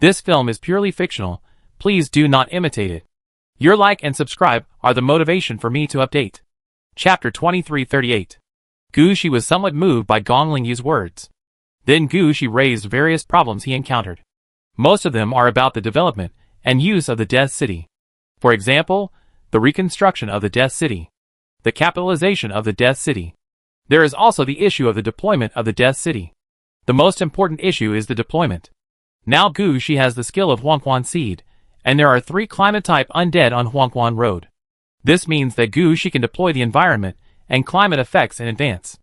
This film is purely fictional. Please do not imitate it. Your like and subscribe are the motivation for me to update. Chapter 2338. Gu Shi was somewhat moved by Gong Lingyu's words. Then Gu Shi raised various problems he encountered. Most of them are about the development and use of the Death City. For example, the reconstruction of the Death City, the capitalization of the Death City. There is also the issue of the deployment of the Death City. The most important issue is the deployment. Now Gu Shi has the skill of Huangquan Seed, and there are 3 climate-type undead on Huangquan Road. This means that Gu Shi can deploy the environment and climate effects in advance.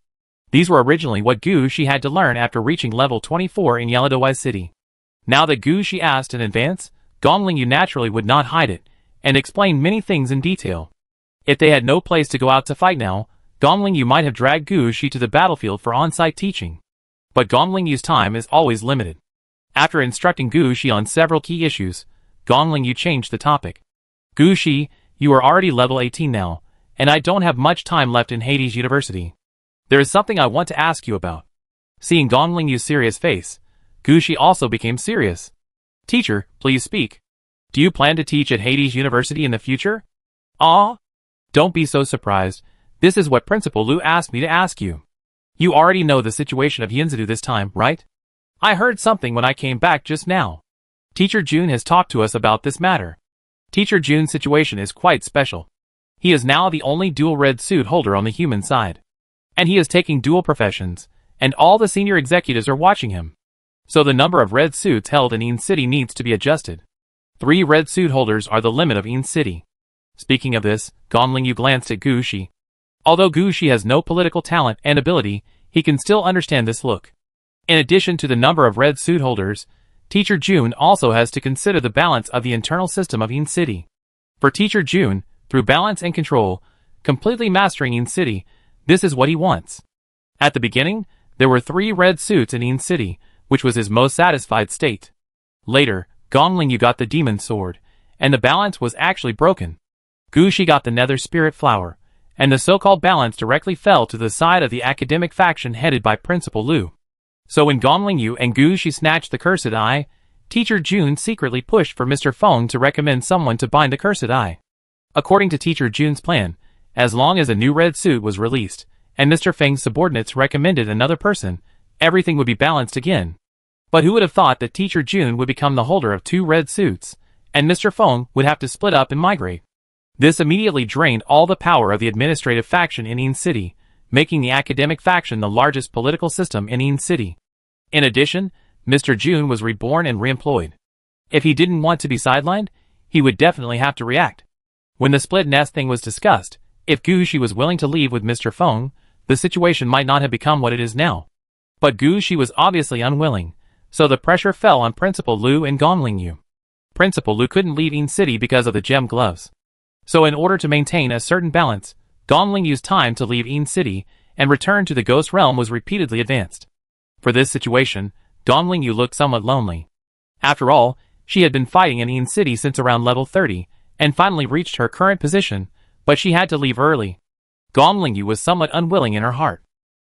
These were originally what Gu Shi had to learn after reaching level 24 in Yaladawai City. Now that Gu Shi asked in advance, Gong Lingyu naturally would not hide it, and explain many things in detail. If they had no place to go out to fight now, Gong Lingyu might have dragged Gu Shi to the battlefield for on-site teaching. But Gong Lingyu's time is always limited. After instructing Gu Shi on several key issues, Gong Lingyu changed the topic. Gu Shi, you are already level 18 now, and I don't have much time left in Hades University. There is something I want to ask you about. Seeing Gong Lingyu's serious face, Gu Shi also became serious. Teacher, please speak. Do you plan to teach at Hades University in the future? Ah? Don't be so surprised. This is what Principal Lu asked me to ask you. You already know the situation of Yinzidu this time, right? I heard something when I came back just now. Teacher Jun has talked to us about this matter. Teacher Jun's situation is quite special. He is now the only dual red suit holder on the human side. And he is taking dual professions, and all the senior executives are watching him. So the number of red suits held in Yin City needs to be adjusted. 3 red suit holders are the limit of Yin City. Speaking of this, Gong Lingyu glanced at Gu Shi. Although Gu Shi has no political talent and ability, he can still understand this look. In addition to the number of red suit holders, Teacher Jun also has to consider the balance of the internal system of Yin City. For Teacher Jun, through balance and control, completely mastering Yin City, this is what he wants. At the beginning, there were 3 red suits in Yin City, which was his most satisfied state. Later, Gong Lingyu got the demon sword, and the balance was actually broken. Gu Shi got the nether spirit flower, and the so-called balance directly fell to the side of the academic faction headed by Principal Lu. So when Gong Lingyu and Gu Shi snatched the cursed eye, Teacher Jun secretly pushed for Mr. Feng to recommend someone to bind the cursed eye. According to Teacher Jun's plan, as long as a new red suit was released, and Mr. Feng's subordinates recommended another person, everything would be balanced again. But who would have thought that Teacher Jun would become the holder of 2 red suits, and Mr. Feng would have to split up and migrate? This immediately drained all the power of the administrative faction in Yin City, making the academic faction the largest political system in Yin City. In addition, Mr. Jun was reborn and reemployed. If he didn't want to be sidelined, he would definitely have to react. When the split nest thing was discussed, if Gu Shi was willing to leave with Mr. Feng, the situation might not have become what it is now. But Gu Shi was obviously unwilling, so the pressure fell on Principal Lu and Gong Lingyu. Principal Lu couldn't leave Yin City because of the gem gloves. So in order to maintain a certain balance, Gong Lingyu's time to leave Yin City and return to the Ghost Realm was repeatedly advanced. For this situation, Gong Lingyu looked somewhat lonely. After all, she had been fighting in Yin City since around level 30, and finally reached her current position, but she had to leave early. Gong Lingyu was somewhat unwilling in her heart.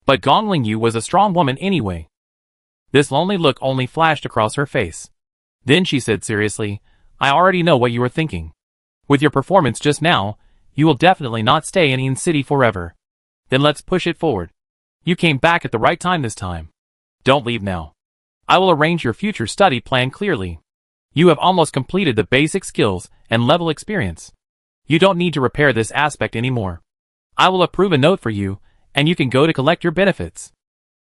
But Gong Lingyu was a strong woman anyway. This lonely look only flashed across her face. Then she said seriously, I already know what you were thinking. With your performance just now, you will definitely not stay in Yin City forever. Then let's push it forward. You came back at the right time this time. Don't leave now. I will arrange your future study plan clearly. You have almost completed the basic skills and level experience. You don't need to repair this aspect anymore. I will approve a note for you, and you can go to collect your benefits.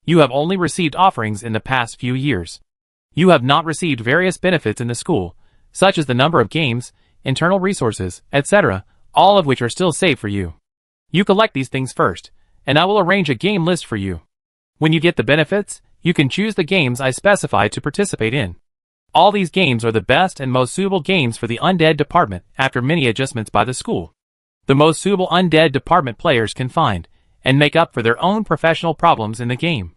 You have only received offerings in the past few years. You have not received various benefits in the school, such as the number of games, internal resources, etc., all of which are still saved for you. You collect these things first, and I will arrange a game list for you. When you get the benefits, you can choose the games I specify to participate in. All these games are the best and most suitable games for the Undead Department after many adjustments by the school. The most suitable Undead Department players can find, and make up for their own professional problems in the game.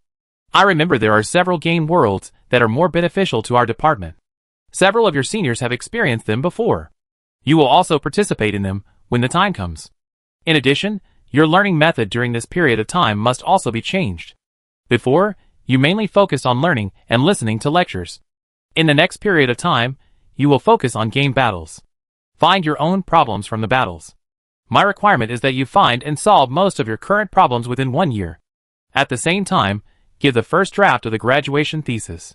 I remember there are several game worlds that are more beneficial to our department. Several of your seniors have experienced them before. You will also participate in them when the time comes. In addition, your learning method during this period of time must also be changed. Before, you mainly focused on learning and listening to lectures. In the next period of time, you will focus on game battles. Find your own problems from the battles. My requirement is that you find and solve most of your current problems within 1 year. At the same time, give the first draft of the graduation thesis.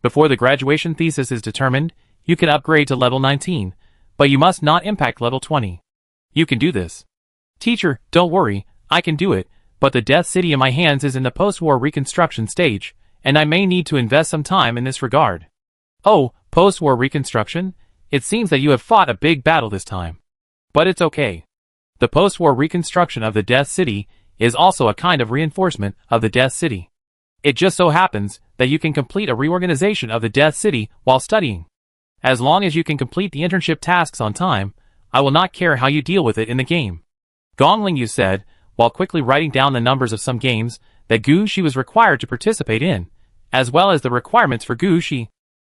Before the graduation thesis is determined, you can upgrade to level 19, but you must not impact level 20. You can do this. Teacher, don't worry, I can do it, but the Death City in my hands is in the post-war reconstruction stage, and I may need to invest some time in this regard. Oh, post-war reconstruction? It seems that you have fought a big battle this time. But it's okay. The post-war reconstruction of the Death City is also a kind of reinforcement of the Death City. It just so happens that you can complete a reorganization of the Death City while studying. As long as you can complete the internship tasks on time, I will not care how you deal with it in the game. Gongling Yu said, while quickly writing down the numbers of some games that Gu Shi was required to participate in, as well as the requirements for Gu Shi.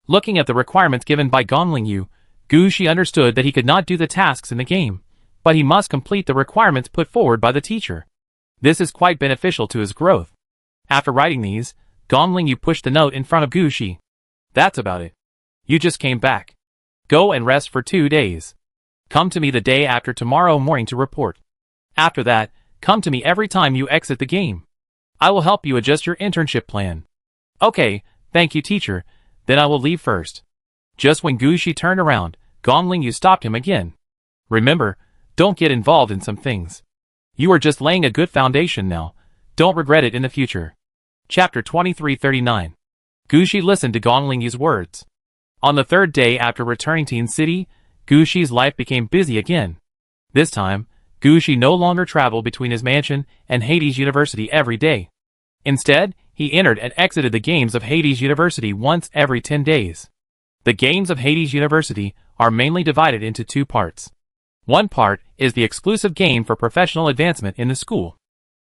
Looking at the requirements given by Gongling Yu, Gu Shi understood that he could not do the tasks in the game, but he must complete the requirements put forward by the teacher. This is quite beneficial to his growth. After writing these, Gongling Yu pushed the note in front of Gu Shi. That's about it. You just came back. Go and rest for 2 days. Come to me the day after tomorrow morning to report. After that, come to me every time you exit the game. I will help you adjust your internship plan. Okay, thank you teacher, then I will leave first. Just when Gu Shi turned around, Gongling Yu stopped him again. Remember, don't get involved in some things. You are just laying a good foundation now. Don't regret it in the future. Chapter 2339. Gu Shi listened to Gongling Yu's words. On the third day after returning to Yin City, Gu Shi's life became busy again. This time, Gu Shi no longer traveled between his mansion and Hades University every day. Instead, he entered and exited the games of Hades University once every 10 days. The games of Hades University are mainly divided into 2 parts. One part is the exclusive game for professional advancement in the school.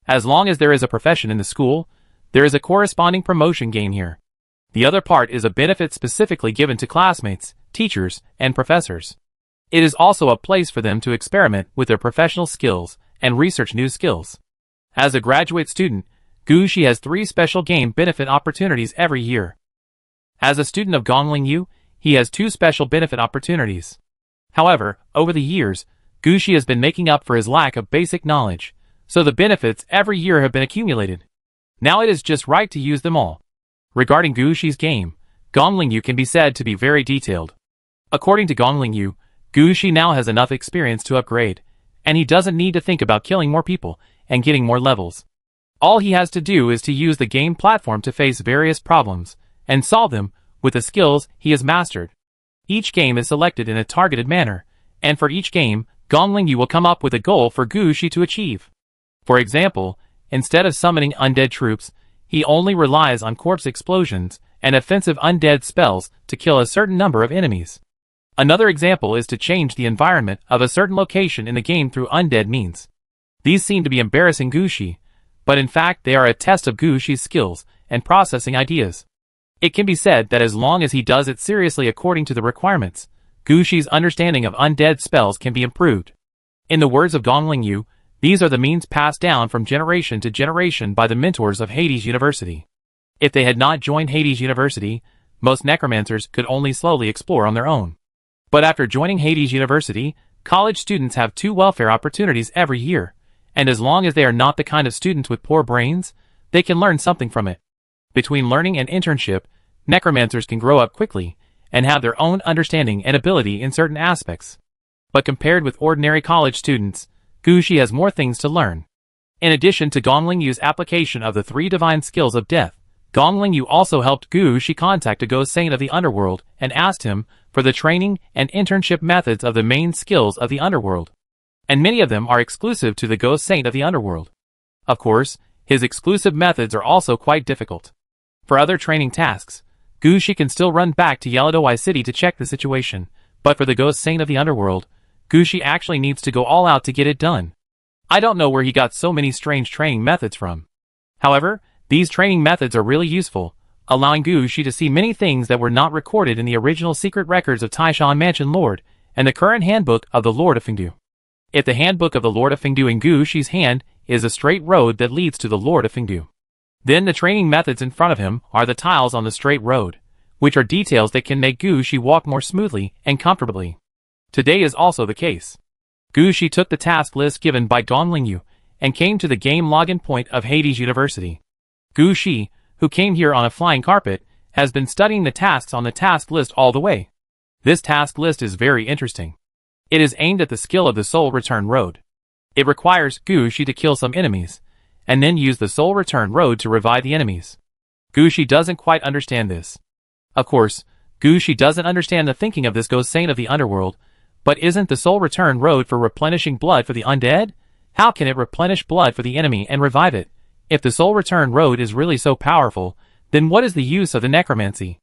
As long as there is a profession in the school, there is a corresponding promotion game here. The other part is a benefit specifically given to classmates, teachers, and professors. It is also a place for them to experiment with their professional skills and research new skills. As a graduate student, Gu Shi has 3 special game benefit opportunities every year. As a student of Gongling Yu, he has 2 special benefit opportunities. However, over the years, Gu Shi has been making up for his lack of basic knowledge, so the benefits every year have been accumulated. Now it is just right to use them all. Regarding Gu Shi's game, Gongling Yu can be said to be very detailed. According to Gongling Yu, Gu Shi now has enough experience to upgrade, and he doesn't need to think about killing more people and getting more levels. All he has to do is to use the game platform to face various problems and solve them with the skills he has mastered. Each game is selected in a targeted manner, and for each game, Gongling Yu will come up with a goal for Gu Shi to achieve. For example, instead of summoning undead troops, he only relies on corpse explosions and offensive undead spells to kill a certain number of enemies. Another example is to change the environment of a certain location in the game through undead means. These seem to be embarrassing Gu Shi, but in fact they are a test of Gu Shi's skills and processing ideas. It can be said that as long as he does it seriously according to the requirements, Gu Shi's understanding of undead spells can be improved. In the words of Gongling Yu, these are the means passed down from generation to generation by the mentors of Hades University. If they had not joined Hades University, most necromancers could only slowly explore on their own. But after joining Hades University, college students have 2 welfare opportunities every year, and as long as they are not the kind of students with poor brains, they can learn something from it. Between learning and internship, necromancers can grow up quickly and have their own understanding and ability in certain aspects. But compared with ordinary college students, Gu Shi has more things to learn. In addition to Gongling Yu's application of the 3 divine skills of death, Gongling Yu also helped Gu Shi contact a ghost saint of the underworld and asked him for the training and internship methods of the main skills of the underworld. And many of them are exclusive to the ghost saint of the underworld. Of course, his exclusive methods are also quite difficult. For other training tasks, Gu Shi can still run back to Yellow City to check the situation, but for the ghost saint of the underworld, Gu Shi actually needs to go all out to get it done. I don't know where he got so many strange training methods from. However, these training methods are really useful, allowing Gu Shi to see many things that were not recorded in the original secret records of Taishan Mansion Lord and the current handbook of the Lord of Fengdu. If the handbook of the Lord of Fengdu in Gu Shi's hand is a straight road that leads to the Lord of Fengdu, then the training methods in front of him are the tiles on the straight road, which are details that can make Gu Shi walk more smoothly and comfortably. Today is also the case. Gu Shi took the task list given by Gongling Yu and came to the game login point of Hades University. Gu Shi, who came here on a flying carpet, has been studying the tasks on the task list all the way. This task list is very interesting. It is aimed at the skill of the Soul Return Road. It requires Gu Shi to kill some enemies, and then use the Soul Return Road to revive the enemies. Gu Shi doesn't quite understand this. Of course, Gu Shi doesn't understand the thinking of this ghost saint of the underworld, but isn't the Soul Return Road for replenishing blood for the undead? How can it replenish blood for the enemy and revive it? If the Soul Return Road is really so powerful, then what is the use of the necromancy?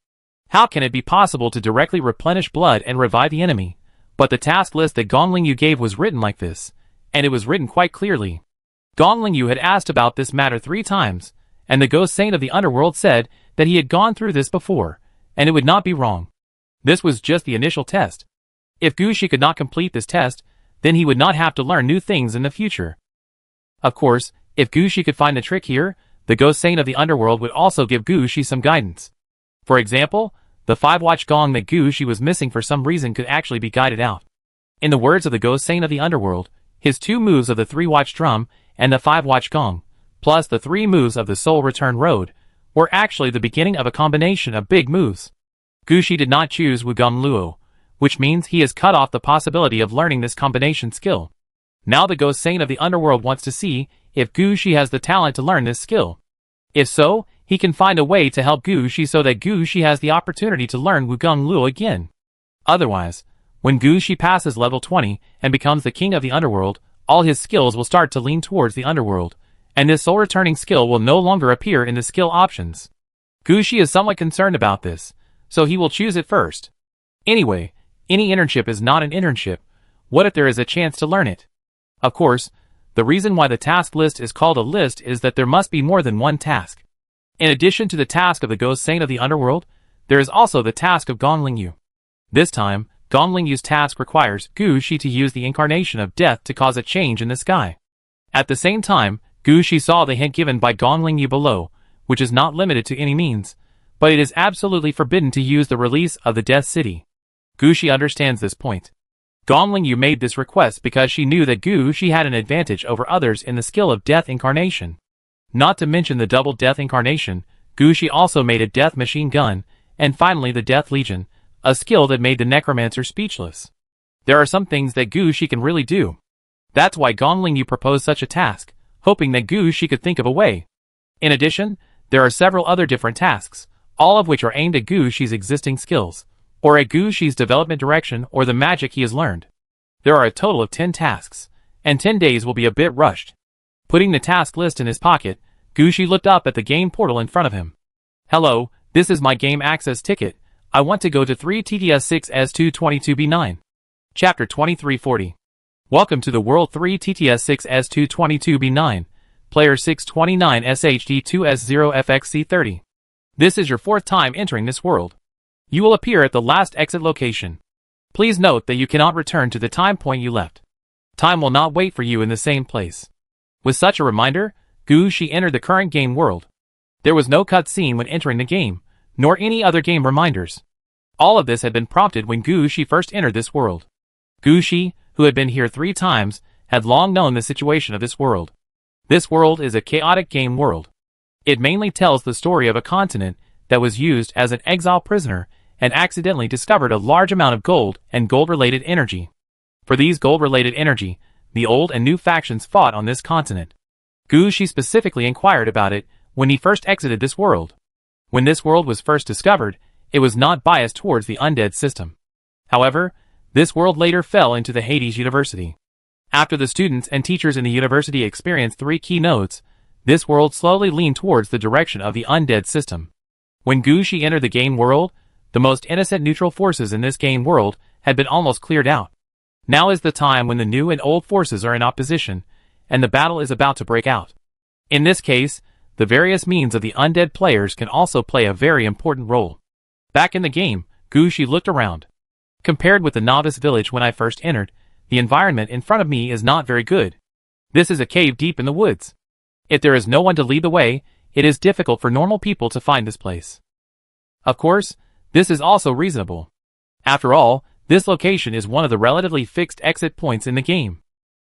How can it be possible to directly replenish blood and revive the enemy? But the task list that Gongling Yu gave was written like this, and it was written quite clearly. Gongling Yu had asked about this matter 3 times, and the ghost saint of the underworld said that he had gone through this before, and it would not be wrong. This was just the initial test. If Gu Shi could not complete this test, then he would not have to learn new things in the future. Of course, if Gu Shi could find the trick here, the ghost saint of the underworld would also give Gu Shi some guidance. For example, the 5-watch gong that Gu Shi was missing for some reason could actually be guided out. In the words of the ghost saint of the underworld, his 2 moves of the 3-watch drum and the 5-watch gong, plus the 3 moves of the Soul Return Road, were actually the beginning of a combination of big moves. Gu Shi did not choose Wugong Luo, which means he has cut off the possibility of learning this combination skill. Now the ghost saint of the underworld wants to see if Gu Shi has the talent to learn this skill. If so, he can find a way to help Gu Shi so that Gu Shi has the opportunity to learn Wugong Luo again. Otherwise, when Gu Shi passes level 20 and becomes the king of the underworld, all his skills will start to lean towards the underworld, and this soul returning skill will no longer appear in the skill options. Gu Shi is somewhat concerned about this, so he will choose it first. Anyway, any internship is not an internship. What if there is a chance to learn it? Of course, the reason why the task list is called a list is that there must be more than one task. In addition to the task of the ghost saint of the underworld, there is also the task of Gongling Yu. This time, Gongling Yu's task requires Gu Shi to use the incarnation of death to cause a change in the sky. At the same time, Gu Shi saw the hint given by Gongling Yu below, which is not limited to any means, but it is absolutely forbidden to use the release of the Death City. Gu Shi understands this point. Gongling Yu made this request because she knew that Gu Shi had an advantage over others in the skill of Death Incarnation. Not to mention the double Death Incarnation, Gu Shi also made a Death Machine Gun, and finally the Death Legion, a skill that made the Necromancer speechless. There are some things that Gu Shi can really do. That's why Gongling Yu proposed such a task, hoping that Gu Shi could think of a way. In addition, there are several other different tasks, all of which are aimed at Gu Shi's existing skills, or at Gu Shi's development direction or the magic he has learned. There are a total of 10 tasks, and 10 days will be a bit rushed. Putting the task list in his pocket, Gu Shi looked up at the game portal in front of him. Hello, this is my game access ticket. I want to go to 3TTS6S222B9. Chapter 2340. Welcome to the world 3TTS6S222B9, player 629SHD2S0FXC30. This is your 4th time entering this world. You will appear at the last exit location. Please note that you cannot return to the time point you left. Time will not wait for you in the same place. With such a reminder, Gu Shi entered the current game world. There was no cutscene when entering the game, nor any other game reminders. All of this had been prompted when Gu Shi first entered this world. Gu Shi, who had been here 3 times, had long known the situation of this world. This world is a chaotic game world. It mainly tells the story of a continent that was used as an exile prisoner and accidentally discovered a large amount of gold and gold-related energy. For these gold-related energy, the old and new factions fought on this continent. Gu Shi specifically inquired about it when he first exited this world. When this world was first discovered, it was not biased towards the undead system. However, this world later fell into the Hades University. After the students and teachers in the university experienced 3 key nodes, this world slowly leaned towards the direction of the undead system. When Gu Shi entered the game world, the most innocent neutral forces in this game world had been almost cleared out. Now is the time when the new and old forces are in opposition, and the battle is about to break out. In this case, the various means of the undead players can also play a very important role. Back in the game, Gu Shi looked around. Compared with the novice village when I first entered, the environment in front of me is not very good. This is a cave deep in the woods. If there is no one to lead the way, it is difficult for normal people to find this place. Of course, This is also reasonable. After all, this location is one of the relatively fixed exit points in the game.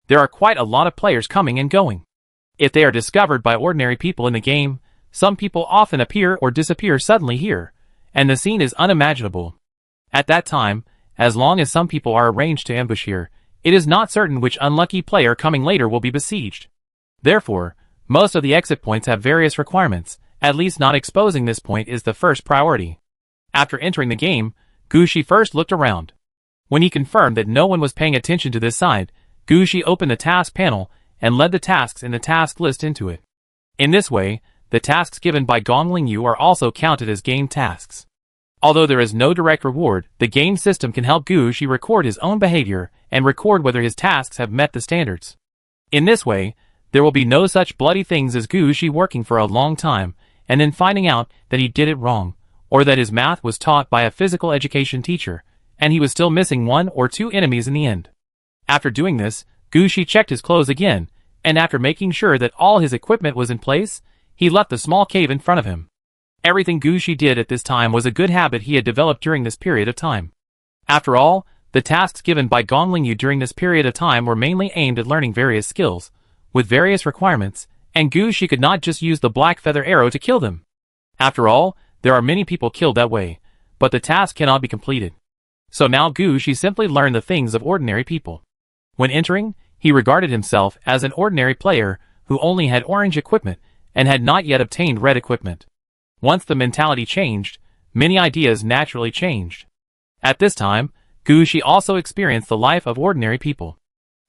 There are quite a lot of players coming and going. If they are discovered by ordinary people in the game, some people often appear or disappear suddenly here, and the scene is unimaginable. At that time, as long as some people are arranged to ambush here, it is not certain which unlucky player coming later will be besieged. Therefore, most of the exit points have various requirements, at least not exposing this point is the first priority. After entering the game, Gushi first looked around. When he confirmed that no one was paying attention to this side, Gushi opened the task panel and led the tasks in the task list into it. In this way, the tasks given by Gongling Yu are also counted as game tasks. Although there is no direct reward, the game system can help Gushi record his own behavior and record whether his tasks have met the standards. In this way, there will be no such bloody things as Gushi working for a long time and then finding out that he did it wrong, or that his math was taught by a physical education teacher, and he was still missing 1 or 2 enemies in the end. After doing this, Gushi checked his clothes again, and after making sure that all his equipment was in place, he left the small cave in front of him. Everything Gushi did at this time was a good habit he had developed during this period of time. After all, the tasks given by Gongling Yu during this period of time were mainly aimed at learning various skills, with various requirements, and Gushi could not just use the black feather arrow to kill them. After all, there are many people killed that way, but the task cannot be completed. So now Gushi simply learned the things of ordinary people. When entering, he regarded himself as an ordinary player who only had orange equipment and had not yet obtained red equipment. Once the mentality changed, many ideas naturally changed. At this time, Gushi also experienced the life of ordinary people.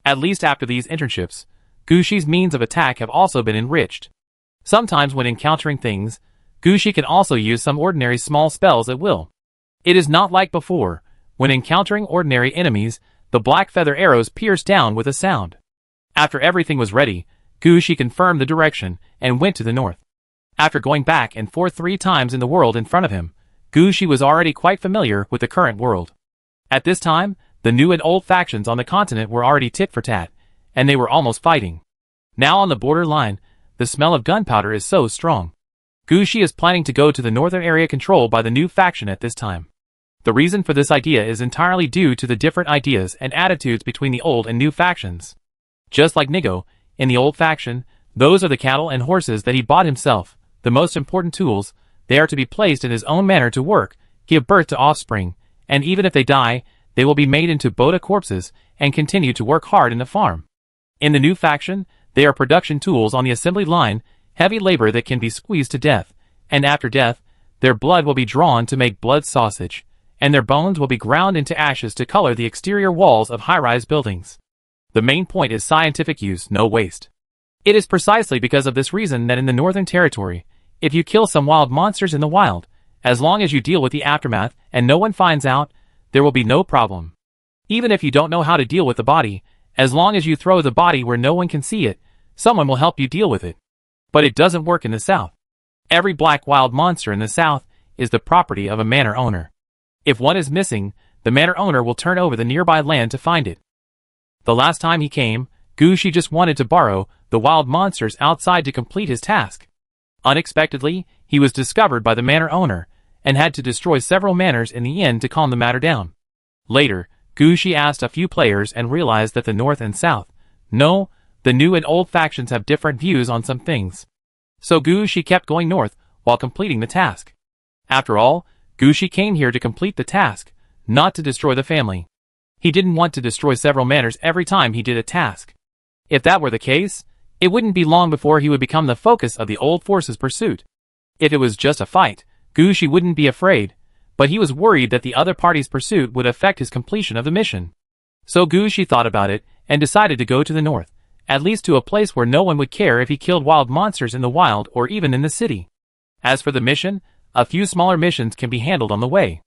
At least after these internships, Gushi's means of attack have also been enriched. Sometimes when encountering things, Gushi can also use some ordinary small spells at will. It is not like before, when encountering ordinary enemies, the black feather arrows pierce down with a sound. After everything was ready, Gushi confirmed the direction and went to the north. After going back and forth 3 times in the world in front of him, Gushi was already quite familiar with the current world. At this time, the new and old factions on the continent were already tit for tat, and they were almost fighting. Now on the border line, the smell of gunpowder is so strong. Gushi is planning to go to the northern area controlled by the new faction at this time. The reason for this idea is entirely due to the different ideas and attitudes between the old and new factions. Just like Nigo, in the old faction, those are the cattle and horses that he bought himself, the most important tools. They are to be placed in his own manner to work, give birth to offspring, and even if they die, they will be made into Boda corpses and continue to work hard in the farm. In the new faction, they are production tools on the assembly line, heavy labor that can be squeezed to death, and after death, their blood will be drawn to make blood sausage, and their bones will be ground into ashes to color the exterior walls of high-rise buildings. The main point is scientific use, no waste. It is precisely because of this reason that in the Northern Territory, if you kill some wild monsters in the wild, as long as you deal with the aftermath and no one finds out, there will be no problem. Even if you don't know how to deal with the body, as long as you throw the body where no one can see it, someone will help you deal with it. But it doesn't work in the South. Every black wild monster in the South is the property of a manor owner. If one is missing, the manor owner will turn over the nearby land to find it. The last time he came, Gushi just wanted to borrow the wild monsters outside to complete his task. Unexpectedly, he was discovered by the manor owner, and had to destroy several manors in the end to calm the matter down. Later, Gushi asked a few players and realized that the North and South, no, the new and old factions have different views on some things. So Gushi kept going north, while completing the task. After all, Gushi came here to complete the task, not to destroy the family. He didn't want to destroy several manors every time he did a task. If that were the case, it wouldn't be long before he would become the focus of the old force's pursuit. If it was just a fight, Gushi wouldn't be afraid, but he was worried that the other party's pursuit would affect his completion of the mission. So Gushi thought about it, and decided to go to the north, at least to a place where no one would care if he killed wild monsters in the wild or even in the city. As for the mission, a few smaller missions can be handled on the way.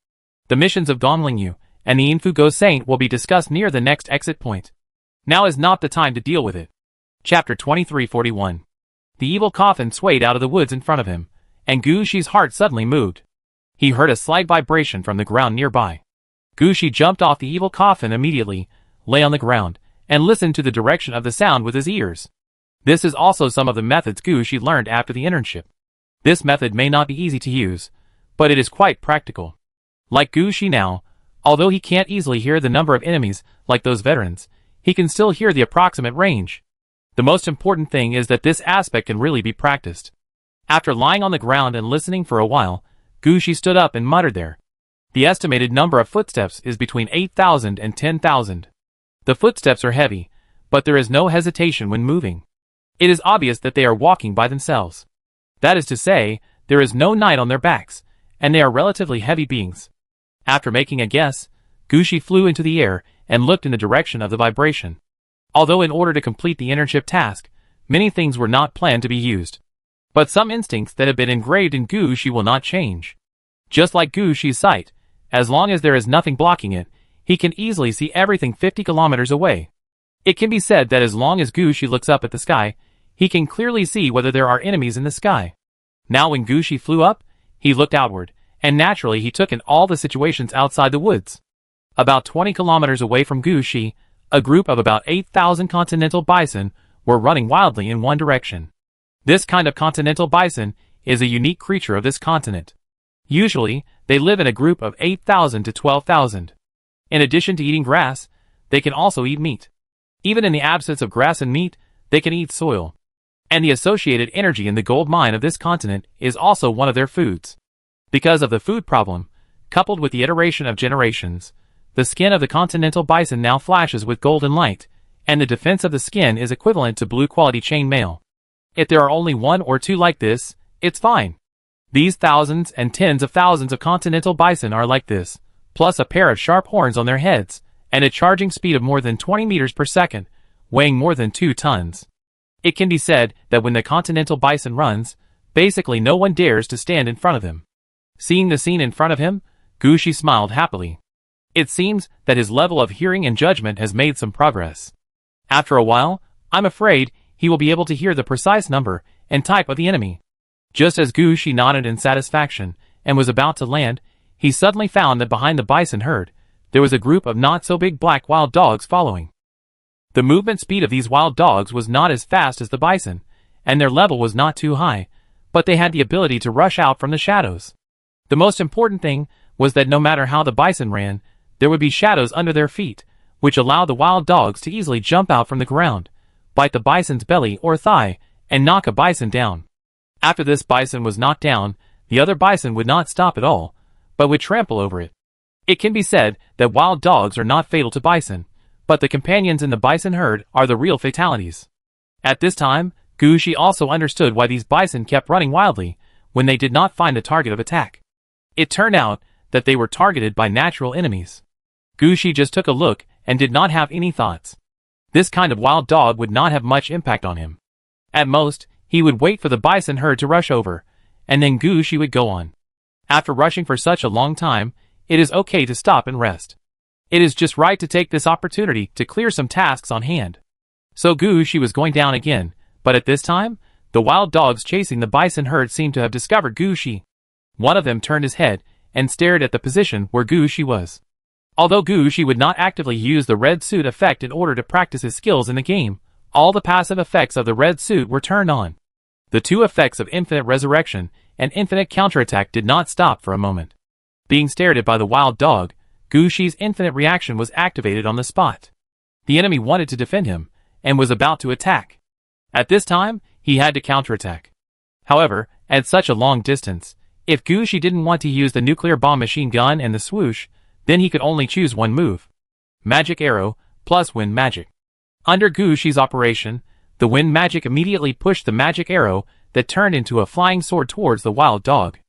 The missions of Gongling Yu and the Infugo Saint will be discussed near the next exit point. Now is not the time to deal with it. Chapter 2341. The evil coffin swayed out of the woods in front of him, and Gushi's heart suddenly moved. He heard a slight vibration from the ground nearby. Gushi jumped off the evil coffin immediately, lay on the ground, and listened to the direction of the sound with his ears. This is also some of the methods Gushi learned after the internship. This method may not be easy to use, but it is quite practical. Like Gushi now, although he can't easily hear the number of enemies like those veterans, he can still hear the approximate range. The most important thing is that this aspect can really be practiced. After lying on the ground and listening for a while, Gushi stood up and muttered there. The estimated number of footsteps is between 8,000 and 10,000. The footsteps are heavy, but there is no hesitation when moving. It is obvious that they are walking by themselves. That is to say, there is no knight on their backs, and they are relatively heavy beings. After making a guess, Gushi flew into the air and looked in the direction of the vibration. Although in order to complete the internship task, many things were not planned to be used. But some instincts that have been engraved in Gushi will not change. Just like Gushi's sight, as long as there is nothing blocking it, he can easily see everything 50 kilometers away. It can be said that as long as Gushi looks up at the sky, he can clearly see whether there are enemies in the sky. Now when Gushi flew up, he looked outward, and naturally he took in all the situations outside the woods. About 20 kilometers away from Gushi, a group of about 8,000 continental bison were running wildly in one direction. This kind of continental bison is a unique creature of this continent. Usually, they live in a group of 8,000 to 12,000. In addition to eating grass, they can also eat meat. Even in the absence of grass and meat, they can eat soil. And the associated energy in the gold mine of this continent is also one of their foods. Because of the food problem, coupled with the iteration of generations, the skin of the continental bison now flashes with golden light, and the defense of the skin is equivalent to blue quality chain mail. If there are only one or two like this, it's fine. These thousands and tens of thousands of continental bison are like this, plus a pair of sharp horns on their heads, and a charging speed of more than 20 meters per second, weighing more than 2 tons. It can be said that when the continental bison runs, basically no one dares to stand in front of him. Seeing the scene in front of him, Gushi smiled happily. It seems that his level of hearing and judgment has made some progress. After a while, I'm afraid he will be able to hear the precise number and type of the enemy. Just as Gushi nodded in satisfaction and was about to land, he suddenly found that behind the bison herd, there was a group of not-so-big black wild dogs following. The movement speed of these wild dogs was not as fast as the bison, and their level was not too high, but they had the ability to rush out from the shadows. The most important thing was that no matter how the bison ran, there would be shadows under their feet, which allowed the wild dogs to easily jump out from the ground, bite the bison's belly or thigh, and knock a bison down. After this bison was knocked down, the other bison would not stop at all, but would trample over it. It can be said that wild dogs are not fatal to bison, but the companions in the bison herd are the real fatalities. At this time, Gushi also understood why these bison kept running wildly when they did not find a target of attack. It turned out that they were targeted by natural enemies. Gushi just took a look and did not have any thoughts. This kind of wild dog would not have much impact on him. At most, he would wait for the bison herd to rush over, and then Gushi would go on. After rushing for such a long time, it is okay to stop and rest. It is just right to take this opportunity to clear some tasks on hand. So Gushi was going down again, but at this time, the wild dogs chasing the bison herd seemed to have discovered Gushi. One of them turned his head and stared at the position where Gushi was. Although Gushi would not actively use the red suit effect in order to practice his skills in the game, all the passive effects of the red suit were turned on. The two effects of infinite resurrection and infinite counterattack did not stop for a moment. Being stared at by the wild dog, Gushi's infinite reaction was activated on the spot. The enemy wanted to defend him, and was about to attack. At this time, he had to counterattack. However, at such a long distance, if Gushi didn't want to use the nuclear bomb machine gun and the swoosh, then he could only choose one move. Magic Arrow, plus Wind Magic. Under Gushi's operation, the Wind Magic immediately pushed the Magic Arrow that turned into a flying sword towards the wild dog.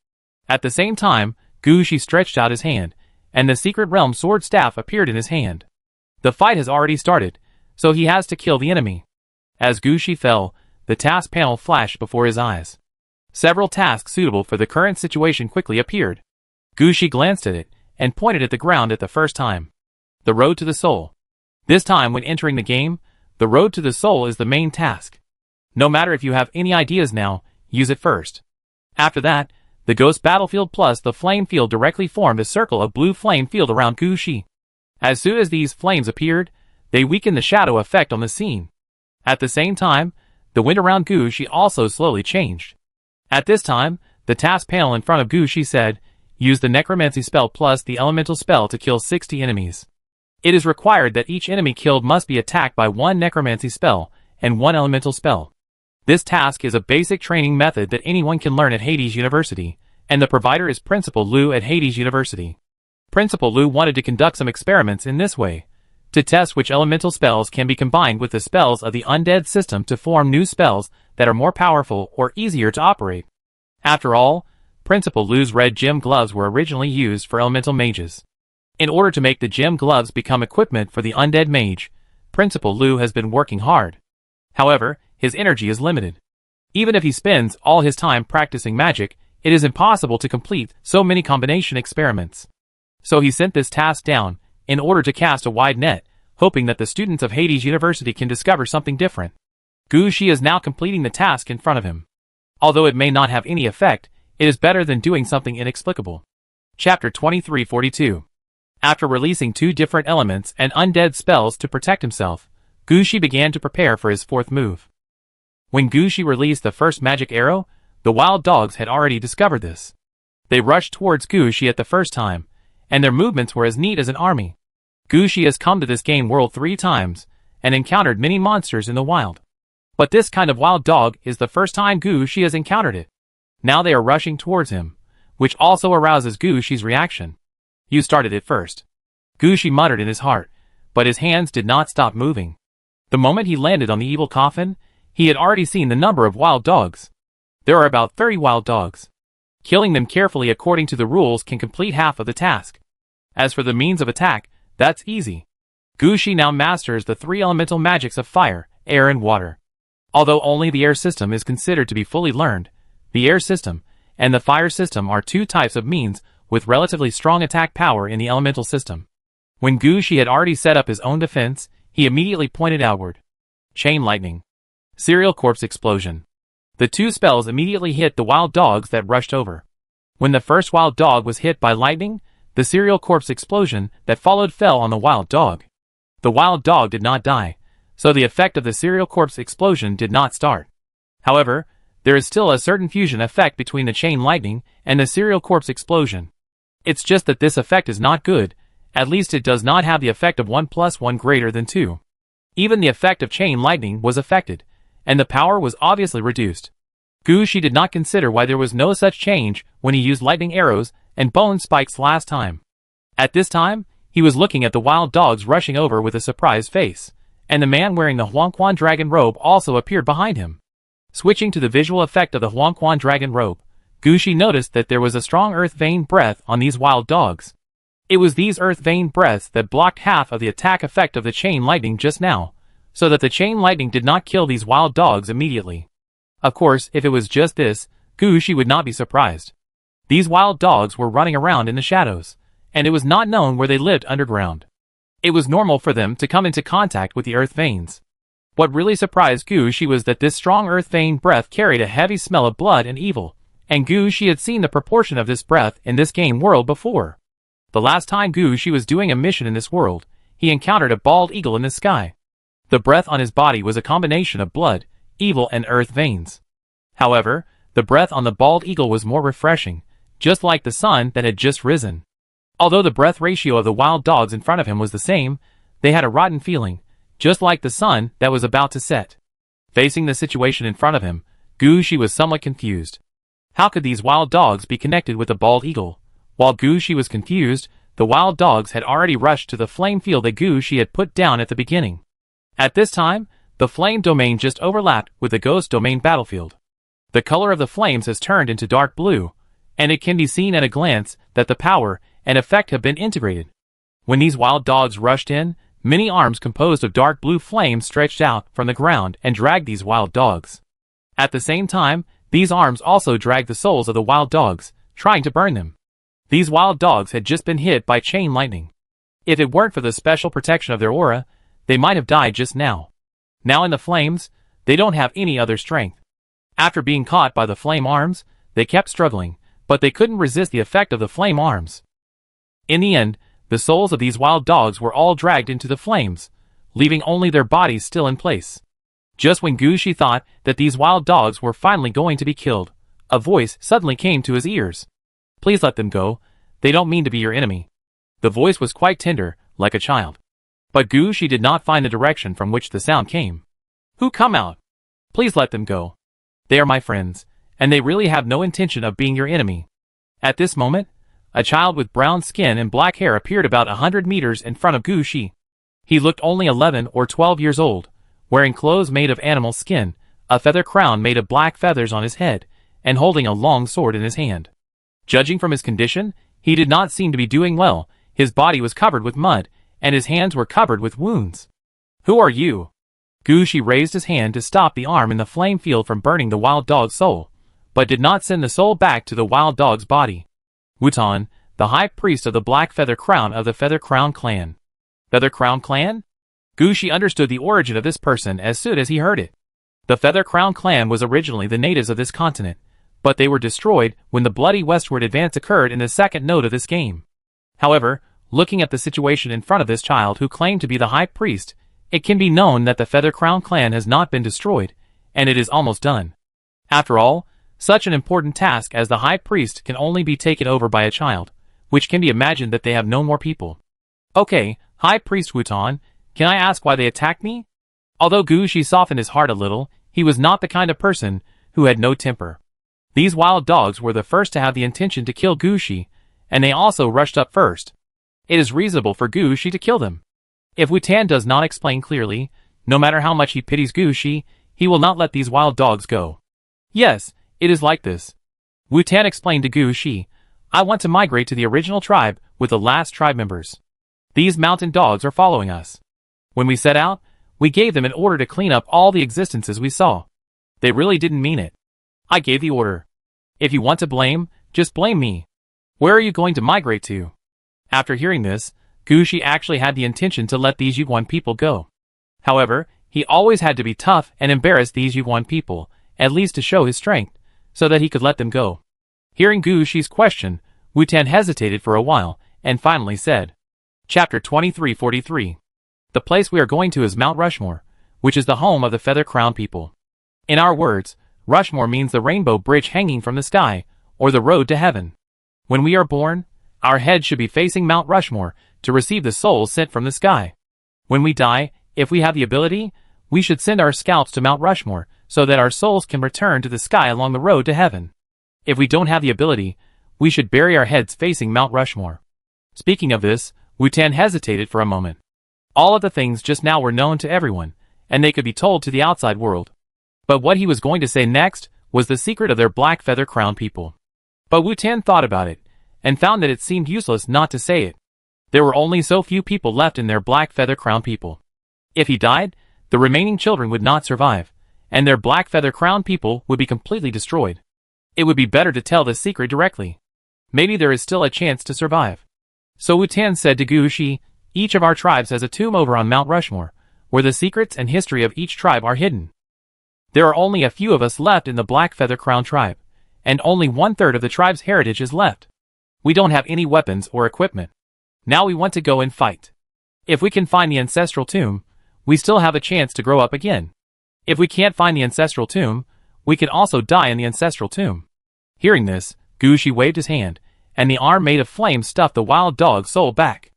At the same time, Gushi stretched out his hand, and the Secret Realm sword staff appeared in his hand. The fight has already started, so he has to kill the enemy. As Gushi fell, the task panel flashed before his eyes. Several tasks suitable for the current situation quickly appeared. Gushi glanced at it, and pointed at the ground at the first time. The Road to the Soul. This time when entering the game, the Road to the Soul is the main task. No matter if you have any ideas now, use it first. After that, the Ghost Battlefield plus the Flame Field directly formed a circle of blue flame field around Gushi. As soon as these flames appeared, they weakened the shadow effect on the scene. At the same time, the wind around Gushi also slowly changed. At this time, the task panel in front of Gushi said, Use the necromancy spell plus the elemental spell to kill 60 enemies. It is required that each enemy killed must be attacked by one necromancy spell and one elemental spell. This task is a basic training method that anyone can learn at Hades University, and the provider is Principal Liu at Hades University. Principal Liu wanted to conduct some experiments in this way, to test which elemental spells can be combined with the spells of the undead system to form new spells that are more powerful or easier to operate. After all, Principal Liu's red gem gloves were originally used for elemental mages. In order to make the gem gloves become equipment for the undead mage, Principal Liu has been working hard. However, his energy is limited. Even if he spends all his time practicing magic, it is impossible to complete so many combination experiments. So he sent this task down, in order to cast a wide net, hoping that the students of Hades University can discover something different. Gu Shi is now completing the task in front of him. Although it may not have any effect, it is better than doing something inexplicable. Chapter 2342. After releasing 2 different elements and undead spells to protect himself, Gu Shi began to prepare for his 4th move. When Gu Shi released the first magic arrow, the wild dogs had already discovered this. They rushed towards Gu Shi at the first time, and their movements were as neat as an army. Gu Shi has come to this game world 3 times, and encountered many monsters in the wild. But this kind of wild dog is the first time Gu Shi has encountered it. Now they are rushing towards him, which also arouses Gu Shi's reaction. You started it first. Gu Shi muttered in his heart, but his hands did not stop moving. The moment he landed on the evil coffin, he had already seen the number of wild dogs. There are about 30 wild dogs. Killing them carefully according to the rules can complete half of the task. As for the means of attack, that's easy. Gu Shi now masters the 3 elemental magics of fire, air and water. Although only the air system is considered to be fully learned, the air system and the fire system are 2 types of means with relatively strong attack power in the elemental system. When Gu Shi had already set up his own defense, he immediately pointed outward. Chain lightning. Serial corpse explosion. The 2 spells immediately hit the wild dogs that rushed over. When the first wild dog was hit by lightning, the serial corpse explosion that followed fell on the wild dog. The wild dog did not die, so the effect of the serial corpse explosion did not start. However, there is still a certain fusion effect between the chain lightning and the serial corpse explosion. It's just that this effect is not good, at least it does not have the effect of 1 + 1 greater than 2. Even the effect of chain lightning was affected, and the power was obviously reduced. Gu Shi did not consider why there was no such change when he used lightning arrows and bone spikes last time. At this time, he was looking at the wild dogs rushing over with a surprised face, and the man wearing the Huangquan dragon robe also appeared behind him. Switching to the visual effect of the Huangquan dragon robe, Gu Shi noticed that there was a strong earth vein breath on these wild dogs. It was these earth vein breaths that blocked half of the attack effect of the chain lightning just now, so that the chain lightning did not kill these wild dogs immediately. Of course, if it was just this, Gu Shi would not be surprised. These wild dogs were running around in the shadows, and it was not known where they lived underground. It was normal for them to come into contact with the earth veins. What really surprised Gu Shi was that this strong earth vein breath carried a heavy smell of blood and evil, and Gu Shi had seen the proportion of this breath in this game world before. The last time Gu Shi was doing a mission in this world, he encountered a bald eagle in the sky. The breath on his body was a combination of blood, evil and earth veins. However, the breath on the bald eagle was more refreshing, just like the sun that had just risen. Although the breath ratio of the wild dogs in front of him was the same, they had a rotten feeling, just like the sun that was about to set. Facing the situation in front of him, Gu Shi was somewhat confused. How could these wild dogs be connected with the bald eagle? While Gu Shi was confused, the wild dogs had already rushed to the flame field that Gu Shi had put down at the beginning. At this time, the flame domain just overlapped with the ghost domain battlefield. The color of the flames has turned into dark blue, and it can be seen at a glance that the power and effect have been integrated. When these wild dogs rushed in, many arms composed of dark blue flames stretched out from the ground and dragged these wild dogs. At the same time, these arms also dragged the souls of the wild dogs, trying to burn them. These wild dogs had just been hit by chain lightning. If it weren't for the special protection of their aura, they might have died just now. Now in the flames, they don't have any other strength. After being caught by the flame arms, they kept struggling, but they couldn't resist the effect of the flame arms. In the end, the souls of these wild dogs were all dragged into the flames, leaving only their bodies still in place. Just when Gu Shi thought that these wild dogs were finally going to be killed, a voice suddenly came to his ears. Please let them go, they don't mean to be your enemy. The voice was quite tender, like a child. But Gu Shi did not find the direction from which the sound came. Who come out? Please let them go. They are my friends, and they really have no intention of being your enemy. At this moment, a child with brown skin and black hair appeared about 100 meters in front of Gu Shi. He looked only 11 or 12 years old, wearing clothes made of animal skin, a feather crown made of black feathers on his head, and holding a long sword in his hand. Judging from his condition, he did not seem to be doing well. His body was covered with mud, and his hands were covered with wounds. Who are you? Gu Shi raised his hand to stop the arm in the flame field from burning the wild dog's soul, but did not send the soul back to the wild dog's body. Wutan, the high priest of the Black Feather Crown of the Feather Crown clan. Feather Crown clan? Gu Shi understood the origin of this person as soon as he heard it. The Feather Crown clan was originally the natives of this continent, but they were destroyed when the bloody westward advance occurred in the second node of this game. However, looking at the situation in front of this child who claimed to be the high priest, it can be known that the Feather Crown clan has not been destroyed, and it is almost done. After all, such an important task as the high priest can only be taken over by a child, which can be imagined that they have no more people. Okay, High Priest Wutan, can I ask why they attacked me? Although Gu Shi softened his heart a little, he was not the kind of person who had no temper. These wild dogs were the first to have the intention to kill Gu Shi, and they also rushed up first. It is reasonable for Gu Shi to kill them. If Wutan does not explain clearly, no matter how much he pities Gu Shi, he will not let these wild dogs go. Yes, it is like this. Wutan explained to Gu Shi, I want to migrate to the original tribe with the last tribe members. These mountain dogs are following us. When we set out, we gave them an order to clean up all the existences we saw. They really didn't mean it. I gave the order. If you want to blame, just blame me. Where are you going to migrate to? After hearing this, Gu Shi actually had the intention to let these Yuguan people go. However, he always had to be tough and embarrass these Yuguan people, at least to show his strength, so that he could let them go. Hearing Gu Shi's question, Wutan hesitated for a while, and finally said, Chapter 2343. The place we are going to is Mount Rushmore, which is the home of the Feather Crown people. In our words, Rushmore means the rainbow bridge hanging from the sky, or the road to heaven. When we are born, our head should be facing Mount Rushmore to receive the souls sent from the sky. When we die, if we have the ability, we should send our scalps to Mount Rushmore so that our souls can return to the sky along the road to heaven. If we don't have the ability, we should bury our heads facing Mount Rushmore. Speaking of this, Wutan hesitated for a moment. All of the things just now were known to everyone, and they could be told to the outside world. But what he was going to say next was the secret of their Black Feather Crown people. But Wutan thought about it, and found that it seemed useless not to say it. There were only so few people left in their Black Feather Crown people. If he died, the remaining children would not survive, and their Black Feather Crown people would be completely destroyed. It would be better to tell the secret directly. Maybe there is still a chance to survive. So Wutan said to Gu Shi, each of our tribes has a tomb over on Mount Rushmore, where the secrets and history of each tribe are hidden. There are only a few of us left in the Black Feather Crown tribe, and only 1/3 of the tribe's heritage is left. We don't have any weapons or equipment. Now we want to go and fight. If we can find the ancestral tomb, we still have a chance to grow up again. If we can't find the ancestral tomb, we can also die in the ancestral tomb. Hearing this, Gu Shi waved his hand, and the arm made of flame stuffed the wild dog's soul back.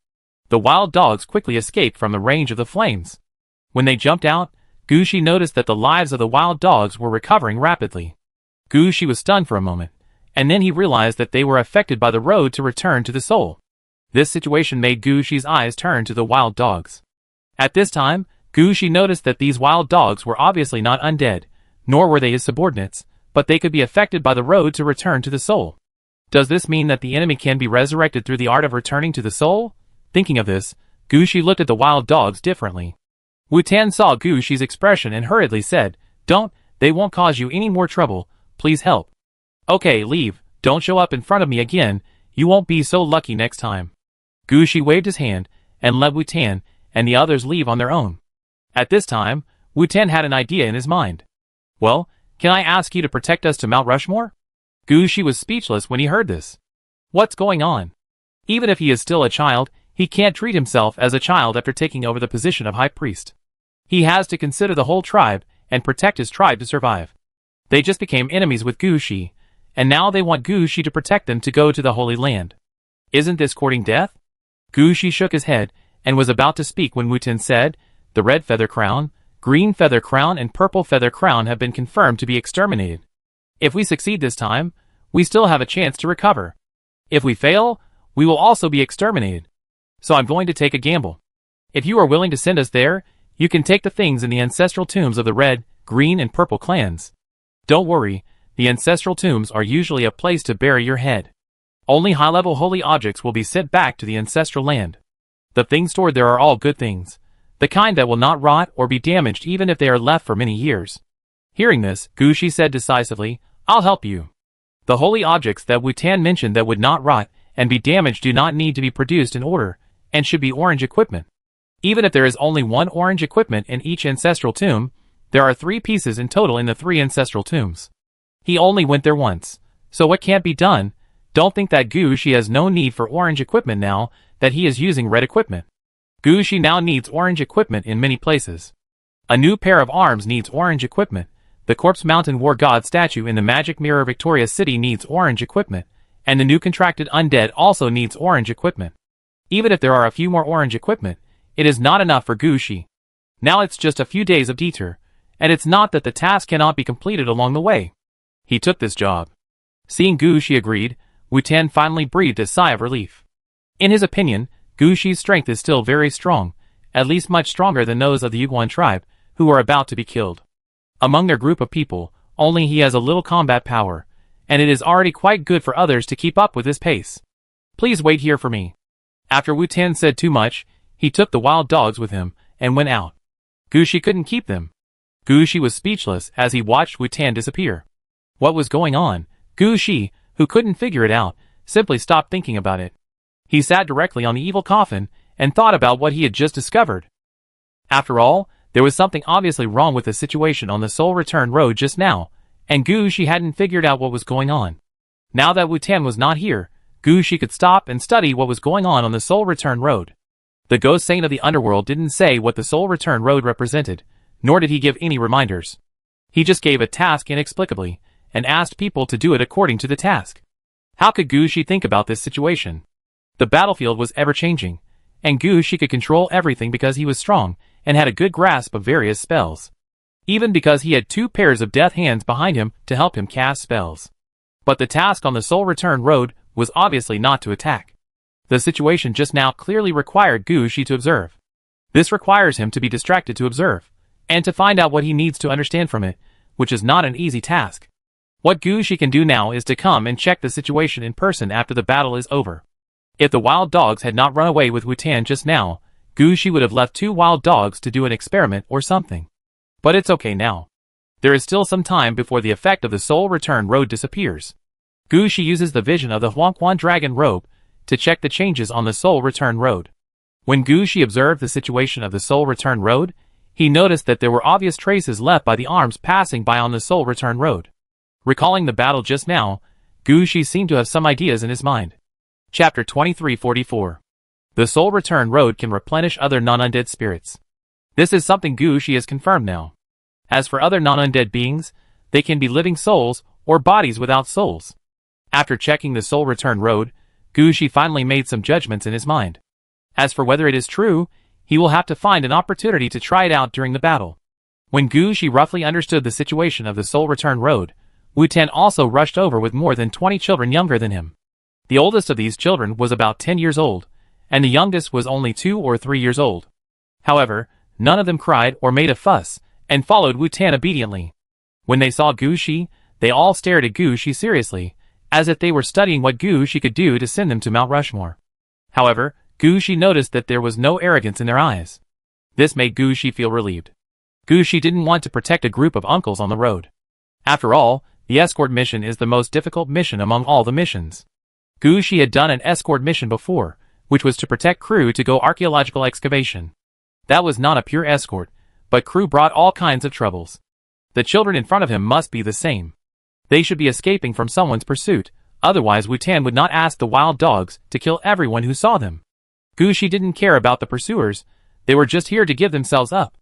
The wild dogs quickly escaped from the range of the flames. When they jumped out, Gu Shi noticed that the lives of the wild dogs were recovering rapidly. Gu Shi was stunned for a moment, and then he realized that they were affected by the road to return to the soul. This situation made Gu Shi's eyes turn to the wild dogs. At this time, Gu Shi noticed that these wild dogs were obviously not undead, nor were they his subordinates, but they could be affected by the road to return to the soul. Does this mean that the enemy can be resurrected through the art of returning to the soul? Thinking of this, Gu Shi looked at the wild dogs differently. Wutan saw Gu Shi's expression and hurriedly said, Don't, they won't cause you any more trouble, please help. Okay, leave, don't show up in front of me again, you won't be so lucky next time. Gu Shi waved his hand, and let Wutan and the others leave on their own. At this time, Wutan had an idea in his mind. Well, can I ask you to protect us to Mount Rushmore? Gu Shi was speechless when he heard this. What's going on? Even if he is still a child, he can't treat himself as a child after taking over the position of high priest. He has to consider the whole tribe and protect his tribe to survive. They just became enemies with Gu Shi, and now they want Gu Shi to protect them to go to the Holy Land. Isn't this courting death? Gu Shi shook his head, and was about to speak when Wu Tian said, the red feather crown, green feather crown and purple feather crown have been confirmed to be exterminated. If we succeed this time, we still have a chance to recover. If we fail, we will also be exterminated. So I'm going to take a gamble. If you are willing to send us there, you can take the things in the ancestral tombs of the red, green and purple clans. Don't worry, the ancestral tombs are usually a place to bury your head. Only high-level holy objects will be sent back to the ancestral land. The things stored there are all good things, the kind that will not rot or be damaged even if they are left for many years. Hearing this, Gu Shi said decisively, I'll help you. The holy objects that Wu Tian mentioned that would not rot and be damaged do not need to be produced in order, and should be orange equipment. Even if there is only one orange equipment in each ancestral tomb, there are 3 pieces in total in the 3 ancestral tombs. He only went there once, so what can't be done? Don't think that Gu Shi has no need for orange equipment now that he is using red equipment. Gu Shi now needs orange equipment in many places. A new pair of arms needs orange equipment. The Corpse Mountain War God statue in the Magic Mirror Victoria City needs orange equipment, and the new contracted undead also needs orange equipment. Even if there are a few more orange equipment, it is not enough for Gu Shi. Now it's just a few days of detour, and it's not that the task cannot be completed along the way. He took this job. Seeing Gu Shi agreed, Wu Tian finally breathed a sigh of relief. In his opinion, Gu Shi's strength is still very strong, at least much stronger than those of the Yuguan tribe, who are about to be killed. Among their group of people, only he has a little combat power, and it is already quite good for others to keep up with his pace. Please wait here for me. After Wu Tian said too much, he took the wild dogs with him, and went out. Gu Shi couldn't keep them. Gu Shi was speechless as he watched Wu Tian disappear. What was going on? Gu Shi, who couldn't figure it out, simply stopped thinking about it. He sat directly on the evil coffin, and thought about what he had just discovered. After all, there was something obviously wrong with the situation on the Soul Return Road just now, and Gu Shi hadn't figured out what was going on. Now that Wu Tian was not here, Gu Shi could stop and study what was going on the Soul Return Road. The ghost saint of the underworld didn't say what the Soul Return Road represented, nor did he give any reminders. He just gave a task inexplicably, and asked people to do it according to the task. How could Gu Shi think about this situation? The battlefield was ever-changing, and Gu Shi could control everything because he was strong, and had a good grasp of various spells. Even because he had 2 pairs of death hands behind him to help him cast spells. But the task on the Soul Return Road was obviously not to attack. The situation just now clearly required Gu Shi to observe. This requires him to be distracted to observe, and to find out what he needs to understand from it, which is not an easy task. What Gu Shi can do now is to come and check the situation in person after the battle is over. If the wild dogs had not run away with Wu Tian just now, Gu Shi would have left 2 wild dogs to do an experiment or something. But it's okay now. There is still some time before the effect of the Soul Return Road disappears. Gu Shi uses the vision of the Huangquan Dragon Robe to check the changes on the Soul Return Road. When Gu Shi observed the situation of the Soul Return Road, he noticed that there were obvious traces left by the arms passing by on the Soul Return Road. Recalling the battle just now, Gu Shi seemed to have some ideas in his mind. Chapter 2344. The Soul Return Road can replenish other non-undead spirits. This is something Gu Shi has confirmed now. As for other non-undead beings, they can be living souls, or bodies without souls. After checking the Soul Return Road, Gu Shi finally made some judgments in his mind. As for whether it is true, he will have to find an opportunity to try it out during the battle. When Gu Shi roughly understood the situation of the Soul Return Road, Wu Tian also rushed over with more than 20 children younger than him. The oldest of these children was about 10 years old, and the youngest was only 2 or 3 years old. However, none of them cried or made a fuss, and followed Wu Tian obediently. When they saw Gu Shi, they all stared at Gu Shi seriously, as if they were studying what Gu Shi could do to send them to Mount Rushmore. However, Gu Shi noticed that there was no arrogance in their eyes. This made Gu Shi feel relieved. Gu Shi didn't want to protect a group of uncles on the road. After all, the escort mission is the most difficult mission among all the missions. Gu Shi had done an escort mission before, which was to protect crew to go archaeological excavation. That was not a pure escort, but crew brought all kinds of troubles. The children in front of him must be the same. They should be escaping from someone's pursuit, otherwise Wu Tian would not ask the wild dogs to kill everyone who saw them. Gu Shi didn't care about the pursuers, they were just here to give themselves up.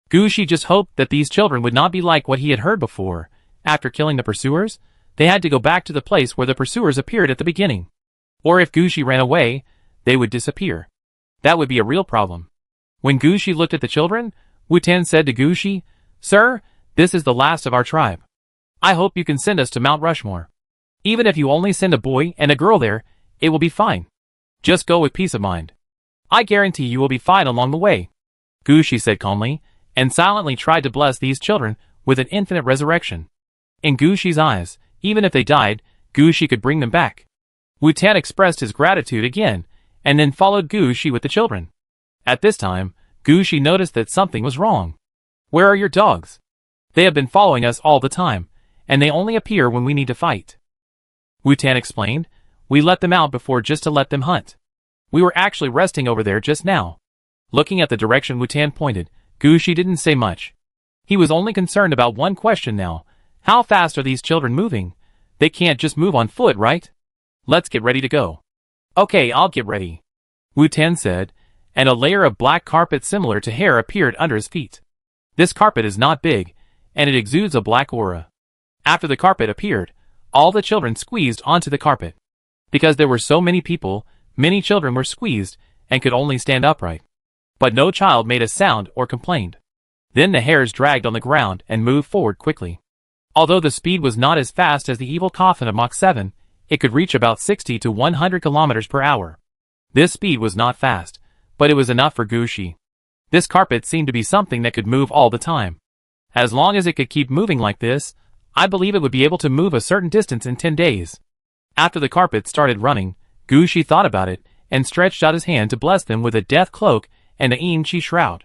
Gu Shi just hoped that these children would not be like what he had heard before. After killing the pursuers, they had to go back to the place where the pursuers appeared at the beginning. Or if Gushi ran away, they would disappear. That would be a real problem. When Gushi looked at the children, Wu-Tan said to Gushi, "Sir, this is the last of our tribe. I hope you can send us to Mount Rushmore. Even if you only send a boy and a girl there, it will be fine. Just go with peace of mind. I guarantee you will be fine along the way." Gushi said calmly, and silently tried to bless these children with an infinite resurrection. In Gushi's eyes, even if they died, Gushi could bring them back. Wu-Tan expressed his gratitude again, and then followed Gushi with the children. At this time, Gushi noticed that something was wrong. "Where are your dogs? They have been following us all the time, and they only appear when we need to fight." Wu-Tan explained, "We let them out before just to let them hunt. We were actually resting over there just now." Looking at the direction Wu-Tan pointed, Gushi didn't say much. He was only concerned about one question now. How fast are these children moving? They can't just move on foot, right? "Let's get ready to go." "Okay, I'll get ready," Wu-Tan said, and a layer of black carpet similar to hair appeared under his feet. This carpet is not big, and it exudes a black aura. After the carpet appeared, all the children squeezed onto the carpet. Because there were so many people, many children were squeezed and could only stand upright. But no child made a sound or complained. Then the hairs dragged on the ground and moved forward quickly. Although the speed was not as fast as the evil coffin of Mach 7, it could reach about 60 to 100 kilometers per hour. This speed was not fast, but it was enough for Gushi. This carpet seemed to be something that could move all the time. As long as it could keep moving like this, I believe it would be able to move a certain distance in 10 days. After the carpet started running, Gushi thought about it and stretched out his hand to bless them with a death cloak and a Yin-Chi shroud.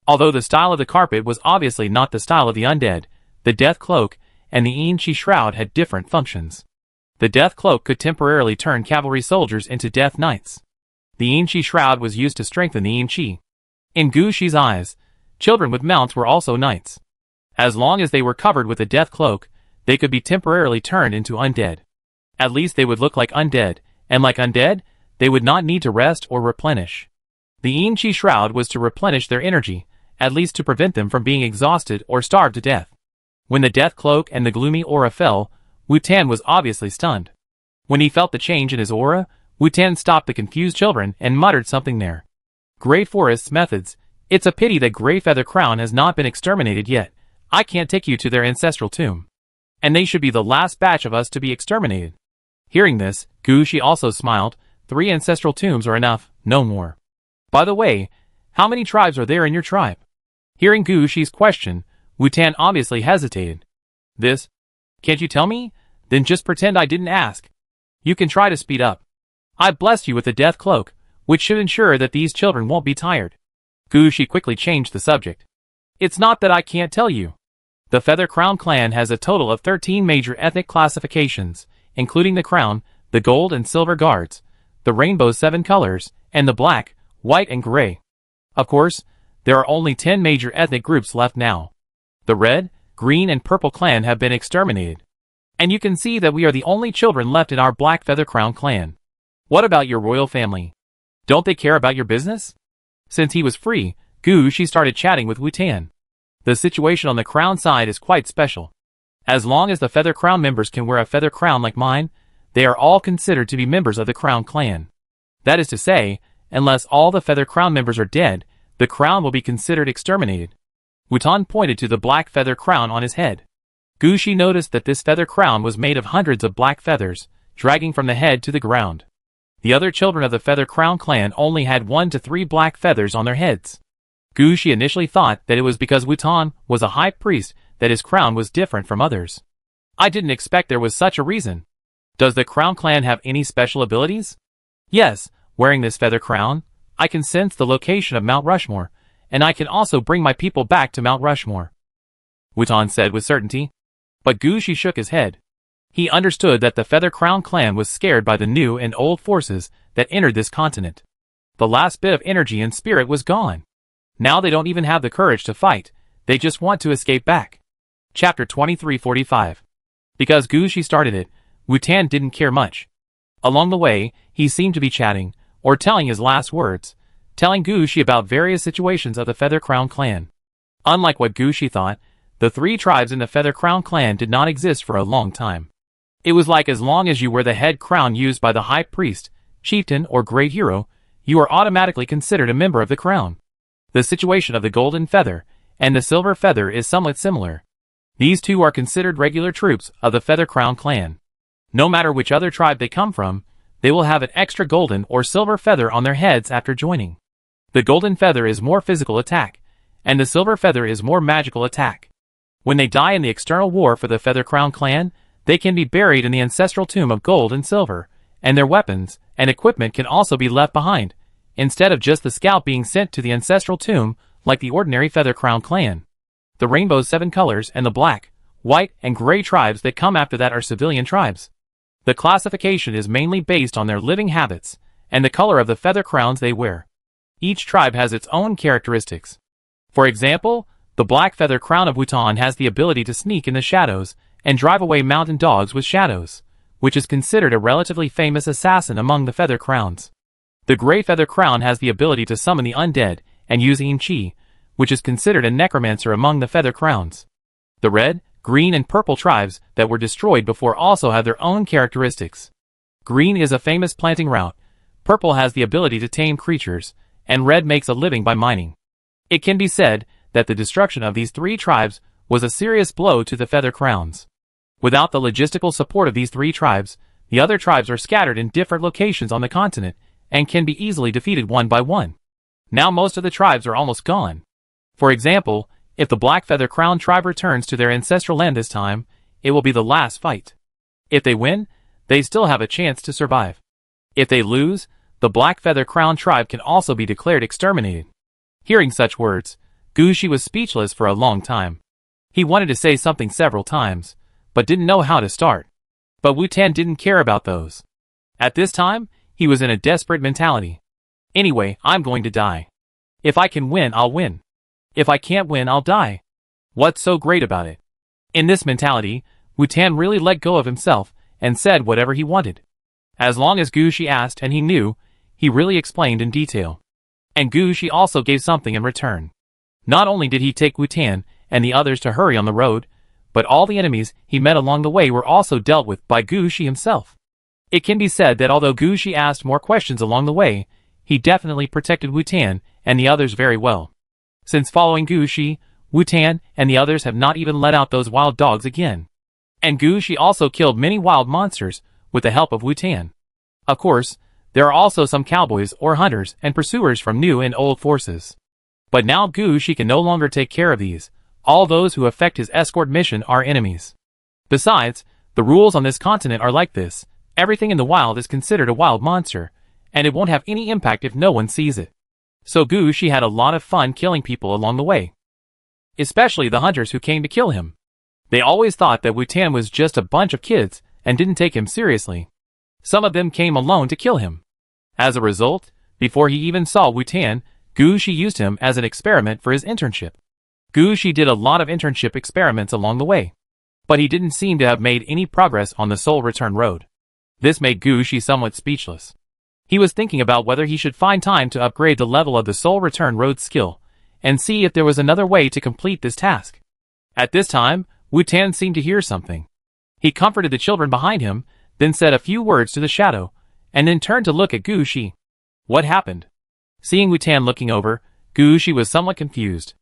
Although the style of the carpet was obviously not the style of the undead, the death cloak and the Yin-Chi shroud had different functions. The death cloak could temporarily turn cavalry soldiers into death knights. The Yin-Chi shroud was used to strengthen the Yin-Chi. In Gushi's eyes, children with mounts were also knights. As long as they were covered with a death cloak, they could be temporarily turned into undead. At least they would look like undead, and like undead, they would not need to rest or replenish. The Yin-Chi shroud was to replenish their energy, at least to prevent them from being exhausted or starved to death. When the death cloak and the gloomy aura fell, Wu-Tan was obviously stunned. When he felt the change in his aura, Wu-Tan stopped the confused children and muttered something there. "Grey Forest's methods. It's a pity that Grey Feather Crown has not been exterminated yet. I can't take you to their ancestral tomb. And they should be the last batch of us to be exterminated." Hearing this, Gushi also smiled. 3 ancestral tombs are enough, no more. "By the way, how many tribes are there in your tribe?" Hearing Gushi's question, Wu-Tan obviously hesitated. "This? Can't you tell me? Then just pretend I didn't ask. You can try to speed up. I blessed you with the death cloak, which should ensure that these children won't be tired." Gushi quickly changed the subject. "It's not that I can't tell you. The Feather Crown clan has a total of 13 major ethnic classifications, including the crown, the gold and silver guards, the rainbow's 7 colors, and the black, white and gray. Of course, there are only 10 major ethnic groups left now. The red, green and purple clan have been exterminated. And you can see that we are the only children left in our Black Feather Crown clan. What about your royal family? Don't they care about your business?" Since he was free, Gushi started chatting with Wu-Tan. The situation on the crown side is quite special. As long as the Feather Crown members can wear a feather crown like mine, they are all considered to be members of the Crown clan. That is to say, unless all the Feather Crown members are dead, the crown will be considered exterminated. Wu-Tan pointed to the black feather crown on his head. Gushi noticed that this feather crown was made of hundreds of black feathers, dragging from the head to the ground. The other children of the Feather Crown clan only had 1 to 3 black feathers on their heads. Gushi initially thought that it was because Wu-Tan was a high priest that his crown was different from others. "I didn't expect there was such a reason. Does the Crown clan have any special abilities?" "Yes, wearing this feather crown, I can sense the location of Mount Rushmore, and I can also bring my people back to Mount Rushmore," Wu-Tan said with certainty. But Gushi shook his head. He understood that the Feather Crown clan was scared by the new and old forces that entered this continent. The last bit of energy and spirit was gone. Now they don't even have the courage to fight, they just want to escape back. Chapter 2345. Because Gushi started it, Wu-Tan didn't care much. Along the way, he seemed to be chatting, or telling his last words, telling Gushi about various situations of the Feather Crown clan. Unlike what Gushi thought, the 3 tribes in the Feather Crown clan did not exist for a long time. It was like as long as you were the head crown used by the high priest, chieftain, or great hero, you are automatically considered a member of the crown. The situation of the golden feather and the silver feather is somewhat similar. These two are considered regular troops of the Feather Crown clan. No matter which other tribe they come from, they will have an extra golden or silver feather on their heads after joining. The golden feather is more physical attack, and the silver feather is more magical attack. When they die in the external war for the Feather Crown clan, they can be buried in the ancestral tomb of gold and silver, and their weapons and equipment can also be left behind, instead of just the scalp being sent to the ancestral tomb like the ordinary Feather Crown clan. The rainbow's 7 colors and the black, white, and gray tribes that come after that are civilian tribes. The classification is mainly based on their living habits and the color of the feather crowns they wear. Each tribe has its own characteristics. For example, the black feather crown of Wutan has the ability to sneak in the shadows and drive away mountain dogs with shadows, which is considered a relatively famous assassin among the feather crowns. The gray feather crown has the ability to summon the undead and use Yin Chi, which is considered a necromancer among the feather crowns. The red, green, and purple tribes that were destroyed before also have their own characteristics. Green is a famous planting route, purple has the ability to tame creatures, and red makes a living by mining. It can be said that the destruction of these 3 tribes was a serious blow to the feather crowns. Without the logistical support of these 3 tribes, the other tribes are scattered in different locations on the continent and can be easily defeated one by one. Now most of the tribes are almost gone. For example, if the Black Feather Crown tribe returns to their ancestral land this time, it will be the last fight. If they win, they still have a chance to survive. If they lose, the Black Feather Crown tribe can also be declared exterminated. Hearing such words, Gushi was speechless for a long time. He wanted to say something several times, but didn't know how to start. But Wutan didn't care about those. At this time, he was in a desperate mentality. Anyway, I'm going to die. If I can win, I'll win. If I can't win, I'll die. What's so great about it? In this mentality, Wutan really let go of himself and said whatever he wanted. As long as Gushi asked and he knew, he really explained in detail. And Gushi also gave something in return. Not only did he take Wutan and the others to hurry on the road, but all the enemies he met along the way were also dealt with by Gushi himself. It can be said that although Gushi asked more questions along the way, he definitely protected Wutan and the others very well. Since following Gushi, Wutan and the others have not even let out those wild dogs again. And Gushi also killed many wild monsters with the help of Wutan. Of course, there are also some cowboys or hunters and pursuers from new and old forces. But now Gushi can no longer take care of these. All those who affect his escort mission are enemies. Besides, the rules on this continent are like this. Everything in the wild is considered a wild monster, and it won't have any impact if no one sees it. So Gushi had a lot of fun killing people along the way. Especially the hunters who came to kill him. They always thought that Wutan was just a bunch of kids and didn't take him seriously. Some of them came alone to kill him. As a result, before he even saw Wutan, Gushi used him as an experiment for his internship. Gushi did a lot of internship experiments along the way, but he didn't seem to have made any progress on the Soul Return Road. This made Gushi somewhat speechless. He was thinking about whether he should find time to upgrade the level of the Soul Return Road skill, and see if there was another way to complete this task. At this time, Wutan seemed to hear something. He comforted the children behind him, then said a few words to the shadow, and then turned to look at Gushi. What happened? Seeing Wutan looking over, Gushi was somewhat confused.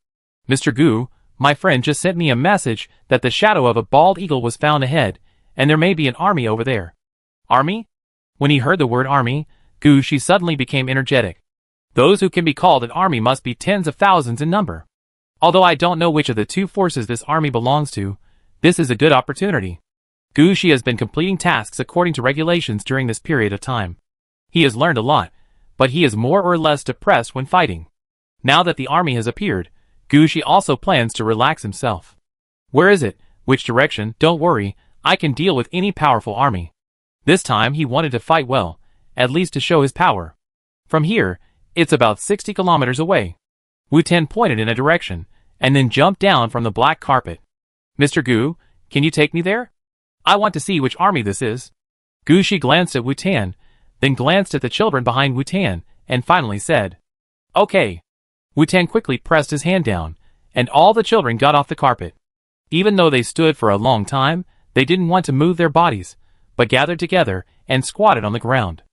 Mr. Gu, my friend just sent me a message that the shadow of a bald eagle was found ahead, and there may be an army over there. Army? When he heard the word army, Gushi suddenly became energetic. Those who can be called an army must be tens of thousands in number. Although I don't know which of the two forces this army belongs to, this is a good opportunity. Gushi has been completing tasks according to regulations during this period of time. He has learned a lot, but he is more or less depressed when fighting. Now that the army has appeared, Gushi also plans to relax himself. Where is it? Which direction? Don't worry, I can deal with any powerful army. This time he wanted to fight well, at least to show his power. From here, it's about 60 kilometers away. Wutan pointed in a direction, and then jumped down from the black carpet. Mr. Gu, can you take me there? I want to see which army this is. Gushi glanced at Wutan, then glanced at the children behind Wutan, and finally said, Okay. Wutan quickly pressed his hand down, and all the children got off the carpet. Even though they stood for a long time, they didn't want to move their bodies, but gathered together and squatted on the ground.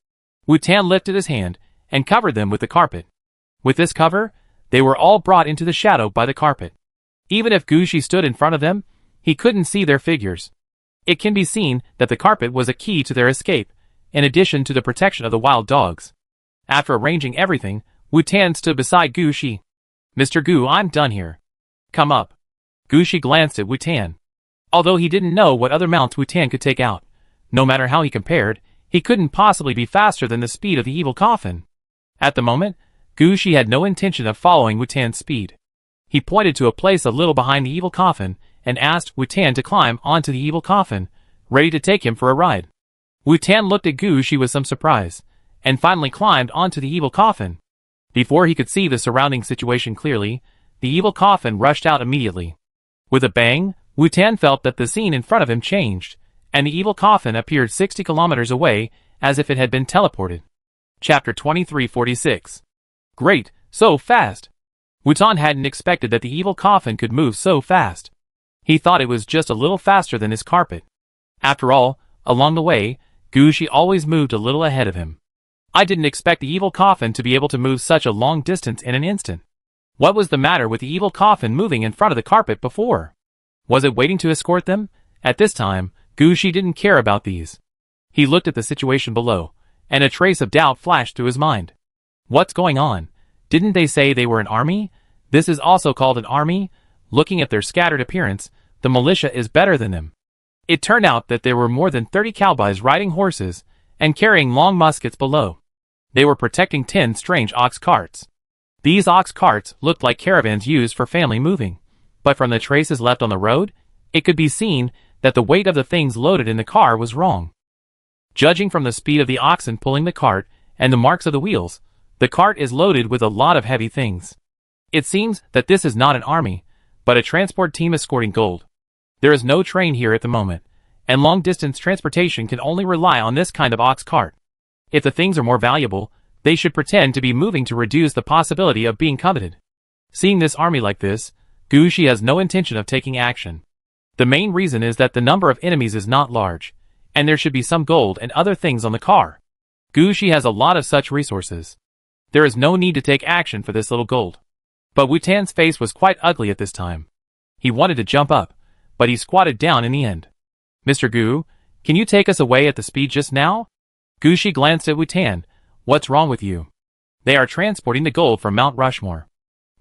Wu Tan lifted his hand and covered them with the carpet. With this cover, they were all brought into the shadow by the carpet. Even if Gu Shi stood in front of them, he couldn't see their figures. It can be seen that the carpet was a key to their escape, in addition to the protection of the wild dogs. After arranging everything, Wu Tan stood beside Gu Shi. "Mr. Gu, I'm done here. Come up." Gu Shi glanced at Wu Tan. Although he didn't know what other mounts Wu Tan could take out, no matter how he compared, he couldn't possibly be faster than the speed of the evil coffin. At the moment, Gu Shi had no intention of following Wu Tan's speed. He pointed to a place a little behind the evil coffin and asked Wu Tan to climb onto the evil coffin, ready to take him for a ride. Wu Tan looked at Gu Shi with some surprise, and finally climbed onto the evil coffin. Before he could see the surrounding situation clearly, the evil coffin rushed out immediately. With a bang, Wu Tan felt that the scene in front of him changed, and the evil coffin appeared 60 kilometers away, as if it had been teleported. Chapter 2346. Great, so fast! Wu Tan hadn't expected that the evil coffin could move so fast. He thought it was just a little faster than his carpet. After all, along the way, Gu Shi always moved a little ahead of him. I didn't expect the evil coffin to be able to move such a long distance in an instant. What was the matter with the evil coffin moving in front of the carpet before? Was it waiting to escort them? At this time, Gu Shi didn't care about these. He looked at the situation below, and a trace of doubt flashed through his mind. What's going on? Didn't they say they were an army? This is also called an army? Looking at their scattered appearance, the militia is better than them. It turned out that there were more than 30 cowboys riding horses and carrying long muskets below. They were protecting 10 strange ox carts. These ox carts looked like caravans used for family moving, but from the traces left on the road, it could be seen that the weight of the things loaded in the car was wrong. Judging from the speed of the oxen pulling the cart and the marks of the wheels, the cart is loaded with a lot of heavy things. It seems that this is not an army, but a transport team escorting gold. There is no train here at the moment, and long-distance transportation can only rely on this kind of ox cart. If the things are more valuable, they should pretend to be moving to reduce the possibility of being coveted. Seeing this army like this, Gu Shi has no intention of taking action. The main reason is that the number of enemies is not large, and there should be some gold and other things on the car. Gu Shi has a lot of such resources. There is no need to take action for this little gold. But Wu Tan's face was quite ugly at this time. He wanted to jump up, but he squatted down in the end. "Mr. Gu, can you take us away at the speed just now?" Gu Shi glanced at Wu Tan. "What's wrong with you?" "They are transporting the gold from Mount Rushmore.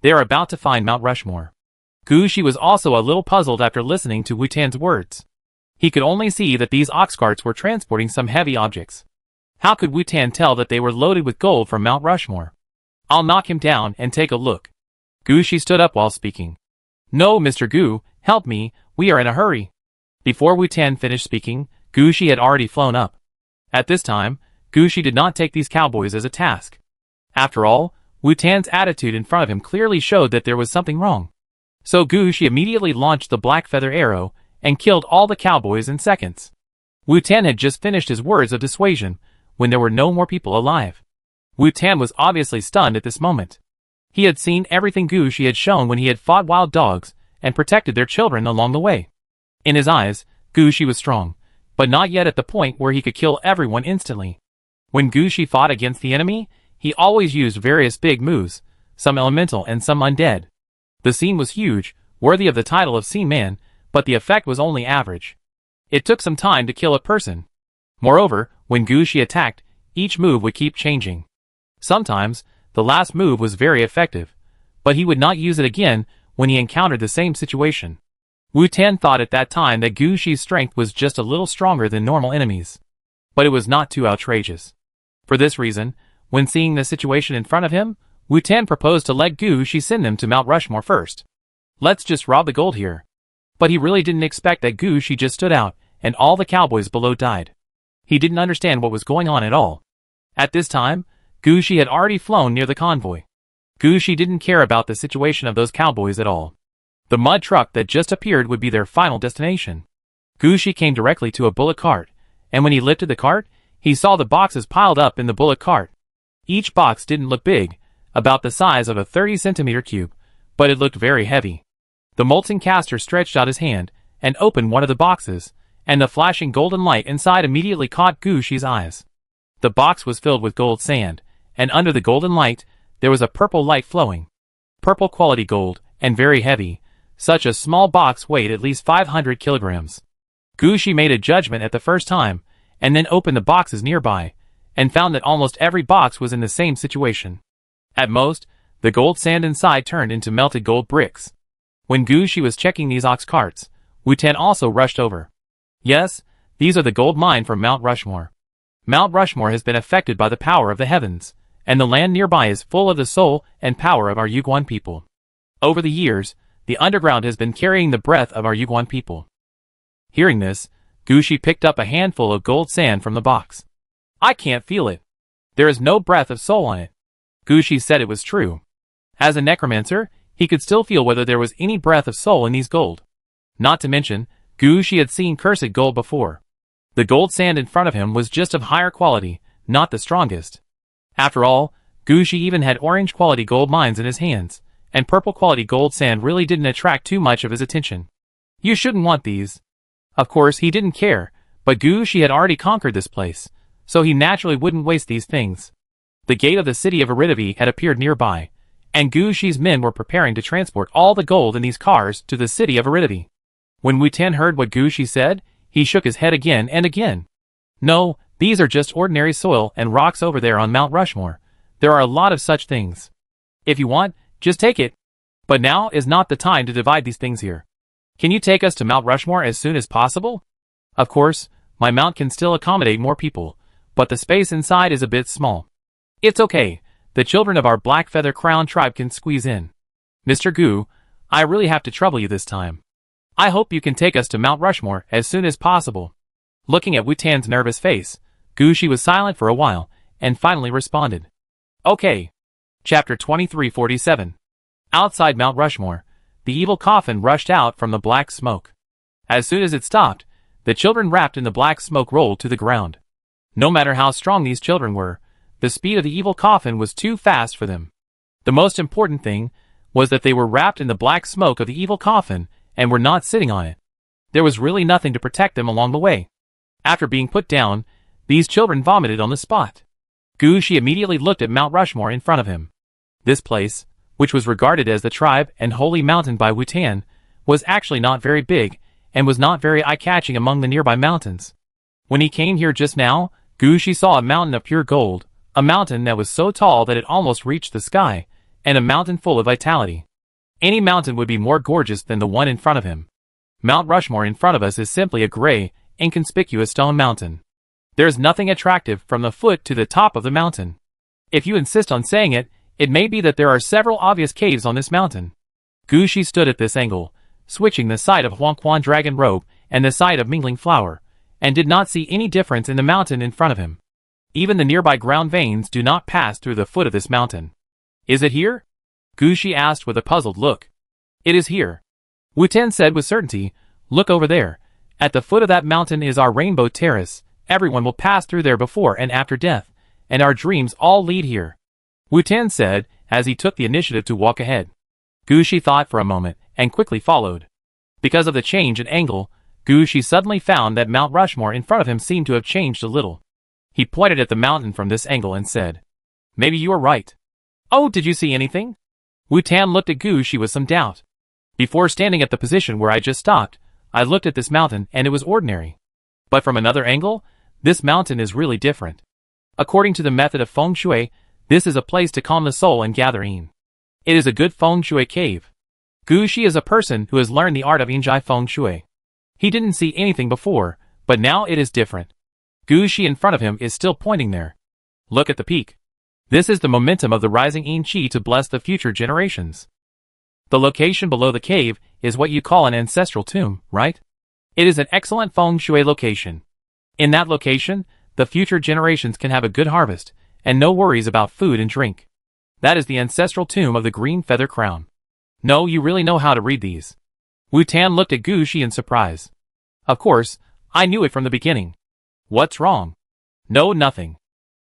They are about to find Mount Rushmore." Gu Shi was also a little puzzled after listening to Wu Tan's words. He could only see that these ox carts were transporting some heavy objects. How could Wu Tan tell that they were loaded with gold from Mount Rushmore? "I'll knock him down and take a look." Gu Shi stood up while speaking. "No, Mr. Gu, help me, we are in a hurry." Before Wu Tan finished speaking, Gu Shi had already flown up. At this time, Gu Shi did not take these cowboys as a task. After all, Wu Tan's attitude in front of him clearly showed that there was something wrong. So Gu Shi immediately launched the black feather arrow and killed all the cowboys in seconds. Wu Tan had just finished his words of dissuasion when there were no more people alive. Wu Tan was obviously stunned at this moment. He had seen everything Gu Shi had shown when he had fought wild dogs and protected their children along the way. In his eyes, Gu Shi was strong, but not yet at the point where he could kill everyone instantly. When Gu Shi fought against the enemy, he always used various big moves, some elemental and some undead. The scene was huge, worthy of the title of Scene Man, but the effect was only average. It took some time to kill a person. Moreover, when Gu Shi attacked, each move would keep changing. Sometimes, the last move was very effective, but he would not use it again when he encountered the same situation. Wu Tan thought at that time that Gu Shi's strength was just a little stronger than normal enemies. But it was not too outrageous. For this reason, when seeing the situation in front of him, Wu Tan proposed to let Gu Shi send them to Mount Rushmore first. "Let's just rob the gold here." But he really didn't expect that Gu Shi just stood out, and all the cowboys below died. He didn't understand what was going on at all. At this time, Gu Shi had already flown near the convoy. Gu Shi didn't care about the situation of those cowboys at all. The mud truck that just appeared would be their final destination. Gu Shi came directly to a bullock cart, and when he lifted the cart, he saw the boxes piled up in the bullock cart. Each box didn't look big, about the size of a 30-centimeter cube, but it looked very heavy. The molten caster stretched out his hand and opened one of the boxes, and the flashing golden light inside immediately caught Gu Shi's eyes. The box was filled with gold sand, and under the golden light, there was a purple light flowing. Purple quality gold, and very heavy. Such a small box weighed at least 500 kilograms. Gushi made a judgment at the first time, and then opened the boxes nearby, and found that almost every box was in the same situation. At most, the gold sand inside turned into melted gold bricks. When Gushi was checking these ox carts, Wu-Tan also rushed over. Yes, these are the gold mine from Mount Rushmore. Mount Rushmore has been affected by the power of the heavens, and the land nearby is full of the soul and power of our Yuguan people. Over the years, the underground has been carrying the breath of our Yuguan people. Hearing this, Gushi picked up a handful of gold sand from the box. I can't feel it. There is no breath of soul on it. Gushi said it was true. As a necromancer, he could still feel whether there was any breath of soul in these gold. Not to mention, Gushi had seen cursed gold before. The gold sand in front of him was just of higher quality, not the strongest. After all, Gushi even had orange quality gold mines in his hands, and purple quality gold sand really didn't attract too much of his attention. You shouldn't want these. Of course, he didn't care, but Gushi had already conquered this place, so he naturally wouldn't waste these things. The gate of the city of Iridavi had appeared nearby, and Gushi's men were preparing to transport all the gold in these cars to the city of Iridavi. When Wu-Tan heard what Gushi said, he shook his head again and again. No, these are just ordinary soil and rocks over there on Mount Rushmore. There are a lot of such things. If you want, just take it. But now is not the time to divide these things here. Can you take us to Mount Rushmore as soon as possible? Of course, my mount can still accommodate more people, but the space inside is a bit small. It's okay, the children of our Black Feather Crown tribe can squeeze in. Mr. Gu, I really have to trouble you this time. I hope you can take us to Mount Rushmore as soon as possible. Looking at Wu-Tan's nervous face, Gushi was silent for a while, and finally responded. Okay. Chapter 2347. Outside Mount Rushmore, the evil coffin rushed out from the black smoke. As soon as it stopped, the children wrapped in the black smoke rolled to the ground. No matter how strong these children were, the speed of the evil coffin was too fast for them. The most important thing was that they were wrapped in the black smoke of the evil coffin and were not sitting on it. There was really nothing to protect them along the way. After being put down, these children vomited on the spot. Gushi immediately looked at Mount Rushmore in front of him. This place, which was regarded as the tribe and holy mountain by Wu-Tan, was actually not very big, and was not very eye-catching among the nearby mountains. When he came here just now, Gushi saw a mountain of pure gold, a mountain that was so tall that it almost reached the sky, and a mountain full of vitality. Any mountain would be more gorgeous than the one in front of him. Mount Rushmore in front of us is simply a gray, inconspicuous stone mountain. There is nothing attractive from the foot to the top of the mountain. If you insist on saying it, it may be that there are several obvious caves on this mountain. Gushi stood at this angle, switching the side of Huangquan Dragon Robe and the side of Mingling Flower, and did not see any difference in the mountain in front of him. Even the nearby ground veins do not pass through the foot of this mountain. Is it here? Gushi asked with a puzzled look. It is here. Wu-Tan said with certainty. Look over there. At the foot of that mountain is our Rainbow Terrace. Everyone will pass through there before and after death, and our dreams all lead here. Wu-Tan said, as he took the initiative to walk ahead. Gushi thought for a moment, and quickly followed. Because of the change in angle, Gushi suddenly found that Mount Rushmore in front of him seemed to have changed a little. He pointed at the mountain from this angle and said, Maybe you are right. Oh, did you see anything? Wu-Tan looked at Gushi with some doubt. Before standing at the position where I just stopped, I looked at this mountain and it was ordinary. But from another angle, this mountain is really different. According to the method of feng shui, this is a place to calm the soul and gather in. It is a good feng shui cave. Gushi is a person who has learned the art of Injai feng shui. He didn't see anything before, but now it is different. Gushi in front of him is still pointing there. Look at the peak. This is the momentum of the rising yin qi to bless the future generations. The location below the cave is what you call an ancestral tomb, right? It is an excellent feng shui location. In that location, the future generations can have a good harvest, and no worries about food and drink. That is the ancestral tomb of the Green Feather Crown. No, you really know how to read these. Wu-Tan looked at Gushi in surprise. Of course, I knew it from the beginning. What's wrong? No, nothing.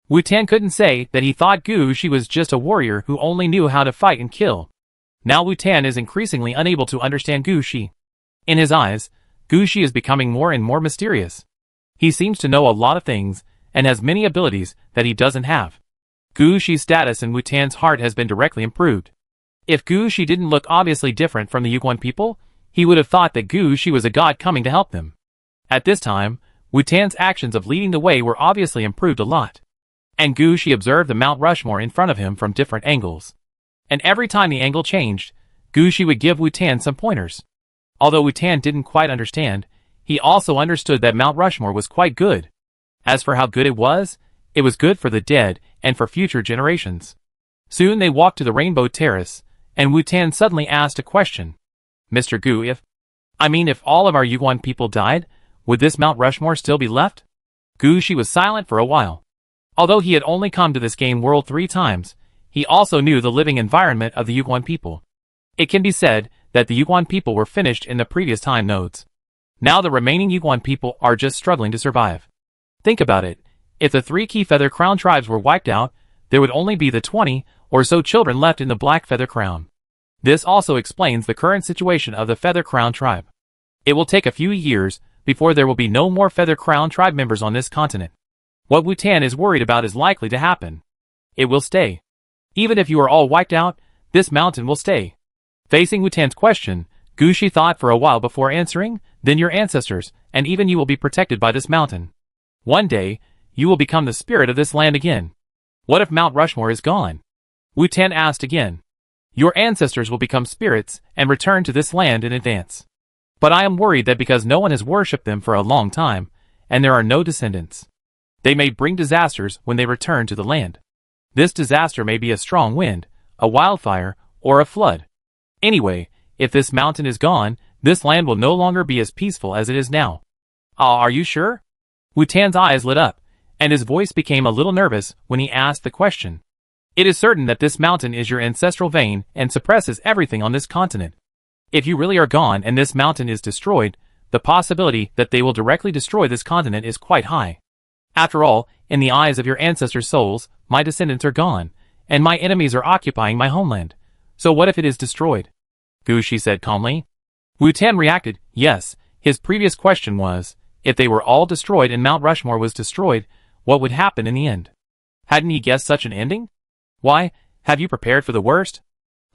Wu-Tan couldn't say that he thought Gushi was just a warrior who only knew how to fight and kill. Now Wu-Tan is increasingly unable to understand Gushi. In his eyes, Gushi is becoming more and more mysterious. He seems to know a lot of things, and has many abilities that he doesn't have. Gu Shi's status in Wu-Tan's heart has been directly improved. If Gu Shi didn't look obviously different from the Yuguan people, he would have thought that Gu Shi was a god coming to help them. At this time, Wu-Tan's actions of leading the way were obviously improved a lot. And Gu Shi observed the Mount Rushmore in front of him from different angles. And every time the angle changed, Gu Shi would give Wu-Tan some pointers. Although Wu-Tan didn't quite understand, he also understood that Mount Rushmore was quite good. As for how good it was good for the dead and for future generations. Soon they walked to the Rainbow Terrace, and Wu-Tan suddenly asked a question. Mr. Gu, if all of our Yuguan people died, would this Mount Rushmore still be left? Gu Shi was silent for a while. Although he had only come to this game world 3 times, he also knew the living environment of the Yuguan people. It can be said that the Yuguan people were finished in the previous time nodes. Now the remaining Yuguan people are just struggling to survive. Think about it. If the 3 key Feather Crown tribes were wiped out, there would only be the 20 or so children left in the Black Feather Crown. This also explains the current situation of the Feather Crown tribe. It will take a few years before there will be no more Feather Crown tribe members on this continent. What Wu-Tan is worried about is likely to happen. It will stay. Even if you are all wiped out, this mountain will stay. Facing Wu-Tan's question, Gu Shi thought for a while before answering, then your ancestors, and even you will be protected by this mountain. One day, you will become the spirit of this land again. What if Mount Rushmore is gone? Wu-Tan asked again. Your ancestors will become spirits and return to this land in advance. But I am worried that because no one has worshipped them for a long time, and there are no descendants, they may bring disasters when they return to the land. This disaster may be a strong wind, a wildfire, or a flood. Anyway, if this mountain is gone, this land will no longer be as peaceful as it is now. Are you sure? Wu-Tan's eyes lit up, and his voice became a little nervous when he asked the question. It is certain that this mountain is your ancestral vein and suppresses everything on this continent. If you really are gone and this mountain is destroyed, the possibility that they will directly destroy this continent is quite high. After all, in the eyes of your ancestors' souls, my descendants are gone, and my enemies are occupying my homeland. So what if it is destroyed? Gu Shi said calmly. Wu-Tan reacted, yes, his previous question was, if they were all destroyed and Mount Rushmore was destroyed, what would happen in the end? Hadn't he guessed such an ending? Why, have you prepared for the worst?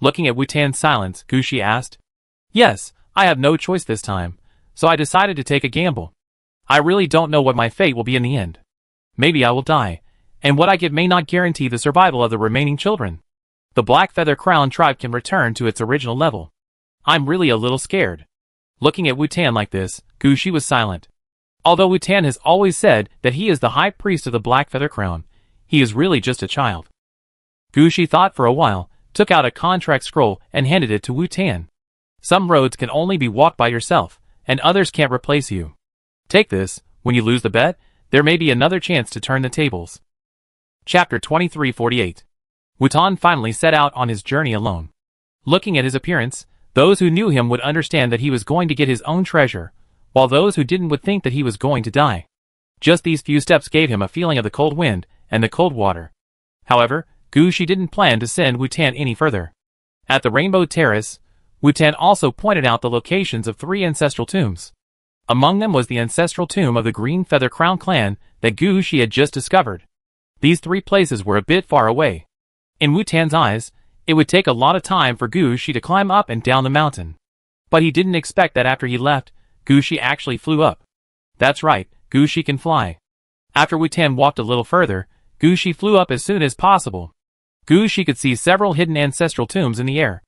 Looking at Wu-Tan's silence, Gu Shi asked. Yes, I have no choice this time, so I decided to take a gamble. I really don't know what my fate will be in the end. Maybe I will die, and what I give may not guarantee the survival of the remaining children. The Black Feather Crown tribe can return to its original level. I'm really a little scared. Looking at Wu-Tan like this, Gu Shi was silent. Although Wu-Tan has always said that he is the high priest of the Black Feather Crown, he is really just a child. Gu Shi thought for a while, took out a contract scroll and handed it to Wu-Tan. Some roads can only be walked by yourself, and others can't replace you. Take this, when you lose the bet, there may be another chance to turn the tables. Chapter 2348. Wu-Tan finally set out on his journey alone. Looking at his appearance, those who knew him would understand that he was going to get his own treasure, while those who didn't would think that he was going to die. Just these few steps gave him a feeling of the cold wind and the cold water. However, Gu Shi didn't plan to send Wu-Tan any further. At the Rainbow Terrace, Wu-Tan also pointed out the locations of 3 ancestral tombs. Among them was the ancestral tomb of the Green Feather Crown clan that Gu Shi had just discovered. These 3 places were a bit far away. In Wu-Tan's eyes, it would take a lot of time for Gu Shi to climb up and down the mountain. But he didn't expect that after he left, Gu Shi actually flew up. That's right, Gu Shi can fly. After Wu-Tan walked a little further, Gu Shi flew up as soon as possible. Gu Shi could see several hidden ancestral tombs in the air.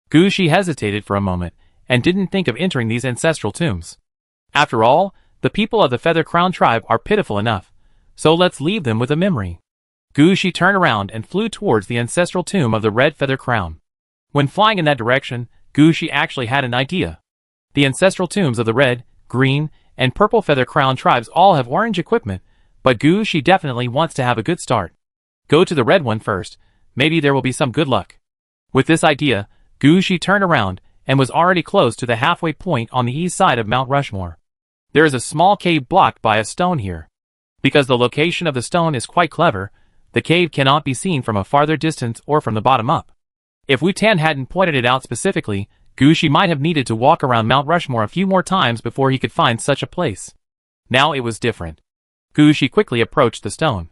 Gu Shi hesitated for a moment, and didn't think of entering these ancestral tombs. After all, the people of the Feather Crown tribe are pitiful enough, so let's leave them with a memory. Gu Shi turned around and flew towards the ancestral tomb of the Red Feather Crown. When flying in that direction, Gu Shi actually had an idea. The ancestral tombs of the Red, Green, and Purple Feather Crown tribes all have orange equipment, but Gu Shi definitely wants to have a good start. Go to the red one first, maybe there will be some good luck. With this idea, Gu Shi turned around and was already close to the halfway point on the east side of Mount Rushmore. There is a small cave blocked by a stone here. Because the location of the stone is quite clever, the cave cannot be seen from a farther distance or from the bottom up. If Wu-Tan hadn't pointed it out specifically, Gu Shi might have needed to walk around Mount Rushmore a few more times before he could find such a place. Now it was different. Gushi quickly approached the stone.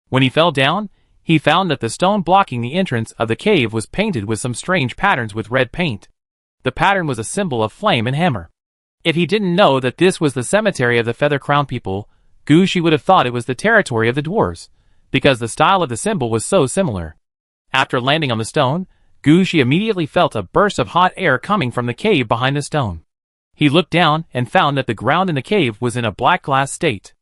When he fell down, he found that the stone blocking the entrance of the cave was painted with some strange patterns with red paint. The pattern was a symbol of flame and hammer. If he didn't know that this was the cemetery of the Feather Crown people, Gushi would have thought it was the territory of the dwarves, because the style of the symbol was so similar. After landing on the stone, Gushi immediately felt a burst of hot air coming from the cave behind the stone. He looked down and found that the ground in the cave was in a black glass state.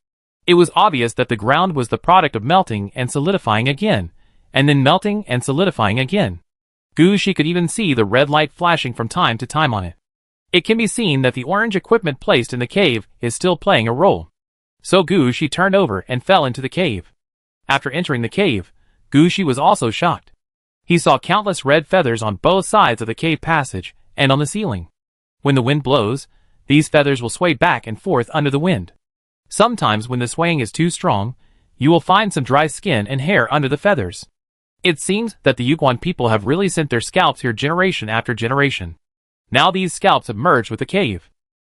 It was obvious that the ground was the product of melting and solidifying again, and then melting and solidifying again. Gushi could even see the red light flashing from time to time on it. It can be seen that the orange equipment placed in the cave is still playing a role. So Gushi turned over and fell into the cave. After entering the cave, Gushi was also shocked. He saw countless red feathers on both sides of the cave passage and on the ceiling. When the wind blows, these feathers will sway back and forth under the wind. Sometimes when the swaying is too strong, you will find some dry skin and hair under the feathers. It seems that the Yuguan people have really sent their scalps here generation after generation. Now these scalps have merged with the cave.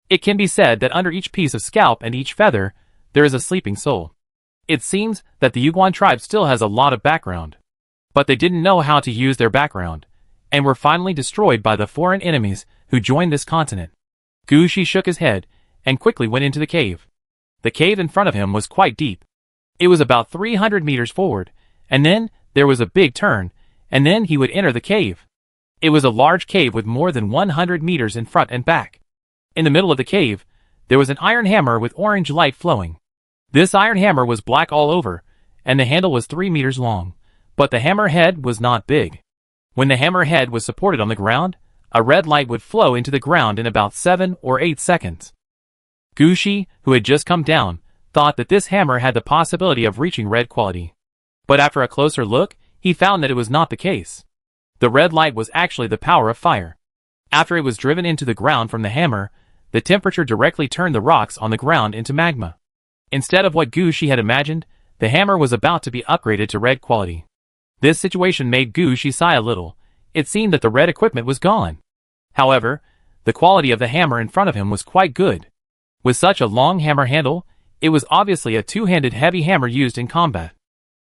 It can be said that under each piece of scalp and each feather, there is a sleeping soul. It seems that the Yuguan tribe still has a lot of background. But they didn't know how to use their background, and were finally destroyed by the foreign enemies who joined this continent. Gushi shook his head, and quickly went into the cave. The cave in front of him was quite deep. It was about 300 meters forward, and then there was a big turn, and then he would enter the cave. It was a large cave with more than 100 meters in front and back. In the middle of the cave, there was an iron hammer with orange light flowing. This iron hammer was black all over, and the handle was 3 meters long, but the hammer head was not big. When the hammer head was supported on the ground, a red light would flow into the ground in about 7 or 8 seconds. Gushi, who had just come down, thought that this hammer had the possibility of reaching red quality. But after a closer look, he found that it was not the case. The red light was actually the power of fire. After it was driven into the ground from the hammer, the temperature directly turned the rocks on the ground into magma. Instead of what Gushi had imagined, the hammer was about to be upgraded to red quality. This situation made Gushi sigh a little. It seemed that the red equipment was gone. However, the quality of the hammer in front of him was quite good. With such a long hammer handle, it was obviously a two-handed heavy hammer used in combat.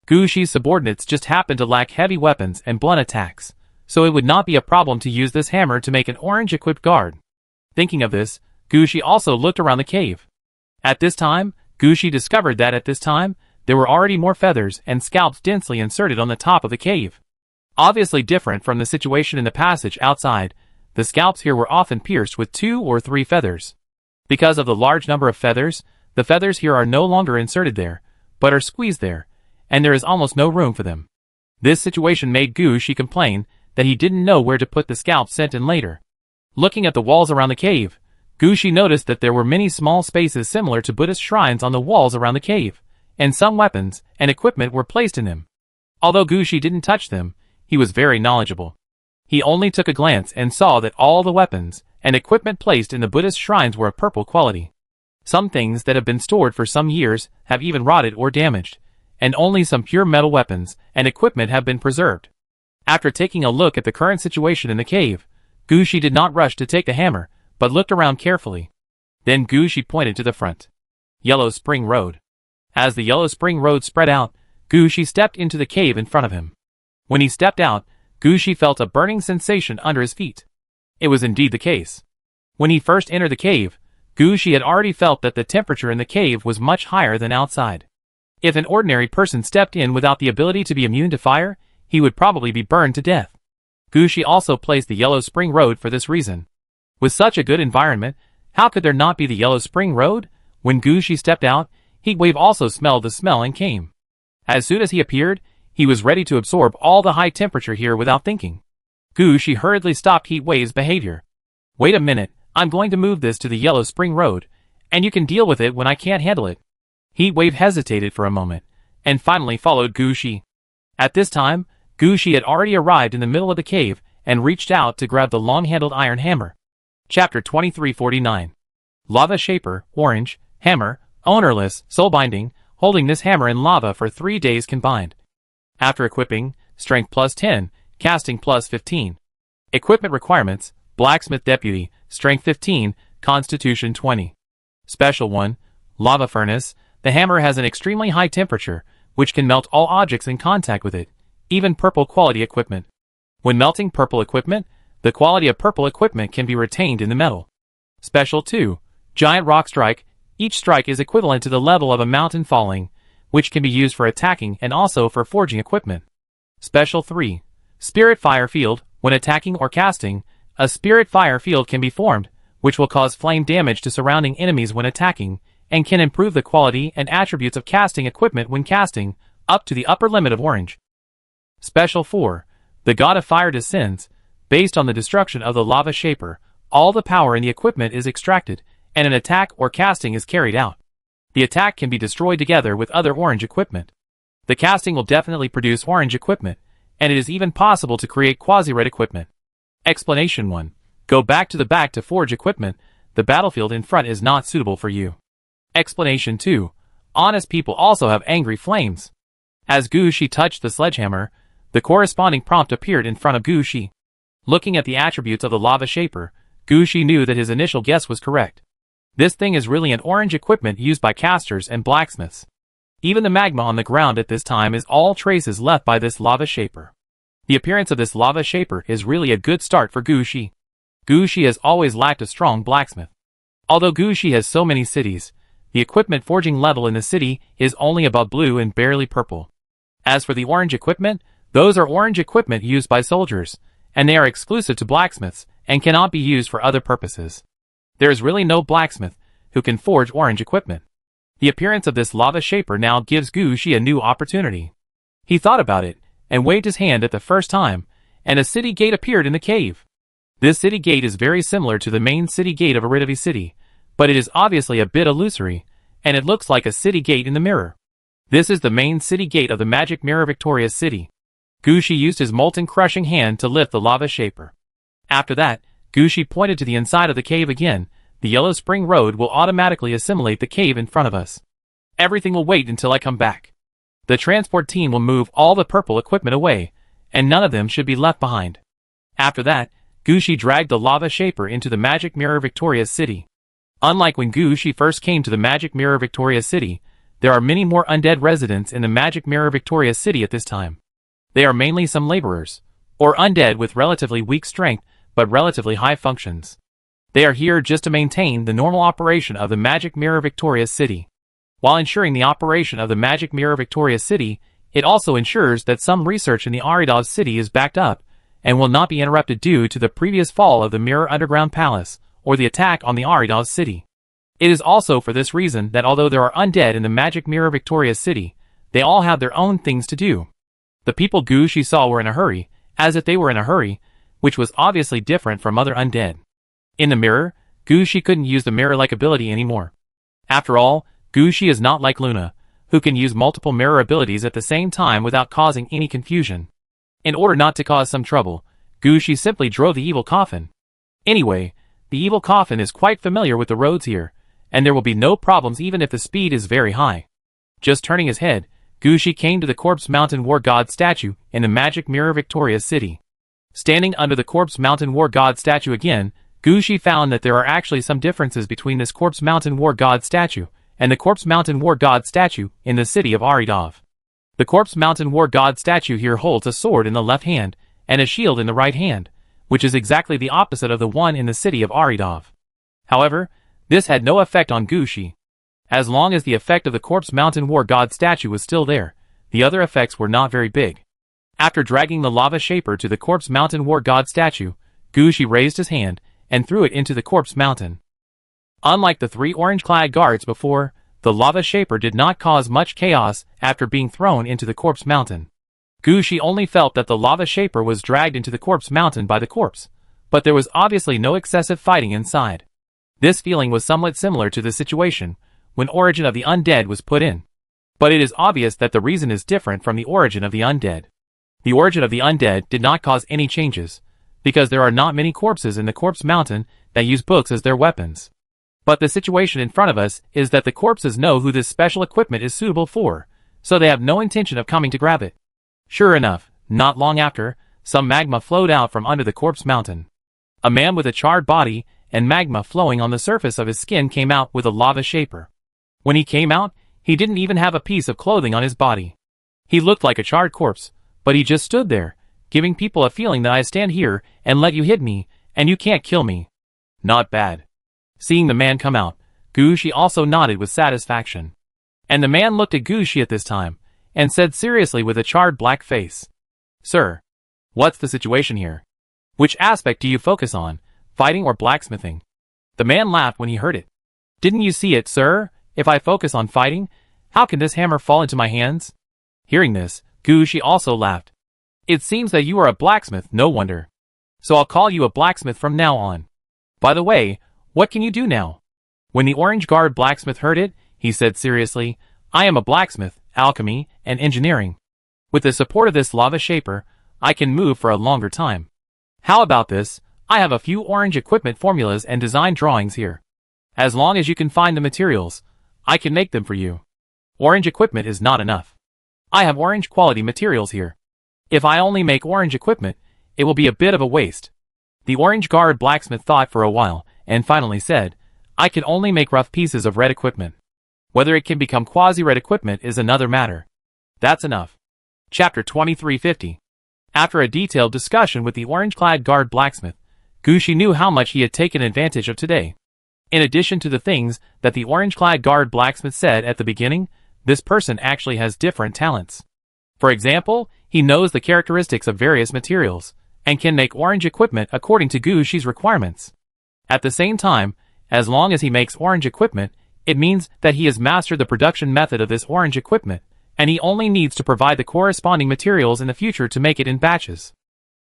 Gushi's subordinates just happened to lack heavy weapons and blunt attacks, so it would not be a problem to use this hammer to make an orange-equipped guard. Thinking of this, Gushi also looked around the cave. At this time, Gushi discovered that there were already more feathers and scalps densely inserted on the top of the cave. Obviously different from the situation in the passage outside, the scalps here were often pierced with 2 or 3 feathers. Because of the large number of feathers, the feathers here are no longer inserted there, but are squeezed there, and there is almost no room for them. This situation made Gushi complain that he didn't know where to put the scalps sent in later. Looking at the walls around the cave, Gushi noticed that there were many small spaces similar to Buddhist shrines on the walls around the cave, and some weapons and equipment were placed in them. Although Gushi didn't touch them, he was very knowledgeable. He only took a glance and saw that all the weapons and equipment placed in the Buddhist shrines were of purple quality. Some things that have been stored for some years have even rotted or damaged, and only some pure metal weapons and equipment have been preserved. After taking a look at the current situation in the cave, Gushi did not rush to take the hammer, but looked around carefully. Then Gushi pointed to the front. Yellow Spring Road. As the Yellow Spring Road spread out, Gushi stepped into the cave in front of him. When he stepped out, Gushi felt a burning sensation under his feet. It was indeed the case. When he first entered the cave, Gushi had already felt that the temperature in the cave was much higher than outside. If an ordinary person stepped in without the ability to be immune to fire, he would probably be burned to death. Gushi also placed the Yellow Spring Road for this reason. With such a good environment, how could there not be the Yellow Spring Road? When Gushi stepped out, Heatwave also smelled the smell and came. As soon as he appeared, he was ready to absorb all the high temperature here without thinking. Gushi hurriedly stopped Heatwave's behavior. Wait a minute, I'm going to move this to the Yellow Spring Road, and you can deal with it when I can't handle it. Heatwave hesitated for a moment, and finally followed Gushi. At this time, Gushi had already arrived in the middle of the cave and reached out to grab the long-handled iron hammer. Chapter 2349. Lava Shaper, Orange, Hammer, Ownerless, Soulbinding, holding this hammer in lava for 3 days combined. After equipping, Strength plus 10, Casting plus 15. Equipment requirements, Blacksmith Deputy, Strength 15, Constitution 20. Special 1, Lava Furnace, the hammer has an extremely high temperature, which can melt all objects in contact with it, even purple quality equipment. When melting purple equipment, the quality of purple equipment can be retained in the metal. Special 2. Giant Rock Strike. Each strike is equivalent to the level of a mountain falling, which can be used for attacking and also for forging equipment. Special 3. Spirit Fire Field. When attacking or casting, a spirit fire field can be formed, which will cause flame damage to surrounding enemies when attacking, and can improve the quality and attributes of casting equipment when casting, up to the upper limit of orange. Special 4. The God of Fire descends. Based on the destruction of the lava shaper, all the power in the equipment is extracted, and an attack or casting is carried out. The attack can be destroyed together with other orange equipment. The casting will definitely produce orange equipment, and it is even possible to create quasi-red equipment. Explanation 1. Go back to forge equipment. The battlefield in front is not suitable for you. Explanation 2. Honest people also have angry flames. As Gushi touched the sledgehammer, the corresponding prompt appeared in front of Gushi. Looking at the attributes of the lava shaper, Gushi knew that his initial guess was correct. This thing is really an orange equipment used by casters and blacksmiths. Even the magma on the ground at this time is all traces left by this lava shaper. The appearance of this lava shaper is really a good start for Gushi. Gushi has always lacked a strong blacksmith. Although Gushi has so many cities, the equipment forging level in the city is only above blue and barely purple. As for the orange equipment, those are orange equipment used by soldiers, and they are exclusive to blacksmiths and cannot be used for other purposes. There is really no blacksmith who can forge orange equipment. The appearance of this lava shaper now gives Gushi a new opportunity. He thought about it, and waved his hand at the first time, and a city gate appeared in the cave. This city gate is very similar to the main city gate of Aridavi City, but it is obviously a bit illusory, and it looks like a city gate in the mirror. This is the main city gate of the Magic Mirror Victoria City. Gushi used his molten crushing hand to lift the lava shaper. After that, Gushi pointed to the inside of the cave again. The Yellow Spring Road will automatically assimilate the cave in front of us. Everything will wait until I come back. The transport team will move all the purple equipment away, and none of them should be left behind. After that, Gushi dragged the lava shaper into the Magic Mirror Victoria City. Unlike when Gushi first came to the Magic Mirror Victoria City, there are many more undead residents in the Magic Mirror Victoria City at this time. They are mainly some laborers, or undead with relatively weak strength but relatively high functions. They are here just to maintain the normal operation of the Magic Mirror Victoria City. While ensuring the operation of the Magic Mirror Victoria City, it also ensures that some research in the Aridov City is backed up, and will not be interrupted due to the previous fall of the Mirror Underground Palace, or the attack on the Aridov City. It is also for this reason that although there are undead in the Magic Mirror Victoria City, they all have their own things to do. The people Gushi saw were in a hurry, as if they were in a hurry, which was obviously different from other undead. In the mirror, Gushi couldn't use the mirror-like ability anymore. After all, Gushi is not like Luna, who can use multiple mirror abilities at the same time without causing any confusion. In order not to cause some trouble, Gushi simply drove the evil coffin. Anyway, the evil coffin is quite familiar with the roads here, and there will be no problems even if the speed is very high. Just turning his head, Gushi came to the Corpse Mountain War God statue in the Magic Mirror Victoria City. Standing under the Corpse Mountain War God statue again, Gushi found that there are actually some differences between this Corpse Mountain War God statue and the Corpse Mountain War God statue in the city of Aridov. The Corpse Mountain War God statue here holds a sword in the left hand and a shield in the right hand, which is exactly the opposite of the one in the city of Aridov. However, this had no effect on Gushi. As long as the effect of the Corpse Mountain War God statue was still there, the other effects were not very big. After dragging the lava shaper to the Corpse Mountain War God statue, Gushi raised his hand and threw it into the Corpse Mountain. Unlike the three orange-clad guards before, the lava shaper did not cause much chaos after being thrown into the Corpse Mountain. Gushi only felt that the lava shaper was dragged into the Corpse Mountain by the corpse, but there was obviously no excessive fighting inside. This feeling was somewhat similar to the situation when Origin of the Undead was put in. But it is obvious that the reason is different from the Origin of the Undead. The Origin of the Undead did not cause any changes, because there are not many corpses in the Corpse Mountain that use books as their weapons. But the situation in front of us is that the corpses know who this special equipment is suitable for, so they have no intention of coming to grab it. Sure enough, not long after, some magma flowed out from under the Corpse Mountain. A man with a charred body and magma flowing on the surface of his skin came out with a lava shaper. When he came out, He didn't even have a piece of clothing on his body. He looked like a charred corpse, but he just stood there, giving people a feeling that I stand here and let you hit me, and you can't kill me. Not bad. Seeing the man come out, Gushi also nodded with satisfaction. And the man looked at Gushi at this time, and said seriously with a charred black face. Sir, what's the situation here? Which aspect do you focus on, fighting or blacksmithing? The man laughed when he heard it. Didn't you see it, sir? If I focus on fighting, how can this hammer fall into my hands? Hearing this, Gushi also laughed. It seems that you are a blacksmith, no wonder. So I'll call you a blacksmith from now on. By the way, what can you do now? When the orange-garbed blacksmith heard it, he said seriously, I am a blacksmith, alchemy, and engineering. With the support of this lava shaper, I can move for a longer time. How about this? I have a few orange equipment formulas and design drawings here. As long as you can find the materials, I can make them for you. Orange equipment is not enough. I have orange quality materials here. If I only make orange equipment, it will be a bit of a waste. The orange-garbed blacksmith thought for a while, and finally said, I can only make rough pieces of red equipment. Whether it can become quasi-red equipment is another matter. That's enough. Chapter 2350. After a detailed discussion with the orange-clad guard blacksmith, Gushi knew how much he had taken advantage of today. In addition to the things that the orange-clad guard blacksmith said at the beginning, this person actually has different talents. For example, he knows the characteristics of various materials, and can make orange equipment according to Gushi's requirements. At the same time, as long as he makes orange equipment, it means that he has mastered the production method of this orange equipment, and he only needs to provide the corresponding materials in the future to make it in batches.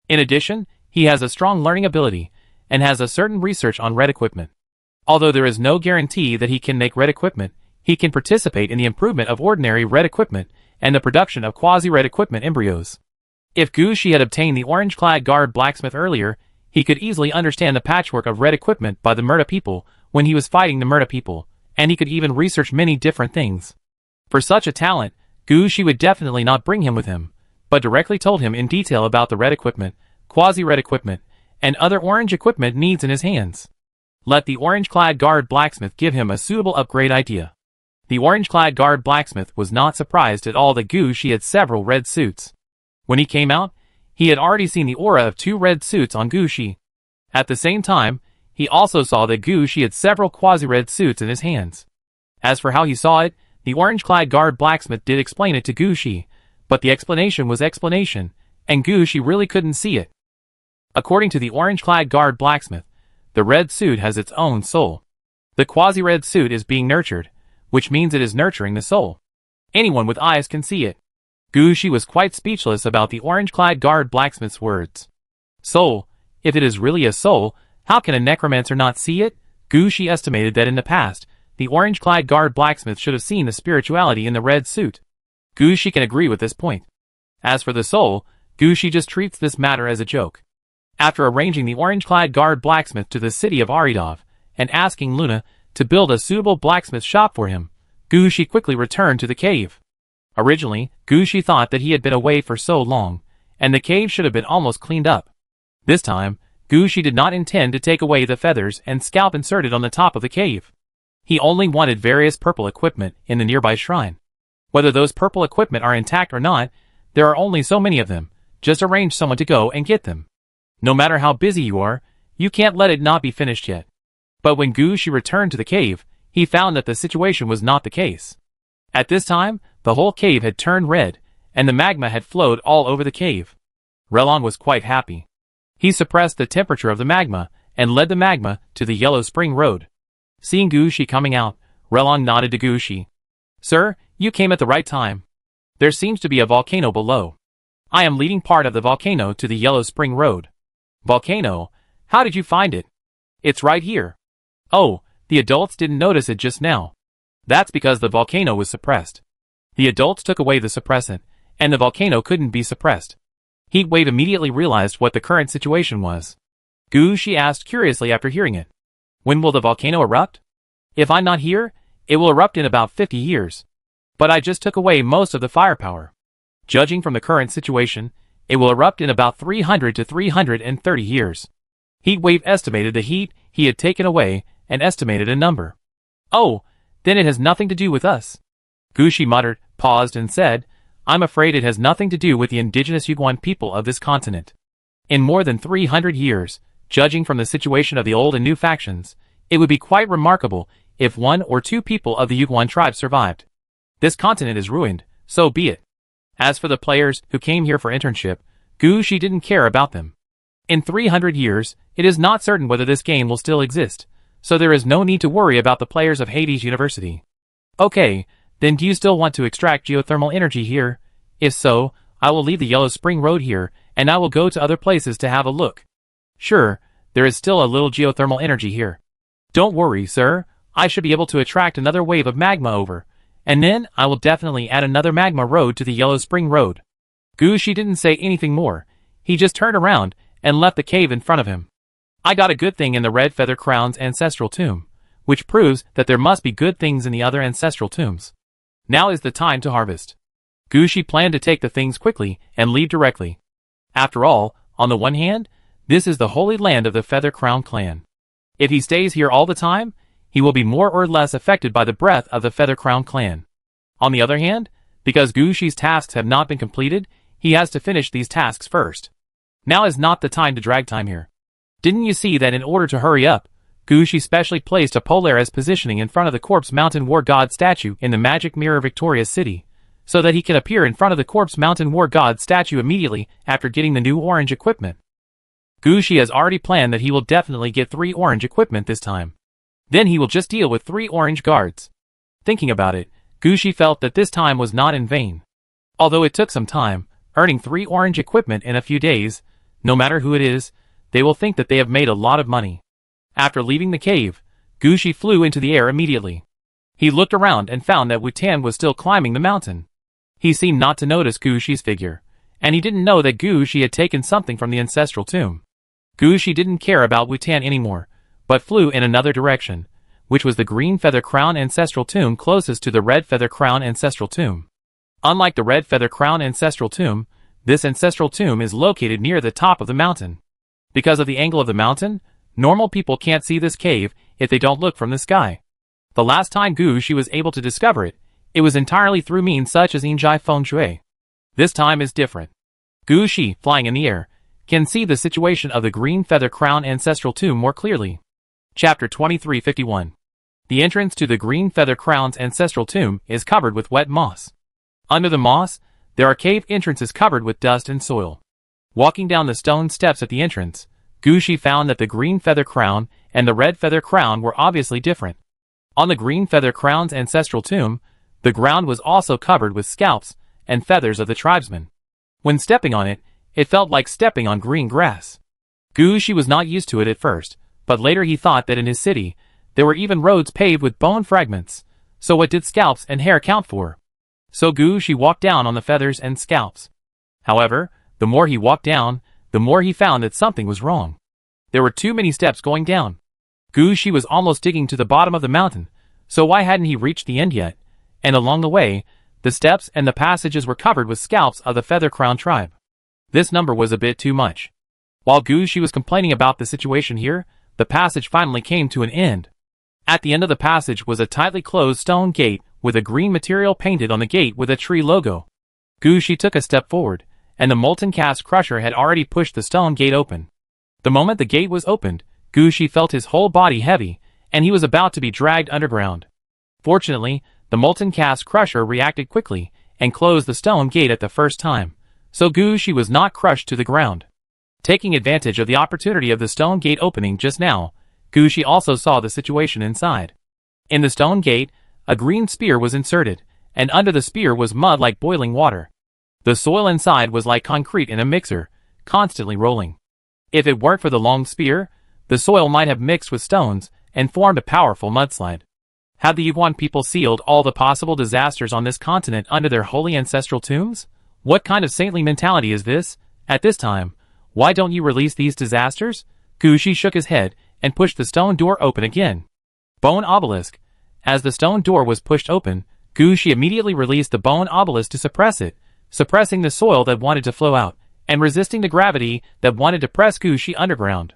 In addition, he has a strong learning ability, and has a certain research on red equipment. Although there is no guarantee that he can make red equipment, he can participate in the improvement of ordinary red equipment, and the production of quasi-red equipment embryos. If Gushi had obtained the orange-clad guard blacksmith earlier, he could easily understand the patchwork of red equipment by the Murta people when he was fighting the Murta people, and he could even research many different things. For such a talent, Gushi would definitely not bring him with him, but directly told him in detail about the red equipment, quasi-red equipment, and other orange equipment needs in his hands. Let the orange-clad guard blacksmith give him a suitable upgrade idea. The orange-clad guard blacksmith was not surprised at all that Gushi had several red suits. When he came out, he had already seen the aura of 2 red suits on Gushi. At the same time, he also saw that Gushi had several quasi-red suits in his hands. As for how he saw it, the orange-clad guard blacksmith did explain it to Gushi, but the explanation was explanation, and Gushi really couldn't see it. According to the orange-clad guard blacksmith, the red suit has its own soul. The quasi-red suit is being nurtured, which means it is nurturing the soul. Anyone with eyes can see it. Gushi was quite speechless about the orange-clad guard blacksmith's words. Soul? If it is really a soul, how can a necromancer not see it? Gushi estimated that in the past, the orange-clad guard blacksmith should have seen the spirituality in the red suit. Gushi can agree with this point. As for the soul, Gushi just treats this matter as a joke. After arranging the orange-clad guard blacksmith to the city of Aridov, and asking Luna to build a suitable blacksmith shop for him, Gushi quickly returned to the cave. Originally, Gushi thought that he had been away for so long, and the cave should have been almost cleaned up. This time, Gushi did not intend to take away the feathers and scalp inserted on the top of the cave. He only wanted various purple equipment in the nearby shrine. Whether those purple equipment are intact or not, there are only so many of them. Just arrange someone to go and get them. No matter how busy you are, you can't let it not be finished yet. But when Gushi returned to the cave, he found that the situation was not the case. At this time, the whole cave had turned red, and the magma had flowed all over the cave. Relon was quite happy. He suppressed the temperature of the magma, and led the magma to the Yellow Spring Road. Seeing Gushi coming out, Relon nodded to Gushi. Sir, you came at the right time. There seems to be a volcano below. I am leading part of the volcano to the Yellow Spring Road. Volcano? How did you find it? It's right here. Oh, the adults didn't notice it just now. That's because the volcano was suppressed. The adults took away the suppressant, and the volcano couldn't be suppressed. Heatwave immediately realized what the current situation was. Gushi asked curiously after hearing it. When will the volcano erupt? If I'm not here, it will erupt in about 50 years. But I just took away most of the firepower. Judging from the current situation, it will erupt in about 300 to 330 years. Heatwave estimated the heat he had taken away and estimated a number. Oh, then it has nothing to do with us. Gushi muttered, paused and said, I'm afraid it has nothing to do with the indigenous Yuguan people of this continent. In more than 300 years, judging from the situation of the old and new factions, it would be quite remarkable if 1 or 2 people of the Yuguan tribe survived. This continent is ruined, so be it. As for the players who came here for internship, Gushi didn't care about them. In 300 years, it is not certain whether this game will still exist, so there is no need to worry about the players of Hades University. Okay, then do you still want to extract geothermal energy here? If so, I will leave the Yellow Spring Road here, and I will go to other places to have a look. Sure, there is still a little geothermal energy here. Don't worry, sir, I should be able to attract another wave of magma over, and then I will definitely add another magma road to the Yellow Spring Road. Gushi didn't say anything more. He just turned around and left the cave in front of him. I got a good thing in the Red Feather Crown's ancestral tomb, which proves that there must be good things in the other ancestral tombs. Now is the time to harvest. Gushi planned to take the things quickly and leave directly. After all, on the one hand, this is the holy land of the Feather Crown clan. If he stays here all the time, he will be more or less affected by the breath of the Feather Crown clan. On the other hand, because Gushi's tasks have not been completed, he has to finish these tasks first. Now is not the time to drag time here. Didn't you see that in order to hurry up, Gushi specially placed a Polaris positioning in front of the Corpse Mountain War God statue in the Magic Mirror Victoria City, so that he can appear in front of the Corpse Mountain War God statue immediately after getting the new orange equipment. Gushi has already planned that he will definitely get 3 orange equipment this time. Then he will just deal with 3 orange guards. Thinking about it, Gushi felt that this time was not in vain. Although it took some time, earning 3 orange equipment in a few days, no matter who it is, they will think that they have made a lot of money. After leaving the cave, Gushi flew into the air immediately. He looked around and found that Wutan was still climbing the mountain. He seemed not to notice Gushi's figure, and he didn't know that Gushi had taken something from the ancestral tomb. Gushi didn't care about Wutan anymore, but flew in another direction, which was the Green Feather Crown ancestral tomb closest to the Red Feather Crown ancestral tomb. Unlike the Red Feather Crown ancestral tomb, this ancestral tomb is located near the top of the mountain. Because of the angle of the mountain, normal people can't see this cave if they don't look from the sky. The last time Gushi was able to discover it, it was entirely through means such as Injai Feng Shui. This time is different. Gushi, flying in the air, can see the situation of the Green Feather Crown ancestral tomb more clearly. Chapter 2351. The entrance to the Green Feather Crown's ancestral tomb is covered with wet moss. Under the moss, there are cave entrances covered with dust and soil. Walking down the stone steps at the entrance, Gushi found that the Green Feather Crown and the Red Feather Crown were obviously different. On the Green Feather Crown's ancestral tomb, the ground was also covered with scalps and feathers of the tribesmen. When stepping on it, it felt like stepping on green grass. Gushi was not used to it at first, but later he thought that in his city, there were even roads paved with bone fragments, so what did scalps and hair count for? So Gushi walked down on the feathers and scalps. However, the more he walked down, the more he found that something was wrong. There were too many steps going down. Gushi was almost digging to the bottom of the mountain, so why hadn't he reached the end yet? And along the way, the steps and the passages were covered with scalps of the Feather Crown tribe. This number was a bit too much. While Gushi was complaining about the situation here, the passage finally came to an end. At the end of the passage was a tightly closed stone gate with a green material painted on the gate with a tree logo. Gushi took a step forward, and the molten cast crusher had already pushed the stone gate open. The moment the gate was opened, Gushi felt his whole body heavy, and he was about to be dragged underground. Fortunately, the molten cast crusher reacted quickly and closed the stone gate at the first time, so Gushi was not crushed to the ground. Taking advantage of the opportunity of the stone gate opening just now, Gushi also saw the situation inside. In the stone gate, a green spear was inserted, and under the spear was mud like boiling water. The soil inside was like concrete in a mixer, constantly rolling. If it weren't for the long spear, the soil might have mixed with stones and formed a powerful mudslide. Had the Yuguan people sealed all the possible disasters on this continent under their holy ancestral tombs? What kind of saintly mentality is this? At this time, why don't you release these disasters? Gushi shook his head and pushed the stone door open again. Bone obelisk. As the stone door was pushed open, Gushi immediately released the bone obelisk to suppress it, suppressing the soil that wanted to flow out, and resisting the gravity that wanted to press Gushi underground.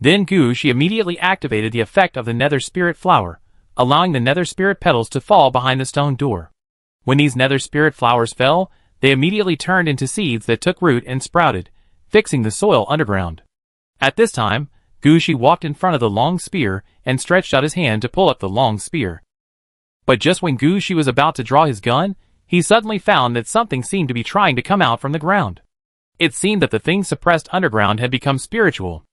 Then Gushi immediately activated the effect of the Nether Spirit Flower, allowing the Nether Spirit petals to fall behind the stone door. When these nether spirit flowers fell, they immediately turned into seeds that took root and sprouted, fixing the soil underground. At this time, Gushi walked in front of the long spear and stretched out his hand to pull up the long spear. But just when Gushi was about to draw his gun, he suddenly found that something seemed to be trying to come out from the ground. It seemed that the thing suppressed underground had become spiritual.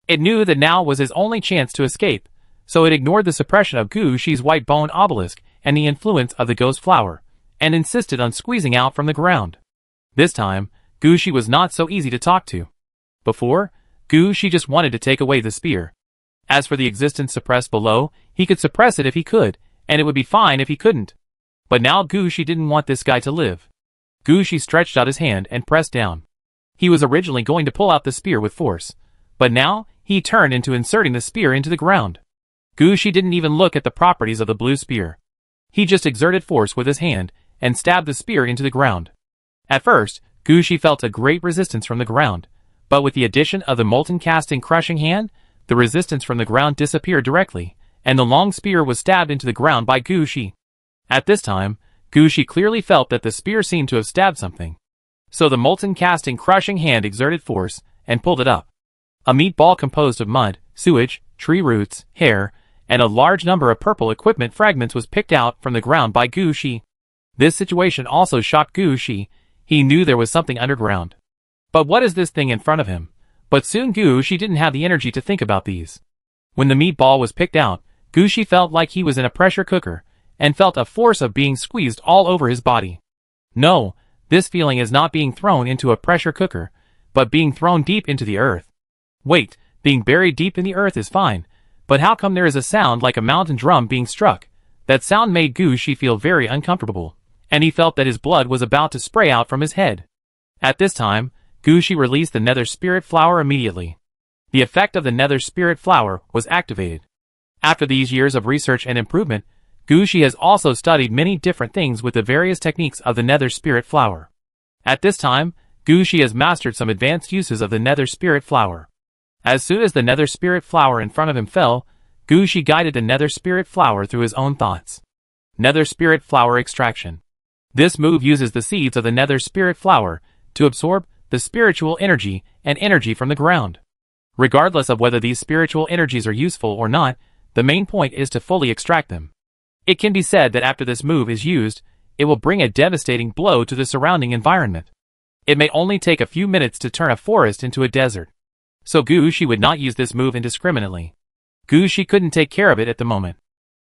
It knew that now was his only chance to escape, so it ignored the suppression of Gushi's white bone obelisk and the influence of the ghost flower, and insisted on squeezing out from the ground. This time, Gushi was not so easy to talk to. Before, Gushi just wanted to take away the spear. As for the existence suppressed below, he could suppress it if he could, and it would be fine if he couldn't. But now Gushi didn't want this guy to live. Gushi stretched out his hand and pressed down. He was originally going to pull out the spear with force, but now he turned into inserting the spear into the ground. Gushi didn't even look at the properties of the blue spear. He just exerted force with his hand and stabbed the spear into the ground. At first, Gushi felt a great resistance from the ground, but with the addition of the molten casting crushing hand, the resistance from the ground disappeared directly, and the long spear was stabbed into the ground by Gushi. At this time, Gushi clearly felt that the spear seemed to have stabbed something. So the molten casting crushing hand exerted force and pulled it up. A meatball composed of mud, sewage, tree roots, hair, and a large number of purple equipment fragments was picked out from the ground by Gushi. This situation also shocked Gushi. He knew there was something underground. But what is this thing in front of him? But soon Gushi didn't have the energy to think about these. When the meatball was picked out, Gushi felt like he was in a pressure cooker, and felt a force of being squeezed all over his body. No, this feeling is not being thrown into a pressure cooker, but being thrown deep into the earth. Wait, being buried deep in the earth is fine, but how come there is a sound like a mountain drum being struck? That sound made Gushi feel very uncomfortable, and he felt that his blood was about to spray out from his head. At this time, Gushi released the nether spirit flower immediately. The effect of the nether spirit flower was activated. After these years of research and improvement, Gushi has also studied many different things with the various techniques of the nether spirit flower. At this time, Gushi has mastered some advanced uses of the nether spirit flower. As soon as the nether spirit flower in front of him fell, Gushi guided the nether spirit flower through his own thoughts. Nether spirit flower extraction. This move uses the seeds of the nether spirit flower to absorb the spiritual energy and energy from the ground. Regardless of whether these spiritual energies are useful or not, the main point is to fully extract them. It can be said that after this move is used, it will bring a devastating blow to the surrounding environment. It may only take a few minutes to turn a forest into a desert. So Gushi would not use this move indiscriminately. Gushi couldn't take care of it at the moment.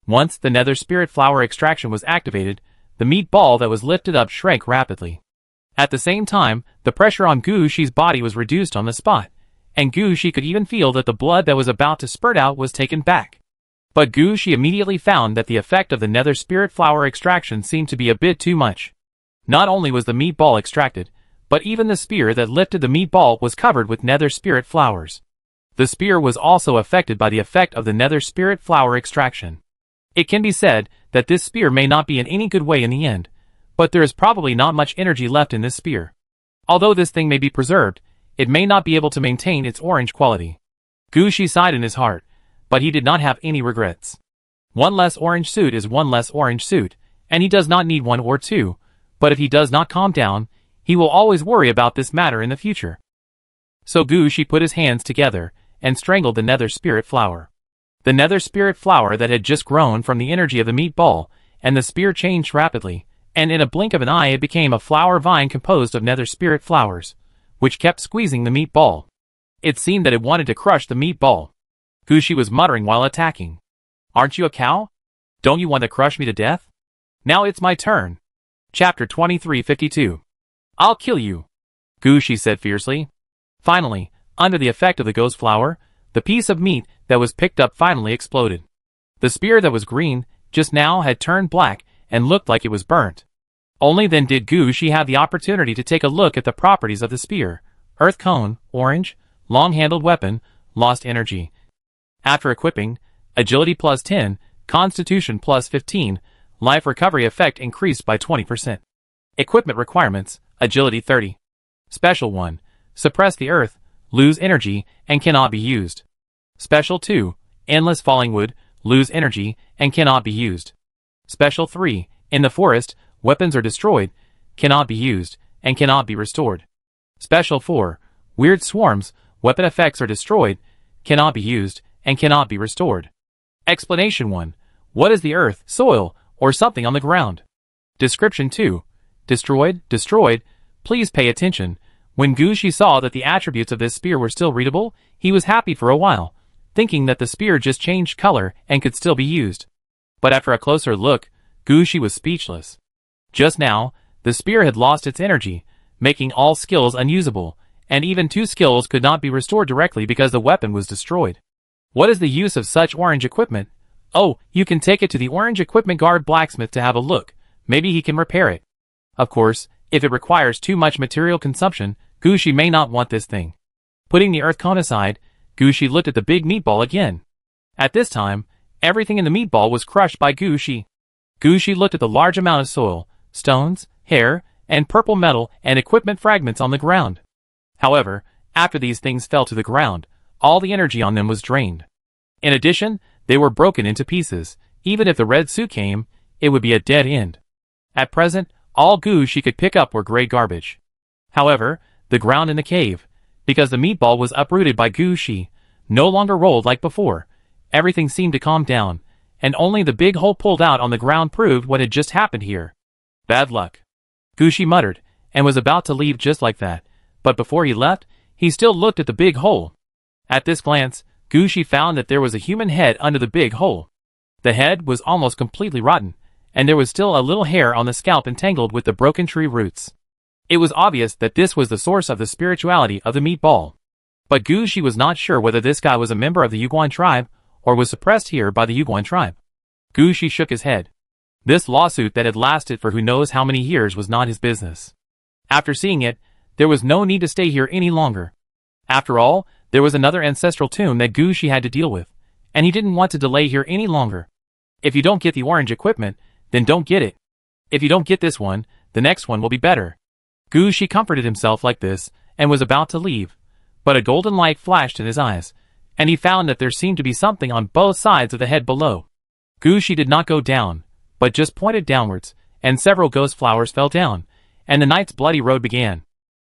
Once the nether spirit flower extraction was activated, the meat ball that was lifted up shrank rapidly. At the same time, the pressure on Gushi's body was reduced on the spot, and Gushi could even feel that the blood that was about to spurt out was taken back. But Gushi immediately found that the effect of the nether spirit flower extraction seemed to be a bit too much. Not only was the meat ball extracted, but even the spear that lifted the meat ball was covered with nether spirit flowers. The spear was also affected by the effect of the nether spirit flower extraction. It can be said that this spear may not be in any good way in the end, but there is probably not much energy left in this spear. Although this thing may be preserved, it may not be able to maintain its orange quality. Gushi sighed in his heart, but he did not have any regrets. One less orange suit is one less orange suit, and he does not need one or two, but if he does not calm down, he will always worry about this matter in the future. So Gushi put his hands together and strangled the nether spirit flower. The nether spirit flower that had just grown from the energy of the meat ball, and the spear changed rapidly, and in a blink of an eye it became a flower vine composed of nether spirit flowers, which kept squeezing the meat ball. It seemed that it wanted to crush the meat ball. Gushi was muttering while attacking. "Aren't you a cow? Don't you want to crush me to death? Now it's my turn." Chapter 2352. "I'll kill you," Gushi said fiercely. Finally, under the effect of the ghost flower, the piece of meat that was picked up finally exploded. The spear that was green just now had turned black and looked like it was burnt. Only then did Gushi have the opportunity to take a look at the properties of the spear. Earth cone, orange, long-handled weapon, lost energy. After equipping, agility plus 10, constitution plus 15, life recovery effect increased by 20%. Equipment requirements, agility 30. Special 1, suppress the earth, lose energy, and cannot be used. Special 2, endless falling wood, lose energy, and cannot be used. Special 3, in the forest, weapons are destroyed, cannot be used, and cannot be restored. Special 4. Weird swarms, weapon effects are destroyed, cannot be used, and cannot be restored. Explanation 1. What is the earth, soil, or something on the ground? Description 2. Destroyed. Please pay attention. When Gushi saw that the attributes of this spear were still readable, he was happy for a while, thinking that the spear just changed color and could still be used. But after a closer look, Gushi was speechless. Just now, the spear had lost its energy, making all skills unusable, and even 2 skills could not be restored directly because the weapon was destroyed. What is the use of such orange equipment? Oh, you can take it to the orange equipment guard blacksmith to have a look. Maybe he can repair it. Of course, if it requires too much material consumption, Gushi may not want this thing. Putting the earth cone aside, Gushi looked at the big meatball again. At this time, everything in the meatball was crushed by Gushi. Gushi looked at the large amount of soil, stones, hair, and purple metal and equipment fragments on the ground. However, after these things fell to the ground, all the energy on them was drained. In addition, they were broken into pieces. Even if the red suit came, it would be a dead end. At present, all Gushi could pick up were gray garbage. However, the ground in the cave, because the meatball was uprooted by Gushi, no longer rolled like before. Everything seemed to calm down, and only the big hole pulled out on the ground proved what had just happened here. Bad luck. Gushi muttered, and was about to leave just like that, but before he left, he still looked at the big hole. At this glance, Gushi found that there was a human head under the big hole. The head was almost completely rotten, and there was still a little hair on the scalp entangled with the broken tree roots. It was obvious that this was the source of the spirituality of the meatball. But Gushi was not sure whether this guy was a member of the Yuguan tribe, or was suppressed here by the Yuguan tribe. Gushi shook his head. This lawsuit that had lasted for who knows how many years was not his business. After seeing it, there was no need to stay here any longer. After all, there was another ancestral tomb that Gushi had to deal with, and he didn't want to delay here any longer. If you don't get the orange equipment, then don't get it. If you don't get this one, the next one will be better. Gushi comforted himself like this, and was about to leave, but a golden light flashed in his eyes, and he found that there seemed to be something on both sides of the head below. Gushi did not go down, but just pointed downwards, and several ghost flowers fell down, and the night's bloody road began.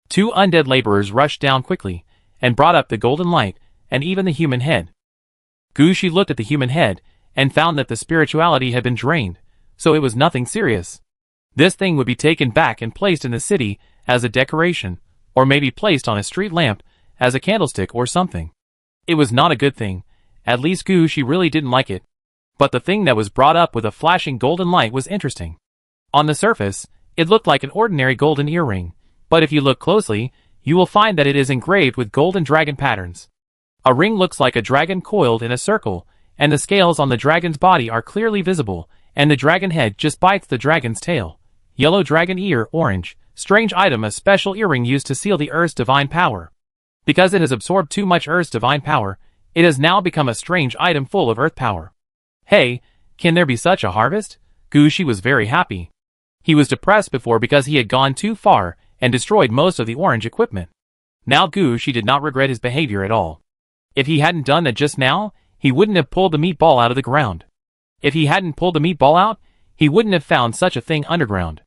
2 undead laborers rushed down quickly, and brought up the golden light, and even the human head. Gushi looked at the human head, and found that the spirituality had been drained, so it was nothing serious. This thing would be taken back and placed in the city as a decoration, or maybe placed on a street lamp as a candlestick or something. It was not a good thing, at least Gushi really didn't like it. But the thing that was brought up with a flashing golden light was interesting. On the surface, it looked like an ordinary golden earring, but if you look closely, you will find that it is engraved with golden dragon patterns. A ring looks like a dragon coiled in a circle, and the scales on the dragon's body are clearly visible, and the dragon head just bites the dragon's tail. Yellow dragon ear, orange. Strange item, a special earring used to seal the Earth's divine power. Because it has absorbed too much Earth's divine power, it has now become a strange item full of Earth power. Hey, can there be such a harvest? Gushi was very happy. He was depressed before because he had gone too far and destroyed most of the orange equipment. Now Gushi did not regret his behavior at all. If he hadn't done that just now, he wouldn't have pulled the meatball out of the ground. If he hadn't pulled the meatball out, he wouldn't have found such a thing underground.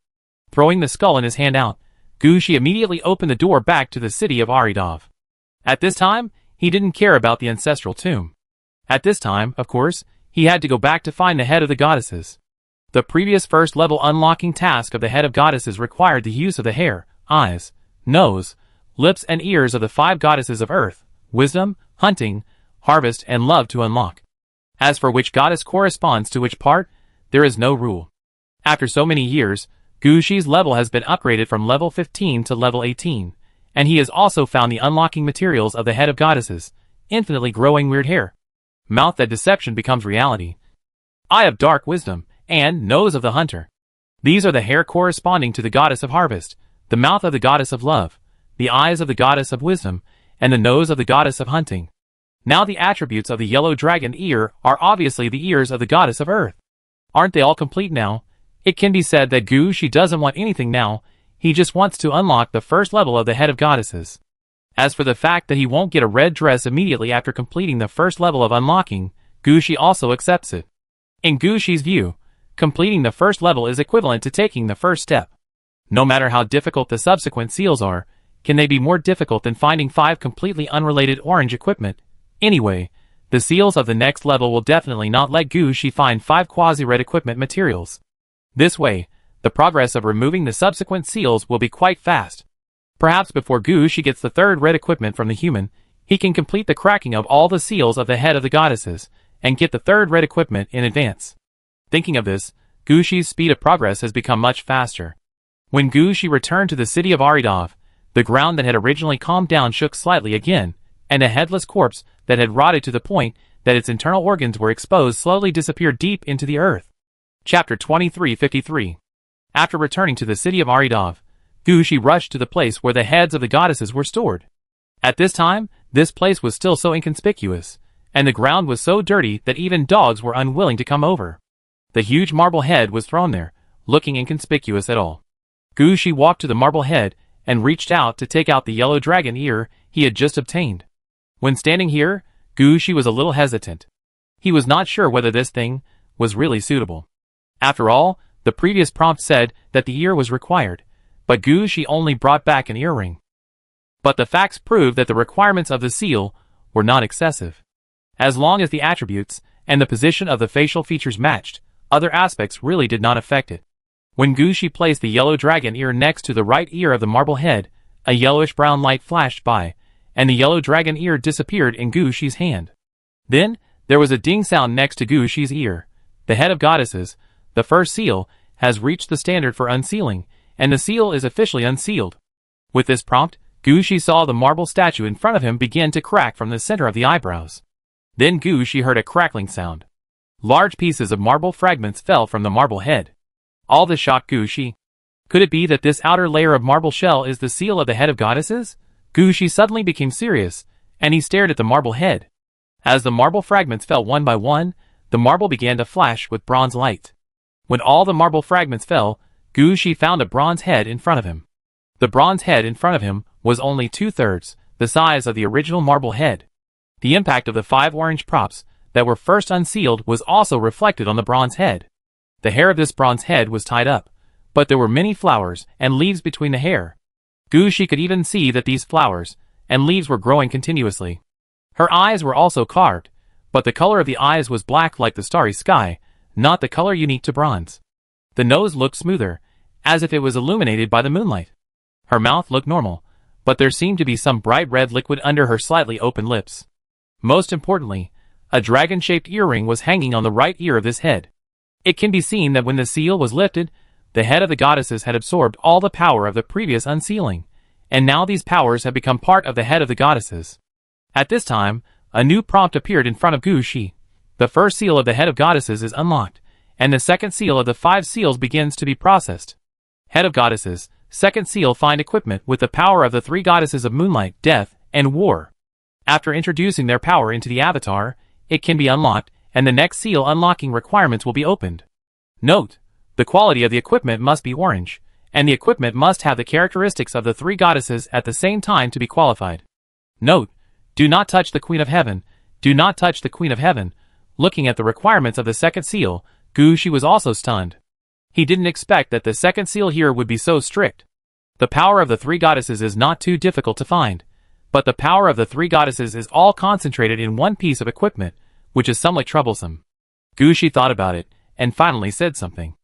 Throwing the skull in his hand out, Gushi immediately opened the door back to the city of Aridov. At this time, he didn't care about the ancestral tomb. At this time, of course, he had to go back to find the head of the goddesses. The previous first-level unlocking task of the head of goddesses required the use of the hair, eyes, nose, lips and ears of the 5 goddesses of earth, wisdom, hunting, harvest and love to unlock. As for which goddess corresponds to which part, there is no rule. After so many years, Gushi's level has been upgraded from level 15 to level 18, and he has also found the unlocking materials of the head of goddesses, infinitely growing weird hair. Mouth that deception becomes reality. Eye of dark wisdom, and nose of the hunter. These are the hair corresponding to the goddess of harvest, the mouth of the goddess of love, the eyes of the goddess of wisdom, and the nose of the goddess of hunting. Now the attributes of the yellow dragon ear are obviously the ears of the goddess of earth. Aren't they all complete now? It can be said that Gushi doesn't want anything now, he just wants to unlock the first level of the head of goddesses. As for the fact that he won't get a red dress immediately after completing the first level of unlocking, Gushi also accepts it. In Gushi's view, completing the first level is equivalent to taking the first step. No matter how difficult the subsequent seals are, can they be more difficult than finding 5 completely unrelated orange equipment? Anyway, the seals of the next level will definitely not let Gushi find 5 quasi-red equipment materials. This way, the progress of removing the subsequent seals will be quite fast. Perhaps before Gushi gets the 3rd red equipment from the human, he can complete the cracking of all the seals of the head of the goddesses, and get the 3rd red equipment in advance. Thinking of this, Gushi's speed of progress has become much faster. When Gushi returned to the city of Aridov, the ground that had originally calmed down shook slightly again, and a headless corpse that had rotted to the point that its internal organs were exposed slowly disappeared deep into the earth. Chapter 2353. After returning to the city of Aridov, Gushi rushed to the place where the heads of the goddesses were stored. At this time, this place was still so inconspicuous, and the ground was so dirty that even dogs were unwilling to come over. The huge marble head was thrown there, looking inconspicuous at all. Gushi walked to the marble head and reached out to take out the yellow dragon ear he had just obtained. When standing here, Gushi was a little hesitant. He was not sure whether this thing was really suitable. After all, the previous prompt said that the ear was required, but Gushi only brought back an earring. But the facts proved that the requirements of the seal were not excessive. As long as the attributes and the position of the facial features matched, other aspects really did not affect it. When Gushi placed the yellow dragon ear next to the right ear of the marble head, a yellowish-brown light flashed by, and the yellow dragon ear disappeared in Gushi's hand. Then, there was a ding sound next to Gushi's ear. The head of goddesses, the first seal, has reached the standard for unsealing, and the seal is officially unsealed. With this prompt, Gushi saw the marble statue in front of him begin to crack from the center of the eyebrows. Then Gushi heard a crackling sound. Large pieces of marble fragments fell from the marble head. All this shocked Gushi. Could it be that this outer layer of marble shell is the seal of the head of goddesses? Gushi suddenly became serious, and he stared at the marble head. As the marble fragments fell one by one, the marble began to flash with bronze light. When all the marble fragments fell, Gushi found a bronze head in front of him. The bronze head in front of him was only 2/3 the size of the original marble head. The impact of the 5 orange props that were first unsealed was also reflected on the bronze head. The hair of this bronze head was tied up, but there were many flowers and leaves between the hair. Gushi could even see that these flowers and leaves were growing continuously. Her eyes were also carved, but the color of the eyes was black like the starry sky, not the color unique to bronze. The nose looked smoother, as if it was illuminated by the moonlight. Her mouth looked normal, but there seemed to be some bright red liquid under her slightly open lips. Most importantly, a dragon-shaped earring was hanging on the right ear of this head. It can be seen that when the seal was lifted, the head of the goddesses had absorbed all the power of the previous unsealing, and now these powers have become part of the head of the goddesses. At this time, a new prompt appeared in front of Gushi. The first seal of the head of goddesses is unlocked, and the second seal of the 5 seals begins to be processed. Head of goddesses, second seal, find equipment with the power of the 3 goddesses of moonlight, death, and war. After introducing their power into the avatar, it can be unlocked, and the next seal unlocking requirements will be opened. Note: the quality of the equipment must be orange, and the equipment must have the characteristics of the 3 goddesses at the same time to be qualified. Note: do not touch the Queen of Heaven, do not touch the Queen of Heaven. Looking at the requirements of the second seal, Gushi was also stunned. He didn't expect that the second seal here would be so strict. The power of the 3 goddesses is not too difficult to find, but the power of the 3 goddesses is all concentrated in one piece of equipment, which is somewhat troublesome. Gushi thought about it, and finally said something.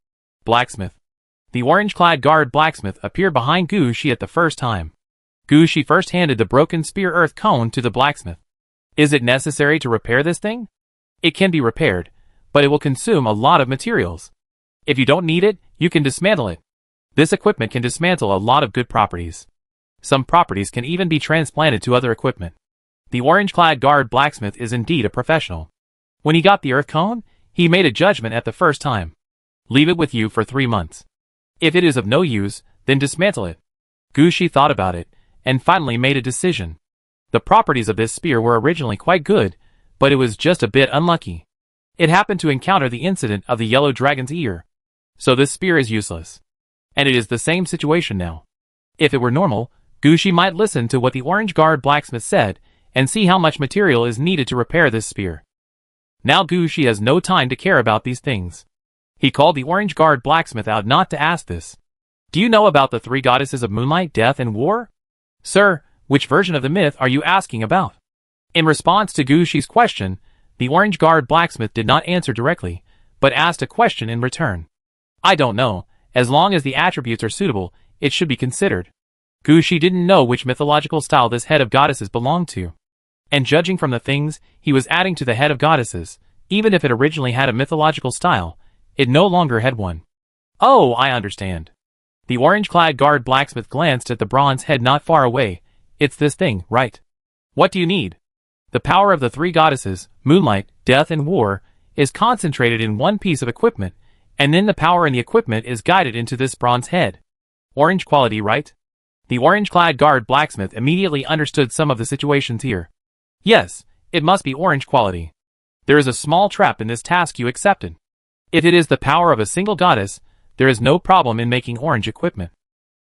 Blacksmith. The orange-clad guard blacksmith appeared behind Gushi at the first time. Gushi first handed the broken spear earth cone to the blacksmith. Is it necessary to repair this thing? It can be repaired, but it will consume a lot of materials. If you don't need it, you can dismantle it. This equipment can dismantle a lot of good properties. Some properties can even be transplanted to other equipment. The orange-clad guard blacksmith is indeed a professional. When he got the earth cone, he made a judgment at the first time. Leave it with you for 3 months. If it is of no use, then dismantle it. Gushi thought about it, and finally made a decision. The properties of this spear were originally quite good, but it was just a bit unlucky. It happened to encounter the incident of the yellow dragon's ear. So this spear is useless. And it is the same situation now. If it were normal, Gushi might listen to what the orange guard blacksmith said, and see how much material is needed to repair this spear. Now Gushi has no time to care about these things. He called the orange guard blacksmith out not to ask this. Do you know about the three goddesses of moonlight, death, and war? Sir, which version of the myth are you asking about? In response to Gushi's question, the orange guard blacksmith did not answer directly, but asked a question in return. I don't know. As long as the attributes are suitable, it should be considered. Gushi didn't know which mythological style this head of goddesses belonged to. And judging from the things he was adding to the head of goddesses, even if it originally had a mythological style, it no longer had one. Oh, I understand. The orange-clad guard blacksmith glanced at the bronze head not far away. It's this thing, right? What do you need? The power of the three goddesses, moonlight, death, and war, is concentrated in one piece of equipment, and then the power in the equipment is guided into this bronze head. Orange quality, right? The orange-clad guard blacksmith immediately understood some of the situations here. Yes, it must be orange quality. There is a small trap in this task you accepted. If it is the power of a single goddess, there is no problem in making orange equipment.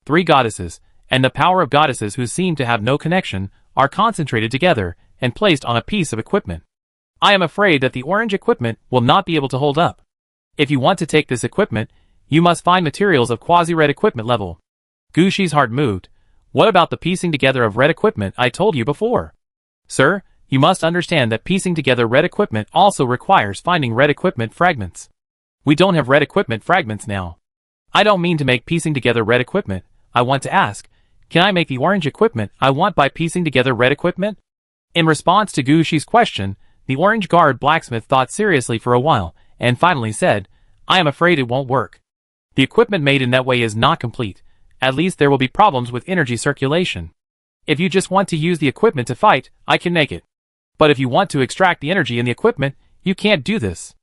Three goddesses, and the power of goddesses who seem to have no connection, are concentrated together and placed on a piece of equipment. I am afraid that the orange equipment will not be able to hold up. If you want to take this equipment, you must find materials of quasi-red equipment level. Gushi's heart moved. What about the piecing together of red equipment I told you before? Sir, you must understand that piecing together red equipment also requires finding red equipment fragments. We don't have red equipment fragments now. I don't mean to make piecing together red equipment. I want to ask, can I make the orange equipment I want by piecing together red equipment? In response to Gushi's question, the orange guard blacksmith thought seriously for a while, and finally said, I am afraid it won't work. The equipment made in that way is not complete. At least there will be problems with energy circulation. If you just want to use the equipment to fight, I can make it. But if you want to extract the energy in the equipment, you can't do this.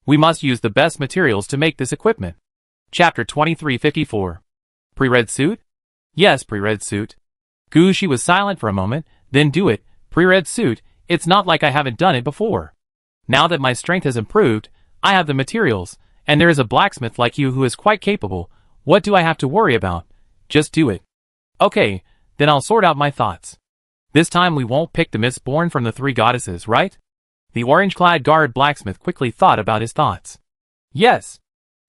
We must use the best materials to make this equipment. Chapter 2354. Pre-red suit? Yes, pre-red suit. Gushi was silent for a moment, then do it. Pre-red suit, it's not like I haven't done it before. Now that my strength has improved, I have the materials, and there is a blacksmith like you who is quite capable. What do I have to worry about? Just do it. Okay, then I'll sort out my thoughts. This time we won't pick the myths born from the three goddesses, right? The orange-clad guard blacksmith quickly thought about his thoughts. Yes.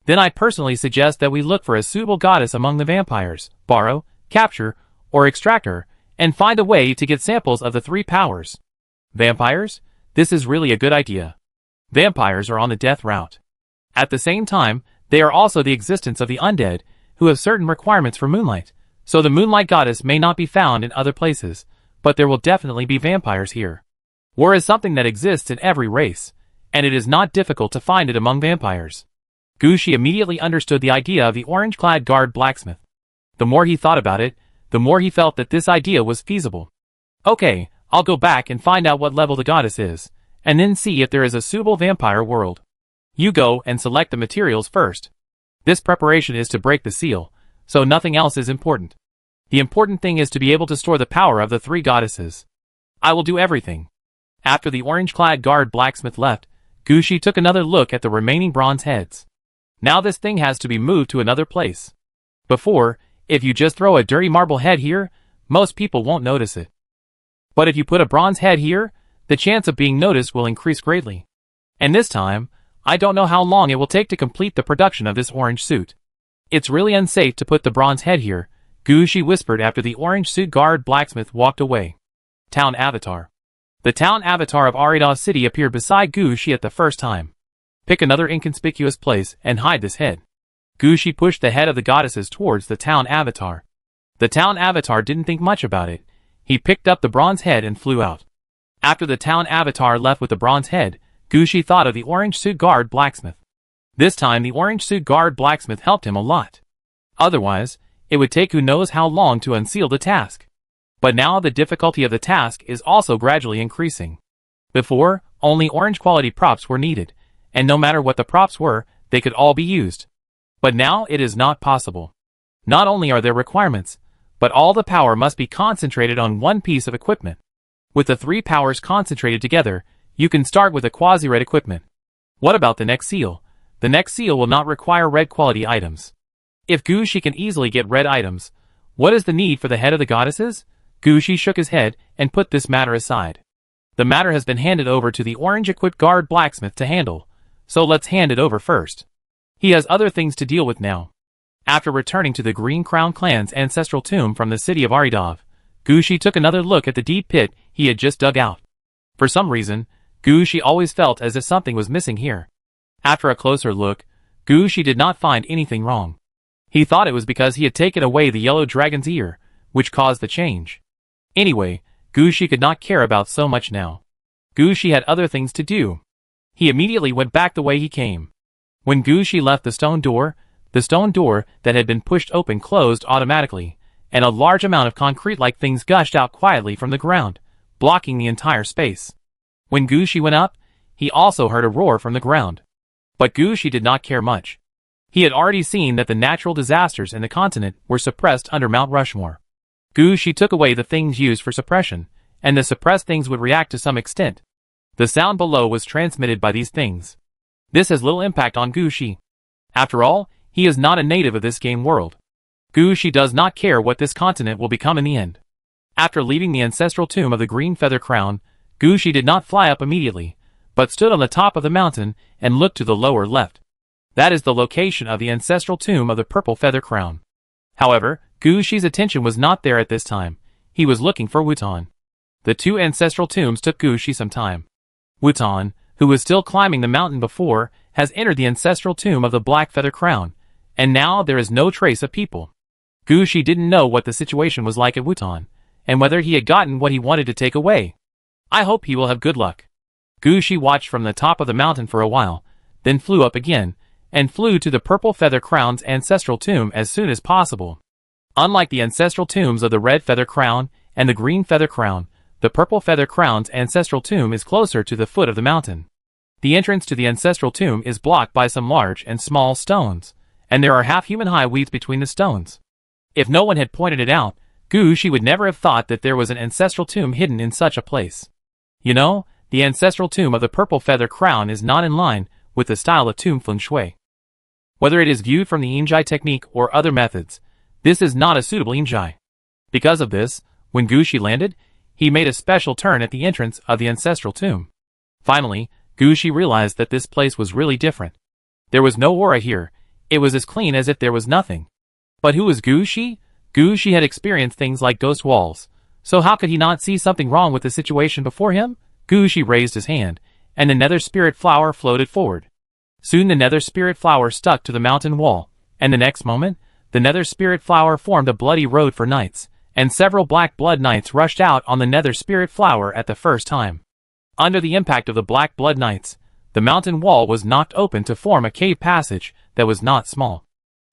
Then I personally suggest that we look for a suitable goddess among the vampires, borrow, capture, or extract her, and find a way to get samples of the three powers. Vampires? This is really a good idea. Vampires are on the death route. At the same time, they are also the existence of the undead, who have certain requirements for moonlight, so the moonlight goddess may not be found in other places, but there will definitely be vampires here. War is something that exists in every race, and it is not difficult to find it among vampires. Gushi immediately understood the idea of the orange-clad guard blacksmith. The more he thought about it, the more he felt that this idea was feasible. Okay, I'll go back and find out what level the goddess is, and then see if there is a suitable vampire world. You go and select the materials first. This preparation is to break the seal, so nothing else is important. The important thing is to be able to store the power of the three goddesses. I will do everything. After the orange-clad guard blacksmith left, Gushi took another look at the remaining bronze heads. Now this thing has to be moved to another place. Before, if you just throw a dirty marble head here, most people won't notice it. But if you put a bronze head here, the chance of being noticed will increase greatly. And this time, I don't know how long it will take to complete the production of this orange suit. It's really unsafe to put the bronze head here, Gushi whispered after the orange suit guard blacksmith walked away. Town Avatar. The town avatar of Arida City appeared beside Gushi at the first time. Pick another inconspicuous place and hide this head. Gushi pushed the head of the goddesses towards the town avatar. The town avatar didn't think much about it. He picked up the bronze head and flew out. After the town avatar left with the bronze head, Gushi thought of the orange suit guard blacksmith. This time the orange suit guard blacksmith helped him a lot. Otherwise, it would take who knows how long to unseal the task. But now the difficulty of the task is also gradually increasing. Before, only orange quality props were needed, and no matter what the props were, they could all be used. But now it is not possible. Not only are there requirements, but all the power must be concentrated on one piece of equipment. With the three powers concentrated together, you can start with a quasi-red equipment. What about the next seal? The next seal will not require red quality items. If Gushi can easily get red items, what is the need for the head of the goddesses? Gushi shook his head and put this matter aside. The matter has been handed over to the orange-equipped guard blacksmith to handle, so let's hand it over first. He has other things to deal with now. After returning to the Green Crown clan's ancestral tomb from the city of Aridov, Gushi took another look at the deep pit he had just dug out. For some reason, Gushi always felt as if something was missing here. After a closer look, Gushi did not find anything wrong. He thought it was because he had taken away the yellow dragon's ear, which caused the change. Anyway, Gushi could not care about so much now. Gushi had other things to do. He immediately went back the way he came. When Gushi left the stone door that had been pushed open closed automatically, and a large amount of concrete-like things gushed out quietly from the ground, blocking the entire space. When Gushi went up, he also heard a roar from the ground. But Gushi did not care much. He had already seen that the natural disasters in the continent were suppressed under Mount Rushmore. Gushi took away the things used for suppression, and the suppressed things would react to some extent. The sound below was transmitted by these things. This has little impact on Gushi. After all, he is not a native of this game world. Gushi does not care what this continent will become in the end. After leaving the ancestral tomb of the Green Feather Crown, Gushi did not fly up immediately, but stood on the top of the mountain and looked to the lower left. That is the location of the ancestral tomb of the Purple Feather Crown. However, Gushi's attention was not there at this time. He was looking for Wutan. The two ancestral tombs took Gushi some time. Wutan, who was still climbing the mountain before, has entered the ancestral tomb of the Black Feather Crown, and now there is no trace of people. Gushi didn't know what the situation was like at Wutan, and whether he had gotten what he wanted to take away. I hope he will have good luck. Gushi watched from the top of the mountain for a while, then flew up again, and flew to the Purple Feather Crown's ancestral tomb as soon as possible. Unlike the ancestral tombs of the Red Feather Crown and the Green Feather Crown, the Purple Feather Crown's ancestral tomb is closer to the foot of the mountain. The entrance to the ancestral tomb is blocked by some large and small stones, and there are half-human-high weeds between the stones. If no one had pointed it out, Gushi would never have thought that there was an ancestral tomb hidden in such a place. You know, the ancestral tomb of the Purple Feather Crown is not in line with the style of tomb feng shui. Whether it is viewed from the Injai technique or other methods, this is not a suitable Injai. Because of this, when Gushi landed, he made a special turn at the entrance of the ancestral tomb. Finally, Gushi realized that this place was really different. There was no aura here. It was as clean as if there was nothing. But who was Gushi? Gushi had experienced things like ghost walls, so how could he not see something wrong with the situation before him? Gushi raised his hand, and the nether spirit flower floated forward. Soon the nether spirit flower stuck to the mountain wall, and the next moment, the nether spirit flower formed a bloody road for knights, and several black blood knights rushed out on the nether spirit flower at the first time. Under the impact of the black blood knights, the mountain wall was knocked open to form a cave passage that was not small.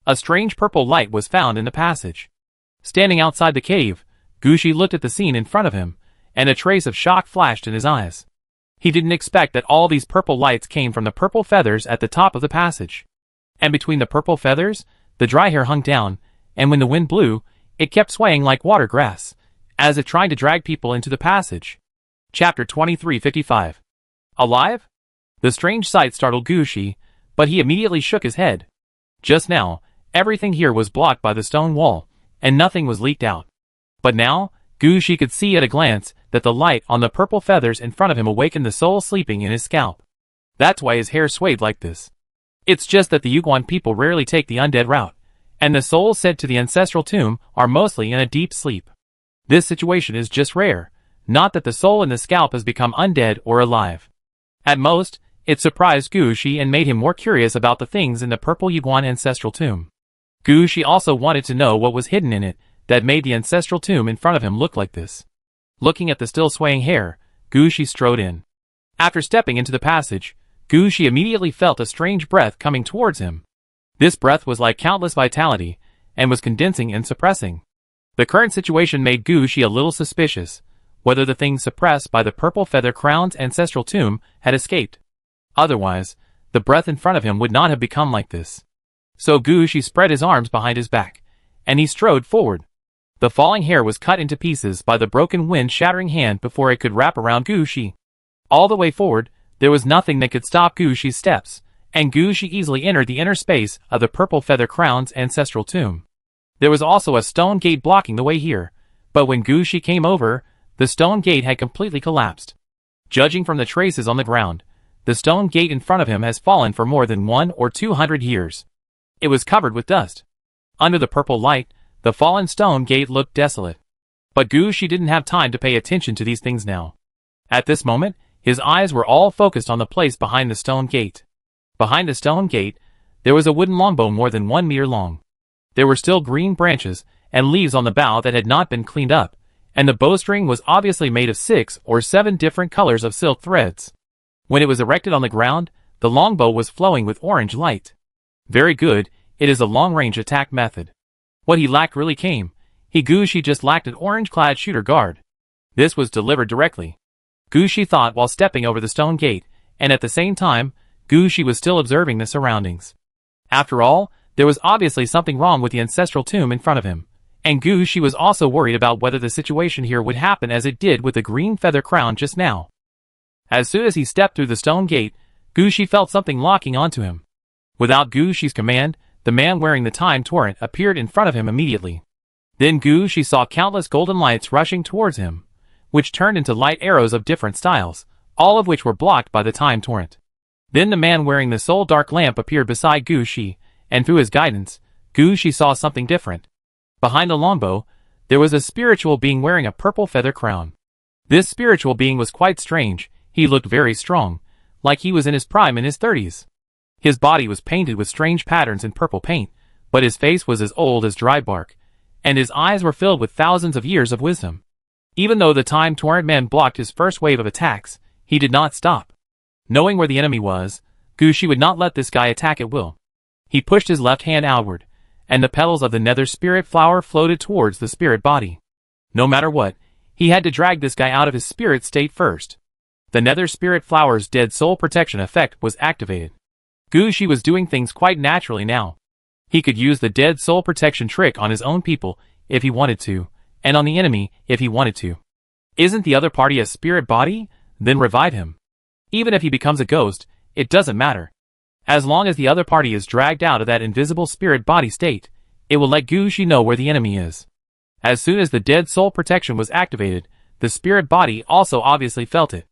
A strange purple light was found in the passage. Standing outside the cave, Gushi looked at the scene in front of him, and a trace of shock flashed in his eyes. He didn't expect that all these purple lights came from the purple feathers at the top of the passage. And between the purple feathers, the dry hair hung down, and when the wind blew, it kept swaying like water grass, as if trying to drag people into the passage. Chapter 2355. Alive? The strange sight startled Gushi, but he immediately shook his head. Just now, everything here was blocked by the stone wall, and nothing was leaked out. But now, Gushi could see at a glance that the light on the purple feathers in front of him awakened the soul sleeping in his scalp. That's why his hair swayed like this. It's just that the Yuguan people rarely take the undead route, and the souls sent to the ancestral tomb are mostly in a deep sleep. This situation is just rare, not that the soul in the scalp has become undead or alive. At most, it surprised Gushi and made him more curious about the things in the purple Yuguan ancestral tomb. Gushi also wanted to know what was hidden in it that made the ancestral tomb in front of him look like this. Looking at the still swaying hair, Gushi strode in. After stepping into the passage, Gushi immediately felt a strange breath coming towards him. This breath was like countless vitality, and was condensing and suppressing. The current situation made Gushi a little suspicious, whether the things suppressed by the Purple Feather Crown's ancestral tomb had escaped. Otherwise, the breath in front of him would not have become like this. So Gushi spread his arms behind his back, and he strode forward. The falling hair was cut into pieces by the broken wind-shattering hand before it could wrap around Gushi. All the way forward, there was nothing that could stop Gushi's steps, and Gushi easily entered the inner space of the Purple Feather Crown's ancestral tomb. There was also a stone gate blocking the way here, but when Gushi came over, the stone gate had completely collapsed. Judging from the traces on the ground, the stone gate in front of him has fallen for more than 100 or 200 years. It was covered with dust. Under the purple light, the fallen stone gate looked desolate. But Gu Shi didn't have time to pay attention to these things now. At this moment, his eyes were all focused on the place behind the stone gate. Behind the stone gate, there was a wooden longbow more than 1 meter long. There were still green branches and leaves on the bough that had not been cleaned up, and the bowstring was obviously made of 6 or 7 different colors of silk threads. When it was erected on the ground, the longbow was flowing with orange light. Very good, it is a long-range attack method. What he lacked really came. Gu Shi just lacked an orange-clad shooter guard. This was delivered directly. Gu Shi thought while stepping over the stone gate, and at the same time, Gu Shi was still observing the surroundings. After all, there was obviously something wrong with the ancestral tomb in front of him, and Gu Shi was also worried about whether the situation here would happen as it did with the green feather crown just now. As soon as he stepped through the stone gate, Gu Shi felt something locking onto him. Without Gu Shi's command, the man wearing the time torrent appeared in front of him immediately. Then Gu Shi saw countless golden lights rushing towards him, which turned into light arrows of different styles, all of which were blocked by the time torrent. Then the man wearing the soul dark lamp appeared beside Gu Shi, and through his guidance, Gu Shi saw something different. Behind the longbow, there was a spiritual being wearing a purple feather crown. This spiritual being was quite strange. He looked very strong, like he was in his prime in his 30s. His body was painted with strange patterns in purple paint, but his face was as old as dry bark, and his eyes were filled with thousands of years of wisdom. Even though the time torrent man blocked his first wave of attacks, he did not stop. Knowing where the enemy was, Gu Shi would not let this guy attack at will. He pushed his left hand outward, and the petals of the nether spirit flower floated towards the spirit body. No matter what, he had to drag this guy out of his spirit state first. The nether spirit flower's dead soul protection effect was activated. Gu Shi was doing things quite naturally now. He could use the dead soul protection trick on his own people if he wanted to, and on the enemy if he wanted to. Isn't the other party a spirit body? Then revive him. Even if he becomes a ghost, it doesn't matter. As long as the other party is dragged out of that invisible spirit body state, it will let Gu Shi know where the enemy is. As soon as the dead soul protection was activated, the spirit body also obviously felt it.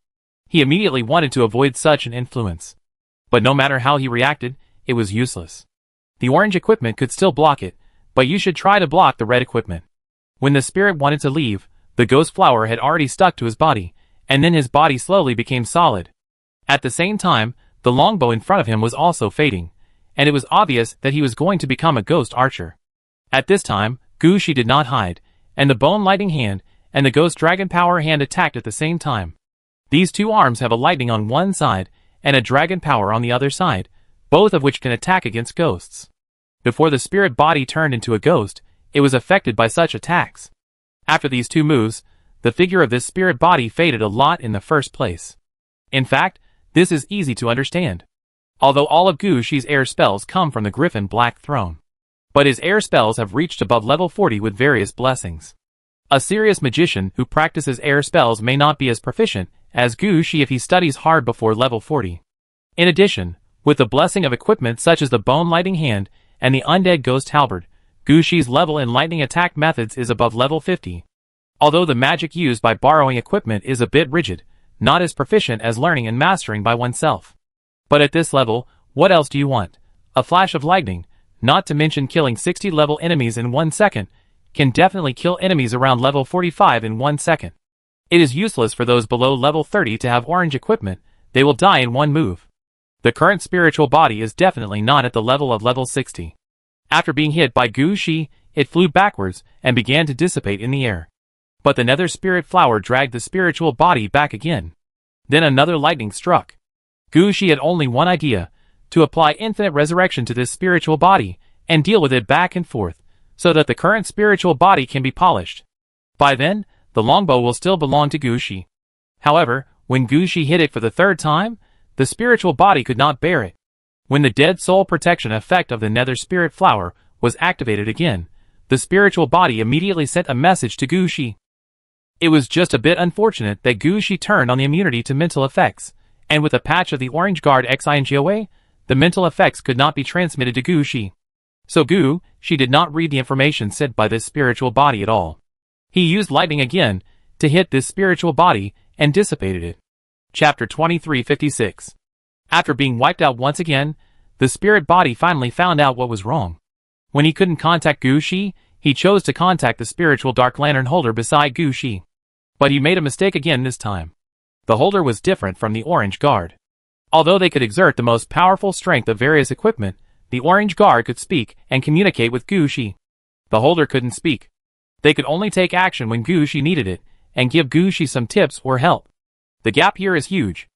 He immediately wanted to avoid such an influence. But no matter how he reacted, it was useless. The orange equipment could still block it, but you should try to block the red equipment. When the spirit wanted to leave, the ghost flower had already stuck to his body, and then his body slowly became solid. At the same time, the longbow in front of him was also fading, and it was obvious that he was going to become a ghost archer. At this time, Gu Shi did not hide, and the bone lightning hand and the ghost dragon power hand attacked at the same time. These two arms have a lightning on one side and a dragon power on the other side, both of which can attack against ghosts. Before the spirit body turned into a ghost, it was affected by such attacks. After these two moves, the figure of this spirit body faded a lot in the first place. In fact, this is easy to understand. Although all of Gu Shi's air spells come from the Griffin Black Throne. But his air spells have reached above level 40 with various blessings. A serious magician who practices air spells may not be as proficient as Gu Shi if he studies hard before level 40. In addition, with the blessing of equipment such as the Bone Lightning Hand and the Undead Ghost Halberd, Gu Shi's level in lightning attack methods is above level 50. Although the magic used by borrowing equipment is a bit rigid, not as proficient as learning and mastering by oneself. But at this level, what else do you want? A flash of lightning, not to mention killing 60 level enemies in 1 second, can definitely kill enemies around level 45 in 1 second. It is useless for those below level 30 to have orange equipment, they will die in one move. The current spiritual body is definitely not at the level of level 60. After being hit by Gu Shi, it flew backwards and began to dissipate in the air. But the nether spirit flower dragged the spiritual body back again. Then another lightning struck. Gu Shi had only one idea, to apply infinite resurrection to this spiritual body, and deal with it back and forth, so that the current spiritual body can be polished. By then, the longbow will still belong to Gu Shi. However, when Gu Shi hit it for the third time, the spiritual body could not bear it. When the dead soul protection effect of the nether spirit flower was activated again, the spiritual body immediately sent a message to Gu Shi. It was just a bit unfortunate that Gu Shi turned on the immunity to mental effects, and with a patch of the orange guard Xingua, the mental effects could not be transmitted to Gu Shi. So Gu Shi did not read the information sent by this spiritual body at all. He used lightning again to hit this spiritual body and dissipated it. Chapter 2356. After being wiped out once again, the spirit body finally found out what was wrong. When he couldn't contact Gu Shi, he chose to contact the spiritual Dark Lantern holder beside Gu Shi. But he made a mistake again this time. The holder was different from the Orange Guard. Although they could exert the most powerful strength of various equipment, the Orange Guard could speak and communicate with Gu Shi. The holder couldn't speak. They could only take action when Gu Shi needed it, and give Gu Shi some tips or help. The gap here is huge.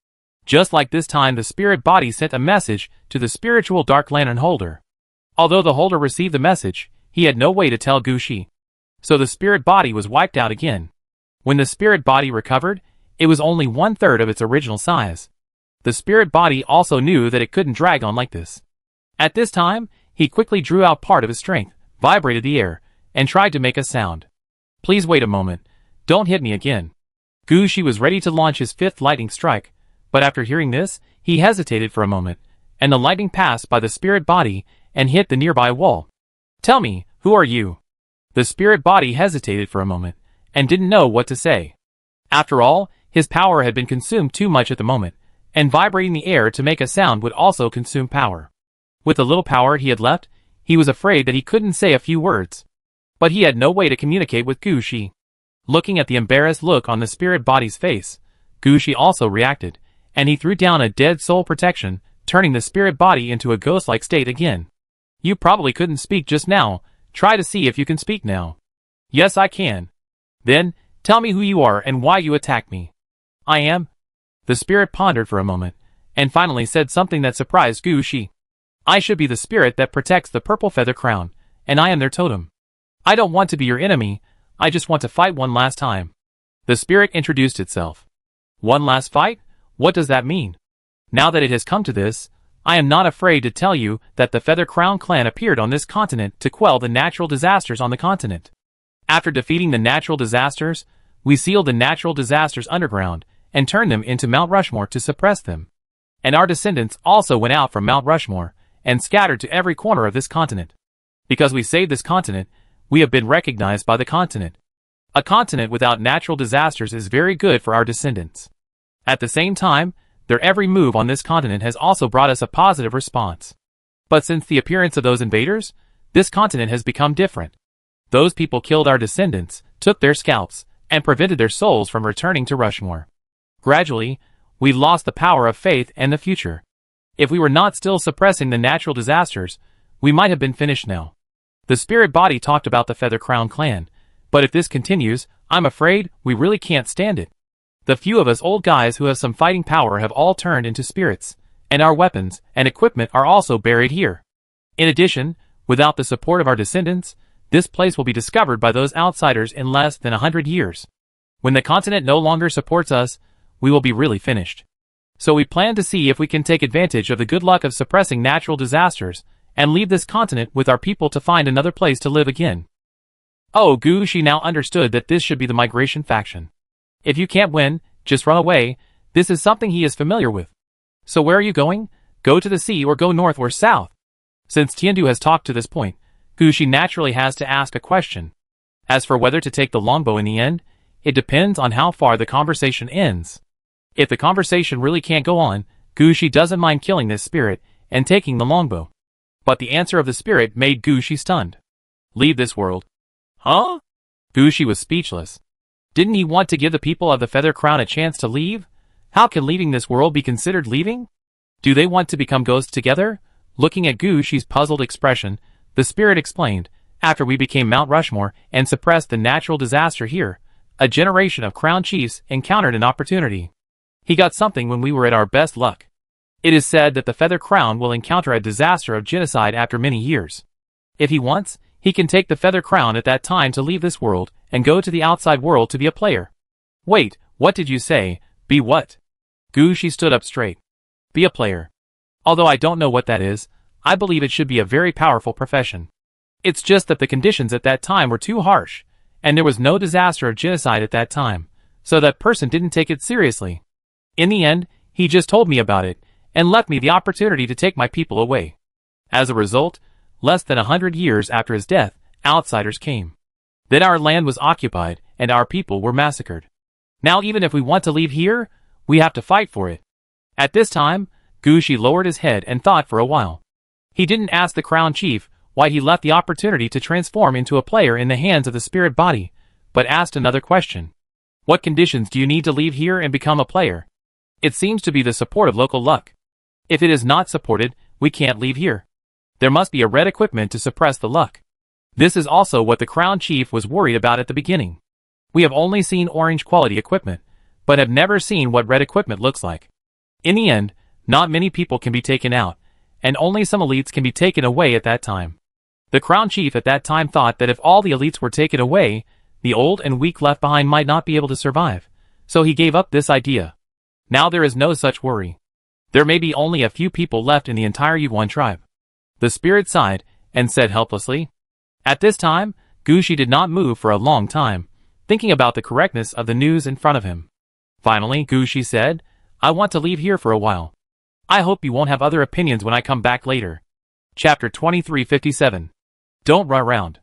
Just like this time, the spirit body sent a message to the spiritual Dark Lantern holder. Although the holder received the message, he had no way to tell Gu Shi. So the spirit body was wiped out again. When the spirit body recovered, it was only 1/3 of its original size. The spirit body also knew that it couldn't drag on like this. At this time, he quickly drew out part of his strength, vibrated the air, and tried to make a sound. Please wait a moment. Don't hit me again. Gu Shi was ready to launch his 5th lightning strike, but after hearing this, he hesitated for a moment, and the lightning passed by the spirit body and hit the nearby wall. Tell me, who are you? The spirit body hesitated for a moment, and didn't know what to say. After all, his power had been consumed too much at the moment, and vibrating the air to make a sound would also consume power. With the little power he had left, he was afraid that he couldn't say a few words. But he had no way to communicate with Gu Shi. Looking at the embarrassed look on the spirit body's face, Gu Shi also reacted, and he threw down a dead soul protection, turning the spirit body into a ghost-like state again. You probably couldn't speak just now. Try to see if you can speak now. Yes, I can. Then, tell me who you are and why you attacked me. I am. The spirit pondered for a moment, and finally said something that surprised Gu Shi. I should be the spirit that protects the purple feather crown, and I am their totem. I don't want to be your enemy, I just want to fight one last time. The spirit introduced itself. One last fight? What does that mean? Now that it has come to this, I am not afraid to tell you that the Feather Crown clan appeared on this continent to quell the natural disasters on the continent. After defeating the natural disasters, we sealed the natural disasters underground and turned them into Mount Rushmore to suppress them. And our descendants also went out from Mount Rushmore and scattered to every corner of this continent. Because we saved this continent, we have been recognized by the continent. A continent without natural disasters is very good for our descendants. At the same time, their every move on this continent has also brought us a positive response. But since the appearance of those invaders, this continent has become different. Those people killed our descendants, took their scalps, and prevented their souls from returning to Rushmore. Gradually, we lost the power of faith and the future. If we were not still suppressing the natural disasters, we might have been finished now. The spirit body talked about the Feather Crown clan, but if this continues, I'm afraid we really can't stand it. The few of us old guys who have some fighting power have all turned into spirits, and our weapons and equipment are also buried here. In addition, without the support of our descendants, this place will be discovered by those outsiders in less than 100 years. When the continent no longer supports us, we will be really finished. So we plan to see if we can take advantage of the good luck of suppressing natural disasters, and leave this continent with our people to find another place to live again. Oh, Gu Shi now understood that this should be the migration faction. If you can't win, just run away. This is something he is familiar with. So where are you going? Go to the sea or go north or south? Since Tiandu has talked to this point, Gu Shi naturally has to ask a question. As for whether to take the longbow in the end, it depends on how far the conversation ends. If the conversation really can't go on, Gu Shi doesn't mind killing this spirit and taking the longbow. But the answer of the spirit made Gu Shi stunned. Leave this world. Huh? Gu Shi was speechless. Didn't he want to give the people of the Feather Crown a chance to leave? How can leaving this world be considered leaving? Do they want to become ghosts together? Looking at Gu Shi's puzzled expression, the spirit explained, after we became Mount Rushmore and suppressed the natural disaster here, a generation of crown chiefs encountered an opportunity. He got something when we were at our best luck. It is said that the Feather Crown will encounter a disaster of genocide after many years. If he wants, he can take the Feather Crown at that time to leave this world and go to the outside world to be a player. Wait, what did you say? Be what? Gu Shi stood up straight. Be a player. Although I don't know what that is, I believe it should be a very powerful profession. It's just that the conditions at that time were too harsh, and there was no disaster of genocide at that time, so that person didn't take it seriously. In the end, he just told me about it, and left me the opportunity to take my people away. As a result, less than 100 years after his death, outsiders came. Then our land was occupied, and our people were massacred. Now even if we want to leave here, we have to fight for it. At this time, Gu Shi lowered his head and thought for a while. He didn't ask the crown chief why he left the opportunity to transform into a player in the hands of the spirit body, but asked another question. What conditions do you need to leave here and become a player? It seems to be the support of local luck. If it is not supported, we can't leave here. There must be a red equipment to suppress the luck. This is also what the crown chief was worried about at the beginning. We have only seen orange quality equipment, but have never seen what red equipment looks like. In the end, not many people can be taken out, and only some elites can be taken away at that time. The crown chief at that time thought that if all the elites were taken away, the old and weak left behind might not be able to survive, so he gave up this idea. Now there is no such worry. There may be only a few people left in the entire Yuan tribe. The spirit sighed and said helplessly. At this time, Gu Shi did not move for a long time, thinking about the correctness of the news in front of him. Finally, Gu Shi said, I want to leave here for a while. I hope you won't have other opinions when I come back later. Chapter 2357. Don't run around.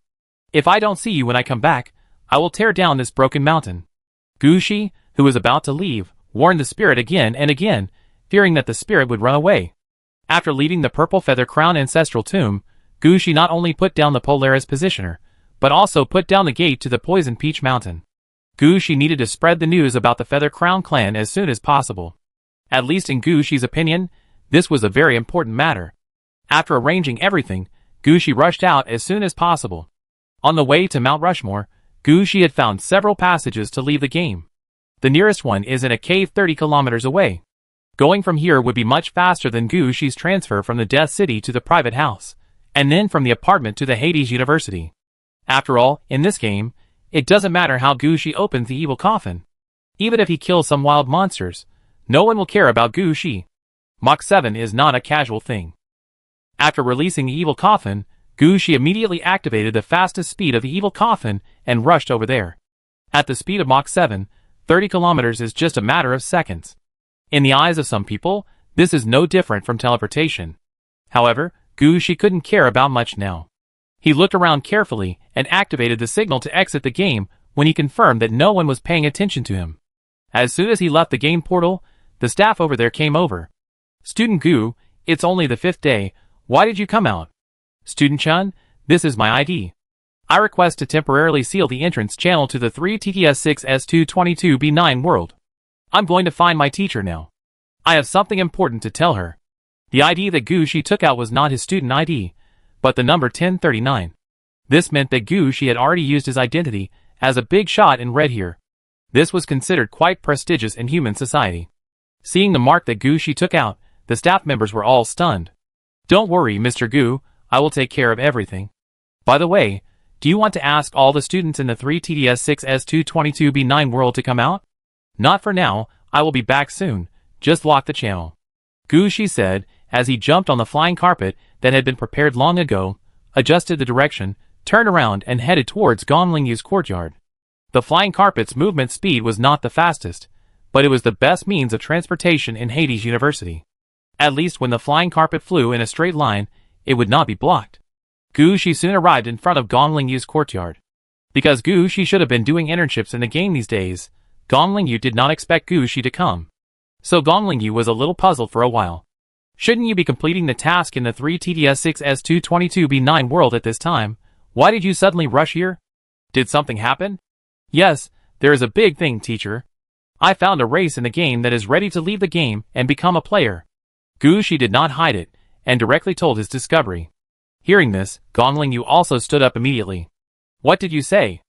If I don't see you when I come back, I will tear down this broken mountain. Gu Shi, who was about to leave, warned the spirit again and again, fearing that the spirit would run away. After leaving the Purple Feather Crown ancestral tomb, Gu Shi not only put down the Polaris Positioner, but also put down the gate to the Poison Peach Mountain. Gu Shi needed to spread the news about the Feather Crown clan as soon as possible. At least in Gu Shi's opinion, this was a very important matter. After arranging everything, Gu Shi rushed out as soon as possible. On the way to Mount Rushmore, Gu Shi had found several passages to leave the game. The nearest one is in a cave 30 kilometers away. Going from here would be much faster than Gu Shi's transfer from the Death City to the private house, and then from the apartment to the Hades University. After all, in this game, it doesn't matter how Gu Shi opens the evil coffin. Even if he kills some wild monsters, no one will care about Gu Shi. Mach 7 is not a casual thing. After releasing the evil coffin, Gu Shi immediately activated the fastest speed of the evil coffin and rushed over there. At the speed of Mach 7, 30 kilometers is just a matter of seconds. In the eyes of some people, this is no different from teleportation. However, Gu Shi couldn't care about much now. He looked around carefully and activated the signal to exit the game when he confirmed that no one was paying attention to him. As soon as he left the game portal, the staff over there came over. Student Gu, it's only the 5th day, why did you come out? Student Chun, this is my ID. I request to temporarily seal the entrance channel to the 3TTS6S222B9 world. I'm going to find my teacher now. I have something important to tell her. The ID that Gu Shi took out was not his student ID, but the number 1039. This meant that Gu Shi had already used his identity as a big shot in red here. This was considered quite prestigious in human society. Seeing the mark that Gu Shi took out, the staff members were all stunned. Don't worry, Mr. Gu, I will take care of everything. By the way, do you want to ask all the students in the 3TTS6S222B9 world to come out? Not for now, I will be back soon, just lock the channel. Gu Shi said, as he jumped on the flying carpet that had been prepared long ago, adjusted the direction, turned around and headed towards Gong Lingyu's courtyard. The flying carpet's movement speed was not the fastest, but it was the best means of transportation in Hades University. At least when the flying carpet flew in a straight line, it would not be blocked. Gu Shi soon arrived in front of Gong Lingyu's courtyard. Because Gu Shi should have been doing internships in the game these days, Gong Lingyu did not expect Gu Shi to come. So Gong Lingyu was a little puzzled for a while. Shouldn't you be completing the task in the 3TTS6S222B9 world at this time? Why did you suddenly rush here? Did something happen? Yes, there is a big thing, teacher. I found a race in the game that is ready to leave the game and become a player. Gu Shi did not hide it, and directly told his discovery. Hearing this, Gong Lingyu also stood up immediately. What did you say?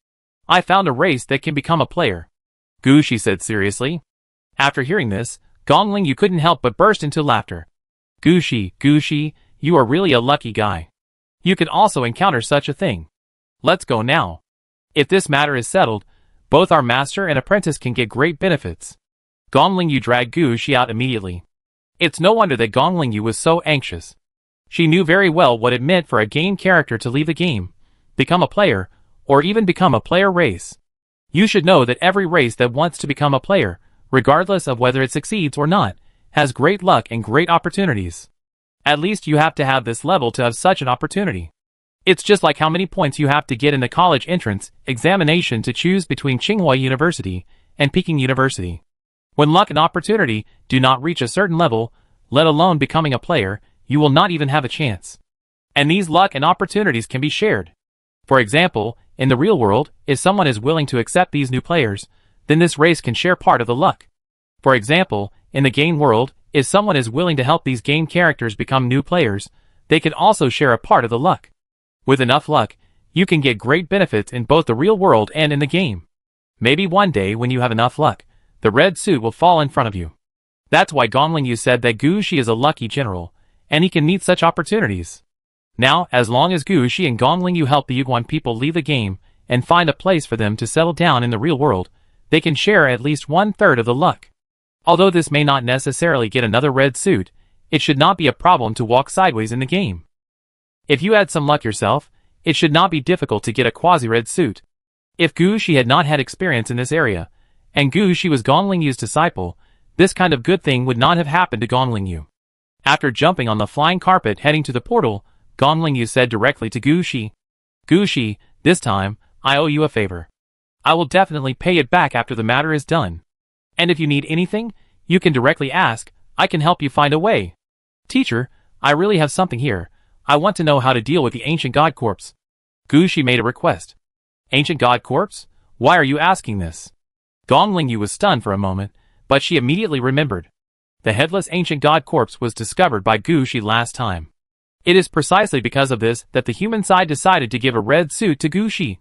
I found a race that can become a player. Gu Shi said seriously. After hearing this, Gong Lingyu couldn't help but burst into laughter. Gu Shi, you are really a lucky guy. You could also encounter such a thing. Let's go now. If this matter is settled, both our master and apprentice can get great benefits. Gong Lingyu dragged Gu Shi out immediately. It's no wonder that Gong Lingyu was so anxious. She knew very well what it meant for a game character to leave the game, become a player, or even become a player race. You should know that every race that wants to become a player, regardless of whether it succeeds or not, has great luck and great opportunities. At least you have to have this level to have such an opportunity. It's just like how many points you have to get in the college entrance examination to choose between Tsinghua University and Peking University. When luck and opportunity do not reach a certain level, let alone becoming a player, you will not even have a chance. And these luck and opportunities can be shared. For example, in the real world, if someone is willing to accept these new players, then this race can share part of the luck. For example, in the game world, if someone is willing to help these game characters become new players, they can also share a part of the luck. With enough luck, you can get great benefits in both the real world and in the game. Maybe one day when you have enough luck, the red suit will fall in front of you. That's why Gongling Yu said that Gu Shi is a lucky general, and he can meet such opportunities. Now, as long as Gu Shi and Gongling Yu help the Yuguan people leave the game and find a place for them to settle down in the real world, they can share at least 1/3 of the luck. Although this may not necessarily get another red suit, it should not be a problem to walk sideways in the game. If you had some luck yourself, it should not be difficult to get a quasi-red suit. If Gu Shi had not had experience in this area, and Gu Shi was Gongling Yu's disciple, this kind of good thing would not have happened to Gongling Yu. After jumping on the flying carpet heading to the portal, Gongling Yu said directly to Gu Shi, "Gu Shi, this time, I owe you a favor. I will definitely pay it back after the matter is done. And if you need anything, you can directly ask, I can help you find a way. Teacher, I really have something here. I want to know how to deal with the ancient god corpse." Gu Shi made a request. Ancient god corpse? Why are you asking this? Gongling Yu was stunned for a moment, but she immediately remembered. The headless ancient god corpse was discovered by Gu Shi last time. It is precisely because of this that the human side decided to give a red suit to Gu Shi.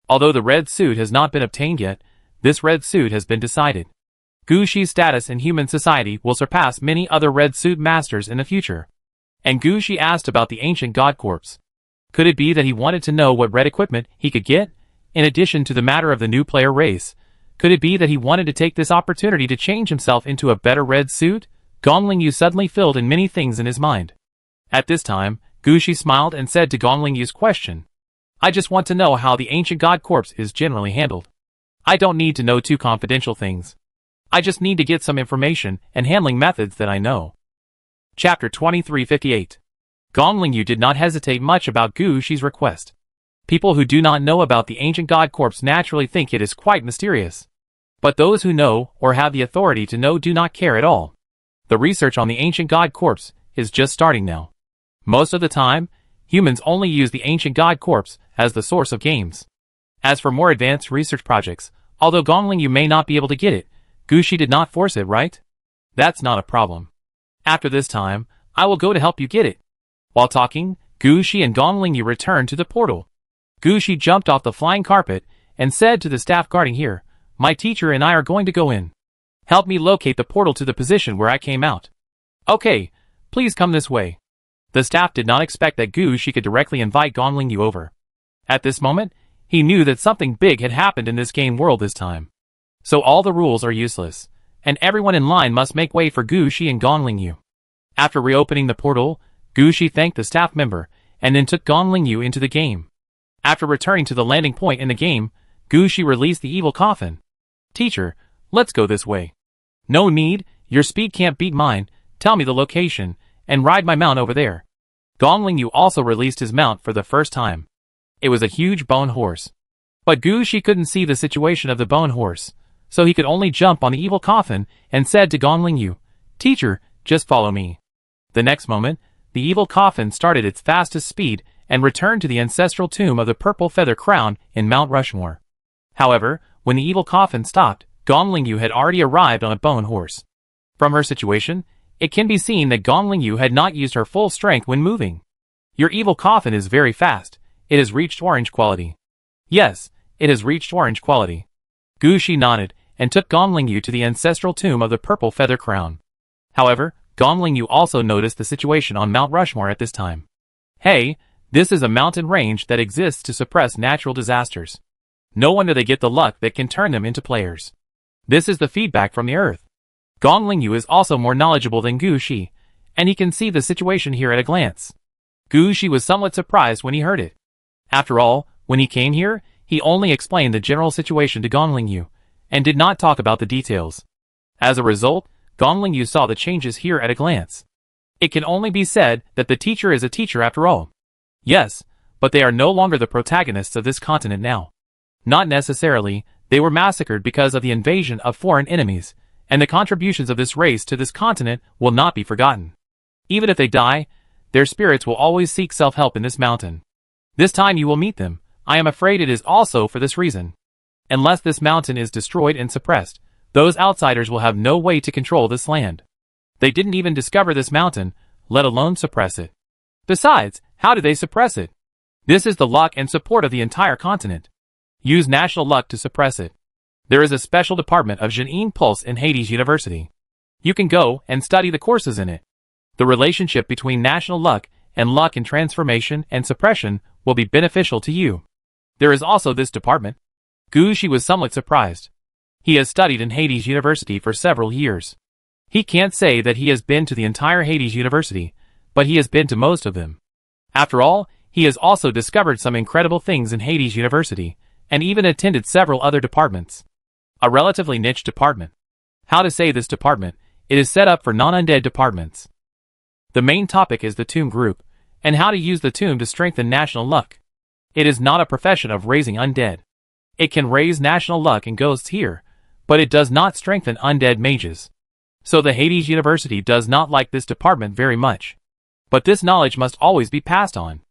Although the red suit has not been obtained yet, this red suit has been decided. Gu Shi's status in human society will surpass many other red suit masters in the future. And Gu Shi asked about the ancient god corpse. Could it be that he wanted to know what red equipment he could get? In addition to the matter of the new player race, could it be that he wanted to take this opportunity to change himself into a better red suit? Gongling Yu suddenly filled in many things in his mind. At this time, Gu Shi smiled and said to Gongling Yu's question, "I just want to know how the ancient god corpse is generally handled. I don't need to know too confidential things. I just need to get some information and handling methods that I know." Chapter 2358. Gongling Yu did not hesitate much about Gu Shi's request. People who do not know about the ancient god corpse naturally think it is quite mysterious. But those who know, or have the authority to know, do not care at all. The research on the ancient god corpse is just starting now. Most of the time, humans only use the ancient god corpse as the source of games. As for more advanced research projects, although Gongling Yu may not be able to get it, Gu Shi did not force it, right? That's not a problem. After this time, I will go to help you get it. While talking, Gu Shi and Gongling Yu returned to the portal. Gu Shi jumped off the flying carpet and said to the staff guarding here, "My teacher and I are going to go in. Help me locate the portal to the position where I came out." "Okay, please come this way." The staff did not expect that Gu Shi could directly invite Gongling Yu over. At this moment, he knew that something big had happened in this game world this time. So all the rules are useless, and everyone in line must make way for Gu Shi and Gongling Yu. After reopening the portal, Gu Shi thanked the staff member, and then took Gongling Yu into the game. After returning to the landing point in the game, Gu Shi released the evil coffin. "Teacher, let's go this way." "No need, your speed can't beat mine. Tell me the location, and ride my mount over there." Gongling Yu also released his mount for the first time. It was a huge bone horse. But Gu Shi couldn't see the situation of the bone horse, so he could only jump on the evil coffin and said to Gongling Yu, "Teacher, just follow me." The next moment, the evil coffin started its fastest speed and returned to the ancestral tomb of the Purple Feather Crown in Mount Rushmore. However, when the evil coffin stopped, Gongling Yu had already arrived on a bone horse. From her situation, it can be seen that Gongling Yu had not used her full strength when moving. "Your evil coffin is very fast. It has reached orange quality." "Yes, it has reached orange quality." Gu Shi nodded and took Gongling Yu to the ancestral tomb of the Purple Feather Crown. However, Gongling Yu also noticed the situation on Mount Rushmore at this time. Hey, this is a mountain range that exists to suppress natural disasters. No wonder they get the luck that can turn them into players. This is the feedback from the earth. Gongling Yu is also more knowledgeable than Gu Shi, and he can see the situation here at a glance. Gu Shi was somewhat surprised when he heard it. After all, when he came here, he only explained the general situation to Gongling Yu, and did not talk about the details. As a result, Gongling Yu saw the changes here at a glance. It can only be said that the teacher is a teacher after all. Yes, but they are no longer the protagonists of this continent now. Not necessarily, they were massacred because of the invasion of foreign enemies, and the contributions of this race to this continent will not be forgotten. Even if they die, their spirits will always seek self-help in this mountain. This time you will meet them. I am afraid it is also for this reason. Unless this mountain is destroyed and suppressed, those outsiders will have no way to control this land. They didn't even discover this mountain, let alone suppress it. Besides, how do they suppress it? This is the luck and support of the entire continent. Use national luck to suppress it. There is a special department of Janine Pulse in Hades University. You can go and study the courses in it. The relationship between national luck and luck in transformation and suppression will be beneficial to you. There is also this department. Gushi was somewhat surprised. He has studied in Hades University for several years. He can't say that he has been to the entire Hades University, but he has been to most of them. After all, he has also discovered some incredible things in Hades University, and even attended several other departments. A relatively niche department. How to say this department? It is set up for non-undead departments. The main topic is the tomb group, and how to use the tomb to strengthen national luck. It is not a profession of raising undead. It can raise national luck and ghosts here, but it does not strengthen undead mages. So the Hades University does not like this department very much. But this knowledge must always be passed on.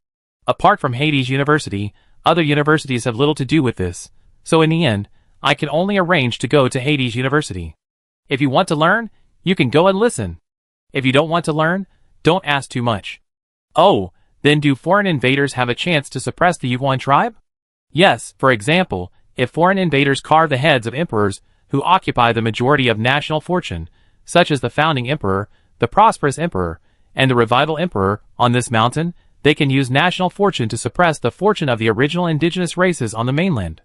Apart from Hades University, other universities have little to do with this, so in the end, I can only arrange to go to Hades University. If you want to learn, you can go and listen. If you don't want to learn, don't ask too much. Oh, then do foreign invaders have a chance to suppress the Yuguan tribe? Yes, for example, if foreign invaders carve the heads of emperors who occupy the majority of national fortune, such as the founding emperor, the prosperous emperor, and the revival emperor, on this mountain, they can use national fortune to suppress the fortune of the original indigenous races on the mainland.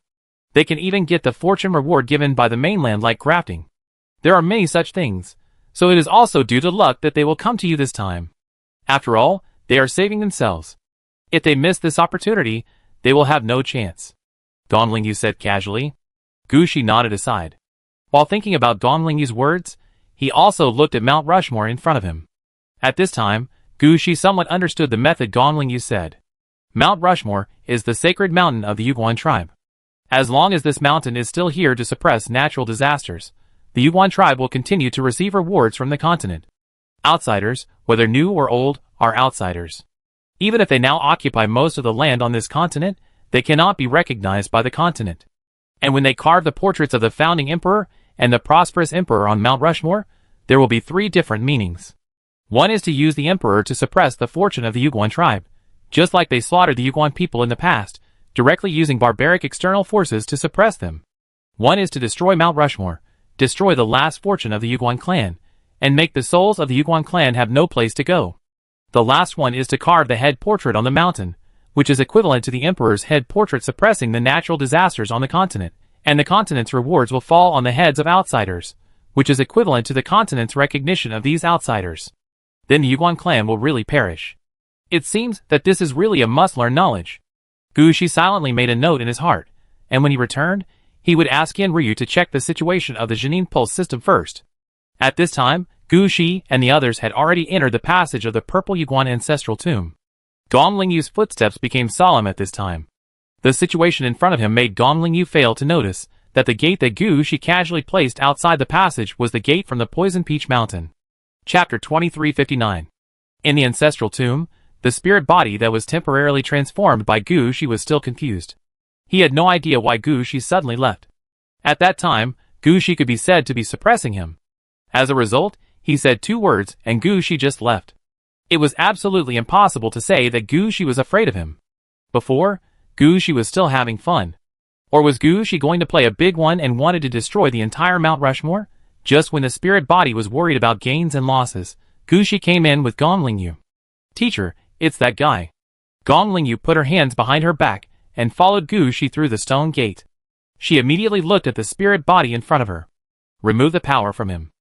They can even get the fortune reward given by the mainland like grafting. There are many such things, so it is also due to luck that they will come to you this time. After all, they are saving themselves. If they miss this opportunity, they will have no chance. Donglingyu said casually. Gushi nodded aside. While thinking about Donglingyu's words, he also looked at Mount Rushmore in front of him. At this time, Gushi somewhat understood the method Donglingyu said. Mount Rushmore is the sacred mountain of the Yuguan tribe. As long as this mountain is still here to suppress natural disasters, the Yuguan tribe will continue to receive rewards from the continent. Outsiders, whether new or old, are outsiders. Even if they now occupy most of the land on this continent, they cannot be recognized by the continent. And when they carve the portraits of the founding emperor and the prosperous emperor on Mount Rushmore, there will be 3 different meanings. One is to use the emperor to suppress the fortune of the Yuguan tribe, just like they slaughtered the Yuguan people in the past, directly using barbaric external forces to suppress them. One is to destroy Mount Rushmore, destroy the last fortune of the Yuguan clan, and make the souls of the Yuguan clan have no place to go. The last one is to carve the head portrait on the mountain, which is equivalent to the emperor's head portrait suppressing the natural disasters on the continent, and the continent's rewards will fall on the heads of outsiders, which is equivalent to the continent's recognition of these outsiders. Then the Yuguan clan will really perish. It seems that this is really a must-learn knowledge. Gushi silently made a note in his heart, and when he returned, he would ask Ryu to check the situation of the Janine Pulse system first. At this time, Gushi and the others had already entered the passage of the purple Yuguan ancestral tomb. Donglingyu's footsteps became solemn at this time. The situation in front of him made Donglingyu fail to notice that the gate that Gushi casually placed outside the passage was the gate from the Poison Peach Mountain. Chapter 2359. In the ancestral tomb, the spirit body that was temporarily transformed by Gushi was still confused. He had no idea why Gushi suddenly left. At that time, Gushi could be said to be suppressing him. As a result, he said 2 words and Gushi just left. It was absolutely impossible to say that Gushi was afraid of him. Before, Gushi was still having fun. Or was Gushi going to play a big one and wanted to destroy the entire Mount Rushmore? Just when the spirit body was worried about gains and losses, Gushi came in with Donglingyu. Teacher, it's that guy. Donglingyu put her hands behind her back and followed Gushi through the stone gate. She immediately looked at the spirit body in front of her. Remove the power from him.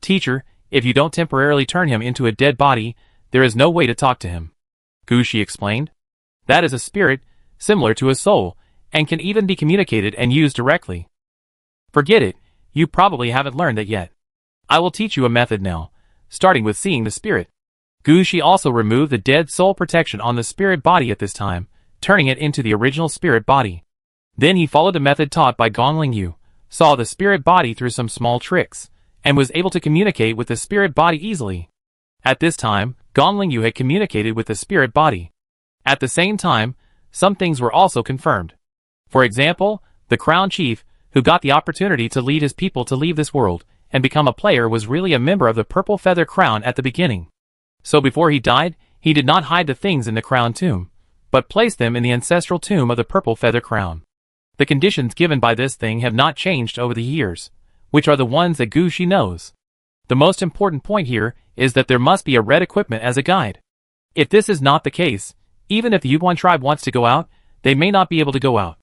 Teacher, if you don't temporarily turn him into a dead body, there is no way to talk to him. Gushi explained. That is a spirit, similar to a soul, and can even be communicated and used directly. Forget it, you probably haven't learned that yet. I will teach you a method now, starting with seeing the spirit. Gushi also removed the dead soul protection on the spirit body at this time, turning it into the original spirit body. Then he followed the method taught by Donglingyu, saw the spirit body through some small tricks, and was able to communicate with the spirit body easily. At this time, Gongling Yu had communicated with the spirit body. At the same time, some things were also confirmed. For example, the crown chief, who got the opportunity to lead his people to leave this world and become a player, was really a member of the Purple Feather Crown at the beginning. So before he died, he did not hide the things in the crown tomb, but placed them in the ancestral tomb of the Purple Feather Crown. The conditions given by this thing have not changed over the years, which are the ones that Gu Shi knows. The most important point here is that there must be a red equipment as a guide. If this is not the case, even if the Yuguan tribe wants to go out, they may not be able to go out.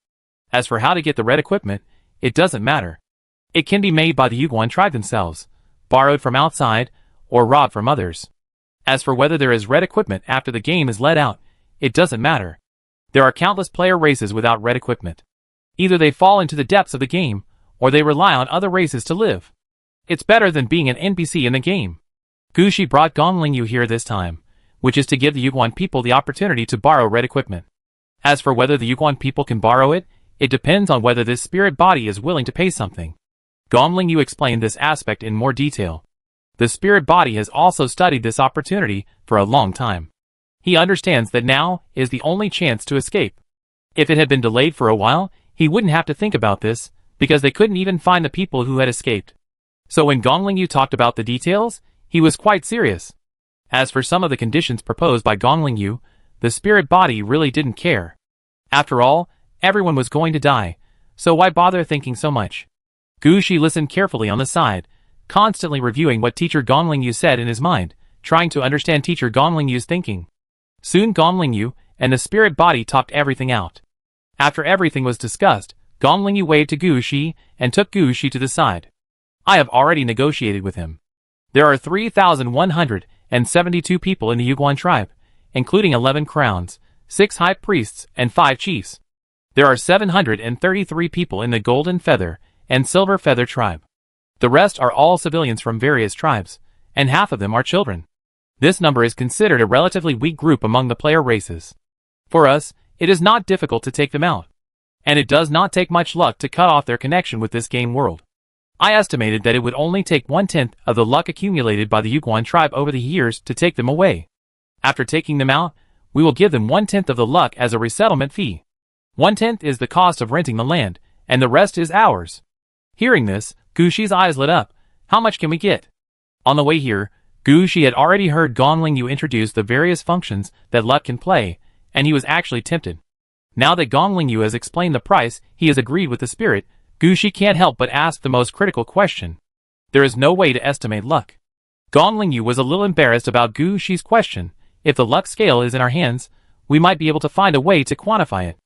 As for how to get the red equipment, it doesn't matter. It can be made by the Yuguan tribe themselves, borrowed from outside, or robbed from others. As for whether there is red equipment after the game is let out, it doesn't matter. There are countless player races without red equipment. Either they fall into the depths of the game, or they rely on other races to live. It's better than being an NPC in the game. Gu Shi brought Gongling Yu here this time, which is to give the Yuguan people the opportunity to borrow red equipment. As for whether the Yuguan people can borrow it, it depends on whether this spirit body is willing to pay something. Gongling Yu explained this aspect in more detail. The spirit body has also studied this opportunity for a long time. He understands that now is the only chance to escape. If it had been delayed for a while, he wouldn't have to think about this, because they couldn't even find the people who had escaped. So when Gongling Yu talked about the details, he was quite serious. As for some of the conditions proposed by Gongling Yu, the spirit body really didn't care. After all, everyone was going to die, so why bother thinking so much? Gu Shi listened carefully on the side, constantly reviewing what Teacher Gongling Yu said in his mind, trying to understand Teacher Gongling Yu's thinking. Soon Gongling Yu and the spirit body talked everything out. After everything was discussed, Gongling Yu waved to Gu Shi and took Gu Shi to the side. I have already negotiated with him. There are 3,172 people in the Yuguan tribe, including 11 crowns, 6 high priests, and 5 chiefs. There are 733 people in the Golden Feather and Silver Feather tribe. The rest are all civilians from various tribes, and half of them are children. This number is considered a relatively weak group among the player races. For us, it is not difficult to take them out. And it does not take much luck to cut off their connection with this game world. I estimated that it would only take 1/10 of the luck accumulated by the Yuguan tribe over the years to take them away. After taking them out, we will give them 1/10 of the luck as a resettlement fee. 1/10 is the cost of renting the land, and the rest is ours. Hearing this, Gu Shi's eyes lit up. How much can we get? On the way here, Gu Shi had already heard Gongling Yu introduce the various functions that luck can play, and he was actually tempted. Now that Gongling Yu has explained the price, he has agreed with the spirit. Gu Shi can't help but ask the most critical question. There is no way to estimate luck. Gongling Yu was a little embarrassed about Gu Shi's question. If the luck scale is in our hands, we might be able to find a way to quantify it.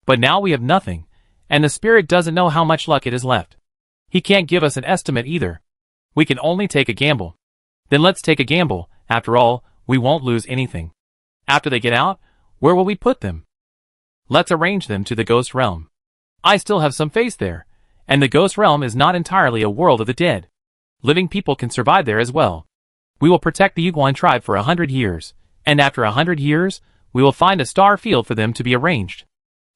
But now we have nothing, and the spirit doesn't know how much luck it is left. He can't give us an estimate either. We can only take a gamble. Then let's take a gamble. After all, we won't lose anything. After they get out, where will we put them? Let's arrange them to the Ghost Realm. I still have some faith there, and the Ghost Realm is not entirely a world of the dead. Living people can survive there as well. We will protect the Yuguan tribe for 100 years, and after 100 years, we will find a star field for them to be arranged.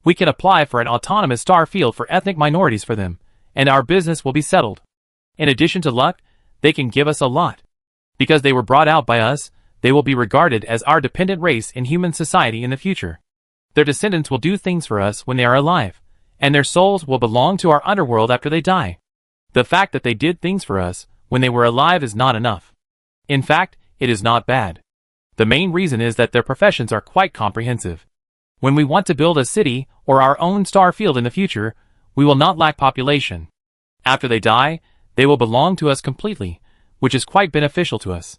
We can apply for an autonomous star field for ethnic minorities for them, and our business will be settled. In addition to luck, they can give us a lot. Because they were brought out by us, they will be regarded as our dependent race in human society in the future. Their descendants will do things for us when they are alive, and their souls will belong to our underworld after they die. The fact that they did things for us when they were alive is not enough. In fact, it is not bad. The main reason is that their professions are quite comprehensive. When we want to build a city or our own star field in the future, we will not lack population. After they die, they will belong to us completely, which is quite beneficial to us.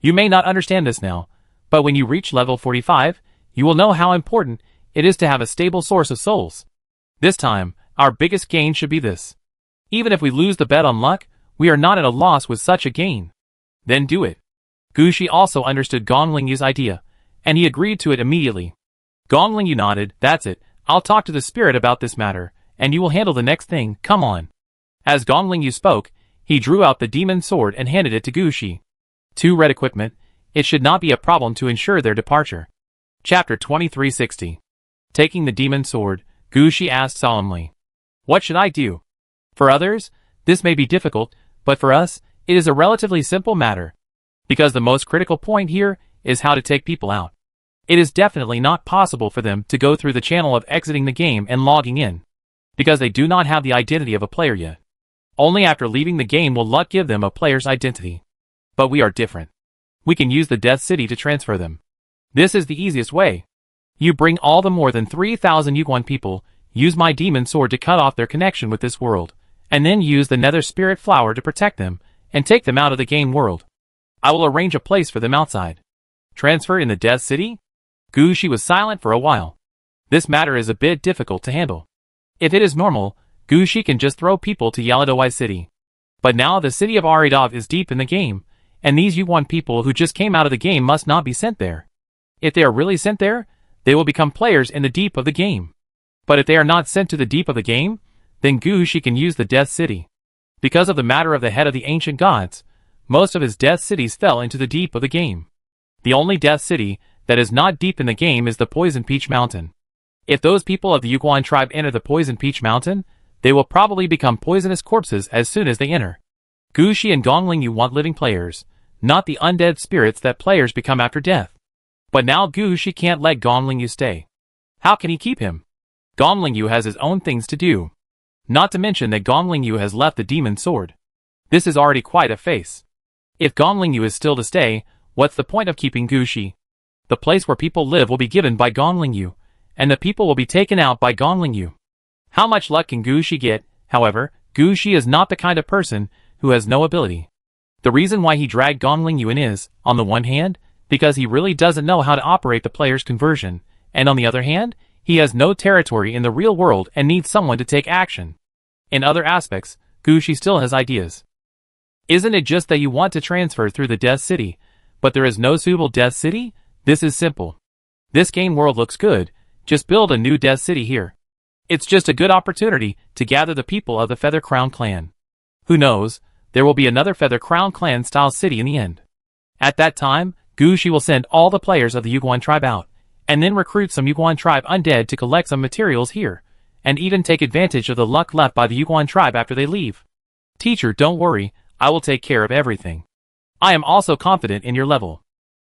You may not understand this now, but when you reach level 45, you will know how important it is to have a stable source of souls. This time, our biggest gain should be this. Even if we lose the bet on luck, we are not at a loss with such a gain. Then do it. Gu Shi also understood Gongling Yu's idea, and he agreed to it immediately. Gongling Yu nodded. That's it. I'll talk to the spirit about this matter, and you will handle the next thing. Come on. As Gongling Yu spoke, he drew out the demon sword and handed it to Gu Shi. 2 red equipment. It should not be a problem to ensure their departure. Chapter 2360. Taking the demon sword, Gu Shi asked solemnly, "What should I do? For others, this may be difficult, but for us, it is a relatively simple matter. Because the most critical point here is how to take people out. It is definitely not possible for them to go through the channel of exiting the game and logging in, because they do not have the identity of a player yet. Only after leaving the game will luck give them a player's identity. But we are different. We can use the Death City to transfer them. This is the easiest way. You bring all the more than 3,000 Yuguan people, use my demon sword to cut off their connection with this world, and then use the Nether Spirit Flower to protect them, and take them out of the game world. I will arrange a place for them outside. Transfer in the Death City? Gushi was silent for a while. This matter is a bit difficult to handle. If it is normal, Gushi can just throw people to Yaladowai City. But now the city of Aridov is deep in the game, and these Yuguan people who just came out of the game must not be sent there. If they are really sent there, they will become players in the deep of the game. But if they are not sent to the deep of the game, then Gushi can use the Death City. Because of the matter of the head of the ancient gods, most of his Death Cities fell into the deep of the game. The only Death City that is not deep in the game is the Poison Peach Mountain. If those people of the Yuguan tribe enter the Poison Peach Mountain, they will probably become poisonous corpses as soon as they enter. Gushi and Gongling Yu want living players, not the undead spirits that players become after death. But now Gushi can't let Gongling Yu stay. How can he keep him? Gongling Yu has his own things to do. Not to mention that Gongling Yu has left the demon sword. This is already quite a face. If Gongling Yu is still to stay, what's the point of keeping Gushi? The place where people live will be given by Gongling Yu, and the people will be taken out by Gongling Yu. How much luck can Gushi get? However, Gushi is not the kind of person who has no ability. The reason why he dragged Gongling Yu in is, on the one hand, because he really doesn't know how to operate the player's conversion, and on the other hand, he has no territory in the real world and needs someone to take action. In other aspects, Gushi still has ideas. Isn't it just that you want to transfer through the Death City, but there is no suitable Death City? This is simple. This game world looks good, just build a new Death City here. It's just a good opportunity to gather the people of the Feather Crown clan. Who knows, there will be another Feather Crown clan style city in the end. At that time, Gushi will send all the players of the Yuguan tribe out, and then recruit some Yuguan tribe undead to collect some materials here, and even take advantage of the luck left by the Yuguan tribe after they leave. Teacher, don't worry, I will take care of everything. I am also confident in your level.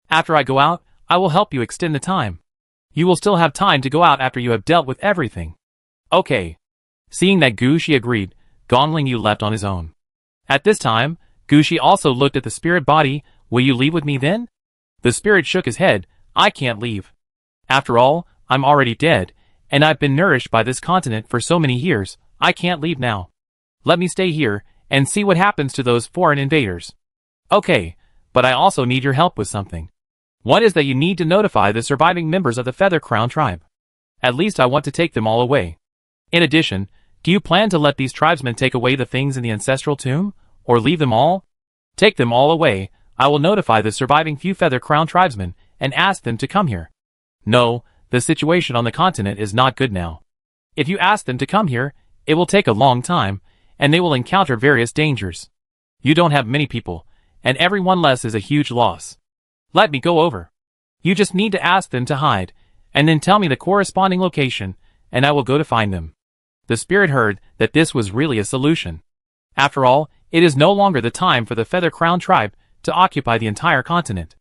After I go out, I will help you extend the time. You will still have time to go out after you have dealt with everything. Okay. Seeing that Gushi agreed, Gongling Yu left on his own. At this time, Gushi also looked at the spirit body. Will you leave with me then? The spirit shook his head. I can't leave. After all, I'm already dead, and I've been nourished by this continent for so many years. I can't leave now. Let me stay here and see what happens to those foreign invaders. Okay, but I also need your help with something. One is that you need to notify the surviving members of the Feather Crown tribe. At least I want to take them all away. In addition, do you plan to let these tribesmen take away the things in the ancestral tomb, or leave them all? Take them all away. I will notify the surviving few Feather Crown tribesmen and ask them to come here. No, the situation on the continent is not good now. If you ask them to come here, it will take a long time, and they will encounter various dangers. You don't have many people, and every one less is a huge loss. Let me go over. You just need to ask them to hide, and then tell me the corresponding location, and I will go to find them. The spirit heard that this was really a solution. After all, it is no longer the time for the Feather Crown tribe to occupy the entire continent.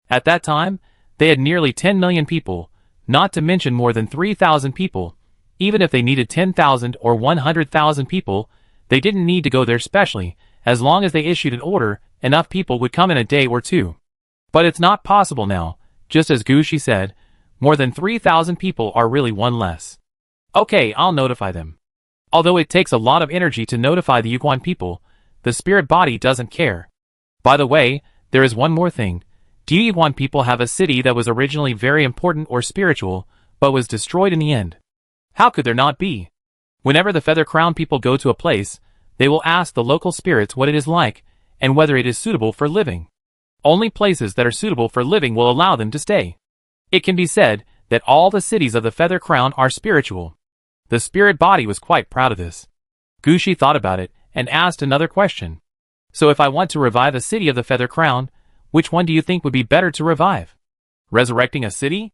At that time, they had nearly 10 million people, not to mention more than 3,000 people. Even if they needed 10,000 or 100,000 people, they didn't need to go there specially. As long as they issued an order, enough people would come in a day or two. But it's not possible now. Just as Gushi said, more than 3,000 people are really one less. Okay, I'll notify them. Although it takes a lot of energy to notify the Yuguan people, the spirit body doesn't care. By the way, there is one more thing. Do you Yuguan people have a city that was originally very important or spiritual, but was destroyed in the end? How could there not be? Whenever the Feather Crown people go to a place, they will ask the local spirits what it is like, and whether it is suitable for living. Only places that are suitable for living will allow them to stay. It can be said that all the cities of the Feather Crown are spiritual. The spirit body was quite proud of this. Gushi thought about it, and asked another question. So if I want to revive a city of the Feather Crown, which one do you think would be better to revive? Resurrecting a city?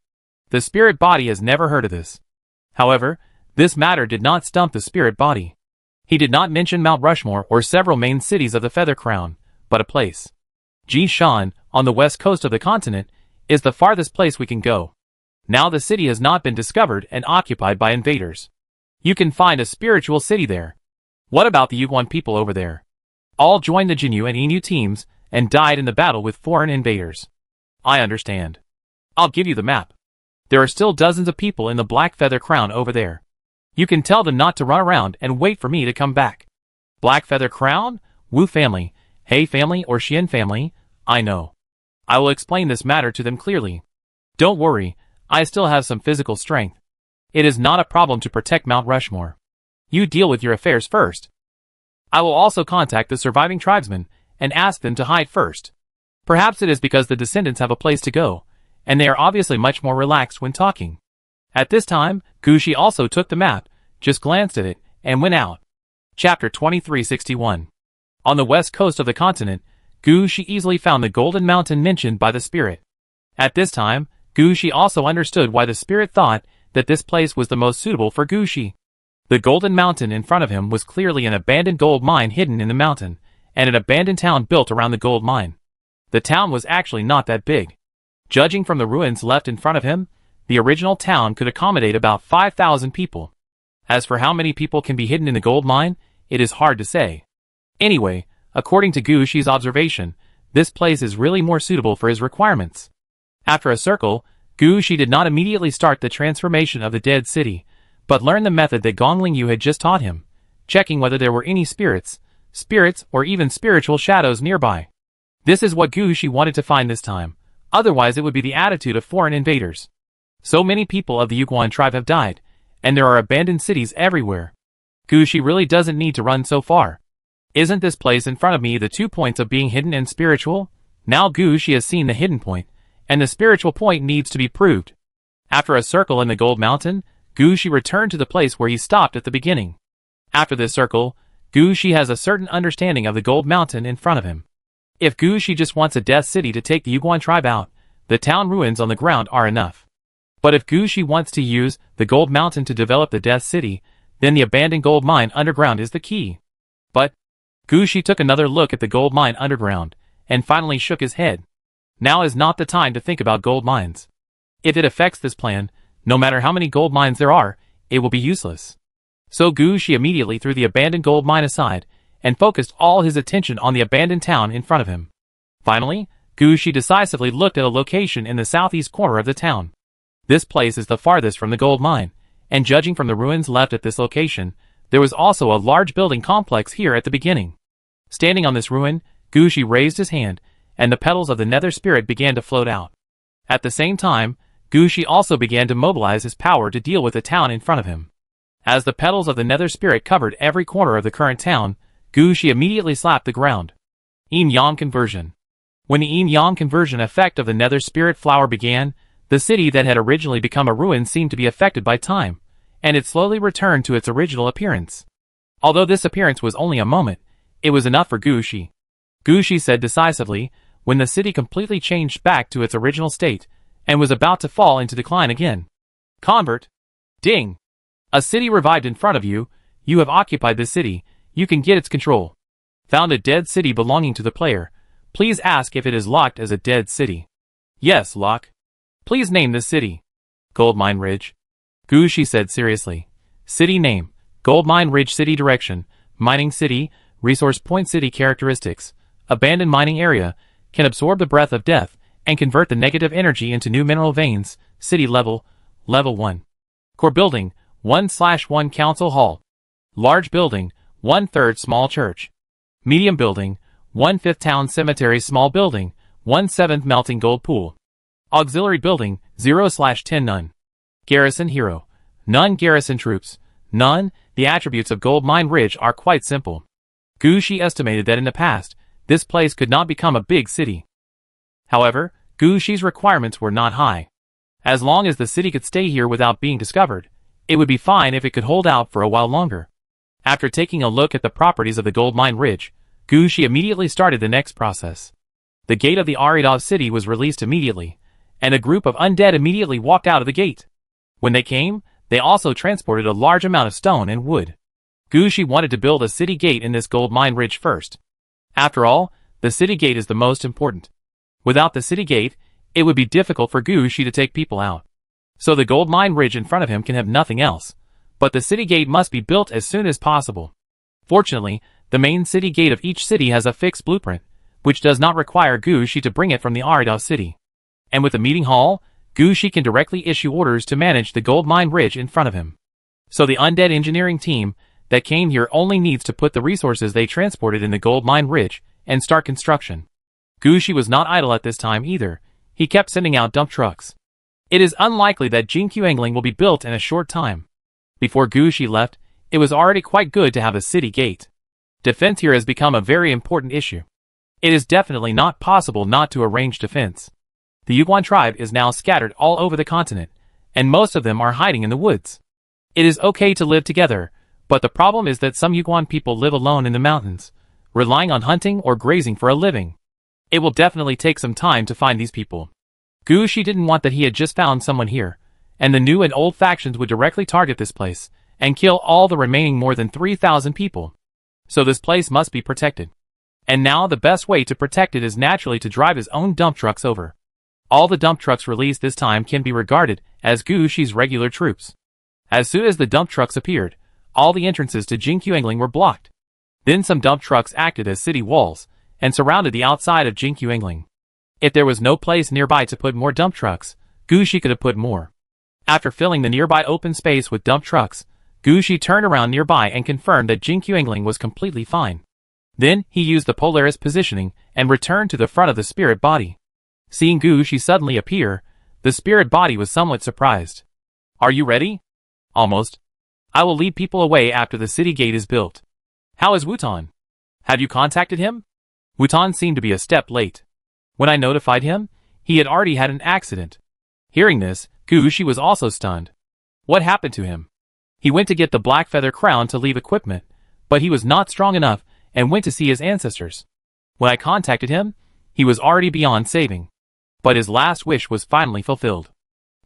The spirit body has never heard of this. However, this matter did not stump the spirit body. He did not mention Mount Rushmore or several main cities of the Feather Crown, but a place. Jishan, on the west coast of the continent, is the farthest place we can go. Now the city has not been discovered and occupied by invaders. You can find a spiritual city there. What about the Yuguan people over there? All joined the Jinyu and Inu teams and died in the battle with foreign invaders. I understand. I'll give you the map. There are still dozens of people in the Black Feather Crown over there. You can tell them not to run around and wait for me to come back. Black Feather Crown, Wu family, He family or Xian family, I know. I will explain this matter to them clearly. Don't worry, I still have some physical strength. It is not a problem to protect Mount Rushmore. You deal with your affairs first. I will also contact the surviving tribesmen and ask them to hide first. Perhaps it is because the descendants have a place to go, and they are obviously much more relaxed when talking. At this time, Gushi also took the map, just glanced at it, and went out. Chapter 2361. On the west coast of the continent, Gushi easily found the Golden Mountain mentioned by the spirit. At this time, Gushi also understood why the spirit thought that this place was the most suitable for Gushi. The Golden Mountain in front of him was clearly an abandoned gold mine hidden in the mountain, and an abandoned town built around the gold mine. The town was actually not that big. Judging from the ruins left in front of him, the original town could accommodate about 5,000 people. As for how many people can be hidden in the gold mine, it is hard to say. Anyway, according to Gushi's observation, this place is really more suitable for his requirements. After a circle, Gushi did not immediately start the transformation of the dead city, but learned the method that Gongling Yu had just taught him, checking whether there were any spirits, or even spiritual shadows nearby. This is what Gushi wanted to find this time, otherwise it would be the attitude of foreign invaders. So many people of the Yuguan tribe have died, and there are abandoned cities everywhere. Gushi really doesn't need to run so far. Isn't this place in front of me the 2 points of being hidden and spiritual? Now Gushi has seen the hidden point, and the spiritual point needs to be proved. After a circle in the Gold Mountain, Gushi returned to the place where he stopped at the beginning. After this circle, Gushi has a certain understanding of the Gold Mountain in front of him. If Gushi just wants a death city to take the Yuguan tribe out, the town ruins on the ground are enough. But if Gushi wants to use the Gold Mountain to develop the death city, then the abandoned gold mine underground is the key. But Gushi took another look at the gold mine underground, and finally shook his head. Now is not the time to think about gold mines. If it affects this plan, no matter how many gold mines there are, it will be useless. So Gushi immediately threw the abandoned gold mine aside, and focused all his attention on the abandoned town in front of him. Finally, Gushi decisively looked at a location in the southeast corner of the town. This place is the farthest from the gold mine, and judging from the ruins left at this location, there was also a large building complex here at the beginning. Standing on this ruin, Gushi raised his hand, and the petals of the nether spirit began to float out. At the same time, Gushi also began to mobilize his power to deal with the town in front of him. As the petals of the nether spirit covered every corner of the current town, Gushi immediately slapped the ground. Yin-Yang conversion. When the Yin-Yang conversion effect of the nether spirit flower began, the city that had originally become a ruin seemed to be affected by time, and it slowly returned to its original appearance. Although this appearance was only a moment, it was enough for Gushi. Gushi said decisively, when the city completely changed back to its original state, and was about to fall into decline again. Convert. Ding. A city revived in front of you, you have occupied this city, you can get its control. Found a dead city belonging to the player. Please ask if it is locked as a dead city. Yes, lock. Please name this city. Goldmine Ridge. Gushi said seriously. City name. Goldmine Ridge City Direction. Mining City. Resource Point City Characteristics. Abandoned mining area. Can absorb the breath of death, and convert the negative energy into new mineral veins. City level. Level 1. Core building. 1/1 Council Hall. Large building. 1/3 small church. Medium building. 1/5 town cemetery. Small building. 1/7 melting gold pool. Auxiliary building. 0/10 none. Garrison hero. None. Garrison troops. None. The attributes of Gold Mine Ridge are quite simple. Gushi estimated that in the past, this place could not become a big city. However, Gushi's requirements were not high. As long as the city could stay here without being discovered, it would be fine if it could hold out for a while longer. After taking a look at the properties of the Gold Mine Ridge, Gushi immediately started the next process. The gate of the Aridov city was released immediately, and a group of undead immediately walked out of the gate. When they came, they also transported a large amount of stone and wood. Gushi wanted to build a city gate in this Gold Mine Ridge first. After all, the city gate is the most important. Without the city gate, It would be difficult for Gushi to take people out. So the gold mine ridge in front of him can have nothing else. But the city gate must be built as soon as possible. Fortunately, the main city gate of each city has a fixed blueprint, which does not require Gushi to bring it from the Arida city. And with the meeting hall, Gushi can directly issue orders to manage the gold mine ridge in front of him. So the undead engineering team that came here only needs to put the resources they transported in the gold mine ridge and start construction. Gushi was not idle at this time either. He kept sending out dump trucks. It is unlikely that Jinkyangling will be built in a short time. Before Gushi left, it was already quite good to have a city gate. Defense here has become a very important issue. It is definitely not possible not to arrange defense. The Yuguan tribe is now scattered all over the continent, and most of them are hiding in the woods. It is okay to live together, but the problem is that some Yuguan people live alone in the mountains, relying on hunting or grazing for a living. It will definitely take some time to find these people. Gushi didn't want that he had just found someone here, and the new and old factions would directly target this place, and kill all the remaining more than 3,000 people. So this place must be protected. And now the best way to protect it is naturally to drive his own dump trucks over. All the dump trucks released this time can be regarded as Gushi's regular troops. As soon as the dump trucks appeared, all the entrances to Jinkyangling were blocked. Then some dump trucks acted as city walls, and surrounded the outside of Jinkyangling. If there was no place nearby to put more dump trucks, Gushi could have put more. After filling the nearby open space with dump trucks, Gushi turned around nearby and confirmed that Jinkyangling was completely fine. Then, he used the Polaris positioning and returned to the front of the spirit body. Seeing Gushi suddenly appear, the spirit body was somewhat surprised. Are you ready? Almost. I will lead people away after the city gate is built. How is Wutan? Have you contacted him? Wutan seemed to be a step late. When I notified him, he had already had an accident. Hearing this, Gushi was also stunned. What happened to him? He went to get the black feather crown to leave equipment, but he was not strong enough and went to see his ancestors. When I contacted him, he was already beyond saving. But his last wish was finally fulfilled.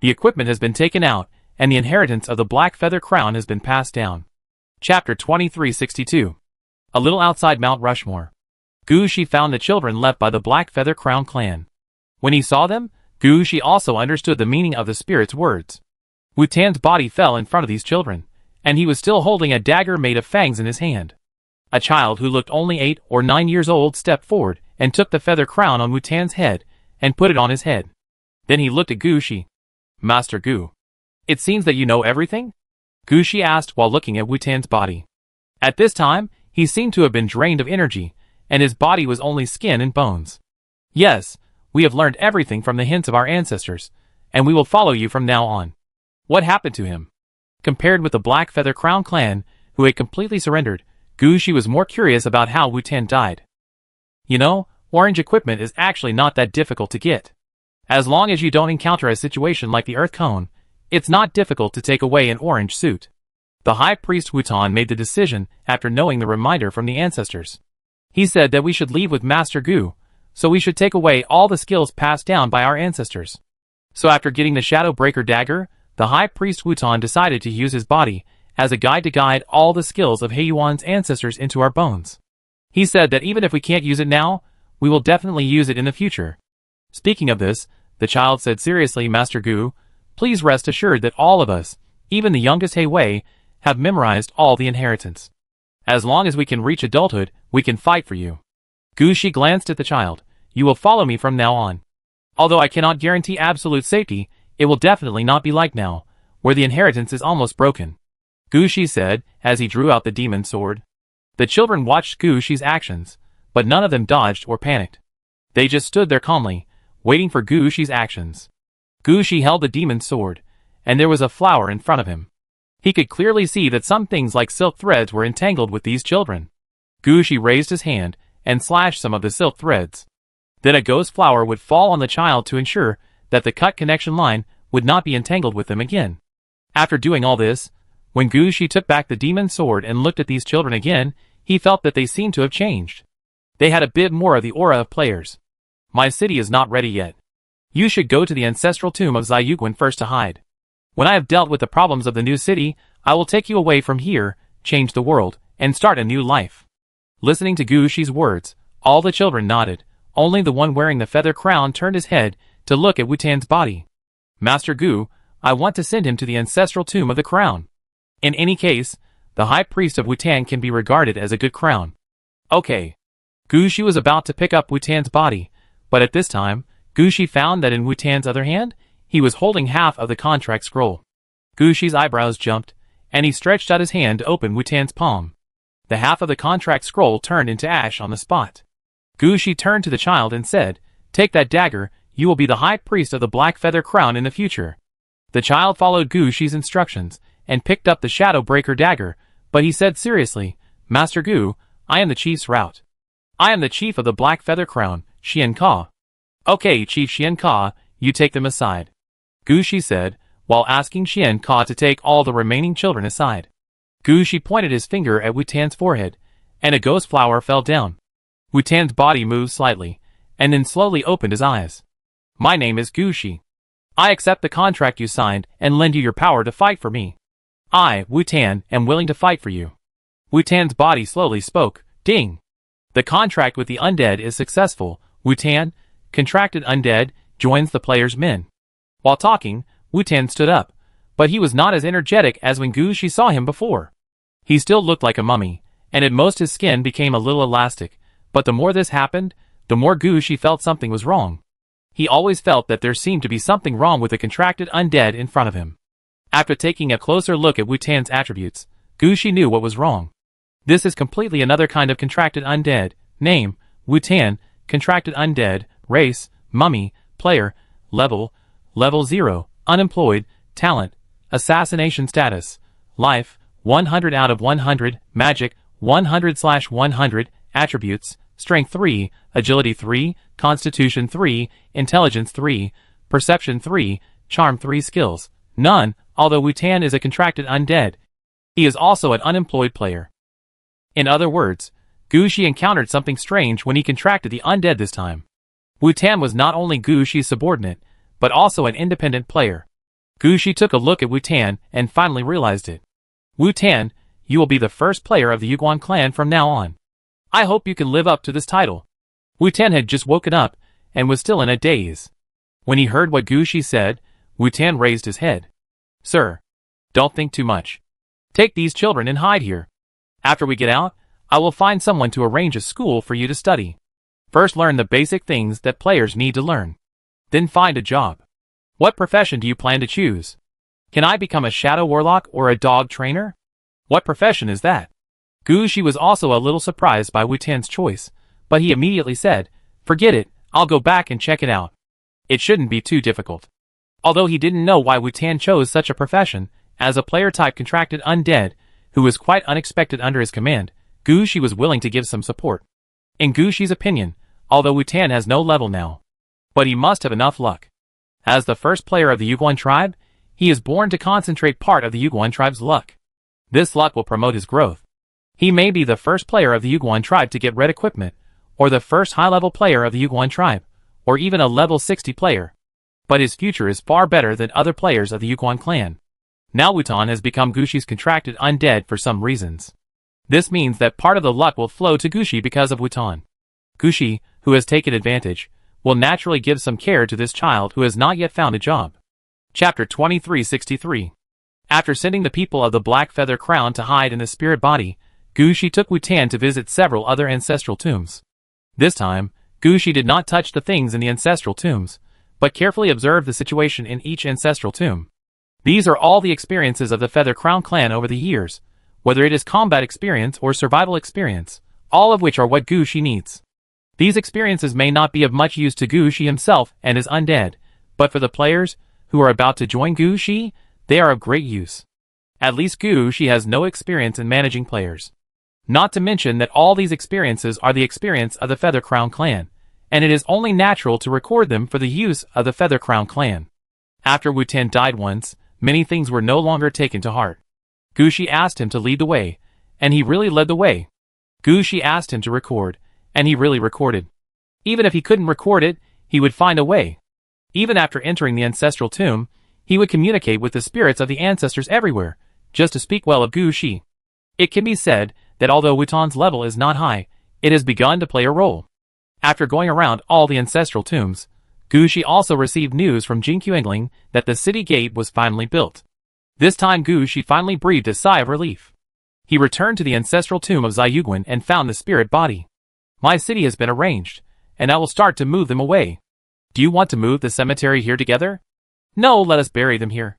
The equipment has been taken out, and the inheritance of the black feather crown has been passed down. Chapter 2362. A little outside Mount Rushmore. Gushi found the children left by the Black Feather Crown clan. When he saw them, Gushi also understood the meaning of the spirit's words. Wutan's body fell in front of these children, and he was still holding a dagger made of fangs in his hand. A child who looked only 8 or 9 years old stepped forward and took the feather crown on Wutan's head and put it on his head. Then he looked at Gushi. Master Gu. It seems that you know everything? Gushi asked while looking at Wutan's body. At this time, he seemed to have been drained of energy, and his body was only skin and bones. Yes, we have learned everything from the hints of our ancestors, and we will follow you from now on. What happened to him? Compared with the Black Feather Crown clan, who had completely surrendered, Gushi was more curious about how Wutan died. You know, orange equipment is actually not that difficult to get. As long as you don't encounter a situation like the Earth Cone, it's not difficult to take away an orange suit. The High Priest Wutan made the decision after knowing the reminder from the ancestors. He said that we should leave with Master Gu, so we should take away all the skills passed down by our ancestors. So after getting the Shadow Breaker dagger, the High Priest Wutan decided to use his body as a guide to guide all the skills of Heiyuan's ancestors into our bones. He said that even if we can't use it now, we will definitely use it in the future. Speaking of this, the child said seriously, Master Gu, please rest assured that all of us, even the youngest Heiwei, have memorized all the inheritance. As long as we can reach adulthood, we can fight for you. Gushi glanced at the child. You will follow me from now on. Although I cannot guarantee absolute safety, it will definitely not be like now, where the inheritance is almost broken. Gushi said, as he drew out the demon sword. The children watched Gushi's actions, but none of them dodged or panicked. They just stood there calmly, waiting for Gushi's actions. Gushi held the demon sword, and there was a flower in front of him. He could clearly see that some things like silk threads were entangled with these children. Gushi raised his hand and slashed some of the silk threads. Then a ghost flower would fall on the child to ensure that the cut connection line would not be entangled with them again. After doing all this, when Gushi took back the demon sword and looked at these children again, he felt that they seemed to have changed. They had a bit more of the aura of players. My city is not ready yet. You should go to the ancestral tomb of Zayuguan first to hide. When I have dealt with the problems of the new city, I will take you away from here, change the world, and start a new life. Listening to Gushi's words, all the children nodded. Only the one wearing the feather crown turned his head to look at Wutan's body. Master Gu, I want to send him to the ancestral tomb of the crown. In any case, the high priest of Wutan can be regarded as a good crown. Okay. Gu Shi was about to pick up Wutan's body, but at this time, Gu Shi found that in Wutan's other hand, he was holding half of the contract scroll. Gu Shi's eyebrows jumped, and he stretched out his hand to open Wutan's palm. The half of the contract scroll turned into ash on the spot. Gu Shi turned to the child and said, "Take that dagger, you will be the high priest of the Black Feather Crown in the future." The child followed Gu Shi's instructions, and picked up the Shadow Breaker dagger, but he said seriously, "Master Gu, I am the chief's route. I am the chief of the Black Feather Crown, Xian Ka." "Okay, Chief Xian Ka, you take them aside," Gu Shi said, while asking Xian Ka to take all the remaining children aside. Gu Shi pointed his finger at Wutan's forehead, and a ghost flower fell down. Wutan's body moved slightly, and then slowly opened his eyes. "My name is Gu Shi. I accept the contract you signed and lend you your power to fight for me. I, Wutan, am willing to fight for you." Wutan's body slowly spoke, "Ding! The contract with the undead is successful. Wutan, contracted undead, joins the player's men." While talking, Wutan stood up, but he was not as energetic as when Gu Shi saw him before. He still looked like a mummy, and at most his skin became a little elastic, but the more this happened, the more Gu Shi felt something was wrong. He always felt that there seemed to be something wrong with the contracted undead in front of him. After taking a closer look at Wutan's attributes, Gu Shi knew what was wrong. This is completely another kind of contracted undead. Name, Wutan, contracted undead, race, mummy, player, level 0, unemployed, talent, assassination status, life, 100 out of 100, magic, 100/100, attributes, strength 3, agility 3, constitution 3, intelligence 3, perception 3, charm 3 skills, none, although Wutan is a contracted undead. He is also an unemployed player. In other words, Gu Shi encountered something strange when he contracted the undead this time. Wutan was not only Gu Shi's subordinate, but also an independent player. Gu Shi took a look at Wutan and finally realized it. "Wutan, you will be the first player of the Yuguan clan from now on. I hope you can live up to this title." Wutan had just woken up, and was still in a daze. When he heard what Gu Shi said, Wutan raised his head. "Sir, don't think too much. Take these children and hide here. After we get out, I will find someone to arrange a school for you to study. First learn the basic things that players need to learn. Then find a job. What profession do you plan to choose? Can I become a shadow warlock or a dog trainer? What profession is that?" Gu Shi was also a little surprised by Wutan's choice, but he immediately said, "Forget it, I'll go back and check it out. It shouldn't be too difficult." Although he didn't know why Wutan chose such a profession, as a player-type contracted undead, who was quite unexpected under his command, Gu Shi was willing to give some support. In Gu Shi's opinion, although Wutan has no level now, but he must have enough luck. As the first player of the Yuguan tribe, he is born to concentrate part of the Yuguan tribe's luck. This luck will promote his growth. He may be the first player of the Yuguan tribe to get red equipment, or the first high-level player of the Yuguan tribe, or even a level 60 player. But his future is far better than other players of the Yuguan clan. Now Wutan has become Gu Shi's contracted undead for some reasons. This means that part of the luck will flow to Gu Shi because of Wutan. Gu Shi, who has taken advantage, will naturally give some care to this child who has not yet found a job. Chapter 2363. After sending the people of the Black Feather Crown to hide in the spirit body, Gu Shi took Wutan to visit several other ancestral tombs. This time, Gu Shi did not touch the things in the ancestral tombs, but carefully observed the situation in each ancestral tomb. These are all the experiences of the Feather Crown clan over the years, whether it is combat experience or survival experience, all of which are what Gu Shi needs. These experiences may not be of much use to Gu Shi himself and his undead, but for the players who are about to join Gu Shi, they are of great use. At least Gu Shi has no experience in managing players. Not to mention that all these experiences are the experience of the Feather Crown clan, and it is only natural to record them for the use of the Feather Crown clan. After Wutan died once, many things were no longer taken to heart. Gu Shi asked him to lead the way, and he really led the way. Gu Shi asked him to record, and he really recorded. Even if he couldn't record it, he would find a way. Even after entering the ancestral tomb, he would communicate with the spirits of the ancestors everywhere, just to speak well of Gu Shi. It can be said that although Wutan's level is not high, it has begun to play a role. After going around all the ancestral tombs, Gushi also received news from Jinkyuengling that the city gate was finally built. This time Gushi finally breathed a sigh of relief. He returned to the ancestral tomb of Zayuguan and found the spirit body. My city has been arranged, and I will start to move them away. Do you want to move the cemetery here together? No, let us bury them here.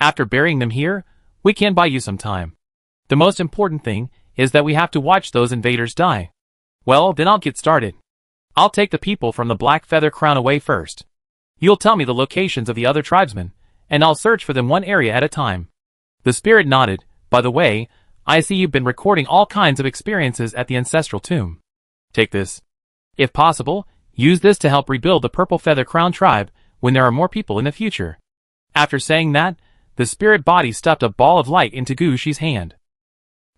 After burying them here, we can buy you some time. The most important thing is that we have to watch those invaders die. Well, then I'll get started. I'll take the people from the Black Feather Crown away first. You'll tell me the locations of the other tribesmen, and I'll search for them one area at a time. The spirit nodded. By the way, I see you've been recording all kinds of experiences at the ancestral tomb. Take this. If possible, use this to help rebuild the Purple Feather Crown tribe when there are more people in the future. After saying that, the spirit body stuffed a ball of light into Gushi's hand.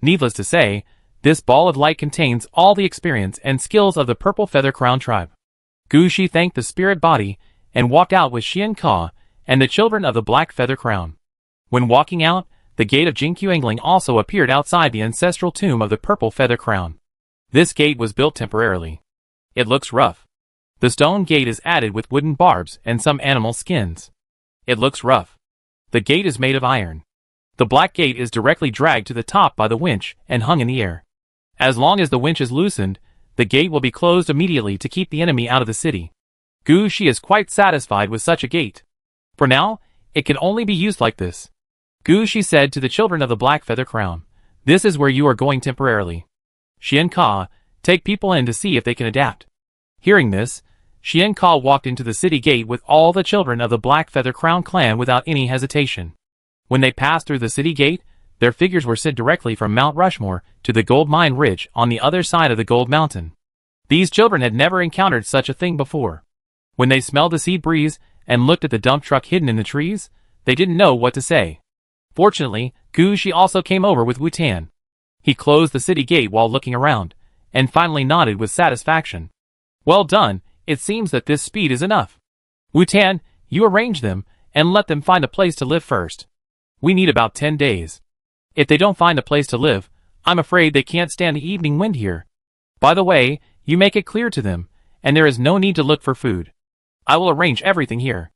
Needless to say, this ball of light contains all the experience and skills of the Purple Feather Crown tribe. Gushi thanked the spirit body and walked out with Xian Ka and the children of the Black Feather Crown. When walking out, the gate of Jinkyuengling also appeared outside the ancestral tomb of the Purple Feather Crown. This gate was built temporarily. It looks rough. The stone gate is added with wooden barbs and some animal skins. It looks rough. The gate is made of iron. The black gate is directly dragged to the top by the winch and hung in the air. As long as the winch is loosened, the gate will be closed immediately to keep the enemy out of the city. Gushi is quite satisfied with such a gate. For now, it can only be used like this. Gushi said to the children of the Black Feather Crown, "This is where you are going temporarily. Xian Ka, take people in to see if they can adapt." Hearing this, Xian Ka walked into the city gate with all the children of the Black Feather Crown clan without any hesitation. When they passed through the city gate, their figures were sent directly from Mount Rushmore to the Gold Mine Ridge on the other side of the Gold Mountain. These children had never encountered such a thing before. When they smelled the sea breeze and looked at the dump truck hidden in the trees, they didn't know what to say. Fortunately, Gushi also came over with Wu-Tan. He closed the city gate while looking around, and finally nodded with satisfaction. "Well done, it seems that this speed is enough. Wu-Tan, you arrange them, and let them find a place to live first. We need about 10 days. If they don't find a place to live, I'm afraid they can't stand the evening wind here. By the way, you make it clear to them, and there is no need to look for food. I will arrange everything here.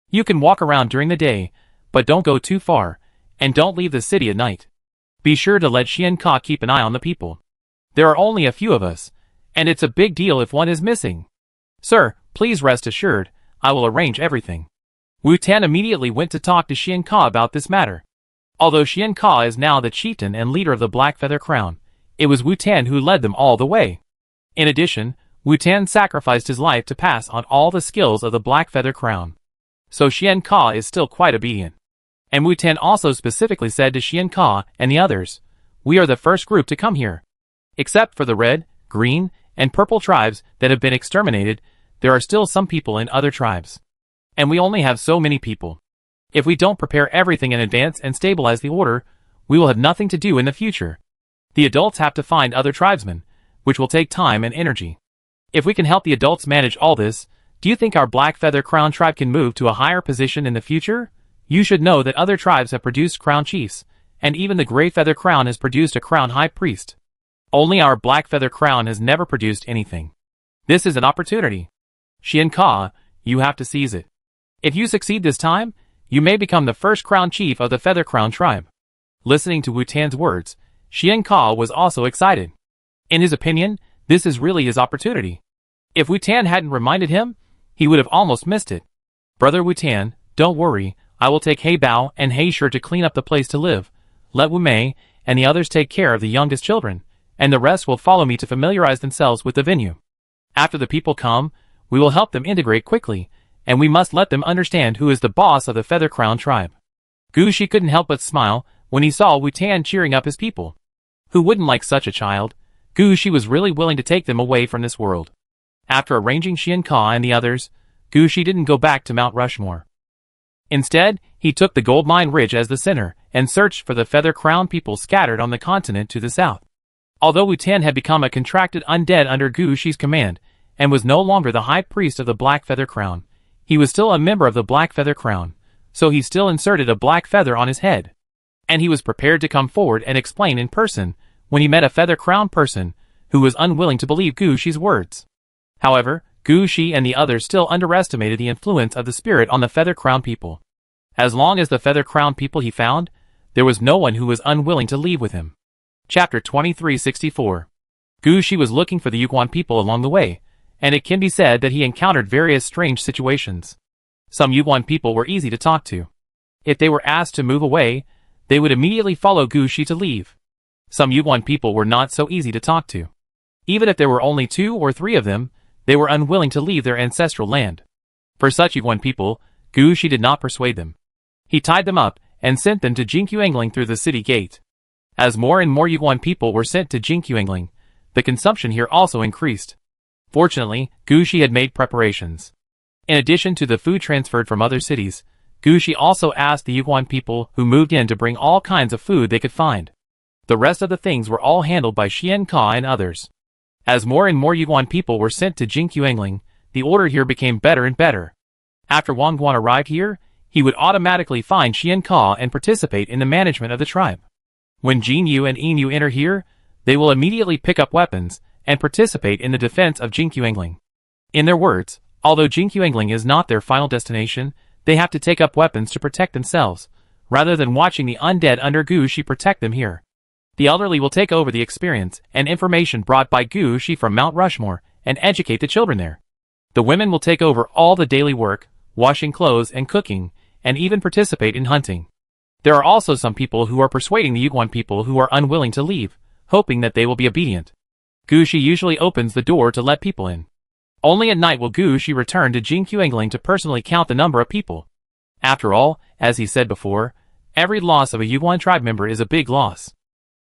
You can walk around during the day, but don't go too far, and don't leave the city at night. Be sure to let Xian Ka keep an eye on the people. There are only a few of us, and it's a big deal if one is missing. Sir, please rest assured, I will arrange everything." Wu-Tan immediately went to talk to Xian Ka about this matter. Although Xian Ka is now the chieftain and leader of the Black Feather Crown, it was Wu-Tan who led them all the way. In addition, Wu-Tan sacrificed his life to pass on all the skills of the Black Feather Crown. So Xian Ka is still quite obedient. And Wu-Tan also specifically said to Xian Ka and the others, "We are the first group to come here. Except for the red, green, and purple tribes that have been exterminated, there are still some people in other tribes. And we only have so many people. If we don't prepare everything in advance and stabilize the order, we will have nothing to do in the future. The adults have to find other tribesmen, which will take time and energy. If we can help the adults manage all this, do you think our Black Feather Crown tribe can move to a higher position in the future? You should know that other tribes have produced crown chiefs, and even the Gray Feather Crown has produced a crown high priest. Only our Black Feather Crown has never produced anything. This is an opportunity. Xian Ka, you have to seize it. If you succeed this time, you may become the first crown chief of the Feather Crown tribe." Listening to Wu-Tan's words, Xian Ka was also excited. In his opinion, this is really his opportunity. If Wu-Tan hadn't reminded him, he would have almost missed it. "Brother Wu-Tan, don't worry, I will take He Bao and He Sure to clean up the place to live. Let Wu Mei and the others take care of the youngest children, and the rest will follow me to familiarize themselves with the venue. After the people come, we will help them integrate quickly, and we must let them understand who is the boss of the Feather Crown tribe." Gushi couldn't help but smile when he saw Wu-Tan cheering up his people. Who wouldn't like such a child? Gushi was really willing to take them away from this world. After arranging Xian Ka and the others, Gushi didn't go back to Mount Rushmore. Instead, he took the Gold Mine Ridge as the center and searched for the Feather Crown people scattered on the continent to the south. Although Wu-Tan had become a contracted undead under Gushi's command and was no longer the high priest of the Black Feather Crown, he was still a member of the Black Feather Crown, so he still inserted a black feather on his head. And he was prepared to come forward and explain in person when he met a Feather Crown person who was unwilling to believe Gushi's words. However, Gu Shi and the others still underestimated the influence of the spirit on the Feather Crown people. As long as the Feather Crown people he found, there was no one who was unwilling to leave with him. Chapter 2364. Gu Shi was looking for the Yuguan people along the way, and it can be said that he encountered various strange situations. Some Yuguan people were easy to talk to. If they were asked to move away, they would immediately follow Gu Shi to leave. Some Yuguan people were not so easy to talk to. Even if there were only 2 or 3 of them, they were unwilling to leave their ancestral land. For such Yuguan people, Gu Shi did not persuade them. He tied them up and sent them to Jingqiangling through the city gate. As more and more Yuguan people were sent to Jingqiangling, the consumption here also increased. Fortunately, Gu Shi had made preparations. In addition to the food transferred from other cities, Gu Shi also asked the Yuguan people who moved in to bring all kinds of food they could find. The rest of the things were all handled by Xian Ka and others. As more and more Yuguan people were sent to Jingqiangling, the order here became better and better. After Wang Guan arrived here, he would automatically find Xian Ka and participate in the management of the tribe. When Jin Yu and Yin Yu enter here, they will immediately pick up weapons and participate in the defense of Jingqiangling. In their words, although Jingqiangling is not their final destination, they have to take up weapons to protect themselves, rather than watching the undead under Gu Shi protect them here. The elderly will take over the experience and information brought by Gu Shi from Mount Rushmore and educate the children there. The women will take over all the daily work, washing clothes and cooking, and even participate in hunting. There are also some people who are persuading the Yuguan people who are unwilling to leave, hoping that they will be obedient. Gu Shi usually opens the door to let people in. Only at night will Gu Shi return to Jingqiangling to personally count the number of people. After all, as he said before, every loss of a Yuguan tribe member is a big loss.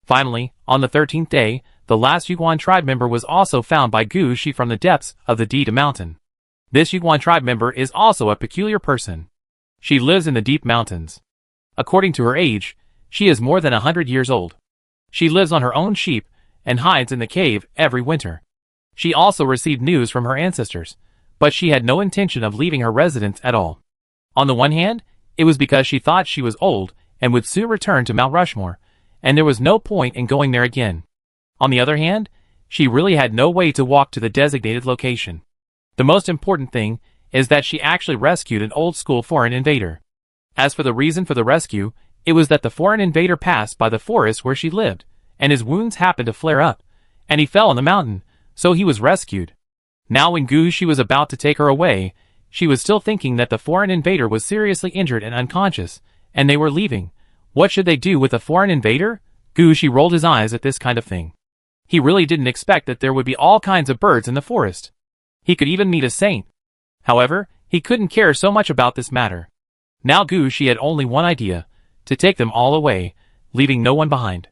Finally, on the 13th day, the last Yuguan tribe member was also found by Gu Shi from the depths of the Dida mountain. This Yuguan tribe member is also a peculiar person. She lives in the deep mountains. According to her age, she is more than 100 years old. She lives on her own sheep and hides in the cave every winter. She also received news from her ancestors, but she had no intention of leaving her residence at all. On the one hand, it was because she thought she was old and would soon return to Mount Rushmore, and there was no point in going there again. On the other hand, she really had no way to walk to the designated location. The most important thing is that she actually rescued an old-school foreign invader. As for the reason for the rescue, it was that the foreign invader passed by the forest where she lived, and his wounds happened to flare up, and he fell on the mountain, so he was rescued. Now when Gu Shi was about to take her away, she was still thinking that the foreign invader was seriously injured and unconscious, and they were leaving. What should they do with a foreign invader? Gu Shi rolled his eyes at this kind of thing. He really didn't expect that there would be all kinds of birds in the forest. He could even meet a saint. However, he couldn't care so much about this matter. Now Gu Shi had only one idea, to take them all away, leaving no one behind.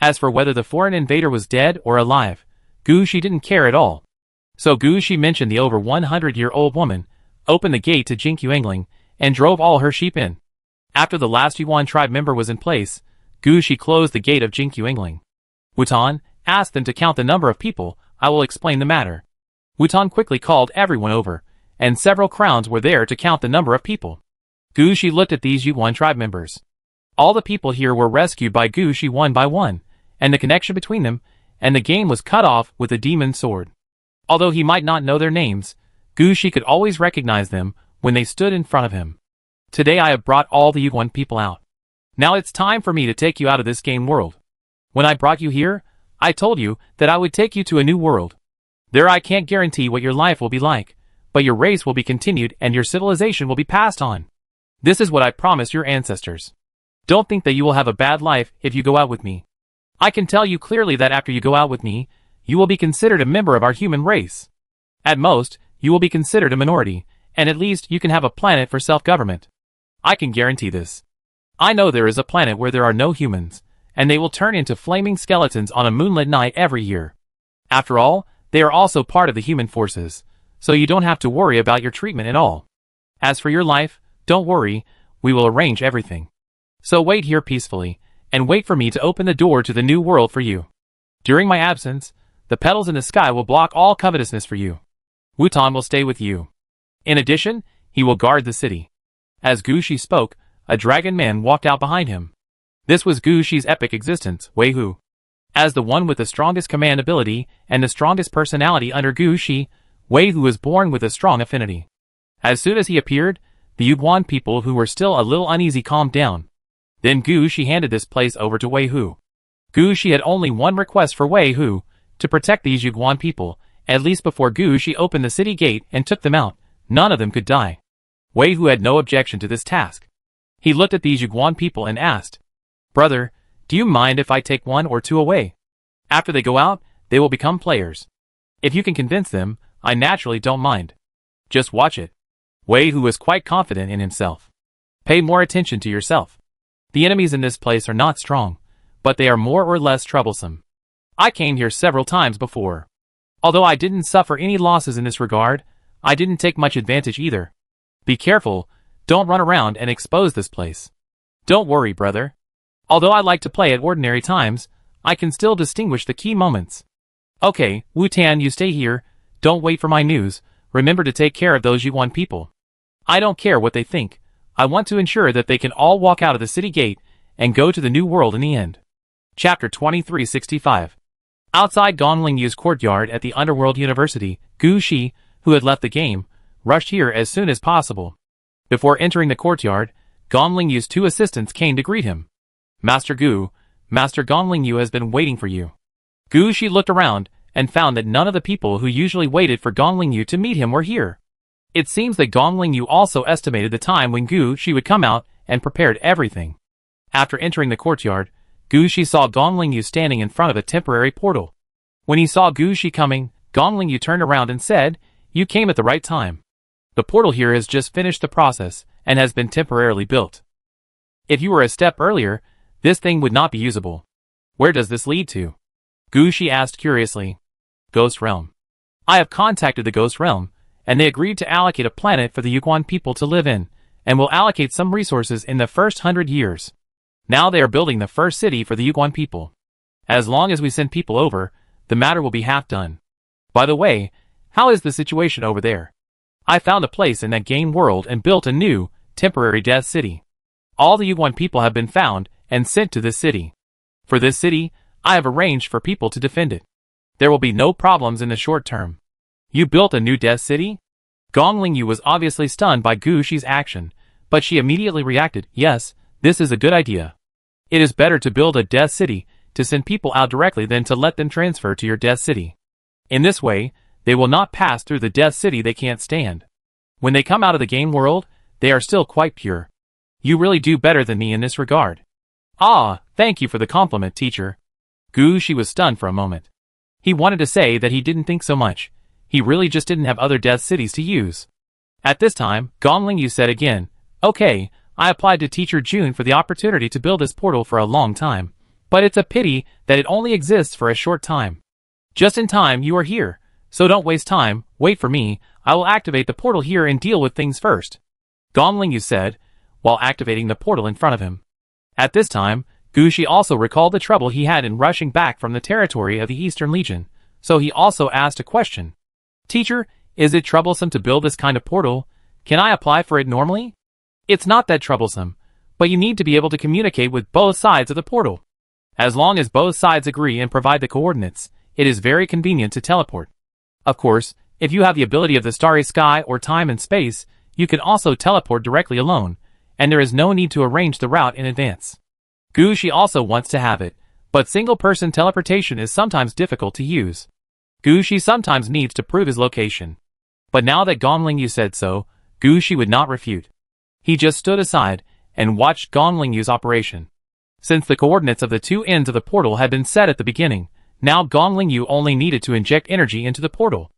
As for whether the foreign invader was dead or alive, Gu Shi didn't care at all. So Gu Shi mentioned the over 100-year-old woman, opened the gate to Jingqiangling, and drove all her sheep in. After the last Yuan tribe member was in place, Gu Shi closed the gate of Jingqiangling. Wutan asked them to count the number of people. I will explain the matter. Wutan quickly called everyone over, and several crowns were there to count the number of people. Gu Shi looked at these Yuan tribe members. All the people here were rescued by Gu Shi one by one, and the connection between them and the game was cut off with the demon's sword. Although he might not know their names, Gu Shi could always recognize them when they stood in front of him. Today I have brought all the Yuan people out. Now it's time for me to take you out of this game world. When I brought you here, I told you that I would take you to a new world. There I can't guarantee what your life will be like, but your race will be continued and your civilization will be passed on. This is what I promised your ancestors. Don't think that you will have a bad life if you go out with me. I can tell you clearly that after you go out with me, you will be considered a member of our human race. At most, you will be considered a minority, and at least you can have a planet for self-government. I can guarantee this. I know there is a planet where there are no humans, and they will turn into flaming skeletons on a moonlit night every year. After all, they are also part of the human forces, so you don't have to worry about your treatment at all. As for your life, don't worry, we will arrange everything. So wait here peacefully, and wait for me to open the door to the new world for you. During my absence, the petals in the sky will block all covetousness for you. Wutan will stay with you. In addition, he will guard the city. As Gu Shi spoke, a dragon man walked out behind him. This was Gu Shi's epic existence, Wei Hu. As the one with the strongest command ability and the strongest personality under Gu Shi, Wei Hu was born with a strong affinity. As soon as he appeared, the Yuguan people who were still a little uneasy calmed down. Then Gu Shi handed this place over to Wei Hu. Gu Shi had only one request for Wei Hu, to protect these Yuguan people, at least before Gu Shi opened the city gate and took them out. None of them could die. Wei Hu had no objection to this task. He looked at these Yuguan people and asked, "Brother, do you mind if I take one or two away? After they go out, they will become players. If you can convince them, I naturally don't mind. Just watch it." Wei Hu was quite confident in himself. Pay more attention to yourself. The enemies in this place are not strong, but they are more or less troublesome. I came here several times before. Although I didn't suffer any losses in this regard, I didn't take much advantage either. Be careful, don't run around and expose this place. Don't worry, brother. Although I like to play at ordinary times, I can still distinguish the key moments. Okay, Wu Tan, you stay here, don't wait for my news, remember to take care of those Yuan people. I don't care what they think, I want to ensure that they can all walk out of the city gate and go to the new world in the end. Chapter 2365. Outside Gongling Yu's courtyard at the Underworld University, Gu Shi, who had left the game, rushed here as soon as possible. Before entering the courtyard, Gongling Yu's two assistants came to greet him. "Master Gu, Master Gongling Yu has been waiting for you." Gu Shi looked around and found that none of the people who usually waited for Gongling Yu to meet him were here. It seems that Gongling Yu also estimated the time when Gu Shi would come out and prepared everything. After entering the courtyard, Gu Shi saw Gongling Yu standing in front of a temporary portal. When he saw Gu Shi coming, Gongling Yu turned around and said, "You came at the right time. The portal here has just finished the process and has been temporarily built. If you were a step earlier, this thing would not be usable. Where does this lead to?" Gu Shi asked curiously. "Ghost Realm. I have contacted the Ghost Realm, and they agreed to allocate a planet for the Yuguan people to live in, and will allocate some resources in the first 100 years. Now they are building the first city for the Yuguan people. As long as we send people over, the matter will be half done. By the way, how is the situation over there? I found a place in that game world and built a new, temporary death city. All the Yuguan people have been found and sent to this city. For this city, I have arranged for people to defend it. There will be no problems in the short term." "You built a new death city?" Gongling Yu was obviously stunned by Gu Shi's action, but she immediately reacted, "Yes, this is a good idea. It is better to build a death city to send people out directly than to let them transfer to your death city. In this way, they will not pass through the death city they can't stand. When they come out of the game world, they are still quite pure. You really do better than me in this regard." "Ah, thank you for the compliment, teacher." Gu Shi was stunned for a moment. He wanted to say that he didn't think so much. He really just didn't have other death cities to use. At this time, Gongling Yu said again, "Okay, I applied to Teacher June for the opportunity to build this portal for a long time, but it's a pity that it only exists for a short time. Just in time you are here, so don't waste time, wait for me, I will activate the portal here and deal with things first," Gongling Yu said, while activating the portal in front of him. At this time, Gu Shi also recalled the trouble he had in rushing back from the territory of the Eastern Legion, so he also asked a question. "Teacher, is it troublesome to build this kind of portal? Can I apply for it normally?" "It's not that troublesome, but you need to be able to communicate with both sides of the portal. As long as both sides agree and provide the coordinates, it is very convenient to teleport. Of course, if you have the ability of the starry sky or time and space, you can also teleport directly alone, and there is no need to arrange the route in advance. Gu Shi also wants to have it, but single-person teleportation is sometimes difficult to use. Gu Shi sometimes needs to prove his location. But now that Gongling Yu said so, Gu Shi would not refute. He just stood aside and watched Gongling Yu's operation. Since the coordinates of the two ends of the portal had been set at the beginning, now Gongling Yu only needed to inject energy into the portal.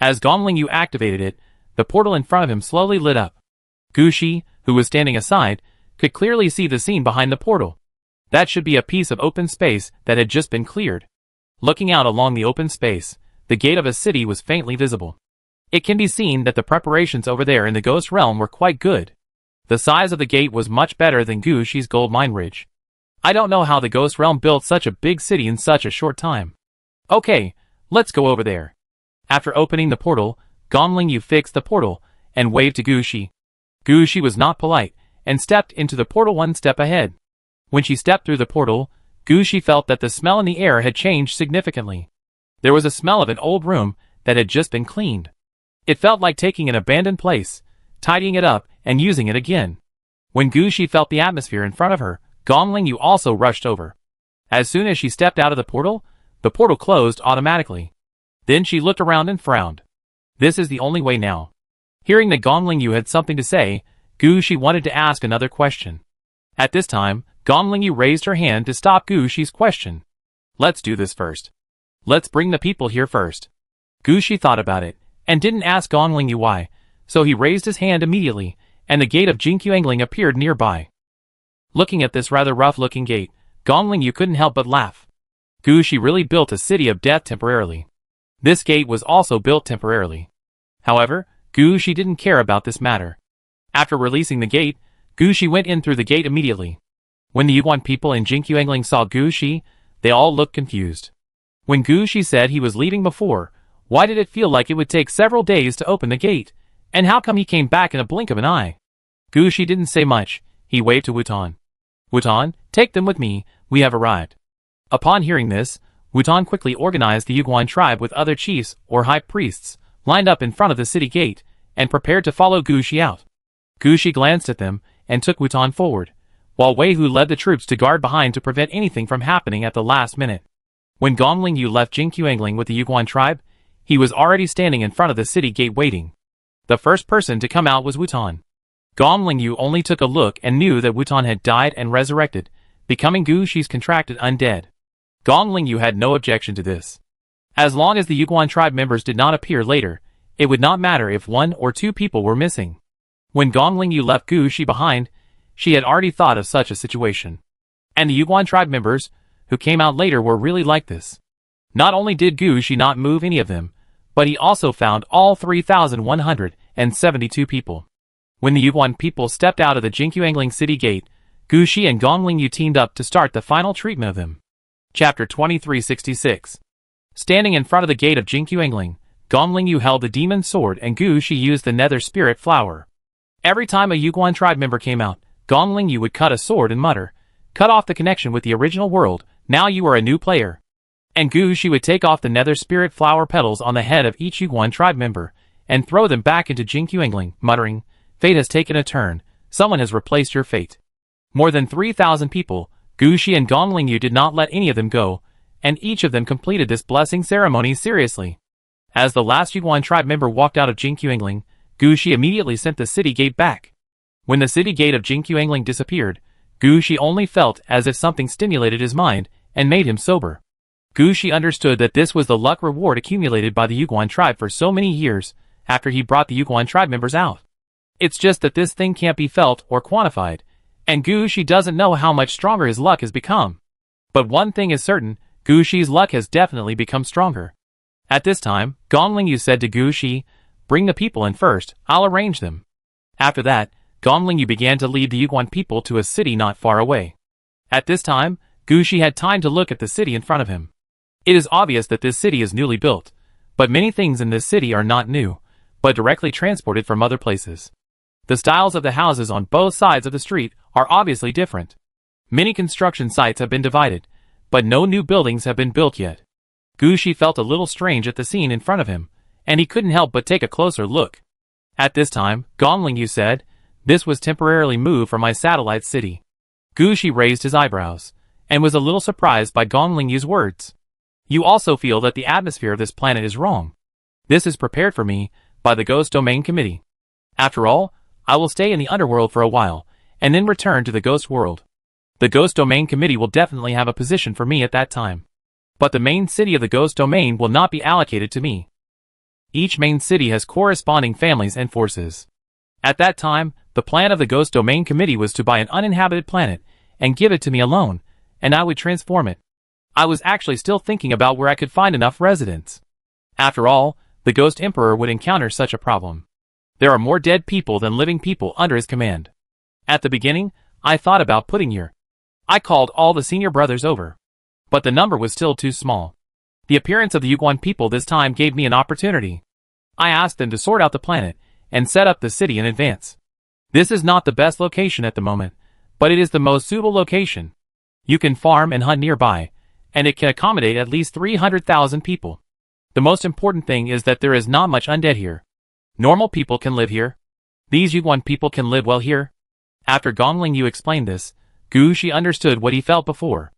As Gongling Yu activated it, the portal in front of him slowly lit up. Gu Shi, who was standing aside, could clearly see the scene behind the portal. That should be a piece of open space that had just been cleared. Looking out along the open space, the gate of a city was faintly visible. It can be seen that the preparations over there in the Ghost Realm were quite good. The size of the gate was much better than Gu Shi's gold mine ridge. I don't know how the Ghost Realm built such a big city in such a short time. Okay, let's go over there. After opening the portal, Gongling Yu fixed the portal and waved to Gu Shi. Gu Shi was not polite and stepped into the portal one step ahead. When she stepped through the portal, Gu Shi felt that the smell in the air had changed significantly. There was a smell of an old room that had just been cleaned. It felt like taking an abandoned place, tidying it up, and using it again. When Gu Shi felt the atmosphere in front of her, Gong Lingyu also rushed over. As soon as she stepped out of the portal closed automatically. Then she looked around and frowned. This is the only way now. Hearing that Gong Lingyu had something to say, Gu Shi wanted to ask another question. At this time, Gong Lingyu raised her hand to stop Gu Shi's question. Let's do this first. Let's bring the people here first. Gu Shi thought about it, and didn't ask Gong Lingyu why, so he raised his hand immediately, and the gate of Jinkyangling appeared nearby. Looking at this rather rough-looking gate, Gong Lingyu couldn't help but laugh. Gu Shi really built a city of death temporarily. This gate was also built temporarily. However, Gu Shi didn't care about this matter. After releasing the gate, Gu Shi went in through the gate immediately. When the Yuguan people in Jinkyangling saw Gu Shi, they all looked confused. When Gu Shi said he was leaving before, why did it feel like it would take several days to open the gate? And how come he came back in a blink of an eye? Gu Shi didn't say much. He waved to Wutan. Wutan, take them with me, we have arrived. Upon hearing this, Wutan quickly organized the Yuguan tribe with other chiefs or high priests, lined up in front of the city gate, and prepared to follow Gu Shi out. Gu Shi glanced at them, and took Wutan forward, while Wei Hu led the troops to guard behind to prevent anything from happening at the last minute. When Gong Lingyu left Jinkyangling with the Yuguan tribe, he was already standing in front of the city gate waiting. The first person to come out was Wutan. Gong Lingyu only took a look and knew that Wutan had died and resurrected, becoming Gu Shi's contracted undead. Gong Lingyu had no objection to this. As long as the Yuguan tribe members did not appear later, it would not matter if 1 or 2 people were missing. When Gong Lingyu left Gu Shi behind, she had already thought of such a situation. And the Yuguan tribe members, who came out later, were really like this. Not only did Gu Shi not move any of them, but he also found all 3,172 people. When the Yuguan people stepped out of the Jinkyangling city gate, Gu Shi and Gong Lingyu teamed up to start the final treatment of them. Chapter 2366. Standing in front of the gate of Jinkyangling, Gong Lingyu held the demon sword and Gu Shi used the nether spirit flower. Every time a Yuguan tribe member came out, Gong Lingyu would cut a sword and mutter, "Cut off the connection with the original world, now you are a new player." And Gu Shi would take off the nether spirit flower petals on the head of each Yuguan tribe member, and throw them back into Jinkyangling, muttering, "Fate has taken a turn, someone has replaced your fate." More than 3,000 people, Gu Shi and Gong Lingyu did not let any of them go, and each of them completed this blessing ceremony seriously. As the last Yuguan tribe member walked out of Jinkyangling, Gu Shi immediately sent the city gate back. When the city gate of Jinkyangling disappeared, Gu Shi only felt as if something stimulated his mind and made him sober. Gu Shi understood that this was the luck reward accumulated by the Yuguan tribe for so many years after he brought the Yuguan tribe members out. It's just that this thing can't be felt or quantified, and Gu Shi doesn't know how much stronger his luck has become. But one thing is certain, Gu Shi's luck has definitely become stronger. At this time, Gong Lingyu said to Gu Shi, "Bring the people in first, I'll arrange them." After that, Gong Lingyu began to lead the Yuguan people to a city not far away. At this time, Gu Shi had time to look at the city in front of him. It is obvious that this city is newly built, but many things in this city are not new, but directly transported from other places. The styles of the houses on both sides of the street are obviously different. Many construction sites have been divided, but no new buildings have been built yet. Gu Shi felt a little strange at the scene in front of him, and he couldn't help but take a closer look. At this time, Gong Lingyu said, "This was temporarily moved from my satellite city." Gu Shi raised his eyebrows, and was a little surprised by Gong Lingyu's words. "You also feel that the atmosphere of this planet is wrong. This is prepared for me by the Ghost Domain Committee. After all, I will stay in the underworld for a while, and then return to the Ghost World. The Ghost Domain Committee will definitely have a position for me at that time. But the main city of the Ghost Domain will not be allocated to me. Each main city has corresponding families and forces. At that time, the plan of the Ghost Domain Committee was to buy an uninhabited planet and give it to me alone, and I would transform it. I was actually still thinking about where I could find enough residents. After all, the Ghost Emperor would encounter such a problem. There are more dead people than living people under his command. At the beginning, I thought about putting here. I called all the senior brothers over. But the number was still too small. The appearance of the Yuguan people this time gave me an opportunity. I asked them to sort out the planet and set up the city in advance. This is not the best location at the moment, but it is the most suitable location. You can farm and hunt nearby, and it can accommodate at least 300,000 people. The most important thing is that there is not much undead here. Normal people can live here. These Yuguan people can live well here. After Gongling Yu explained this, Gu Shi understood what he felt before.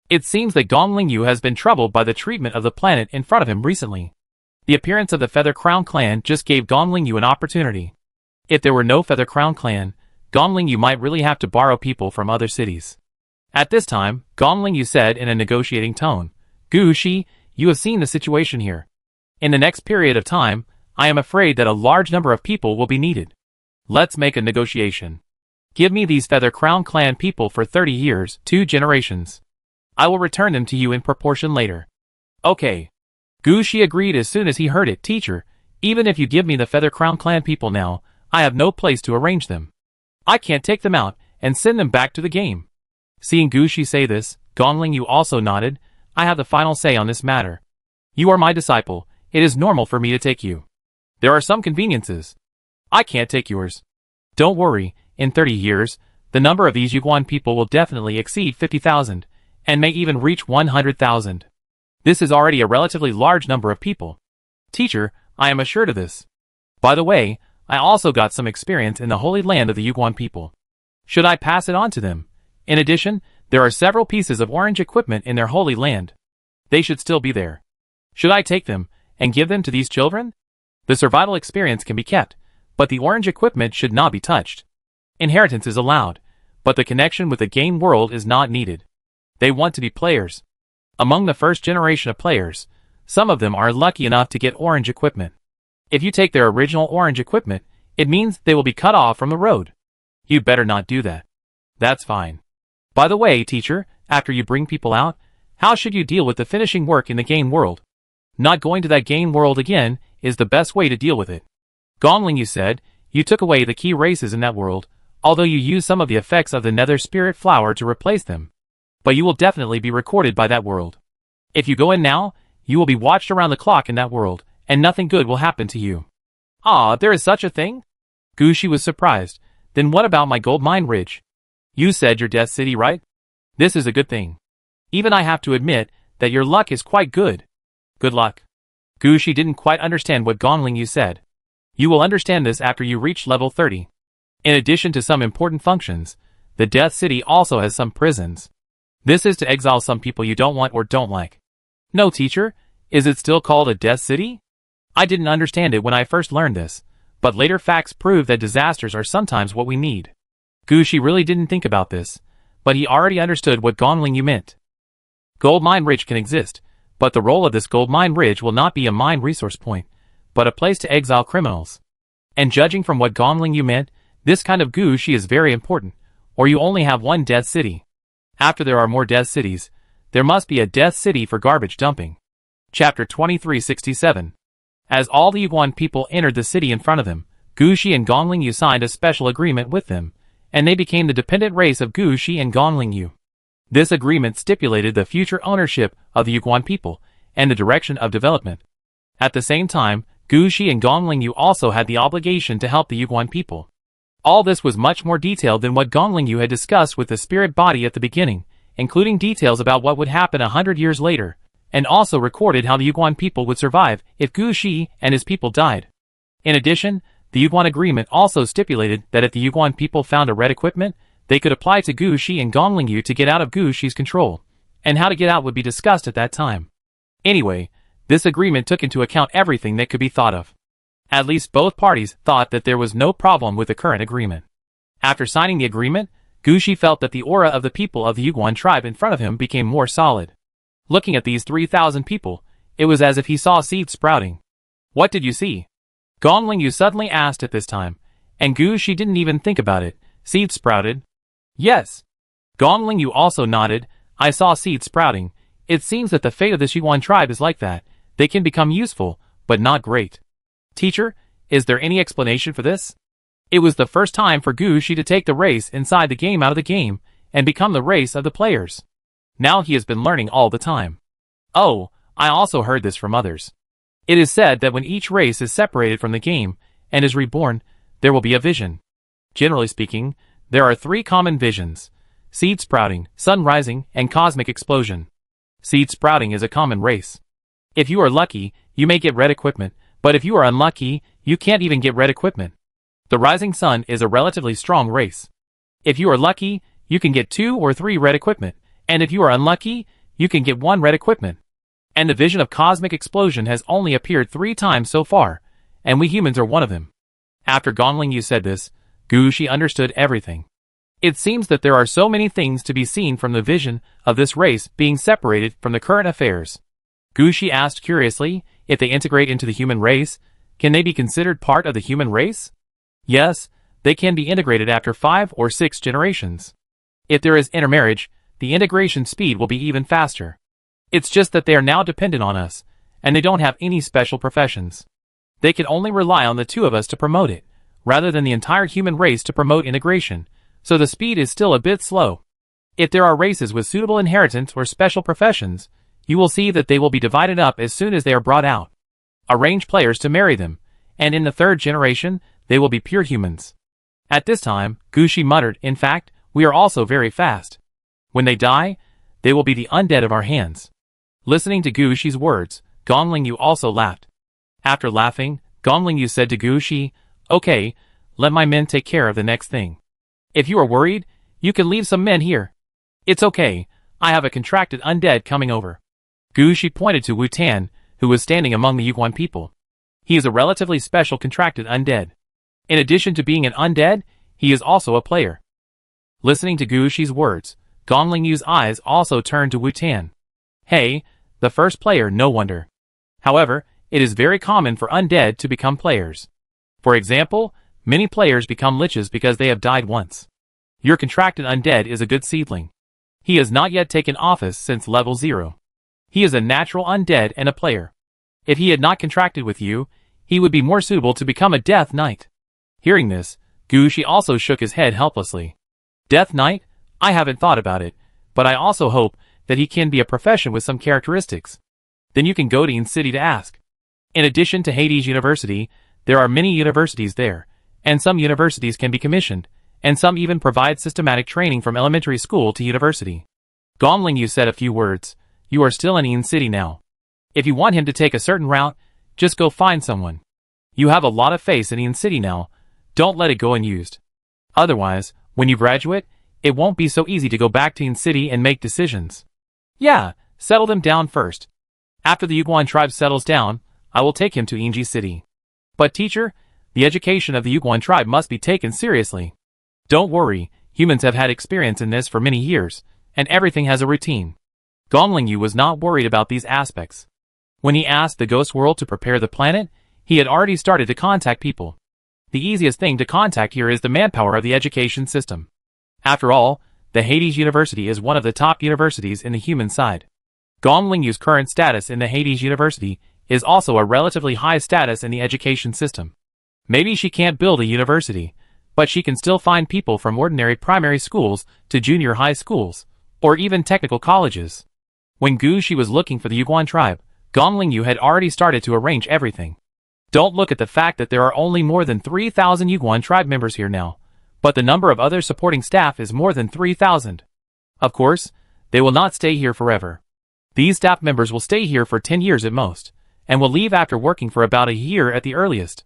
It seems that Gongling Yu has been troubled by the treatment of the planet in front of him recently. The appearance of the Feather Crown clan just gave Gongling Yu an opportunity. If there were no Feather Crown clan, Gongling Yu might really have to borrow people from other cities. At this time, Gongling Yu said in a negotiating tone, Gu Shi, you have seen the situation here. In the next period of time, I am afraid that a large number of people will be needed. Let's make a negotiation. Give me these Feather Crown clan people for 30 years, 2 generations. I will return them to you in proportion later. Okay. Gu Shi agreed as soon as he heard it. Teacher, even if you give me the Feather Crown clan people now, I have no place to arrange them. I can't take them out and send them back to the game. Seeing Gu Shi say this, Gongling Yu also nodded. I have the final say on this matter. You are my disciple. It is normal for me to take you. There are some conveniences. I can't take yours. Don't worry, in 30 years, the number of these Yuguan people will definitely exceed 50,000, and may even reach 100,000. This is already a relatively large number of people. Teacher, I am assured of this. By the way, I also got some experience in the Holy Land of the Yuguan people. Should I pass it on to them? In addition, there are several pieces of orange equipment in their Holy Land. They should still be there. Should I take them and give them to these children? The survival experience can be kept, but the orange equipment should not be touched. Inheritance is allowed, but the connection with the game world is not needed. They want to be players. Among the first generation of players, some of them are lucky enough to get orange equipment. If you take their original orange equipment, it means they will be cut off from the road. You better not do that. That's fine. By the way, teacher, after you bring people out, how should you deal with the finishing work in the game world? Not going to that game world again is the best way to deal with it. Gongling Yu said, you took away the key races in that world, although you used some of the effects of the Nether Spirit Flower to replace them. But you will definitely be recorded by that world. If you go in now, you will be watched around the clock in that world, and nothing good will happen to you. Ah, there is such a thing? Gu Shi was surprised. Then what about my gold mine ridge? You said your Death City, right? This is a good thing. Even I have to admit that your luck is quite good. Good luck. Gu Shi didn't quite understand what Gongling Yu said. You will understand this after you reach level 30. In addition to some important functions, the Death City also has some prisons. This is to exile some people you don't want or don't like. No, teacher, is it still called a Death City? I didn't understand it when I first learned this, but later facts prove that disasters are sometimes what we need. Gu Shi really didn't think about this, but he already understood what Gongling Yu meant. Gold Mine Ridge can exist, but the role of this Gold Mine Ridge will not be a mine resource point, but a place to exile criminals. And judging from what Gongling Yu meant, this kind of Gu Shi is very important, or you only have one Death City. After there are more Death Cities, there must be a Death City for garbage dumping. Chapter 2367. As all the Yuguan people entered the city in front of them, Gu Shi and Gongling Yu signed a special agreement with them, and they became the dependent race of Gu Shi and Gongling Yu. This agreement stipulated the future ownership of the Yuguan people, and the direction of development. At the same time, Gu Shi and Gongling Yu also had the obligation to help the Yuguan people. All this was much more detailed than what Gongling Yu had discussed with the spirit body at the beginning, including details about what would happen 100 years later, and also recorded how the Yuguan people would survive if Gu Shi and his people died. In addition, the Yuguan agreement also stipulated that if the Yuguan people found a red equipment, they could apply to Gu Shi and Gongling Yu to get out of Gu Shi's control, and how to get out would be discussed at that time. Anyway, this agreement took into account everything that could be thought of. At least both parties thought that there was no problem with the current agreement. After signing the agreement, Gu Shi felt that the aura of the people of the Yuguan tribe in front of him became more solid. Looking at these 3,000 people, it was as if he saw seeds sprouting. What did you see? Gongling Yu suddenly asked at this time, and Gu Shi didn't even think about it. Seeds sprouted? Yes. Gongling Yu also nodded. I saw seeds sprouting. It seems that the fate of this Yuguan tribe is like that. They can become useful, but not great. Teacher, is there any explanation for this? It was the first time for Gu Shi to take the race inside the game out of the game, and become the race of the players. Now he has been learning all the time. Oh, I also heard this from others. It is said that when each race is separated from the game, and is reborn, there will be a vision. Generally speaking, there are 3 common visions: seed sprouting, sun rising, and cosmic explosion. Seed sprouting is a common race. If you are lucky, you may get red equipment, But if you are unlucky, you can't even get red equipment. The Rising Sun is a relatively strong race. If you are lucky, you can get 2 or 3 red equipment, and if you are unlucky, you can get 1 red equipment. And the vision of cosmic explosion has only appeared 3 times so far, and we humans are one of them. After Gongling Yu said this, Gushi understood everything. It seems that there are so many things to be seen from the vision of this race being separated from the current affairs. Gushi asked curiously, if they integrate into the human race, can they be considered part of the human race? Yes, they can be integrated after 5 or 6 generations. If there is intermarriage, the integration speed will be even faster. It's just that they are now dependent on us, and they don't have any special professions. They can only rely on the 2 of us to promote it, rather than the entire human race to promote integration, so the speed is still a bit slow. If there are races with suitable inheritance or special professions, you will see that they will be divided up as soon as they are brought out. Arrange players to marry them, and in the 3rd generation, they will be pure humans. At this time, Gushi muttered, in fact, we are also very fast. When they die, they will be the undead of our hands. Listening to Gushi's words, Gongling Yu also laughed. After laughing, Gongling Yu said to Gushi, okay, let my men take care of the next thing. If you are worried, you can leave some men here. It's okay, I have a contracted undead coming over. Gushi pointed to Wu Tan, who was standing among the Yuguan people. He is a relatively special contracted undead. In addition to being an undead, he is also a player. Listening to Gushi's words, Gongling Yu's eyes also turned to Wu Tan. Hey, the first player, no wonder. However, it is very common for undead to become players. For example, many players become liches because they have died once. Your contracted undead is a good seedling. He has not yet taken office since level 0. He is a natural undead and a player. If he had not contracted with you, he would be more suitable to become a Death Knight. Hearing this, Gushi also shook his head helplessly. Death Knight? I haven't thought about it, but I also hope that he can be a profession with some characteristics. Then you can go to Yin City to ask. In addition to Hades University, there are many universities there, and some universities can be commissioned, and some even provide systematic training from elementary school to university. Gongling Yu said a few words. You are still in Yin City now. If you want him to take a certain route, just go find someone. You have a lot of face in Yin City now, don't let it go unused. Otherwise, when you graduate, it won't be so easy to go back to Yin City and make decisions. Yeah, settle them down first. After the Yuguan tribe settles down, I will take him to Yinji City. But teacher, the education of the Yuguan tribe must be taken seriously. Don't worry, humans have had experience in this for many years, and everything has a routine. Gongling Yu was not worried about these aspects. When he asked the Ghost World to prepare the planet, he had already started to contact people. The easiest thing to contact here is the manpower of the education system. After all, the Hades University is one of the top universities in the human side. Gongling Yu's current status in the Hades University is also a relatively high status in the education system. Maybe she can't build a university, but she can still find people from ordinary primary schools to junior high schools, or even technical colleges. When Gushi was looking for the Yuguan tribe, Gongling Yu had already started to arrange everything. Don't look at the fact that there are only more than 3,000 Yuguan tribe members here now, but the number of other supporting staff is more than 3,000. Of course, they will not stay here forever. These staff members will stay here for 10 years at most, and will leave after working for about a year at the earliest.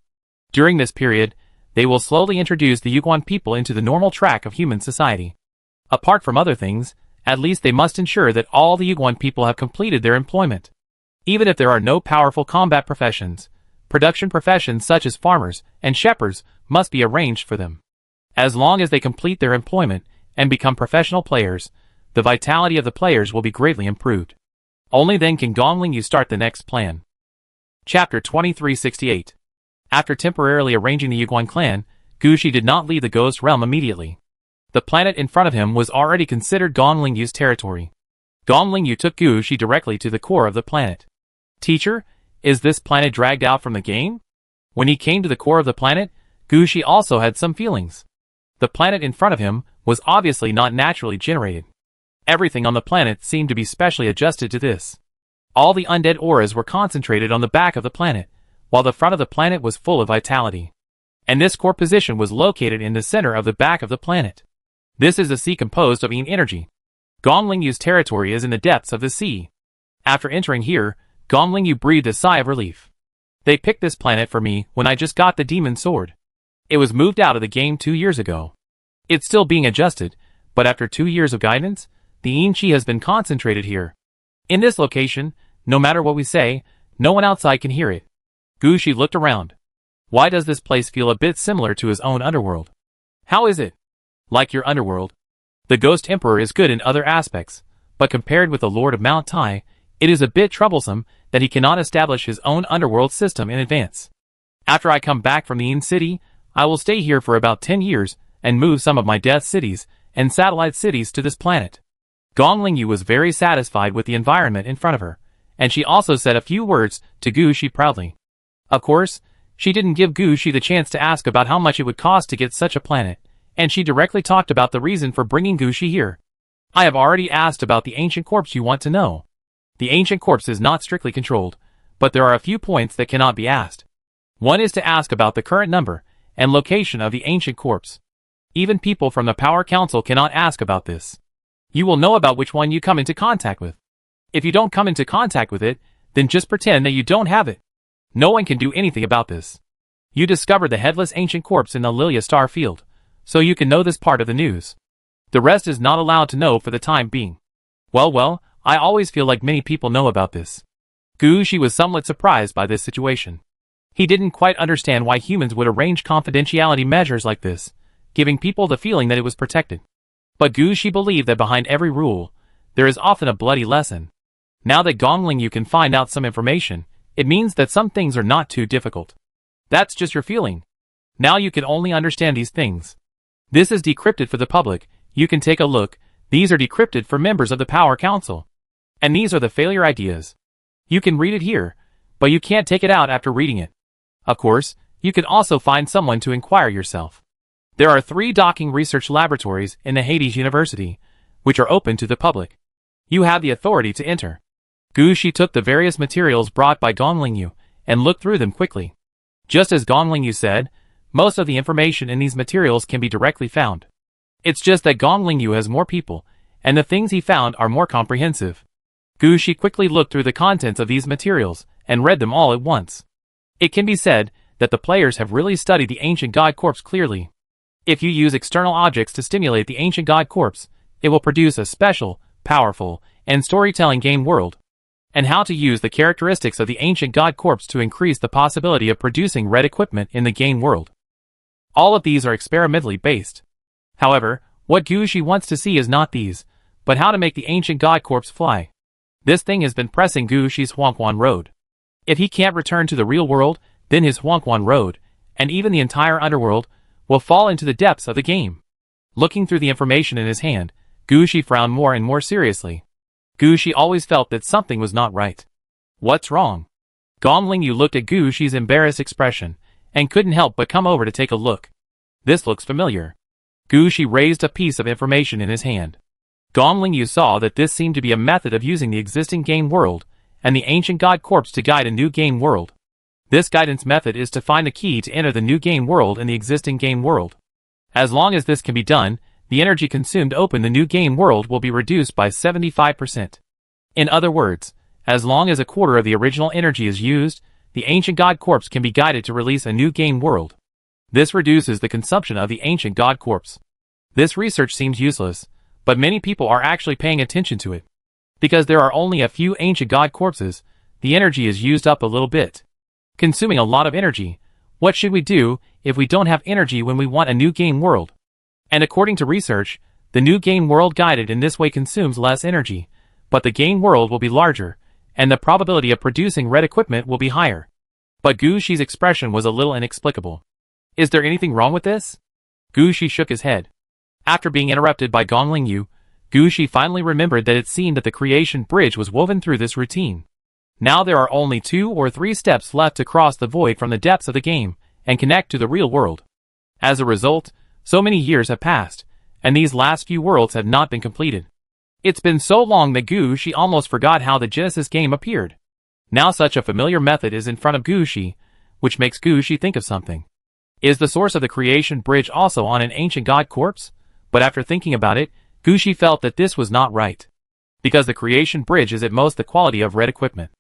During this period, they will slowly introduce the Yuguan people into the normal track of human society. Apart from other things, at least they must ensure that all the Yuguan people have completed their employment. Even if there are no powerful combat professions, production professions such as farmers and shepherds must be arranged for them. As long as they complete their employment and become professional players, the vitality of the players will be greatly improved. Only then can Gongling Yu start the next plan. Chapter 2368. After temporarily arranging the Yuguan clan, Gushi did not leave the Ghost Realm immediately. The planet in front of him was already considered Gongling Yu's territory. Gongling Yu took Gushi directly to the core of the planet. Teacher, is this planet dragged out from the game? When he came to the core of the planet, Gushi also had some feelings. The planet in front of him was obviously not naturally generated. Everything on the planet seemed to be specially adjusted to this. All the undead auras were concentrated on the back of the planet, while the front of the planet was full of vitality. And this core position was located in the center of the back of the planet. This is a sea composed of yin energy. Gongling Yu's territory is in the depths of the sea. After entering here, Gongling Yu breathed a sigh of relief. They picked this planet for me when I just got the demon sword. It was moved out of the game 2 years ago. It's still being adjusted, but after 2 years of guidance, the Inchi has been concentrated here. In this location, no matter what we say, no one outside can hear it. Gushi looked around. Why does this place feel a bit similar to his own underworld? How is it? Like your underworld? The Ghost Emperor is good in other aspects, but compared with the Lord of Mount Tai, it is a bit troublesome that he cannot establish his own underworld system in advance. After I come back from the In City, I will stay here for about 10 years and move some of my death cities and satellite cities to this planet. Gong Lingyu was very satisfied with the environment in front of her, and she also said a few words to Gu Shi proudly. Of course, she didn't give Gu Shi the chance to ask about how much it would cost to get such a planet, and she directly talked about the reason for bringing Gu Shi here. I have already asked about the ancient corpse you want to know. The ancient corpse is not strictly controlled, but there are a few points that cannot be asked. One is to ask about the current number and location of the ancient corpse. Even people from the Power Council cannot ask about this. You will know about which one you come into contact with. If you don't come into contact with it, then just pretend that you don't have it. No one can do anything about this. You discovered the headless ancient corpse in the Lilia star field, so you can know this part of the news. The rest is not allowed to know for the time being. Well, I always feel like many people know about this. Gu Shi was somewhat surprised by this situation. He didn't quite understand why humans would arrange confidentiality measures like this, giving people the feeling that it was protected. But Gu Shi believed that behind every rule, there is often a bloody lesson. Now that Gong Lingyu can find out some information, it means that some things are not too difficult. That's just your feeling. Now you can only understand these things. This is decrypted for the public. You can take a look. These are decrypted for members of the Power Council. And these are the failure ideas. You can read it here, but you can't take it out after reading it. Of course, you can also find someone to inquire yourself. There are 3 docking research laboratories in the Hades University, which are open to the public. You have the authority to enter. Gu Shi took the various materials brought by Gong Lingyu and looked through them quickly. Just as Gong Lingyu said, most of the information in these materials can be directly found. It's just that Gong Lingyu has more people, and the things he found are more comprehensive. Gu Shi quickly looked through the contents of these materials and read them all at once. It can be said that the players have really studied the ancient god corpse clearly. If you use external objects to stimulate the ancient god corpse, it will produce a special, powerful, and storytelling game world. And how to use the characteristics of the ancient god corpse to increase the possibility of producing red equipment in the game world. All of these are experimentally based. However, what Gu Shi wants to see is not these, but how to make the ancient god corpse fly. This thing has been pressing Gu Shi's Huangquan Road. If he can't return to the real world, then his Huangquan Road, and even the entire underworld, will fall into the depths of the game. Looking through the information in his hand, Gu Shi frowned more and more seriously. Gu Shi always felt that something was not right. What's wrong? Gong Lingyu looked at Gu Shi's embarrassed expression, and couldn't help but come over to take a look. This looks familiar. Gu Shi raised a piece of information in his hand. Gong Lingyu saw that this seemed to be a method of using the existing game world, and the ancient god corpse to guide a new game world. This guidance method is to find the key to enter the new game world in the existing game world. As long as this can be done, the energy consumed to open the new game world will be reduced by 75%. In other words, as long as a quarter of the original energy is used, the ancient god corpse can be guided to release a new game world. This reduces the consumption of the ancient god corpse. This research seems useless, but many people are actually paying attention to it. Because there are only a few ancient god corpses, the energy is used up a little bit. Consuming a lot of energy. What should we do if we don't have energy when we want a new game world? And according to research, the new game world guided in this way consumes less energy, but the game world will be larger, and the probability of producing red equipment will be higher. But Gu Shi's expression was a little inexplicable. Is there anything wrong with this? Gu Shi shook his head. After being interrupted by Gong Lingyu, Gu Shi finally remembered that it seemed that the creation bridge was woven through this routine. Now there are only 2 or 3 steps left to cross the void from the depths of the game and connect to the real world. As a result, so many years have passed, and these last few worlds have not been completed. It's been so long that Gu Shi almost forgot how the Genesis game appeared. Now such a familiar method is in front of Gu Shi, which makes Gu Shi think of something. Is the source of the creation bridge also on an ancient god corpse? But after thinking about it, Gu Shi felt that this was not right. Because the creation bridge is at most the quality of red equipment.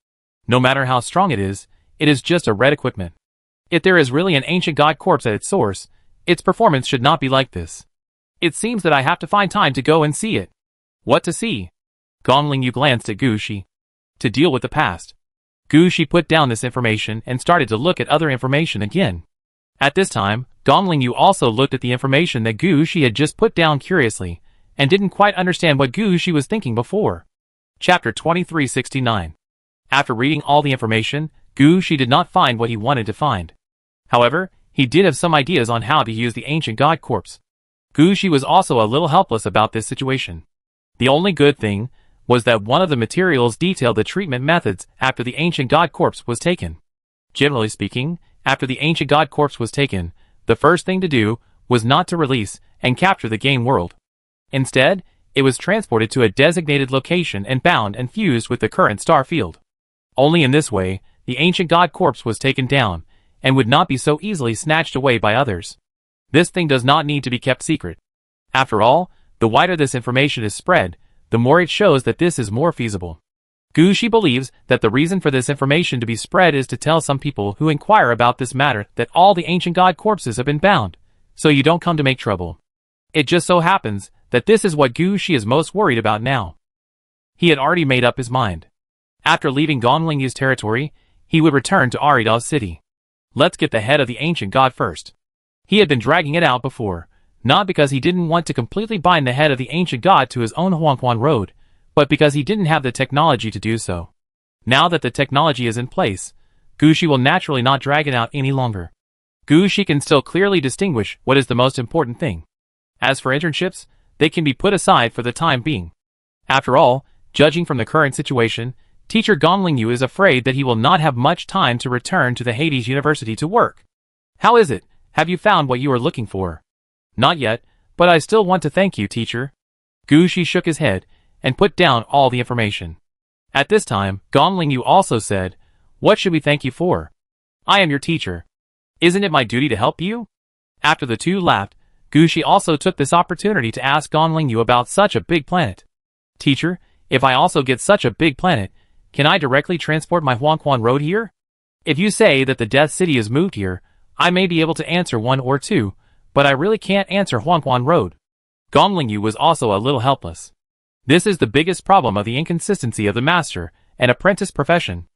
No matter how strong it is it is just a red equipment. If there is really an ancient god corpse at its source, its performance should not be like this. It seems that I have to find time to go and see it. What to see? Gongling Yu glanced at Gu Shi. To deal with the past. Gu Shi put down this information and started to look at other information again. At this time, Gongling Yu also looked at the information that Gu Shi had just put down curiously, and didn't quite understand what Gu Shi was thinking before. Chapter 2369. After reading all the information, Gu Shi did not find what he wanted to find. However, he did have some ideas on how to use the ancient god corpse. Gu Shi was also a little helpless about this situation. The only good thing was that one of the materials detailed the treatment methods after the ancient god corpse was taken. Generally speaking, after the ancient god corpse was taken, the first thing to do was not to release and capture the game world. Instead, it was transported to a designated location and bound and fused with the current star field. Only in this way, the ancient god corpse was taken down, and would not be so easily snatched away by others. This thing does not need to be kept secret. After all, the wider this information is spread, the more it shows that this is more feasible. Gu Shi believes that the reason for this information to be spread is to tell some people who inquire about this matter that all the ancient god corpses have been bound, so you don't come to make trouble. It just so happens that this is what Gu Shi is most worried about now. He had already made up his mind. After leaving Gongling Yu's territory, he would return to Arida's city. Let's get the head of the ancient god first. He had been dragging it out before, not because he didn't want to completely bind the head of the ancient god to his own Huangquan road, but because he didn't have the technology to do so. Now that the technology is in place, Gu Shi will naturally not drag it out any longer. Gu Shi can still clearly distinguish what is the most important thing. As for internships, they can be put aside for the time being. After all, judging from the current situation, Teacher Gongling Yu is afraid that he will not have much time to return to the Hades University to work. How is it? Have you found what you are looking for? Not yet, but I still want to thank you, teacher. Gu Shi shook his head and put down all the information. At this time, Gongling Yu also said, "What should we thank you for? I am your teacher. Isn't it my duty to help you?" After the two laughed, Gu Shi also took this opportunity to ask Gongling Yu about such a big planet. "Teacher, if I also get such a big planet, can I directly transport my Huangquan road here? If you say that the Death City is moved here, I may be able to answer one or two, but I really can't answer Huangquan road." Gongling Yu was also a little helpless. This is the biggest problem of the inconsistency of the master and apprentice profession.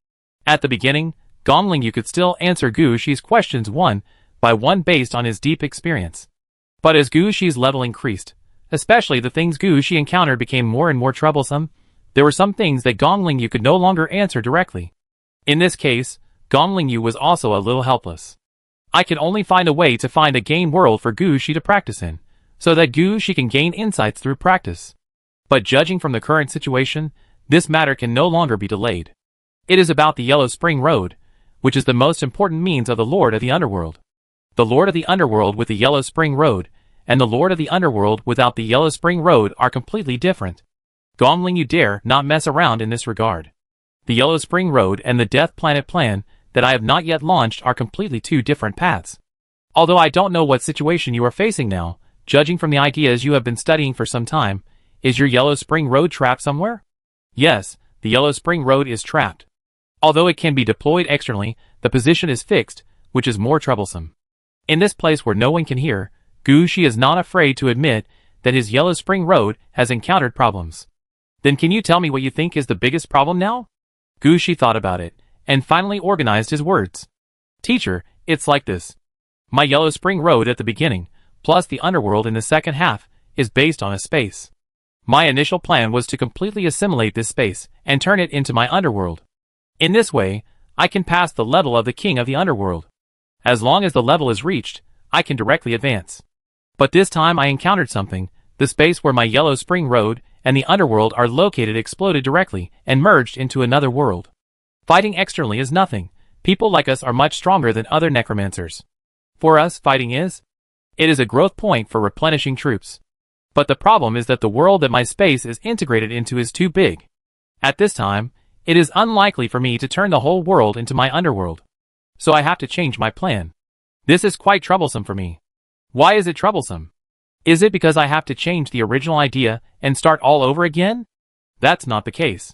At the beginning, Gongling Yu could still answer Gu Shi's questions one by one based on his deep experience. But as Gu Shi's level increased, especially the things Gu Shi encountered became more and more troublesome, there were some things that Gongling Yu could no longer answer directly. In this case, Gongling Yu was also a little helpless. I can only find a way to find a game world for Gu Shi to practice in, so that Gu Shi can gain insights through practice. But judging from the current situation, this matter can no longer be delayed. It is about the Yellow Spring Road, which is the most important means of the Lord of the Underworld. The Lord of the Underworld with the Yellow Spring Road, and the Lord of the Underworld without the Yellow Spring Road are completely different. Gongling Yu dare not mess around in this regard. The Yellow Spring Road and the Death Planet plan that I have not yet launched are completely two different paths. Although I don't know what situation you are facing now, judging from the ideas you have been studying for some time, is your Yellow Spring Road trapped somewhere? Yes, the Yellow Spring Road is trapped. Although it can be deployed externally, the position is fixed, which is more troublesome. In this place where no one can hear, Gu Shi is not afraid to admit that his Yellow Spring Road has encountered problems. Then can you tell me what you think is the biggest problem now? Gu Shi thought about it, and finally organized his words. Teacher, it's like this. My Yellow Spring Road at the beginning, plus the underworld in the second half, is based on a space. My initial plan was to completely assimilate this space and turn it into my underworld. In this way, I can pass the level of the king of the underworld. As long as the level is reached, I can directly advance. But this time I encountered something. The space where my Yellow Spring Road and the underworld are located exploded directly and merged into another world. Fighting externally is nothing. People like us are much stronger than other necromancers. For us, fighting is. It is a growth point for replenishing troops. But the problem is that the world that my space is integrated into is too big. At this time, it is unlikely for me to turn the whole world into my underworld. So I have to change my plan. This is quite troublesome for me. Why is it troublesome? Is it because I have to change the original idea and start all over again? That's not the case.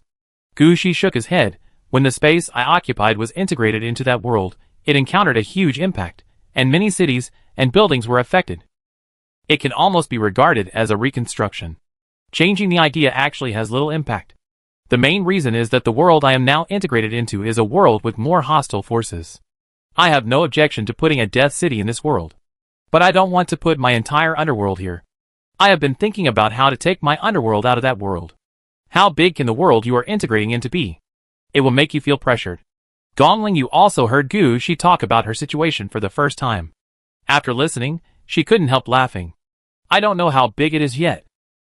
Gu Shi shook his head, When the space I occupied was integrated into that world, it encountered a huge impact, and many cities and buildings were affected. It can almost be regarded as a reconstruction. Changing the idea actually has little impact. The main reason is that the world I am now integrated into is a world with more hostile forces. I have no objection to putting a death city in this world. But I don't want to put my entire underworld here. I have been thinking about how to take my underworld out of that world. How big can the world you are integrating into be? It will make you feel pressured. Gongling Yu also heard Gu Shi talk about her situation for the first time. After listening, she couldn't help laughing. I don't know how big it is yet.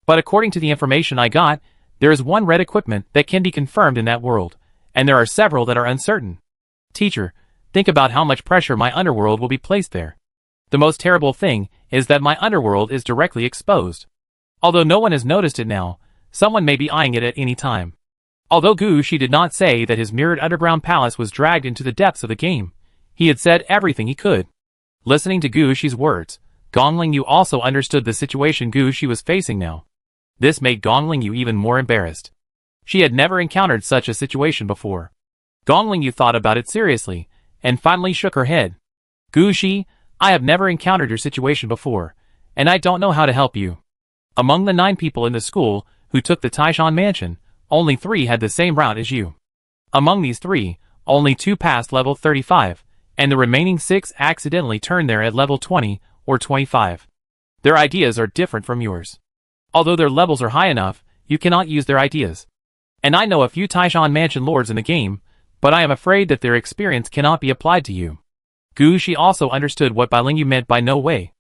But according to the information I got, there is one red equipment that can be confirmed in that world, and there are several that are uncertain. Teacher, think about how much pressure my underworld will be placed there. The most terrible thing is that my underworld is directly exposed. Although no one has noticed it now, someone may be eyeing it at any time. Although Gu Shi did not say that his mirrored underground palace was dragged into the depths of the game, he had said everything he could. Listening to Gu Shi's words, Gongling Yu also understood the situation Gu Shi was facing now. This made Gongling Yu even more embarrassed. She had never encountered such a situation before. Gongling Yu thought about it seriously, and finally shook her head. Gu Shi, I have never encountered your situation before, and I don't know how to help you. Among the 9 people in the school who took the Taishan mansion, only 3 had the same route as you. Among these 3, only 2 passed level 35, and the remaining 6 accidentally turned there at level 20 or 25. Their ideas are different from yours. Although their levels are high enough, you cannot use their ideas. And I know a few Taishan mansion lords in the game, but I am afraid that their experience cannot be applied to you. Gu Shi also understood what Bailingyu meant by no way.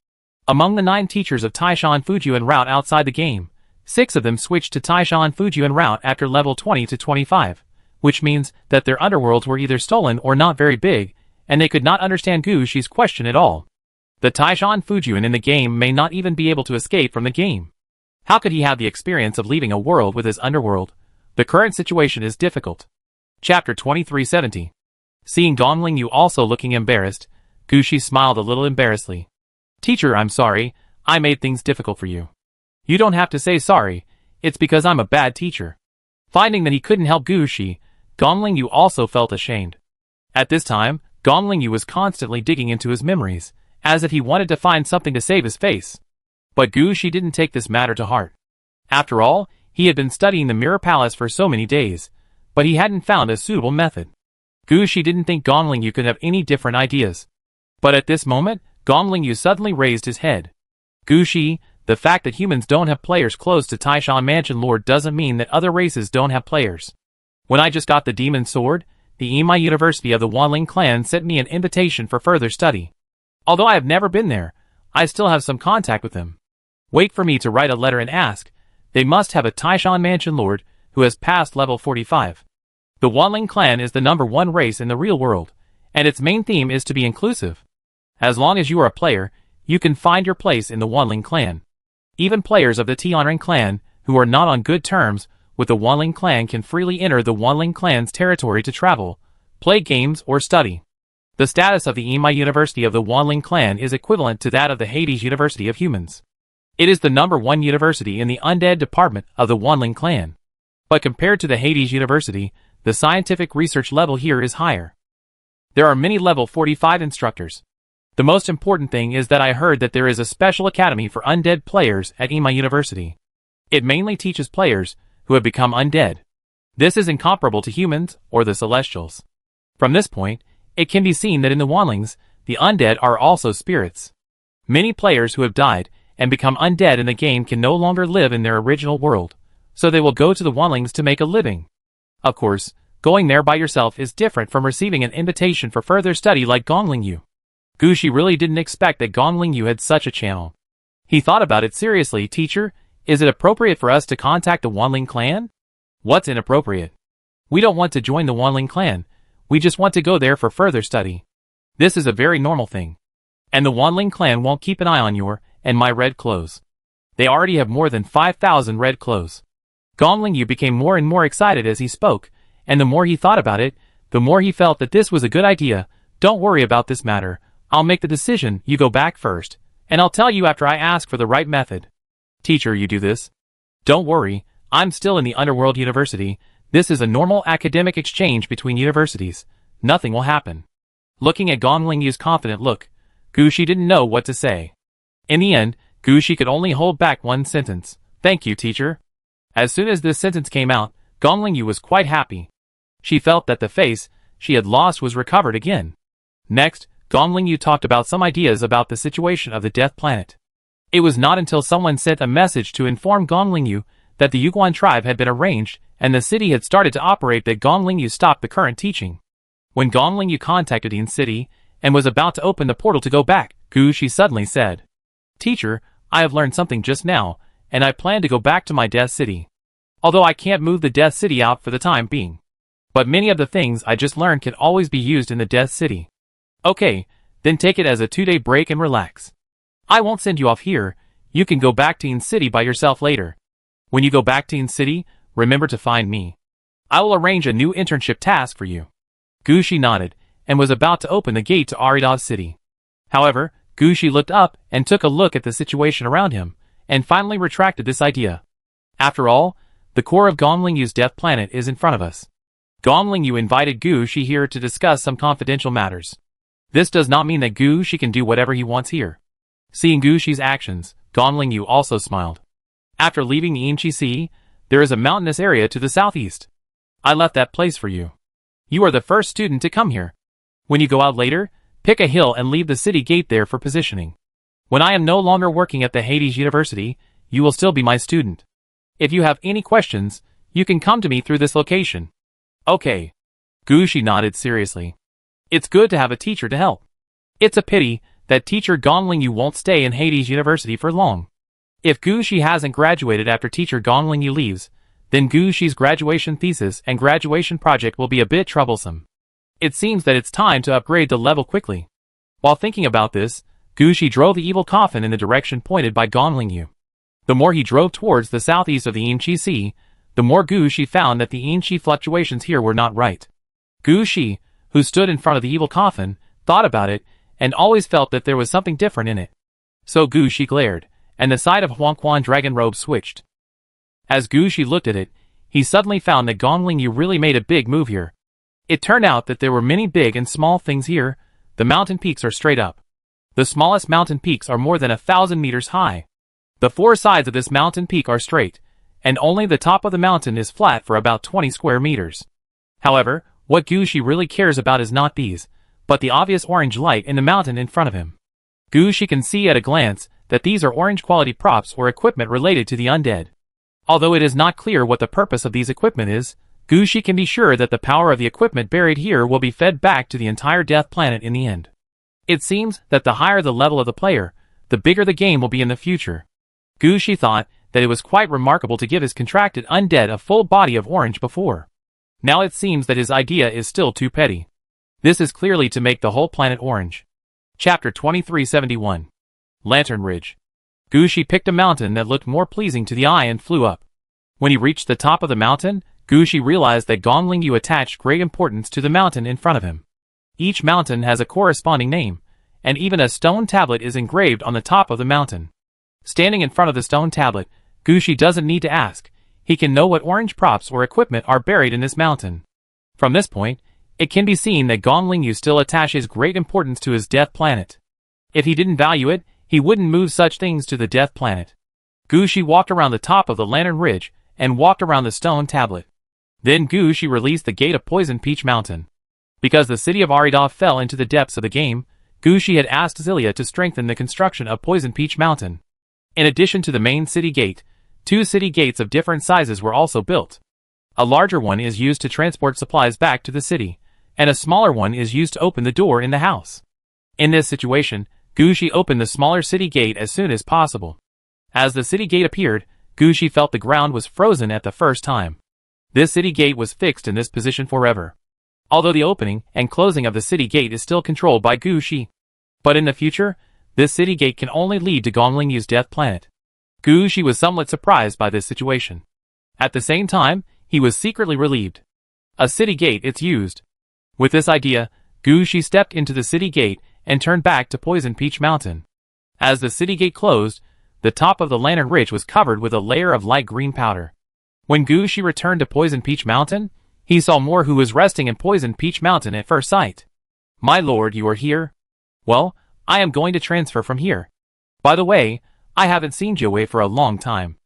Among the 9 teachers of Taishan Fujian route outside the game, 6 of them switched to Taishan Fujian route after level 20 to 25, which means that their underworlds were either stolen or not very big, and they could not understand Gu Shi's question at all. The Taishan Fujian in the game may not even be able to escape from the game. How could he have the experience of leaving a world with his underworld? The current situation is difficult. Chapter 2370. Seeing Gongling Yu also looking embarrassed, Gu Shi smiled a little embarrassedly. Teacher, I'm sorry, I made things difficult for you. You don't have to say sorry, it's because I'm a bad teacher. Finding that he couldn't help Gu Shi, Gongling Yu also felt ashamed. At this time, Gongling Yu was constantly digging into his memories, as if he wanted to find something to save his face. But Gu Shi didn't take this matter to heart. After all, he had been studying the Mirror Palace for so many days, but he hadn't found a suitable method. Gu Shi didn't think Gongling Yu could have any different ideas. But at this moment, Gongling Yu suddenly raised his head. Gu Shi, the fact that humans don't have players close to Taishan Mansion Lord doesn't mean that other races don't have players. When I just got the Demon Sword, the Imai University of the Wanling clan sent me an invitation for further study. Although I have never been there, I still have some contact with them. Wait for me to write a letter and ask. They must have a Taishan Mansion Lord who has passed level 45. The Wanling clan is the #1 race in the real world, and its main theme is to be inclusive. As long as you are a player, you can find your place in the Wanling clan. Even players of the Tianren clan, who are not on good terms with the Wanling clan, can freely enter the Wanling clan's territory to travel, play games, or study. The status of the Imai University of the Wanling clan is equivalent to that of the Hades University of Humans. It is the #1 university in the undead department of the Wanling clan. But compared to the Hades University, the scientific research level here is higher. There are many level 45 instructors. The most important thing is that I heard that there is a special academy for undead players at Imai University. It mainly teaches players who have become undead. This is incomparable to humans or the Celestials. From this point, it can be seen that in the Wanlings, the undead are also spirits. Many players who have died and become undead in the game can no longer live in their original world, so they will go to the Wanlings to make a living. Of course, going there by yourself is different from receiving an invitation for further study like Gongling Yu. Gu Shi really didn't expect that Gongling Yu had such a channel. He thought about it seriously. Teacher, is it appropriate for us to contact the Wanling clan? What's inappropriate? We don't want to join the Wanling clan, we just want to go there for further study. This is a very normal thing. And the Wanling clan won't keep an eye on your and my red clothes. They already have more than 5,000 red clothes. Gongling Yu became more and more excited as he spoke, and the more he thought about it, the more he felt that this was a good idea. Don't worry about this matter. I'll make the decision, you go back first, and I'll tell you after I ask for the right method. Teacher, you do this? Don't worry, I'm still in the Underworld University, This is a normal academic exchange between universities. Nothing will happen. Looking at Gong Lingyu's confident look, Gushi didn't know what to say. In the end, Gushi could only hold back one sentence. Thank you, teacher. As soon as this sentence came out, Gong Lingyu was quite happy. She felt that the face she had lost was recovered again. Next, Gong Lingyu talked about some ideas about the situation of the Death Planet. It was not until someone sent a message to inform Gong Lingyu that the Yuguan tribe had been arranged and the city had started to operate that Gong Lingyu stopped the current teaching. When Gong Lingyu contacted Yin City and was about to open the portal to go back, Gushi suddenly said, "Teacher, I have learned something just now, and I plan to go back to my Death City. Although I can't move the Death City out for the time being. But many of the things I just learned can always be used in the Death City. Okay, then take it as a 2-day break and relax. I won't send you off here. You can go back to Yin City by yourself later. When you go back to Yin City, remember to find me. I will arrange a new internship task for you." Gushi nodded, and was about to open the gate to Arida's city. However, Gushi looked up and took a look at the situation around him, and finally retracted this idea. After all, the core of Gong Lingyu's Death Planet is in front of us. Gong Lingyu invited Gushi here to discuss some confidential matters. This does not mean that Gushi can do whatever he wants here. Seeing Gushi's actions, Gong Lingyu also smiled. After leaving the Yinchi Sea, there is a mountainous area to the southeast. I left that place for you. You are the first student to come here. When you go out later, pick a hill and leave the city gate there for positioning. When I am no longer working at the Hades University, you will still be my student. If you have any questions, you can come to me through this location. Okay. Gushi nodded seriously. It's good to have a teacher to help. It's a pity that teacher Gong Lingyu won't stay in Hades University for long. If Gushi hasn't graduated after teacher Gong Lingyu leaves, then Gushi's graduation thesis and graduation project will be a bit troublesome. It seems that it's time to upgrade the level quickly. While thinking about this, Gushi drove the evil coffin in the direction pointed by Gong Lingyu. The more he drove towards the southeast of the Yinchi Sea, the more Gushi found that the Yinchi fluctuations here were not right. Gushi, who stood in front of the evil coffin, thought about it, and always felt that there was something different in it. So Gushi glared, and the side of Huangquan dragon robe switched. As Gushi looked at it, he suddenly found that Gong Lingyu really made a big move here. It turned out that there were many big and small things here. The mountain peaks are straight up. The smallest mountain peaks are more than 1,000 meters high. The 4 sides of this mountain peak are straight, and only the top of the mountain is flat for about 20 square meters. However, what Gushi really cares about is not these, but the obvious orange light in the mountain in front of him. Gushi can see at a glance that these are orange quality props or equipment related to the undead. Although it is not clear what the purpose of these equipment is, Gushi can be sure that the power of the equipment buried here will be fed back to the entire Death Planet in the end. It seems that the higher the level of the player, the bigger the game will be in the future. Gushi thought that it was quite remarkable to give his contracted undead a full body of orange before. Now it seems that his idea is still too petty. This is clearly to make the whole planet orange. Chapter 2371. Lantern Ridge. Gushi picked a mountain that looked more pleasing to the eye and flew up. When he reached the top of the mountain, Gushi realized that Gong Lingyu attached great importance to the mountain in front of him. Each mountain has a corresponding name, and even a stone tablet is engraved on the top of the mountain. Standing in front of the stone tablet, Gushi doesn't need to ask. He can know what orange props or equipment are buried in this mountain. From this point, it can be seen that Gong Lingyu still attaches great importance to his Death Planet. If he didn't value it, he wouldn't move such things to the Death Planet. Gushi walked around the top of the Lantern Ridge and walked around the stone tablet. Then Gushi released the gate of Poison Peach Mountain. Because the city of Arida fell into the depths of the game, Gushi had asked Zilia to strengthen the construction of Poison Peach Mountain. In addition to the main city gate, 2 city gates of different sizes were also built. A larger one is used to transport supplies back to the city, and a smaller one is used to open the door in the house. In this situation, Gushi opened the smaller city gate as soon as possible. As the city gate appeared, Gushi felt the ground was frozen at the first time. This city gate was fixed in this position forever. Although the opening and closing of the city gate is still controlled by Gushi. But in the future, this city gate can only lead to Gong Lingyu's Death Planet. Gushi was somewhat surprised by this situation. At the same time, he was secretly relieved. A city gate, it's used. With this idea, Gushi stepped into the city gate and turned back to Poison Peach Mountain. As the city gate closed, the top of the Lantern Ridge was covered with a layer of light green powder. When Gushi returned to Poison Peach Mountain, he saw Moore, who was resting in Poison Peach Mountain at first sight. "My lord, you are here? Well, I am going to transfer from here. By the way, I haven't seen Joey for a long time.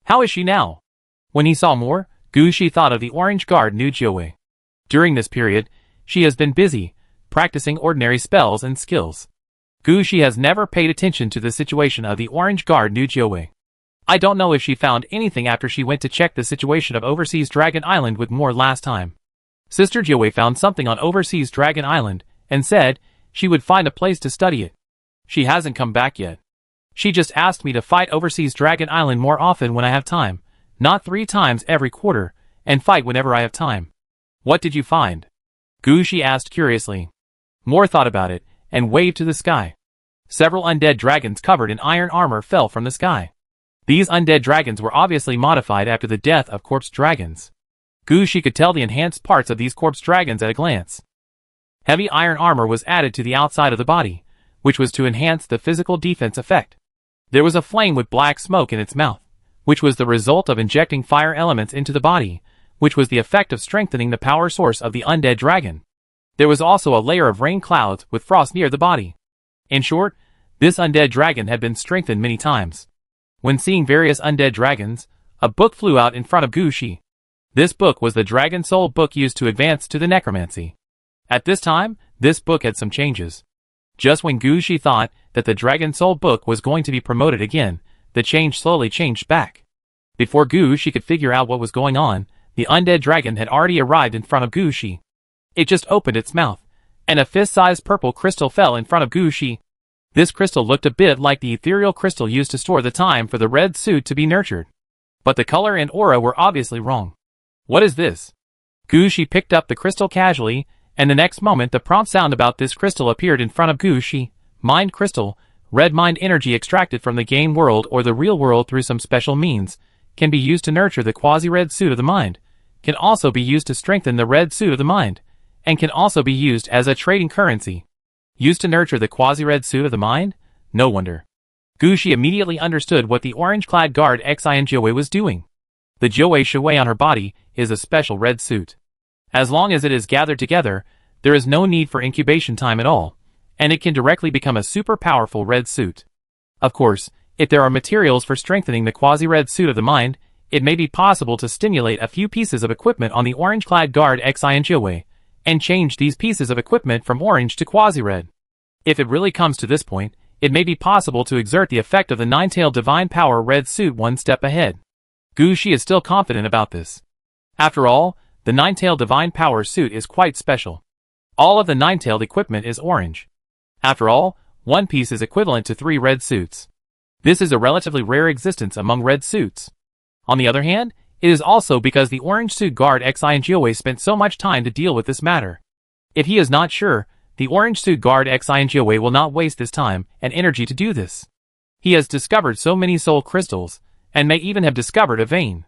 How is she now?" When he saw Moore, Gushi thought of the orange guard Nu Joey. During this period, she has been busy, practicing ordinary spells and skills. Gushi has never paid attention to the situation of the orange guard Nu Joey. I don't know if she found anything after she went to check the situation of Overseas Dragon Island with Moore last time. Sister Joey found something on Overseas Dragon Island, and said she would find a place to study it. She hasn't come back yet. She just asked me to fight Overseas Dragon Island more often when I have time, not 3 times every quarter, and fight whenever I have time. What did you find? Gushi asked curiously. Moore thought about it, and waved to the sky. Several undead dragons covered in iron armor fell from the sky. These undead dragons were obviously modified after the death of corpse dragons. Gushi could tell the enhanced parts of these corpse dragons at a glance. Heavy iron armor was added to the outside of the body, which was to enhance the physical defense effect. There was a flame with black smoke in its mouth, which was the result of injecting fire elements into the body, which was the effect of strengthening the power source of the undead dragon. There was also a layer of rain clouds with frost near the body. In short, this undead dragon had been strengthened many times. When seeing various undead dragons, a book flew out in front of Gushi. This book was the Dragon Soul book used to advance to the necromancy. At this time, this book had some changes. Just when Gushi thought that the Dragon Soul book was going to be promoted again, the change slowly changed back. Before Gushi could figure out what was going on, the undead dragon had already arrived in front of Gushi. It just opened its mouth, and a fist-sized purple crystal fell in front of Gushi. This crystal looked a bit like the ethereal crystal used to store the time for the red suit to be nurtured. But the color and aura were obviously wrong. What is this? Gushi picked up the crystal casually, and the next moment the prompt sound about this crystal appeared in front of Gushi. Mind crystal, red mind energy extracted from the game world or the real world through some special means, can be used to nurture the quasi-red suit of the mind, can also be used to strengthen the red suit of the mind, and can also be used as a trading currency. Used to nurture the quasi-red suit of the mind? No wonder. Gushi immediately understood what the orange-clad guard Xin Joey was doing. The Joey Shui on her body is a special red suit. As long as it is gathered together, there is no need for incubation time at all, and it can directly become a super powerful red suit. Of course, if there are materials for strengthening the quasi-red suit of the mind, it may be possible to stimulate a few pieces of equipment on the orange-clad guard Xin Joey, and change these pieces of equipment from orange to quasi-red. If it really comes to this point, it may be possible to exert the effect of the nine-tailed divine power red suit one step ahead. Gushi is still confident about this. After all, the nine-tailed divine power suit is quite special. All of the nine-tailed equipment is orange. After all, one piece is equivalent to 3 red suits. This is a relatively rare existence among red suits. On the other hand, it is also because the orange suit guard Xin Joey spent so much time to deal with this matter. If he is not sure, the orange suit guard Xin Joey will not waste this time and energy to do this. He has discovered so many soul crystals, and may even have discovered a vein.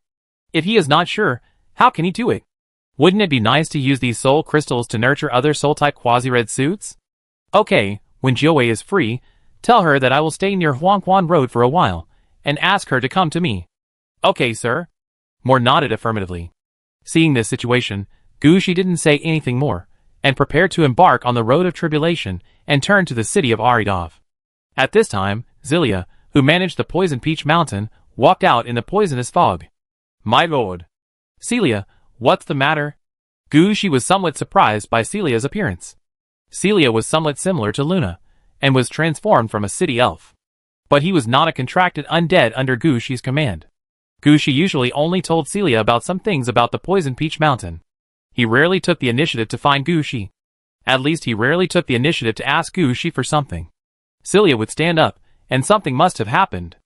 If he is not sure, how can he do it? Wouldn't it be nice to use these soul crystals to nurture other soul-type quasi-red suits? Okay, when Joey is free, tell her that I will stay near Huangquan Road for a while, and ask her to come to me. Okay, sir. Moore nodded affirmatively. Seeing this situation, Gushi didn't say anything more, and prepared to embark on the road of tribulation and turn to the city of Aridov. At this time, Zilia, who managed the Poison Peach Mountain, walked out in the poisonous fog. My lord. Celia, what's the matter? Gushi was somewhat surprised by Celia's appearance. Celia was somewhat similar to Luna, and was transformed from a city elf. But he was not a contracted undead under Gushi's command. Gushi usually only told Celia about some things about the Poison Peach Mountain. He rarely took the initiative to find Gushi. At least he rarely took the initiative to ask Gushi for something. Celia would stand up, and something must have happened.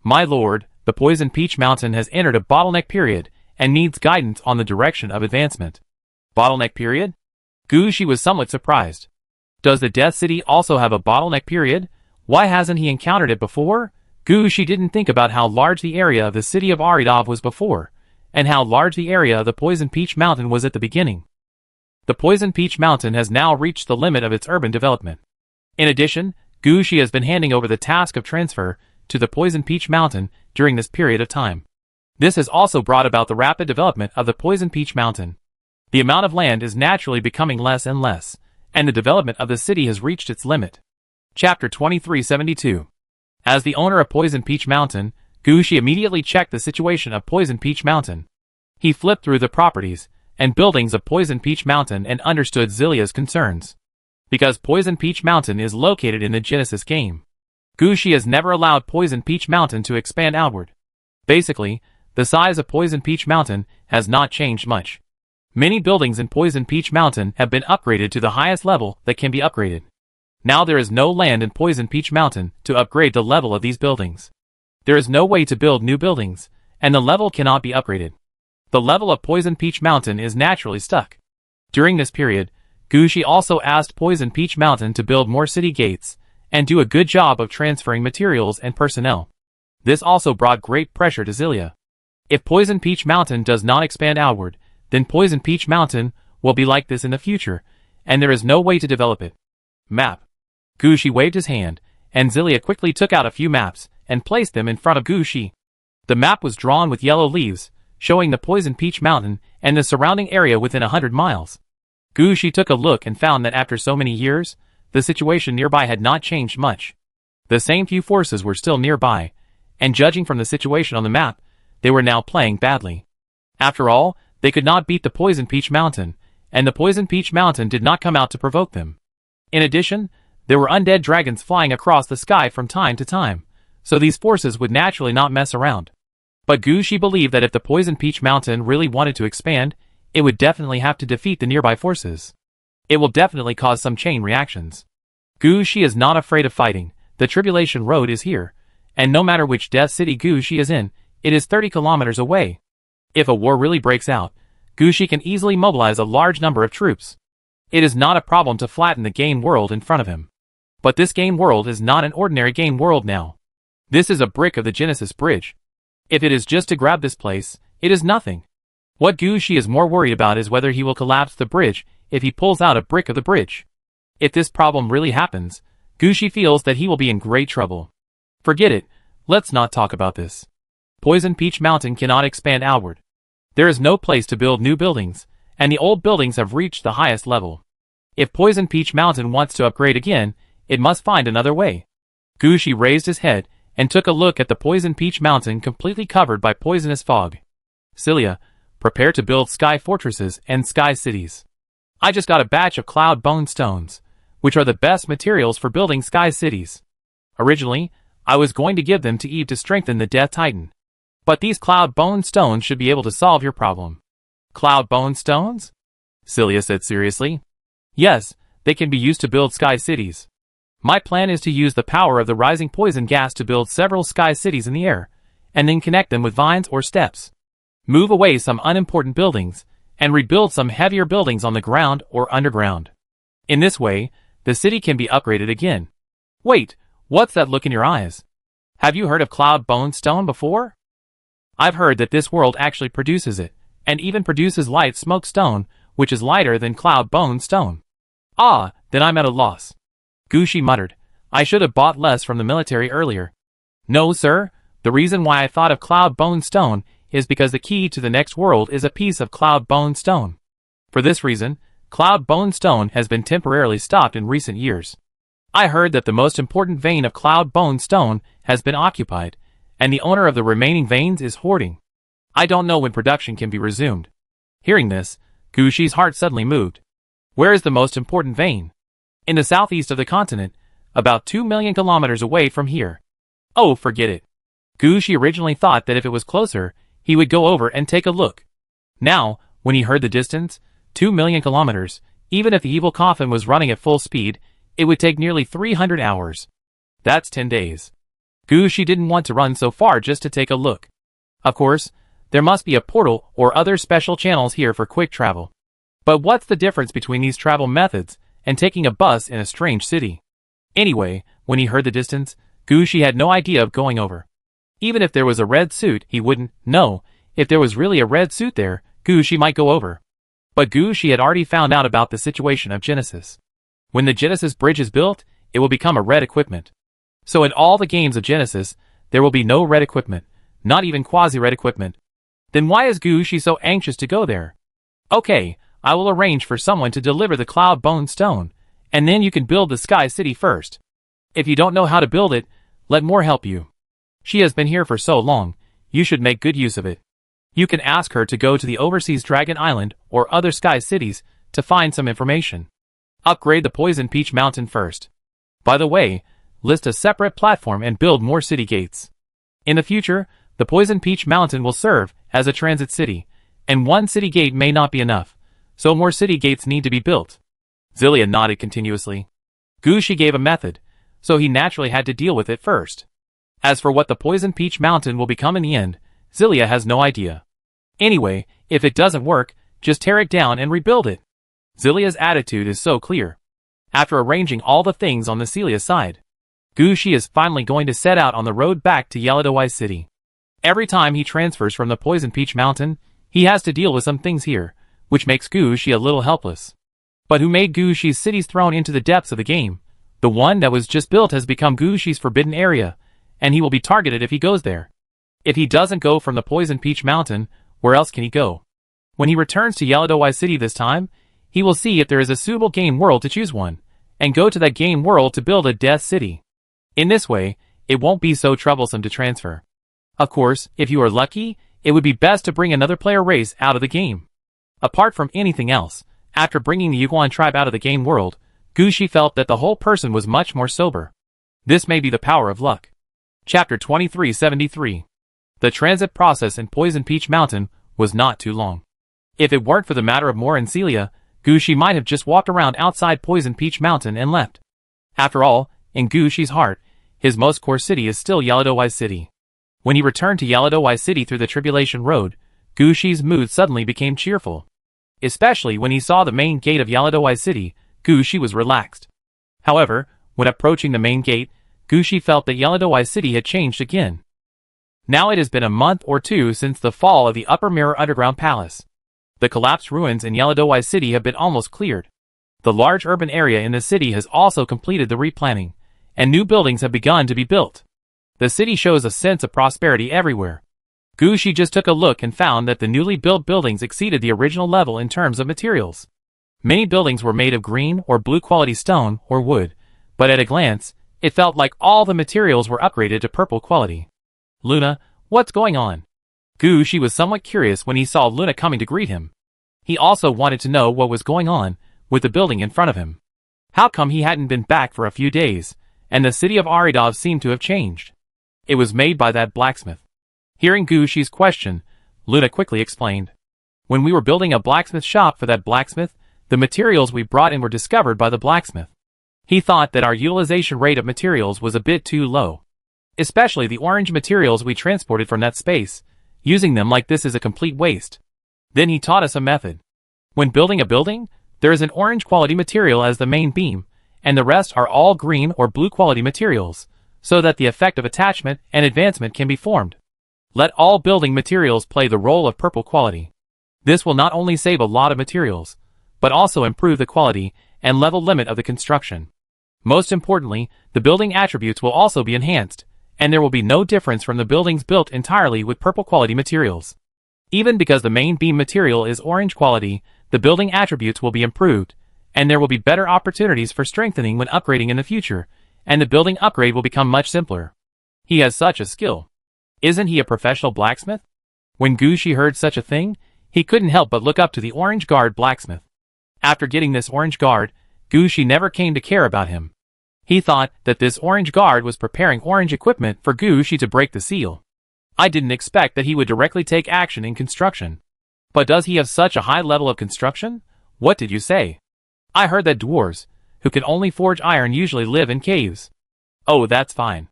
My lord, the Poison Peach Mountain has entered a bottleneck period, and needs guidance on the direction of advancement. Bottleneck period? Gushi was somewhat surprised. Does the Death City also have a bottleneck period? Why hasn't he encountered it before? Gushi didn't think about how large the area of the city of Aridov was before, and how large the area of the Poison Peach Mountain was at the beginning. The Poison Peach Mountain has now reached the limit of its urban development. In addition, Gushi has been handing over the task of transfer to the Poison Peach Mountain during this period of time. This has also brought about the rapid development of the Poison Peach Mountain. The amount of land is naturally becoming less and less, and the development of the city has reached its limit. Chapter 2372. As the owner of Poison Peach Mountain, Gushi immediately checked the situation of Poison Peach Mountain. He flipped through the properties and buildings of Poison Peach Mountain and understood Zilia's concerns. Because Poison Peach Mountain is located in the Genesis game, Gushi has never allowed Poison Peach Mountain to expand outward. Basically, the size of Poison Peach Mountain has not changed much. Many buildings in Poison Peach Mountain have been upgraded to the highest level that can be upgraded. Now there is no land in Poison Peach Mountain to upgrade the level of these buildings. There is no way to build new buildings, and the level cannot be upgraded. The level of Poison Peach Mountain is naturally stuck. During this period, Gushi also asked Poison Peach Mountain to build more city gates and do a good job of transferring materials and personnel. This also brought great pressure to Zilia. If Poison Peach Mountain does not expand outward, then Poison Peach Mountain will be like this in the future, and there is no way to develop it. Map. Gushi waved his hand, and Zilia quickly took out a few maps and placed them in front of Gushi. The map was drawn with yellow leaves, showing the Poison Peach Mountain and the surrounding area within 100 miles. Gushi took a look and found that after so many years, the situation nearby had not changed much. The same few forces were still nearby, and judging from the situation on the map, they were now playing badly. After all, they could not beat the Poison Peach Mountain, and the Poison Peach Mountain did not come out to provoke them. In addition, there were undead dragons flying across the sky from time to time, so these forces would naturally not mess around. But Gushi believed that if the Poison Peach Mountain really wanted to expand, it would definitely have to defeat the nearby forces. It will definitely cause some chain reactions. Gushi is not afraid of fighting. The Tribulation Road is here, and no matter which Death City Gushi is in, it is 30 kilometers away. If a war really breaks out, Gushi can easily mobilize a large number of troops. It is not a problem to flatten the game world in front of him. But this game world is not an ordinary game world now. This is a brick of the Genesis Bridge. If it is just to grab this place, it is nothing. What Gushi is more worried about is whether he will collapse the bridge if he pulls out a brick of the bridge. If this problem really happens, Gushi feels that he will be in great trouble. Forget it, let's not talk about this. Poison Peach Mountain cannot expand outward. There is no place to build new buildings, and the old buildings have reached the highest level. If Poison Peach Mountain wants to upgrade again, it must find another way. Gushi raised his head and took a look at the Poison Peach Mountain completely covered by poisonous fog. Zilia, prepare to build sky fortresses and sky cities. I just got a batch of cloud bone stones, which are the best materials for building sky cities. Originally, I was going to give them to Eve to strengthen the Death Titan. But these cloud bone stones should be able to solve your problem. Cloud bone stones? Zilia said seriously. Yes, they can be used to build sky cities. My plan is to use the power of the rising poison gas to build several sky cities in the air, and then connect them with vines or steps. Move away some unimportant buildings, and rebuild some heavier buildings on the ground or underground. In this way, the city can be upgraded again. Wait, what's that look in your eyes? Have you heard of cloud bone stone before? I've heard that this world actually produces it, and even produces light smoke stone, which is lighter than cloud bone stone. Ah, then I'm at a loss. Gushi muttered, I should have bought less from the military earlier. No, sir, the reason why I thought of cloud bone stone is because the key to the next world is a piece of cloud bone stone. For this reason, cloud bone stone has been temporarily stopped in recent years. I heard that the most important vein of cloud bone stone has been occupied, and the owner of the remaining veins is hoarding. I don't know when production can be resumed. Hearing this, Gushi's heart suddenly moved. Where is the most important vein? In the southeast of the continent, about 2 million kilometers away from here. Oh, forget it. Gushi originally thought that if it was closer, he would go over and take a look. Now, when he heard the distance, 2 million kilometers, even if the evil coffin was running at full speed, it would take nearly 300 hours. That's 10 days. Gushi didn't want to run so far just to take a look. Of course, there must be a portal or other special channels here for quick travel. But what's the difference between these travel methods and taking a bus in a strange city? Anyway, when he heard the distance, Gushi had no idea of going over. Even if there was a red suit, he wouldn't. No, if there was really a red suit there, Gushi might go over. But Gushi had already found out about the situation of Genesis. When the Genesis bridge is built, it will become a red equipment. So in all the games of Genesis, there will be no red equipment, not even quasi-red equipment, Then why is Gushi so anxious to go there? Okay, I will arrange for someone to deliver the Cloud Bone Stone, and then you can build the Sky City first. If you don't know how to build it, let Moore help you. She has been here for so long, you should make good use of it. You can ask her to go to the overseas Dragon Island or other Sky Cities to find some information. Upgrade the Poison Peach Mountain first. By the way, list a separate platform and build more city gates. In the future, the Poison Peach Mountain will serve as a transit city, and one city gate may not be enough, so more city gates need to be built. Xillia nodded continuously. Gushi gave a method, so he naturally had to deal with it first. As for what the Poison Peach Mountain will become in the end, Xillia has no idea. Anyway, if it doesn't work, just tear it down and rebuild it. Xillia's attitude is so clear. After arranging all the things on the Celia side, Gushi is finally going to set out on the road back to Yellow City. Every time he transfers from the Poison Peach Mountain, he has to deal with some things here, which makes Gushi a little helpless. But who made Gushi's cities thrown into the depths of the game? The one that was just built has become Gushi's forbidden area, and he will be targeted if he goes there. If he doesn't go from the Poison Peach Mountain, where else can he go? When he returns to Yellow City this time, he will see if there is a suitable game world to choose one, and go to that game world to build a Death City. In this way, it won't be so troublesome to transfer. Of course, if you are lucky, it would be best to bring another player race out of the game. Apart from anything else, after bringing the Yuguan tribe out of the game world, Gushi felt that the whole person was much more sober. This may be the power of luck. Chapter 2373. The transit process in Poison Peach Mountain was not too long. If it weren't for the matter of Moore and Celia, Gushi might have just walked around outside Poison Peach Mountain and left. After all, in Gushi's heart, his most core city is still Yellow City. When he returned to Yellow City through the Tribulation Road, Gushi's mood suddenly became cheerful. Especially when he saw the main gate of Yellow City, Gushi was relaxed. However, when approaching the main gate, Gushi felt that Yellow City had changed again. Now it has been a month or two since the fall of the Upper Mirror Underground Palace. The collapsed ruins in Yellow City have been almost cleared. The large urban area in the city has also completed the replanning, and new buildings have begun to be built. The city shows a sense of prosperity everywhere. Gushi just took a look and found that the newly built buildings exceeded the original level in terms of materials. Many buildings were made of green or blue quality stone or wood, but at a glance, it felt like all the materials were upgraded to purple quality. Luna, what's going on? Gushi was somewhat curious when he saw Luna coming to greet him. He also wanted to know what was going on with the building in front of him. How come he hadn't been back for a few days, and the city of Aridov seemed to have changed? It was made by that blacksmith. Hearing Gushi's question, Luna quickly explained. When we were building a blacksmith shop for that blacksmith, the materials we brought in were discovered by the blacksmith. He thought that our utilization rate of materials was a bit too low. Especially the orange materials we transported from that space. Using them like this is a complete waste. Then he taught us a method. When building a building, there is an orange quality material as the main beam, and the rest are all green or blue quality materials, so that the effect of attachment and advancement can be formed. Let all building materials play the role of purple quality. This will not only save a lot of materials, but also improve the quality and level limit of the construction. Most importantly, the building attributes will also be enhanced, and there will be no difference from the buildings built entirely with purple quality materials. Even because the main beam material is orange quality, the building attributes will be improved, and there will be better opportunities for strengthening when upgrading in the future, and the building upgrade will become much simpler. He has such a skill. Isn't he a professional blacksmith? When Gushi heard such a thing, he couldn't help but look up to the orange guard blacksmith. After getting this orange guard, Gushi never came to care about him. He thought that this orange guard was preparing orange equipment for Gushi to break the seal. I didn't expect that he would directly take action in construction. But does he have such a high level of construction? What did you say? I heard that dwarves, who can only forge iron, usually live in caves. Oh, that's fine.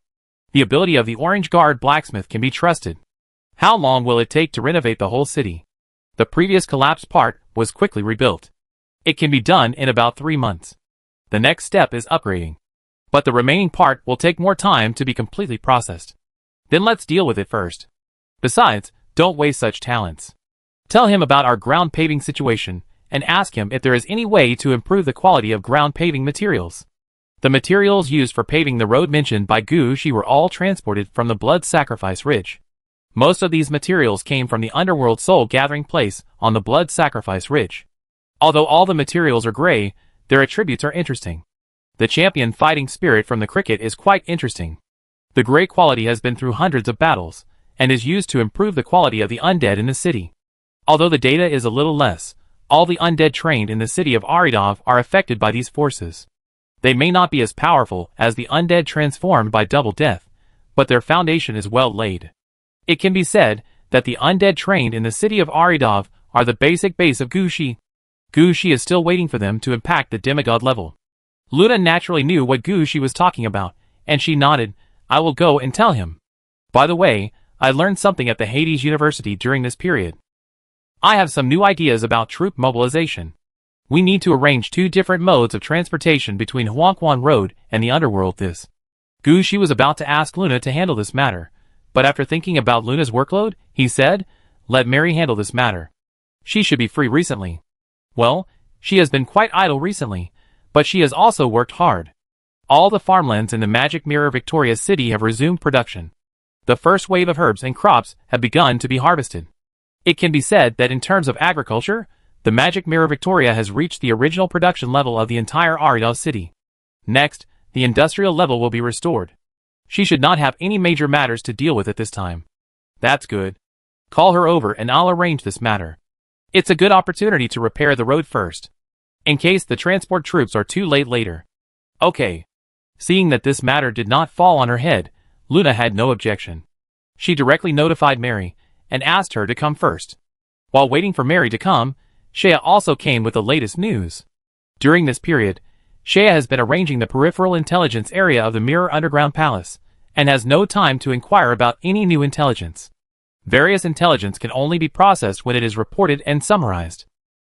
The ability of the orange guard blacksmith can be trusted. How long will it take to renovate the whole city? The previous collapsed part was quickly rebuilt. It can be done in about 3 months. The next step is upgrading. But the remaining part will take more time to be completely processed. Then let's deal with it first. Besides, don't waste such talents. Tell him about our ground paving situation, and ask him if there is any way to improve the quality of ground paving materials. The materials used for paving the road mentioned by Gushi were all transported from the Blood Sacrifice Ridge. Most of these materials came from the underworld soul gathering place on the blood sacrifice ridge. Although all the materials are gray, their attributes are interesting. The champion fighting spirit from the cricket is quite interesting. The gray quality has been through hundreds of battles, and is used to improve the quality of the undead in the city. Although the data is a little less, all the undead trained in the city of Aridov are affected by these forces. They may not be as powerful as the undead transformed by double death, but their foundation is well laid. It can be said that the undead trained in the city of Aridov are the basic base of Gushi. Gushi is still waiting for them to impact the demigod level. Luna naturally knew what Gushi was talking about, and she nodded. I will go and tell him. By the way, I learned something at the Hades University during this period. I have some new ideas about troop mobilization. We need to arrange 2 different modes of transportation between Huangquan Road and the underworld. Gushi was about to ask Luna to handle this matter, but after thinking about Luna's workload, he said, let Mary handle this matter. She should be free recently. Well, she has been quite idle recently, but she has also worked hard. All the farmlands in the Magic Mirror Victoria City have resumed production. The first wave of herbs and crops have begun to be harvested. It can be said that in terms of agriculture, the Magic Mirror Victoria has reached the original production level of the entire Aridov city. Next, the industrial level will be restored. She should not have any major matters to deal with at this time. That's good. Call her over and I'll arrange this matter. It's a good opportunity to repair the road first, in case the transport troops are too late later. Okay. Seeing that this matter did not fall on her head, Luna had no objection. She directly notified Mary, and asked her to come first. While waiting for Mary to come, Shea also came with the latest news. During this period, Shea has been arranging the peripheral intelligence area of the Mirror Underground Palace, and has no time to inquire about any new intelligence. Various intelligence can only be processed when it is reported and summarized.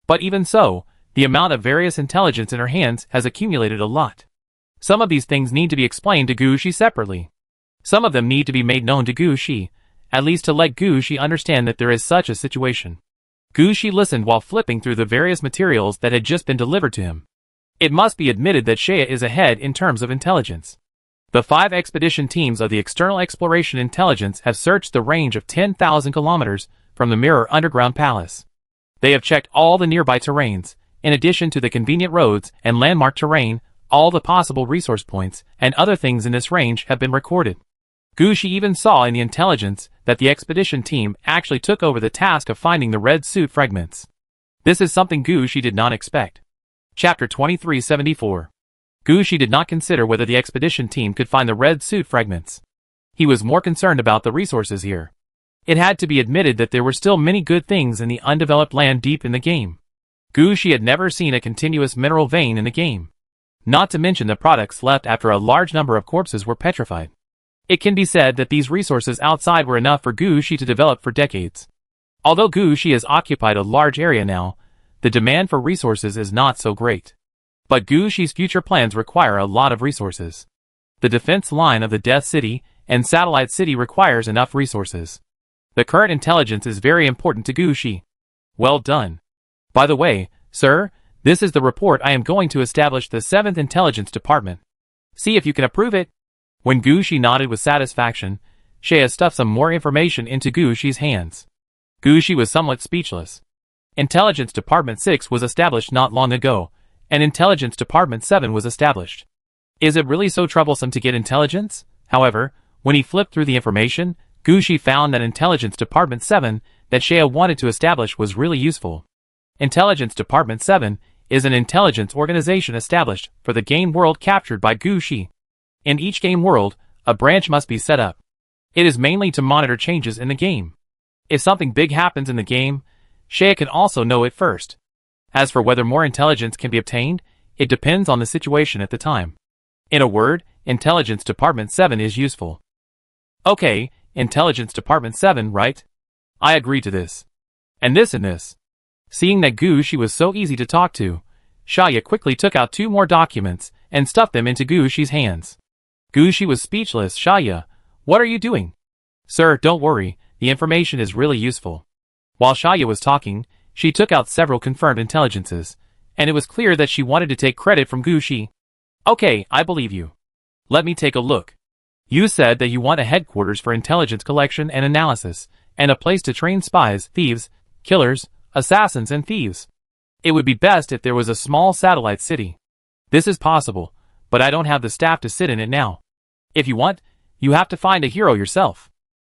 But even so, the amount of various intelligence in her hands has accumulated a lot. Some of these things need to be explained to Gushi separately. Some of them need to be made known to Gushi, at least to let Gushi understand that there is such a situation. Gushi listened while flipping through the various materials that had just been delivered to him. It must be admitted that Shea is ahead in terms of intelligence. The 5 expedition teams of the External Exploration Intelligence have searched the range of 10,000 kilometers from the Mirror Underground Palace. They have checked all the nearby terrains, in addition to the convenient roads and landmark terrain. All the possible resource points and other things in this range have been recorded. Gushi even saw in the intelligence that the expedition team actually took over the task of finding the red suit fragments. This is something Gushi did not expect. Chapter 2374. Gushi did not consider whether the expedition team could find the red suit fragments. He was more concerned about the resources here. It had to be admitted that there were still many good things in the undeveloped land deep in the game. Gushi had never seen a continuous mineral vein in the game. Not to mention the products left after a large number of corpses were petrified. It can be said that these resources outside were enough for Gushi to develop for decades. Although Gushi has occupied a large area now, the demand for resources is not so great. But Gushi's future plans require a lot of resources. The defense line of the Death City and Satellite City requires enough resources. The current intelligence is very important to Gushi. Well done. By the way, sir, this is the report I am going to establish the 7th Intelligence Department. See if you can approve it. When Gushi nodded with satisfaction, Shea stuffed some more information into Gushi's hands. Gushi was somewhat speechless. Intelligence Department 6 was established not long ago, and Intelligence Department 7 was established. Is it really so troublesome to get intelligence? However, when he flipped through the information, Gushi found that Intelligence Department 7 that Shea wanted to establish was really useful. Intelligence Department 7 is an intelligence organization established for the game world captured by Gushi. In each game world, a branch must be set up. It is mainly to monitor changes in the game. If something big happens in the game, Shea can also know it first. As for whether more intelligence can be obtained, it depends on the situation at the time. In a word, Intelligence Department 7 is useful. Okay, Intelligence Department 7, right? I agree to this. And this. Seeing that Gushi was so easy to talk to, Shaya quickly took out 2 more documents and stuffed them into Gushi's hands. Gushi was speechless. Shaya, what are you doing? Sir, don't worry, the information is really useful. While Shaya was talking, she took out several confirmed intelligences, and it was clear that she wanted to take credit from Gushi. Okay, I believe you. Let me take a look. You said that you want a headquarters for intelligence collection and analysis, and a place to train spies, thieves, killers, assassins, and thieves. It would be best if there was a small satellite city. This is possible, but I don't have the staff to sit in it now. If you want, you have to find a hero yourself.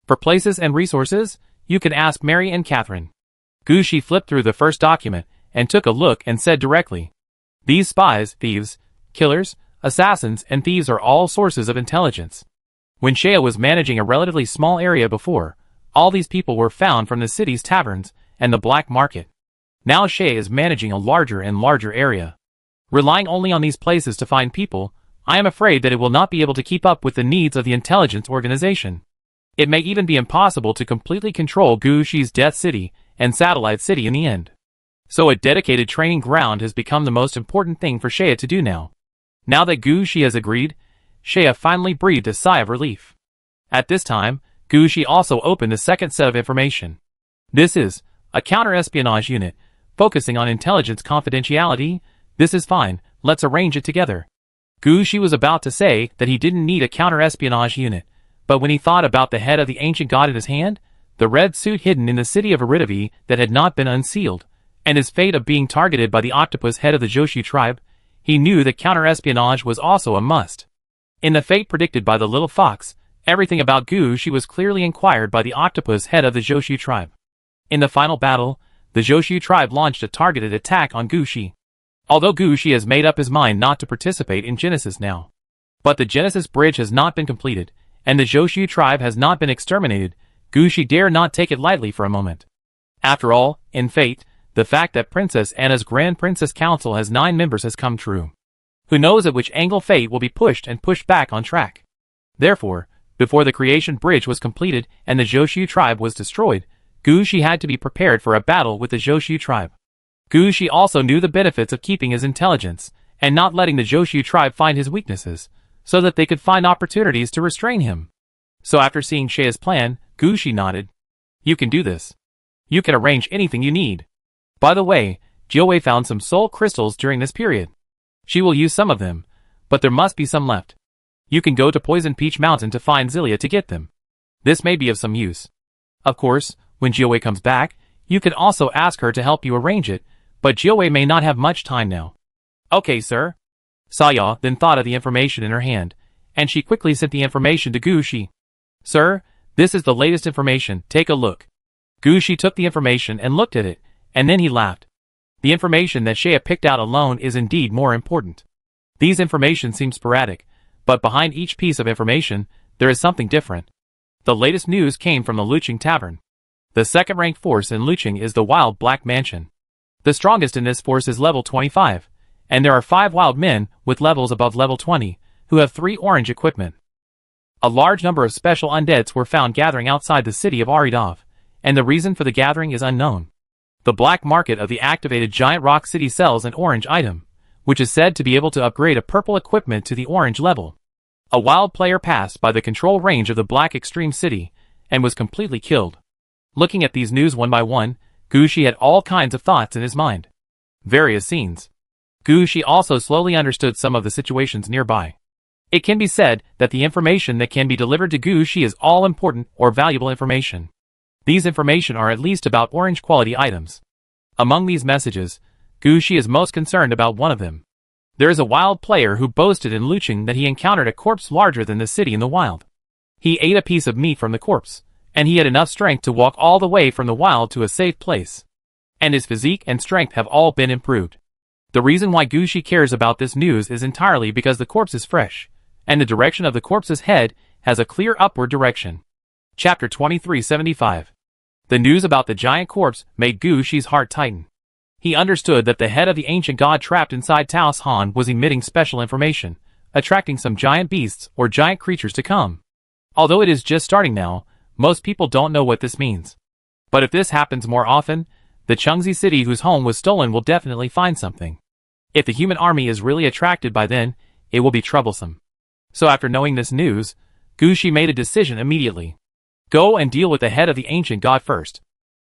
For places and resources, you can ask Mary and Catherine. Gu Shi flipped through the first document and took a look and said directly, "These spies, thieves, killers, assassins, and thieves are all sources of intelligence." When Shea was managing a relatively small area before, all these people were found from the city's taverns and the black market. Now Shea is managing a larger and larger area. Relying only on these places to find people, I am afraid that it will not be able to keep up with the needs of the intelligence organization. It may even be impossible to completely control Gu Shi's Death City and Satellite City in the end. So a dedicated training ground has become the most important thing for Shea to do now. Now that Gu Shi has agreed, Shea finally breathed a sigh of relief. At this time, Gu Shi also opened a second set of information. This is a counter-espionage unit, focusing on intelligence confidentiality. This is fine, let's arrange it together. Gu Shi was about to say that he didn't need a counter-espionage unit, but when he thought about the head of the ancient god in his hand, the red suit hidden in the city of Aridavi that had not been unsealed, and his fate of being targeted by the octopus head of the Joshu tribe, he knew that counter-espionage was also a must. In the fate predicted by the little fox, everything about Gu Shi was clearly inquired by the octopus head of the Joshu tribe. In the final battle, the Joshu tribe launched a targeted attack on Gu Shi. Although Gu Shi has made up his mind not to participate in Genesis now. But the Genesis bridge has not been completed, and the Joshu tribe has not been exterminated, Gu Shi dare not take it lightly for a moment. After all, in fate, the fact that Princess Anna's Grand Princess Council has 9 members has come true. Who knows at which angle fate will be pushed and pushed back on track. Therefore, before the creation bridge was completed and the Joshu tribe was destroyed, Gu Shi had to be prepared for a battle with the Joshu tribe. Gu Shi also knew the benefits of keeping his intelligence, and not letting the Joshu tribe find his weaknesses, so that they could find opportunities to restrain him. So after seeing Shea's plan, Gu Shi nodded. "You can do this. You can arrange anything you need. By the way, Jiawei found some soul crystals during this period. She will use some of them, but there must be some left. You can go to Poison Peach Mountain to find Zilia to get them. This may be of some use. Of course, when Jiawei comes back, you can also ask her to help you arrange it, but Jiawei may not have much time now." "Okay, sir." Saya then thought of the information in her hand, and she quickly sent the information to Gu Shi. "Sir, this is the latest information, take a look." Gu Shi took the information and looked at it, and then he laughed. The information that Shea picked out alone is indeed more important. These information seem sporadic, but behind each piece of information, there is something different. The latest news came from the Luching Tavern. The second-ranked force in Luching is the Wild Black Mansion. The strongest in this force is level 25, and there are 5 wild men with levels above level 20, who have 3 orange equipment. A large number of special undeads were found gathering outside the city of Aridov, and the reason for the gathering is unknown. The black market of the activated Giant Rock City sells an orange item, which is said to be able to upgrade a purple equipment to the orange level. A wild player passed by the control range of the Black Extreme City, and was completely killed. Looking at these news one by one, Gu Shi had all kinds of thoughts in his mind. Various scenes. Gu Shi also slowly understood some of the situations nearby. It can be said that the information that can be delivered to Gu Shi is all important or valuable information. These information are at least about orange quality items. Among these messages, Gu Shi is most concerned about one of them. There is a wild player who boasted in Luching that he encountered a corpse larger than the city in the wild. He ate a piece of meat from the corpse, and he had enough strength to walk all the way from the wild to a safe place. And his physique and strength have all been improved. The reason why Gu Shi cares about this news is entirely because the corpse is fresh, and the direction of the corpse's head has a clear upward direction. Chapter 2375. The news about the giant corpse made Gu Shi's heart tighten. He understood that the head of the ancient god trapped inside Taos Han was emitting special information, attracting some giant beasts or giant creatures to come. Although it is just starting now, most people don't know what this means. But if this happens more often, the Chengzi city whose home was stolen will definitely find something. If the human army is really attracted by then, it will be troublesome. So after knowing this news, Gu Shi made a decision immediately. Go and deal with the head of the ancient god first.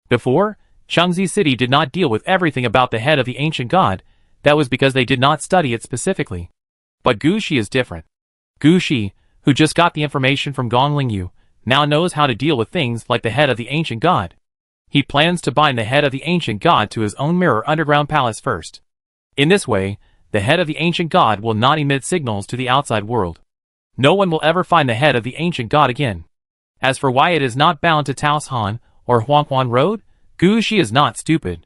Before, Chengzi City did not deal with everything about the head of the ancient god. That was because they did not study it specifically. But Gu Shi is different. Gu Shi, who just got the information from Gongling Yu, now knows how to deal with things like the head of the ancient god. He plans to bind the head of the ancient god to his own mirror underground palace first. In this way, the head of the ancient god will not emit signals to the outside world. No one will ever find the head of the ancient god again. As for why it is not bound to Taos Han or Huangquan Road, Gu Shi is not stupid.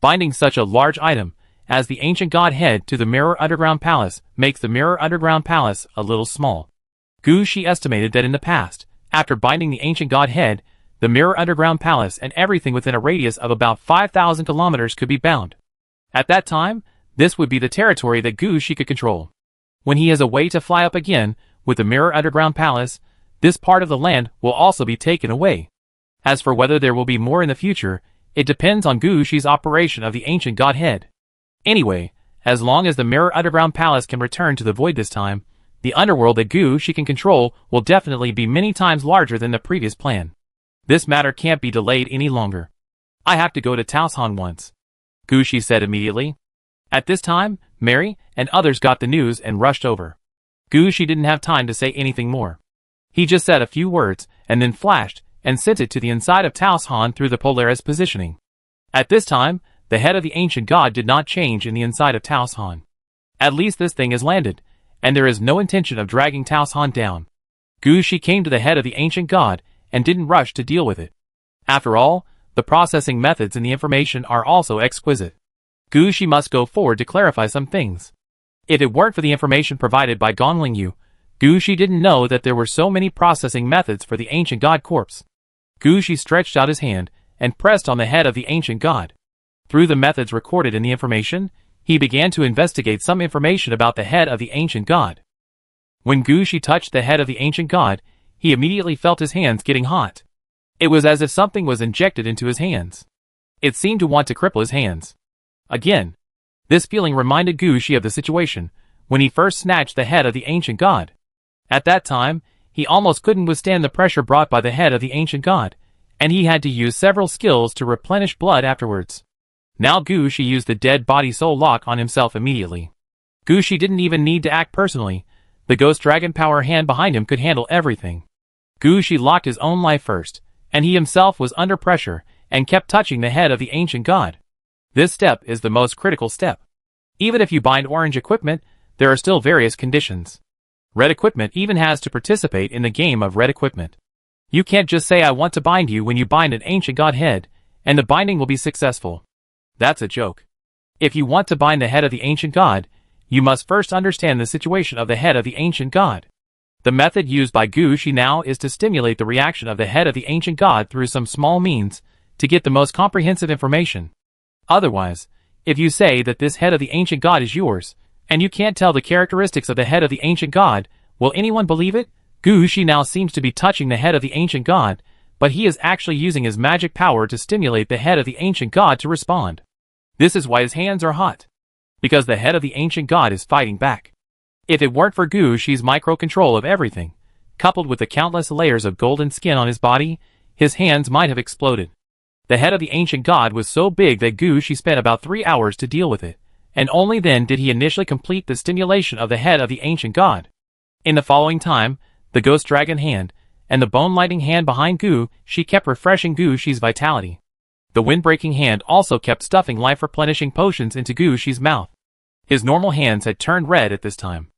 Binding such a large item as the ancient god head to the mirror underground palace makes the mirror underground palace a little small. Gu Shi estimated that in the past, after binding the ancient god head, the mirror underground palace and everything within a radius of about 5,000 kilometers could be bound. At that time, this would be the territory that Gu Shi could control. When he has a way to fly up again with the mirror underground palace, this part of the land will also be taken away. As for whether there will be more in the future, it depends on Gu Shi's operation of the ancient god head. Anyway, as long as the mirror underground palace can return to the void this time, the underworld that Gu Shi can control will definitely be many times larger than the previous plan. This matter can't be delayed any longer. I have to go to Taos Han once, Gu Shi said immediately. At this time, Mary and others got the news and rushed over. Gu Shi didn't have time to say anything more. He just said a few words and then flashed and sent it to the inside of Taos Han through the Polaris positioning. At this time, the head of the ancient god did not change in the inside of Taos Han. At least this thing has landed, and there is no intention of dragging Taos Han down. Gu Shi came to the head of the ancient god and didn't rush to deal with it. After all, the processing methods and the information are also exquisite. Gu Shi must go forward to clarify some things. If it weren't for the information provided by Gongling Yu, Gu Shi didn't know that there were so many processing methods for the ancient god corpse. Gu Shi stretched out his hand and pressed on the head of the ancient god. Through the methods recorded in the information, he began to investigate some information about the head of the ancient god. When Gu Shi touched the head of the ancient god, he immediately felt his hands getting hot. It was as if something was injected into his hands. It seemed to want to cripple his hands. Again, this feeling reminded Gu Shi of the situation when he first snatched the head of the ancient god. At that time, he almost couldn't withstand the pressure brought by the head of the ancient god, and he had to use several skills to replenish blood afterwards. Now Gu Shi used the dead body soul lock on himself immediately. Gu Shi didn't even need to act personally. The ghost dragon power hand behind him could handle everything. Gu Shi locked his own life first, and he himself was under pressure and kept touching the head of the ancient god. This step is the most critical step. Even if you bind orange equipment, there are still various conditions. Red equipment even has to participate in the game of red equipment. You can't just say I want to bind you when you bind an ancient god head, and the binding will be successful. That's a joke. If you want to bind the head of the ancient god, you must first understand the situation of the head of the ancient god. The method used by Gu Shi now is to stimulate the reaction of the head of the ancient god through some small means to get the most comprehensive information. Otherwise, if you say that this head of the ancient god is yours, and you can't tell the characteristics of the head of the ancient god, will anyone believe it? Gu Shi now seems to be touching the head of the ancient god, but he is actually using his magic power to stimulate the head of the ancient god to respond. This is why his hands are hot. Because the head of the ancient god is fighting back. If it weren't for Gu Shi's micro-control of everything, coupled with the countless layers of golden skin on his body, his hands might have exploded. The head of the ancient god was so big that Gu Shi spent about 3 hours to deal with it, and only then did he initially complete the stimulation of the head of the ancient god. In the following time, the ghost dragon hand, and the bone lightning hand behind Gu Shi kept refreshing Gu Shi's vitality. The wind-breaking hand also kept stuffing life-replenishing potions into Gu Shi's mouth. His normal hands had turned red at this time.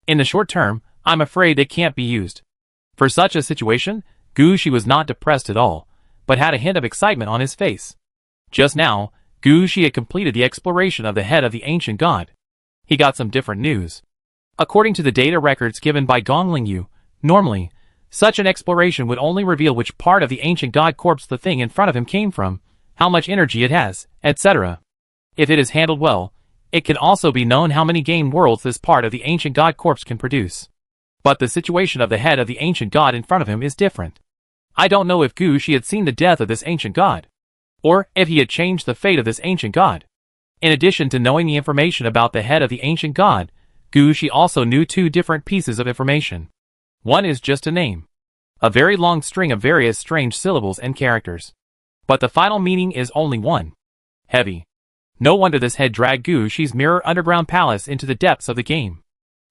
In the short term, I'm afraid they can't be used. For such a situation, Gu Shi was not depressed at all, but had a hint of excitement on his face. Just now, Gu Shi had completed the exploration of the head of the ancient god. He got some different news. According to the data records given by Gongling Yu, normally, such an exploration would only reveal which part of the ancient god corpse the thing in front of him came from, how much energy it has, etc. If it is handled well, it can also be known how many game worlds this part of the ancient god corpse can produce. But the situation of the head of the ancient god in front of him is different. I don't know if Gu Shi had seen the death of this ancient god, or if he had changed the fate of this ancient god. In addition to knowing the information about the head of the ancient god, Gu Shi also knew 2 different pieces of information. One is just a name. A very long string of various strange syllables and characters. But the final meaning is only one. Heavy. No wonder this head dragged Gu Shi's mirror underground palace into the depths of the game.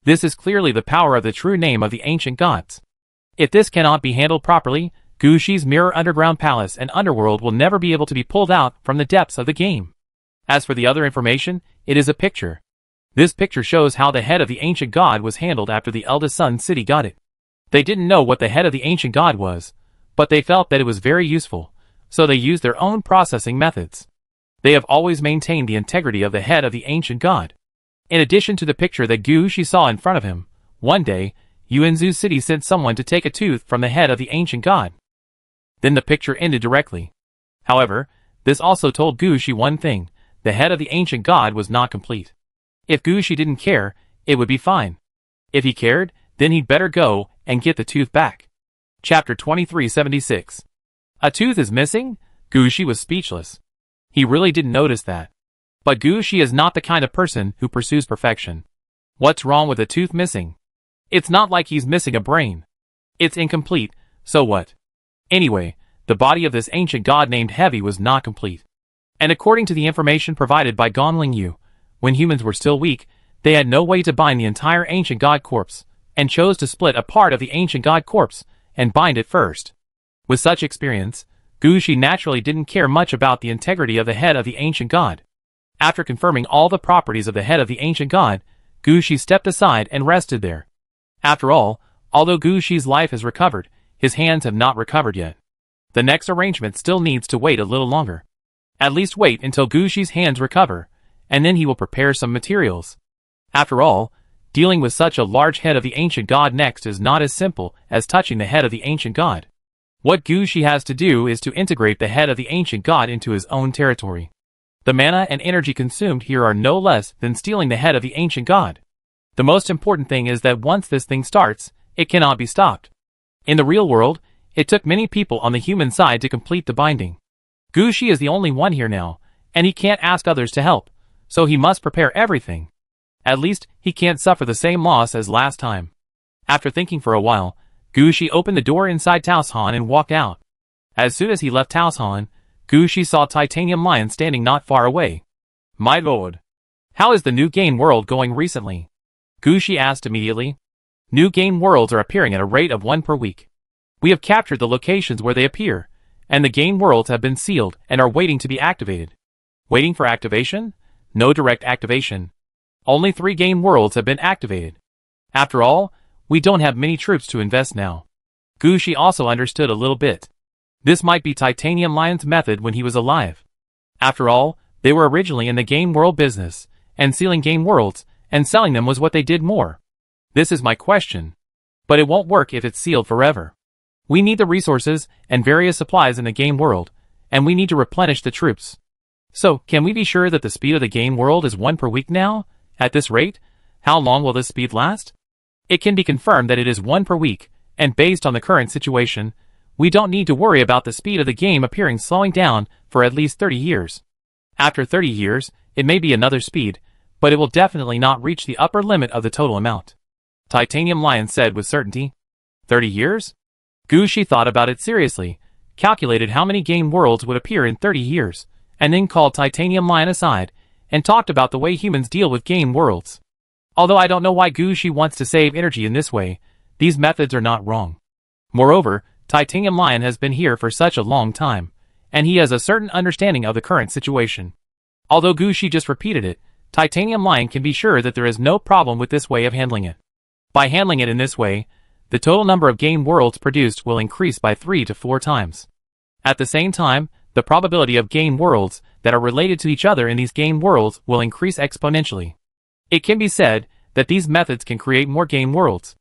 This is clearly the power of the true name of the ancient gods. If this cannot be handled properly, Gushi's mirror underground palace and underworld will never be able to be pulled out from the depths of the game. As for the other information, it is a picture. This picture shows how the head of the ancient god was handled after the eldest son city got it. They didn't know what the head of the ancient god was, but they felt that it was very useful, so they used their own processing methods. They have always maintained the integrity of the head of the ancient god. In addition to the picture that Gushi saw in front of him, one day, Yuanzhu City sent someone to take a tooth from the head of the ancient god. Then the picture ended directly. However, this also told Gushi one thing: the head of the ancient god was not complete. If Gushi didn't care, it would be fine. If he cared, then he'd better go and get the tooth back. Chapter 2376. A tooth is missing? Gushi was speechless. He really didn't notice that. But Gushi is not the kind of person who pursues perfection. What's wrong with a tooth missing? It's not like he's missing a brain. It's incomplete, so what? Anyway, the body of this ancient god named Heavy was not complete. And according to the information provided by Gongling Yu, when humans were still weak, they had no way to bind the entire ancient god corpse, and chose to split a part of the ancient god corpse and bind it first. With such experience, Gushi naturally didn't care much about the integrity of the head of the ancient god. After confirming all the properties of the head of the ancient god, Gushi stepped aside and rested there. After all, although Gushi's life has recovered, his hands have not recovered yet. The next arrangement still needs to wait a little longer. At least wait until Gushi's hands recover, and then he will prepare some materials. After all, dealing with such a large head of the ancient god next is not as simple as touching the head of the ancient god. What Gushi has to do is to integrate the head of the ancient god into his own territory. The mana and energy consumed here are no less than stealing the head of the ancient god. The most important thing is that once this thing starts, it cannot be stopped. In the real world, it took many people on the human side to complete the binding. Gushi is the only one here now, and he can't ask others to help, so he must prepare everything. At least, he can't suffer the same loss as last time. After thinking for a while, Gushi opened the door inside Taoshan and walked out. As soon as he left Taoshan, Gushi saw Titanium Lion standing not far away. "My lord, how is the new game world going recently?" Gushi asked immediately. "New game worlds are appearing at a rate of 1 per week. We have captured the locations where they appear, and the game worlds have been sealed and are waiting to be activated." Waiting for activation? No direct activation. Only 3 game worlds have been activated. After all, we don't have many troops to invest now. Gushi also understood a little bit. This might be Titanium Lion's method when he was alive. After all, they were originally in the game world business, and sealing game worlds and selling them was what they did more. This is my question. But it won't work if it's sealed forever. We need the resources and various supplies in the game world, and we need to replenish the troops. So, can we be sure that the speed of the game world is 1 per week now? At this rate, how long will this speed last? It can be confirmed that it is 1 per week, and based on the current situation, we don't need to worry about the speed of the game appearing slowing down for at least 30 years. After 30 years, it may be another speed, but it will definitely not reach the upper limit of the total amount. Titanium Lion said with certainty. 30 years? Gushi thought about it seriously, calculated how many game worlds would appear in 30 years, and then called Titanium Lion aside, and talked about the way humans deal with game worlds. Although I don't know why Gushi wants to save energy in this way, these methods are not wrong. Moreover, Titanium Lion has been here for such a long time, and he has a certain understanding of the current situation. Although Gushi just repeated it, Titanium Lion can be sure that there is no problem with this way of handling it. By handling it in this way, the total number of game worlds produced will increase by 3 to 4 times. At the same time, the probability of game worlds that are related to each other in these game worlds will increase exponentially. It can be said that these methods can create more game worlds.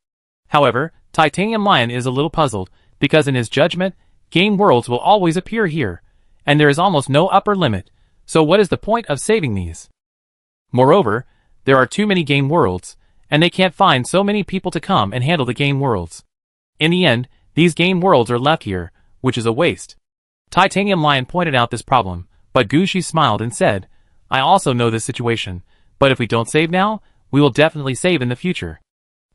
However, Titanium Lion is a little puzzled, because in his judgment, game worlds will always appear here, and there is almost no upper limit, so what is the point of saving these? Moreover, there are too many game worlds, and they can't find so many people to come and handle the game worlds. In the end, these game worlds are left here, which is a waste. Titanium Lion pointed out this problem, but Gushi smiled and said, "I also know this situation, but if we don't save now, we will definitely save in the future.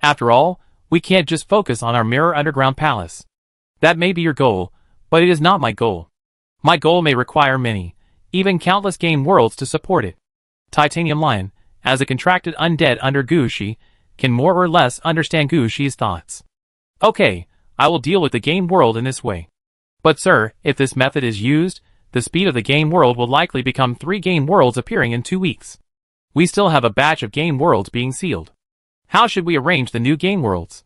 After all, we can't just focus on our mirror underground palace. That may be your goal, but it is not my goal. My goal may require many, even countless game worlds to support it." Titanium Lion, as a contracted undead under Gushi, can more or less understand Gushi's thoughts. Okay, I will deal with the game world in this way. But sir, if this method is used, the speed of the game world will likely become 3 game worlds appearing in 2 weeks. We still have a batch of game worlds being sealed. How should we arrange the new game worlds?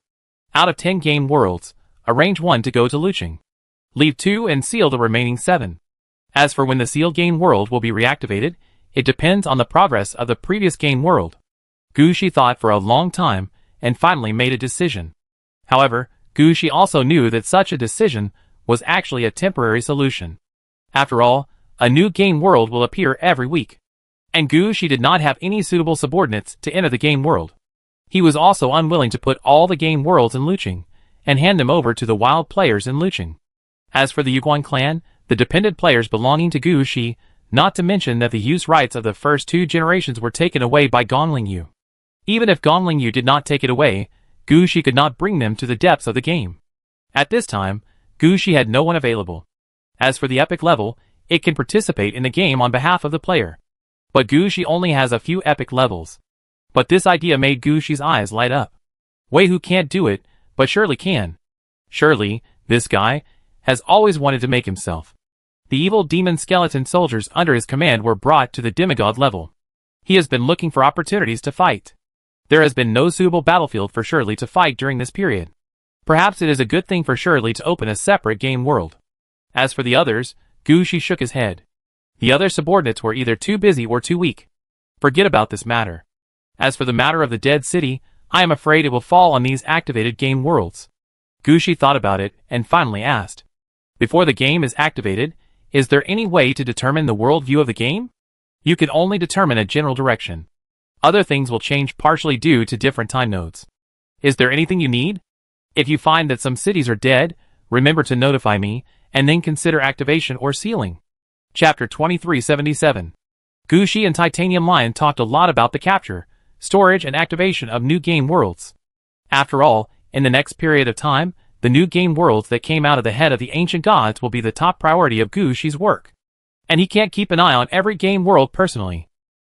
Out of 10 game worlds, arrange 1 to go to Luching. Leave 2 and seal the remaining 7. As for when the sealed game world will be reactivated, it depends on the progress of the previous game world. Gushi thought for a long time, and finally made a decision. However, Gushi also knew that such a decision was actually a temporary solution. After all, a new game world will appear every week. And Gushi did not have any suitable subordinates to enter the game world. He was also unwilling to put all the game worlds in Luching, and hand them over to the wild players in Luching. As for the Yuguan clan, the dependent players belonging to Gushi, not to mention that the use rights of the first 2 generations were taken away by Gonglingyu. Even if Gonglingyu did not take it away, Gushi could not bring them to the depths of the game. At this time, Gushi had no one available. As for the epic level, it can participate in the game on behalf of the player. But Gushi only has a few epic levels. But this idea made Gushi's eyes light up. Wei Hu can't do it, but surely can. Surely, this guy has always wanted to make himself. The evil demon skeleton soldiers under his command were brought to the demigod level. He has been looking for opportunities to fight. There has been no suitable battlefield for Shirley to fight during this period. Perhaps it is a good thing for Shirley to open a separate game world. As for the others, Gushi shook his head. The other subordinates were either too busy or too weak. Forget about this matter. As for the matter of the dead city, I am afraid it will fall on these activated game worlds. Gushi thought about it and finally asked. Before the game is activated, is there any way to determine the world view of the game? You can only determine a general direction. Other things will change partially due to different time nodes. Is there anything you need? If you find that some cities are dead, remember to notify me, and then consider activation or sealing. Chapter 2377. Gushi and Titanium Lion talked a lot about the capture, storage and activation of new game worlds. After all, in the next period of time, the new game worlds that came out of the head of the ancient gods will be the top priority of Gushi's work. And he can't keep an eye on every game world personally.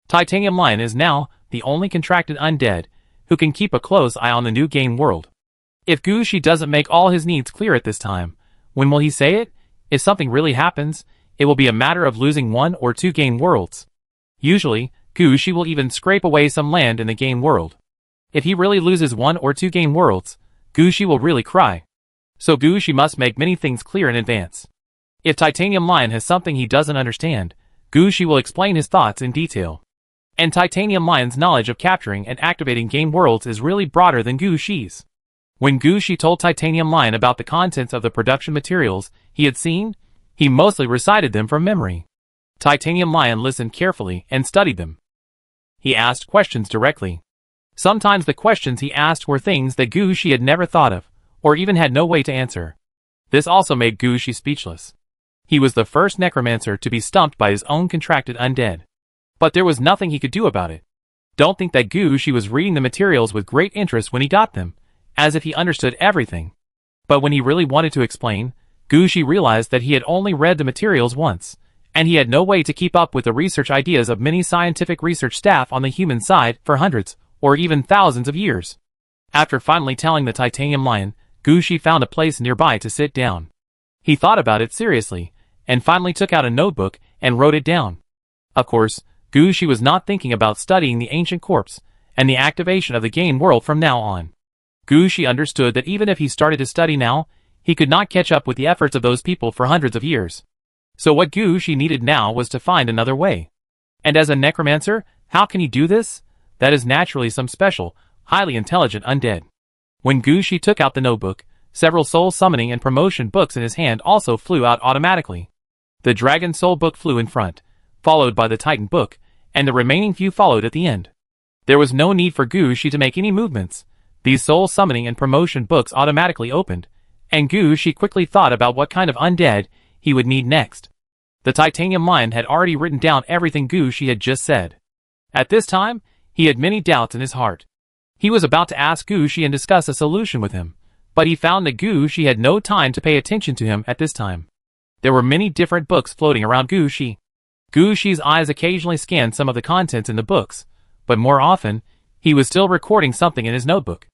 Titanium Lion is now the only contracted undead who can keep a close eye on the new game world. If Gushi doesn't make all his needs clear at this time, when will he say it? If something really happens, it will be a matter of losing 1 or 2 game worlds. Usually, Gushi will even scrape away some land in the game world. If he really loses 1 or 2 game worlds, Gushi will really cry. So Gushi must make many things clear in advance. If Titanium Lion has something he doesn't understand, Gushi will explain his thoughts in detail. And Titanium Lion's knowledge of capturing and activating game worlds is really broader than Gushi's. When Gushi told Titanium Lion about the contents of the production materials he had seen, he mostly recited them from memory. Titanium Lion listened carefully and studied them. He asked questions directly. Sometimes the questions he asked were things that Gushi had never thought of, or even had no way to answer. This also made Gushi speechless. He was the first necromancer to be stumped by his own contracted undead. But there was nothing he could do about it. Don't think that Gushi was reading the materials with great interest when he got them, as if he understood everything. But when he really wanted to explain, Gushi realized that he had only read the materials once, and he had no way to keep up with the research ideas of many scientific research staff on the human side for hundreds, or even thousands of years. After finally telling the Titanium Lion, Gushi found a place nearby to sit down. He thought about it seriously, and finally took out a notebook and wrote it down. Of course, Gushi was not thinking about studying the ancient corpse and the activation of the game world from now on. Gushi understood that even if he started to study now, he could not catch up with the efforts of those people for hundreds of years. So what Gushi needed now was to find another way. And as a necromancer, how can he do this? That is naturally some special, highly intelligent undead. When Gushi took out the notebook, several soul summoning and promotion books in his hand also flew out automatically. The Dragon Soul book flew in front, followed by the Titan book, and the remaining few followed at the end. There was no need for Gushi to make any movements. These soul summoning and promotion books automatically opened, and Gushi quickly thought about what kind of undead he would need next. The Titanium Lion had already written down everything Gushi had just said. At this time, he had many doubts in his heart. He was about to ask Gushi and discuss a solution with him, but he found that Gushi had no time to pay attention to him at this time. There were many different books floating around Gushi. Gushi's eyes occasionally scanned some of the contents in the books, but more often, He was still recording something in his notebook.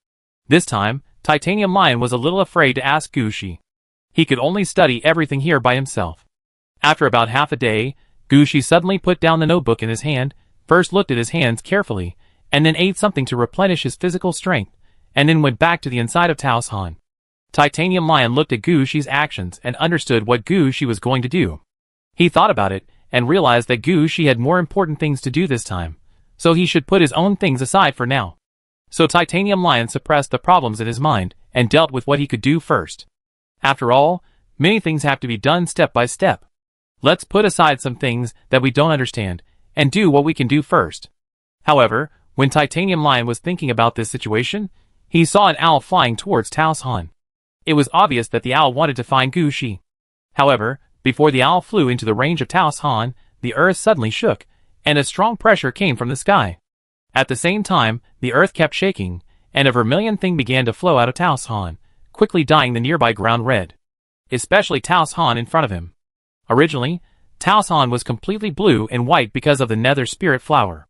This time, Titanium Lion was a little afraid to ask Gushi. He could only study everything here by himself. After about half a day, Gushi suddenly put down the notebook in his hand, first looked at his hands carefully, and then ate something to replenish his physical strength, and then went back to the inside of Tao's Han. Titanium Lion looked at Gushi's actions and understood what Gushi was going to do. He thought about it, and realized that Gushi had more important things to do this time, so he should put his own things aside for now. So Titanium Lion suppressed the problems in his mind, and dealt with what he could do first. After all, many things have to be done step by step. Let's put aside some things that we don't understand, and do what we can do first. However, when Titanium Lion was thinking about this situation, he saw an owl flying towards Tao's Han. It was obvious that the owl wanted to find Gushi. However, before the owl flew into the range of Tao's Han, the earth suddenly shook, and a strong pressure came from the sky. At the same time, the earth kept shaking, and a vermilion thing began to flow out of Tao's Han, quickly dyeing the nearby ground red. Especially Tao's Han in front of him. Originally, Tao's Han was completely blue and white because of the nether spirit flower.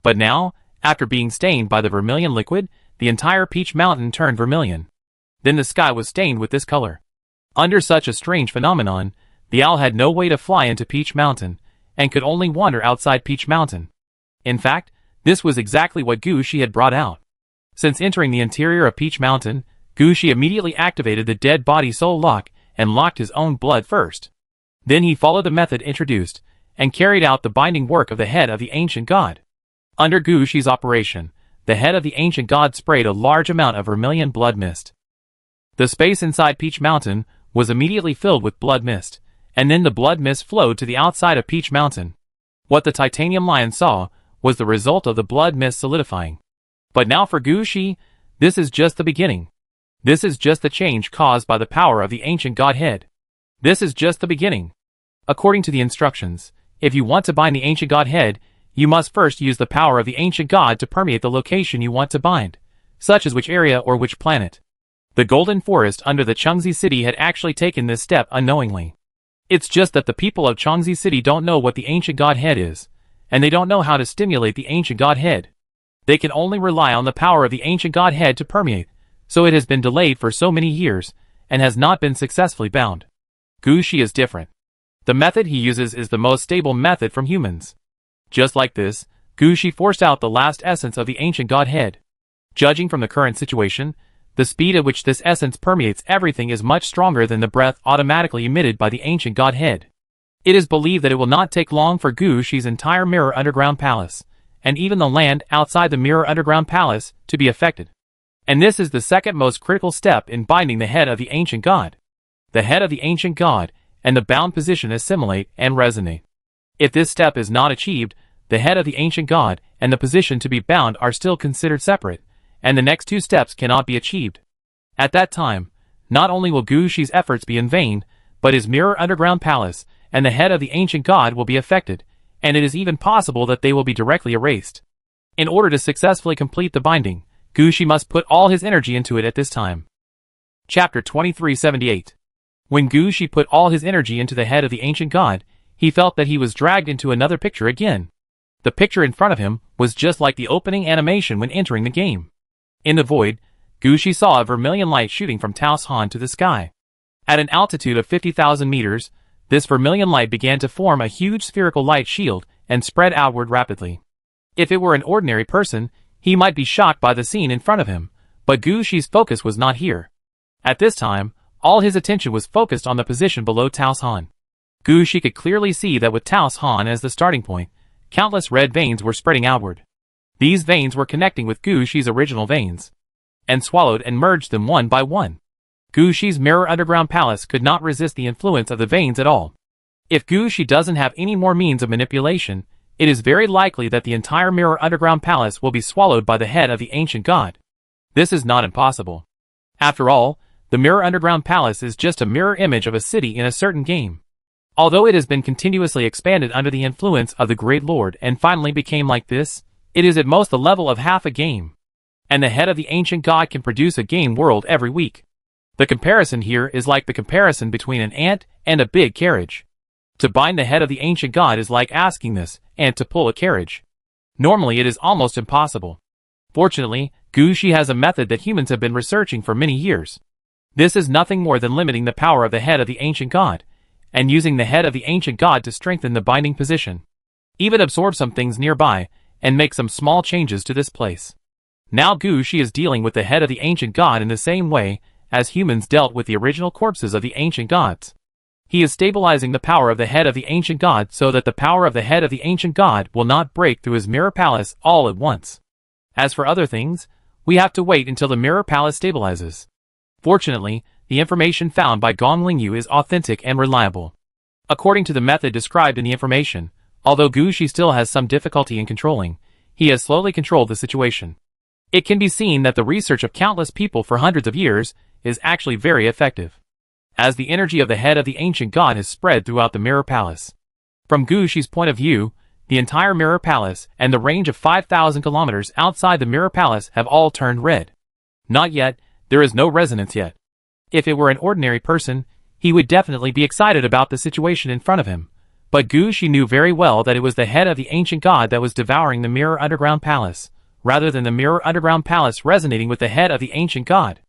But now, after being stained by the vermilion liquid, the entire Peach Mountain turned vermilion. Then the sky was stained with this color. Under such a strange phenomenon, the owl had no way to fly into Peach Mountain, and could only wander outside Peach Mountain. In fact, this was exactly what Gushi had brought out. Since entering the interior of Peach Mountain, Gushi immediately activated the dead body soul lock, and locked his own blood first. Then he followed the method introduced, and carried out the binding work of the head of the ancient god. Under Gushi's operation, the head of the ancient god sprayed a large amount of vermilion blood mist. The space inside Peach Mountain was immediately filled with blood mist, and then the blood mist flowed to the outside of Peach Mountain. What the Titanium Lion saw was the result of the blood mist solidifying. But now for Gushi, this is just the beginning. This is just the change caused by the power of the ancient godhead. This is just the beginning. According to the instructions, if you want to bind the ancient godhead, you must first use the power of the ancient god to permeate the location you want to bind, such as which area or which planet. The Golden Forest under the Chengzi City had actually taken this step unknowingly. It's just that the people of Chengzi City don't know what the ancient godhead is, and they don't know how to stimulate the ancient godhead. They can only rely on the power of the ancient godhead to permeate, so it has been delayed for so many years, and has not been successfully bound. Gushi is different. The method he uses is the most stable method from humans. Just like this, Gushi forced out the last essence of the ancient godhead. Judging from the current situation, the speed at which this essence permeates everything is much stronger than the breath automatically emitted by the ancient godhead. It is believed that it will not take long for Gushi's entire Mirror Underground Palace, and even the land outside the Mirror Underground Palace, to be affected. And this is the second most critical step in binding the head of the ancient god. The head of the ancient god and the bound position assimilate and resonate. If this step is not achieved, the head of the ancient god and the position to be bound are still considered separate, and the next two steps cannot be achieved. At that time, not only will Gushi's efforts be in vain, but his Mirror Underground Palace and the head of the ancient god will be affected, and it is even possible that they will be directly erased. In order to successfully complete the binding, Gushi must put all his energy into it at this time. Chapter 2378. When Gushi put all his energy into the head of the ancient god, he felt that he was dragged into another picture again. The picture in front of him was just like the opening animation when entering the game. In the void, Gushi saw a vermilion light shooting from Tao's Han to the sky. At an altitude of 50,000 meters, this vermilion light began to form a huge spherical light shield and spread outward rapidly. If it were an ordinary person, he might be shocked by the scene in front of him, but Gushi's focus was not here. At this time, all his attention was focused on the position below Tao's Han. Gushi could clearly see that with Tao's Han as the starting point, countless red veins were spreading outward. These veins were connecting with Gushi's original veins, and swallowed and merged them one by one. Gushi's Mirror Underground Palace could not resist the influence of the veins at all. If Gushi doesn't have any more means of manipulation, it is very likely that the entire Mirror Underground Palace will be swallowed by the head of the ancient god. This is not impossible. After all, the Mirror Underground Palace is just a mirror image of a city in a certain game. Although it has been continuously expanded under the influence of the Great Lord and finally became like this, it is at most the level of half a game. And the head of the ancient god can produce a game world every week. The comparison here is like the comparison between an ant and a big carriage. To bind the head of the ancient god is like asking this ant to pull a carriage. Normally it is almost impossible. Fortunately, Gushi has a method that humans have been researching for many years. This is nothing more than limiting the power of the head of the ancient god, and using the head of the ancient god to strengthen the binding position. Even absorb some things nearby, and make some small changes to this place. Now Gushi is dealing with the head of the ancient god in the same way as humans dealt with the original corpses of the ancient gods. He is stabilizing the power of the head of the ancient god so that the power of the head of the ancient god will not break through his mirror palace all at once. As for other things, we have to wait until the mirror palace stabilizes. Fortunately, the information found by Gongling Yu is authentic and reliable. According to the method described in the information, although Gushi still has some difficulty in controlling, he has slowly controlled the situation. It can be seen that the research of countless people for hundreds of years is actually very effective, as the energy of the head of the ancient god has spread throughout the mirror palace. From Gushi's point of view, the entire mirror palace and the range of 5,000 kilometers outside the mirror palace have all turned red. Not yet, there is no resonance yet. If it were an ordinary person, he would definitely be excited about the situation in front of him. But Gushi knew very well that it was the head of the ancient god that was devouring the mirror underground palace, rather than the mirror underground palace resonating with the head of the ancient god.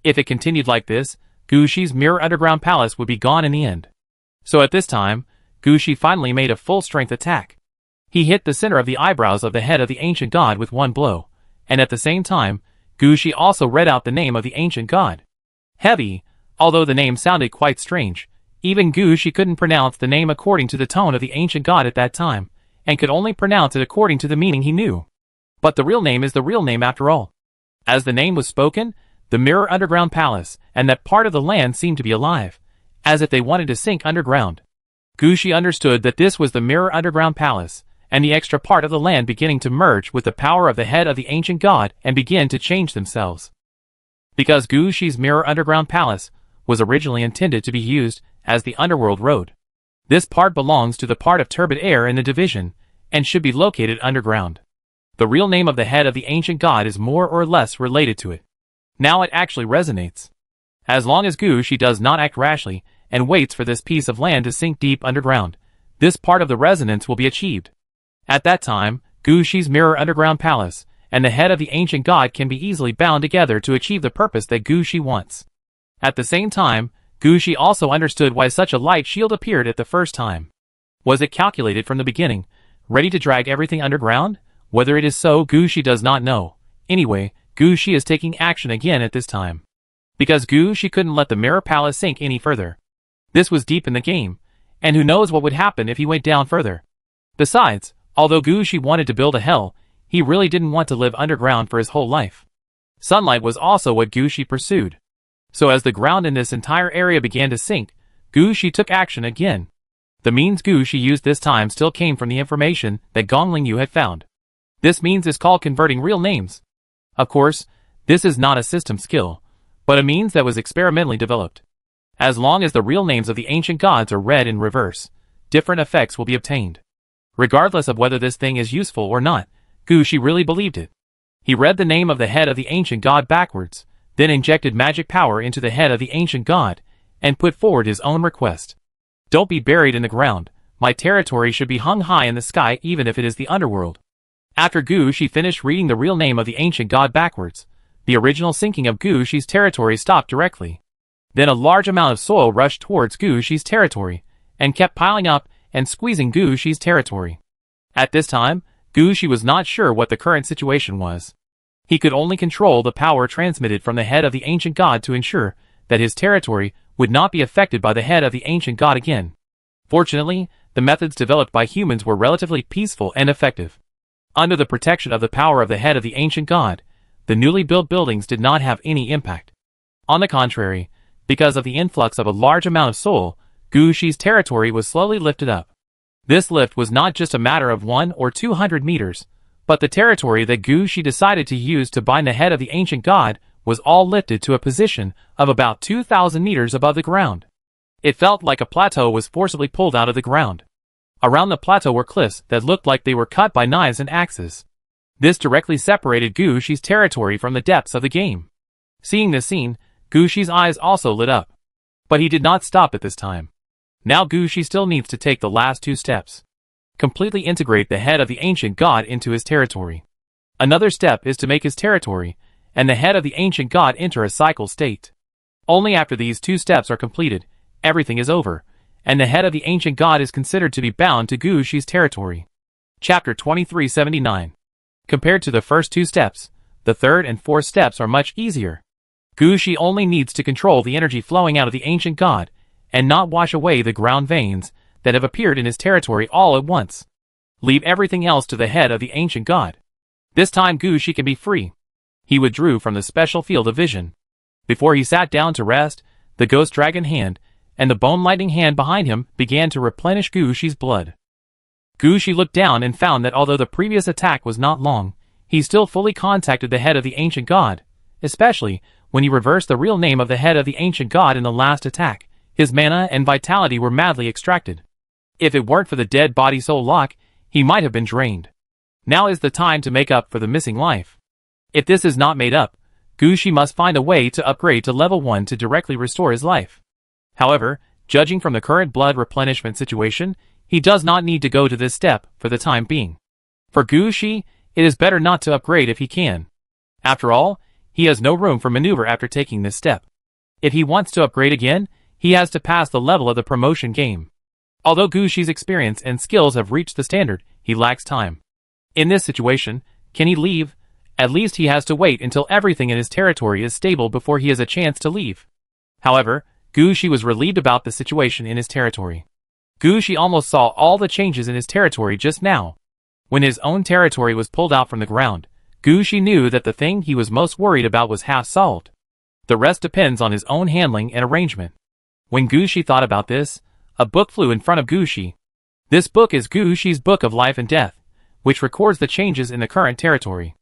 If it continued like this, Gushi's mirror underground palace would be gone in the end. So at this time, Gushi finally made a full-strength attack. He hit the center of the eyebrows of the head of the ancient god with one blow, and at the same time, Gushi also read out the name of the ancient god. Heavy, although the name sounded quite strange, even Gushi couldn't pronounce the name according to the tone of the ancient god at that time, and could only pronounce it according to the meaning he knew. But the real name is the real name after all. As the name was spoken, the mirror underground palace and that part of the land seemed to be alive, as if they wanted to sink underground. Gushi understood that this was the mirror underground palace, and the extra part of the land beginning to merge with the power of the head of the ancient god and begin to change themselves. Because Gushi's mirror underground palace was originally intended to be used as the underworld road. This part belongs to the part of turbid air in the division, and should be located underground. The real name of the head of the ancient god is more or less related to it. Now it actually resonates. As long as Gushi does not act rashly, and waits for this piece of land to sink deep underground, this part of the resonance will be achieved. At that time, Gushi's mirror underground palace and the head of the ancient god can be easily bound together to achieve the purpose that Gushi wants. At the same time, Gushi also understood why such a light shield appeared at the first time. Was it calculated from the beginning, ready to drag everything underground? Whether it is so, Gushi does not know. Anyway, Gushi is taking action again at this time. Because Gushi couldn't let the mirror palace sink any further. This was deep in the game, and who knows what would happen if he went down further. Besides, although Gushi wanted to build a hell, he really didn't want to live underground for his whole life. Sunlight was also what Gushi pursued. So as the ground in this entire area began to sink, Gushi took action again. The means Gushi used this time still came from the information that Gongling Yu had found. This means is called converting real names. Of course, this is not a system skill, but a means that was experimentally developed. As long as the real names of the ancient gods are read in reverse, different effects will be obtained. Regardless of whether this thing is useful or not, Gushi really believed it. He read the name of the head of the ancient god backwards, then injected magic power into the head of the ancient god, and put forward his own request. Don't be buried in the ground. My territory should be hung high in the sky even if it is the underworld. After Gushi finished reading the real name of the ancient god backwards, the original sinking of Gushi's territory stopped directly. Then a large amount of soil rushed towards Gushi's territory, and kept piling up and squeezing Gushi's territory. At this time, Gushi was not sure what the current situation was. He could only control the power transmitted from the head of the ancient god to ensure that his territory would not be affected by the head of the ancient god again. Fortunately, the methods developed by humans were relatively peaceful and effective. Under the protection of the power of the head of the ancient god, the newly built buildings did not have any impact. On the contrary, because of the influx of a large amount of soul, Gushi's territory was slowly lifted up. This lift was not just a matter of 100 or 200 meters, but the territory that Gushi decided to use to bind the head of the ancient god was all lifted to a position of about 2,000 meters above the ground. It felt like a plateau was forcibly pulled out of the ground. Around the plateau were cliffs that looked like they were cut by knives and axes. This directly separated Gushi's territory from the depths of the game. Seeing this scene, Gushi's eyes also lit up. But he did not stop at this time. Now Gushi still needs to take the last two steps. Completely integrate the head of the ancient god into his territory. Another step is to make his territory and the head of the ancient god enter a cycle state. Only after these two steps are completed, everything is over, and the head of the ancient god is considered to be bound to Gu Shi's territory. Chapter 2379. Compared to the first two steps, the third and fourth steps are much easier. Gu Shi only needs to control the energy flowing out of the ancient god, and not wash away the ground veins that have appeared in his territory all at once. Leave everything else to the head of the ancient god. This time Gu Shi can be free. He withdrew from the special field of vision. Before he sat down to rest, the ghost dragon hand and the bone lightning hand behind him began to replenish Gu Shi's blood. Gu Shi looked down and found that although the previous attack was not long, he still fully contacted the head of the ancient god, especially when he reversed the real name of the head of the ancient god in the last attack. His mana and vitality were madly extracted. If it weren't for the dead body-soul lock, he might have been drained. Now is the time to make up for the missing life. If this is not made up, Gu Shi must find a way to upgrade to level 1 to directly restore his life. However, judging from the current blood replenishment situation, he does not need to go to this step for the time being. For Gu Shi, it is better not to upgrade if he can. After all, he has no room for maneuver after taking this step. If he wants to upgrade again, he has to pass the level of the promotion game. Although Gu Shi's experience and skills have reached the standard, he lacks time. In this situation, can he leave? At least he has to wait until everything in his territory is stable before he has a chance to leave. However, Gu Shi was relieved about the situation in his territory. Gu Shi almost saw all the changes in his territory just now. When his own territory was pulled out from the ground, Gu Shi knew that the thing he was most worried about was half solved. The rest depends on his own handling and arrangement. When Gu Shi thought about this, a book flew in front of Gu Shi. This book is Gu Shi's Book of Life and Death, which records the changes in the current territory.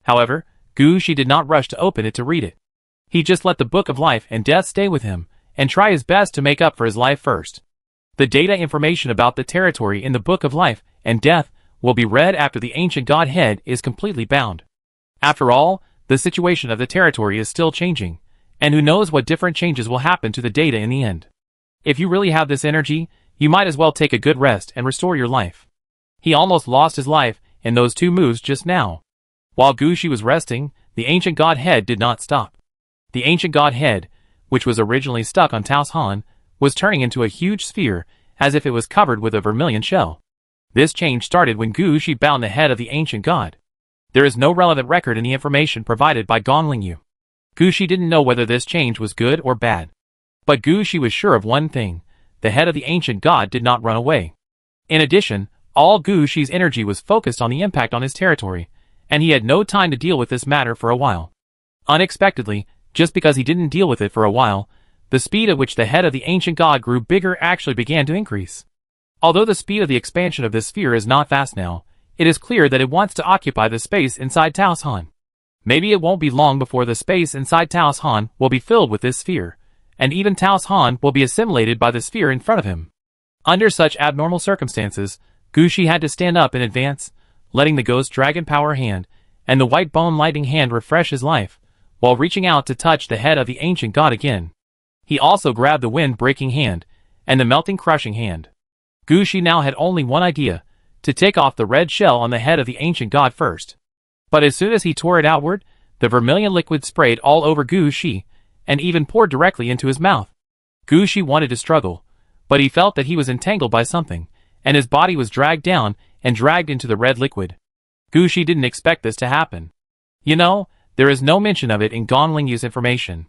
However, Gu Shi did not rush to open it to read it. He just let the Book of Life and Death stay with him, and try his best to make up for his life first. The data information about the territory in the Book of Life and Death will be read after the ancient god head is completely bound. After all, the situation of the territory is still changing, and who knows what different changes will happen to the data in the end. If you really have this energy, you might as well take a good rest and restore your life. He almost lost his life in those two moves just now. While Gu Shi was resting, the ancient god head did not stop. The ancient god head, which was originally stuck on Taos Han, was turning into a huge sphere, as if it was covered with a vermilion shell. This change started when Gu Shi bound the head of the ancient god. There is no relevant record in the information provided by Gongling Yu. Gu Shi didn't know whether this change was good or bad. But Gu Shi was sure of one thing: the head of the ancient god did not run away. In addition, all Gu Shi's energy was focused on the impact on his territory, and he had no time to deal with this matter for a while. Unexpectedly, just because he didn't deal with it for a while, the speed at which the head of the ancient god grew bigger actually began to increase. Although the speed of the expansion of this sphere is not fast now, it is clear that it wants to occupy the space inside Taos Han. Maybe it won't be long before the space inside Taos Han will be filled with this sphere, and even Taos Han will be assimilated by the sphere in front of him. Under such abnormal circumstances, Gu Shi had to stand up in advance, letting the ghost dragon power hand and the white bone lightning hand refresh his life, while reaching out to touch the head of the ancient god again. He also grabbed the wind breaking hand and the melting crushing hand. Gu Shi now had only one idea: to take off the red shell on the head of the ancient god first. But as soon as he tore it outward, the vermilion liquid sprayed all over Gu Shi, and even poured directly into his mouth. Gu Shi wanted to struggle, but he felt that he was entangled by something, and his body was dragged down and dragged into the red liquid. Gu Shi didn't expect this to happen. You know, there is no mention of it in Gongling Yu's information.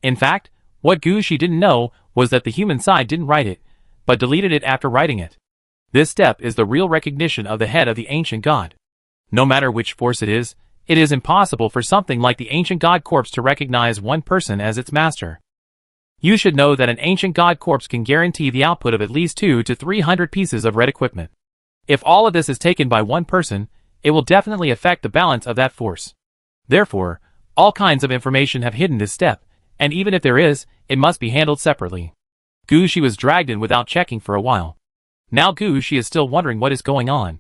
In fact, what Gu Shi didn't know was that the human side didn't write it, but deleted it after writing it. This step is the real recognition of the head of the ancient god. No matter which force it is impossible for something like the ancient god corpse to recognize one person as its master. You should know that an ancient god corpse can guarantee the output of at least 200 to 300 pieces of red equipment. If all of this is taken by one person, it will definitely affect the balance of that force. Therefore, all kinds of information have hidden this step, and even if there is, it must be handled separately. Gu Shi was dragged in without checking for a while. Now Gu Shi is still wondering what is going on.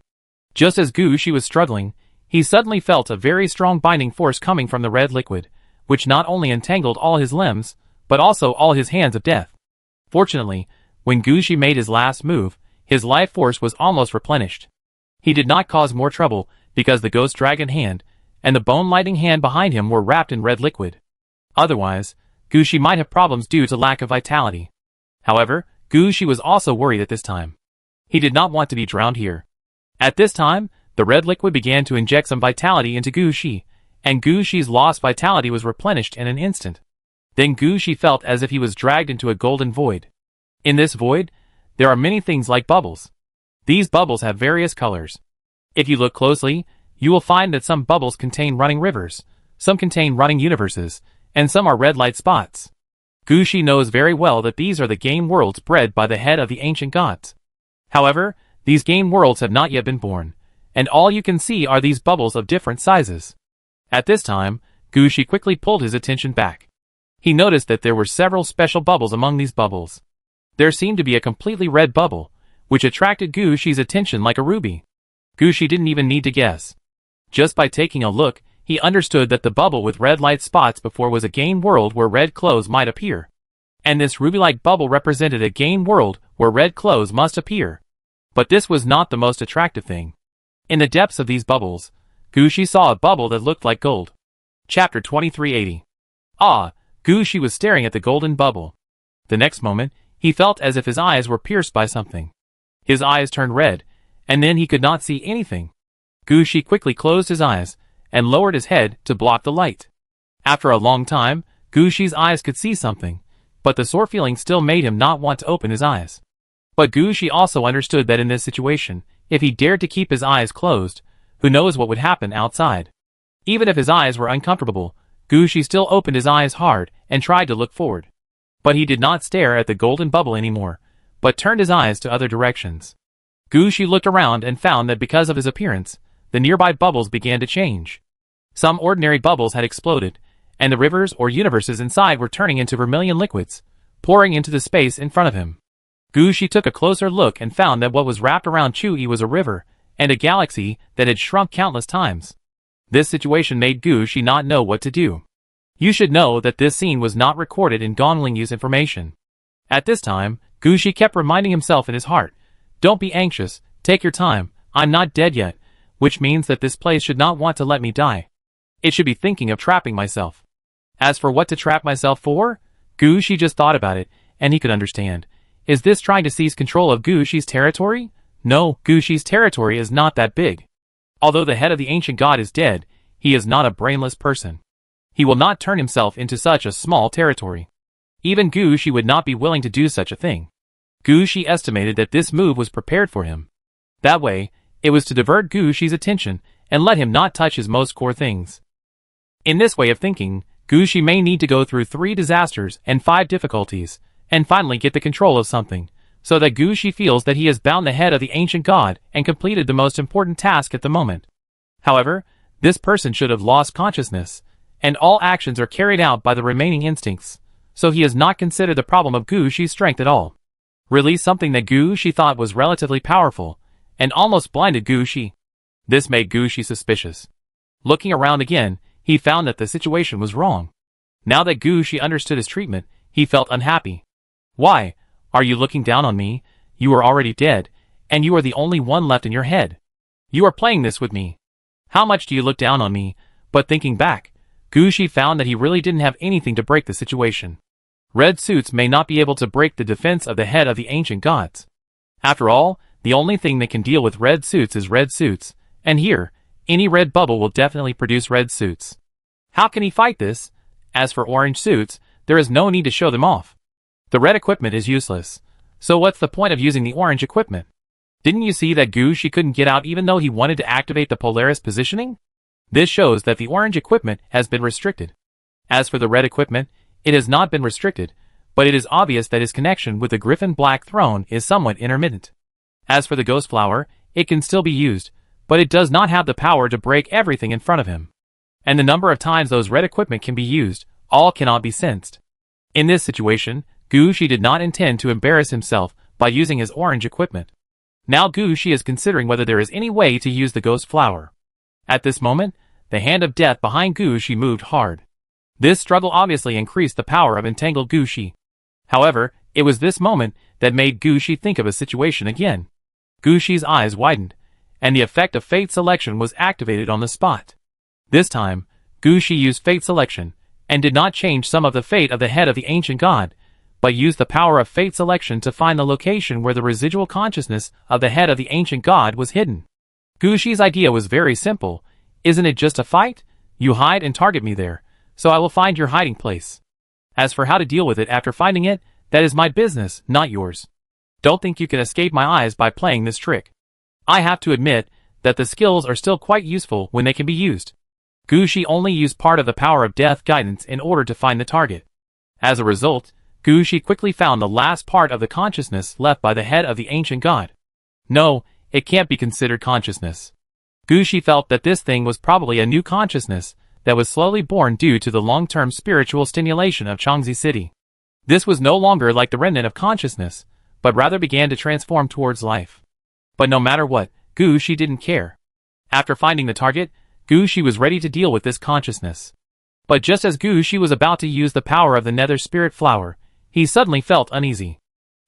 Just as Gu Shi was struggling, he suddenly felt a very strong binding force coming from the red liquid, which not only entangled all his limbs, but also all his hands of death. Fortunately, when Gu Shi made his last move, his life force was almost replenished. He did not cause more trouble, because the ghost dragon hand and the bone-lighting hand behind him were wrapped in red liquid. Otherwise, Gushi might have problems due to lack of vitality. However, Gushi was also worried at this time. He did not want to be drowned here. At this time, the red liquid began to inject some vitality into Gushi, and Gushi's lost vitality was replenished in an instant. Then Gushi felt as if he was dragged into a golden void. In this void, there are many things like bubbles. These bubbles have various colors. If you look closely, you will find that some bubbles contain running rivers, some contain running universes, and some are red light spots. Gushi knows very well that these are the game worlds bred by the head of the ancient gods. However, these game worlds have not yet been born, and all you can see are these bubbles of different sizes. At this time, Gushi quickly pulled his attention back. He noticed that there were several special bubbles among these bubbles. There seemed to be a completely red bubble, which attracted Gushi's attention like a ruby. Gushi didn't even need to guess. Just by taking a look, he understood that the bubble with red light spots before was a game world where red clothes might appear. And this ruby-like bubble represented a game world where red clothes must appear. But this was not the most attractive thing. In the depths of these bubbles, Gushi saw a bubble that looked like gold. Chapter 2380. Gushi was staring at the golden bubble. The next moment, he felt as if his eyes were pierced by something. His eyes turned red, and then he could not see anything. Gushi quickly closed his eyes and lowered his head to block the light. After a long time, Gushi's eyes could see something, but the sore feeling still made him not want to open his eyes. But Gushi also understood that in this situation, if he dared to keep his eyes closed, who knows what would happen outside. Even if his eyes were uncomfortable, Gushi still opened his eyes hard and tried to look forward. But he did not stare at the golden bubble anymore, but turned his eyes to other directions. Gushi looked around and found that because of his appearance, the nearby bubbles began to change. Some ordinary bubbles had exploded, and the rivers or universes inside were turning into vermilion liquids, pouring into the space in front of him. Gushi took a closer look and found that what was wrapped around Chui was a river, and a galaxy that had shrunk countless times. This situation made Gushi not know what to do. You should know that this scene was not recorded in Gongling's information. At this time, Gushi kept reminding himself in his heart, "Don't be anxious, take your time, I'm not dead yet," which means that this place should not want to let me die. It should be thinking of trapping myself. As for what to trap myself for, Gushi just thought about it, and he could understand. Is this trying to seize control of Gushi's territory? No, Gushi's territory is not that big. Although the head of the ancient god is dead, he is not a brainless person. He will not turn himself into such a small territory. Even Gushi would not be willing to do such a thing. Gushi estimated that this move was prepared for him. That way, it was to divert Gushi's attention and let him not touch his most core things. In this way of thinking, Gushi may need to go through 3 disasters and 5 difficulties, and finally get the control of something, so that Gushi feels that he has bound the head of the ancient god and completed the most important task at the moment. However, this person should have lost consciousness, and all actions are carried out by the remaining instincts, so he has not considered the problem of Gushi's strength at all. Release something that Gushi thought was relatively powerful, and almost blinded Gushi. This made Gushi suspicious. Looking around again, he found that the situation was wrong. Now that Gushi understood his treatment, he felt unhappy. Why? Are you looking down on me? You are already dead, and you are the only one left in your head. You are playing this with me. How much do you look down on me? But thinking back, Gushi found that he really didn't have anything to break the situation. Red suits may not be able to break the defense of the head of the ancient gods. After all, the only thing that can deal with red suits is red suits, and here, any red bubble will definitely produce red suits. How can he fight this? As for orange suits, there is no need to show them off. The red equipment is useless, so what's the point of using the orange equipment? Didn't you see that Gushi couldn't get out even though he wanted to activate the Polaris positioning? This shows that the orange equipment has been restricted. As for the red equipment, it has not been restricted, but it is obvious that his connection with the Griffin Black Throne is somewhat intermittent. As for the Ghost Flower, it can still be used, but it does not have the power to break everything in front of him. And the number of times those red equipment can be used, all cannot be sensed. In this situation, Gushi did not intend to embarrass himself by using his orange equipment. Now Gushi is considering whether there is any way to use the Ghost Flower. At this moment, the hand of death behind Gushi moved hard. This struggle obviously increased the power of entangled Gushi. However, it was this moment that made Gushi think of a situation again. Gushi's eyes widened, and the effect of fate selection was activated on the spot. This time, Gushi used fate selection, and did not change some of the fate of the head of the ancient god, but used the power of fate selection to find the location where the residual consciousness of the head of the ancient god was hidden. Gushi's idea was very simple. Isn't it just a fight? You hide and target me there, so I will find your hiding place. As for how to deal with it after finding it, that is my business, not yours. Don't think you can escape my eyes by playing this trick. I have to admit that the skills are still quite useful when they can be used. Gushi only used part of the power of death guidance in order to find the target. As a result, Gushi quickly found the last part of the consciousness left by the head of the ancient god. No, it can't be considered consciousness. Gushi felt that this thing was probably a new consciousness that was slowly born due to the long-term spiritual stimulation of Changzi City. This was no longer like the remnant of consciousness, but rather began to transform towards life. But no matter what, Gushi didn't care. After finding the target, Gushi was ready to deal with this consciousness. But just as Gushi was about to use the power of the Nether Spirit Flower, he suddenly felt uneasy.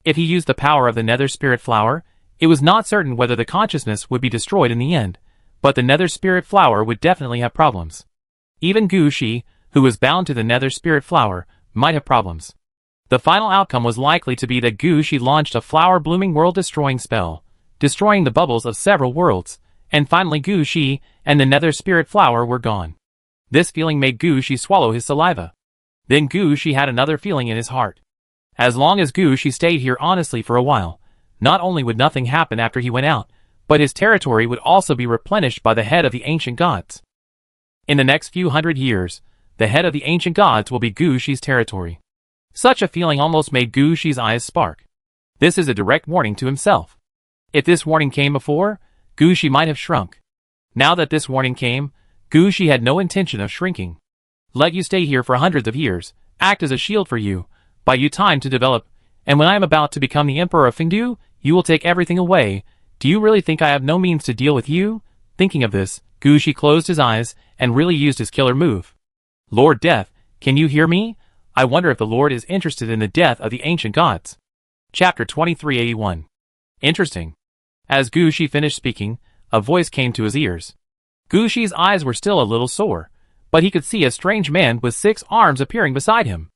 If he used the power of the Nether Spirit Flower, it was not certain whether the consciousness would be destroyed in the end, but the Nether Spirit Flower would definitely have problems. Even Gushi, who was bound to the Nether Spirit Flower, might have problems. The final outcome was likely to be that Gushi launched a flower-blooming world-destroying spell, destroying the bubbles of several worlds, and finally Gushi and the Nether Spirit Flower were gone. This feeling made Gushi swallow his saliva. Then Gushi had another feeling in his heart. As long as Gushi stayed here honestly for a while, not only would nothing happen after he went out, but his territory would also be replenished by the head of the ancient gods. In the next few hundred years, the head of the ancient gods will be Gushi's territory. Such a feeling almost made Gushi's eyes spark. This is a direct warning to himself. If this warning came before, Gushi might have shrunk. Now that this warning came, Gushi had no intention of shrinking. Let you stay here for hundreds of years, act as a shield for you, buy you time to develop, and when I am about to become the Emperor of Fengdu, you will take everything away. Do you really think I have no means to deal with you? Thinking of this, Gushi closed his eyes and really used his killer move. Lord Death, can you hear me? I wonder if the Lord is interested in the death of the ancient gods. Chapter 2381. Interesting. As Gushi finished speaking, a voice came to his ears. Gushi's eyes were still a little sore, but he could see a strange man with 6 arms appearing beside him.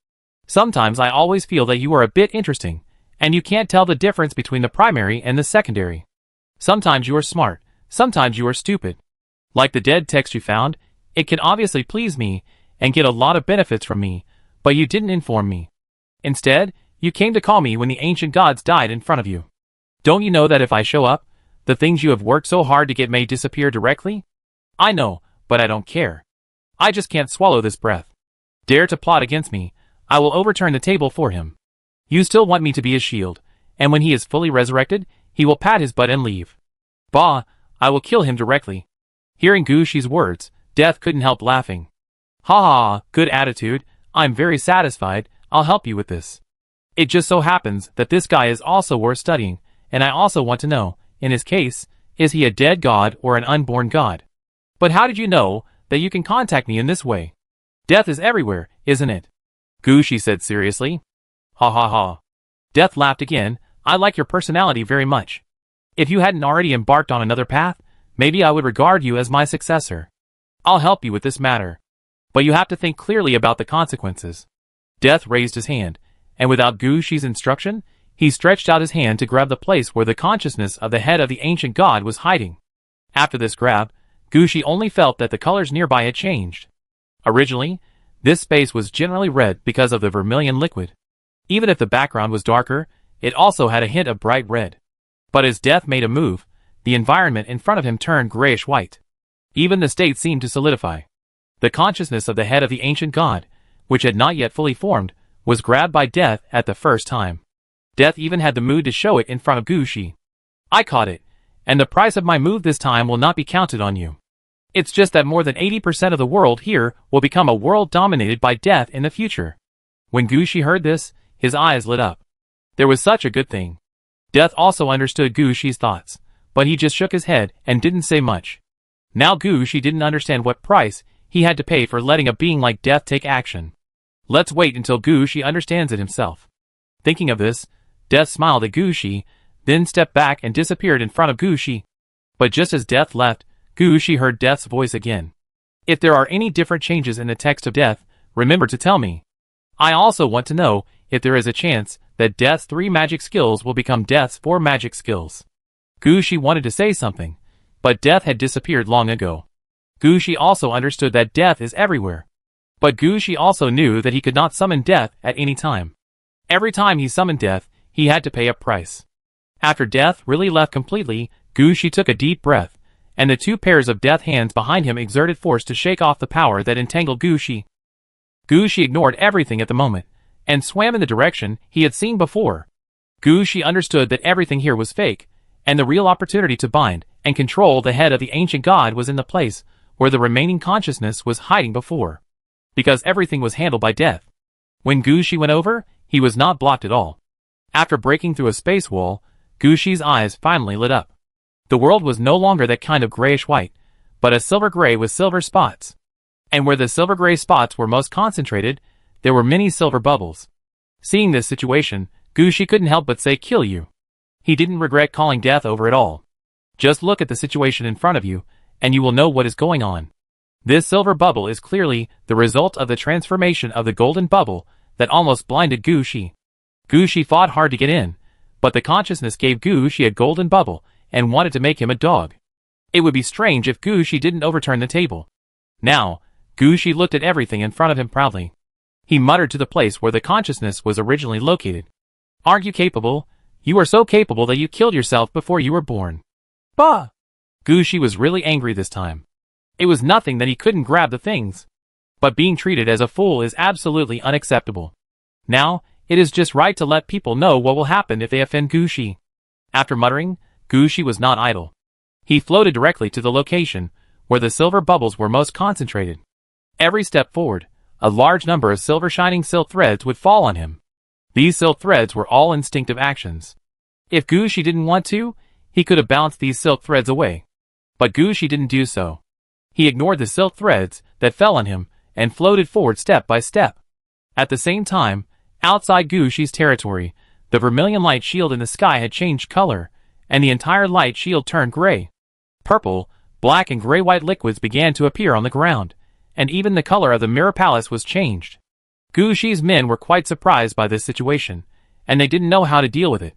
Sometimes I always feel that you are a bit interesting, and you can't tell the difference between the primary and the secondary. Sometimes you are smart, sometimes you are stupid. Like the dead text you found, it can obviously please me and get a lot of benefits from me, but you didn't inform me. Instead, you came to call me when the ancient gods died in front of you. Don't you know that if I show up, the things you have worked so hard to get may disappear directly? I know, but I don't care. I just can't swallow this breath. Dare to plot against me, I will overturn the table for him. You still want me to be his shield, and when he is fully resurrected, he will pat his butt and leave. Bah, I will kill him directly. Hearing Gushi's words, Death couldn't help laughing. Ha ha, good attitude, I'm very satisfied, I'll help you with this. It just so happens that this guy is also worth studying, and I also want to know, in his case, is he a dead god or an unborn god? But how did you know that you can contact me in this way? Death is everywhere, isn't it? Gushi said seriously. Ha ha ha. Death laughed again. I like your personality very much. If you hadn't already embarked on another path, maybe I would regard you as my successor. I'll help you with this matter. But you have to think clearly about the consequences. Death raised his hand, and without Gushi's instruction, he stretched out his hand to grab the place where the consciousness of the head of the ancient god was hiding. After this grab, Gushi only felt that the colors nearby had changed. Originally, this space was generally red because of the vermilion liquid. Even if the background was darker, it also had a hint of bright red. But as Death made a move, the environment in front of him turned grayish-white. Even the state seemed to solidify. The consciousness of the head of the ancient god, which had not yet fully formed, was grabbed by Death at the first time. Death even had the mood to show it in front of Gushi. I caught it, and the price of my move this time will not be counted on you. It's just that more than 80% of the world here will become a world dominated by Death in the future. When Gushi heard this, his eyes lit up. There was such a good thing. Death also understood Gushi's thoughts, but he just shook his head and didn't say much. Now Gushi didn't understand what price he had to pay for letting a being like Death take action. Let's wait until Gushi understands it himself. Thinking of this, Death smiled at Gushi, then stepped back and disappeared in front of Gushi. But just as Death left, Gushi heard Death's voice again. If there are any different changes in the text of Death, remember to tell me. I also want to know if there is a chance that Death's 3 magic skills will become Death's 4 magic skills. Gushi wanted to say something, but Death had disappeared long ago. Gushi also understood that Death is everywhere. But Gushi also knew that he could not summon Death at any time. Every time he summoned Death, he had to pay a price. After Death really left completely, Gushi took a deep breath, and the 2 pairs of Death hands behind him exerted force to shake off the power that entangled Gushi. Gushi ignored everything at the moment, and swam in the direction he had seen before. Gushi understood that everything here was fake, and the real opportunity to bind and control the head of the ancient god was in the place where the remaining consciousness was hiding before. Because everything was handled by Death. When Gushi went over, he was not blocked at all. After breaking through a space wall, Gushi's eyes finally lit up. The world was no longer that kind of grayish-white, but a silver gray with silver spots. And where the silver gray spots were most concentrated, there were many silver bubbles. Seeing this situation, Gushi couldn't help but say kill you. He didn't regret calling Death over at all. Just look at the situation in front of you, and you will know what is going on. This silver bubble is clearly the result of the transformation of the golden bubble that almost blinded Gushi. Gushi fought hard to get in, but the consciousness gave Gushi a golden bubble and wanted to make him a dog. It would be strange if Gushi didn't overturn the table. Now, Gushi looked at everything in front of him proudly. He muttered to the place where the consciousness was originally located. Aren't you capable? You are so capable that you killed yourself before you were born. Bah! Gushi was really angry this time. It was nothing that he couldn't grab the things. But being treated as a fool is absolutely unacceptable. Now, it is just right to let people know what will happen if they offend Gushi. After muttering, Gushi was not idle. He floated directly to the location where the silver bubbles were most concentrated. Every step forward, a large number of silver shining silk threads would fall on him. These silk threads were all instinctive actions. If Gushi didn't want to, he could have bounced these silk threads away. But Gushi didn't do so. He ignored the silk threads that fell on him and floated forward step by step. At the same time, outside Gushi's territory, the vermilion light shield in the sky had changed color, and the entire light shield turned gray. Purple, black and gray-white liquids began to appear on the ground, and even the color of the mirror palace was changed. Gushi's men were quite surprised by this situation, and they didn't know how to deal with it.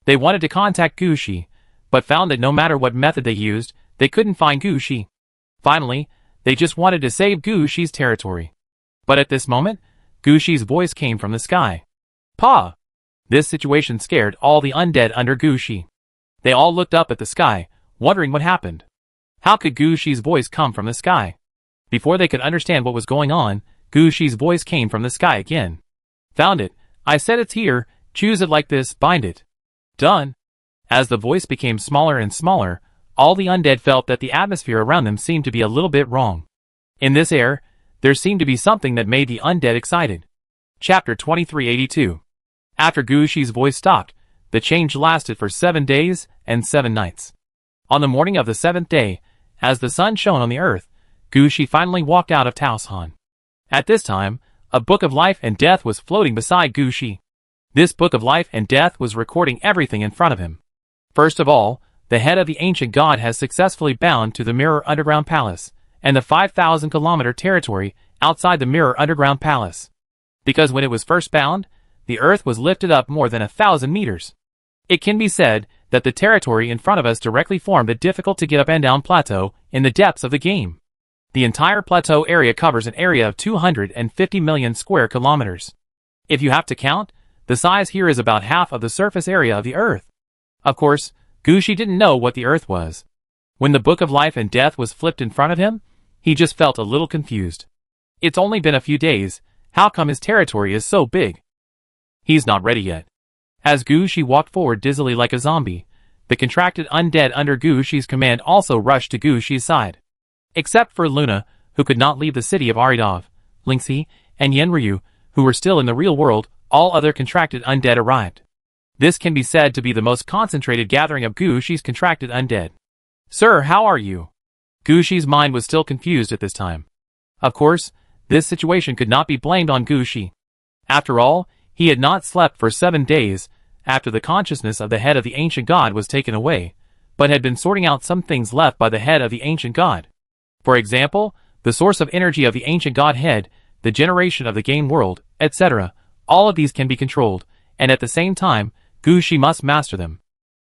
They wanted to contact Gushi, but found that no matter what method they used, they couldn't find Gushi. Finally, they just wanted to save Gushi's territory. But at this moment, Gushi's voice came from the sky. Pa! This situation scared all the undead under Gushi. They all looked up at the sky, wondering what happened. How could Gushi's voice come from the sky? Before they could understand what was going on, Gushi's voice came from the sky again. Found it. I said it's here. Choose it like this. Bind it. Done. As the voice became smaller and smaller, all the undead felt that the atmosphere around them seemed to be a little bit wrong. In this air, there seemed to be something that made the undead excited. Chapter 2382. After Gushi's voice stopped, the change lasted for 7 days and 7 nights. On the morning of the 7th day, as the sun shone on the earth, Gushi finally walked out of Taosan. At this time, a book of life and death was floating beside Gushi. This book of life and death was recording everything in front of him. First of all, the head of the ancient god has successfully bound to the Mirror Underground Palace, and the 5,000-kilometer territory outside the Mirror Underground Palace. Because when it was first bound, the earth was lifted up more than 1,000 meters. It can be said that the territory in front of us directly formed a difficult-to-get-up and down plateau in the depths of the game. The entire plateau area covers an area of 250 million square kilometers. If you have to count, the size here is about half of the surface area of the earth. Of course, Gushi didn't know what the earth was. When the book of life and death was flipped in front of him, he just felt a little confused. It's only been a few days. How come his territory is so big? He's not ready yet. As Gushi walked forward dizzily like a zombie, the contracted undead under Gushi's command also rushed to Gushi's side. Except for Luna, who could not leave the city of Aridov, Lingxi, and Yenryu, who were still in the real world, all other contracted undead arrived. This can be said to be the most concentrated gathering of Gushi's contracted undead. Sir, how are you? Gushi's mind was still confused at this time. Of course, this situation could not be blamed on Gushi. After all, he had not slept for 7 days after the consciousness of the head of the ancient god was taken away, but had been sorting out some things left by the head of the ancient god. For example, the source of energy of the ancient godhead, the generation of the game world, etc. All of these can be controlled, and at the same time, Gu Shi must master them.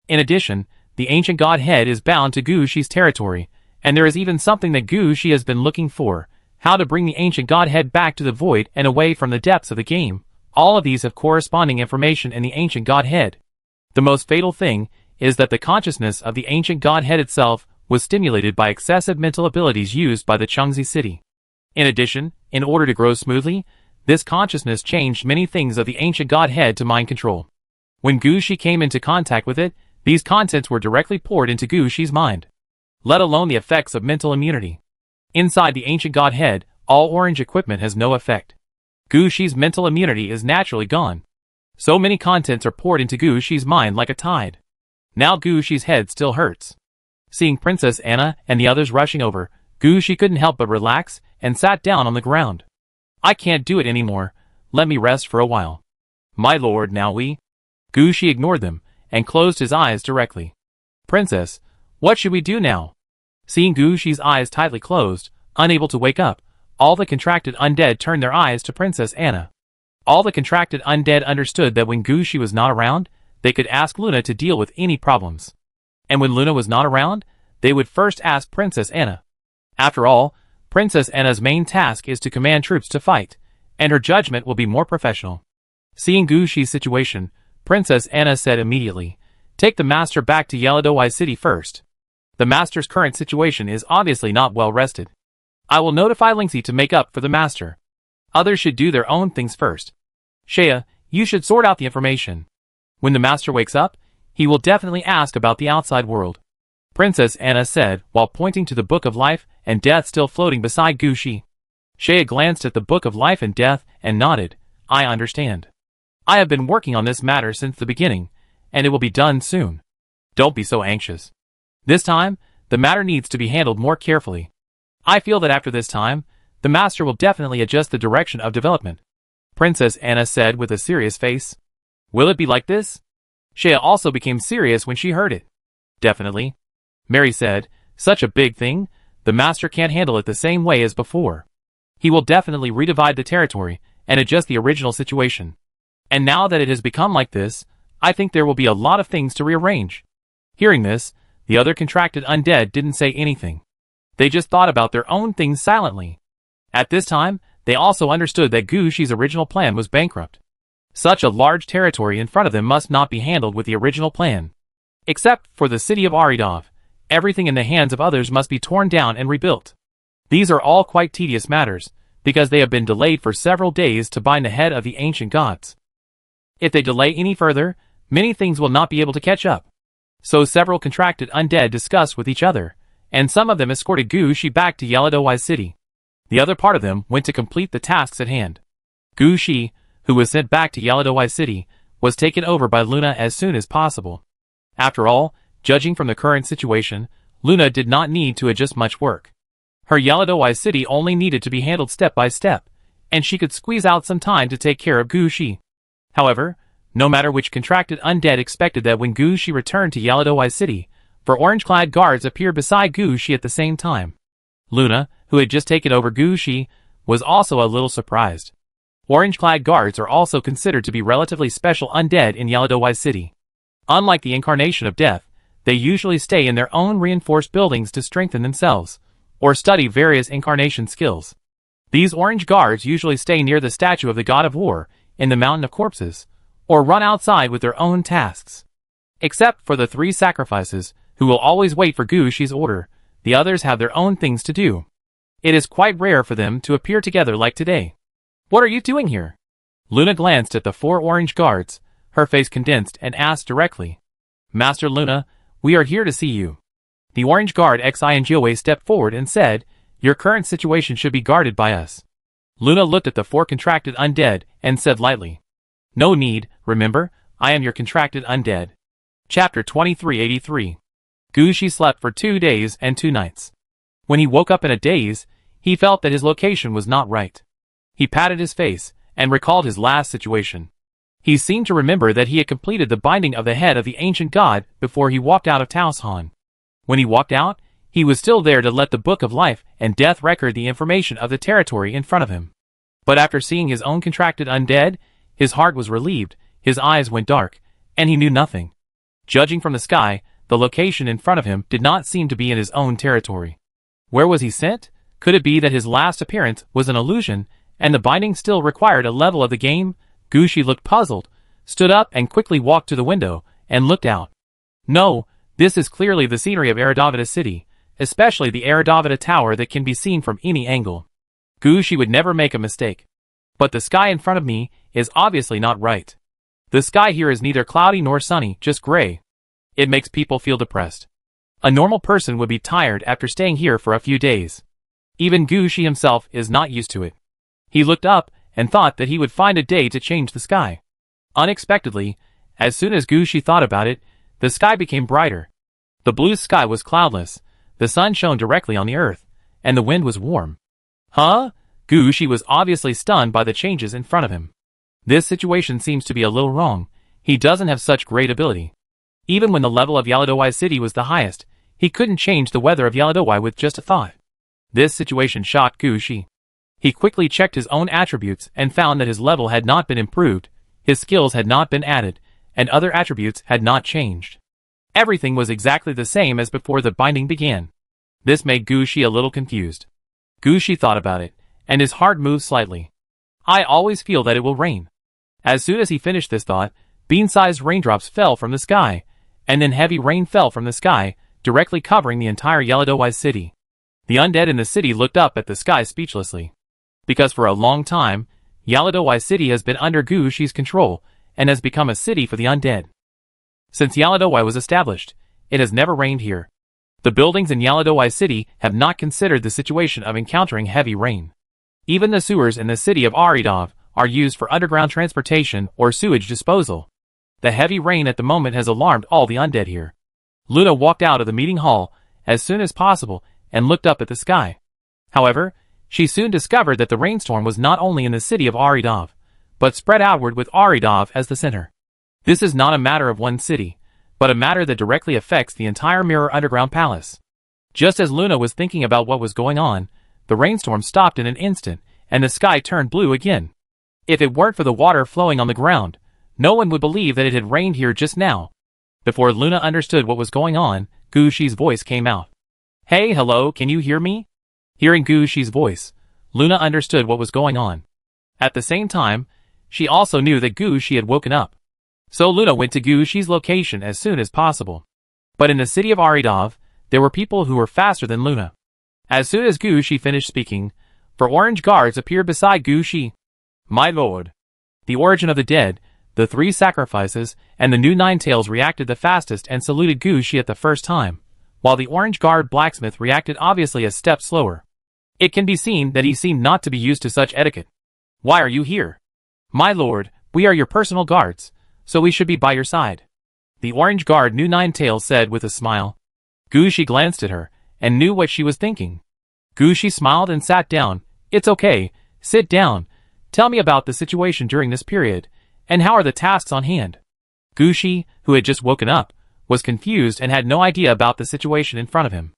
In addition, the ancient godhead is bound to Gu Shi's territory, and there is even something that Gu Shi has been looking for, how to bring the ancient godhead back to the void and away from the depths of the game. All of these have corresponding information in the ancient godhead. The most fatal thing is that the consciousness of the ancient godhead itself was stimulated by excessive mental abilities used by the Chengzi city. In addition, in order to grow smoothly, this consciousness changed many things of the ancient godhead to mind control. When Gu Shi came into contact with it, these contents were directly poured into Gu Shi's mind. Let alone the effects of mental immunity. Inside the ancient godhead, all orange equipment has no effect. Gu Shi's mental immunity is naturally gone. So many contents are poured into Gu Shi's mind like a tide. Now Gu Shi's head still hurts. Seeing Princess Anna and the others rushing over, Gu Shi couldn't help but relax and sat down on the ground. I can't do it anymore. Let me rest for a while. My lord, now we. Gu Shi ignored them and closed his eyes directly. Princess, what should we do now? Seeing Gu Shi's eyes tightly closed, unable to wake up, all the contracted undead turned their eyes to Princess Anna. All the contracted undead understood that when Gu Shi was not around, they could ask Luna to deal with any problems. And when Luna was not around, they would first ask Princess Anna. After all, Princess Anna's main task is to command troops to fight, and her judgment will be more professional. Seeing Gu Shi's situation, Princess Anna said immediately, "Take the master back to Yeladowai City first. The master's current situation is obviously not well rested. I will notify Lingxi to make up for the master. Others should do their own things first. Shea, you should sort out the information. When the master wakes up, he will definitely ask about the outside world," Princess Anna said while pointing to the Book of Life and Death still floating beside Gu Shi. Shea glanced at the Book of Life and Death and nodded. "I understand. I have been working on this matter since the beginning, and it will be done soon. Don't be so anxious. This time, the matter needs to be handled more carefully. I feel that after this time, the master will definitely adjust the direction of development," Princess Anna said with a serious face. "Will it be like this?" Shea also became serious when she heard it. "Definitely," Mary said. "Such a big thing, the master can't handle it the same way as before. He will definitely redivide the territory and adjust the original situation. And now that it has become like this, I think there will be a lot of things to rearrange." Hearing this, the other contracted undead didn't say anything. They just thought about their own things silently. At this time, they also understood that Gu Shi's original plan was bankrupt. Such a large territory in front of them must not be handled with the original plan. Except for the city of Aridov, everything in the hands of others must be torn down and rebuilt. These are all quite tedious matters, because they have been delayed for several days to bind the head of the ancient gods. If they delay any further, many things will not be able to catch up. So several contracted undead discussed with each other, and some of them escorted Gu Shi back to Yeladowai City. The other part of them went to complete the tasks at hand. Gu Shi, who was sent back to Yeladowai City, was taken over by Luna as soon as possible. After all, judging from the current situation, Luna did not need to adjust much work. Her Yeladowai City only needed to be handled step by step, and she could squeeze out some time to take care of Gu Shi. However, no matter which contracted undead expected that when Gu Shi returned to Yeladowai City, for orange-clad guards appeared beside Gu Shi at the same time. Luna, who had just taken over Gu Shi, was also a little surprised. Orange-clad guards are also considered to be relatively special undead in Yeladowai City. Unlike the incarnation of death, they usually stay in their own reinforced buildings to strengthen themselves, or study various incarnation skills. These orange guards usually stay near the statue of the god of war, in the mountain of corpses, or run outside with their own tasks. Except for the 3 sacrifices, who will always wait for Gu Shi's order, the others have their own things to do. It is quite rare for them to appear together like today. "What are you doing here?" Luna glanced at the 4 orange guards, her face condensed, and asked directly. "Master Luna, we are here to see you." The orange guard Xingwe stepped forward and said, "Your current situation should be guarded by us." Luna looked at the 4 contracted undead and said lightly, "No need, remember, I am your contracted undead." Chapter 2383. Gu Shi slept for 2 days and 2 nights. When he woke up in a daze, he felt that his location was not right. He patted his face and recalled his last situation. He seemed to remember that he had completed the binding of the head of the ancient god before he walked out of Taos Han. When he walked out, He was still there to let the Book of Life and Death record the information of the territory in front of him. But after seeing his own contracted undead, his heart was relieved, his eyes went dark, and he knew nothing. Judging from the sky, the location in front of him did not seem to be in his own territory. Where was he sent? Could it be that his last appearance was an illusion, and the binding still required a level of the game? Gushi looked puzzled, stood up and quickly walked to the window, and looked out. No, this is clearly the scenery of Eridavita City, especially the Eridavita Tower that can be seen from any angle. Gushi would never make a mistake. But the sky in front of me is obviously not right. The sky here is neither cloudy nor sunny, just gray. It makes people feel depressed. A normal person would be tired after staying here for a few days. Even Gushi himself is not used to it. He looked up and thought that he would find a day to change the sky. Unexpectedly, as soon as Gushi thought about it, the sky became brighter. The blue sky was cloudless, the sun shone directly on the earth, and the wind was warm. Huh? Gushi was obviously stunned by the changes in front of him. This situation seems to be a little wrong. He doesn't have such great ability. Even when the level of Yaladowai City was the highest, he couldn't change the weather of Yaladowai with just a thought. This situation shocked Gushi. He quickly checked his own attributes and found that his level had not been improved, his skills had not been added, and other attributes had not changed. Everything was exactly the same as before the binding began. This made Gushi a little confused. Gushi thought about it, and his heart moved slightly. I always feel that it will rain. As soon as he finished this thought, bean-sized raindrops fell from the sky, and then heavy rain fell from the sky, directly covering the entire Yaladowai City. The undead in the city looked up at the sky speechlessly. Because for a long time, Yaladowai City has been under Gushi's control, and has become a city for the undead. Since Yaladowai was established, it has never rained here. The buildings in Yaladowai City have not considered the situation of encountering heavy rain. Even the sewers in the city of Aridov are used for underground transportation or sewage disposal. The heavy rain at the moment has alarmed all the undead here. Luna walked out of the meeting hall as soon as possible and looked up at the sky. However, she soon discovered that the rainstorm was not only in the city of Aridov, but spread outward with Aridov as the center. This is not a matter of one city, but a matter that directly affects the entire Mirror Underground Palace. Just as Luna was thinking about what was going on, the rainstorm stopped in an instant, and the sky turned blue again. If it weren't for the water flowing on the ground, no one would believe that it had rained here just now. Before Luna understood what was going on, Gushi's voice came out. Hey, hello, can you hear me? Hearing Gushi's voice, Luna understood what was going on. At the same time, she also knew that Gushi had woken up. So Luna went to Gushi's location as soon as possible. But in the city of Aridov, there were people who were faster than Luna. As soon as Gushi finished speaking, 4 orange guards appeared beside Gushi. My lord. The origin of the dead, the 3 sacrifices, and the new 9 tails reacted the fastest and saluted Gushi at the first time, while the orange guard blacksmith reacted obviously a step slower. It can be seen that he seemed not to be used to such etiquette. Why are you here? My lord, we are your personal guards, so we should be by your side. The orange guard new 9 tails said with a smile. Gushi glanced at her, and knew what she was thinking. Gushi smiled and sat down. It's okay, sit down. Tell me about the situation during this period, and how are the tasks on hand? Gushi, who had just woken up, was confused and had no idea about the situation in front of him.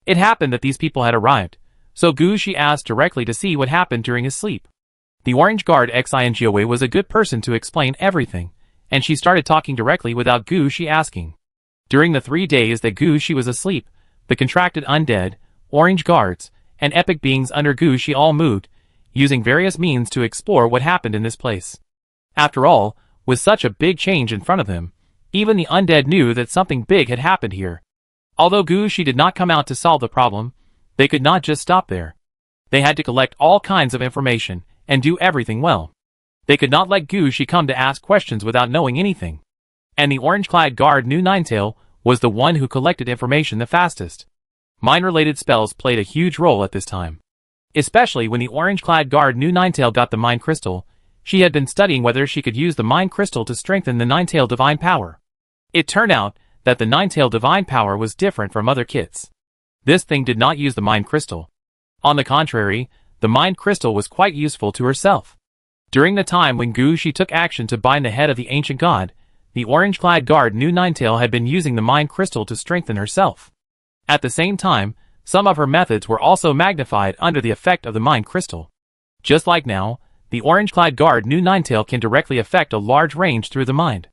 It happened that these people had arrived, so Gushi asked directly to see what happened during his sleep. The orange guard Xingioe was a good person to explain everything, and she started talking directly without Gushi asking. During the 3 days that Gushi was asleep, the contracted undead, orange guards, and epic beings under Gushi all moved, using various means to explore what happened in this place. After all, with such a big change in front of them, even the undead knew that something big had happened here. Although Gushi did not come out to solve the problem, they could not just stop there. They had to collect all kinds of information, and do everything well. They could not let Gushi come to ask questions without knowing anything. And the orange-clad guard new Ninetail was the one who collected information the fastest. Mind-related spells played a huge role at this time. Especially when the orange-clad guard new Ninetail got the Mind Crystal, she had been studying whether she could use the Mind Crystal to strengthen the Ninetail Divine Power. It turned out that the Ninetail Divine Power was different from other kits. This thing did not use the Mind Crystal. On the contrary, the Mind Crystal was quite useful to herself. During the time when Gushi took action to bind the head of the ancient god, the orange-clad guard new Ninetail had been using the Mind Crystal to strengthen herself. At the same time, some of her methods were also magnified under the effect of the mind crystal. Just like now, the orange-clad guard knew Ninetail can directly affect a large range through the mind.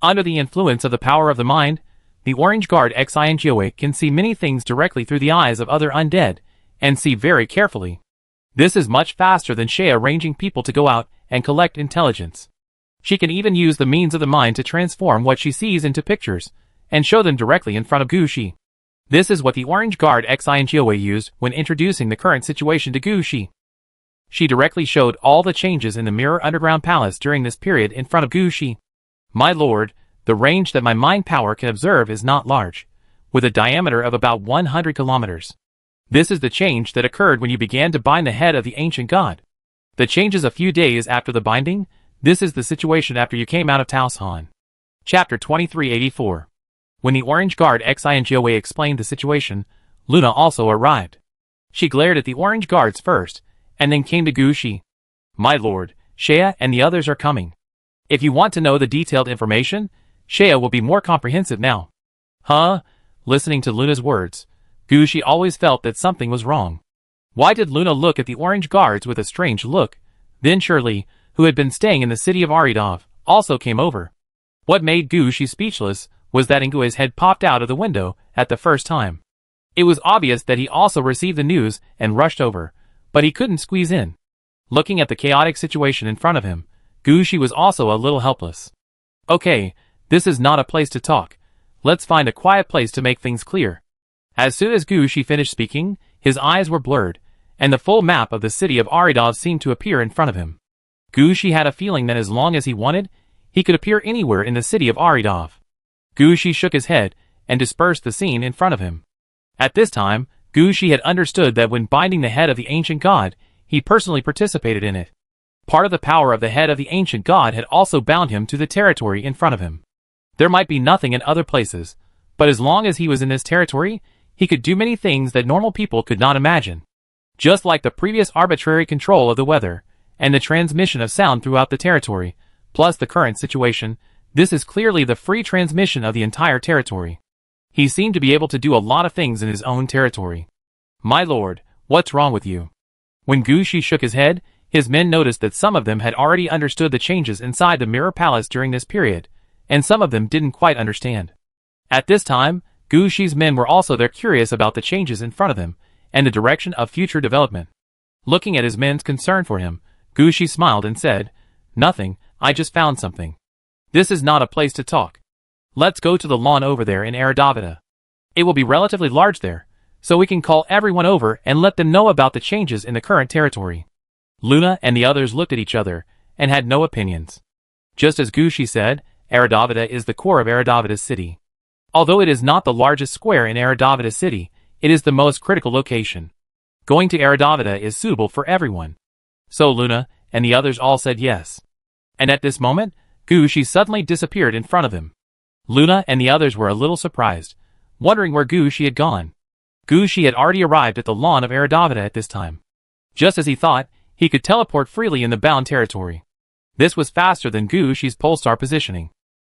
Under the influence of the power of the mind, the orange guard Xingoa can see many things directly through the eyes of other undead, and see very carefully. This is much faster than Shea arranging people to go out and collect intelligence. She can even use the means of the mind to transform what she sees into pictures, and show them directly in front of Gushi. This is what the orange guard Xingoa used when introducing the current situation to Gushi. She directly showed all the changes in the Mirror Underground Palace during this period in front of Gushi. My lord, the range that my mind power can observe is not large, with a diameter of about 100 kilometers. This is the change that occurred when you began to bind the head of the ancient god. The change is a few days after the binding. This is the situation after you came out of Taoshan. Chapter 2384. When the orange guard Xingoa explained the situation, Luna also arrived. She glared at the orange guards first, and then came to Gushi. My lord, Shea and the others are coming. If you want to know the detailed information, Shea will be more comprehensive now. Huh? Listening to Luna's words, Gushi always felt that something was wrong. Why did Luna look at the orange guards with a strange look? Then Shirley, who had been staying in the city of Aridov, also came over. What made Gushi speechless was that Nguye's head popped out of the window at the first time. It was obvious that he also received the news and rushed over, but he couldn't squeeze in. Looking at the chaotic situation in front of him, Gushi was also a little helpless. Okay, this is not a place to talk. Let's find a quiet place to make things clear. As soon as Gushi finished speaking, his eyes were blurred, and the full map of the city of Aridov seemed to appear in front of him. Gushi had a feeling that as long as he wanted, he could appear anywhere in the city of Aridov. Gushi shook his head and dispersed the scene in front of him. At this time, Gushi had understood that when binding the head of the ancient god, he personally participated in it. Part of the power of the head of the ancient god had also bound him to the territory in front of him. There might be nothing in other places, but as long as he was in this territory, he could do many things that normal people could not imagine. Just like the previous arbitrary control of the weather, and the transmission of sound throughout the territory, plus the current situation, this is clearly the free transmission of the entire territory. He seemed to be able to do a lot of things in his own territory. My lord, what's wrong with you? When Gushi shook his head, his men noticed that some of them had already understood the changes inside the Mirror Palace during this period, and some of them didn't quite understand. At this time, Gushi's men were also there curious about the changes in front of them, and the direction of future development. Looking at his men's concern for him, Gushi smiled and said, Nothing, I just found something. This is not a place to talk. Let's go to the lawn over there in Aridavida. It will be relatively large there, so we can call everyone over and let them know about the changes in the current territory. Luna and the others looked at each other, and had no opinions. Just as Gushi said, Aridavida is the core of Aridavida city. Although it is not the largest square in Aridavida city, it is the most critical location. Going to Aridavida is suitable for everyone. So Luna and the others all said yes. And at this moment, Gushi suddenly disappeared in front of them. Luna and the others were a little surprised, wondering where Gushi had gone. Gushi had already arrived at the lawn of Aridavida at this time. Just as he thought, he could teleport freely in the bound territory. This was faster than Gushi's Polestar positioning.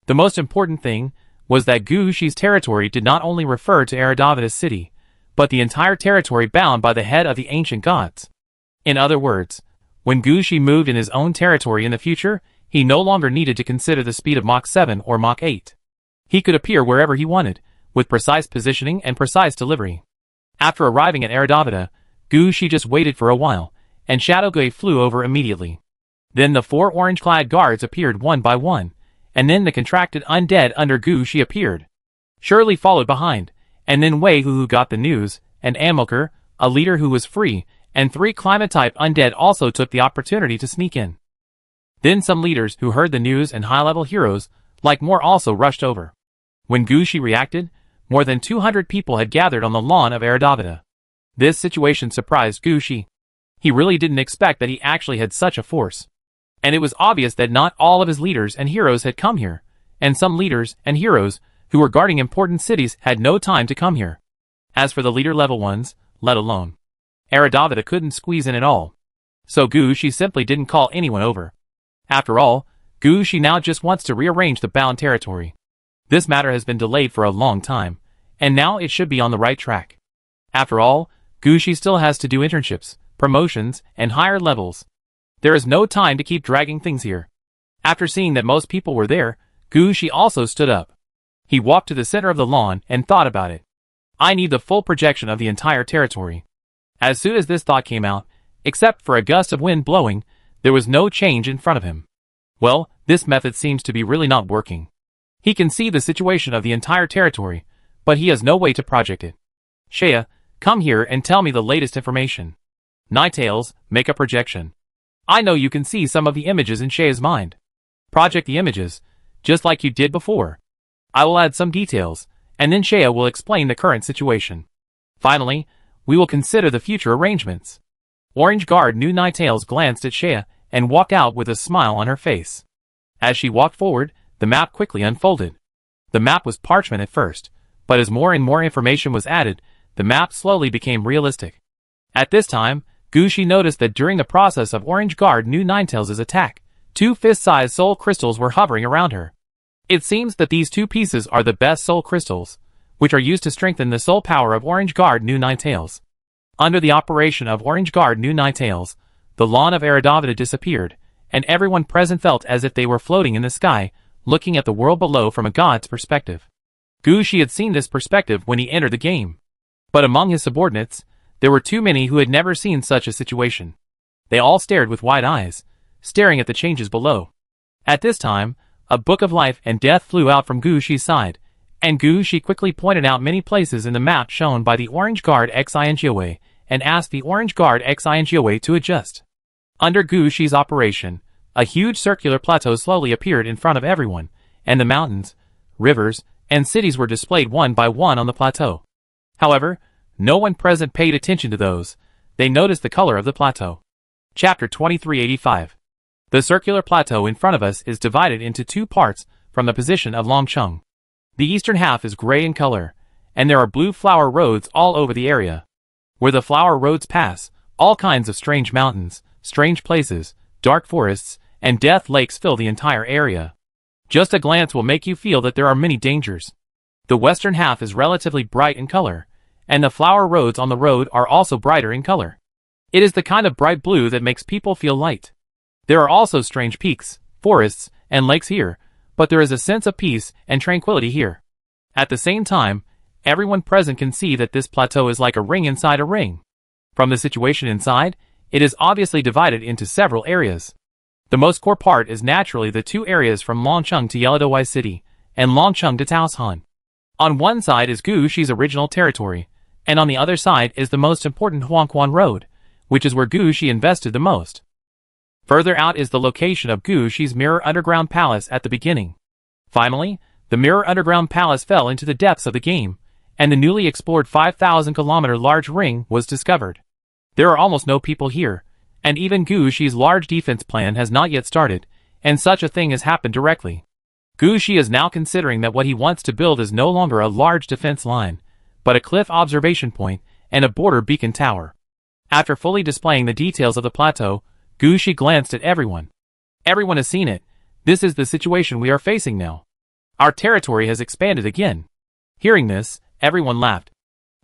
The most important thing was that Gushi's territory did not only refer to Aridavida city, but the entire territory bound by the head of the ancient gods. In other words, when Gushi moved in his own territory in the future, he no longer needed to consider the speed of Mach 7 or Mach 8. He could appear wherever he wanted, with precise positioning and precise delivery. After arriving at Aridavida, Gushi just waited for a while, and Shadowgay flew over immediately. Then the 4 orange-clad guards appeared one by one, and then the contracted undead under Gushi appeared. Shirley followed behind, and then Wei who got the news, and Amilcar, a leader who was free, and 3 climate-type undead also took the opportunity to sneak in. Then some leaders who heard the news and high-level heroes, like more also rushed over. When Gushi reacted, more than 200 people had gathered on the lawn of Aridavida. This situation surprised Gushi. He really didn't expect that he actually had such a force. And it was obvious that not all of his leaders and heroes had come here, and some leaders and heroes who were guarding important cities had no time to come here. As for the leader-level ones, let alone. Aridavida couldn't squeeze in at all. So Gushi simply didn't call anyone over. After all, Gushi now just wants to rearrange the bound territory. This matter has been delayed for a long time, and now it should be on the right track. After all, Gushi still has to do internships, promotions, and higher levels. There is no time to keep dragging things here. After seeing that most people were there, Gushi also stood up. He walked to the center of the lawn and thought about it. I need the full projection of the entire territory. As soon as this thought came out, except for a gust of wind blowing, there was no change in front of him. Well, this method seems to be really not working. He can see the situation of the entire territory, but he has no way to project it. Shea, come here and tell me the latest information. Ninetales, make a projection. I know you can see some of the images in Shea's mind. Project the images, just like you did before. I will add some details, and then Shea will explain the current situation. Finally, we will consider the future arrangements. Orange Guard knew Ninetales glanced at Shea and walked out with a smile on her face. As she walked forward, the map quickly unfolded. The map was parchment at first, but as more and more information was added, the map slowly became realistic. At this time, Gushi noticed that during the process of Orange Guard knew Ninetales' attack, 2 fist-sized soul crystals were hovering around her. It seems that these 2 pieces are the best soul crystals, which are used to strengthen the soul power of Orange Guard New Ninetales. Under the operation of Orange Guard New Ninetales, the lawn of Eridavida disappeared, and everyone present felt as if they were floating in the sky, looking at the world below from a god's perspective. Gushi had seen this perspective when he entered the game. But among his subordinates, there were too many who had never seen such a situation. They all stared with wide eyes, staring at the changes below. At this time, a book of life and death flew out from Gushi's side, and Gushi quickly pointed out many places in the map shown by the Orange Guard Xingyoe and asked the Orange Guard Xingyoe to adjust. Under Gushi's operation, a huge circular plateau slowly appeared in front of everyone, and the mountains, rivers, and cities were displayed one by one on the plateau. However, no one present paid attention to those. They noticed the color of the plateau. Chapter 2385. The circular plateau in front of us is divided into 2 parts from the position of Longcheng. The eastern half is gray in color, and there are blue flower roads all over the area. Where the flower roads pass, all kinds of strange mountains, strange places, dark forests, and death lakes fill the entire area. Just a glance will make you feel that there are many dangers. The western half is relatively bright in color, and the flower roads on the road are also brighter in color. It is the kind of bright blue that makes people feel light. There are also strange peaks, forests, and lakes here, but there is a sense of peace and tranquility here. At the same time, everyone present can see that this plateau is like a ring inside a ring. From the situation inside, it is obviously divided into several areas. The most core part is naturally the 2 areas from Longcheng to Yeladowai City, and Longcheng to Taoshan. On one side is Gushi's original territory, and on the other side is the most important Huangquan Road, which is where Gushi invested the most. Further out is the location of Gushi's Mirror Underground Palace at the beginning. Finally, the Mirror Underground Palace fell into the depths of the game, and the newly explored 5,000-kilometer large ring was discovered. There are almost no people here, and even Gushi's large defense plan has not yet started, and such a thing has happened directly. Gushi is now considering that what he wants to build is no longer a large defense line, but a cliff observation point and a border beacon tower. After fully displaying the details of the plateau, Gushi glanced at everyone. Everyone has seen it. This is the situation we are facing now. Our territory has expanded again. Hearing this, everyone laughed.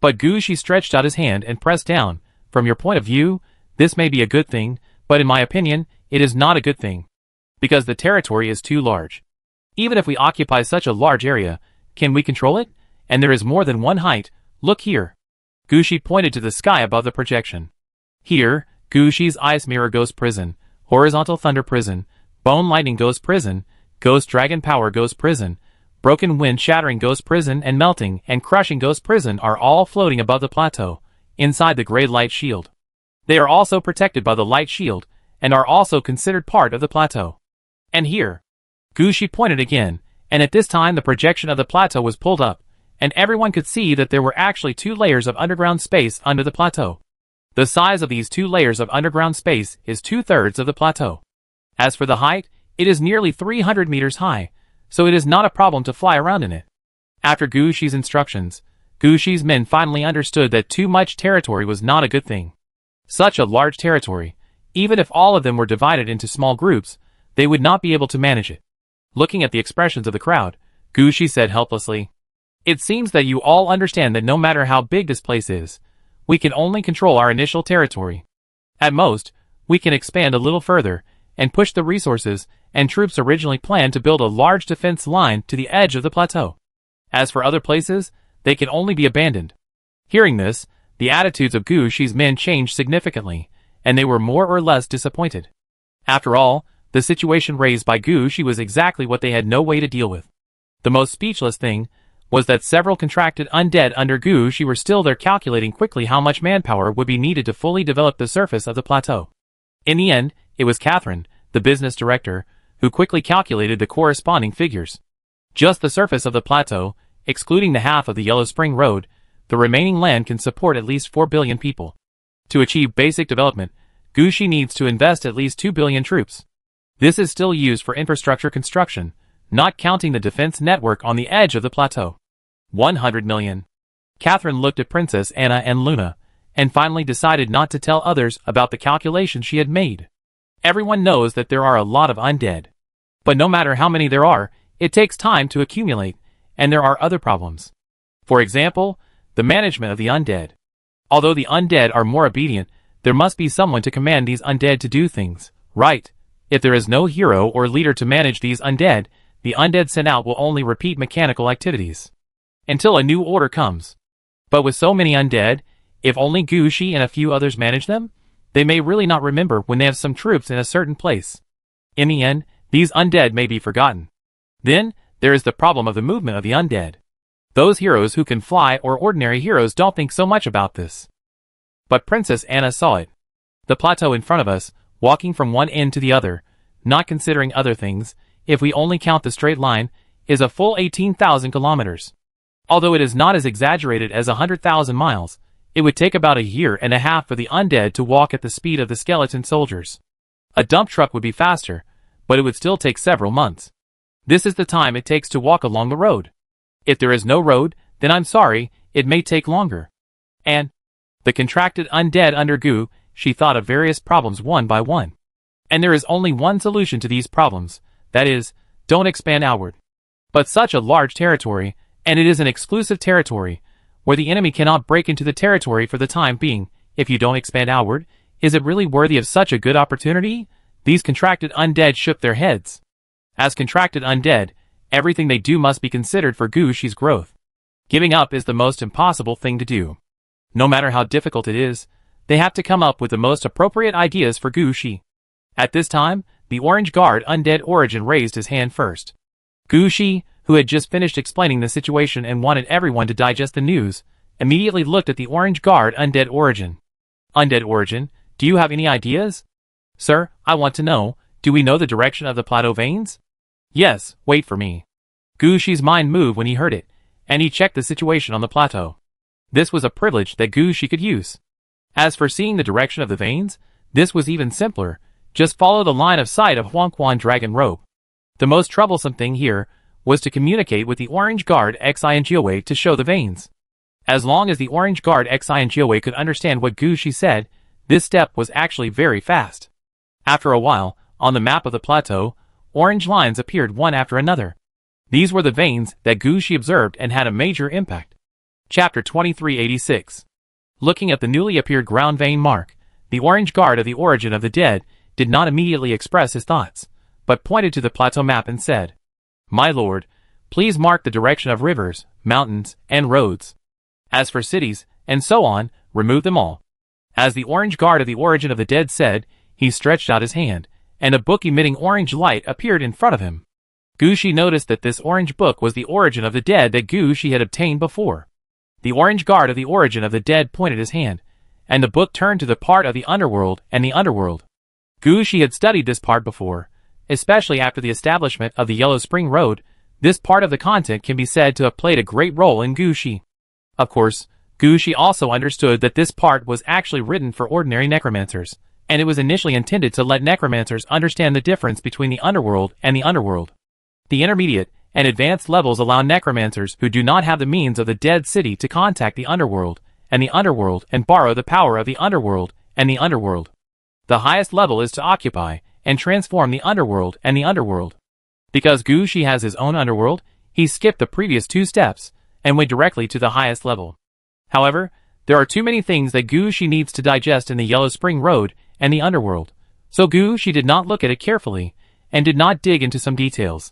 But Gushi stretched out his hand and pressed down. From your point of view, this may be a good thing, but in my opinion, it is not a good thing. Because the territory is too large. Even if we occupy such a large area, can we control it? And there is more than one height. Look here. Gushi pointed to the sky above the projection. Here, Gushi's Ice Mirror Ghost Prison, Horizontal Thunder Prison, Bone Lightning Ghost Prison, Ghost Dragon Power Ghost Prison, Broken Wind Shattering Ghost Prison and Melting and Crushing Ghost Prison are all floating above the plateau, inside the gray light shield. They are also protected by the light shield, and are also considered part of the plateau. And here, Gushi pointed again, and at this time the projection of the plateau was pulled up, and everyone could see that there were actually 2 layers of underground space under the plateau. The size of these 2 layers of underground space is 2/3 of the plateau. As for the height, it is nearly 300 meters high, so it is not a problem to fly around in it. After Gushi's instructions, Gushi's men finally understood that too much territory was not a good thing. Such a large territory, even if all of them were divided into small groups, they would not be able to manage it. Looking at the expressions of the crowd, Gushi said helplessly, It seems that you all understand that no matter how big this place is, we can only control our initial territory. At most, we can expand a little further, and push the resources and troops originally planned to build a large defense line to the edge of the plateau. As for other places, they can only be abandoned. Hearing this, the attitudes of Gu Shi's men changed significantly, and they were more or less disappointed. After all, the situation raised by Gu Shi was exactly what they had no way to deal with. The most speechless thing was that several contracted undead under Gu Shi were still there calculating quickly how much manpower would be needed to fully develop the surface of the plateau. In the end, it was Catherine, the business director, who quickly calculated the corresponding figures. Just the surface of the plateau, excluding the half of the Yellow Spring Road, the remaining land can support at least 4 billion people. To achieve basic development, Gu Shi needs to invest at least 2 billion troops. This is still used for infrastructure construction, not counting the defense network on the edge of the plateau. 100 million. Catherine looked at Princess Anna and Luna, and finally decided not to tell others about the calculations she had made. Everyone knows that there are a lot of undead. But no matter how many there are, it takes time to accumulate, and there are other problems. For example, the management of the undead. Although the undead are more obedient, there must be someone to command these undead to do things, right? If there is no hero or leader to manage these undead, the undead sent out will only repeat mechanical activities until a new order comes. But with so many undead, if only Gu Shi and a few others manage them, they may really not remember when they have some troops in a certain place. In the end, these undead may be forgotten. Then, there is the problem of the movement of the undead. Those heroes who can fly or ordinary heroes don't think so much about this. But Princess Anna saw it. The plateau in front of us, walking from one end to the other, not considering other things, if we only count the straight line, is a full 18,000 kilometers. Although it is not as exaggerated as 100,000 miles, it would take about a year and a half for the undead to walk at the speed of the skeleton soldiers. A dump truck would be faster, but it would still take several months. This is the time it takes to walk along the road. If there is no road, then I'm sorry, it may take longer. And the contracted undead under Gu Shi thought of various problems one by one. And there is only one solution to these problems, that is, don't expand outward. But such a large territory, and it is an exclusive territory, where the enemy cannot break into the territory for the time being, if you don't expand outward, is it really worthy of such a good opportunity? These contracted undead shook their heads. As contracted undead, everything they do must be considered for Gu Shi's growth. Giving up is the most impossible thing to do. No matter how difficult it is, they have to come up with the most appropriate ideas for Gu Shi. At this time, the Orange Guard Undead Origin raised his hand first. Gu Shi, who had just finished explaining the situation and wanted everyone to digest the news, immediately looked at the Orange Guard Undead Origin. Undead Origin, do you have any ideas? Sir, I want to know, do we know the direction of the plateau veins? Yes, wait for me. Gu Shi's mind moved when he heard it, and he checked the situation on the plateau. This was a privilege that Gu Shi could use. As for seeing the direction of the veins, this was even simpler, just follow the line of sight of Huangquan Dragon Robe. The most troublesome thing here was to communicate with the Orange Guard Xi and Jiawei to show the veins. As long as the Orange Guard Xi and Jiawei could understand what Gu Shi said, this step was actually very fast. After a while, on the map of the plateau, orange lines appeared one after another. These were the veins that Gu Shi observed and had a major impact. Chapter 2386. Looking at the newly appeared ground vein mark, the Orange Guard of the Origin of the Dead did not immediately express his thoughts, but pointed to the plateau map and said, "My lord, please mark the direction of rivers, mountains, and roads. As for cities, and so on, remove them all." As the Orange Guard of the Origin of the Dead said, he stretched out his hand, and a book emitting orange light appeared in front of him. Gu Shi noticed that this orange book was the Origin of the Dead that Gu Shi had obtained before. The Orange Guard of the Origin of the Dead pointed his hand, and the book turned to the part of the underworld and the underworld. Gu Shi had studied this part before, especially after the establishment of the Yellow Spring Road. This part of the content can be said to have played a great role in Gu Shi. Of course, Gu Shi also understood that this part was actually written for ordinary necromancers, and it was initially intended to let necromancers understand the difference between the underworld and the underworld. The intermediate and advanced levels allow necromancers who do not have the means of the dead city to contact the underworld and borrow the power of the underworld and the underworld. The highest level is to occupy and transform the underworld and the underworld. Because Gu Shi has his own underworld, he skipped the previous two steps, and went directly to the highest level. However, there are too many things that Gu Shi needs to digest in the Yellow Spring Road and the underworld, so Gu Shi did not look at it carefully, and did not dig into some details.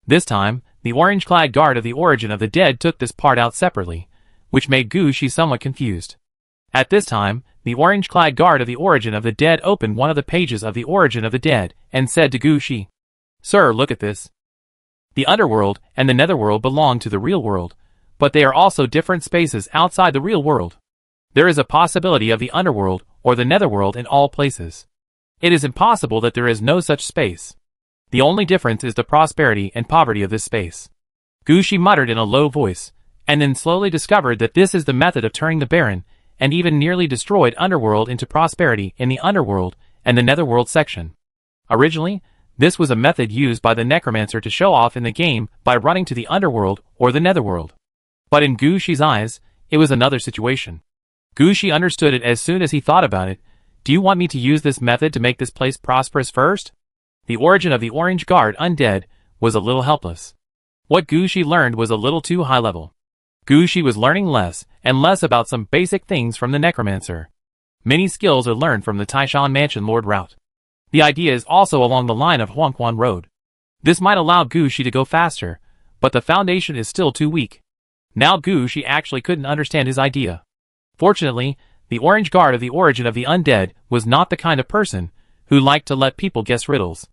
This time, the orange-clad guard of the Origin of the Dead took this part out separately, which made Gu Shi somewhat confused. At this time, the orange-clad guard of the Origin of the Dead opened one of the pages of the Origin of the Dead, and said to Gu Shi, "Sir, look at this. The underworld and the netherworld belong to the real world, but they are also different spaces outside the real world. There is a possibility of the underworld or the netherworld in all places. It is impossible that there is no such space. The only difference is the prosperity and poverty of this space." Gu Shi muttered in a low voice, and then slowly discovered that this is the method of turning the barren and even nearly destroyed underworld into prosperity in the underworld and the netherworld section. Originally, this was a method used by the necromancer to show off in the game by running to the underworld or the netherworld. But in Gu Shi's eyes, it was another situation. Gu Shi understood it as soon as he thought about it. "Do you want me to use this method to make this place prosperous first?" The Origin of the Orange Guard Undead was a little helpless. What Gu Shi learned was a little too high level. Gu Shi was learning less and less about some basic things from the necromancer. Many skills are learned from the Taishan Mansion Lord route. The idea is also along the line of Huangquan Road. This might allow Gu Shi to go faster, but the foundation is still too weak. Now Gu Shi actually couldn't understand his idea. Fortunately, the Orange Guard of the Origin of the Undead was not the kind of person who liked to let people guess riddles.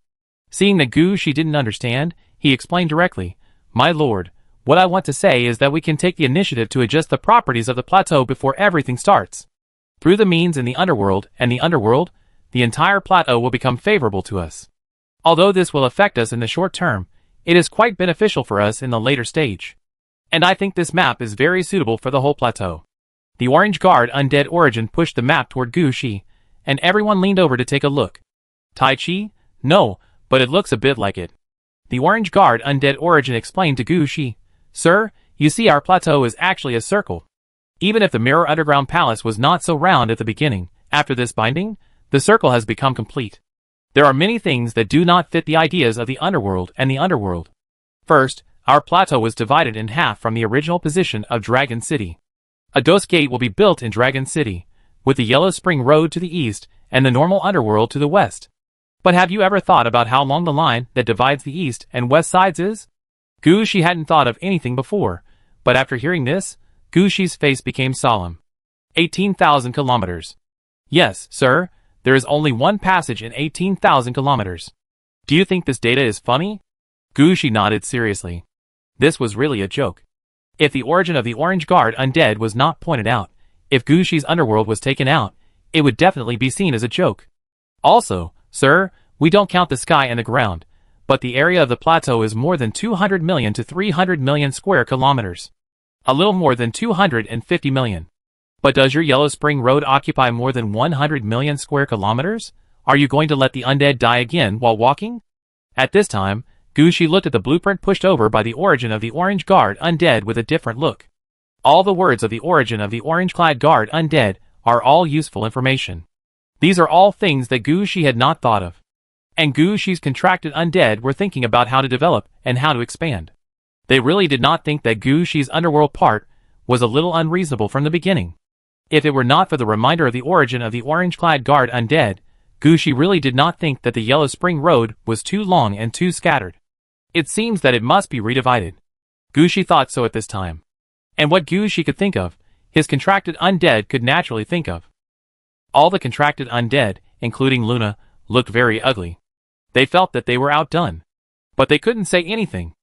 Seeing that Gu Shi didn't understand, he explained directly, "My lord, what I want to say is that we can take the initiative to adjust the properties of the plateau before everything starts. Through the means in the underworld and the underworld, the entire plateau will become favorable to us. Although this will affect us in the short term, it is quite beneficial for us in the later stage. And I think this map is very suitable for the whole plateau." The Orange Guard Undead Origin pushed the map toward Gu Shi, and everyone leaned over to take a look. "Tai Chi? No, but it looks a bit like it." The Orange Guard Undead Origin explained to Gu Shi, "Sir, you see our plateau is actually a circle. Even if the Mirror Underground Palace was not so round at the beginning, after this binding, the circle has become complete. There are many things that do not fit the ideas of the underworld and the underworld. First, our plateau was divided in half from the original position of Dragon City. A Dose Gate will be built in Dragon City, with the Yellow Spring Road to the east and the normal underworld to the west. But have you ever thought about how long the line that divides the east and west sides is?" Gu Shi hadn't thought of anything before, but after hearing this, Gu Shi's face became solemn. 18,000 kilometers. "Yes, sir, there is only one passage in 18,000 kilometers. Do you think this data is funny?" Gu Shi nodded seriously. This was really a joke. If the Origin of the Orange Guard Undead was not pointed out, if Gu Shi's underworld was taken out, it would definitely be seen as a joke. "Also, sir, we don't count the sky and the ground, but the area of the plateau is more than 200 million to 300 million square kilometers. A little more than 250 million. But does your Yellow Spring Road occupy more than 100 million square kilometers? Are you going to let the undead die again while walking?" At this time, Gu Shi looked at the blueprint pushed over by the Origin of the Orange Guard Undead with a different look. All the words of the Origin of the Orange-clad Guard Undead are all useful information. These are all things that Gu Shi had not thought of. And Gu Shi's contracted undead were thinking about how to develop and how to expand. They really did not think that Gu Shi's underworld part was a little unreasonable from the beginning. If it were not for the reminder of the Origin of the Orange-clad Guard Undead, Gu Shi really did not think that the Yellow Spring Road was too long and too scattered. It seems that it must be redivided. Gu Shi thought so at this time. And what Gu Shi could think of, his contracted undead could naturally think of. All the contracted undead, including Luna, looked very ugly. They felt that they were outdone. But they couldn't say anything.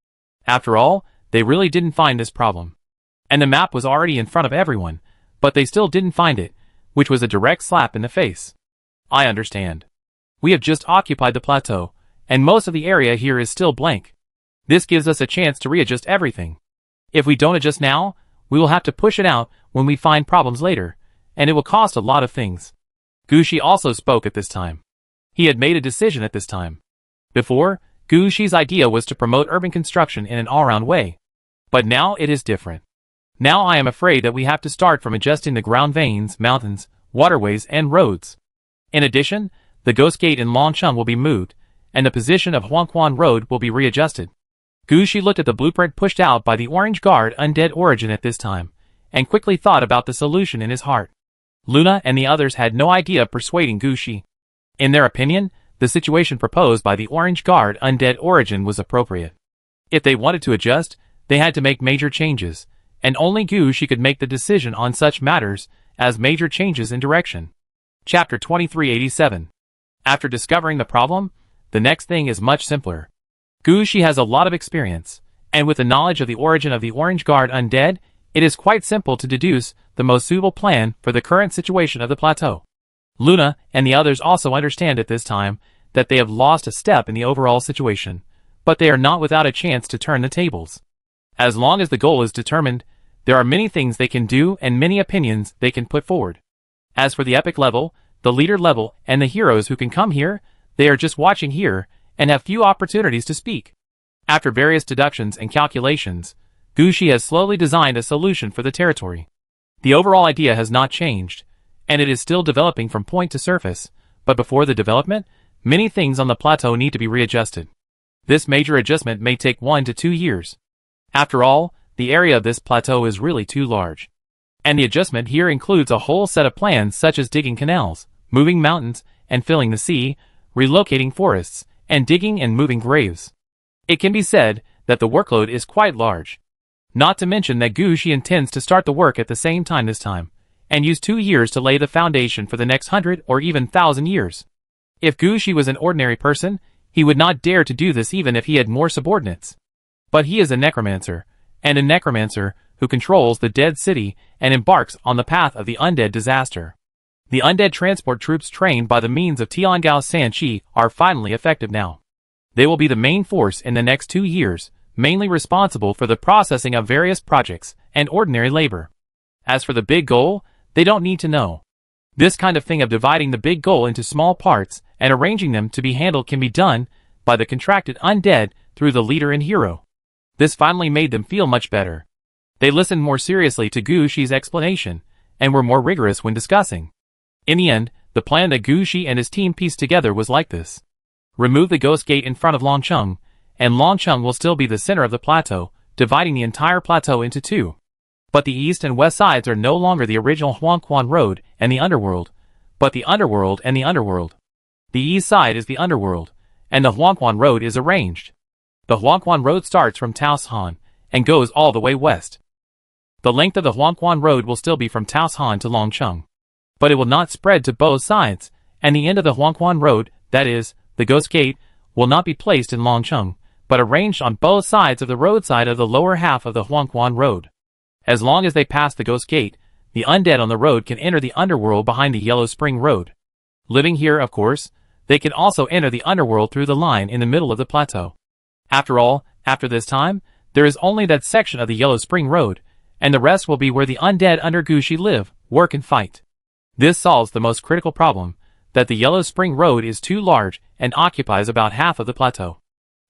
After all, they really didn't find this problem. And the map was already in front of everyone, but they still didn't find it, which was a direct slap in the face. "I understand. We have just occupied the plateau, and most of the area here is still blank. This gives us a chance to readjust everything. If we don't adjust now, we will have to push it out when we find problems later, and it will cost a lot of things." Gu Shi also spoke at this time. He had made a decision at this time. Before, Gu Shi's idea was to promote urban construction in an all-round way. But now it is different. Now I am afraid that we have to start from adjusting the ground veins, mountains, waterways, and roads. In addition, the Ghost Gate in Longcheng will be moved, and the position of Huangquan Road will be readjusted. Gushi looked at the blueprint pushed out by the Orange Guard Undead Origin at this time, and quickly thought about the solution in his heart. Luna and the others had no idea of persuading Gushi. In their opinion, the situation proposed by the Orange Guard Undead Origin was appropriate. If they wanted to adjust, they had to make major changes, and only Gushi could make the decision on such matters as major changes in direction. Chapter 2387. After discovering the problem, the next thing is much simpler. Gushi has a lot of experience, and with the knowledge of the origin of the Orange Guard Undead, it is quite simple to deduce the most suitable plan for the current situation of the plateau. Luna and the others also understand at this time that they have lost a step in the overall situation, but they are not without a chance to turn the tables. As long as the goal is determined, there are many things they can do and many opinions they can put forward. As for the epic level, the leader level, and the heroes who can come here, they are just watching here and have few opportunities to speak. After various deductions and calculations, Gushi has slowly designed a solution for the territory. The overall idea has not changed, and it is still developing from point to surface, but before the development, many things on the plateau need to be readjusted. This major adjustment may take 1 to 2 years. After all, the area of this plateau is really too large. And the adjustment here includes a whole set of plans such as digging canals, moving mountains and filling the sea, relocating forests, and digging and moving graves. It can be said that the workload is quite large. Not to mention that Gushi intends to start the work at the same time this time, and use 2 years to lay the foundation for the next 100 or even 1,000 years. If Gushi was an ordinary person, he would not dare to do this even if he had more subordinates. But he is a necromancer, and a necromancer who controls the dead city and embarks on the path of the undead disaster. The undead transport troops trained by the means of Tiangao Sanchi are finally effective now. They will be the main force in the next 2 years, mainly responsible for the processing of various projects and ordinary labor. As for the big goal, they don't need to know. This kind of thing of dividing the big goal into small parts and arranging them to be handled can be done by the contracted undead through the leader and hero. This finally made them feel much better. They listened more seriously to Gushi's explanation, and were more rigorous when discussing. In the end, the plan that Gushi and his team pieced together was like this. Remove the ghost gate in front of Longcheng, and Longcheng will still be the center of the plateau, dividing the entire plateau into 2. But the east and west sides are no longer the original Huangquan Road and the Underworld, but the Underworld and the Underworld. The east side is the Underworld, and the Huangquan Road is arranged. The Huangquan Road starts from Taoshan and goes all the way west. The length of the Huangquan Road will still be from Taoshan to Longcheng, but it will not spread to both sides, and the end of the Huangquan Road, that is, the Ghost Gate, will not be placed in Longcheng, but arranged on both sides of the roadside of the lower half of the Huangquan Road. As long as they pass the Ghost Gate, the undead on the road can enter the Underworld behind the Yellow Spring Road. Living here, of course, they can also enter the Underworld through the line in the middle of the plateau. After all, after this time, there is only that section of the Yellow Spring Road, and the rest will be where the undead under Gushi live, work and fight. This solves the most critical problem, that the Yellow Spring Road is too large and occupies about half of the plateau.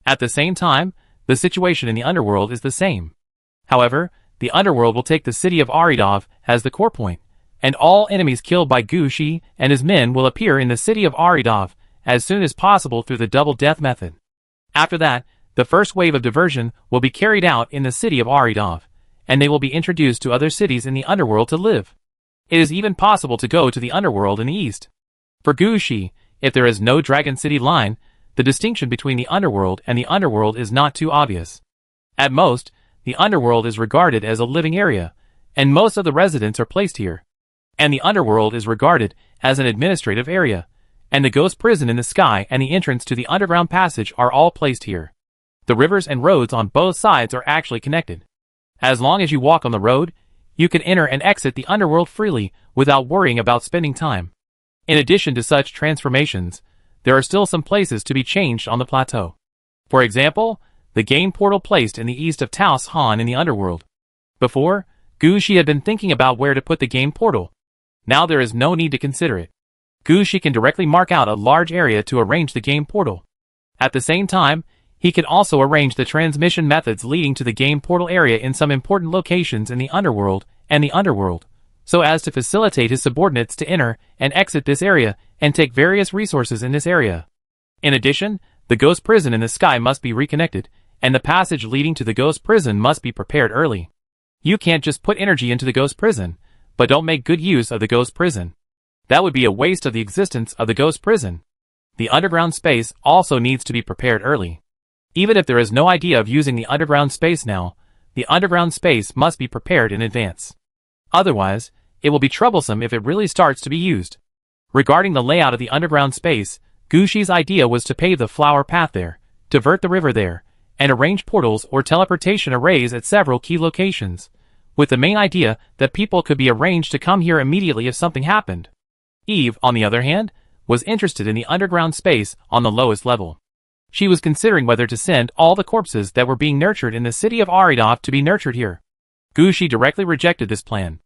At the same time, the situation in the Underworld is the same. However, the Underworld will take the city of Aridov as the core point, and all enemies killed by Gushi and his men will appear in the city of Aridov as soon as possible through the double death method. After that, the first wave of diversion will be carried out in the city of Aridov, and they will be introduced to other cities in the Underworld to live. It is even possible to go to the Underworld in the east. For Gushi, if there is no Dragon City line, the distinction between the Underworld and the Underworld is not too obvious. At most, the Underworld is regarded as a living area, and most of the residents are placed here. And the Underworld is regarded as an administrative area, and the ghost prison in the sky and the entrance to the underground passage are all placed here. The rivers and roads on both sides are actually connected. As long as you walk on the road, you can enter and exit the Underworld freely without worrying about spending time. In addition to such transformations, there are still some places to be changed on the plateau. For example, the game portal placed in the east of Taos Han in the Underworld. Before, Gushi had been thinking about where to put the game portal. Now there is no need to consider it. Gushi can directly mark out a large area to arrange the game portal. At the same time, he can also arrange the transmission methods leading to the game portal area in some important locations in the Underworld and the Underworld, so as to facilitate his subordinates to enter and exit this area and take various resources in this area. In addition, the ghost prison in the sky must be reconnected, and the passage leading to the ghost prison must be prepared early. You can't just put energy into the ghost prison, but don't make good use of the ghost prison. That would be a waste of the existence of the ghost prison. The underground space also needs to be prepared early. Even if there is no idea of using the underground space now, the underground space must be prepared in advance. Otherwise, it will be troublesome if it really starts to be used. Regarding the layout of the underground space, Gushi's idea was to pave the flower path there, divert the river there, and arrange portals or teleportation arrays at several key locations, with the main idea that people could be arranged to come here immediately if something happened. Eve, on the other hand, was interested in the underground space on the lowest level. She was considering whether to send all the corpses that were being nurtured in the city of Aridov to be nurtured here. Gushi directly rejected this plan.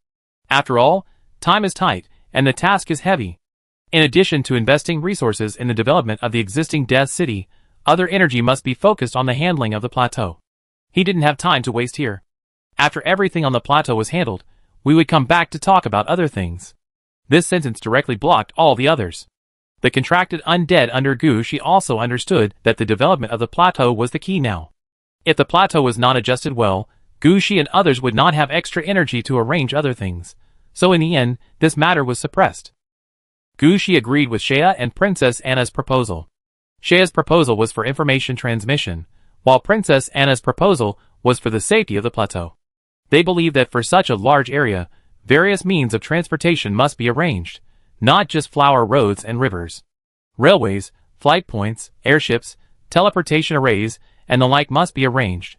After all, time is tight, and the task is heavy. In addition to investing resources in the development of the existing Death City, other energy must be focused on the handling of the plateau. He didn't have time to waste here. After everything on the plateau was handled, we would come back to talk about other things. This sentence directly blocked all the others. The contracted undead under Gushi also understood that the development of the plateau was the key now. If the plateau was not adjusted well, Gushi and others would not have extra energy to arrange other things, so in the end, this matter was suppressed. Gushi agreed with Shea and Princess Anna's proposal. Shea's proposal was for information transmission, while Princess Anna's proposal was for the safety of the plateau. They believed that for such a large area, various means of transportation must be arranged, not just flower roads and rivers. Railways, flight points, airships, teleportation arrays, and the like must be arranged.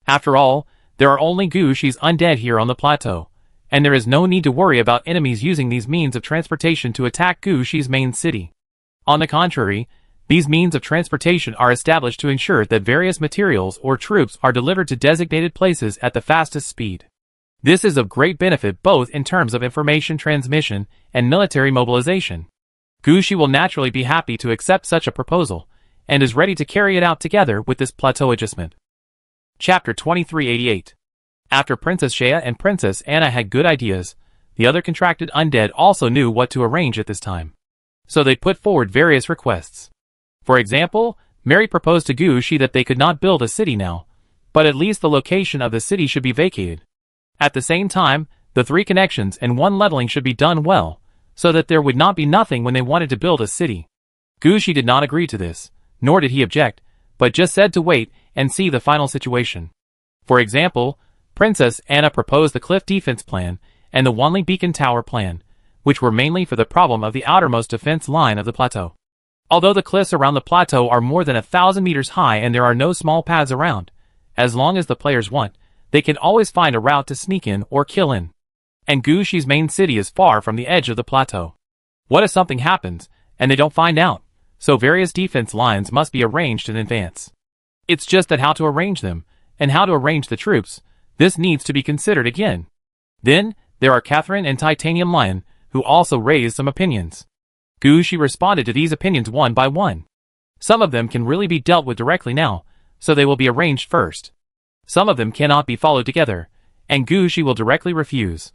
After all, there are only Gushi's undead here on the plateau, and there is no need to worry about enemies using these means of transportation to attack Gushi's main city. On the contrary, these means of transportation are established to ensure that various materials or troops are delivered to designated places at the fastest speed. This is of great benefit both in terms of information transmission and military mobilization. Gushi will naturally be happy to accept such a proposal, and is ready to carry it out together with this plateau adjustment. Chapter 2338. After Princess Shea and Princess Anna had good ideas, the other contracted undead also knew what to arrange at this time. So they put forward various requests. For example, Mary proposed to Gushi that they could not build a city now, but at least the location of the city should be vacated. At the same time, the 3 connections and 1 leveling should be done well, so that there would not be nothing when they wanted to build a city. Gushi did not agree to this, nor did he object, but just said to wait and see the final situation. For example, Princess Anna proposed the cliff defense plan and the Wanli beacon tower plan, which were mainly for the problem of the outermost defense line of the plateau. Although the cliffs around the plateau are more than 1,000 meters high and there are no small paths around, as long as the players want, they can always find a route to sneak in or kill in. And Gushi's main city is far from the edge of the plateau. What if something happens, and they don't find out? So various defense lines must be arranged in advance. It's just that how to arrange them, and how to arrange the troops, this needs to be considered again. Then, there are Catherine and Titanium Lion, who also raised some opinions. Gushi responded to these opinions one by one. Some of them can really be dealt with directly now, so they will be arranged first. Some of them cannot be followed together, and Gushi will directly refuse.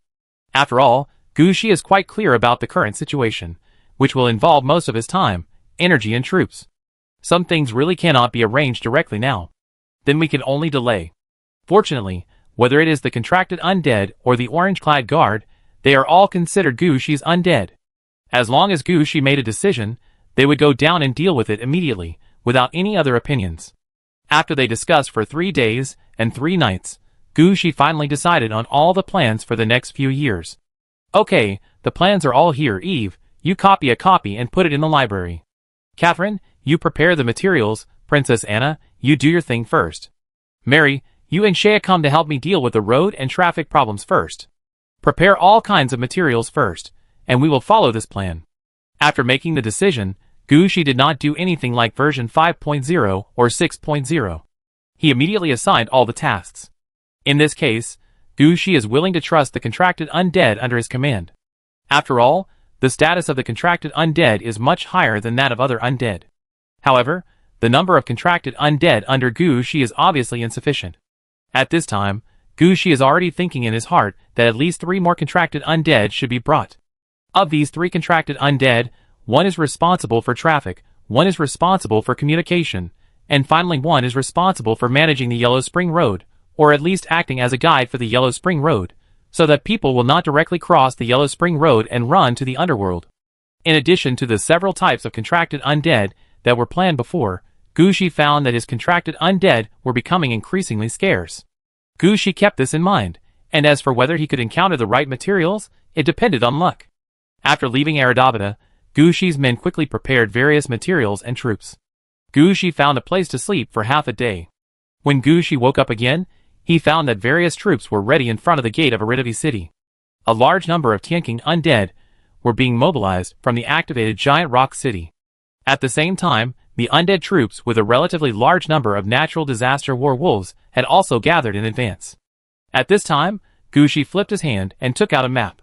After all, Gushi is quite clear about the current situation, which will involve most of his time, energy and troops. Some things really cannot be arranged directly now. Then we can only delay. Fortunately, whether it is the contracted undead or the orange-clad guard, they are all considered Gushi's undead. As long as Gushi made a decision, they would go down and deal with it immediately, without any other opinions. After they discussed for 3 days and 3 nights, Gushi finally decided on all the plans for the next few years. Okay, the plans are all here. Eve, you copy a copy and put it in the library. Catherine, you prepare the materials. Princess Anna, you do your thing first. Mary, you and Shea come to help me deal with the road and traffic problems first. Prepare all kinds of materials first, and we will follow this plan. After making the decision, Gushi did not do anything like version 5.0 or 6.0. He immediately assigned all the tasks. In this case, Gushi is willing to trust the contracted undead under his command. After all, the status of the contracted undead is much higher than that of other undead. However, the number of contracted undead under Gushi is obviously insufficient. At this time, Gushi is already thinking in his heart that at least 3 more contracted undead should be brought. Of these 3 contracted undead, 1 is responsible for traffic, 1 is responsible for communication, And finally, one is responsible for managing the Yellow Spring Road, or at least acting as a guide for the Yellow Spring Road, so that people will not directly cross the Yellow Spring Road and run to the underworld. In addition to the several types of contracted undead that were planned before, Gushi found that his contracted undead were becoming increasingly scarce. Gushi kept this in mind, and as for whether he could encounter the right materials, it depended on luck. After leaving Aradavada, Gushi's men quickly prepared various materials and troops. Gushi found a place to sleep for half a day. When Gushi woke up again, he found that various troops were ready in front of the gate of Aridavi city. A large number of Tianking undead were being mobilized from the activated Giant Rock City. At the same time, the undead troops with a relatively large number of natural disaster war wolves had also gathered in advance. At this time, Gushi flipped his hand and took out a map.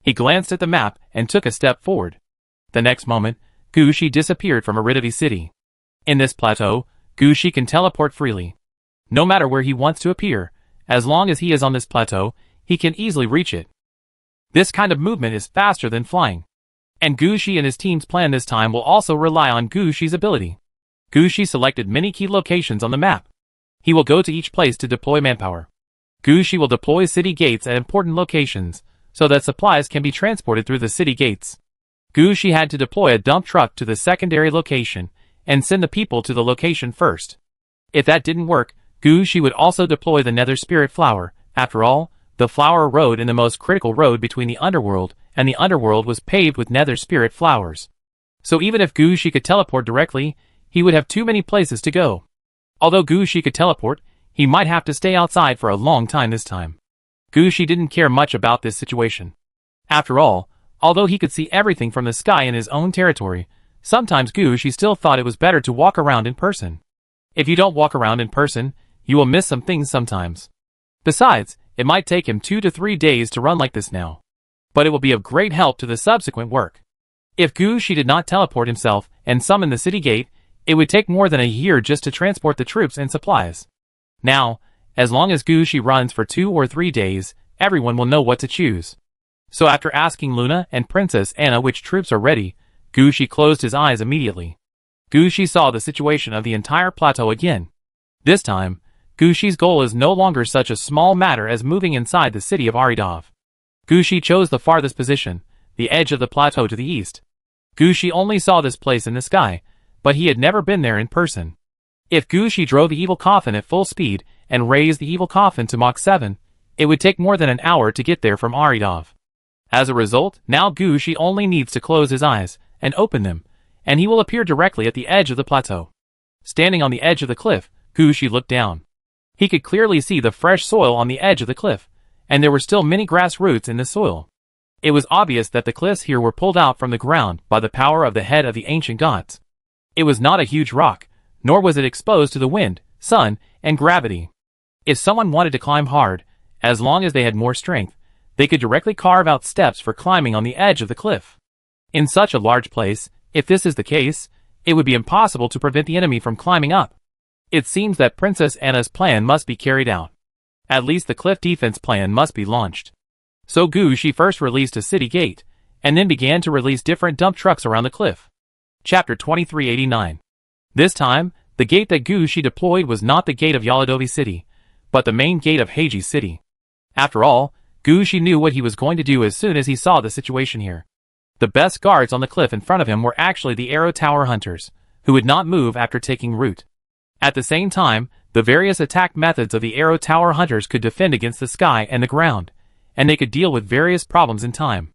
He glanced at the map and took a step forward. The next moment, Gushi disappeared from Aridavi city. In this plateau, Gushi can teleport freely. No matter where he wants to appear, as long as he is on this plateau, he can easily reach it. This kind of movement is faster than flying. And Gushi and his team's plan this time will also rely on Gushi's ability. Gushi selected many key locations on the map. He will go to each place to deploy manpower. Gushi will deploy city gates at important locations, so that supplies can be transported through the city gates. Gushi had to deploy a dump truck to the secondary location, and send the people to the location first. If that didn't work, Gushi would also deploy the Nether Spirit Flower. After all, the Flower Road in the most critical road between the Underworld and the Underworld was paved with Nether Spirit Flowers. So even if Gushi could teleport directly, he would have too many places to go. Although Gushi could teleport, he might have to stay outside for a long time this time. Gushi didn't care much about this situation. After all, although he could see everything from the sky in his own territory, sometimes Gushi still thought it was better to walk around in person. If you don't walk around in person, you will miss some things sometimes. Besides, it might take him 2 to 3 days to run like this now. But it will be of great help to the subsequent work. If Gushi did not teleport himself and summon the city gate, it would take more than a year just to transport the troops and supplies. Now, as long as Gushi runs for 2 or 3 days, everyone will know what to choose. So after asking Luna and Princess Anna which troops are ready, Gushi closed his eyes immediately. Gushi saw the situation of the entire plateau again. This time, Gushi's goal is no longer such a small matter as moving inside the city of Aridav. Gushi chose the farthest position, the edge of the plateau to the east. Gushi only saw this place in the sky, but he had never been there in person. If Gushi drove the evil coffin at full speed and raised the evil coffin to Mach 7, it would take more than an hour to get there from Aridav. As a result, now Gushi only needs to close his eyes and open them, and he will appear directly at the edge of the plateau. Standing on the edge of the cliff, Gushi looked down. He could clearly see the fresh soil on the edge of the cliff, and there were still many grass roots in the soil. It was obvious that the cliffs here were pulled out from the ground by the power of the head of the ancient gods. It was not a huge rock, nor was it exposed to the wind, sun, and gravity. If someone wanted to climb hard, as long as they had more strength, they could directly carve out steps for climbing on the edge of the cliff. In such a large place, if this is the case, it would be impossible to prevent the enemy from climbing up. It seems that Princess Anna's plan must be carried out. At least the cliff defense plan must be launched. So Gushi first released a city gate, and then began to release different dump trucks around the cliff. Chapter 2389. This time, the gate that Gushi deployed was not the gate of Yaladovi city, but the main gate of Heiji city. After all, Gushi knew what he was going to do as soon as he saw the situation here. The best guards on the cliff in front of him were actually the Arrow Tower hunters, who would not move after taking root. At the same time, the various attack methods of the Arrow Tower hunters could defend against the sky and the ground, and they could deal with various problems in time.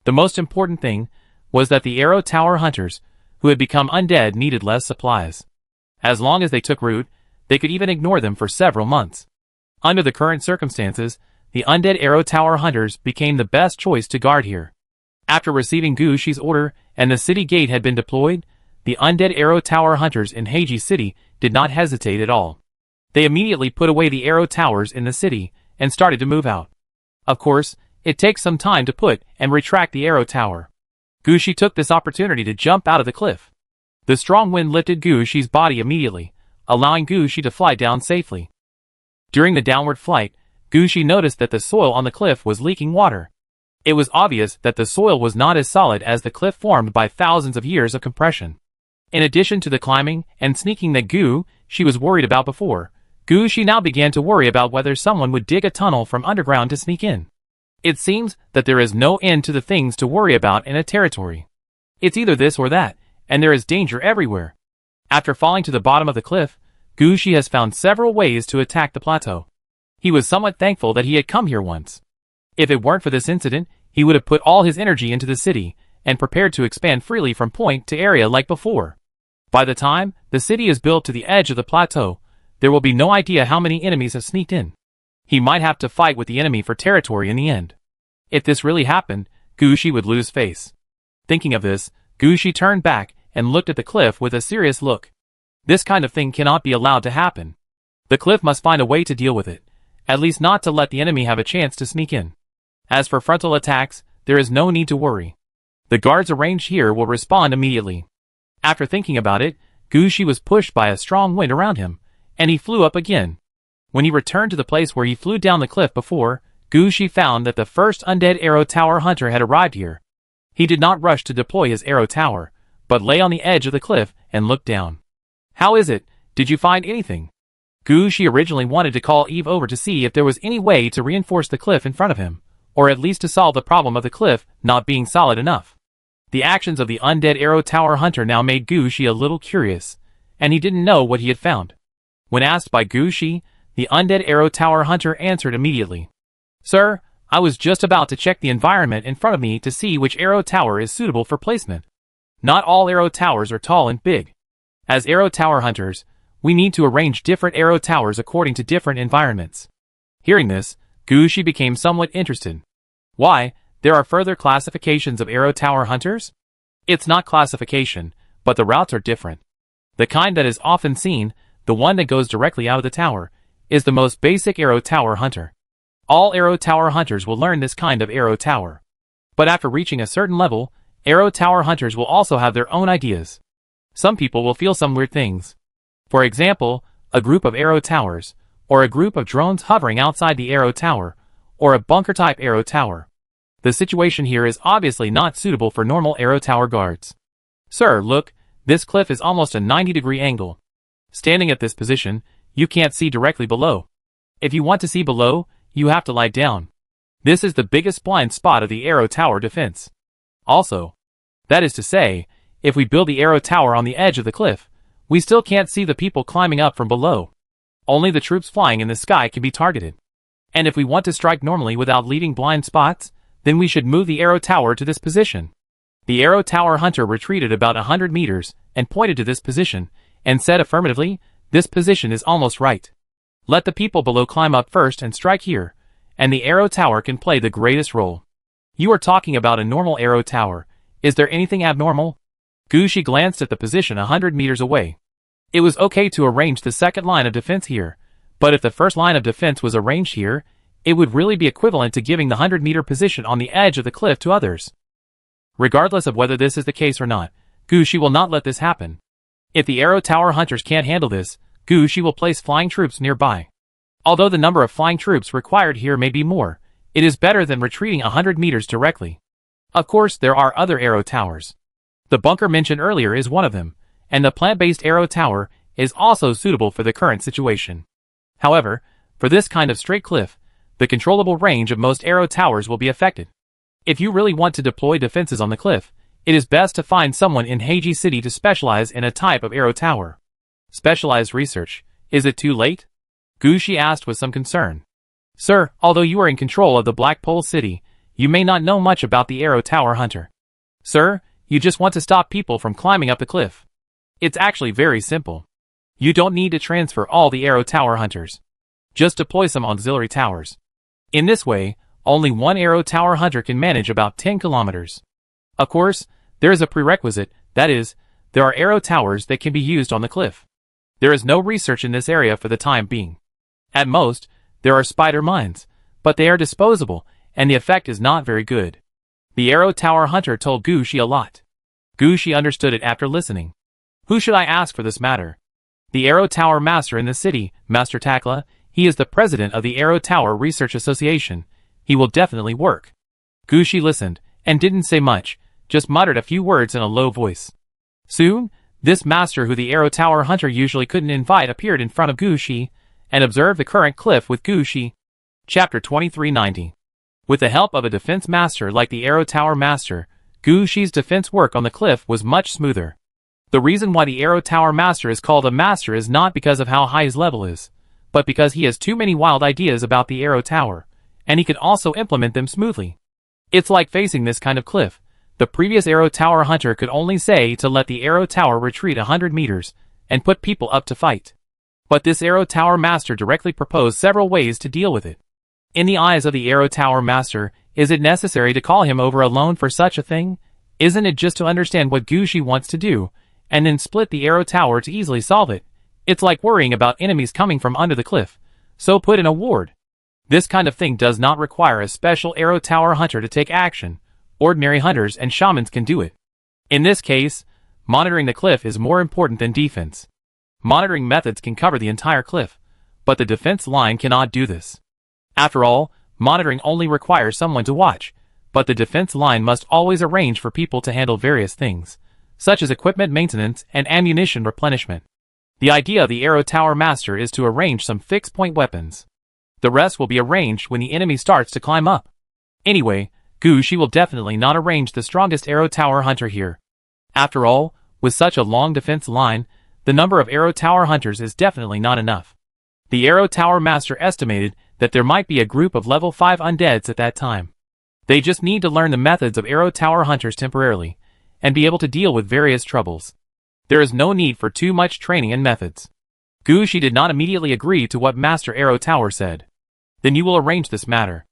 The most important thing was that the Arrow Tower hunters, who had become undead, needed less supplies. As long as they took root, they could even ignore them for several months. Under the current circumstances, the undead Arrow Tower hunters became the best choice to guard here. After receiving Gushi's order and the city gate had been deployed, the undead Arrow Tower hunters in Heiji city did not hesitate at all. They immediately put away the arrow towers in the city and started to move out. Of course, it takes some time to put and retract the arrow tower. Gushi took this opportunity to jump out of the cliff. The strong wind lifted Gushi's body immediately, allowing Gushi to fly down safely. During the downward flight, Gushi noticed that the soil on the cliff was leaking water. It was obvious that the soil was not as solid as the cliff formed by thousands of years of compression. In addition to the climbing and sneaking that she was worried about before, she now began to worry about whether someone would dig a tunnel from underground to sneak in. It seems that there is no end to the things to worry about in a territory. It's either this or that, and there is danger everywhere. After falling to the bottom of the cliff, Gushi has found several ways to attack the plateau. He was somewhat thankful that he had come here once. If it weren't for this incident, he would have put all his energy into the city, and prepared to expand freely from point to area like before. By the time the city is built to the edge of the plateau, there will be no idea how many enemies have sneaked in. He might have to fight with the enemy for territory in the end. If this really happened, Gushi would lose face. Thinking of this, Gushi turned back and looked at the cliff with a serious look. This kind of thing cannot be allowed to happen. The cliff must find a way to deal with it, at least not to let the enemy have a chance to sneak in. As for frontal attacks, there is no need to worry. The guards arranged here will respond immediately. After thinking about it, Gushi was pushed by a strong wind around him, and he flew up again. When he returned to the place where he flew down the cliff before, Gushi found that the first undead arrow tower hunter had arrived here. He did not rush to deploy his arrow tower, but lay on the edge of the cliff and looked down. "How is it? Did you find anything?" Gushi originally wanted to call Eve over to see if there was any way to reinforce the cliff in front of him, or at least to solve the problem of the cliff not being solid enough. The actions of the undead arrow tower hunter now made Gushi a little curious, and he didn't know what he had found. When asked by Gushi, the undead arrow tower hunter answered immediately. "Sir, I was just about to check the environment in front of me to see which arrow tower is suitable for placement. Not all arrow towers are tall and big. As arrow tower hunters, we need to arrange different arrow towers according to different environments." Hearing this, Gushi became somewhat interested. "Why, there are further classifications of arrow tower hunters?" "It's not classification, but the routes are different. The kind that is often seen, the one that goes directly out of the tower, is the most basic arrow tower hunter. All arrow tower hunters will learn this kind of arrow tower. But after reaching a certain level, arrow tower hunters will also have their own ideas. Some people will feel some weird things. For example, a group of arrow towers, or a group of drones hovering outside the arrow tower, or a bunker-type arrow tower. The situation here is obviously not suitable for normal arrow tower guards. Sir, look, this cliff is almost a 90-degree angle. Standing at this position, you can't see directly below. If you want to see below, you have to lie down. This is the biggest blind spot of the arrow tower defense. Also, that is to say, if we build the arrow tower on the edge of the cliff, we still can't see the people climbing up from below. Only the troops flying in the sky can be targeted. And if we want to strike normally without leaving blind spots, then we should move the arrow tower to this position." The arrow tower hunter retreated about 100 meters and pointed to this position, and said affirmatively, "This position is almost right. Let the people below climb up first and strike here, and the arrow tower can play the greatest role." "You are talking about a normal arrow tower. Is there anything abnormal?" Gushi glanced at the position 100 meters away. It was okay to arrange the second line of defense here, but if the first line of defense was arranged here, it would really be equivalent to giving the 100-meter position on the edge of the cliff to others. Regardless of whether this is the case or not, Gushi will not let this happen. If the arrow tower hunters can't handle this, Gushi will place flying troops nearby. Although the number of flying troops required here may be more, it is better than retreating 100 meters directly. Of course, there are other arrow towers. The bunker mentioned earlier is one of them, and the plant-based arrow tower is also suitable for the current situation. However, for this kind of straight cliff, the controllable range of most arrow towers will be affected. If you really want to deploy defenses on the cliff, it is best to find someone in Heiji City to specialize in a type of arrow tower. Specialized research. Is it too late? Gushi asked with some concern. "Sir, although you are in control of the Black Pole City, you may not know much about the arrow tower hunter. Sir, you just want to stop people from climbing up the cliff. It's actually very simple. You don't need to transfer all the arrow tower hunters. Just deploy some auxiliary towers. In this way, only one arrow tower hunter can manage about 10 kilometers. Of course, there is a prerequisite, that is, there are arrow towers that can be used on the cliff. There is no research in this area for the time being. At most, there are spider mines, but they are disposable, and the effect is not very good." The arrow tower hunter told Gushi a lot. Gushi understood it after listening. "Who should I ask for this matter?" "The arrow tower master in the city, Master Takla. He is the president of the Arrow Tower Research Association. He will definitely work." Gushi listened, and didn't say much, just muttered a few words in a low voice. Soon, This master who the Arrow Tower Hunter usually couldn't invite appeared in front of Gushi, and observed the current cliff with Gushi. Chapter 2390. With the help of a defense master like the Arrow Tower Master, Gushi's defense work on the cliff was much smoother. The reason why the Arrow Tower Master is called a master is not because of how high his level is, but because he has too many wild ideas about the Arrow Tower, and he can also implement them smoothly. It's like facing this kind of cliff. The previous Arrow Tower Hunter could only say to let the Arrow Tower retreat 100 meters, and put people up to fight. But this Arrow Tower Master directly proposed several ways to deal with it. In the eyes of the Arrow Tower Master, is it necessary to call him over alone for such a thing? Isn't it just to understand what Gushi wants to do, and then split the Arrow Tower to easily solve it? It's like worrying about enemies coming from under the cliff, so put in a ward. This kind of thing does not require a special Arrow Tower Hunter to take action. Ordinary hunters and shamans can do it. In this case, monitoring the cliff is more important than defense. Monitoring methods can cover the entire cliff, but the defense line cannot do this. After all, monitoring only requires someone to watch, but the defense line must always arrange for people to handle various things, such as equipment maintenance and ammunition replenishment. The idea of the Arrow Tower Master is to arrange some fixed-point weapons. The rest will be arranged when the enemy starts to climb up. Anyway, Gushi will definitely not arrange the strongest Arrow Tower Hunter here. After all, with such a long defense line, the number of Arrow Tower Hunters is definitely not enough. The Arrow Tower Master estimated that there might be a group of level 5 undeads at that time. They just need to learn the methods of Arrow Tower Hunters temporarily, and be able to deal with various troubles. There is no need for too much training and methods. Gushi did not immediately agree to what Master Arrow Tower said. Then you will arrange this matter.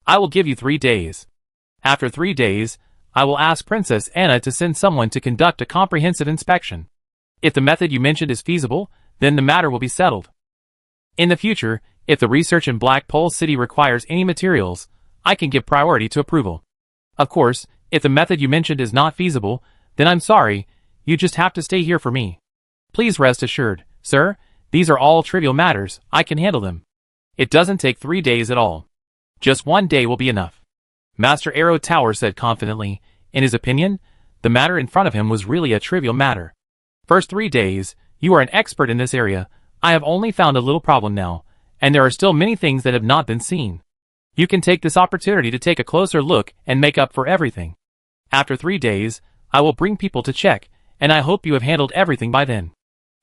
I will give you 3 days. After 3 days, I will ask Princess Anna to send someone to conduct a comprehensive inspection. If the method you mentioned is feasible, then the matter will be settled. In the future, if the research in Black Pole City requires any materials, I can give priority to approval. Of course, if the method you mentioned is not feasible, then I'm sorry, you just have to stay here for me. Please rest assured, sir, these are all trivial matters, I can handle them. It doesn't take 3 days at all. Just 1 day will be enough. Master Arrow Tower said confidently. In his opinion, the matter in front of him was really a trivial matter. First 3 days, you are an expert in this area. I have only found a little problem now, and there are still many things that have not been seen. You can take this opportunity to take a closer look and make up for everything. After 3 days, I will bring people to check, and I hope you have handled everything by then.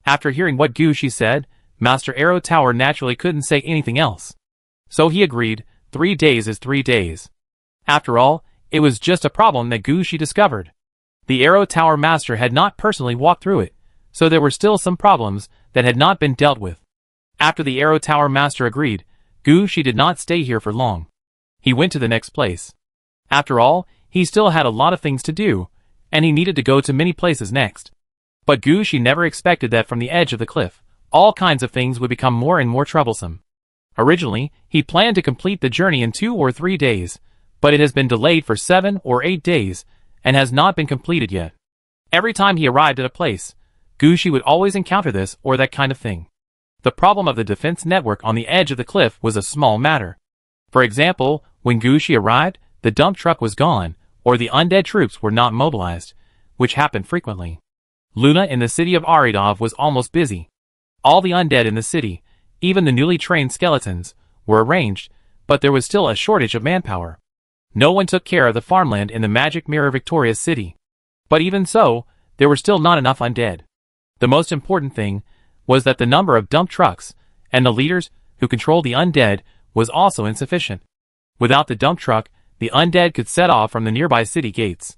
After hearing what Gushi said, Master Arrow Tower naturally couldn't say anything else. So he agreed, 3 days is 3 days. After all, it was just a problem that Gushi discovered. The Arrow Tower Master had not personally walked through it, so there were still some problems that had not been dealt with. After the Arrow Tower Master agreed, Gushi did not stay here for long. He went to the next place. After all, he still had a lot of things to do, and he needed to go to many places next. But Gushi never expected that from the edge of the cliff, all kinds of things would become more and more troublesome. Originally, he planned to complete the journey in 2 or 3 days, but it has been delayed for 7 or 8 days, and has not been completed yet. Every time he arrived at a place, Gushi would always encounter this or that kind of thing. The problem of the defense network on the edge of the cliff was a small matter. For example, when Gushi arrived, the dump truck was gone, or the undead troops were not mobilized, which happened frequently. Luna in the city of Aridov was almost busy. All the undead in the city, even the newly trained skeletons, were arranged, but there was still a shortage of manpower. No one took care of the farmland in the Magic Mirror Victoria's city. But even so, there were still not enough undead. The most important thing was that the number of dump trucks, and the leaders who controlled the undead, was also insufficient. Without the dump truck, the undead could set off from the nearby city gates.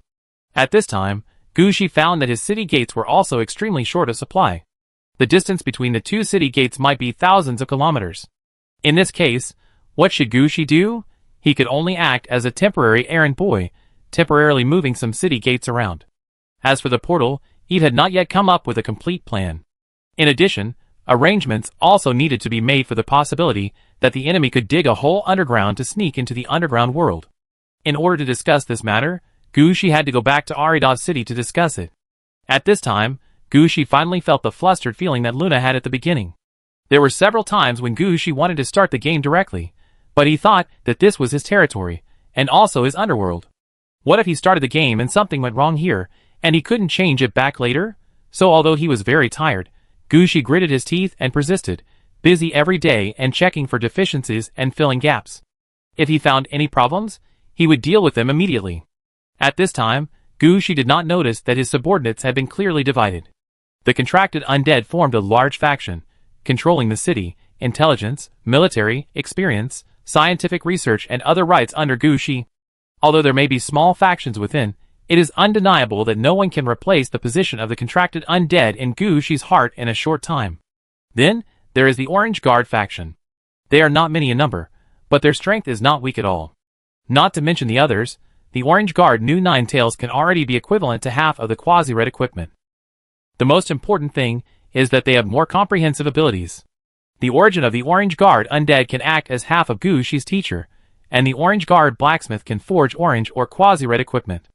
At this time, Gushi found that his city gates were also extremely short of supply. The distance between the 2 city gates might be thousands of kilometers. In this case, what should Gushi do? He could only act as a temporary errand boy, temporarily moving some city gates around. As for the portal, Eve had not yet come up with a complete plan. In addition, arrangements also needed to be made for the possibility that the enemy could dig a hole underground to sneak into the underground world. In order to discuss this matter, Gushi had to go back to Aridov City to discuss it. At this time, Gushi finally felt the flustered feeling that Luna had at the beginning. There were several times when Gushi wanted to start the game directly, but he thought that this was his territory, and also his underworld. What if he started the game and something went wrong here, and he couldn't change it back later? So although he was very tired, Gushi gritted his teeth and persisted, busy every day and checking for deficiencies and filling gaps. If he found any problems, he would deal with them immediately. At this time, Gushi did not notice that his subordinates had been clearly divided. The contracted undead formed a large faction, controlling the city, intelligence, military, experience, scientific research and other rights under Gushi. Although there may be small factions within, it is undeniable that no one can replace the position of the contracted undead in Gushi's heart in a short time. Then, there is the Orange Guard faction. They are not many in number, but their strength is not weak at all. Not to mention the others, the Orange Guard new Ninetales can already be equivalent to half of the Quasi-Red equipment. The most important thing is that they have more comprehensive abilities. The origin of the Orange Guard undead can act as half of Gushi's teacher, and the Orange Guard blacksmith can forge orange or Quasi-Red equipment.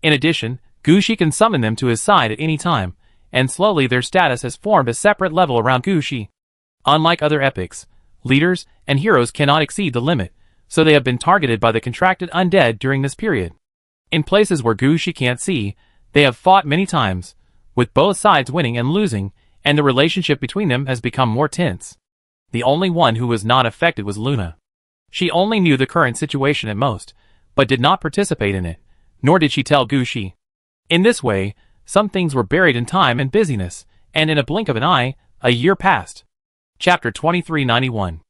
In addition, Gushi can summon them to his side at any time, and slowly their status has formed a separate level around Gushi. Unlike other epics, leaders and heroes cannot exceed the limit, so they have been targeted by the contracted undead during this period. In places where Gushi can't see, they have fought many times, with both sides winning and losing, and the relationship between them has become more tense. The only one who was not affected was Luna. She only knew the current situation at most, but did not participate in it, nor did she tell Gushi. In this way, some things were buried in time and busyness, and in a blink of an eye, a year passed. Chapter 2391.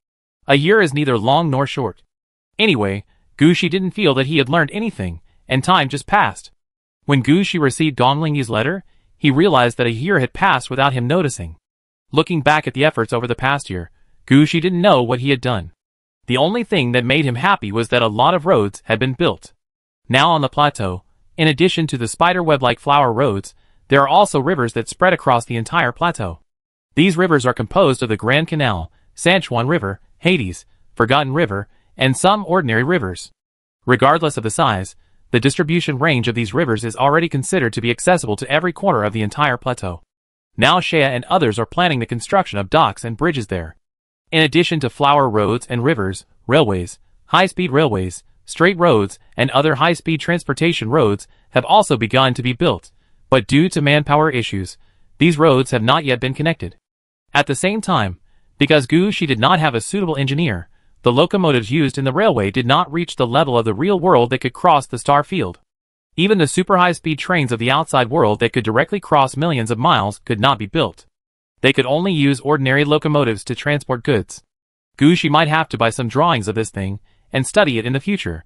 A year is neither long nor short. Anyway, Gushi didn't feel that he had learned anything, and time just passed. When Gushi received Donglingyi's letter, he realized that a year had passed without him noticing. Looking back at the efforts over the past year, Gushi didn't know what he had done. The only thing that made him happy was that a lot of roads had been built. Now on the plateau, in addition to the spiderweb-like flower roads, there are also rivers that spread across the entire plateau. These rivers are composed of the Grand Canal, Sanchuan River, Hades, Forgotten River, and some ordinary rivers. Regardless of the size, the distribution range of these rivers is already considered to be accessible to every corner of the entire plateau. Now Shea and others are planning the construction of docks and bridges there. In addition to flower roads and rivers, railways, high-speed railways, straight roads, and other high-speed transportation roads have also begun to be built, but due to manpower issues, these roads have not yet been connected. At the same time, because Gushi did not have a suitable engineer, the locomotives used in the railway did not reach the level of the real world that could cross the star field. Even the super high-speed trains of the outside world that could directly cross millions of miles could not be built. They could only use ordinary locomotives to transport goods. Gushi might have to buy some drawings of this thing and study it in the future.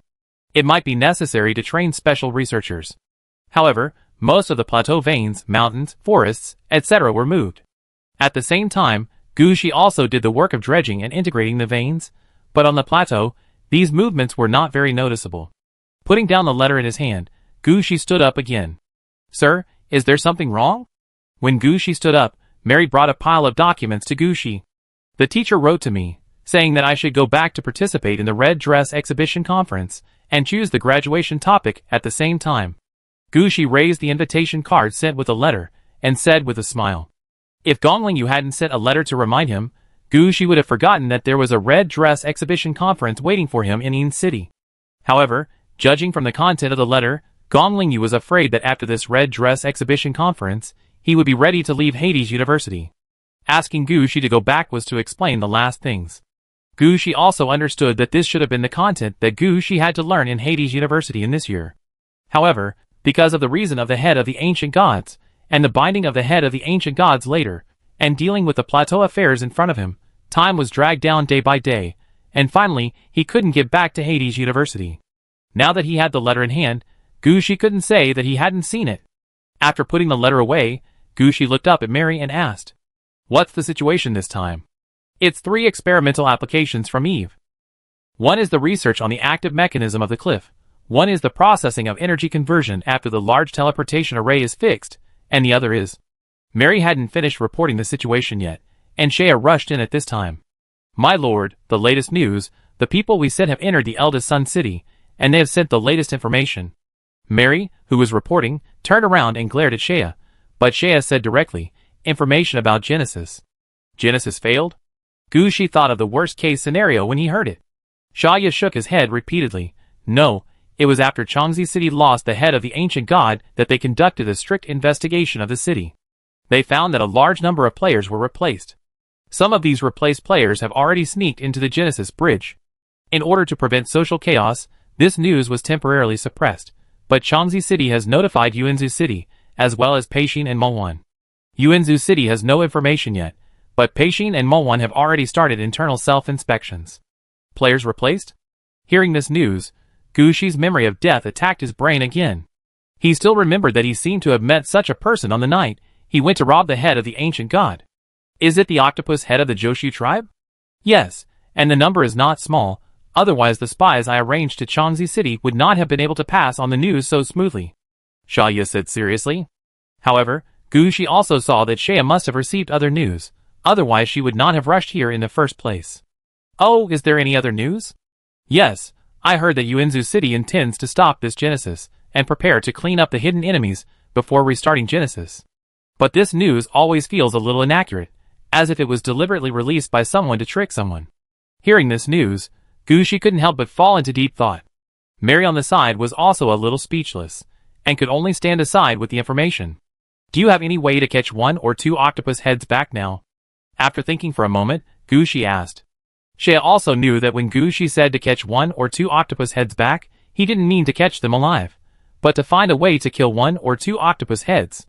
It might be necessary to train special researchers. However, most of the plateau veins, mountains, forests, etc. were moved. At the same time, Gushi also did the work of dredging and integrating the veins, but on the plateau, these movements were not very noticeable. Putting down the letter in his hand, Gushi stood up again. "Sir, is there something wrong?" When Gushi stood up, Mary brought a pile of documents to Gushi. "The teacher wrote to me, saying that I should go back to participate in the Red Dress Exhibition Conference, and choose the graduation topic at the same time." Gushi raised the invitation card sent with the letter, and said with a smile. If Donglingyu hadn't sent a letter to remind him, Gushi would have forgotten that there was a Red Dress Exhibition Conference waiting for him in Yin City. However, judging from the content of the letter, Donglingyu was afraid that after this Red Dress Exhibition Conference, he would be ready to leave Hades University. Asking Gushi to go back was to explain the last things. Gushi also understood that this should have been the content that Gushi had to learn in Hades University in this year. However, because of the reason of the head of the ancient gods, and the binding of the head of the ancient gods later, and dealing with the plateau affairs in front of him, time was dragged down day by day, and finally, he couldn't get back to Hades University. Now that he had the letter in hand, Gushi couldn't say that he hadn't seen it. After putting the letter away, Gushi looked up at Mary and asked, "What's the situation this time?" "It's 3 experimental applications from Eve. One is the research on the active mechanism of the cliff, one is the processing of energy conversion after the large teleportation array is fixed, and the other is..." Mary hadn't finished reporting the situation yet, and Shea rushed in at this time. "My lord, the latest news, the people we sent have entered the eldest Sun City, and they have sent the latest information." Mary, who was reporting, turned around and glared at Shea, but Shea said directly, "Information about Genesis." "Genesis failed?" Gushi thought of the worst-case scenario when he heard it. Shaya shook his head repeatedly. "No, it was after Changzi City lost the head of the ancient god that they conducted a strict investigation of the city. They found that a large number of players were replaced. Some of these replaced players have already sneaked into the Genesis bridge. In order to prevent social chaos, this news was temporarily suppressed, but Changzhi City has notified Yuanzhou City, as well as Peichin and Mulwan. Yuanzhou City has no information yet, but Peichin and Mulwan have already started internal self-inspections. Players replaced? Hearing this news, Gu Shi's memory of death attacked his brain again. He still remembered that he seemed to have met such a person on the night he went to rob the head of the ancient god. Is it the octopus head of the Joshu tribe? Yes, and the number is not small, otherwise the spies I arranged to Changzhi City would not have been able to pass on the news so smoothly. Xia said seriously. However, Gu Shi also saw that Xia must have received other news, otherwise she would not have rushed here in the first place. Oh, is there any other news? Yes, I heard that Yuanzhou City intends to stop this Genesis and prepare to clean up the hidden enemies before restarting Genesis. But this news always feels a little inaccurate, as if it was deliberately released by someone to trick someone. Hearing this news, Gu Shi couldn't help but fall into deep thought. Mary on the side was also a little speechless, and could only stand aside with the information. Do you have any way to catch 1 or 2 octopus heads back now? After thinking for a moment, Gu Shi asked. Xia also knew that when Gu Shi said to catch 1 or 2 octopus heads back, he didn't mean to catch them alive, but to find a way to kill 1 or 2 octopus heads.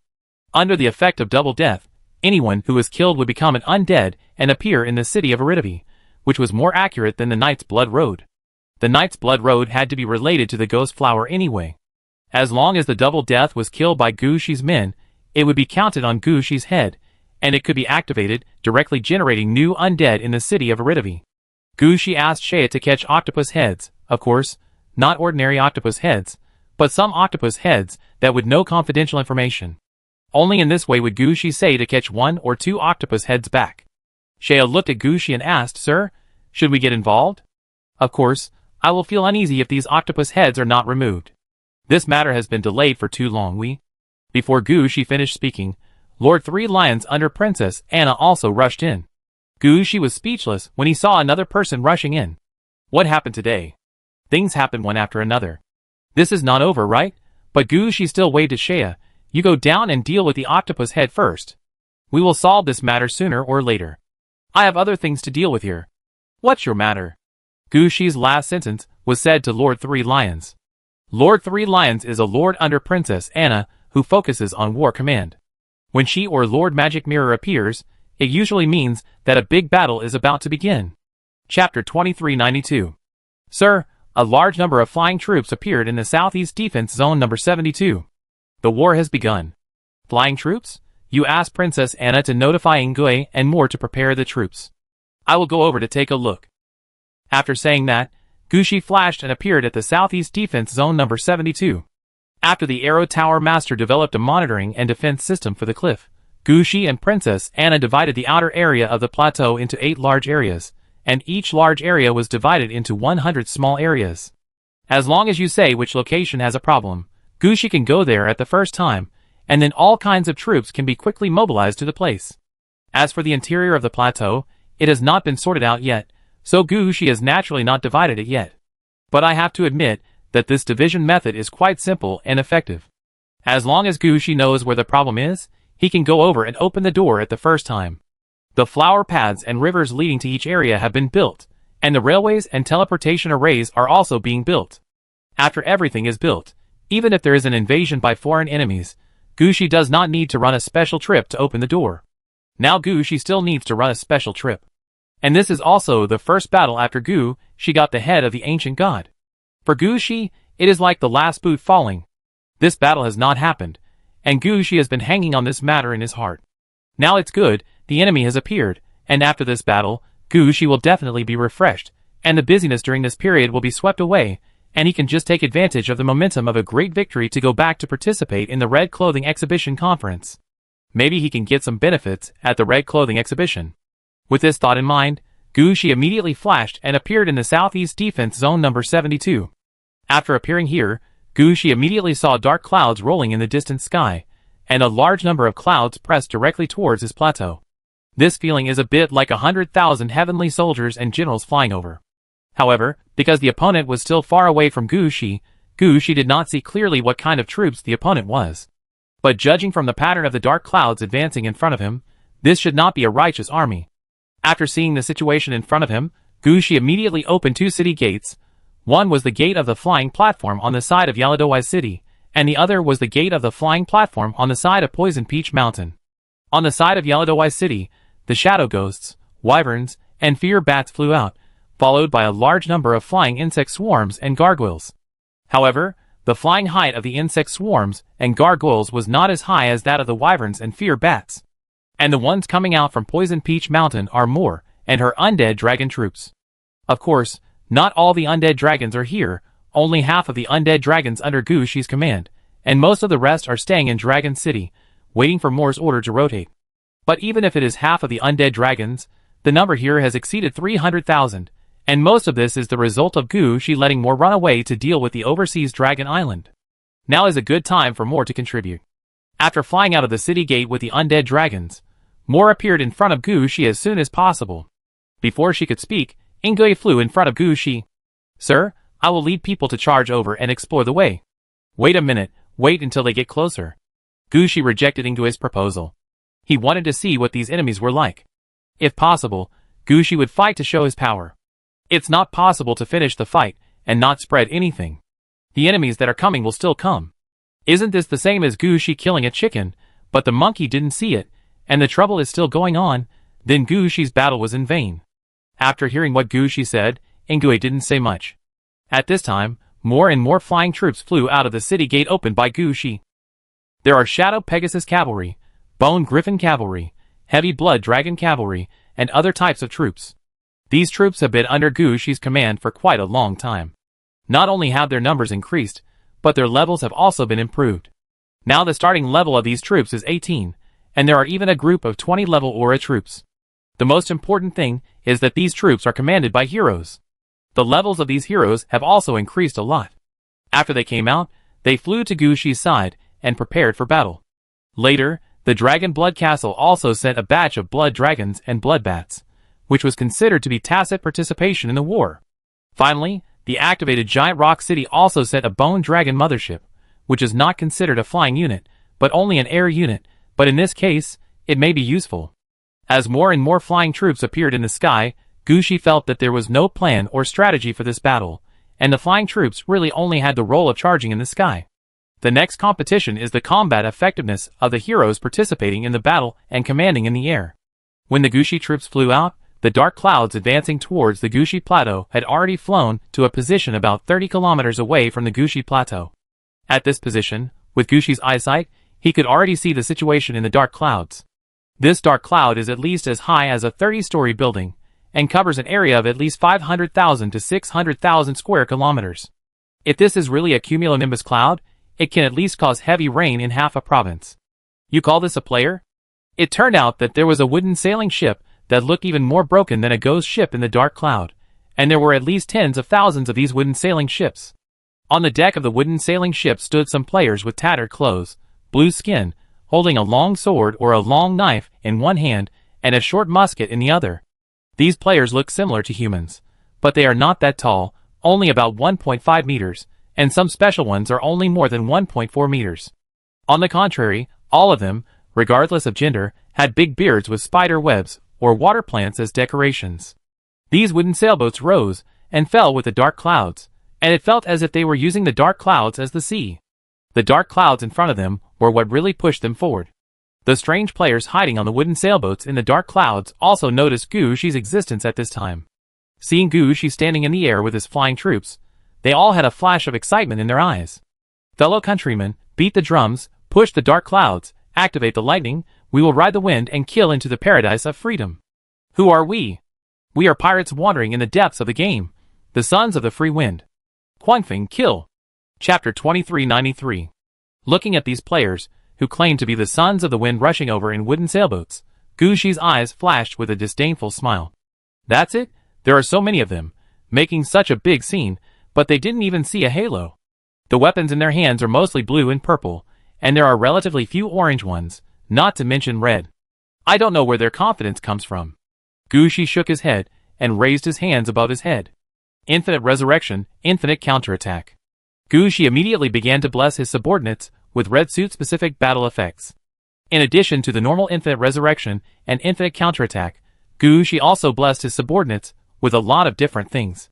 Under the effect of double death, anyone who was killed would become an undead and appear in the city of Aridavi, which was more accurate than the Knight's Blood Road. The Knight's Blood Road had to be related to the Ghost Flower anyway. As long as the double death was killed by Gu Shi's men, it would be counted on Gu Shi's head, and it could be activated, directly generating new undead in the city of Aridavi. Gu Shi asked Xia to catch octopus heads, of course, not ordinary octopus heads, but some octopus heads that would know confidential information. Only in this way would Gu Shi say to catch 1 or 2 octopus heads back. Xia looked at Gu Shi and asked, Sir, should we get involved? Of course, I will feel uneasy if these octopus heads are not removed. This matter has been delayed for too long. Before Gu Shi finished speaking, Lord Three Lions under Princess Anna also rushed in. Gu Shi was speechless when he saw another person rushing in. What happened today? Things happen one after another. This is not over, right? But Gu Shi still waved at Xia. You go down and deal with the octopus head first. We will solve this matter sooner or later. I have other things to deal with here. What's your matter? Gu Shi's last sentence was said to Lord Three Lions. Lord Three Lions is a lord under Princess Anna who focuses on war command. When she or Lord Magic Mirror appears, it usually means that a big battle is about to begin. Chapter 2392. Sir, a large number of flying troops appeared in the Southeast Defense Zone number 72. The war has begun. Flying troops? You asked Princess Anna to notify Ngui and more to prepare the troops. I will go over to take a look. After saying that, Gu Shi flashed and appeared at the Southeast Defense Zone number 72. After the Arrow Tower Master developed a monitoring and defense system for the cliff, Gu Shi and Princess Anna divided the outer area of the plateau into 8 large areas, and each large area was divided into 100 small areas. As long as you say which location has a problem, Gu Shi can go there at the first time, and then all kinds of troops can be quickly mobilized to the place. As for the interior of the plateau, it has not been sorted out yet, so Gu Shi has naturally not divided it yet. But I have to admit that this division method is quite simple and effective. As long as Gu Shi knows where the problem is, he can go over and open the door at the first time. The flower paths and rivers leading to each area have been built, and the railways and teleportation arrays are also being built. After everything is built, even if there is an invasion by foreign enemies, Gu Shi does not need to run a special trip to open the door. Now Gu Shi still needs to run a special trip. And this is also the first battle after Gu Shi got the head of the ancient god. For Gu Shi, it is like the last boot falling. This battle has not happened, and Gu Shi has been hanging on this matter in his heart. Now it's good, the enemy has appeared, and after this battle, Gu Shi will definitely be refreshed, and the busyness during this period will be swept away, and he can just take advantage of the momentum of a great victory to go back to participate in the Red Clothing Exhibition Conference. Maybe he can get some benefits at the Red Clothing Exhibition. With this thought in mind, Gu Shi immediately flashed and appeared in the Southeast Defense Zone number 72. After appearing here, Gu Shi immediately saw dark clouds rolling in the distant sky, and a large number of clouds pressed directly towards his plateau. This feeling is a bit like 100,000 heavenly soldiers and generals flying over. However, because the opponent was still far away from Gu Shi did not see clearly what kind of troops the opponent was. But judging from the pattern of the dark clouds advancing in front of him, this should not be a righteous army. After seeing the situation in front of him, Gushi immediately opened 2 city gates. One was the gate of the flying platform on the side of Yaladowai City, and the other was the gate of the flying platform on the side of Poison Peach Mountain. On the side of Yaladowai City, the shadow ghosts, wyverns, and fear bats flew out, followed by a large number of flying insect swarms and gargoyles. However, the flying height of the insect swarms and gargoyles was not as high as that of the wyverns and fear bats. And the ones coming out from Poison Peach Mountain are more, and her undead dragon troops. Of course, not all the undead dragons are here, only half of the undead dragons under Gushi's command, and most of the rest are staying in Dragon City, waiting for Moore's order to rotate. But even if it is half of the undead dragons, the number here has exceeded 300,000, and most of this is the result of Gushi letting Moore run away to deal with the overseas Dragon Island. Now is a good time for Moore to contribute. After flying out of the city gate with the undead dragons, Moore appeared in front of Gushi as soon as possible. Before she could speak, Ingui flew in front of Gushi. "Sir, I will lead people to charge over and explore the way." "Wait a minute, wait until they get closer." Gushi rejected Ingui's proposal. He wanted to see what these enemies were like. If possible, Gushi would fight to show his power. It's not possible to finish the fight and not spread anything. The enemies that are coming will still come. Isn't this the same as Gushi killing a chicken, but the monkey didn't see it, and the trouble is still going on? Then Gushi's battle was in vain. After hearing what Gushi said, Ingui didn't say much. At this time, more and more flying troops flew out of the city gate opened by Gushi. There are Shadow Pegasus Cavalry, Bone Griffin Cavalry, Heavy Blood Dragon Cavalry, and other types of troops. These troops have been under Gushi's command for quite a long time. Not only have their numbers increased, but their levels have also been improved. Now the starting level of these troops is 18, and there are even a group of 20 level aura troops. The most important thing is that these troops are commanded by heroes. The levels of these heroes have also increased a lot. After they came out, they flew to Gushi's side and prepared for battle. Later, the Dragon Blood Castle also sent a batch of blood dragons and blood bats, which was considered to be tacit participation in the war. Finally, the activated Giant Rock City also sent a Bone Dragon mothership, which is not considered a flying unit, but only an air unit, but in this case, it may be useful. As more and more flying troops appeared in the sky, Gushi felt that there was no plan or strategy for this battle, and the flying troops really only had the role of charging in the sky. The next competition is the combat effectiveness of the heroes participating in the battle and commanding in the air. When the Gushi troops flew out, the dark clouds advancing towards the Gushi Plateau had already flown to a position about 30 kilometers away from the Gushi Plateau. At this position, with Gushi's eyesight, he could already see the situation in the dark clouds. This dark cloud is at least as high as a 30-story building, and covers an area of at least 500,000 to 600,000 square kilometers. If this is really a cumulonimbus cloud, it can at least cause heavy rain in half a province. You call this a player? It turned out that there was a wooden sailing ship that looked even more broken than a ghost ship in the dark cloud, and there were at least tens of thousands of these wooden sailing ships. On the deck of the wooden sailing ship stood some players with tattered clothes, blue skin, holding a long sword or a long knife in one hand and a short musket in the other. These players look similar to humans, but they are not that tall, only about 1.5 meters, and some special ones are only more than 1.4 meters. On the contrary, all of them, regardless of gender, had big beards with spider webs or water plants as decorations. These wooden sailboats rose and fell with the dark clouds, and it felt as if they were using the dark clouds as the sea. The dark clouds in front of them were what really pushed them forward. The strange players hiding on the wooden sailboats in the dark clouds also noticed Gushi's existence at this time. Seeing Gushi standing in the air with his flying troops, they all had a flash of excitement in their eyes. "Fellow countrymen, beat the drums, push the dark clouds, activate the lightning, we will ride the wind and kill into the paradise of freedom." Who are we? We are pirates wandering in the depths of the game, the sons of the free wind. Quangfing kill. Chapter 2393. Looking at these players, who claimed to be the sons of the wind rushing over in wooden sailboats, Gushi's eyes flashed with a disdainful smile. That's it? There are so many of them, making such a big scene, but they didn't even see a halo. The weapons in their hands are mostly blue and purple, and there are relatively few orange ones, not to mention red. I don't know where their confidence comes from. Gushi shook his head and raised his hands above his head. Infinite resurrection, infinite counterattack. Gushi immediately began to bless his subordinates with red suit-specific battle effects. In addition to the normal infinite resurrection and infinite counterattack, Guushi also blessed his subordinates with a lot of different things.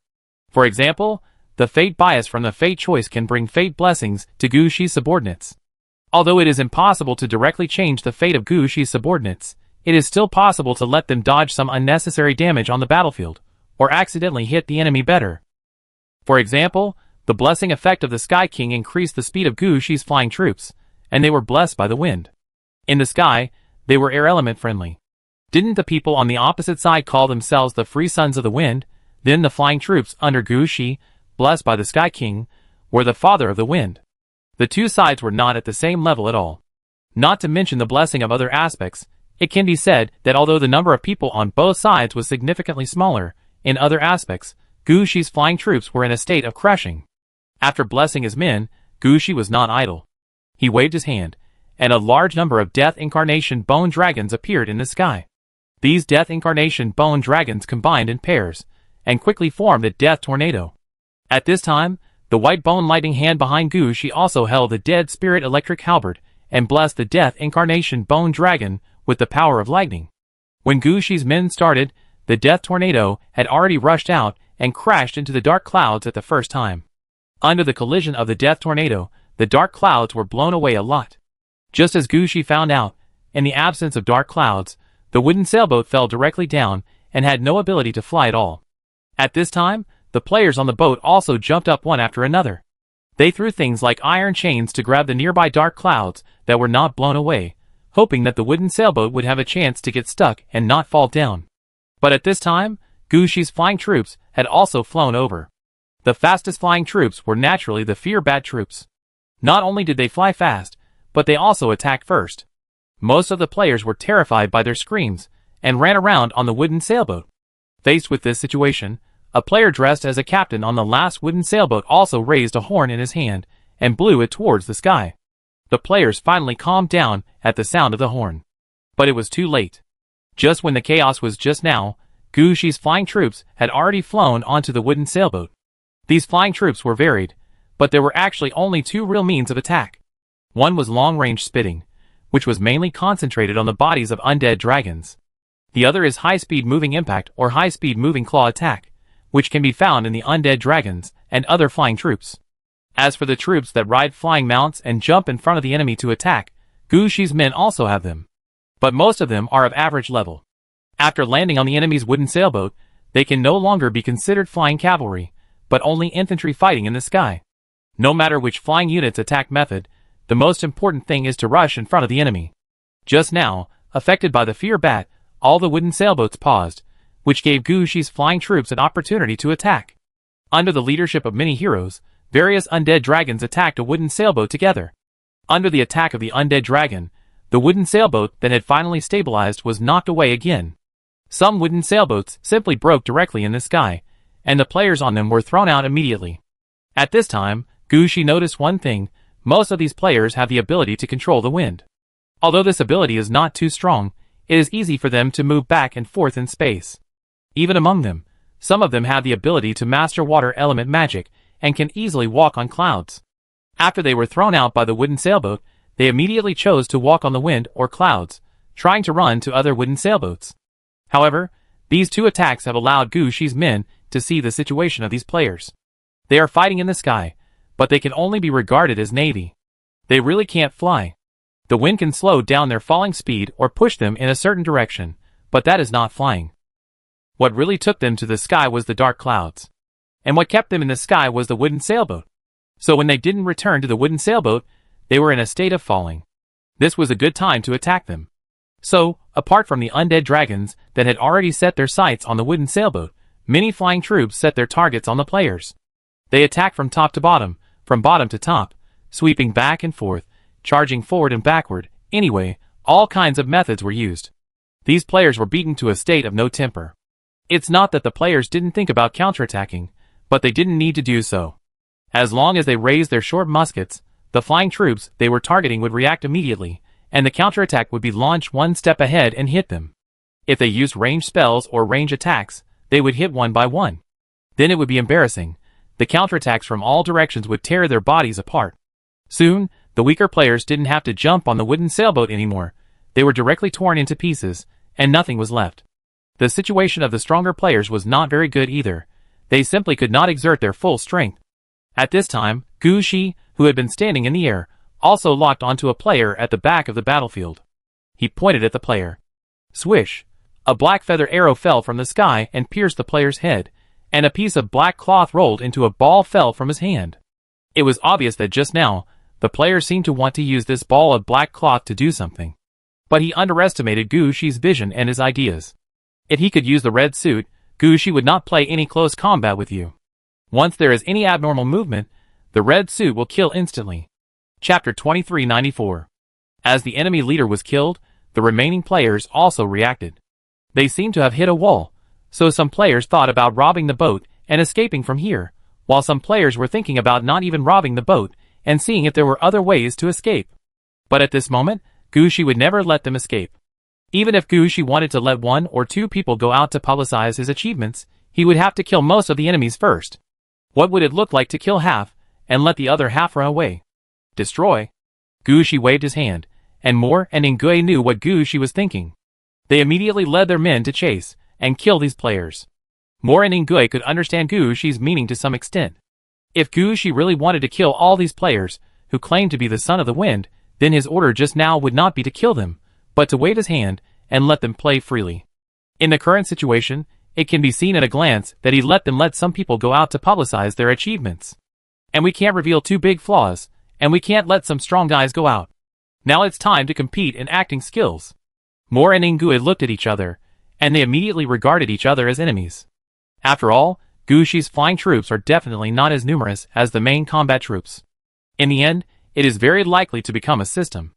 For example, the fate bias from the fate choice can bring fate blessings to Guushi's subordinates. Although it is impossible to directly change the fate of Guushi's subordinates, it is still possible to let them dodge some unnecessary damage on the battlefield, or accidentally hit the enemy better. For example, the blessing effect of the Sky King increased the speed of Guushi's flying troops, and they were blessed by the wind. In the sky, they were air element friendly. Didn't the people on the opposite side call themselves the Free Sons of the Wind? Then the flying troops under Guushi, blessed by the Sky King, were the Father of the Wind. The two sides were not at the same level at all. Not to mention the blessing of other aspects, it can be said that although the number of people on both sides was significantly smaller, in other aspects, Guushi's flying troops were in a state of crushing. After blessing his men, Guushi was not idle. He waved his hand, and a large number of Death Incarnation Bone Dragons appeared in the sky. These Death Incarnation Bone Dragons combined in pairs, and quickly formed the Death Tornado. At this time, the White Bone Lightning Hand behind Guushi also held the Dead Spirit Electric Halberd, and blessed the Death Incarnation Bone Dragon with the power of lightning. When Guushi's men started, the Death Tornado had already rushed out and crashed into the dark clouds at the first time. Under the collision of the Death Tornado, the dark clouds were blown away a lot. Just as Guushi found out, in the absence of dark clouds, the wooden sailboat fell directly down and had no ability to fly at all. At this time, the players on the boat also jumped up one after another. They threw things like iron chains to grab the nearby dark clouds that were not blown away, hoping that the wooden sailboat would have a chance to get stuck and not fall down. But at this time, Guushi's flying troops had also flown over. The fastest flying troops were naturally the Fear Bat troops. Not only did they fly fast, but they also attacked first. Most of the players were terrified by their screams, and ran around on the wooden sailboat. Faced with this situation, a player dressed as a captain on the last wooden sailboat also raised a horn in his hand, and blew it towards the sky. The players finally calmed down at the sound of the horn. But it was too late. Just when the chaos was just now, Guushi's flying troops had already flown onto the wooden sailboat. These flying troops were varied, but there were actually only two real means of attack. One was long-range spitting, which was mainly concentrated on the bodies of undead dragons. The other is high-speed moving impact or high-speed moving claw attack, which can be found in the undead dragons and other flying troops. As for the troops that ride flying mounts and jump in front of the enemy to attack, Guushi's men also have them. But most of them are of average level. After landing on the enemy's wooden sailboat, they can no longer be considered flying cavalry, but only infantry fighting in the sky. No matter which flying unit's attack method, the most important thing is to rush in front of the enemy. Just now, affected by the Fear Bat, all the wooden sailboats paused, which gave Guushi's flying troops an opportunity to attack. Under the leadership of many heroes, various undead dragons attacked a wooden sailboat together. Under the attack of the undead dragon, the wooden sailboat that had finally stabilized was knocked away again. Some wooden sailboats simply broke directly in the sky, and the players on them were thrown out immediately. At this time, Guushi noticed one thing: most of these players have the ability to control the wind. Although this ability is not too strong, it is easy for them to move back and forth in space. Even among them, some of them have the ability to master water element magic and can easily walk on clouds. After they were thrown out by the wooden sailboat, they immediately chose to walk on the wind or clouds, trying to run to other wooden sailboats. However, these two attacks have allowed Guushi's men to see the situation of these players. They are fighting in the sky, but they can only be regarded as navy. They really can't fly. The wind can slow down their falling speed or push them in a certain direction, but that is not flying. What really took them to the sky was the dark clouds. And what kept them in the sky was the wooden sailboat. So when they didn't return to the wooden sailboat, they were in a state of falling. This was a good time to attack them. So, apart from the undead dragons that had already set their sights on the wooden sailboat, many flying troops set their targets on the players. They attacked from top to bottom, from bottom to top, sweeping back and forth, charging forward and backward. Anyway, all kinds of methods were used. These players were beaten to a state of no temper. It's not that the players didn't think about counterattacking, but they didn't need to do so. As long as they raised their short muskets, the flying troops they were targeting would react immediately, and the counterattack would be launched one step ahead and hit them. If they used range spells or range attacks, they would hit one by one. Then it would be embarrassing. The counterattacks from all directions would tear their bodies apart. Soon, The weaker players didn't have to jump on the wooden sailboat anymore. They were directly torn into pieces, and nothing was left. The situation of the stronger players was not very good either. They simply could not exert their full strength. At this time, Gu Shi, who had been standing in the air, also locked onto a player at the back of the battlefield. He pointed at the player. Swish! A black feather arrow fell from the sky and pierced the player's head, and a piece of black cloth rolled into a ball fell from his hand. It was obvious that just now, the player seemed to want to use this ball of black cloth to do something. But he underestimated Gu Shi's vision and his ideas. If he could use the red suit, Gu Shi would not play any close combat with you. Once there is any abnormal movement, the red suit will kill instantly. Chapter 2394. As the enemy leader was killed, the remaining players also reacted. They seemed to have hit a wall, so some players thought about robbing the boat and escaping from here, while some players were thinking about not even robbing the boat and seeing if there were other ways to escape. But at this moment, Gu Shi would never let them escape. Even if Gu Shi wanted to let 1 or 2 people go out to publicize his achievements, he would have to kill most of the enemies first. What would it look like to kill half, and let the other half run away? Destroy. Gu Shi waved his hand, and Moore and Nguye knew what Gu Shi was thinking. They immediately led their men to chase and kill these players. Moore and Nguye could understand Gu Shi's meaning to some extent. If Gu Shi really wanted to kill all these players, who claimed to be the son of the wind, then his order just now would not be to kill them, but to wave his hand and let them play freely. In the current situation, it can be seen at a glance that he let some people go out to publicize their achievements. And we can't reveal 2 big flaws, and we can't let some strong guys go out. Now it's time to compete in acting skills. Moore and Nguye looked at each other, and they immediately regarded each other as enemies. After all, Gu Shi's flying troops are definitely not as numerous as the main combat troops. In the end, it is very likely to become a system.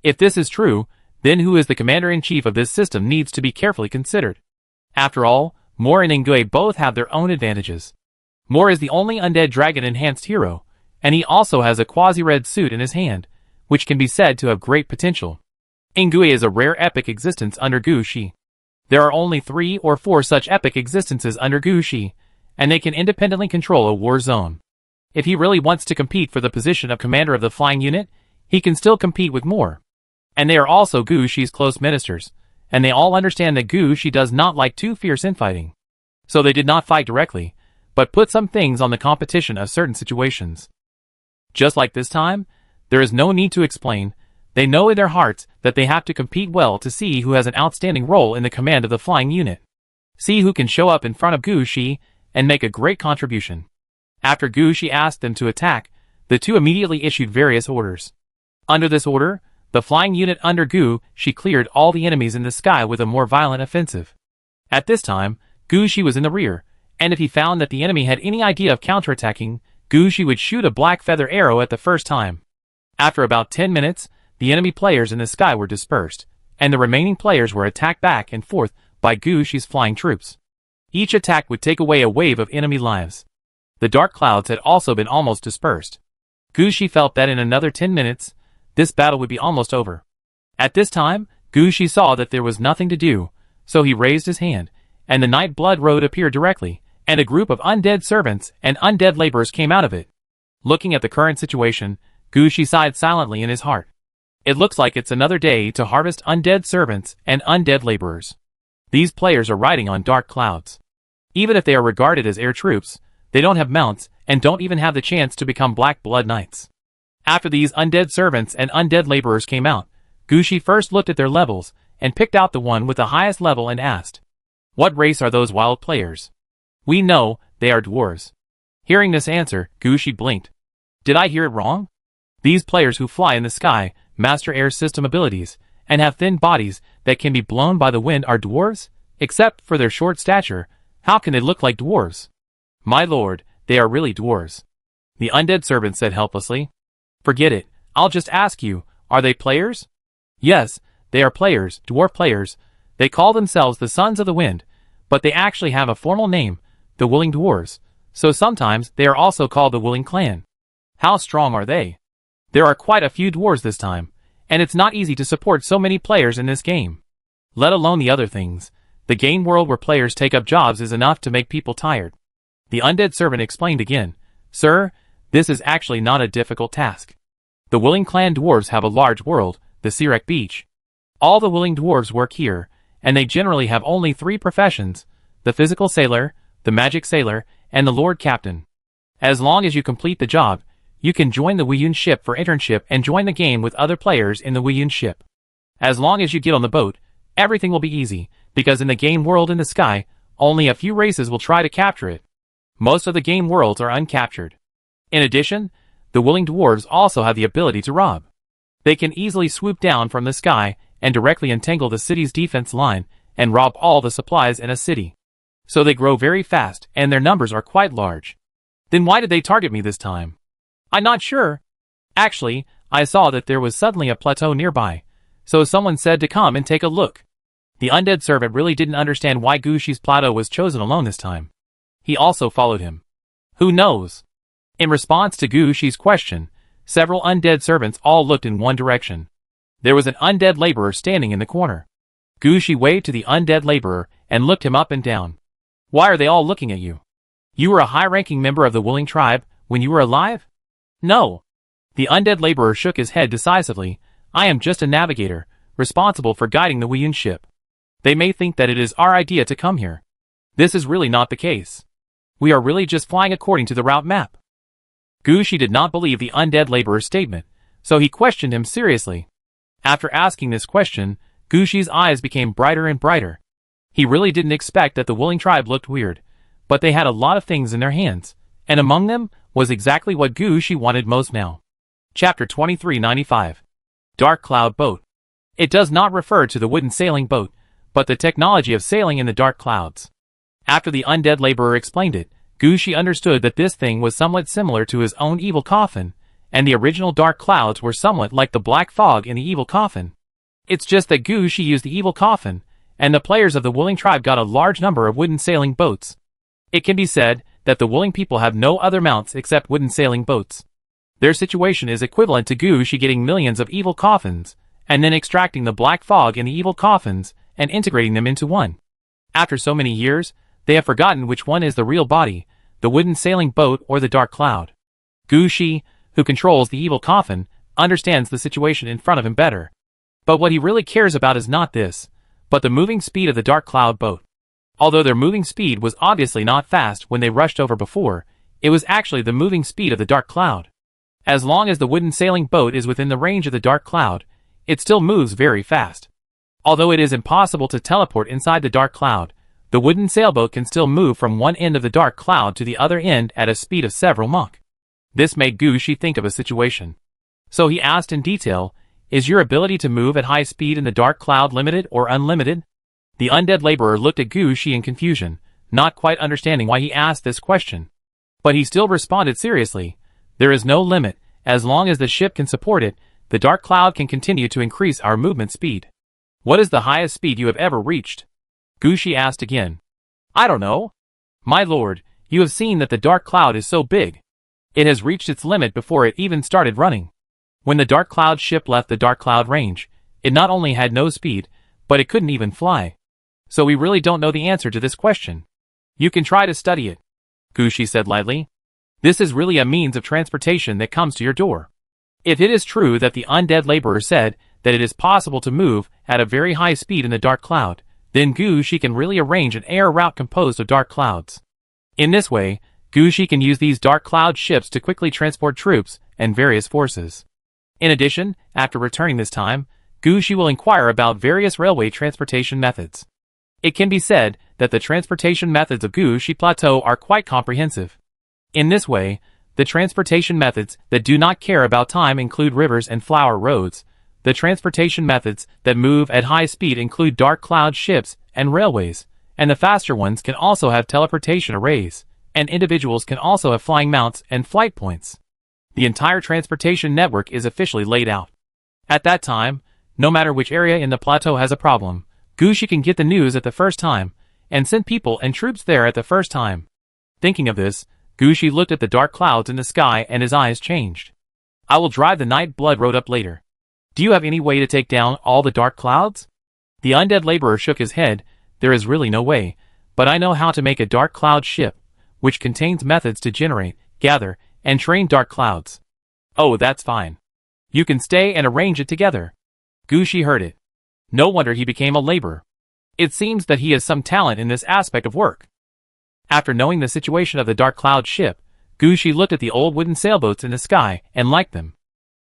If this is true, then who is the commander-in-chief of this system needs to be carefully considered. After all, Moore and Nguye both have their own advantages. Moore is the only undead dragon-enhanced hero, and he also has a quasi-red suit in his hand, which can be said to have great potential. Nguye is a rare epic existence under Gu Shi. There are only 3 or 4 such epic existences under Gu Shi, and they can independently control a war zone. If he really wants to compete for the position of commander of the flying unit, he can still compete with Moore. And they are also Gu Shi's close ministers, and they all understand that Gu Shi does not like too fierce infighting. So they did not fight directly, but put some things on the competition of certain situations. Just like this time, there is no need to explain. They know in their hearts that they have to compete well to see who has an outstanding role in the command of the flying unit. See who can show up in front of Gu Shi and make a great contribution. After Gu Shi asked them to attack, the 2 immediately issued various orders. Under this order, the flying unit under Gu Shi cleared all the enemies in the sky with a more violent offensive. At this time, Gu Shi was in the rear, and if he found that the enemy had any idea of counterattacking, Gu Shi would shoot a black feather arrow at the first time. After about 10 minutes, the enemy players in the sky were dispersed, and the remaining players were attacked back and forth by Gu Shi's flying troops. Each attack would take away a wave of enemy lives. The dark clouds had also been almost dispersed. Gu Shi felt that in another 10 minutes, this battle would be almost over. At this time, Gu Shi saw that there was nothing to do, so he raised his hand, and the Night Blood Road appeared directly, and a group of undead servants and undead laborers came out of it. Looking at the current situation, Gu Shi sighed silently in his heart. It looks like it's another day to harvest undead servants and undead laborers. These players are riding on dark clouds. Even if they are regarded as air troops, they don't have mounts and don't even have the chance to become Black Blood Knights. After these undead servants and undead laborers came out, Gu Shi first looked at their levels and picked out the one with the highest level and asked, "What race are those wild players?" "We know, they are dwarves." Hearing this answer, Gu Shi blinked. Did I hear it wrong? These players who fly in the sky, master air system abilities, and have thin bodies that can be blown by the wind are dwarves? Except for their short stature, how can they look like dwarves? My lord, they are really dwarves. The undead servant said helplessly. Forget it, I'll just ask you, are they players? Yes, they are players, dwarf players. They call themselves the Sons of the Wind, but they actually have a formal name, the Willing Dwarves, so sometimes they are also called the Willing Clan. How strong are they? There are quite a few dwarves this time, and it's not easy to support so many players in this game. Let alone the other things. The game world where players take up jobs is enough to make people tired. The undead servant explained again, Sir, this is actually not a difficult task. The Willing clan dwarves have a large world, the Sirek Beach. All the Willing dwarves work here, and they generally have only 3 professions: the physical sailor, the magic sailor, and the lord captain. As long as you complete the job, you can join the Wiyun ship for internship and join the game with other players in the Wiyun ship. As long as you get on the boat, everything will be easy, because in the game world in the sky, only a few races will try to capture it. Most of the game worlds are uncaptured. In addition, the Willing dwarves also have the ability to rob. They can easily swoop down from the sky and directly entangle the city's defense line and rob all the supplies in a city. So they grow very fast and their numbers are quite large. Then why did they target me this time? I'm not sure. Actually, I saw that there was suddenly a plateau nearby, so someone said to come and take a look. The undead servant really didn't understand why Gushi's plateau was chosen alone this time. He also followed him. Who knows? In response to Gushi's question, several undead servants all looked in one direction. There was an undead laborer standing in the corner. Gushi waved to the undead laborer and looked him up and down. Why are they all looking at you? You were a high-ranking member of the Willing tribe when you were alive? No. The undead laborer shook his head decisively. I am just a navigator, responsible for guiding the Wiyun ship. They may think that it is our idea to come here. This is really not the case. We are really just flying according to the route map. Gushi did not believe the undead laborer's statement, so he questioned him seriously. After asking this question, Gushi's eyes became brighter and brighter. He really didn't expect that the Willing tribe looked weird, but they had a lot of things in their hands, and among them was exactly what Gushi wanted most now. Chapter 2395. Dark Cloud Boat. It does not refer to the wooden sailing boat, but the technology of sailing in the dark clouds. After the undead laborer explained it, Gushi understood that this thing was somewhat similar to his own evil coffin, and the original dark clouds were somewhat like the black fog in the evil coffin. It's just that Gushi used the evil coffin, and the players of the Willing tribe got a large number of wooden sailing boats. It can be said that the Willing people have no other mounts except wooden sailing boats. Their situation is equivalent to Gushi getting millions of evil coffins, and then extracting the black fog in the evil coffins and integrating them into one. After so many years, they have forgotten which one is the real body, the wooden sailing boat or the dark cloud. Gushi, who controls the evil coffin, understands the situation in front of him better. But what he really cares about is not this, but the moving speed of the dark cloud boat. Although their moving speed was obviously not fast when they rushed over before, it was actually the moving speed of the dark cloud. As long as the wooden sailing boat is within the range of the dark cloud, it still moves very fast. Although it is impossible to teleport inside the dark cloud, the wooden sailboat can still move from one end of the dark cloud to the other end at a speed of several Mach. This made Gushi think of a situation. So he asked in detail, is your ability to move at high speed in the dark cloud limited or unlimited? The undead laborer looked at Gushi in confusion, not quite understanding why he asked this question. But he still responded seriously, there is no limit, as long as the ship can support it, the dark cloud can continue to increase our movement speed. What is the highest speed you have ever reached? Gushi asked again. I don't know. My lord, you have seen that the dark cloud is so big. It has reached its limit before it even started running. When the dark cloud ship left the dark cloud range, it not only had no speed, but it couldn't even fly. So we really don't know the answer to this question. You can try to study it, Gushi said lightly. This is really a means of transportation that comes to your door. If it is true that the undead laborer said that it is possible to move at a very high speed in the dark cloud, then Gushi can really arrange an air route composed of dark clouds. In this way, Gushi can use these dark cloud ships to quickly transport troops and various forces. In addition, after returning this time, Gushi will inquire about various railway transportation methods. It can be said that the transportation methods of Gushi Plateau are quite comprehensive. In this way, the transportation methods that do not care about time include rivers and flower roads. The transportation methods that move at high speed include dark cloud ships and railways, and the faster ones can also have teleportation arrays, and individuals can also have flying mounts and flight points. The entire transportation network is officially laid out. At that time, no matter which area in the plateau has a problem, Gushi can get the news at the first time, and send people and troops there at the first time. Thinking of this, Gushi looked at the dark clouds in the sky and his eyes changed. I will drive the Night Blood Road up later. Do you have any way to take down all the dark clouds? The undead laborer shook his head. There is really no way, but I know how to make a dark cloud ship, which contains methods to generate, gather, and train dark clouds. Oh, that's fine. You can stay and arrange it together. Gushi heard it. No wonder he became a laborer. It seems that he has some talent in this aspect of work. After knowing the situation of the dark cloud ship, Gushi looked at the old wooden sailboats in the sky and liked them.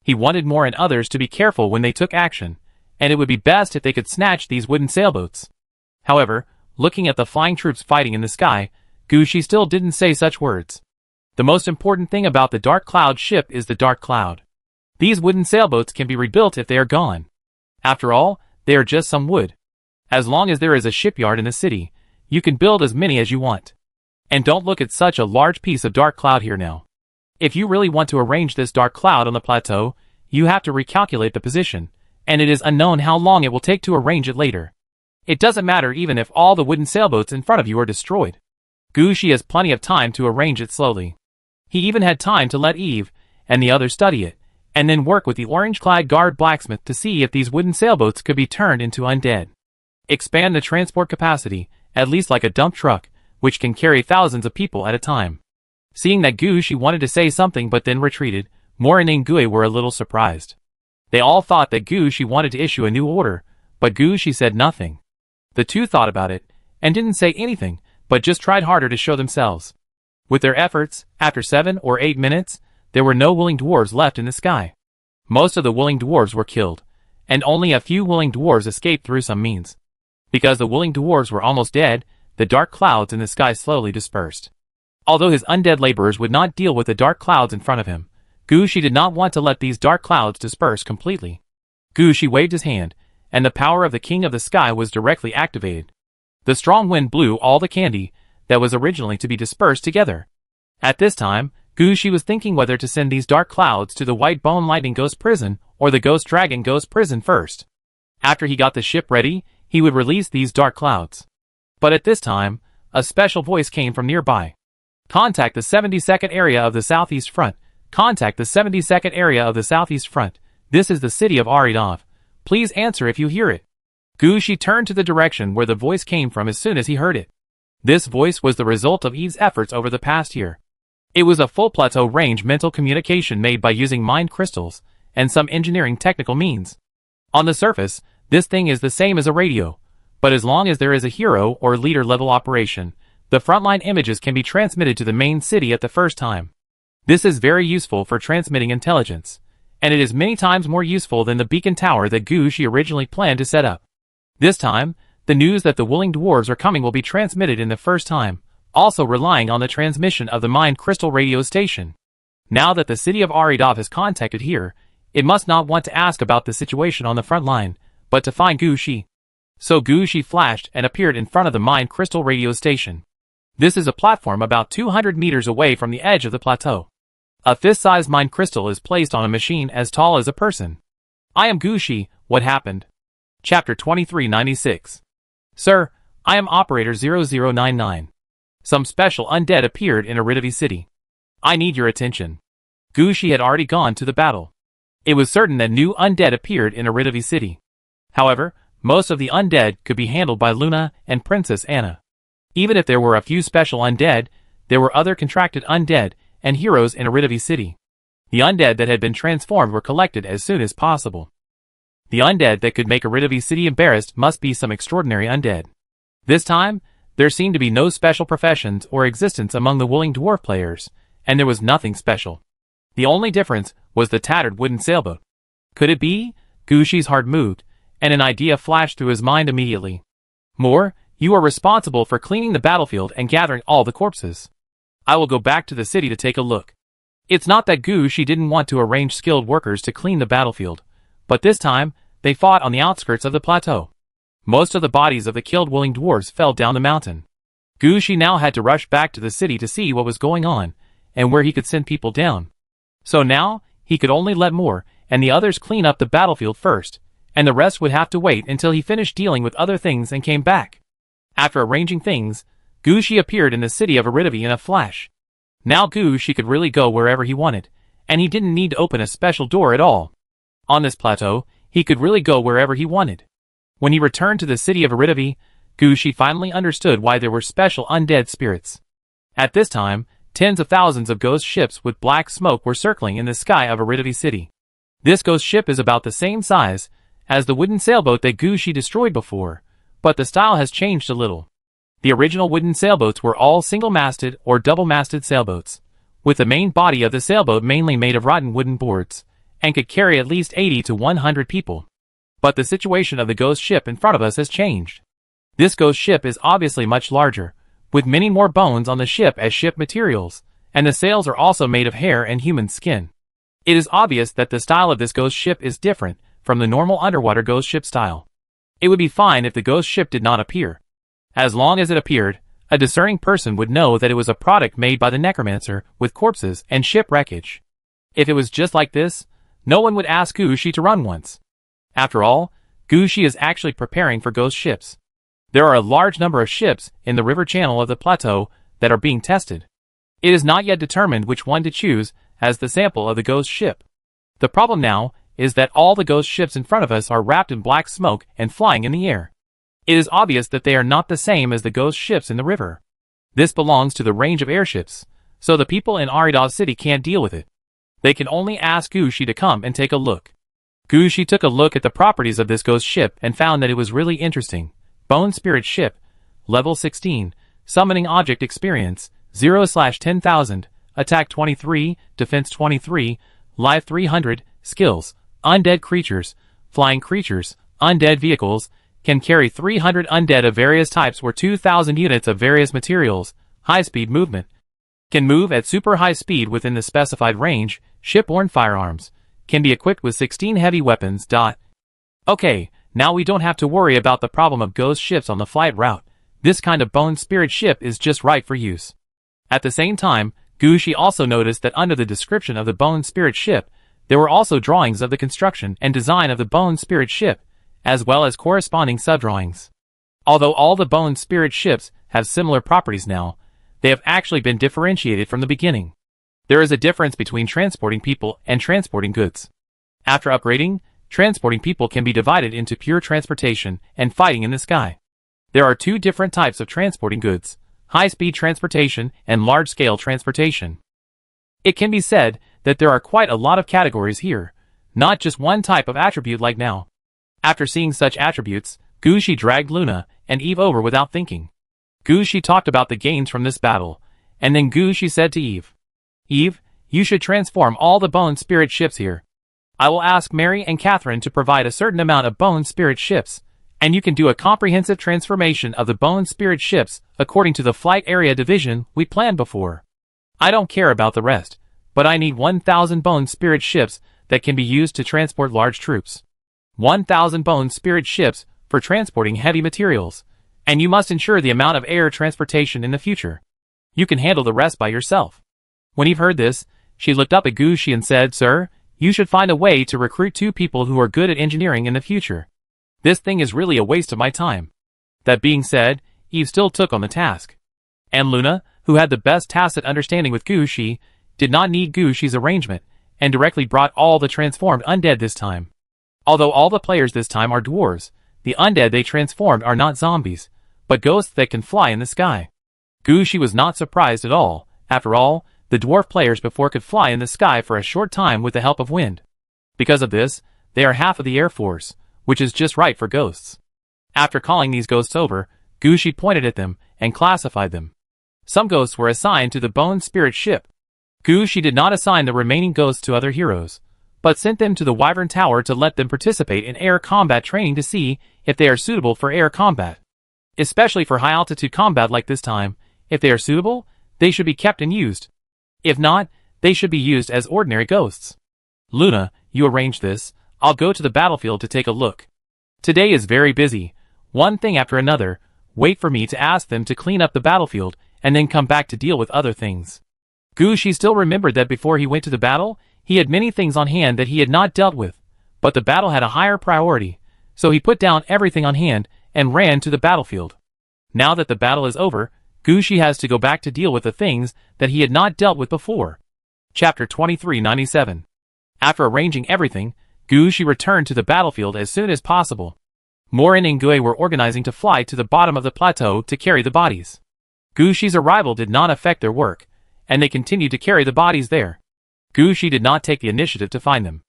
He wanted more and others to be careful when they took action, and it would be best if they could snatch these wooden sailboats. However, looking at the flying troops fighting in the sky, Gushi still didn't say such words. The most important thing about the dark cloud ship is the dark cloud. These wooden sailboats can be rebuilt if they are gone. After all, they are just some wood. As long as there is a shipyard in the city, you can build as many as you want. And don't look at such a large piece of dark cloud here now. If you really want to arrange this dark cloud on the plateau, you have to recalculate the position, and it is unknown how long it will take to arrange it later. It doesn't matter even if all the wooden sailboats in front of you are destroyed. Gushi has plenty of time to arrange it slowly. He even had time to let Eve and the others study it, and then work with the orange-clad guard blacksmith to see if these wooden sailboats could be turned into undead. Expand the transport capacity, at least like a dump truck, which can carry thousands of people at a time. Seeing that Gushi wanted to say something but then retreated, Morin and Gui were a little surprised. They all thought that Gushi wanted to issue a new order, but Gushi said nothing. The two thought about it, and didn't say anything, but just tried harder to show themselves. With their efforts, after 7 or 8 minutes, there were no willing dwarves left in the sky. Most of the willing dwarves were killed, and only a few willing dwarves escaped through some means. Because the willing dwarves were almost dead, the dark clouds in the sky slowly dispersed. Although his undead laborers would not deal with the dark clouds in front of him, Gushi did not want to let these dark clouds disperse completely. Gushi waved his hand, and the power of the King of the Sky was directly activated. The strong wind blew all the candy that was originally to be dispersed together. At this time, Gushi was thinking whether to send these dark clouds to the White Bone Lightning Ghost Prison or the Ghost Dragon Ghost Prison first. After he got the ship ready, he would release these dark clouds. But at this time, a special voice came from nearby. Contact the 72nd area of the southeast front. Contact the 72nd area of the southeast front. This is the city of Aridov. Please answer if you hear it. Gushi turned to the direction where the voice came from as soon as he heard it. This voice was the result of Eve's efforts over the past year. It was a full plateau range mental communication made by using mind crystals and some engineering technical means. On the surface, this thing is the same as a radio, but as long as there is a hero or leader level operation, the frontline images can be transmitted to the main city at the first time. This is very useful for transmitting intelligence, and it is many times more useful than the beacon tower that Gushi originally planned to set up. This time, the news that the willing dwarves are coming will be transmitted in the first time, also relying on the transmission of the Mind Crystal radio station. Now that the city of Aridov has contacted here, it must not want to ask about the situation on the front line, but to find Gushi. So Gushi flashed and appeared in front of the Mind Crystal radio station. This is a platform about 200 meters away from the edge of the plateau. A fist-sized Mind Crystal is placed on a machine as tall as a person. I am Gushi, what happened? Chapter 2396. Sir, I am Operator 0099. Some special undead appeared in Aridavi City. I need your attention. Gushi had already gone to the battle. It was certain that new undead appeared in Aridavi City. However, most of the undead could be handled by Luna and Princess Anna. Even if there were a few special undead, there were other contracted undead and heroes in Aridavi City. The undead that had been transformed were collected as soon as possible. The undead that could make Aridavi City embarrassed must be some extraordinary undead. This time, there seemed to be no special professions or existence among the willing dwarf players, and there was nothing special. The only difference was the tattered wooden sailboat. Could it be? Gushi's heart moved, and an idea flashed through his mind immediately. More, you are responsible for cleaning the battlefield and gathering all the corpses. I will go back to the city to take a look. It's not that Gushi didn't want to arrange skilled workers to clean the battlefield, but this time, they fought on the outskirts of the plateau. Most of the bodies of the killed willing dwarves fell down the mountain. Gushi now had to rush back to the city to see what was going on, and where he could send people down. So now, he could only let Moore and the others clean up the battlefield first, and the rest would have to wait until he finished dealing with other things and came back. After arranging things, Gushi appeared in the city of Aridavi in a flash. Now Gushi could really go wherever he wanted, and he didn't need to open a special door at all. On this plateau, he could really go wherever he wanted. When he returned to the city of Aridavi, Gushi finally understood why there were special undead spirits. At this time, tens of thousands of ghost ships with black smoke were circling in the sky of Aridavi City. This ghost ship is about the same size as the wooden sailboat that Gushi destroyed before, but the style has changed a little. The original wooden sailboats were all single-masted or double-masted sailboats, with the main body of the sailboat mainly made of rotten wooden boards, and could carry at least 80 to 100 people. But the situation of the ghost ship in front of us has changed. This ghost ship is obviously much larger, with many more bones on the ship as ship materials, and the sails are also made of hair and human skin. It is obvious that the style of this ghost ship is different from the normal underwater ghost ship style. It would be fine if the ghost ship did not appear. As long as it appeared, a discerning person would know that it was a product made by the necromancer with corpses and ship wreckage. If it was just like this, no one would ask Gushi to run once. After all, Gushi is actually preparing for ghost ships. There are a large number of ships in the river channel of the plateau that are being tested. It is not yet determined which one to choose as the sample of the ghost ship. The problem now is that all the ghost ships in front of us are wrapped in black smoke and flying in the air. It is obvious that they are not the same as the ghost ships in the river. This belongs to the range of airships, so the people in Arida's city can't deal with it. They can only ask Gushi to come and take a look. Gushi took a look at the properties of this ghost ship and found that it was really interesting. Bone Spirit Ship, Level 16, Summoning Object Experience, 0/10,000, Attack 23, Defense 23, Life 300, Skills, Undead Creatures, Flying Creatures, Undead Vehicles, can carry 300 undead of various types or 2,000 units of various materials, high-speed movement, can move at super high speed within the specified range, shipborne firearms, can be equipped with 16 heavy weapons. Okay, now we don't have to worry about the problem of ghost ships on the flight route. This kind of Bone Spirit ship is just right for use. At the same time, Gushi also noticed that under the description of the Bone Spirit ship, there were also drawings of the construction and design of the Bone Spirit ship, as well as corresponding subdrawings. Although all the Bone Spirit ships have similar properties now, they have actually been differentiated from the beginning. There is a difference between transporting people and transporting goods. After upgrading, transporting people can be divided into pure transportation and fighting in the sky. There are two different types of transporting goods: high-speed transportation and large-scale transportation. It can be said that there are quite a lot of categories here, not just one type of attribute like now. After seeing such attributes, Gushi dragged Luna and Eve over without thinking. Gushi talked about the gains from this battle, and then Gushi said to Eve, "Eve, you should transform all the Bone Spirit ships here. I will ask Mary and Catherine to provide a certain amount of Bone Spirit ships, and you can do a comprehensive transformation of the Bone Spirit ships according to the flight area division we planned before. I don't care about the rest, but I need 1,000 Bone Spirit ships that can be used to transport large troops. 1,000 Bone Spirit ships for transporting heavy materials, and you must ensure the amount of air transportation in the future. You can handle the rest by yourself." When Eve heard this, she looked up at Gushi and said, "Sir, you should find a way to recruit 2 people who are good at engineering in the future. This thing is really a waste of my time." That being said, Eve still took on the task. And Luna, who had the best tacit understanding with Gushi, did not need Gushi's arrangement, and directly brought all the transformed undead this time. Although all the players this time are dwarves, the undead they transformed are not zombies, but ghosts that can fly in the sky. Gushi was not surprised at all. After all, the dwarf players before could fly in the sky for a short time with the help of wind. Because of this, they are half of the Air Force, which is just right for ghosts. After calling these ghosts over, Gushi pointed at them and classified them. Some ghosts were assigned to the Bone Spirit ship. Gushi did not assign the remaining ghosts to other heroes, but sent them to the Wyvern Tower to let them participate in air combat training to see if they are suitable for air combat. Especially for high-altitude combat like this time, if they are suitable, they should be kept and used. If not, they should be used as ordinary ghosts. Luna, you arrange this. I'll go to the battlefield to take a look. Today is very busy. One thing after another. Wait for me to ask them to clean up the battlefield, and then come back to deal with other things." Gushi still remembered that before he went to the battle, he had many things on hand that he had not dealt with, but the battle had a higher priority, so he put down everything on hand and ran to the battlefield. Now that the battle is over, Gushi has to go back to deal with the things that he had not dealt with before. Chapter 2397. After arranging everything, Gushi returned to the battlefield as soon as possible. Morin and Gue were organizing to fly to the bottom of the plateau to carry the bodies. Gushi's arrival did not affect their work, and they continued to carry the bodies there. Gushi did not take the initiative to find them.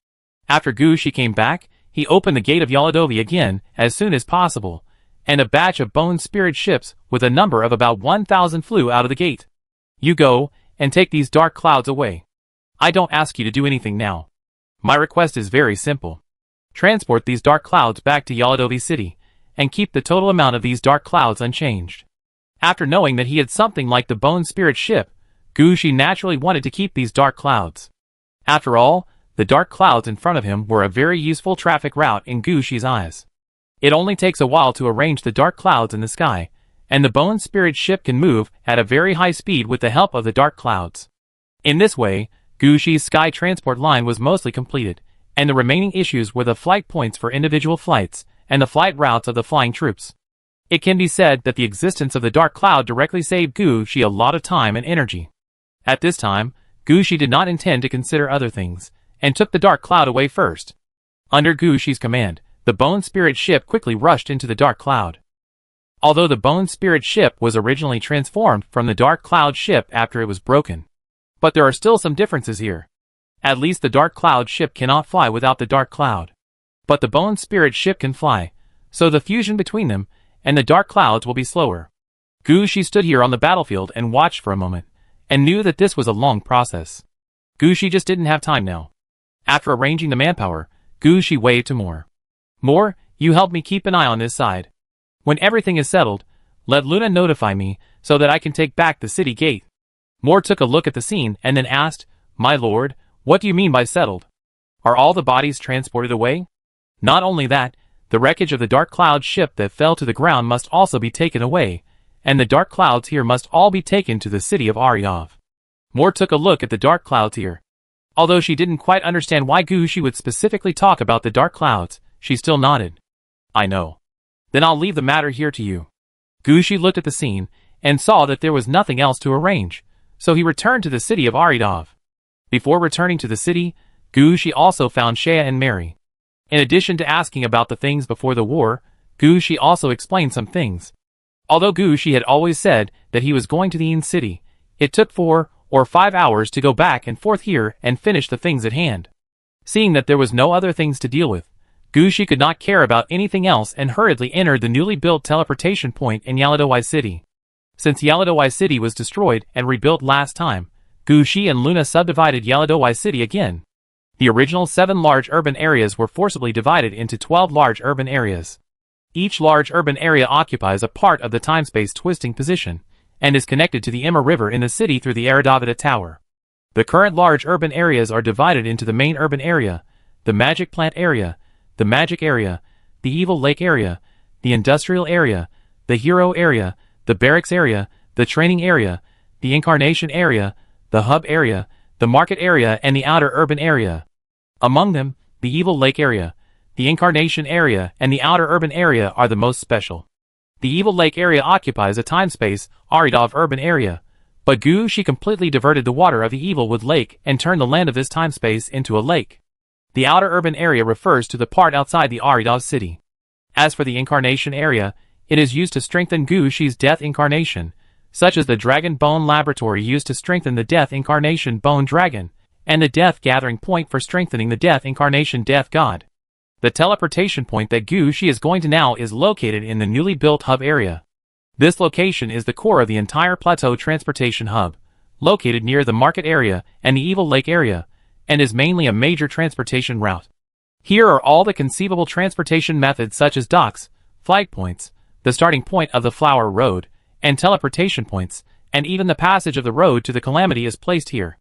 After Gushi came back, he opened the gate of Yaladovi again as soon as possible, and a batch of bone spirit ships with a number of about 1,000 flew out of the gate. You go, and take these dark clouds away. I don't ask you to do anything now. My request is very simple. Transport these dark clouds back to Yaladovi City, and keep the total amount of these dark clouds unchanged. After knowing that he had something like the bone spirit ship, Gushi naturally wanted to keep these dark clouds. After all, the dark clouds in front of him were a very useful traffic route in Gushi's eyes. It only takes a while to arrange the dark clouds in the sky, and the bone spirit ship can move at a very high speed with the help of the dark clouds. In this way, Gushi's sky transport line was mostly completed, and the remaining issues were the flight points for individual flights and the flight routes of the flying troops. It can be said that the existence of the dark cloud directly saved Gushi a lot of time and energy. At this time, Gushi did not intend to consider other things, and took the dark cloud away first. Under Gushi's command, the bone spirit ship quickly rushed into the dark cloud. Although the bone spirit ship was originally transformed from the dark cloud ship after it was broken. But there are still some differences here. At least the dark cloud ship cannot fly without the dark cloud. But the bone spirit ship can fly, so the fusion between them and the dark clouds will be slower. Gushi stood here on the battlefield and watched for a moment, and knew that this was a long process. Gushi just didn't have time now. After arranging the manpower, Gushi waved to Moore. Moore, you help me keep an eye on this side. When everything is settled, let Luna notify me so that I can take back the city gate. Moore took a look at the scene and then asked, My lord, what do you mean by settled? Are all the bodies transported away? Not only that, the wreckage of the dark cloud ship that fell to the ground must also be taken away, and the dark clouds here must all be taken to the city of Aryov. Moore took a look at the dark clouds here. Although she didn't quite understand why Gushi would specifically talk about the dark clouds, she still nodded. I know. Then I'll leave the matter here to you. Gushi looked at the scene, and saw that there was nothing else to arrange, so he returned to the city of Aryov. Before returning to the city, Gushi also found Shea and Mary. In addition to asking about the things before the war, Gushi also explained some things. Although Gushi had always said that he was going to the Inn City, it took 4 or 5 hours to go back and forth here and finish the things at hand. Seeing that there was no other things to deal with, Gushi could not care about anything else and hurriedly entered the newly built teleportation point in Yaladowi City. Since Yaladowi City was destroyed and rebuilt last time, Gushi and Luna subdivided Yaladowi City again. The original 7 large urban areas were forcibly divided into 12 large urban areas. Each large urban area occupies a part of the time-space twisting position, and is connected to the Immer River in the city through the Eridavida Tower. The current large urban areas are divided into the main urban area, the magic plant area, the magic area, the evil lake area, the industrial area, the hero area, the barracks area, the training area, the incarnation area, the hub area, the market area and the outer urban area. Among them, the evil lake area, the incarnation area and the outer urban area are the most special. The evil lake area occupies a time-space, Aridov urban area, but Gushi completely diverted the water of the Evilwood Lake and turned the land of this time-space into a lake. The outer urban area refers to the part outside the Aridov city. As for the incarnation area, it is used to strengthen Gushi's death incarnation, such as the Dragon Bone Laboratory used to strengthen the Death Incarnation Bone Dragon, and the Death Gathering Point for strengthening the Death Incarnation Death God. The teleportation point that Gushi is going to now is located in the newly built hub area. This location is the core of the entire plateau transportation hub, located near the market area and the Evil Lake area, and is mainly a major transportation route. Here are all the conceivable transportation methods such as docks, flight points, the starting point of the Flower Road, and teleportation points, and even the passage of the road to the Calamity is placed here.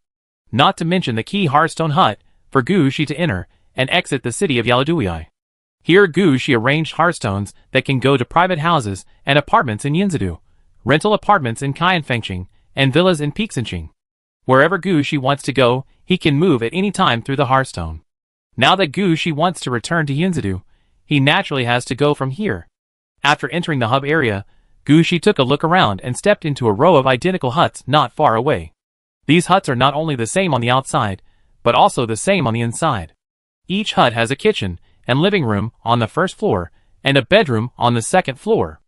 Not to mention the key Hearthstone hut for Gushi to enter and exit the city of Yaladuyi. Here Gushi arranged Hearthstones that can go to private houses and apartments in Yinzadu, rental apartments in Kyanfengqing, and villas in Pixinqing. Wherever Gushi wants to go, he can move at any time through the Hearthstone. Now that Gushi wants to return to Yinzadu, he naturally has to go from here. After entering the hub area, Gushi took a look around and stepped into a row of identical huts not far away. These huts are not only the same on the outside, but also the same on the inside. Each hut has a kitchen and living room on the first floor, and a bedroom on the second floor.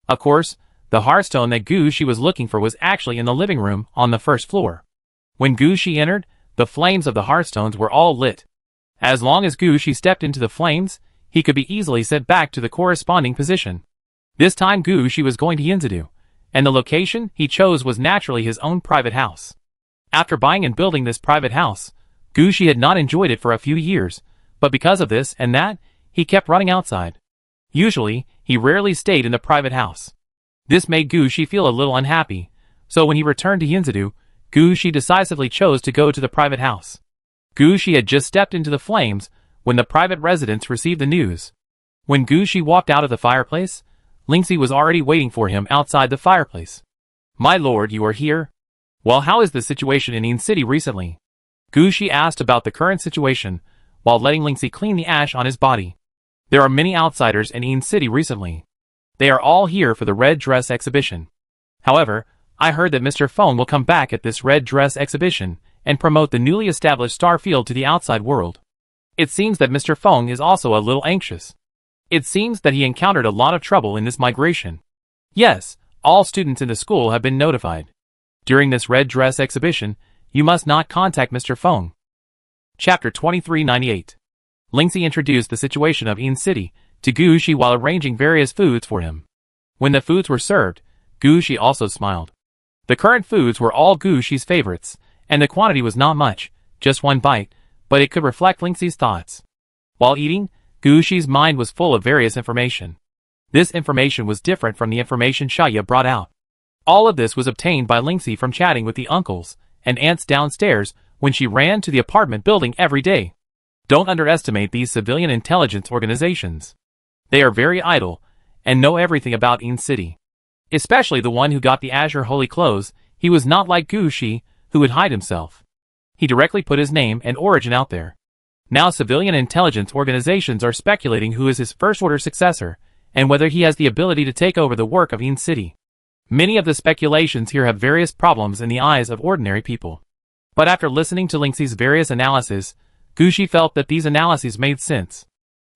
Of course, the Hearthstone that Gushi was looking for was actually in the living room on the first floor. When Gushi entered, the flames of the Hearthstones were all lit. As long as Gushi stepped into the flames, he could be easily sent back to the corresponding position. This time Gushi was going to Yinzadu, and the location he chose was naturally his own private house. After buying and building this private house, Gushi had not enjoyed it for a few years, but because of this and that, he kept running outside. Usually, he rarely stayed in the private house. This made Gushi feel a little unhappy, so when he returned to Yinzadu, Gushi decisively chose to go to the private house. Gushi had just stepped into the flames when the private residents received the news. When Gushi walked out of the fireplace, Lingxi was already waiting for him outside the fireplace. "My lord, you are here? Well, how is the situation in Yin City recently?" Gushi asked about the current situation, while letting Lingxi clean the ash on his body. "There are many outsiders in Yin City recently. They are all here for the red dress exhibition. However, I heard that Mr. Feng will come back at this red dress exhibition and promote the newly established star field to the outside world. It seems that Mr. Feng is also a little anxious. It seems that he encountered a lot of trouble in this migration. Yes, all students in the school have been notified. During this red dress exhibition, you must not contact Mr. Feng." Chapter 2398. Lingxi introduced the situation of Yin City to Gushi while arranging various foods for him. When the foods were served, Gushi also smiled. The current foods were all Gushi's favorites, and the quantity was not much, just one bite, but it could reflect Lingxi's thoughts. While eating, Gushi's mind was full of various information. This information was different from the information Shaya brought out. All of this was obtained by Lingxi from chatting with the uncles and aunts downstairs when she ran to the apartment building every day. Don't underestimate these civilian intelligence organizations. They are very idle and know everything about Yin City. Especially the one who got the azure holy clothes. He was not like Gushi, who would hide himself. He directly put his name and origin out there. Now civilian intelligence organizations are speculating who is his first-order successor, and whether he has the ability to take over the work of Yin City. Many of the speculations here have various problems in the eyes of ordinary people. But after listening to Lingxi's various analyses, Gushi felt that these analyses made sense.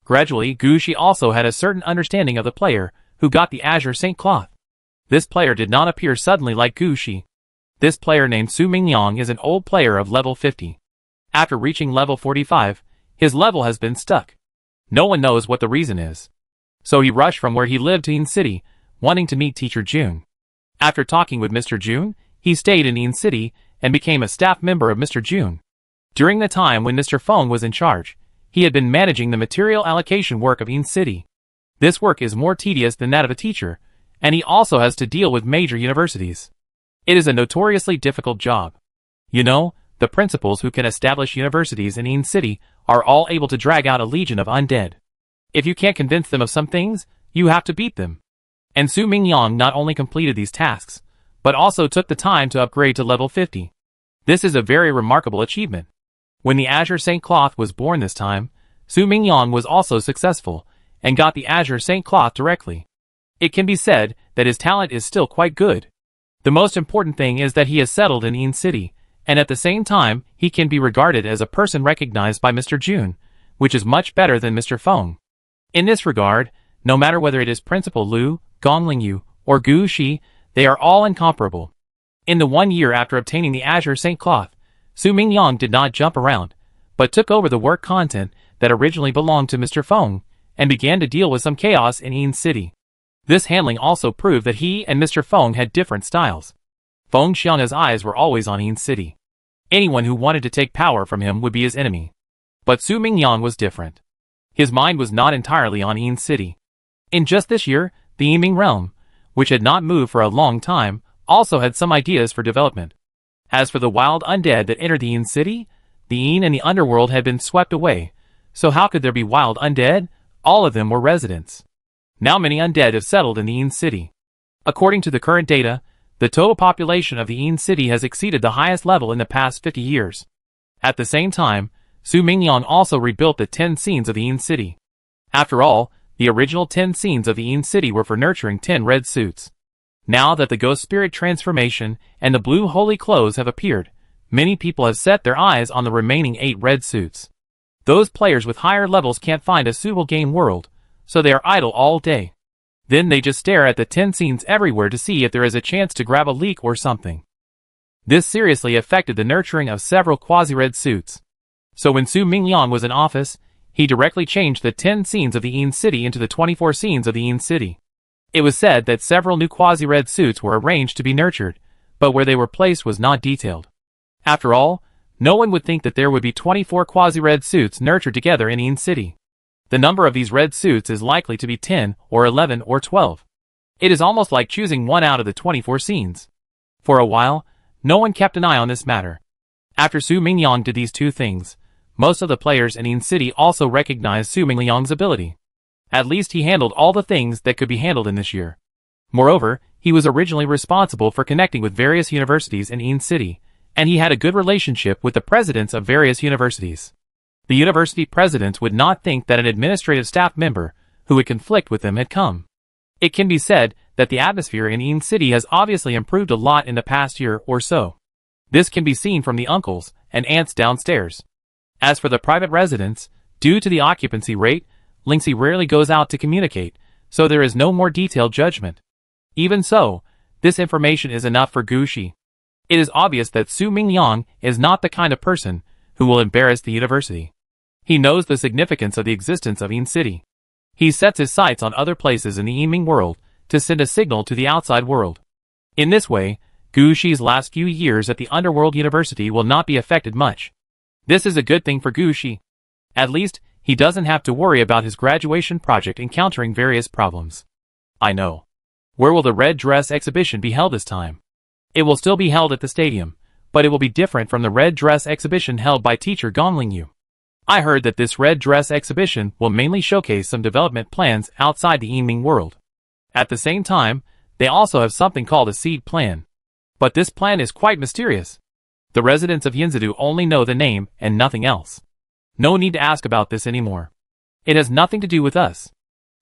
Gradually, Gushi also had a certain understanding of the player who got the Azure Saint Cloth. This player did not appear suddenly like Gushi. This player named Su Mingyang is an old player of level 50. After reaching level 45, his level has been stuck. No one knows what the reason is. So he rushed from where he lived to Yin City, wanting to meet Teacher June. After talking with Mr. June, he stayed in Yin City and became a staff member of Mr. June. During the time when Mr. Feng was in charge, he had been managing the material allocation work of Yin City. This work is more tedious than that of a teacher, and he also has to deal with major universities. It is a notoriously difficult job. You know, the principals who can establish universities in Yin City are all able to drag out a legion of undead. If you can't convince them of some things, you have to beat them. And Su Mingyang not only completed these tasks, but also took the time to upgrade to level 50. This is a very remarkable achievement. When the Azure Saint Cloth was born this time, Su Mingyang was also successful, and got the Azure Saint Cloth directly. It can be said that his talent is still quite good. The most important thing is that he is settled in Yin City, and at the same time, he can be regarded as a person recognized by Mr. June, which is much better than Mr. Feng. In this regard, no matter whether it is Principal Liu, Gongling Yu, or Gu Shi, they are all incomparable. In the 1 year after obtaining the Azure Saint Cloth, Su Mingyang did not jump around, but took over the work content that originally belonged to Mr. Feng, and began to deal with some chaos in Yin City. This handling also proved that he and Mr. Feng had different styles. Feng Xiang's eyes were always on Yin City. Anyone who wanted to take power from him would be his enemy. But Su Mingyang was different. His mind was not entirely on Yin City. In just this year, the Yiming realm, which had not moved for a long time, also had some ideas for development. As for the wild undead that entered the Yin City, the Yin and the underworld had been swept away, so how could there be wild undead? All of them were residents. Now many undead have settled in the Yin City. According to the current data, the total population of the Yin City has exceeded the highest level in the past 50 years. At the same time, Su Mingyang also rebuilt the 10 scenes of the Yin City. After all, the original 10 scenes of the Yin City were for nurturing 10 red suits. Now that the ghost spirit transformation and the blue holy clothes have appeared, many people have set their eyes on the remaining 8 red suits. Those players with higher levels can't find a suitable game world, so they are idle all day. Then they just stare at the 10 scenes everywhere to see if there is a chance to grab a leak or something. This seriously affected the nurturing of several quasi-red suits. So when Su Mingyang was in office, he directly changed the 10 scenes of the Yin City into the 24 scenes of the Yin City. It was said that several new quasi-red suits were arranged to be nurtured, but where they were placed was not detailed. After all, no one would think that there would be 24 quasi-red suits nurtured together in Yin City. The number of these red suits is likely to be 10 or 11 or 12. It is almost like choosing one out of the 24 scenes. For a while, no one kept an eye on this matter. After Su Mingyang did these two things, most of the players in Yin City also recognized Su Mingyang's ability. At least he handled all the things that could be handled in this year. Moreover, he was originally responsible for connecting with various universities in Yin City, and he had a good relationship with the presidents of various universities. The university presidents would not think that an administrative staff member who would conflict with them had come. It can be said that the atmosphere in Yin City has obviously improved a lot in the past year or so. This can be seen from the uncles and aunts downstairs. As for the private residents, due to the occupancy rate, Lingxi rarely goes out to communicate, so there is no more detailed judgment. Even so, this information is enough for Gu Shi. It is obvious that Su Mingyang is not the kind of person who will embarrass the university. He knows the significance of the existence of Yin City. He sets his sights on other places in the Yiming world to send a signal to the outside world. In this way, Gu Shi's last few years at the Underworld University will not be affected much. This is a good thing for Gu Shi. At least, he doesn't have to worry about his graduation project encountering various problems. I know. Where will the red dress exhibition be held this time? It will still be held at the stadium, but it will be different from the red dress exhibition held by teacher Gongling Yu. I heard that this red dress exhibition will mainly showcase some development plans outside the Yiming world. At the same time, they also have something called a seed plan. But this plan is quite mysterious. The residents of Yinzadu only know the name and nothing else. No need to ask about this anymore. It has nothing to do with us.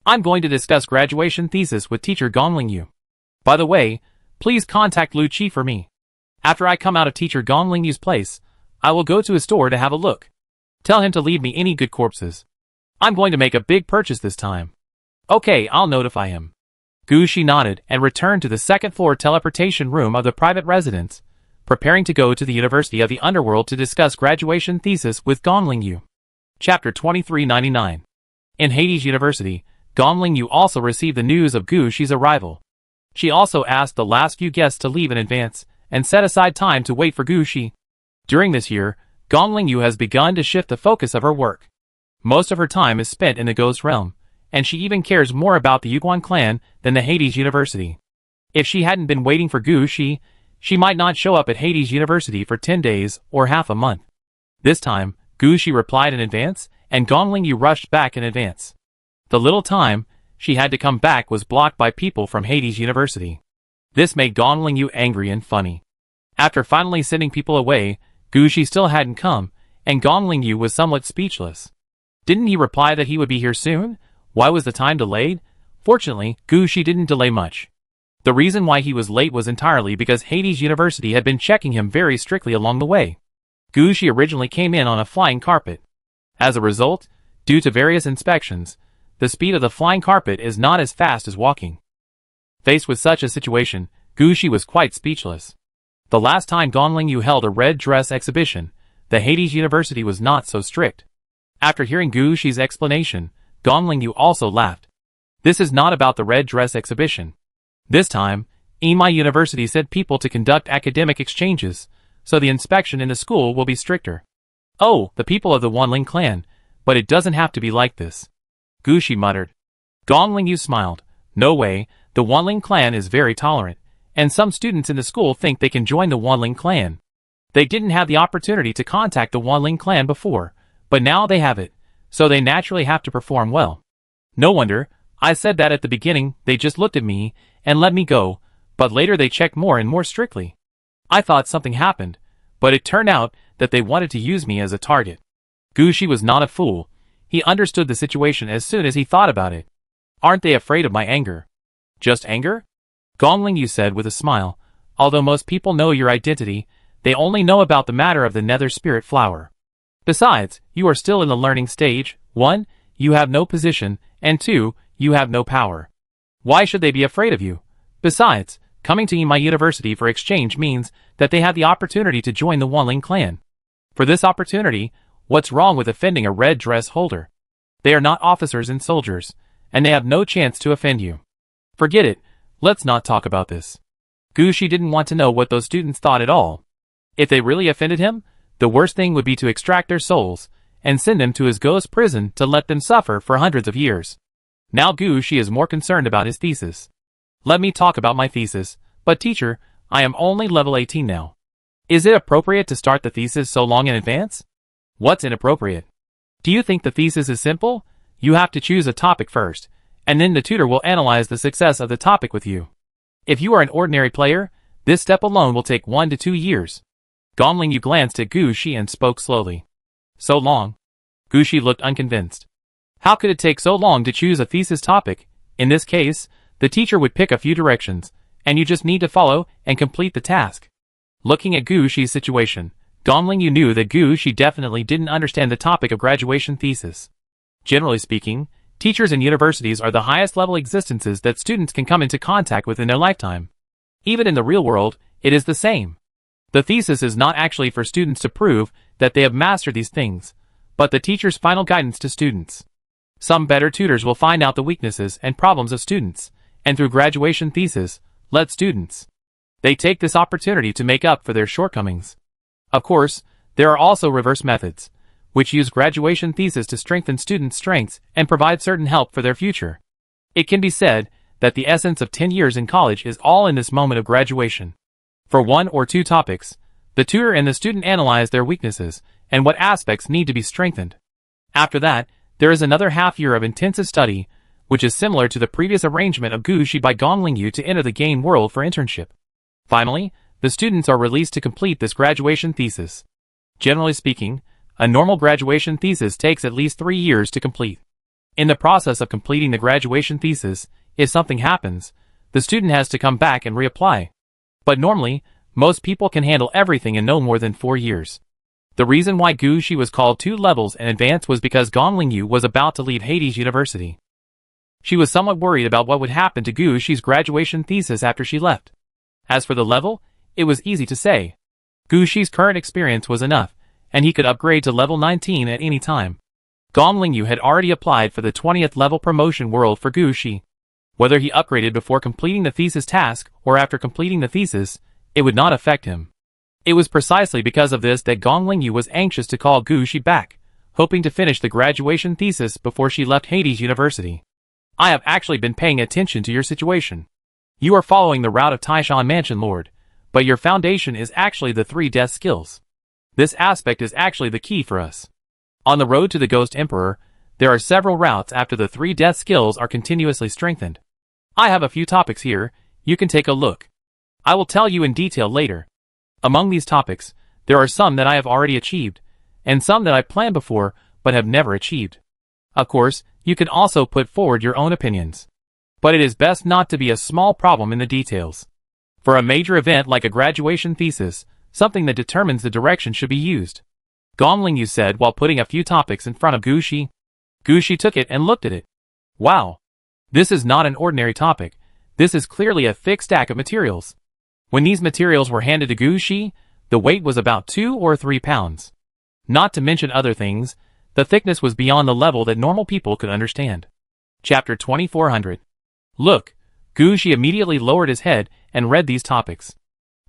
I'm going to discuss graduation thesis with teacher Gongling Yu. By the way, please contact Lu Qi for me. After I come out of teacher Gongling Yu's place, I will go to his store to have a look. Tell him to leave me any good corpses. I'm going to make a big purchase this time. Okay, I'll notify him. Gu Shi nodded and returned to the second-floor teleportation room of the private residence, preparing to go to the University of the Underworld to discuss graduation thesis with Gongling Yu. Chapter 2399. In Hades University, Gongling Yu also received the news of Gu Shi's arrival. She also asked the last few guests to leave in advance and set aside time to wait for Gu Shi. During this year, Gongling Yu has begun to shift the focus of her work. Most of her time is spent in the Ghost Realm, and she even cares more about the Yuguan clan than the Hades University. If she hadn't been waiting for Gu Shi, she might not show up at Hades University for 10 days or half a month. This time, Gu Shi replied in advance, and Gongling Yu rushed back in advance. The little time she had to come back was blocked by people from Hades University. This made Gongling Yu angry and funny. After finally sending people away, Gu Shi still hadn't come, and Gongling Yu was somewhat speechless. Didn't he reply that he would be here soon? Why was the time delayed? Fortunately, Gu Shi didn't delay much. The reason why he was late was entirely because Hades University had been checking him very strictly along the way. Gu Shi originally came in on a flying carpet. As a result, due to various inspections, the speed of the flying carpet is not as fast as walking. Faced with such a situation, Gu Shi was quite speechless. The last time Gongling Yu held a red dress exhibition, the Hades University was not so strict. After hearing Gu Shi's explanation, Gongling Yu also laughed. This is not about the red dress exhibition. This time, Imai University sent people to conduct academic exchanges, so the inspection in the school will be stricter. Oh, the people of the Wanling clan, but it doesn't have to be like this. Gu Shi muttered. Gongling Yu smiled. No way, the Wanling clan is very tolerant, and some students in the school think they can join the Wanling clan. They didn't have the opportunity to contact the Wanling clan before, but now they have it, so they naturally have to perform well. No wonder, I said that at the beginning. They just looked at me and let me go, but later they checked more and more strictly. I thought something happened, but it turned out that they wanted to use me as a target. Gu Shi was not a fool. He understood the situation as soon as he thought about it. Aren't they afraid of my anger? Just anger? Gongling Yu said with a smile. Although most people know your identity, they only know about the matter of the nether spirit flower. Besides, you are still in the learning stage. 1. You have no position, and 2. You have no power. Why should they be afraid of you? Besides, coming to my university for exchange means that they have the opportunity to join the Wanling clan. For this opportunity, What's wrong with offending a red dress holder? They are not officers and soldiers, and they have no chance to offend you. Forget it, let's not talk about this. Gushi didn't want to know what those students thought at all. If they really offended him, the worst thing would be to extract their souls and send them to his ghost prison to let them suffer for hundreds of years. Now Gushi is more concerned about his thesis. Let me talk about my thesis, but teacher, I am only level 18 now. Is it appropriate to start the thesis so long in advance? What's inappropriate? Do you think the thesis is simple? You have to choose a topic first, and then the tutor will analyze the success of the topic with you. If you are an ordinary player, this step alone will take 1 to 2 years. Yu glanced at Gushi and spoke slowly. So long? Gushi looked unconvinced. How could it take so long to choose a thesis topic? In this case, the teacher would pick a few directions, and you just need to follow and complete the task. Looking at Gushi's situation, Yu knew that Gushi definitely didn't understand the topic of graduation thesis. Generally speaking, teachers in universities are the highest level existences that students can come into contact with in their lifetime. Even in the real world, it is the same. The thesis is not actually for students to prove that they have mastered these things, but the teacher's final guidance to students. Some better tutors will find out the weaknesses and problems of students, and through graduation thesis, let students. They take this opportunity to make up for their shortcomings. Of course, there are also reverse methods, which use graduation thesis to strengthen students' strengths and provide certain help for their future. It can be said that the essence of 10 years in college is all in this moment of graduation. For 1 or 2 topics, the tutor and the student analyze their weaknesses and what aspects need to be strengthened. After that, there is another half year of intensive study, which is similar to the previous arrangement of Gushi by Yu to enter the game world for internship. Finally, the students are released to complete this graduation thesis. Generally speaking, a normal graduation thesis takes at least 3 years to complete. In the process of completing the graduation thesis, if something happens, the student has to come back and reapply. But normally, most people can handle everything in no more than 4 years. The reason why Gushi was called 2 levels in advance was because Yu was about to leave Hades University. She was somewhat worried about what would happen to Gushi's graduation thesis after she left. As for the level, it was easy to say. Gushi's current experience was enough, and he could upgrade to level 19 at any time. Yu had already applied for the 20th level promotion world for Gushi. Whether he upgraded before completing the thesis task or after completing the thesis, it would not affect him. It was precisely because of this that Yu was anxious to call Gushi back, hoping to finish the graduation thesis before she left Hades University. I have actually been paying attention to your situation. You are following the route of Taishan Mansion Lord, but your foundation is actually the 3 death skills. This aspect is actually the key for us. On the road to the Ghost Emperor, there are several routes after the 3 death skills are continuously strengthened. I have a few topics here, you can take a look. I will tell you in detail later. Among these topics, there are some that I have already achieved, and some that I planned before but have never achieved. Of course, you can also put forward your own opinions. But it is best not to be a small problem in the details. For a major event like a graduation thesis, something that determines the direction should be used. Yu said while putting a few topics in front of Gushi. Gushi took it and looked at it. Wow! This is not an ordinary topic, this is clearly a thick stack of materials. When these materials were handed to Gushi, the weight was about 2 or 3 pounds. Not to mention other things, the thickness was beyond the level that normal people could understand. Chapter 2400. Look, Gushi immediately lowered his head and read these topics.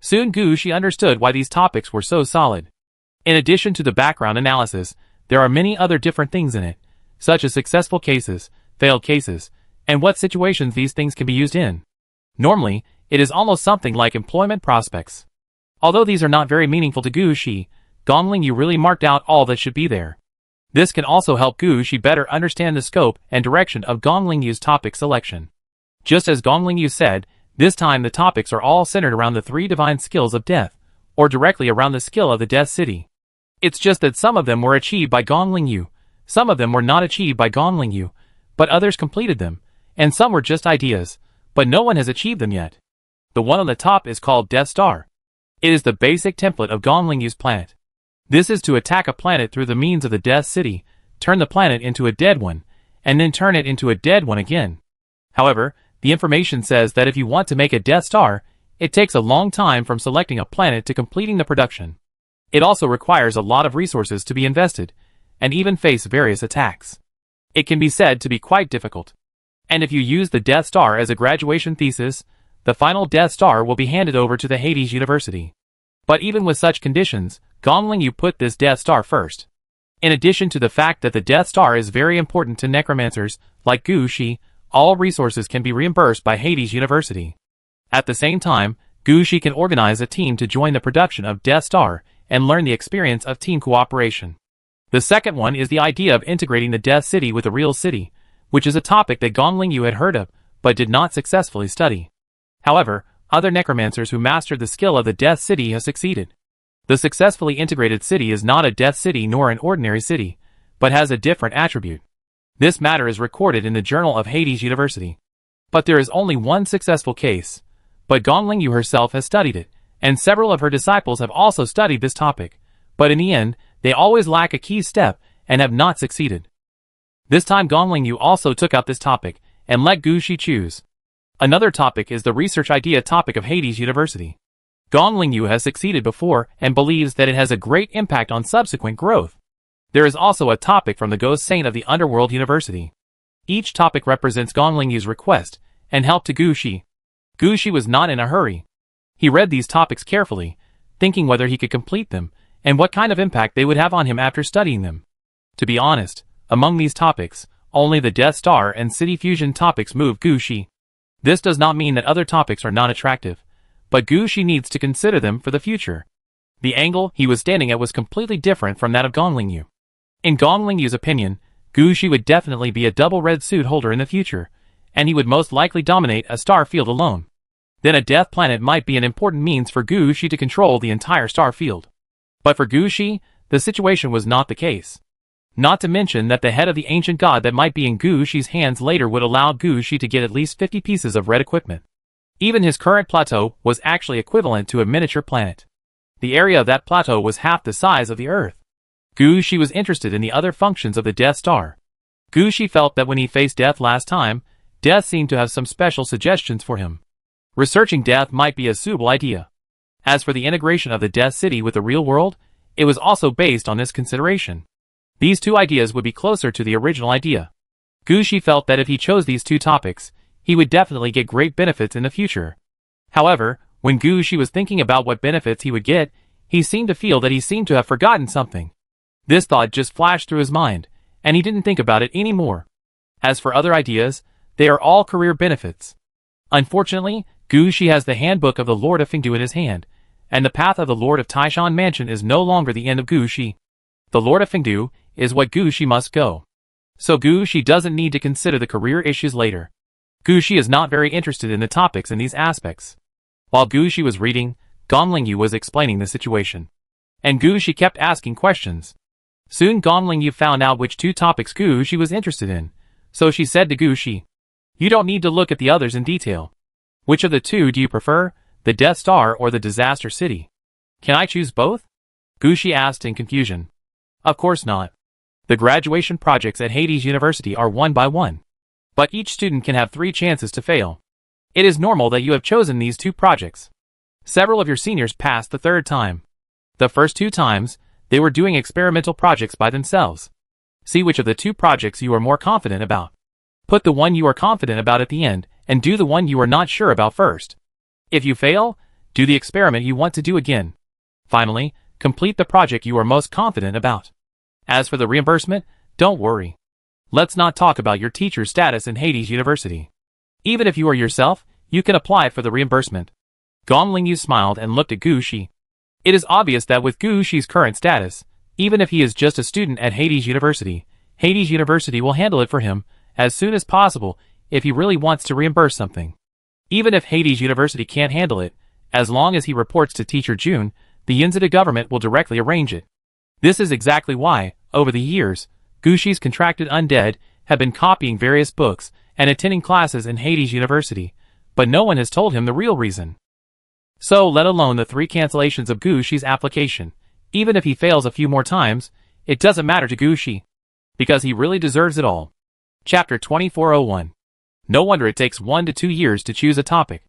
Soon Gushi understood why these topics were so solid. In addition to the background analysis, there are many other different things in it, such as successful cases, failed cases, and what situations these things can be used in. Normally, it is almost something like employment prospects. Although these are not very meaningful to Gushi, Yu really marked out all that should be there. This can also help Gushi better understand the scope and direction of Yu's topic selection. Just as Yu said, this time the topics are all centered around the 3 divine skills of death, or directly around the skill of the Death City. It's just that some of them were achieved by Yu, some of them were not achieved by Yu, but others completed them, and some were just ideas, but no one has achieved them yet. The one on the top is called Death Star. It is the basic template of Yu's planet. This is to attack a planet through the means of the Death City, turn the planet into a dead one, and then turn it into a dead one again. However, the information says that if you want to make a Death Star, it takes a long time from selecting a planet to completing the production. It also requires a lot of resources to be invested, and even face various attacks. It can be said to be quite difficult. And if you use the Death Star as a graduation thesis, the final Death Star will be handed over to the Hades University. But even with such conditions, Gongling Yu put this Death Star first. In addition to the fact that the Death Star is very important to necromancers, like Gu Shi, all resources can be reimbursed by Hades University. At the same time, Gu Shi can organize a team to join the production of Death Star and learn the experience of team cooperation. The second one is the idea of integrating the Death City with the real city, which is a topic that Gongling Yu had heard of, but did not successfully study. However, other necromancers who mastered the skill of the Death City have succeeded. The successfully integrated city is not a Death City nor an ordinary city, but has a different attribute. This matter is recorded in the Journal of Hades University. But there is only one successful case. But Gongling Yu herself has studied it, and several of her disciples have also studied this topic, but in the end, they always lack a key step and have not succeeded. This time Gongling Yu also took out this topic, and let Gu Shi choose. Another topic is the research idea topic of Hades University. Gongling Yu has succeeded before and believes that it has a great impact on subsequent growth. There is also a topic from the Ghost Saint of the Underworld University. Each topic represents Gongling Yu's request and help to Gu Shi. Gu Shi was not in a hurry. He read these topics carefully, thinking whether he could complete them and what kind of impact they would have on him after studying them. To be honest, among these topics, only the Death Star and City Fusion topics move Gu Shi. This does not mean that other topics are not attractive, but Gu Shi needs to consider them for the future. The angle he was standing at was completely different from that of Gongling Yu. In Gongling Yu's opinion, Gu Shi would definitely be a double red suit holder in the future, and he would most likely dominate a star field alone. Then a death planet might be an important means for Gu Shi to control the entire star field. But for Gu Shi, the situation was not the case. Not to mention that the head of the ancient god that might be in Gu Shi's hands later would allow Gu Shi to get at least 50 pieces of red equipment. Even his current plateau was actually equivalent to a miniature planet. The area of that plateau was half the size of the Earth. Gu Shi was interested in the other functions of the Death Star. Gu Shi felt that when he faced death last time, death seemed to have some special suggestions for him. Researching death might be a suitable idea. As for the integration of the Death City with the real world, it was also based on this consideration. These two ideas would be closer to the original idea. Gu Shi felt that if he chose these two topics, he would definitely get great benefits in the future. However, when Gu Shi was thinking about what benefits he would get, he seemed to feel that he seemed to have forgotten something. This thought just flashed through his mind, and he didn't think about it anymore. As for other ideas, they are all career benefits. Unfortunately, Gu Shi has the handbook of the Lord of Fengdu in his hand, and the path of the Lord of Taishan Mansion is no longer the end of Gu Shi. The Lord of Fengdu is what Gu Shi must go. So Gu Shi doesn't need to consider the career issues later. Gu Shi is not very interested in the topics in these aspects. While Gu Shi was reading, Gongling Yu was explaining the situation. And Gu Shi kept asking questions. Soon Gongling Yu found out which two topics Gu Shi was interested in, so she said to Gu Shi, "You don't need to look at the others in detail. Which of the two do you prefer, the Death Star or the Disaster City? Can I choose both?" Gu Shi asked in confusion. Of course not. The graduation projects at Hades University are one by one. But each student can have 3 chances to fail. It is normal that you have chosen these 2 projects. Several of your seniors passed the 3rd time. The first 2 times, they were doing experimental projects by themselves. See which of the 2 projects you are more confident about. Put the one you are confident about at the end, and do the one you are not sure about first. If you fail, do the experiment you want to do again. Finally, complete the project you are most confident about. As for the reimbursement, don't worry. Let's not talk about your teacher's status in Hades University. Even if you are yourself, you can apply for the reimbursement. Gongling Yu smiled and looked at Gu Shi. It is obvious that with Gu Shi's current status, even if he is just a student at Hades University will handle it for him as soon as possible if he really wants to reimburse something. Even if Hades University can't handle it, as long as he reports to Teacher June, the Yinzida government will directly arrange it. This is exactly why, over the years, Gu Shi's contracted undead have been copying various books and attending classes in Hades University, but no one has told him the real reason. So let alone the 3 cancellations of Gu Shi's application, even if he fails a few more times, it doesn't matter to Gu Shi, because he really deserves it all. Chapter 2401. No wonder it takes 1 to 2 years to choose a topic.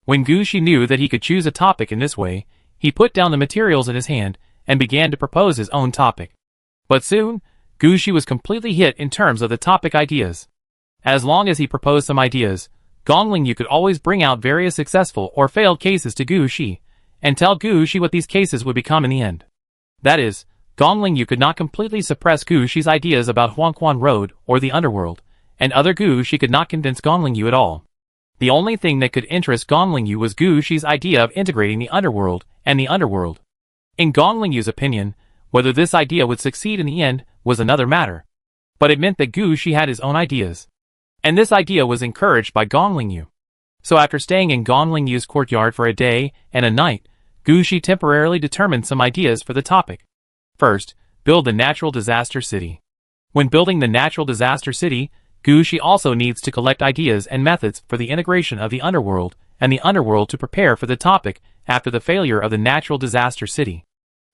When Gu Shi knew that he could choose a topic in this way, he put down the materials in his hand and began to propose his own topic. But soon, Gushi was completely hit in terms of the topic ideas. As long as he proposed some ideas, Gongling Yu could always bring out various successful or failed cases to Gushi, and tell Gushi what these cases would become in the end. That is, Gongling Yu could not completely suppress Gushi's ideas about Huangquan Road or the underworld, and other Gushi could not convince Gongling Yu at all. The only thing that could interest Gongling Yu was Gushi's idea of integrating the underworld and the underworld. In Gongling Yu's opinion, whether this idea would succeed in the end was another matter. But it meant that Gushi had his own ideas. And this idea was encouraged by Gongling Yu. So after staying in Gongling Yu's courtyard for a day and a night, Gushi temporarily determined some ideas for the topic. First, build the natural disaster city. When building the natural disaster city, Gushi also needs to collect ideas and methods for the integration of the underworld and the underworld to prepare for the topic after the failure of the natural disaster city.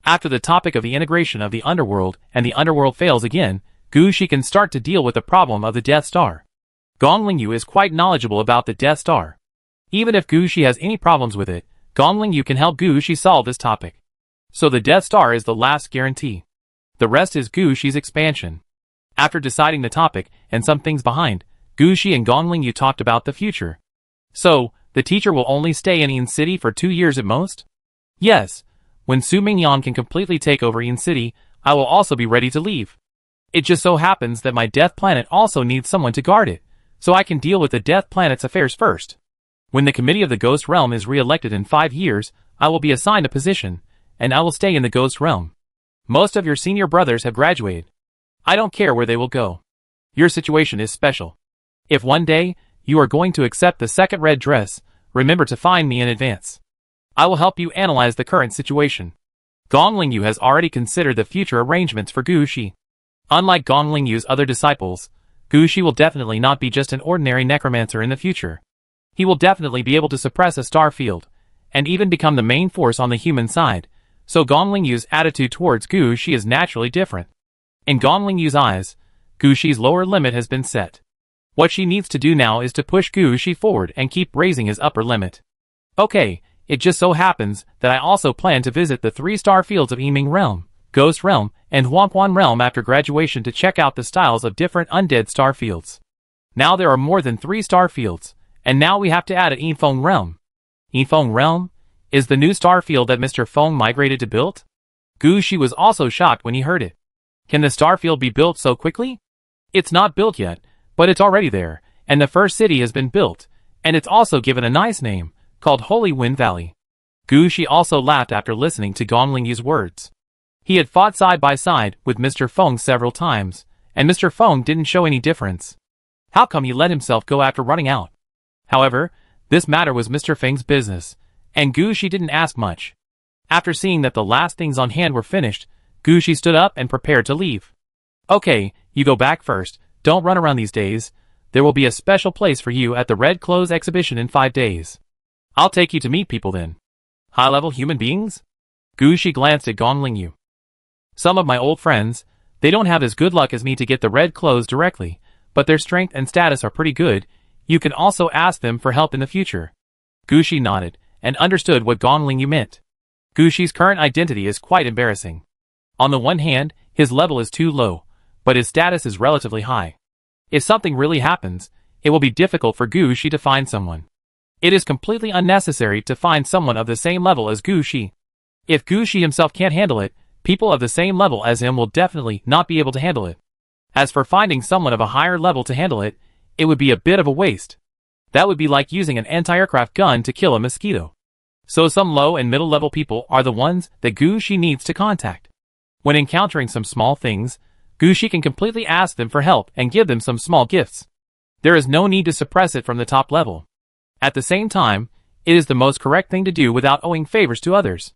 After the topic of the integration of the underworld and the underworld fails again, Gushi can start to deal with the problem of the Death Star. Gongling Yu is quite knowledgeable about the Death Star. Even if Gushi has any problems with it, Gongling Yu can help Gushi solve this topic. So the Death Star is the last guarantee. The rest is Gushi's expansion. After deciding the topic and some things behind, Gushi and Gongling Yu talked about the future. So, the teacher will only stay in Yin City for 2 years at most? Yes. When Su Mingyan can completely take over Yin City, I will also be ready to leave. It just so happens that my Death Planet also needs someone to guard it, so I can deal with the Death Planet's affairs first. When the Committee of the Ghost Realm is re-elected in 5 years, I will be assigned a position, and I will stay in the Ghost Realm. Most of your senior brothers have graduated. I don't care where they will go. Your situation is special. If one day, you are going to accept the second red dress, remember to find me in advance. I will help you analyze the current situation. Gongling Yu has already considered the future arrangements for Gushi. Unlike Gongling Yu's other disciples, Gushi will definitely not be just an ordinary necromancer in the future. He will definitely be able to suppress a star field, and even become the main force on the human side, so Gongling Yu's attitude towards Gushi is naturally different. In Gongling Yu's eyes, Gushi's lower limit has been set. What she needs to do now is to push Gushi forward and keep raising his upper limit. Okay, it just so happens that I also plan to visit the 3 star fields of Yiming Realm, Ghost Realm, and Huangquan Realm after graduation to check out the styles of different undead star fields. Now there are more than 3 star fields, and now we have to add an Yifeng Realm. Yifeng Realm? Is the new star field that Mr. Feng migrated to built? Gushi was also shocked when he heard it. Can the star field be built so quickly? It's not built yet, but it's already there, and the first city has been built, and it's also given a nice name, called Holy Wind Valley. Gushi also laughed after listening to Gongling Yu's words. He had fought side by side with Mr. Feng several times, and Mr. Feng didn't show any difference. How come he let himself go after running out? However, this matter was Mr. Feng's business, and Gushi didn't ask much. After seeing that the last things on hand were finished, Gushi stood up and prepared to leave. Okay, you go back first, don't run around these days. There will be a special place for you at the Red Clothes exhibition in 5 days. I'll take you to meet people then. High-level human beings? Gushi glanced at Gongling Yu. Some of my old friends, they don't have as good luck as me to get the Red Clothes directly, but their strength and status are pretty good. You can also ask them for help in the future. Gushi nodded, and understood what Gongling Yu meant. Gushi's current identity is quite embarrassing. On the one hand, his level is too low, but his status is relatively high. If something really happens, it will be difficult for Gushi to find someone. It is completely unnecessary to find someone of the same level as Gushi. If Gushi himself can't handle it, people of the same level as him will definitely not be able to handle it. As for finding someone of a higher level to handle it, it would be a bit of a waste. That would be like using an anti-aircraft gun to kill a mosquito. So some low and middle level people are the ones that Gushi needs to contact. When encountering some small things, Gushi can completely ask them for help and give them some small gifts. There is no need to suppress it from the top level. At the same time, it is the most correct thing to do without owing favors to others.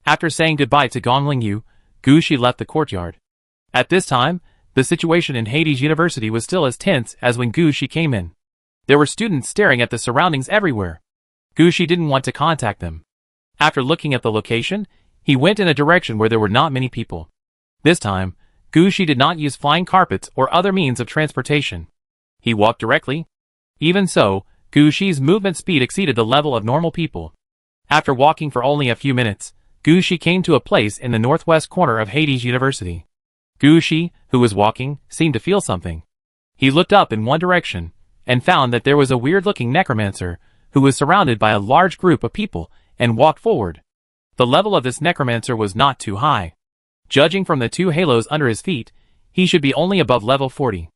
After saying goodbye to Gongling Yu, Gushi left the courtyard. At this time, the situation in Hades University was still as tense as when Gushi came in. There were students staring at the surroundings everywhere. Gushi didn't want to contact them. After looking at the location, he went in a direction where there were not many people. This time, Gushi did not use flying carpets or other means of transportation. He walked directly. Even so, Gushi's movement speed exceeded the level of normal people. After walking for only a few minutes, Gushi came to a place in the northwest corner of Hades University. Gushi, who was walking, seemed to feel something. He looked up in one direction, and found that there was a weird-looking necromancer, who was surrounded by a large group of people, and walked forward. The level of this necromancer was not too high. Judging from the 2 halos under his feet, he should be only above level 40.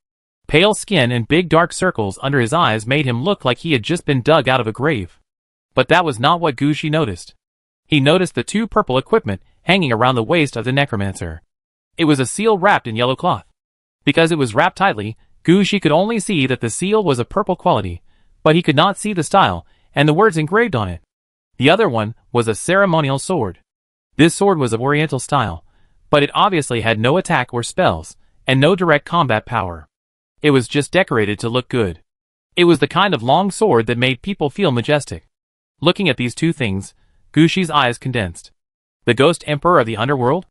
Pale skin and big dark circles under his eyes made him look like he had just been dug out of a grave. But that was not what Gushi noticed. He noticed the 2 purple equipment hanging around the waist of the necromancer. It was a seal wrapped in yellow cloth. Because it was wrapped tightly, Gushi could only see that the seal was of purple quality, but he could not see the style and the words engraved on it. The other one was a ceremonial sword. This sword was of oriental style, but it obviously had no attack or spells, and no direct combat power. It was just decorated to look good. It was the kind of long sword that made people feel majestic. Looking at these 2 things, Gushi's eyes condensed. The Ghost Emperor of the Underworld?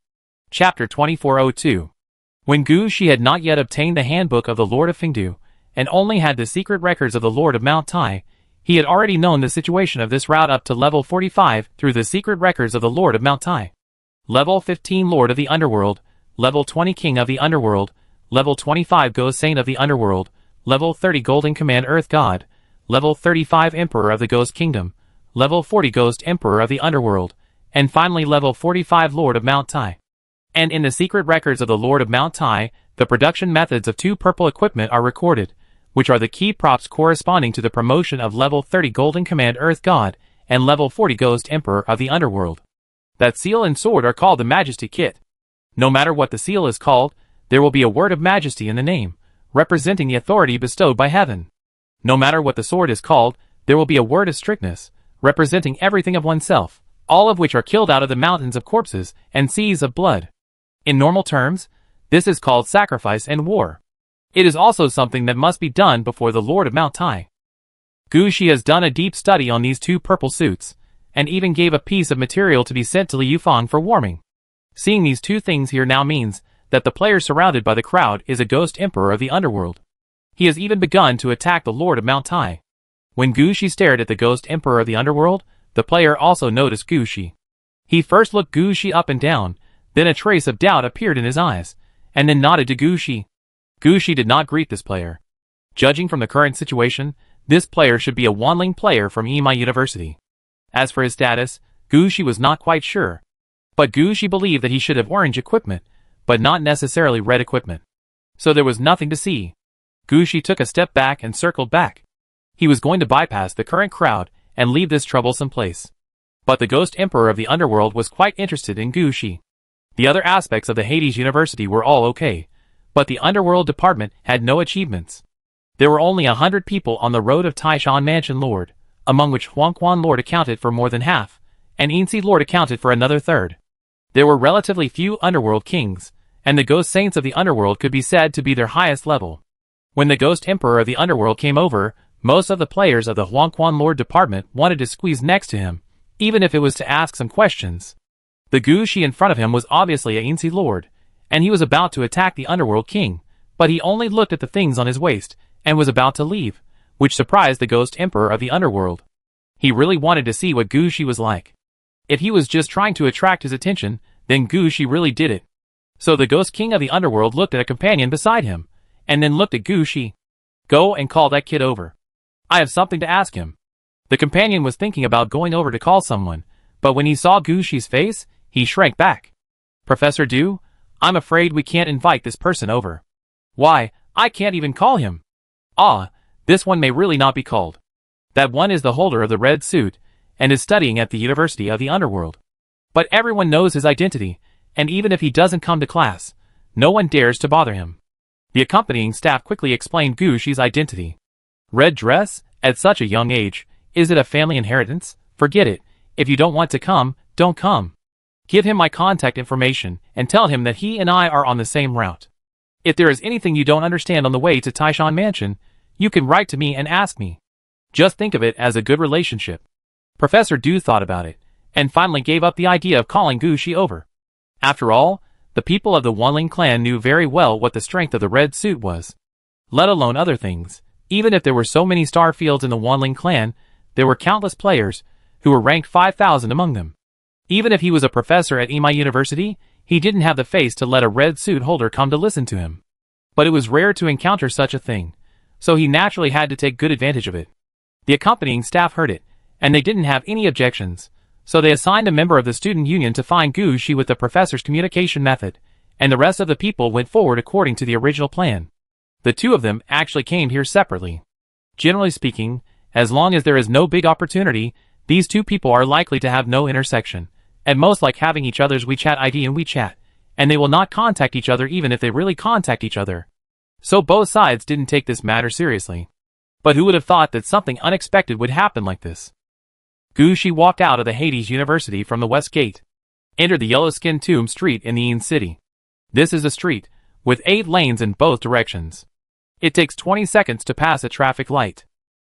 Chapter 2402. When Gushi had not yet obtained the handbook of the Lord of Fengdu, and only had the secret records of the Lord of Mount Tai, he had already known the situation of this route up to level 45 through the secret records of the Lord of Mount Tai. Level 15 Lord of the Underworld, Level 20 King of the Underworld, Level 25 Ghost Saint of the Underworld, Level 30 Golden Command Earth God, Level 35 Emperor of the Ghost Kingdom, Level 40 Ghost Emperor of the Underworld, and finally Level 45 Lord of Mount Tai. And in the secret records of the Lord of Mount Tai, the production methods of 2 purple equipment are recorded, which are the key props corresponding to the promotion of Level 30 Golden Command Earth God and Level 40 Ghost Emperor of the Underworld. That seal and sword are called the Majesty Kit. No matter what the seal is called, there will be a word of majesty in the name, representing the authority bestowed by heaven. No matter what the sword is called, there will be a word of strictness, representing everything of oneself, all of which are killed out of the mountains of corpses and seas of blood. In normal terms, this is called sacrifice and war. It is also something that must be done before the Lord of Mount Tai. Gushi has done a deep study on these 2 purple suits, and even gave a piece of material to be sent to Liu Fang for warming. Seeing these 2 things here now means that the player surrounded by the crowd is a Ghost Emperor of the Underworld. He has even begun to attack the Lord of Mount Tai. When Gushi stared at the Ghost Emperor of the Underworld, the player also noticed Gushi. He first looked Gushi up and down, then a trace of doubt appeared in his eyes, and then nodded to Gushi. Gushi did not greet this player. Judging from the current situation, this player should be a Wanling player from Imai University. As for his status, Gushi was not quite sure. But Gushi believed that he should have orange equipment, but not necessarily red equipment. So there was nothing to see. Gushi took a step back and circled back. He was going to bypass the current crowd and leave this troublesome place. But the Ghost Emperor of the Underworld was quite interested in Gushi. The other aspects of the Hades University were all okay, but the Underworld Department had no achievements. There were only 100 people on the road of Taishan Mansion Lord, among which Huangquan Lord accounted for more than half, and Insi Lord accounted for another third. There were relatively few Underworld Kings, and the Ghost Saints of the Underworld could be said to be their highest level. When the Ghost Emperor of the Underworld came over, most of the players of the Huangquan Lord Department wanted to squeeze next to him, even if it was to ask some questions. The Gushi in front of him was obviously a Insi Lord, and he was about to attack the Underworld King, but he only looked at the things on his waist, and was about to leave, which surprised the Ghost Emperor of the Underworld. He really wanted to see what Gushi was like. If he was just trying to attract his attention, then Gushi really did it. So the Ghost King of the Underworld looked at a companion beside him, and then looked at Gushi. Go and call that kid over. I have something to ask him. The companion was thinking about going over to call someone, but when he saw Gushi's face, he shrank back. Professor Du, I'm afraid we can't invite this person over. Why, I can't even call him. Ah, this one may really not be called. That one is the holder of the red suit, and is studying at the University of the Underworld. But everyone knows his identity, and even if he doesn't come to class, no one dares to bother him. The accompanying staff quickly explained Gushi's identity. Red dress? At such a young age, is it a family inheritance? Forget it. If you don't want to come, don't come. Give him my contact information, and tell him that he and I are on the same route. If there is anything you don't understand on the way to Taishan Mansion, you can write to me and ask me. Just think of it as a good relationship. Professor Du thought about it, and finally gave up the idea of calling Gushi over. After all, the people of the Wanling clan knew very well what the strength of the red suit was. Let alone other things. Even if there were so many star fields in the Wanling clan, there were countless players, who were ranked 5,000 among them. Even if he was a professor at Imai University, he didn't have the face to let a red suit holder come to listen to him. But it was rare to encounter such a thing, so he naturally had to take good advantage of it. The accompanying staff heard it, and they didn't have any objections, so they assigned a member of the student union to find Gu Shi with the professor's communication method, and the rest of the people went forward according to the original plan. The two of them actually came here separately. Generally speaking, as long as there is no big opportunity, these two people are likely to have no intersection, and most like having each other's WeChat ID in WeChat, and they will not contact each other even if they really contact each other. So both sides didn't take this matter seriously. But who would have thought that something unexpected would happen like this? Gu Shi walked out of the Hades University from the west gate, entered the yellow-skinned tomb street in the Yin City. This is a street, with 8 lanes in both directions. It takes 20 seconds to pass a traffic light.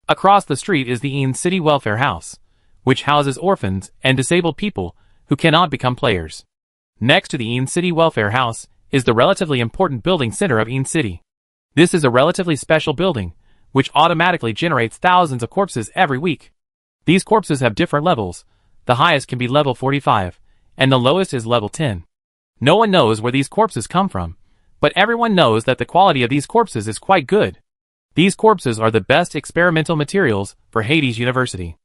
Across the street is the Yin City Welfare House, which houses orphans and disabled people who cannot become players. Next to the Yin City Welfare House is the relatively important building center of Yin City. This is a relatively special building, which automatically generates thousands of corpses every week. These corpses have different levels. The highest can be level 45, and the lowest is level 10. No one knows where these corpses come from, but everyone knows that the quality of these corpses is quite good. These corpses are the best experimental materials for Hades University.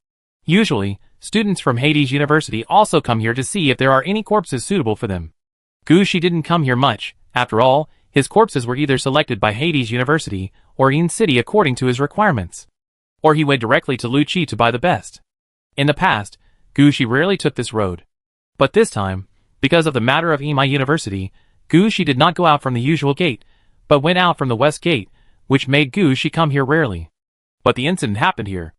Usually, students from Hades University also come here to see if there are any corpses suitable for them. Gu Shi didn't come here much. After all, his corpses were either selected by Hades University or Yin City according to his requirements. Or he went directly to Lu Chi to buy the best. In the past, Gu Shi rarely took this road. But this time, because of the matter of Imai University, Gu Shi did not go out from the usual gate, but went out from the west gate, which made Gu Shi come here rarely. But the incident happened here.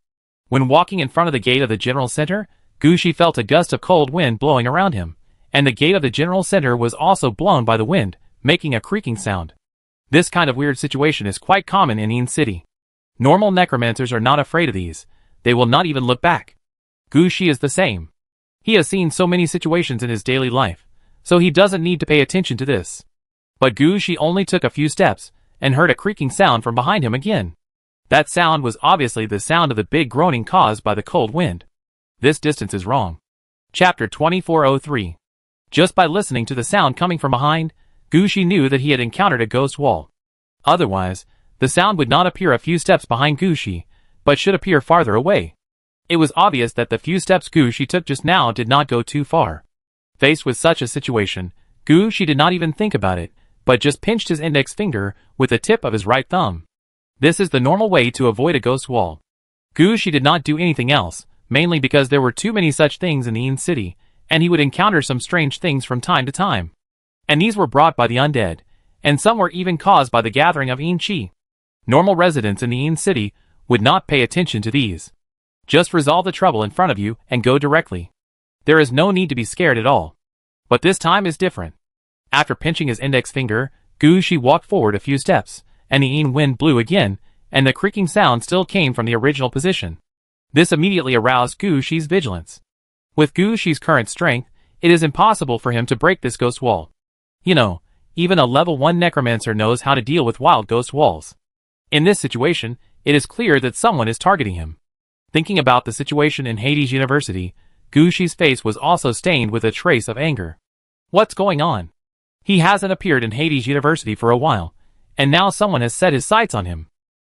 When walking in front of the gate of the General Center, Gu Shi felt a gust of cold wind blowing around him, and the gate of the General Center was also blown by the wind, making a creaking sound. This kind of weird situation is quite common in Yin City. Normal necromancers are not afraid of these. They will not even look back. Gu Shi is the same. He has seen so many situations in his daily life, so he doesn't need to pay attention to this. But Gu Shi only took a few steps, and heard a creaking sound from behind him again. That sound was obviously the sound of the big groaning caused by the cold wind. This distance is wrong. Chapter 2403. Just by listening to the sound coming from behind, Gu Shi knew that he had encountered a ghost wall. Otherwise, the sound would not appear a few steps behind Gu Shi, but should appear farther away. It was obvious that the few steps Gu Shi took just now did not go too far. Faced with such a situation, Gu Shi did not even think about it, but just pinched his index finger with the tip of his right thumb. This is the normal way to avoid a ghost wall. Gu Shi did not do anything else, mainly because there were too many such things in the Yin City, and he would encounter some strange things from time to time. And these were brought by the undead, and some were even caused by the gathering of Yin Qi. Normal residents in the Yin City would not pay attention to these. Just resolve the trouble in front of you and go directly. There is no need to be scared at all. But this time is different. After pinching his index finger, Gu Shi walked forward a few steps, and the Yin wind blew again, and the creaking sound still came from the original position. This immediately aroused Gu Shi's vigilance. With Gu Shi's current strength, it is impossible for him to break this ghost wall. You know, even a level 1 necromancer knows how to deal with wild ghost walls. In this situation, it is clear that someone is targeting him. Thinking about the situation in Hades University, Gu Shi's face was also stained with a trace of anger. What's going on? He hasn't appeared in Hades University for a while, and now someone has set his sights on him.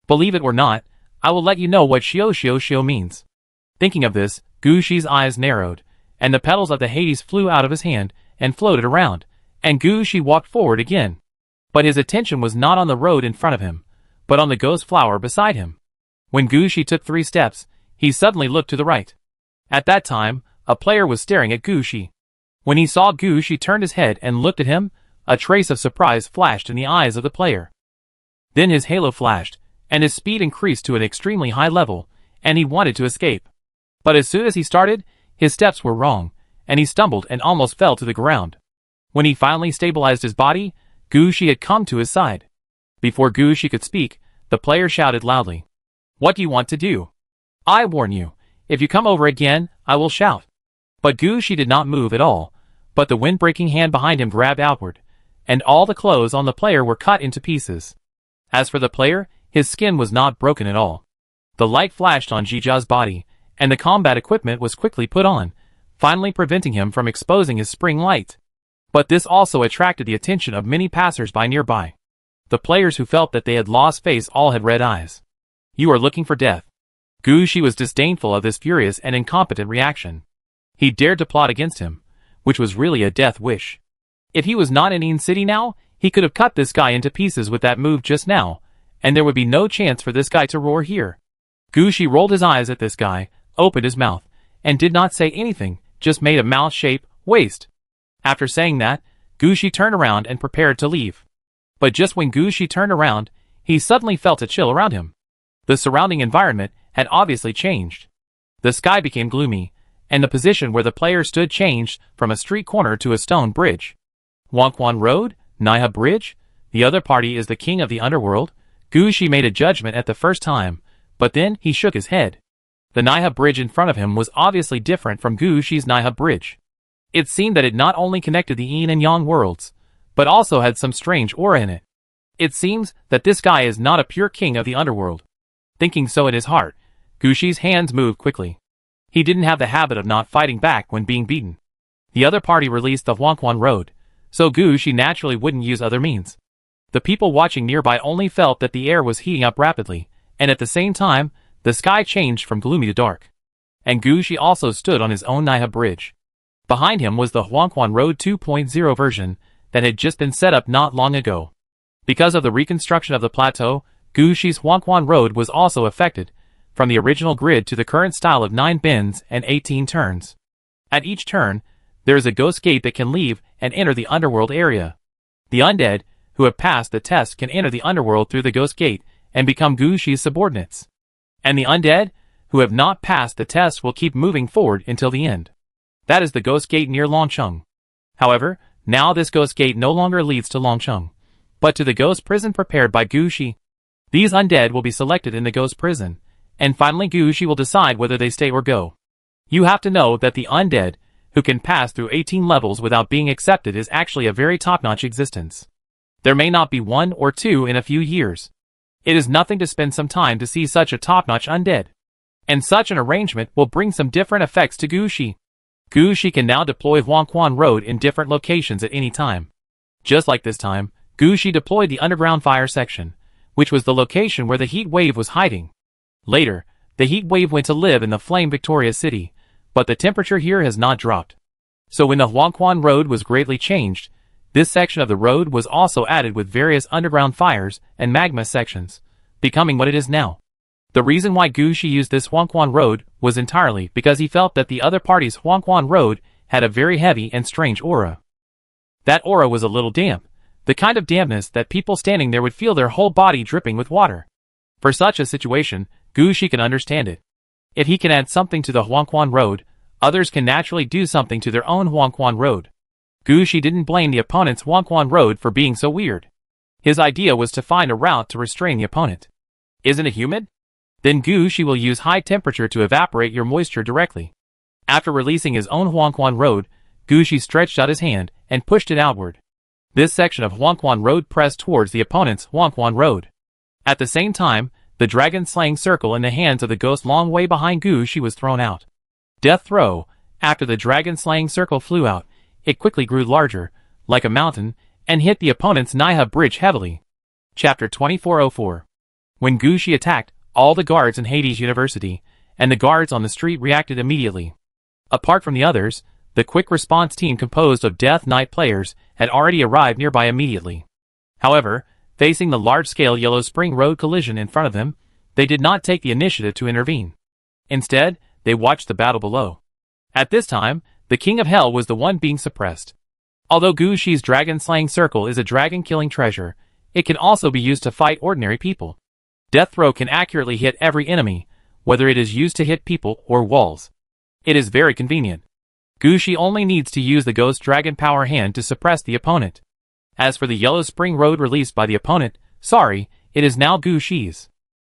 Believe it or not, I will let you know what Shio Shio Shio means. Thinking of this, Gu Shi's eyes narrowed, and the petals of the Hades flew out of his hand and floated around, and Gu Shi walked forward again. But his attention was not on the road in front of him, but on the ghost flower beside him. When Gu Shi took 3 steps, he suddenly looked to the right. At that time, a player was staring at Gu Shi. When he saw Gu Shi turned his head and looked at him, a trace of surprise flashed in the eyes of the player. Then his halo flashed, and his speed increased to an extremely high level, and he wanted to escape. But as soon as he started, his steps were wrong, and he stumbled and almost fell to the ground. When he finally stabilized his body, Gu Shi had come to his side. Before Gu Shi could speak, the player shouted loudly, "What do you want to do? I warn you, if you come over again, I will shout." But Gu Shi did not move at all, but the wind-breaking hand behind him grabbed outward, and all the clothes on the player were cut into pieces. As for the player, his skin was not broken at all. The light flashed on Jija's body, and the combat equipment was quickly put on, finally preventing him from exposing his spring light. But this also attracted the attention of many passers-by nearby. The players who felt that they had lost face all had red eyes. You are looking for death. Gu Shi was disdainful of this furious and incompetent reaction. He dared to plot against him, which was really a death wish. If he was not in Yin City now, he could have cut this guy into pieces with that move just now, and there would be no chance for this guy to roar here. Gu Shi rolled his eyes at this guy, opened his mouth, and did not say anything, just made a mouth shape, waste. After saying that, Gu Shi turned around and prepared to leave. But just when Gu Shi turned around, he suddenly felt a chill around him. The surrounding environment had obviously changed. The sky became gloomy, and the position where the player stood changed from a street corner to a stone bridge. Huangquan Road? Naiha Bridge? The other party is the king of the underworld? Gu Shi made a judgment at the first time, but then he shook his head. The Naiha Bridge in front of him was obviously different from Gu Shi's Naiha Bridge. It seemed that it not only connected the Yin and Yang worlds, but also had some strange aura in it. It seems that this guy is not a pure king of the underworld. Thinking so in his heart, Gu Shi's hands moved quickly. He didn't have the habit of not fighting back when being beaten. The other party released the Huangquan Road, so Gu Shi naturally wouldn't use other means. The people watching nearby only felt that the air was heating up rapidly, and at the same time, the sky changed from gloomy to dark. And Gu Shi also stood on his own Naiha Bridge. Behind him was the Huangquan Road 2.0 version that had just been set up not long ago. Because of the reconstruction of the plateau, Gu Shi's Huangquan Road was also affected, from the original grid to the current style of 9 bends and 18 turns. At each turn, there is a ghost gate that can leave and enter the underworld area. The undead, who have passed the test, can enter the underworld through the ghost gate and become Gu Shi's subordinates. And the undead, who have not passed the test, will keep moving forward until the end. That is the ghost gate near Longcheng. However, now this ghost gate no longer leads to Longcheng, but to the ghost prison prepared by Gu Shi. These undead will be selected in the ghost prison, and finally Gu Shi will decide whether they stay or go. You have to know that the undead, who can pass through 18 levels without being accepted, is actually a very top-notch existence. There may not be 1 or 2 in a few years. It is nothing to spend some time to see such a top-notch undead. And such an arrangement will bring some different effects to Gu Shi. Gu Shi can now deploy Huangquan Road in different locations at any time. Just like this time, Gu Shi deployed the underground fire section, which was the location where the heat wave was hiding. Later, the heat wave went to live in the Flame Victoria City, but the temperature here has not dropped. So when the Huangquan Road was greatly changed, this section of the road was also added with various underground fires and magma sections, becoming what it is now. The reason why Gu Shi used this Huangquan Road was entirely because he felt that the other party's Huangquan Road had a very heavy and strange aura. That aura was a little damp, the kind of dampness that people standing there would feel their whole body dripping with water. For such a situation, Gu Shi can understand it. If he can add something to the Huangquan Road, others can naturally do something to their own Huangquan Road. Gu Shi didn't blame the opponent's Huangquan Road for being so weird. His idea was to find a route to restrain the opponent. Isn't it humid? Then Gu Shi will use high temperature to evaporate your moisture directly. After releasing his own Huangquan Road, Gu Shi stretched out his hand and pushed it outward. This section of Huangquan Road pressed towards the opponent's Huangquan Road. At the same time, the dragon-slaying circle in the hands of the ghost long way behind Gu Shi was thrown out. Death throw. After the dragon-slaying circle flew out, it quickly grew larger, like a mountain, and hit the opponent's Naiha Bridge heavily. Chapter 2404. When Gu Shi attacked, all the guards in Hades University, and the guards on the street reacted immediately. Apart from the others, the quick response team composed of Death Knight players had already arrived nearby immediately. However, facing the large-scale Yellow Spring Road collision in front of them, they did not take the initiative to intervene. Instead, they watched the battle below. At this time, the King of Hell was the one being suppressed. Although Gu Shi's dragon-slaying circle is a dragon-killing treasure, it can also be used to fight ordinary people. Death throw can accurately hit every enemy, whether it is used to hit people or walls. It is very convenient. Gu Shi only needs to use the Ghost Dragon Power Hand to suppress the opponent. As for the Yellow Spring Road released by the opponent, sorry, it is now Gu Shi's.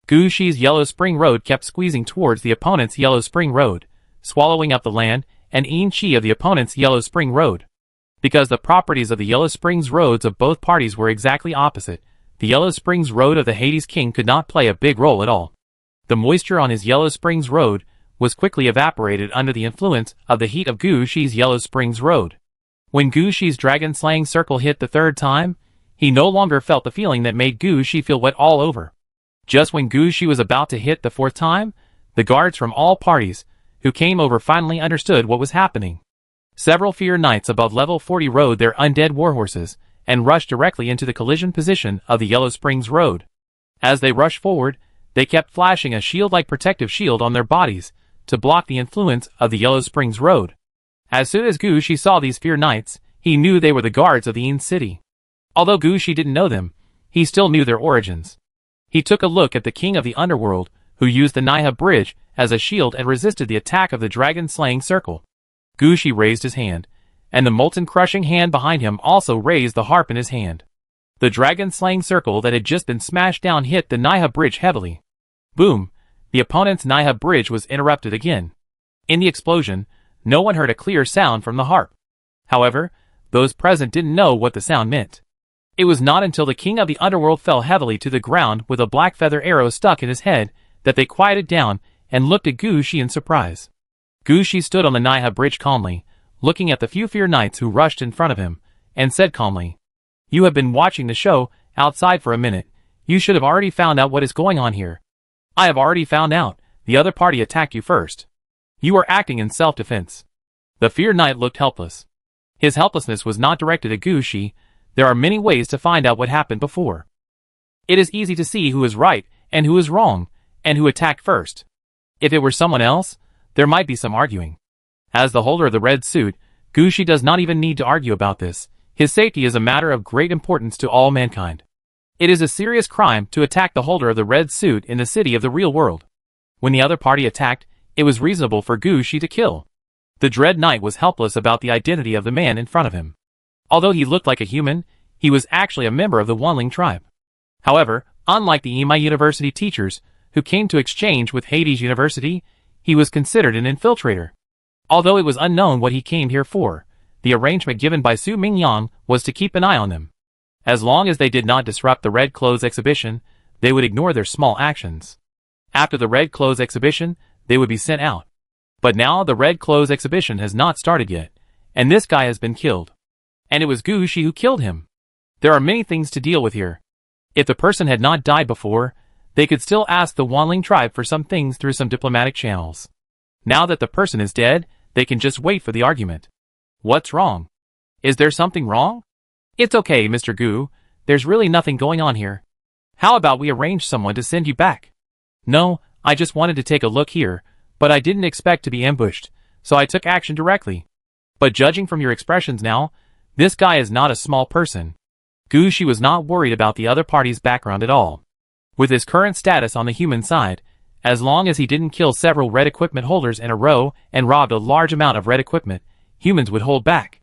Gu Shi's Yellow Spring Road kept squeezing towards the opponent's Yellow Spring Road, swallowing up the land and Yin Qi of the opponent's Yellow Spring Road. Because the properties of the Yellow Springs roads of both parties were exactly opposite, the Yellow Springs Road of the Hades King could not play a big role at all. The moisture on his Yellow Springs Road was quickly evaporated under the influence of the heat of Gu Shi's Yellow Springs Road. When Gushi's dragon-slaying circle hit the third time, he no longer felt the feeling that made Gushi feel wet all over. Just when Gushi was about to hit the fourth time, the guards from all parties who came over finally understood what was happening. Several Fear Knights above level 40 rode their undead warhorses and rushed directly into the collision position of the Yellow Springs Road. As they rushed forward, they kept flashing a shield-like protective shield on their bodies to block the influence of the Yellow Springs Road. As soon as Gushi saw these Fear Knights, he knew they were the guards of the Inn City. Although Gushi didn't know them, he still knew their origins. He took a look at the king of the underworld, who used the Naiha Bridge as a shield and resisted the attack of the dragon-slaying circle. Gushi raised his hand, and the molten-crushing hand behind him also raised the harp in his hand. The dragon-slaying circle that had just been smashed down hit the Naiha Bridge heavily. Boom! The opponent's Naiha Bridge was interrupted again. In the explosion, no one heard a clear sound from the harp. However, those present didn't know what the sound meant. It was not until the king of the underworld fell heavily to the ground with a black feather arrow stuck in his head that they quieted down and looked at Gushi in surprise. Gushi stood on the Naiha Bridge calmly, looking at the few Fear Knights who rushed in front of him, and said calmly, "You have been watching the show outside for a minute. You should have already found out what is going on here." "I have already found out. The other party attacked you first. You were acting in self-defense." The Fear Knight looked helpless. His helplessness was not directed at Gushi. There are many ways to find out what happened before. It is easy to see who is right and who is wrong, and who attacked first. If it were someone else, there might be some arguing. As the holder of the red suit, Gushi does not even need to argue about this. His safety is a matter of great importance to all mankind. It is a serious crime to attack the holder of the red suit in the city of the real world. When the other party attacked, it was reasonable for Gushi to kill. The Dread Knight was helpless about the identity of the man in front of him. Although he looked like a human, he was actually a member of the Wanling tribe. However, unlike the Imai University teachers, who came to exchange with Hades University, he was considered an infiltrator. Although it was unknown what he came here for, the arrangement given by Su Mingyang was to keep an eye on them. As long as they did not disrupt the Red Clothes exhibition, they would ignore their small actions. After the Red Clothes exhibition, they would be sent out. But now the Red Clothes exhibition has not started yet, and this guy has been killed. And it was Gushi who killed him. There are many things to deal with here. If the person had not died before, they could still ask the Wanling tribe for some things through some diplomatic channels. Now that the person is dead, they can just wait for the argument. What's wrong? Is there something wrong? It's okay, Mr. Gu. There's really nothing going on here. How about we arrange someone to send you back? No, I just wanted to take a look here, but I didn't expect to be ambushed, so I took action directly. But judging from your expressions now, this guy is not a small person. Gushi was not worried about the other party's background at all. With his current status on the human side, as long as he didn't kill several red equipment holders in a row and robbed a large amount of red equipment, humans would hold back.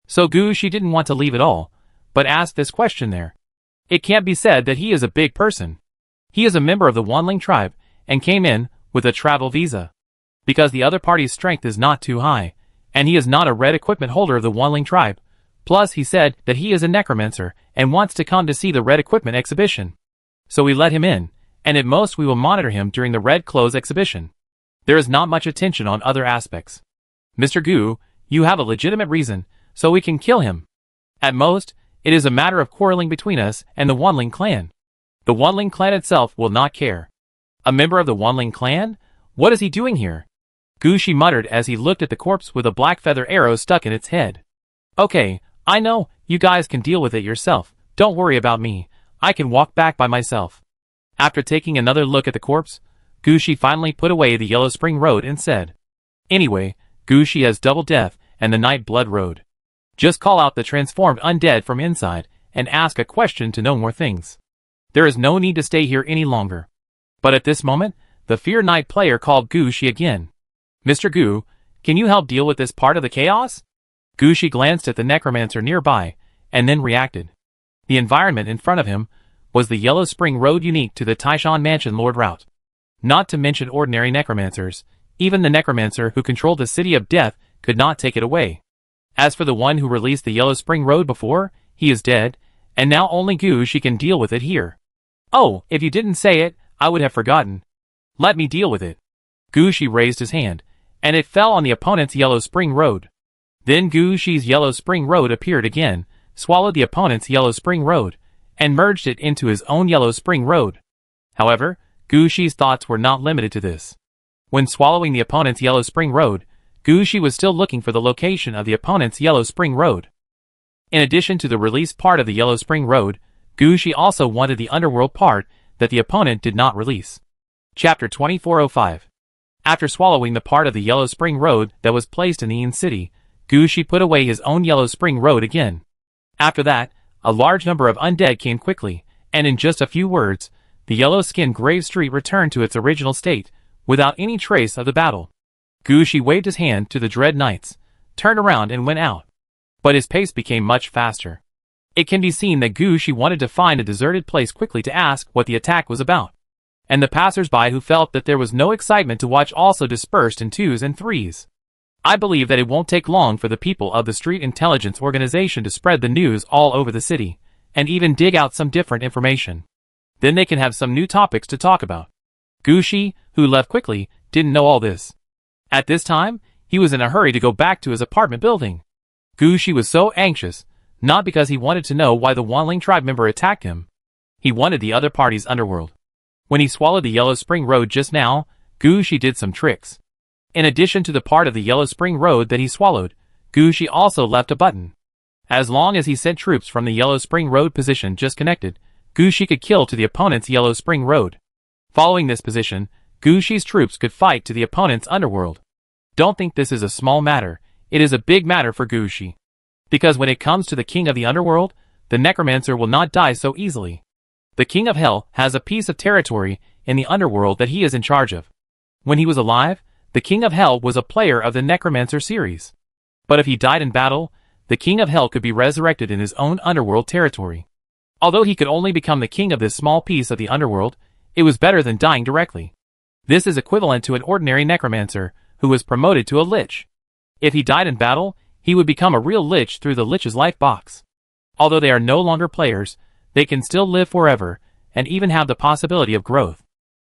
So Gushi didn't want to leave at all, but asked this question there. It can't be said that he is a big person. He is a member of the Wanling tribe, and came in with a travel visa. Because the other party's strength is not too high, and he is not a red equipment holder of the Wanling tribe. Plus he said that he is a necromancer, and wants to come to see the red equipment exhibition. So we let him in, and at most we will monitor him during the Red Clothes exhibition. There is not much attention on other aspects. Mr. Gu, you have a legitimate reason, so we can kill him. At most, it is a matter of quarreling between us and the Wanling clan. The Wanling clan itself will not care. A member of the Wanling clan? What is he doing here? Gushi muttered as he looked at the corpse with a black feather arrow stuck in its head. Okay, I know, you guys can deal with it yourself. Don't worry about me. I can walk back by myself. After taking another look at the corpse, Gushi finally put away the Yellow Spring Road and said, "Anyway, Gushi has Double Death and the Night Blood Road. Just call out the transformed undead from inside and ask a question to know more things. There is no need to stay here any longer." But at this moment, the Fear Knight player called Gushi again. "Mr. Gu, can you help deal with this part of the chaos?" Gushi glanced at the necromancer nearby, and then reacted. The environment in front of him was the Yellow Spring Road unique to the Taishan Mansion Lord route. Not to mention ordinary necromancers, even the necromancer who controlled the City of Death could not take it away. As for the one who released the Yellow Spring Road before, he is dead, and now only Gushi can deal with it here. Oh, if you didn't say it, I would have forgotten. Let me deal with it. Gushi raised his hand, and it fell on the opponent's Yellow Spring Road. Then Gu Shi's Yellow Spring Road appeared again, swallowed the opponent's Yellow Spring Road, and merged it into his own Yellow Spring Road. However, Gu Shi's thoughts were not limited to this. When swallowing the opponent's Yellow Spring Road, Gu Shi was still looking for the location of the opponent's Yellow Spring Road. In addition to the released part of the Yellow Spring Road, Gu Shi also wanted the underworld part that the opponent did not release. Chapter 2405. After swallowing the part of the Yellow Spring Road that was placed in the Yin City, Gu Shi put away his own Yellow Spring Road again. After that, a large number of undead came quickly, and in just a few words, the yellow-skinned Grave Street returned to its original state, without any trace of the battle. Gu Shi waved his hand to the Dread Knights, turned around and went out. But his pace became much faster. It can be seen that Gu Shi wanted to find a deserted place quickly to ask what the attack was about. And the passers-by who felt that there was no excitement to watch also dispersed in twos and threes. I believe that it won't take long for the people of the Street Intelligence Organization to spread the news all over the city, and even dig out some different information. Then they can have some new topics to talk about. Gu Shi, who left quickly, didn't know all this. At this time, he was in a hurry to go back to his apartment building. Gu Shi was so anxious, not because he wanted to know why the Wanling tribe member attacked him. He wanted the other party's underworld. When he swallowed the Yellow Spring Road just now, Gu Shi did some tricks. In addition to the part of the Yellow Spring Road that he swallowed, Gu Shi also left a button. As long as he sent troops from the Yellow Spring Road position just connected, Gu Shi could kill to the opponent's Yellow Spring Road. Following this position, Gu Shi's troops could fight to the opponent's underworld. Don't think this is a small matter, it is a big matter for Gu Shi. Because when it comes to the king of the underworld, the necromancer will not die so easily. The king of hell has a piece of territory in the underworld that he is in charge of. When he was alive, the king of hell was a player of the necromancer series. But if he died in battle, the king of hell could be resurrected in his own underworld territory. Although he could only become the king of this small piece of the underworld, it was better than dying directly. This is equivalent to an ordinary necromancer who was promoted to a lich. If he died in battle, he would become a real lich through the lich's life box. Although they are no longer players, they can still live forever, and even have the possibility of growth.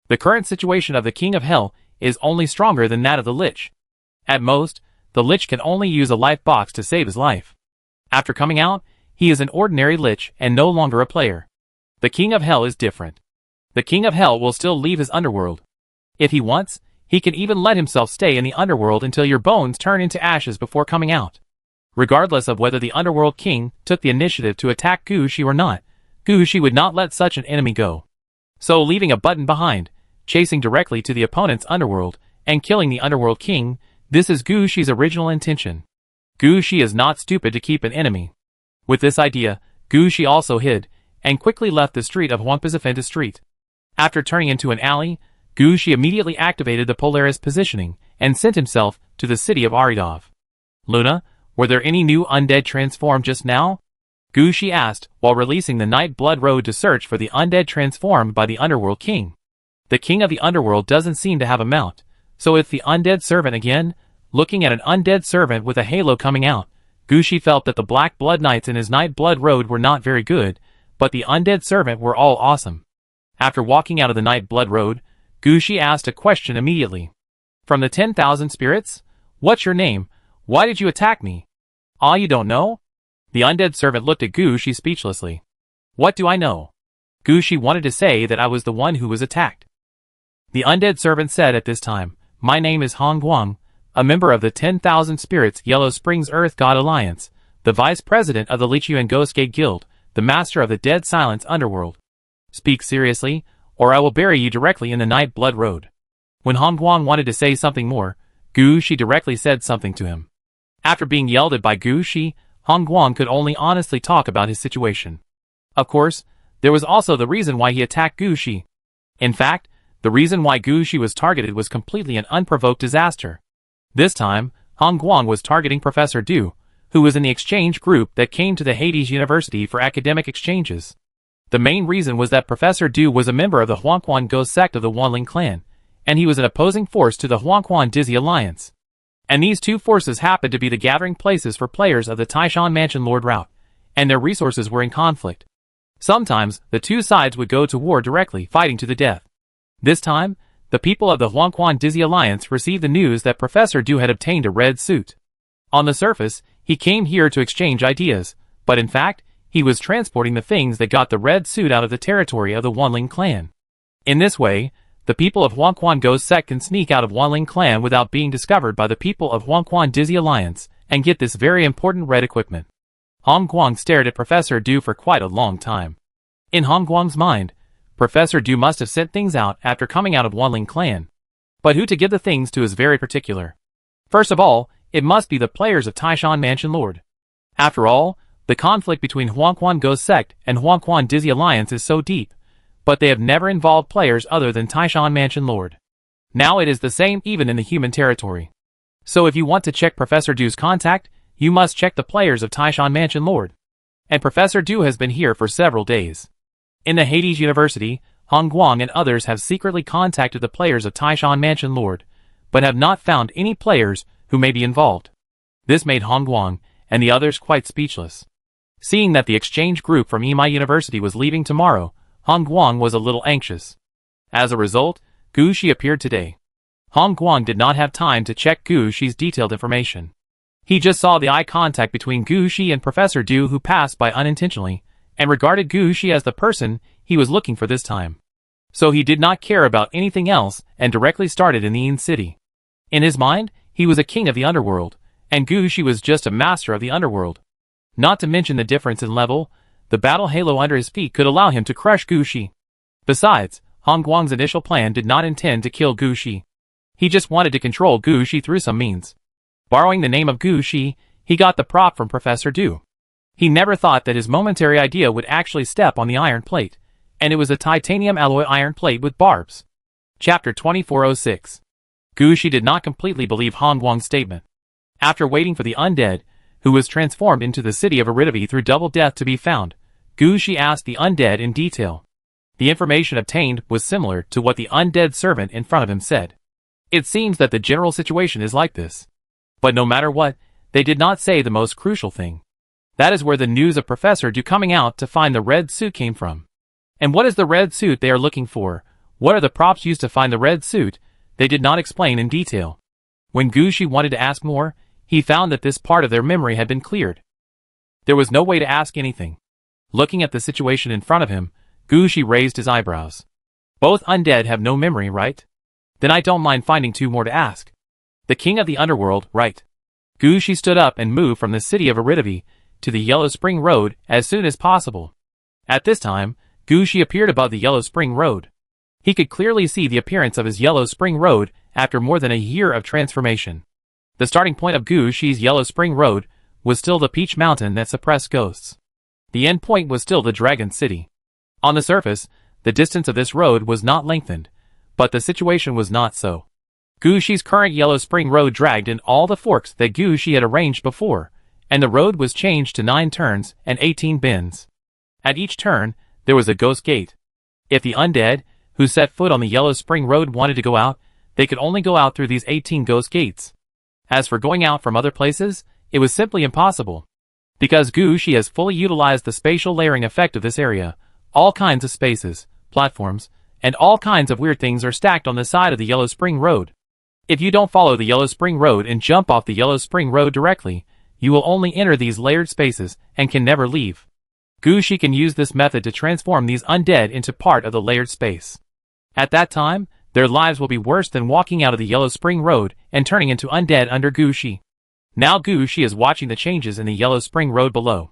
The current situation of the king of hell is only stronger than that of the lich. At most, the lich can only use a life box to save his life. After coming out, he is an ordinary lich and no longer a player. The king of hell is different. The king of hell will still leave his underworld. If he wants, he can even let himself stay in the underworld until your bones turn into ashes before coming out. Regardless of whether the underworld king took the initiative to attack Gu Shi or not, Gu Shi would not let such an enemy go. So leaving a button behind, chasing directly to the opponent's underworld, and killing the underworld king, this is Gu Shi's original intention. Gu Shi is not stupid to keep an enemy. With this idea, Gu Shi also hid, and quickly left the street of Huangpizafenta Street. After turning into an alley, Gu Shi immediately activated the Polaris positioning, and sent himself to the city of Aridov. Luna, were there any new undead transformed just now? Gu Shi asked, while releasing the Night Blood Road to search for the undead transformed by the Underworld King. The King of the Underworld doesn't seem to have a mount, so it's the undead servant again. Looking at an undead servant with a halo coming out, Gu Shi felt that the Black Blood Knights in his Night Blood Road were not very good, but the undead servant were all awesome. After walking out of the Night Blood Road, Gu Shi asked a question immediately. From the 10,000 spirits? What's your name? Why did you attack me? Ah, you don't know? The undead servant looked at Gu Shi speechlessly. What do I know? Gu Shi wanted to say that I was the one who was attacked. The undead servant said at this time, my name is Hong Guang, a member of the 10,000 Spirits Yellow Springs Earth God Alliance, the vice president of the Lichuan Ghost Guild, the master of the Dead Silence Underworld. Speak seriously, or I will bury you directly in the Night Blood Road. When Hong Guang wanted to say something more, Gu Shi directly said something to him. After being yelled at by Gu Shi, Hong Guang could only honestly talk about his situation. Of course, there was also the reason why he attacked Gu Shi. In fact, the reason why Gu Shi was targeted was completely an unprovoked disaster. This time, Hong Guang was targeting Professor Du, who was in the exchange group that came to the Hades University for academic exchanges. The main reason was that Professor Du was a member of the Huangquan Ghost sect of the Wanling clan, and he was an opposing force to the Huangquan Dizzy Alliance. And these two forces happened to be the gathering places for players of the Taishan Mansion Lord route, and their resources were in conflict. Sometimes, the two sides would go to war directly, fighting to the death. This time, the people of the Huangquan Dizzy Alliance received the news that Professor Du had obtained a red suit. On the surface, he came here to exchange ideas, but in fact, he was transporting the things that got the red suit out of the territory of the Wanling clan. In this way, the people of Huangquan Ghost Sect can sneak out of Wanling clan without being discovered by the people of Huangquan Dizzy Alliance, and get this very important red equipment. Hong Guang stared at Professor Du for quite a long time. In Hong Guang's mind, Professor Du must have sent things out after coming out of Wanling clan. But who to give the things to is very particular. First of all, it must be the players of Taishan Mansion Lord. After all, the conflict between Huangquan Ghost Sect and Huangquan Dizzy Alliance is so deep, but they have never involved players other than Taishan Mansion Lord. Now it is the same even in the human territory. So if you want to check Professor Du's contact, you must check the players of Taishan Mansion Lord. And Professor Du has been here for several days. In the Hades University, Hong Guang and others have secretly contacted the players of Taishan Mansion Lord, but have not found any players who may be involved. This made Hong Guang and the others quite speechless. Seeing that the exchange group from Imai University was leaving tomorrow, Hong Guang was a little anxious. As a result, Gu Shi appeared today. Hong Guang did not have time to check Gu Shi's detailed information. He just saw the eye contact between Gu Shi and Professor Du, who passed by unintentionally, and regarded Gu Shi as the person he was looking for this time. So he did not care about anything else and directly started in the Yin City. In his mind, he was a king of the underworld, and Gu Shi was just a master of the underworld. Not to mention the difference in level, the battle halo under his feet could allow him to crush Gu Shi. Besides, Hong Guang's initial plan did not intend to kill Gu Shi. He just wanted to control Gu Shi through some means. Borrowing the name of Gu Shi, he got the prop from Professor Du. He never thought that his momentary idea would actually step on the iron plate, and it was a titanium alloy iron plate with barbs. Chapter 2406. Gu Shi did not completely believe Hong Guang's statement. After waiting for the undead, who was transformed into the city of Aridity through double death, to be found, Gu Shi asked the undead in detail. The information obtained was similar to what the undead servant in front of him said. It seems that the general situation is like this. But no matter what, they did not say the most crucial thing. That is where the news of Professor Du coming out to find the red suit came from. And what is the red suit they are looking for? What are the props used to find the red suit? They did not explain in detail. When Gu Shi wanted to ask more, he found that this part of their memory had been cleared. There was no way to ask anything. Looking at the situation in front of him, Gu Shi raised his eyebrows. Both undead have no memory, right? Then I don't mind finding two more to ask. The king of the underworld, right? Gu Shi stood up and moved from the city of Aridity to the Yellow Spring Road as soon as possible. At this time, Gu Shi appeared above the Yellow Spring Road. He could clearly see the appearance of his Yellow Spring Road after more than a year of transformation. The starting point of Gu Shi's Yellow Spring Road was still the Peach Mountain that suppressed ghosts. The end point was still the Dragon City. On the surface, the distance of this road was not lengthened, but the situation was not so. Gu Shi's current Yellow Spring Road dragged in all the forks that Gu Shi had arranged before, and the road was changed to 9 turns and 18 bends. At each turn, there was a ghost gate. If the undead, who set foot on the Yellow Spring Road, wanted to go out, they could only go out through these 18 ghost gates. As for going out from other places, it was simply impossible. Because Gu Shi has fully utilized the spatial layering effect of this area, all kinds of spaces, platforms, and all kinds of weird things are stacked on the side of the Yellow Spring Road. If you don't follow the Yellow Spring Road and jump off the Yellow Spring Road directly, you will only enter these layered spaces and can never leave. Gu Shi can use this method to transform these undead into part of the layered space. At that time, their lives will be worse than walking out of the Yellow Spring Road and turning into undead under Gu Shi. Now Gu Shi is watching the changes in the Yellow Spring Road below.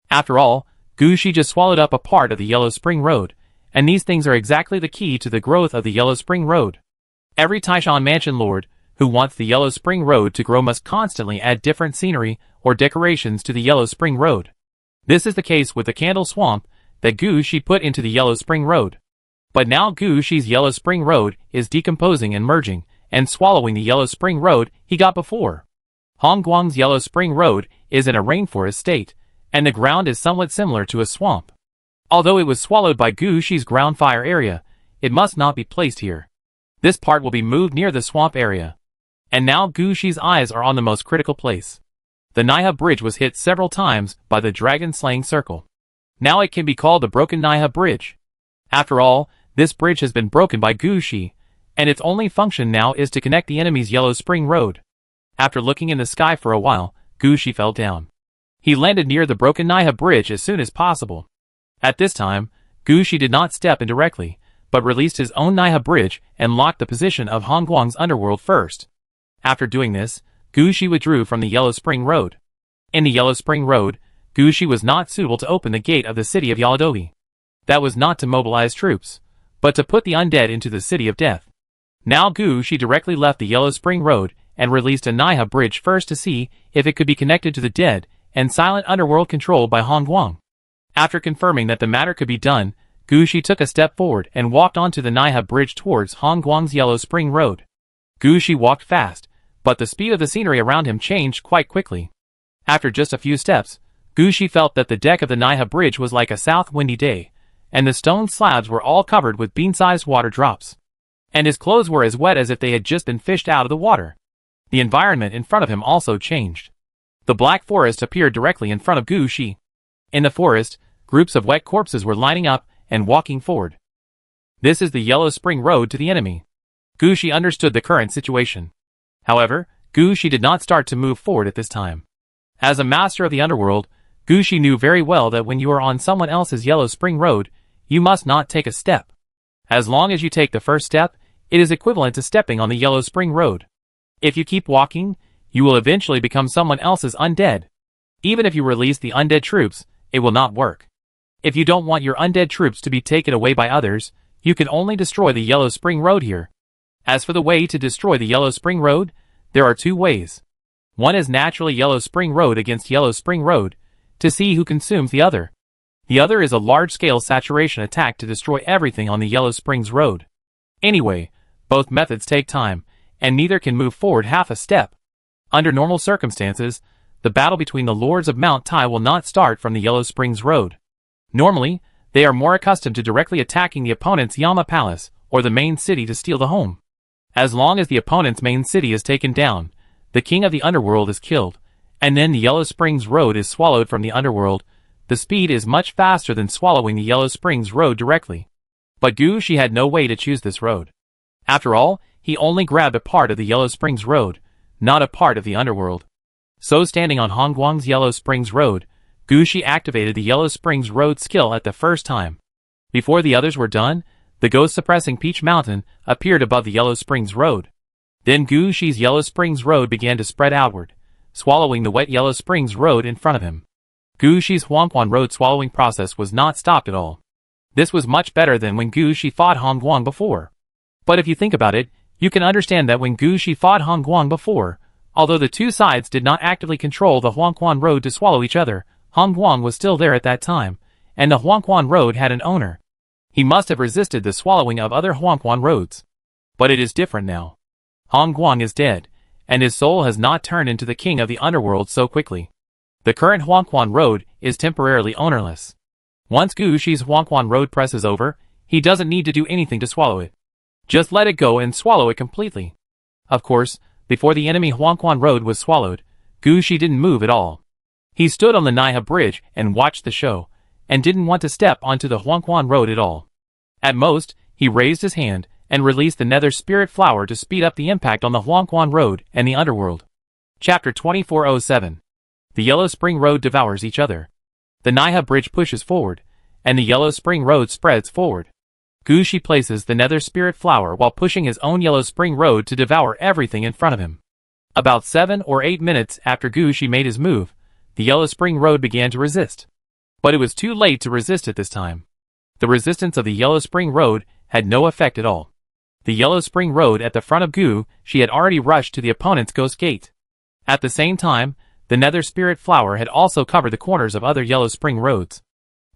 After all, Gu Shi just swallowed up a part of the Yellow Spring Road, and these things are exactly the key to the growth of the Yellow Spring Road. Every Taishan Mansion Lord who wants the Yellow Spring Road to grow must constantly add different scenery or decorations to the Yellow Spring Road. This is the case with the Candle Swamp that Gu Shi put into the Yellow Spring Road. But now Gu Shi's Yellow Spring Road is decomposing and merging and swallowing the Yellow Spring Road he got before. Hong Guang's Yellow Spring Road is in a rainforest state, and the ground is somewhat similar to a swamp. Although it was swallowed by Gu Shi's ground fire area, it must not be placed here. This part will be moved near the swamp area. And now Gu Shi's eyes are on the most critical place. The Naiha Bridge was hit several times by the dragon-slaying circle. Now it can be called the Broken Naiha Bridge. After all, this bridge has been broken by Gu Shi, and its only function now is to connect the enemy's Yellow Spring Road. After looking in the sky for a while, Gushi fell down. He landed near the broken Naiha bridge as soon as possible. At this time, Gushi did not step in directly, but released his own Naiha bridge and locked the position of Hongguang's underworld first. After doing this, Gushi withdrew from the Yellow Spring Road. In the Yellow Spring Road, Gushi was not suitable to open the gate of the city of Yaladobi. That was not to mobilize troops, but to put the undead into the city of death. Now Gushi directly left the Yellow Spring Road and released a Naiha bridge first to see if it could be connected to the dead and silent underworld controlled by Hongguang. After confirming that the matter could be done, Gushi took a step forward and walked onto the Naiha bridge towards Hongguang's Yellow Spring Road. Gushi walked fast, but the speed of the scenery around him changed quite quickly. After just a few steps, Gushi felt that the deck of the Naiha bridge was like a south windy day, and the stone slabs were all covered with bean-sized water drops. And his clothes were as wet as if they had just been fished out of the water. The environment in front of him also changed. The black forest appeared directly in front of Gushi. In the forest, groups of wet corpses were lining up and walking forward. This is the Yellow Spring Road to the enemy. Gushi understood the current situation. However, Gushi did not start to move forward at this time. As a master of the underworld, Gushi knew very well that when you are on someone else's Yellow Spring Road, you must not take a step. As long as you take the first step, it is equivalent to stepping on the Yellow Spring Road. If you keep walking, you will eventually become someone else's undead. Even if you release the undead troops, it will not work. If you don't want your undead troops to be taken away by others, you can only destroy the Yellow Spring Road here. As for the way to destroy the Yellow Spring Road, there are two ways. One is naturally Yellow Spring Road against Yellow Spring Road, to see who consumes the other. The other is a large-scale saturation attack to destroy everything on the Yellow Springs Road. Anyway, both methods take time, and neither can move forward half a step. Under normal circumstances, the battle between the Lords of Mount Tai will not start from the Yellow Springs Road. Normally, they are more accustomed to directly attacking the opponent's Yama Palace or the main city to steal the home. As long as the opponent's main city is taken down, the king of the underworld is killed, and then the Yellow Springs Road is swallowed from the underworld. The speed is much faster than swallowing the Yellow Springs Road directly. But Gushi had no way to choose this road. After all, he only grabbed a part of the Yellow Springs Road, not a part of the underworld. So standing on Hongguang's Yellow Springs Road, Gushi activated the Yellow Springs Road skill at the first time. Before the others were done, the ghost-suppressing Peach Mountain appeared above the Yellow Springs Road. Then Gushi's Yellow Springs Road began to spread outward, swallowing the wet Yellow Springs Road in front of him. Gushi's Huangquan Road swallowing process was not stopped at all. This was much better than when Gushi fought Hongguang before. But if you think about it, you can understand that when Gushi fought Hongguang before, although the two sides did not actively control the Huangquan Road to swallow each other, Hongguang was still there at that time, and the Huangquan Road had an owner. He must have resisted the swallowing of other Huangquan Roads. But it is different now. Hongguang is dead, and his soul has not turned into the king of the underworld so quickly. The current Huangquan Road is temporarily ownerless. Once Gushi's Huangquan Road presses over, he doesn't need to do anything to swallow it. Just let it go and swallow it completely. Of course, before the enemy Huangquan Road was swallowed, Gushi didn't move at all. He stood on the Naiha Bridge and watched the show, and didn't want to step onto the Huangquan Road at all. At most, he raised his hand and released the Nether Spirit Flower to speed up the impact on the Huangquan Road and the underworld. Chapter 2407. The Yellow Spring Road devours each other. The Naiha Bridge pushes forward, and the Yellow Spring Road spreads forward. Gushi places the Nether Spirit Flower while pushing his own Yellow Spring Road to devour everything in front of him. About 7 or 8 minutes after Gushi made his move, the Yellow Spring Road began to resist. But it was too late to resist at this time. The resistance of the Yellow Spring Road had no effect at all. The Yellow Spring Road at the front of Gushi had already rushed to the opponent's Ghost Gate. At the same time, the Nether Spirit Flower had also covered the corners of other Yellow Spring Roads.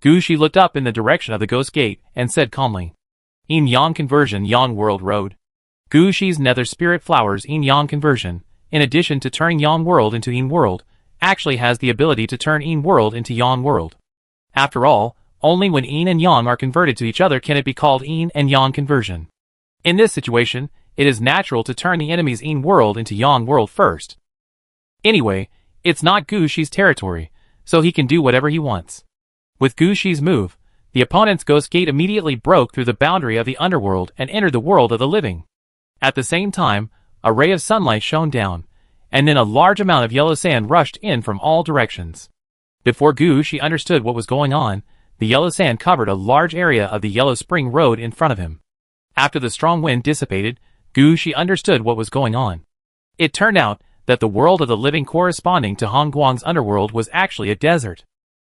Gushi looked up in the direction of the Ghost Gate and said calmly, Yin Yang Conversion Yang World Road. Gushi's Nether Spirit Flower's Yin Yang Conversion, in addition to turning Yang World into Yin World, actually has the ability to turn Yin World into Yang World. After all, only when Yin and Yang are converted to each other can it be called Yin and Yang Conversion. In this situation, it is natural to turn the enemy's Yin World into Yang World first. Anyway, it's not Gushi's territory, so he can do whatever he wants. With Gushi's move, the opponent's Ghost Gate immediately broke through the boundary of the underworld and entered the world of the living. At the same time, a ray of sunlight shone down, and then a large amount of yellow sand rushed in from all directions. Before Gushi understood what was going on, the yellow sand covered a large area of the Yellow Spring Road in front of him. After the strong wind dissipated, Gushi understood what was going on. It turned out that the world of the living corresponding to Hongguang's underworld was actually a desert.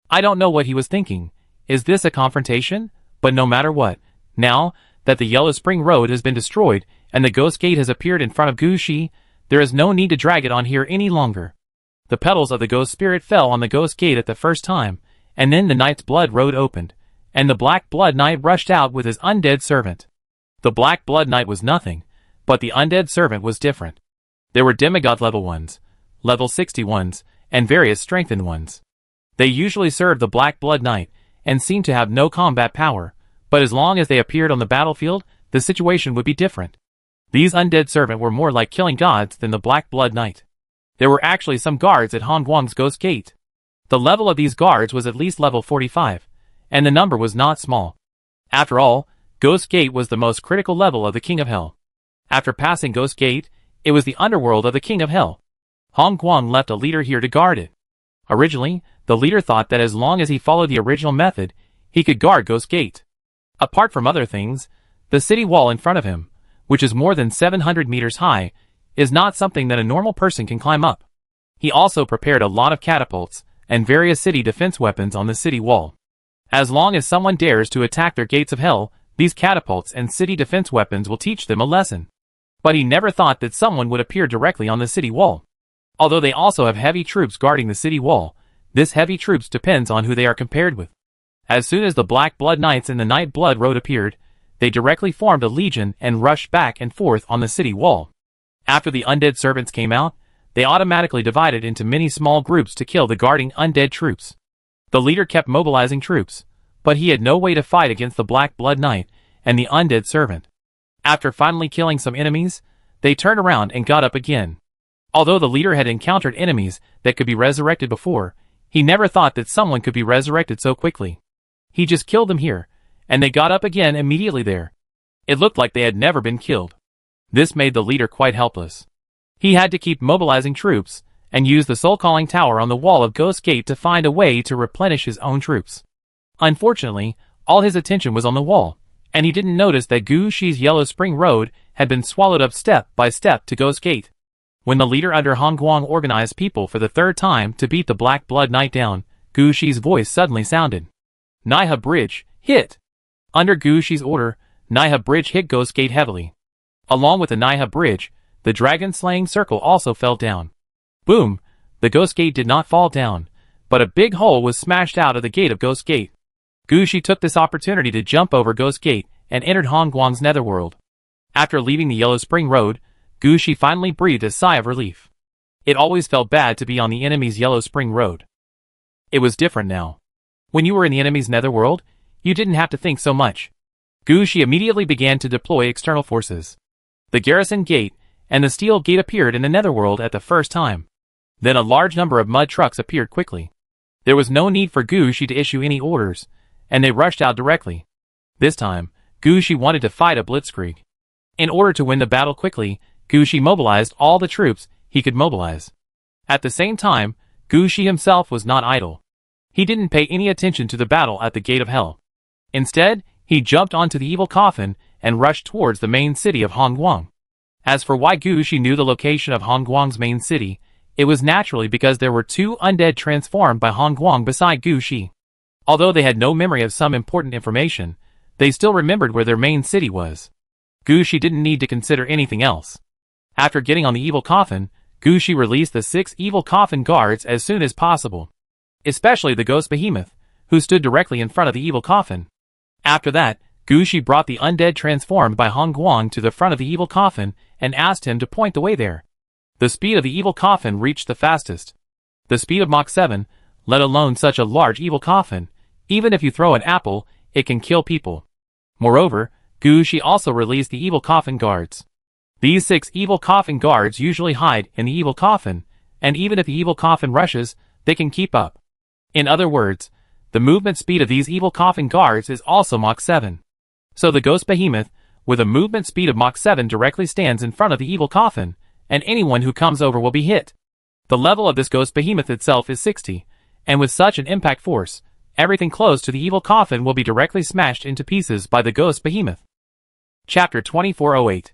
I don't know what he was thinking. Is this a confrontation? But no matter what, now that the Yellow Spring Road has been destroyed and the Ghost Gate has appeared in front of Gushi, there is no need to drag it on here any longer. The petals of the Ghost Spirit fell on the Ghost Gate at the first time, and then the Knight's Blood Road opened, and the Black Blood Knight rushed out with his undead servant. The Black Blood Knight was nothing, but the undead servant was different. There were demigod level ones, level 60 ones, and various strengthened ones. They usually served the Black Blood Knight, and seemed to have no combat power, but as long as they appeared on the battlefield, the situation would be different. These undead servant were more like killing gods than the Black Blood Knight. There were actually some guards at Hongguang's Ghost Gate. The level of these guards was at least level 45, and the number was not small. After all, Ghost Gate was the most critical level of the King of Hell. After passing Ghost Gate, it was the underworld of the King of Hell. Hongguang left a leader here to guard it. Originally, the leader thought that as long as he followed the original method, he could guard Ghost Gate. Apart from other things, the city wall in front of him, which is more than 700 meters high, is not something that a normal person can climb up. He also prepared a lot of catapults and various city defense weapons on the city wall. As long as someone dares to attack their gates of hell, these catapults and city defense weapons will teach them a lesson. But he never thought that someone would appear directly on the city wall. Although they also have heavy troops guarding the city wall, this heavy troops depends on who they are compared with. As soon as the Black Blood Knights and the Night Blood Road appeared, they directly formed a legion and rushed back and forth on the city wall. After the undead servants came out, they automatically divided into many small groups to kill the guarding undead troops. The leader kept mobilizing troops, but he had no way to fight against the Black Blood Knight and the undead servant. After finally killing some enemies, they turned around and got up again. Although the leader had encountered enemies that could be resurrected before, he never thought that someone could be resurrected so quickly. He just killed them here, and they got up again immediately there. It looked like they had never been killed. This made the leader quite helpless. He had to keep mobilizing troops, and use the soul-calling tower on the wall of Ghost Gate to find a way to replenish his own troops. Unfortunately, all his attention was on the wall, and he didn't notice that Gushi's Yellow Spring Road had been swallowed up step by step to Ghost Gate. When the leader under Hongguang organized people for the third time to beat the Black Blood Knight down, Gushi's voice suddenly sounded. Naiha Bridge, hit! Under Gushi's order, Naiha Bridge hit Ghost Gate heavily. Along with the Naiha Bridge, the dragon-slaying circle also fell down. Boom! The Ghost Gate did not fall down, but a big hole was smashed out of the gate of Ghost Gate. Gushi took this opportunity to jump over Ghost Gate and entered Hongguang's netherworld. After leaving the Yellow Spring Road, Gushi finally breathed a sigh of relief. It always felt bad to be on the enemy's Yellow Spring Road. It was different now. When you were in the enemy's netherworld, you didn't have to think so much. Gushi immediately began to deploy external forces. The Garrison Gate and the Steel Gate appeared in the netherworld at the first time. Then a large number of mud trucks appeared quickly. There was no need for Gushi to issue any orders, and they rushed out directly. This time, Gushi wanted to fight a blitzkrieg. In order to win the battle quickly, Gushi mobilized all the troops he could mobilize. At the same time, Gushi himself was not idle. He didn't pay any attention to the battle at the Gate of Hell. Instead, he jumped onto the evil coffin and rushed towards the main city of Hongguang. As for why Gushi knew the location of Hongguang's main city, it was naturally because there were two undead transformed by Hongguang beside Gushi. Although they had no memory of some important information, they still remembered where their main city was. Gushi didn't need to consider anything else. After getting on the evil coffin, Gushi released the 6 evil coffin guards as soon as possible. Especially the Ghost Behemoth, who stood directly in front of the evil coffin. After that, Gushi brought the undead transformed by Hongguang to the front of the evil coffin and asked him to point the way there. The speed of the evil coffin reached the fastest. The speed of Mach 7, let alone such a large evil coffin. Even if you throw an apple, it can kill people. Moreover, Gushi also released the evil coffin guards. These 6 evil coffin guards usually hide in the evil coffin, and even if the evil coffin rushes, they can keep up. In other words, the movement speed of these evil coffin guards is also Mach 7. So the Ghost Behemoth, with a movement speed of Mach 7 directly stands in front of the evil coffin, and anyone who comes over will be hit. The level of this ghost behemoth itself is 60, and with such an impact force, everything close to the evil coffin will be directly smashed into pieces by the ghost behemoth. Chapter 2408.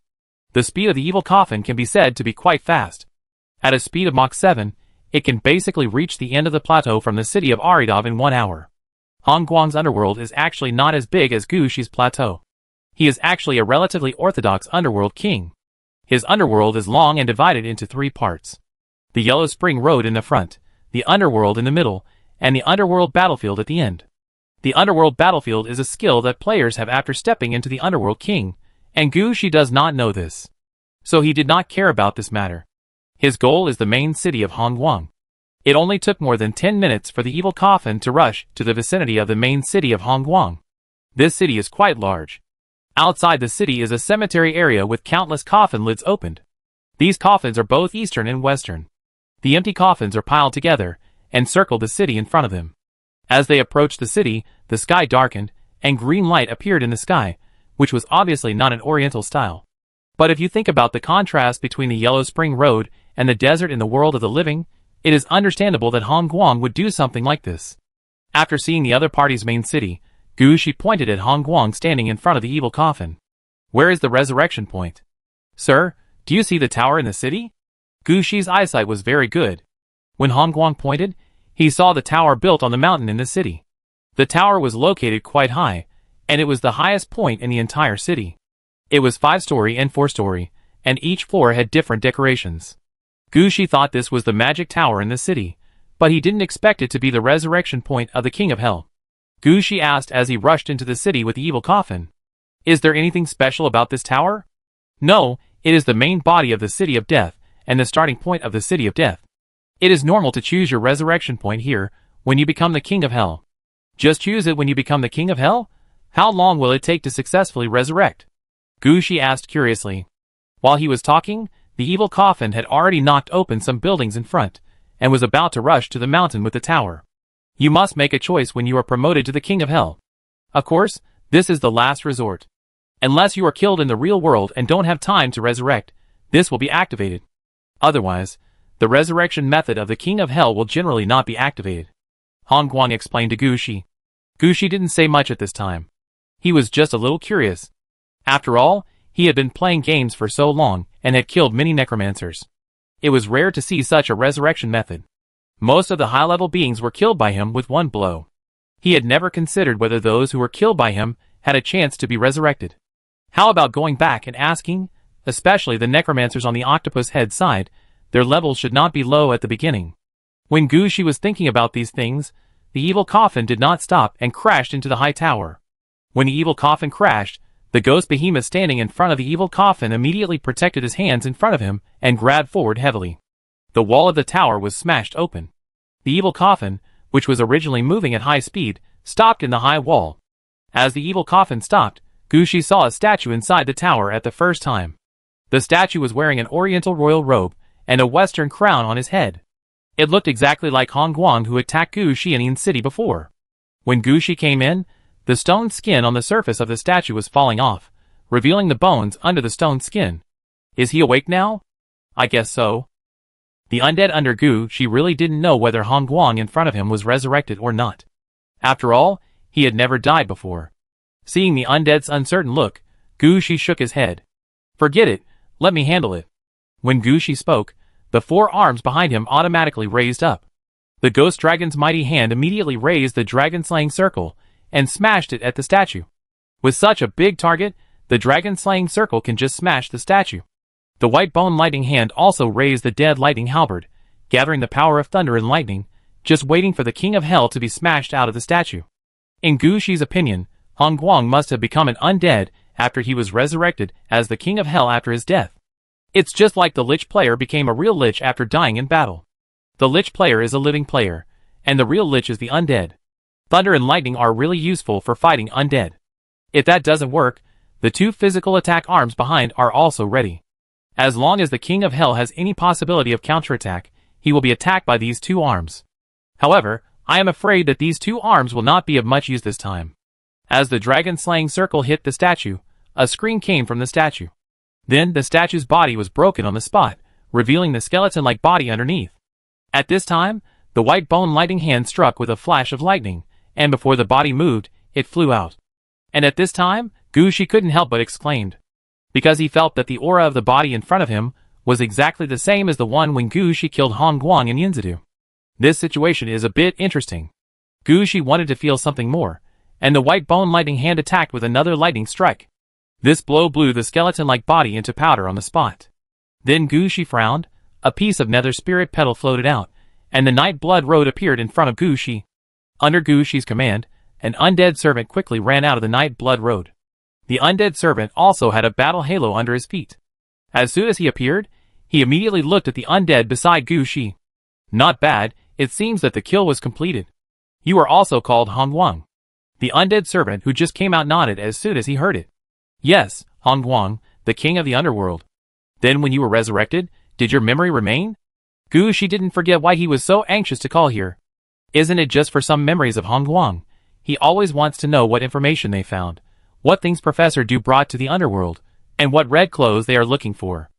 The speed of the evil coffin can be said to be quite fast. At a speed of Mach 7, it can basically reach the end of the plateau from the city of Aridov in 1 hour. Han Guang's underworld is actually not as big as Gu Shi's plateau. He is actually a relatively orthodox underworld king. His underworld is long and divided into 3 parts. The Yellow Spring Road in the front, the underworld in the middle, and the underworld battlefield at the end. The underworld battlefield is a skill that players have after stepping into the underworld king, and Gu Shi does not know this. So he did not care about this matter. His goal is the main city of Hongguang. It only took more than 10 minutes for the evil coffin to rush to the vicinity of the main city of Hongguang. This city is quite large. Outside the city is a cemetery area with countless coffin lids opened. These coffins are both eastern and western. The empty coffins are piled together and circle the city in front of them. As they approached the city, the sky darkened, and green light appeared in the sky, which was obviously not an oriental style. But if you think about the contrast between the Yellow Spring Road and the desert in the world of the living, it is understandable that Hongguang would do something like this. After seeing the other party's main city, Gu Shi pointed at Hongguang standing in front of the evil coffin. Where is the resurrection point? Sir, do you see the tower in the city? Gu Shi's eyesight was very good. When Hongguang pointed, he saw the tower built on the mountain in the city. The tower was located quite high, and it was the highest point in the entire city. It was 5-story and 4-story, and each floor had different decorations. Gu Shi thought this was the magic tower in the city, but he didn't expect it to be the resurrection point of the King of Hell. Gu Shi asked as he rushed into the city with the evil coffin. Is there anything special about this tower? No, it is the main body of the City of Death, and the starting point of the City of Death. It is normal to choose your resurrection point here when you become the King of Hell. Just choose it when you become the King of Hell? How long will it take to successfully resurrect? Gu Shi asked curiously. While he was talking, the evil coffin had already knocked open some buildings in front, and was about to rush to the mountain with the tower. You must make a choice when you are promoted to the King of Hell. Of course, this is the last resort. Unless you are killed in the real world and don't have time to resurrect, this will be activated. Otherwise, the resurrection method of the King of Hell will generally not be activated. Hongguang explained to Gu Shi. Gu Shi didn't say much at this time. He was just a little curious. After all, he had been playing games for so long and had killed many necromancers. It was rare to see such a resurrection method. Most of the high-level beings were killed by him with one blow. He had never considered whether those who were killed by him had a chance to be resurrected. How about going back and asking, especially the necromancers on the octopus head side, their levels should not be low at the beginning. When Gu Shi was thinking about these things, the evil coffin did not stop and crashed into the high tower. When the evil coffin crashed, the ghost behemoth standing in front of the evil coffin immediately protected his hands in front of him and grabbed forward heavily. The wall of the tower was smashed open. The evil coffin, which was originally moving at high speed, stopped in the high wall. As the evil coffin stopped, Gu Shi saw a statue inside the tower at the first time. The statue was wearing an oriental royal robe and a western crown on his head. It looked exactly like Hongguang who attacked Gu Shi in Yin City before. When Gu Shi came in, the stone skin on the surface of the statue was falling off, revealing the bones under the stone skin. Is he awake now? I guess so. The undead under Gu Shi really didn't know whether Hongguang in front of him was resurrected or not. After all, he had never died before. Seeing the undead's uncertain look, Gu Shi shook his head. Forget it, let me handle it. When Gu Shi spoke, the 4 arms behind him automatically raised up. The ghost dragon's mighty hand immediately raised the dragon-slaying circle and smashed it at the statue. With such a big target, the dragon-slaying circle can just smash the statue. The white bone lightning hand also raised the dead lightning halberd, gathering the power of thunder and lightning, just waiting for the King of Hell to be smashed out of the statue. In Gu Shi's opinion, Hongguang must have become an undead after he was resurrected as the King of Hell after his death. It's just like the Lich player became a real Lich after dying in battle. The Lich player is a living player, and the real Lich is the undead. Thunder and lightning are really useful for fighting undead. If that doesn't work, the 2 physical attack arms behind are also ready. As long as the King of Hell has any possibility of counterattack, he will be attacked by these 2 arms. However, I am afraid that these 2 arms will not be of much use this time. As the dragon-slaying circle hit the statue, a scream came from the statue. Then the statue's body was broken on the spot, revealing the skeleton-like body underneath. At this time, the white bone lightning hand struck with a flash of lightning, and before the body moved, it flew out. And at this time, Gushi couldn't help but exclaimed, because he felt that the aura of the body in front of him was exactly the same as the one when Gushi killed Hong Guang and Yinzidu. This situation is a bit interesting. Gushi wanted to feel something more, and the white bone lightning hand attacked with another lightning strike. This blow blew the skeleton-like body into powder on the spot. Then Gushi frowned, a piece of nether spirit petal floated out, and the Night Blood Road appeared in front of Gushi. Under Gushi's command, an undead servant quickly ran out of the Night Blood Road. The undead servant also had a battle halo under his feet. As soon as he appeared, he immediately looked at the undead beside Gushi. Not bad, it seems that the kill was completed. You are also called Hong Guang. The undead servant who just came out nodded as soon as he heard it. Yes, Hong Guang, the king of the underworld. Then when you were resurrected, did your memory remain? Gushi didn't forget why he was so anxious to call here. Isn't it just for some memories of Hong Guang? He always wants to know what information they found, what things Professor Du brought to the underworld, and what red clothes they are looking for.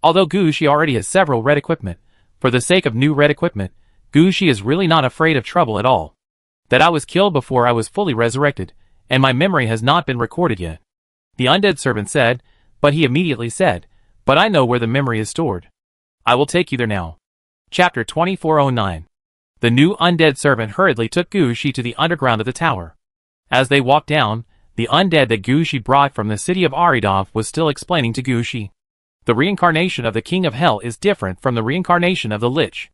Although Gushi already has several red equipment, for the sake of new red equipment, Gushi is really not afraid of trouble at all. That I was killed before I was fully resurrected, and my memory has not been recorded yet. The undead servant said, but he immediately said, but I know where the memory is stored. I will take you there now. Chapter 2409. The new undead servant hurriedly took Gushi to the underground of the tower. As they walked down, the undead that Gushi brought from the city of Aridov was still explaining to Gushi. The reincarnation of the King of Hell is different from the reincarnation of the Lich.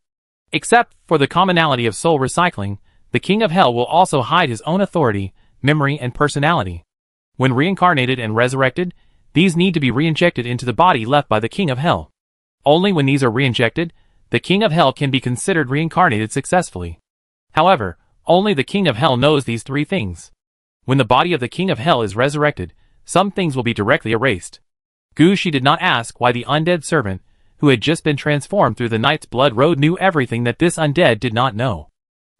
Except for the commonality of soul recycling, the King of Hell will also hide his own authority, memory, and personality. When reincarnated and resurrected, these need to be reinjected into the body left by the King of Hell. Only when these are reinjected, the King of Hell can be considered reincarnated successfully. However, only the King of Hell knows these three things. When the body of the King of Hell is resurrected, some things will be directly erased. Gushi did not ask why the undead servant, who had just been transformed through the Night's Blood Road, knew everything that this undead did not know.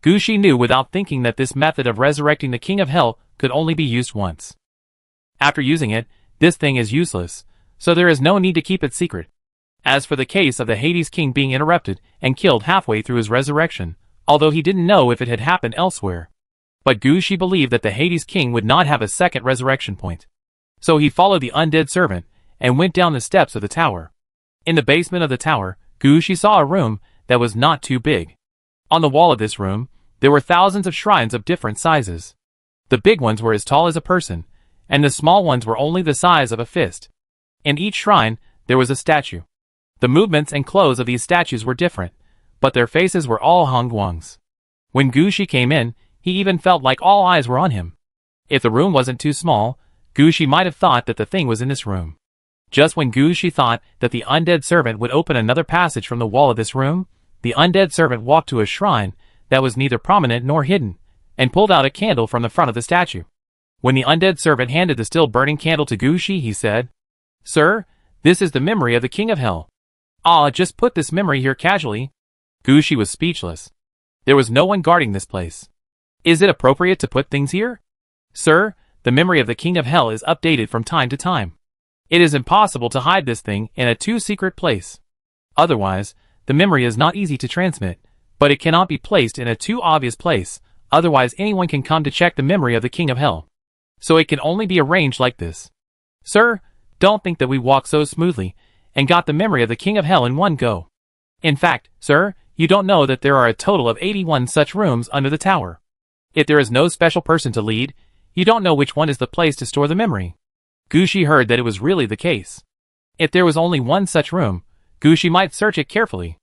Gushi knew without thinking that this method of resurrecting the King of Hell could only be used once. After using it, this thing is useless, so there is no need to keep it secret. As for the case of the Hades King being interrupted and killed halfway through his resurrection, although he didn't know if it had happened elsewhere. But Gushi believed that the Hades King would not have a second resurrection point. So he followed the undead servant and went down the steps of the tower. In the basement of the tower, Gushi saw a room that was not too big. On the wall of this room, there were thousands of shrines of different sizes. The big ones were as tall as a person, and the small ones were only the size of a fist. In each shrine, there was a statue. The movements and clothes of these statues were different, but their faces were all Hong Guang's. When Gushi came in, he even felt like all eyes were on him. If the room wasn't too small, Gushi might have thought that the thing was in this room. Just when Gushi thought that the undead servant would open another passage from the wall of this room, the undead servant walked to a shrine that was neither prominent nor hidden, and pulled out a candle from the front of the statue. When the undead servant handed the still burning candle to Gushi, he said, "Sir, this is the memory of the King of Hell. Just put this memory here casually." Gushi was speechless. There was no one guarding this place. "Is it appropriate to put things here?" "Sir, the memory of the King of Hell is updated from time to time. It is impossible to hide this thing in a too secret place. Otherwise, the memory is not easy to transmit, but it cannot be placed in a too obvious place, otherwise anyone can come to check the memory of the King of Hell. So it can only be arranged like this. Sir, don't think that we walked so smoothly and got the memory of the King of Hell in one go. In fact, sir, you don't know that there are a total of 81 such rooms under the tower. If there is no special person to lead, you don't know which one is the place to store the memory." Gushi heard that it was really the case. If there was only one such room, Gushi might search it carefully.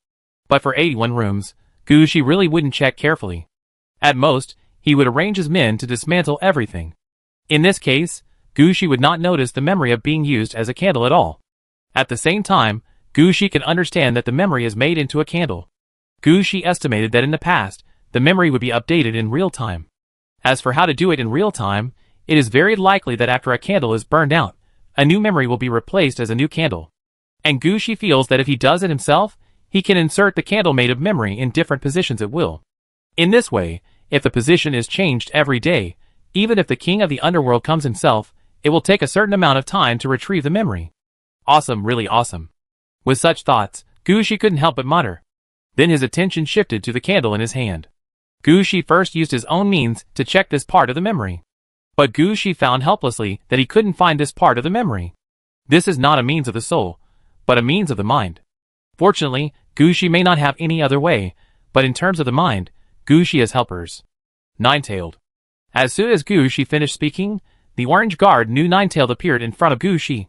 But for 81 rooms, Gushi really wouldn't check carefully. At most, he would arrange his men to dismantle everything. In this case, Gushi would not notice the memory of being used as a candle at all. At the same time, Gushi can understand that the memory is made into a candle. Gushi estimated that in the past, the memory would be updated in real time. As for how to do it in real time, it is very likely that after a candle is burned out, a new memory will be replaced as a new candle. And Gushi feels that if he does it himself, he can insert the candle made of memory in different positions at will. In this way, if the position is changed every day, even if the king of the underworld comes himself, it will take a certain amount of time to retrieve the memory. Awesome, really awesome. With such thoughts, Gu Shi couldn't help but mutter. Then his attention shifted to the candle in his hand. Gu Shi first used his own means to check this part of the memory. But Gu Shi found helplessly that he couldn't find this part of the memory. This is not a means of the soul, but a means of the mind. Fortunately, Gu Shi may not have any other way, but in terms of the mind, Gu Shi has helpers. Nine-tailed. As soon as Gu Shi finished speaking, the Orange Guard New Nine-tailed appeared in front of Gu Shi.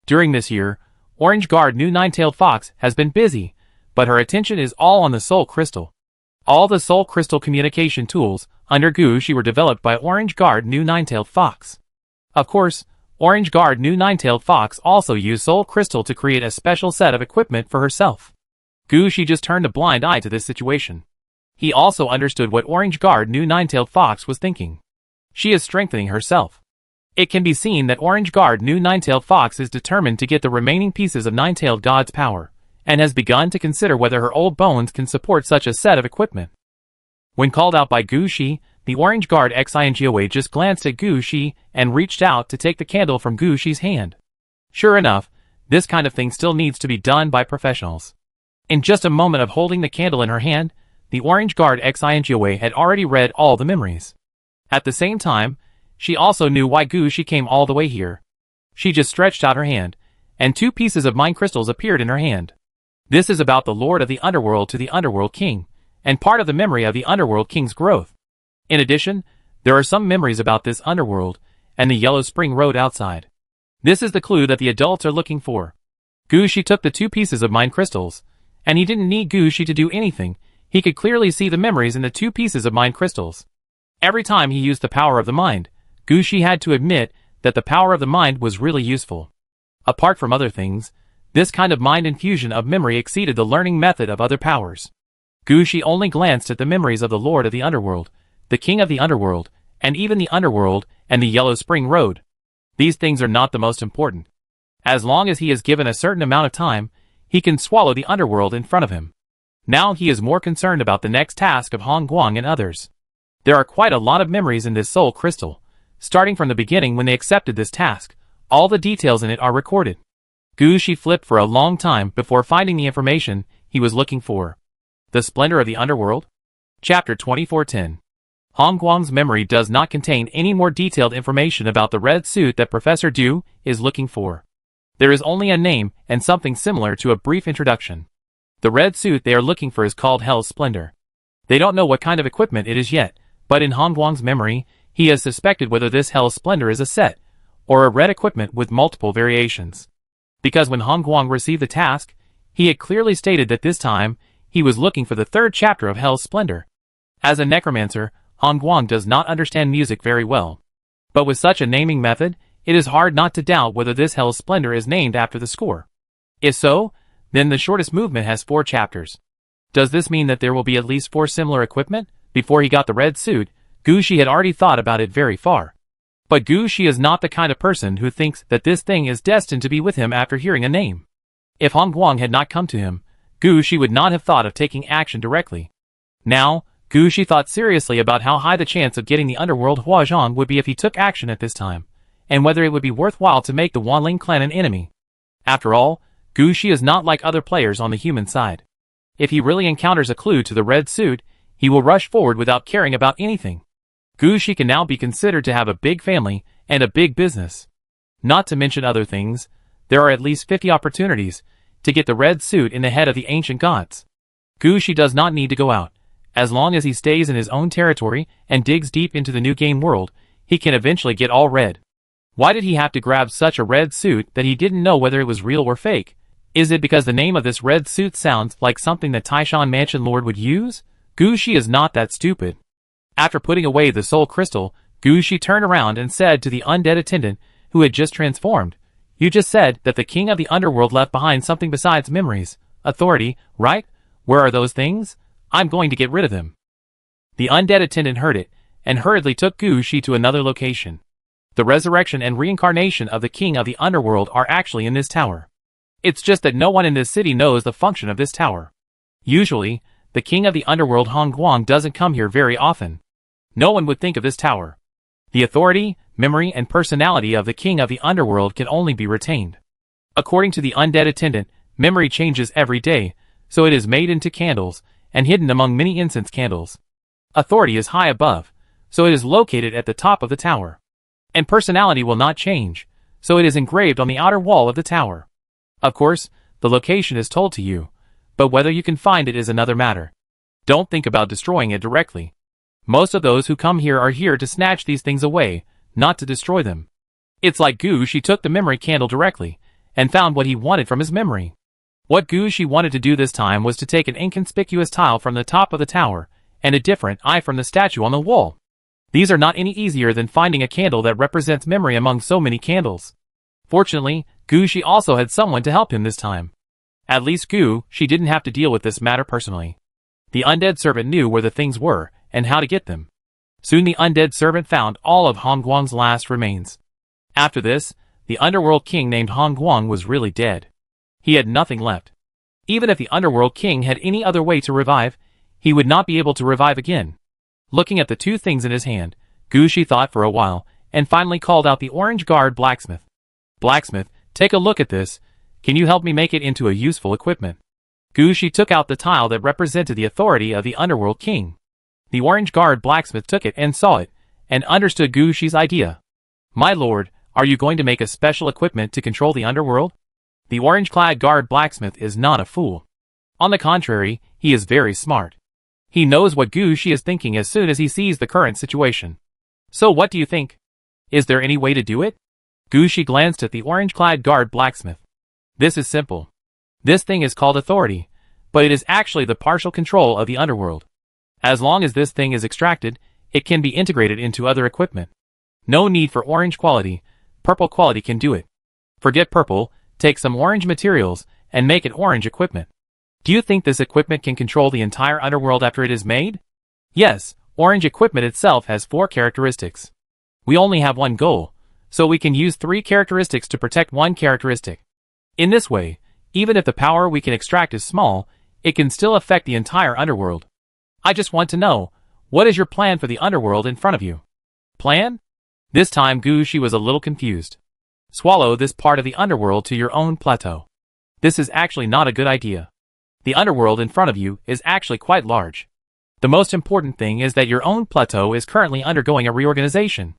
During this year, Orange Guard New Nine-tailed Fox has been busy, but her attention is all on the Soul Crystal. All the Soul Crystal communication tools under Gu Shi were developed by Orange Guard New Nine-tailed Fox. Of course, Orange Guard New Nine-tailed Fox also used Soul Crystal to create a special set of equipment for herself. Gu Shi just turned a blind eye to this situation. He also understood what Orange Guard New Nine-tailed Fox was thinking. She is strengthening herself. It can be seen that Orange Guard New Nine-tailed Fox is determined to get the remaining pieces of Nine-tailed God's power, and has begun to consider whether her old bones can support such a set of equipment. When called out by Gu Shi, the Orange Guard Xingoa just glanced at Gu Shi and reached out to take the candle from Gu Shi's hand. Sure enough, this kind of thing still needs to be done by professionals. In just a moment of holding the candle in her hand, the Orange Guard Xingoa had already read all the memories. At the same time, she also knew why Gu Shi came all the way here. She just stretched out her hand, and two pieces of mind crystals appeared in her hand. This is about the Lord of the Underworld to the Underworld King, and part of the memory of the Underworld King's growth. In addition, there are some memories about this underworld, and the Yellow Spring Road outside. This is the clue that the adults are looking for. Gu Shi took the two pieces of mind crystals, and he didn't need Gu Shi to do anything. He could clearly see the memories in the two pieces of mind crystals. Every time he used the power of the mind, Gu Shi had to admit that the power of the mind was really useful. Apart from other things, this kind of mind infusion of memory exceeded the learning method of other powers. Gu Shi only glanced at the memories of the Lord of the Underworld, the King of the Underworld, and even the Underworld and the Yellow Spring Road. These things are not the most important. As long as he is given a certain amount of time, he can swallow the Underworld in front of him. Now he is more concerned about the next task of Hong Guang and others. There are quite a lot of memories in this soul crystal. Starting from the beginning when they accepted this task, all the details in it are recorded. Gu Shi flipped for a long time before finding the information he was looking for. The Splendor of the Underworld? Chapter 2410. Hong Guang's memory does not contain any more detailed information about the red suit that Professor Du is looking for. There is only a name and something similar to a brief introduction. The red suit they are looking for is called Hell's Splendor. They don't know what kind of equipment it is yet, but in Hong Guang's memory, he has suspected whether this Hell's Splendor is a set, or a red equipment with multiple variations. Because when Hong Guang received the task, he had clearly stated that this time, he was looking for the third chapter of Hell's Splendor. As a necromancer, Hong Guang does not understand music very well. But with such a naming method, it is hard not to doubt whether this Hell's Splendor is named after the score. If so, then the shortest movement has 4 chapters. Does this mean that there will be at least 4 similar equipment? Before he got the red suit, Gu Shi had already thought about it very far. But Gu Shi is not the kind of person who thinks that this thing is destined to be with him after hearing a name. If Hong Guang had not come to him, Gu Shi would not have thought of taking action directly. Now, Gu Shi thought seriously about how high the chance of getting the underworld Huazhong would be if he took action at this time, and whether it would be worthwhile to make the Wanling clan an enemy. After all, Gu Shi is not like other players on the human side. If he really encounters a clue to the red suit, he will rush forward without caring about anything. Gu Shi can now be considered to have a big family and a big business. Not to mention other things, there are at least 50 opportunities to get the red suit in the head of the ancient gods. Gu Shi does not need to go out. As long as he stays in his own territory and digs deep into the new game world, he can eventually get all red. Why did he have to grab such a red suit that he didn't know whether it was real or fake? Is it because the name of this red suit sounds like something that Taishan Mansion Lord would use? Gu Shi is not that stupid. After putting away the soul crystal, Gu Shi turned around and said to the undead attendant, who had just transformed, "You just said that the king of the underworld left behind something besides memories, authority, right? Where are those things? I'm going to get rid of them." The undead attendant heard it, and hurriedly took Gu Shi to another location. The resurrection and reincarnation of the king of the underworld are actually in this tower. It's just that no one in this city knows the function of this tower. Usually, the king of the underworld Hong Guang doesn't come here very often. No one would think of this tower. The authority, memory, and personality of the king of the underworld can only be retained. According to the undead attendant, Memory changes every day, so it is made into candles, and hidden among many incense candles. Authority is high above, so it is located at the top of the tower. And personality will not change, so it is engraved on the outer wall of the tower. Of course, the location is told to you, but whether you can find it is another matter. Don't think about destroying it directly. Most of those who come here are here to snatch these things away, not to destroy them. It's like Gushi took the memory candle directly, and found what he wanted from his memory. What Gushi wanted to do this time was to take an inconspicuous tile from the top of the tower, and a different eye from the statue on the wall. These are not any easier than finding a candle that represents memory among so many candles. Fortunately, Gushi also had someone to help him this time. At least Gushi didn't have to deal with this matter personally. The undead servant knew where the things were, and how to get them. Soon the undead servant found all of Hongguang's last remains. After this, the underworld king named Hongguang was really dead. He had nothing left. Even if the underworld king had any other way to revive, he would not be able to revive again. Looking at the two things in his hand, Gushi thought for a while, and finally called out the orange guard blacksmith. Blacksmith, take a look at this. Can you help me make it into a useful equipment? Gushi took out the tile that represented the authority of the underworld king. The orange guard blacksmith took it and saw it, and understood Gushi's idea. My lord, are you going to make a special equipment to control the underworld? The orange-clad guard blacksmith is not a fool. On the contrary, he is very smart. He knows what Gushi is thinking as soon as he sees the current situation. So what do you think? Is there any way to do it? Gushi glanced at the orange-clad guard blacksmith. This is simple. This thing is called authority, but it is actually the partial control of the underworld. As long as this thing is extracted, it can be integrated into other equipment. No need for orange quality, purple quality can do it. Forget purple, take some orange materials, and make it orange equipment. Do you think this equipment can control the entire underworld after it is made? Yes, orange equipment itself has 4 characteristics. We only have one goal, so we can use 3 characteristics to protect one characteristic. In this way, even if the power we can extract is small, it can still affect the entire underworld. I just want to know, what is your plan for the underworld in front of you? Plan? This time Gushi was a little confused. Swallow this part of the underworld to your own plateau. This is actually not a good idea. The underworld in front of you is actually quite large. The most important thing is that your own plateau is currently undergoing a reorganization.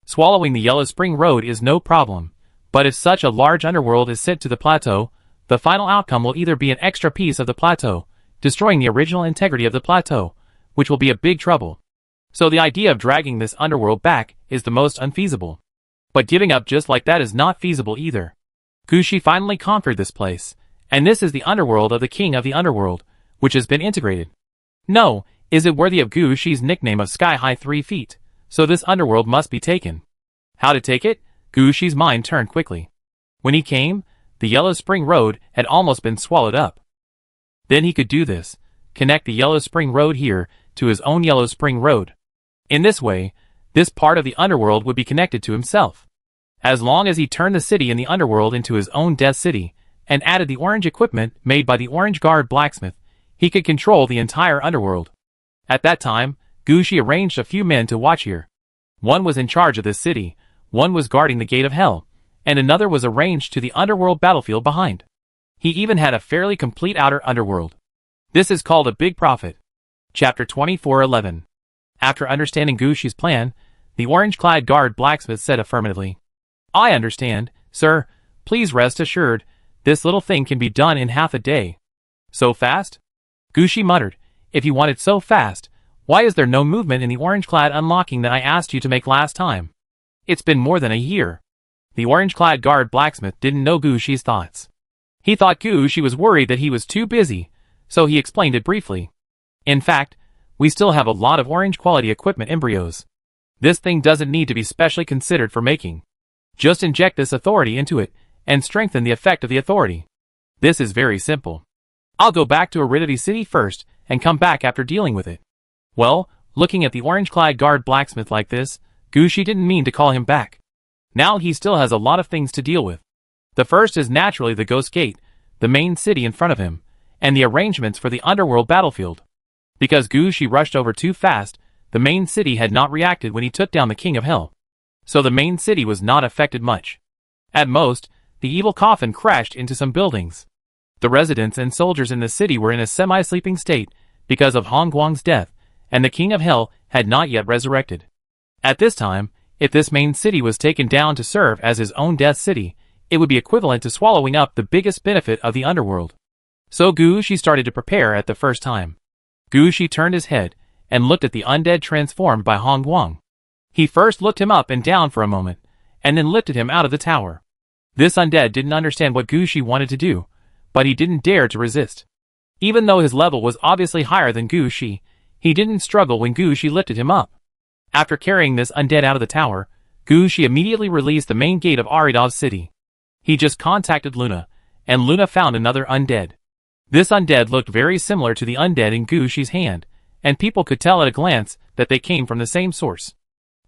Swallowing the Yellow Spring Road is no problem, but if such a large underworld is sent to the plateau, the final outcome will either be an extra piece of the plateau, destroying the original integrity of the plateau, which will be a big trouble. So the idea of dragging this underworld back is the most unfeasible. But giving up just like that is not feasible either. Gushi finally conquered this place, and this is the underworld of the king of the underworld, which has been integrated. No, is it worthy of Gushi's nickname of sky-high 3 feet, so this underworld must be taken. How to take it? Gushi's mind turned quickly. When he came, the Yellow Spring Road had almost been swallowed up. Then he could do this, connect the Yellow Spring Road here to his own Yellow Spring Road. In this way, this part of the underworld would be connected to himself. As long as he turned the city in the underworld into his own Death City, and added the orange equipment made by the Orange Guard blacksmith, he could control the entire underworld. At that time, Gushi arranged a few men to watch here. One was in charge of this city, one was guarding the gate of hell, and another was arranged to the underworld battlefield behind. He even had a fairly complete outer underworld. This is called a big profit. Chapter 24:11. After understanding Gushi's plan, the orange-clad guard blacksmith said affirmatively, I understand, sir. Please rest assured, this little thing can be done in half a day. So fast? Gushi muttered, if you want it so fast, why is there no movement in the orange-clad unlocking that I asked you to make last time? It's been more than a year. The orange-clad guard blacksmith didn't know Gushi's thoughts. He thought Gushi was worried that he was too busy, so he explained it briefly. In fact, we still have a lot of orange-quality equipment embryos. This thing doesn't need to be specially considered for making. Just inject this authority into it, and strengthen the effect of the authority. This is very simple. I'll go back to Aridity City first, and come back after dealing with it. Well, looking at the orange-clad guard blacksmith like this, Gushi didn't mean to call him back. Now he still has a lot of things to deal with. The first is naturally the Ghost Gate, the main city in front of him, and the arrangements for the underworld battlefield. Because Gushi rushed over too fast, the main city had not reacted when he took down the King of Hell. So the main city was not affected much. At most, the evil coffin crashed into some buildings. The residents and soldiers in the city were in a semi-sleeping state because of Hong Guang's death, and the King of Hell had not yet resurrected. At this time, if this main city was taken down to serve as his own death city, it would be equivalent to swallowing up the biggest benefit of the underworld. So Gu Shi started to prepare at the first time. Gu Shi turned his head and looked at the undead transformed by Hong Guang. He first looked him up and down for a moment, and then lifted him out of the tower. This undead didn't understand what Gu Shi wanted to do, but he didn't dare to resist. Even though his level was obviously higher than Gu Shi, he didn't struggle when Gu Shi lifted him up. After carrying this undead out of the tower, Gu Shi immediately released the main gate of Aridav's city. He just contacted Luna, and Luna found another undead. This undead looked very similar to the undead in Gu Shi's hand, and people could tell at a glance that they came from the same source.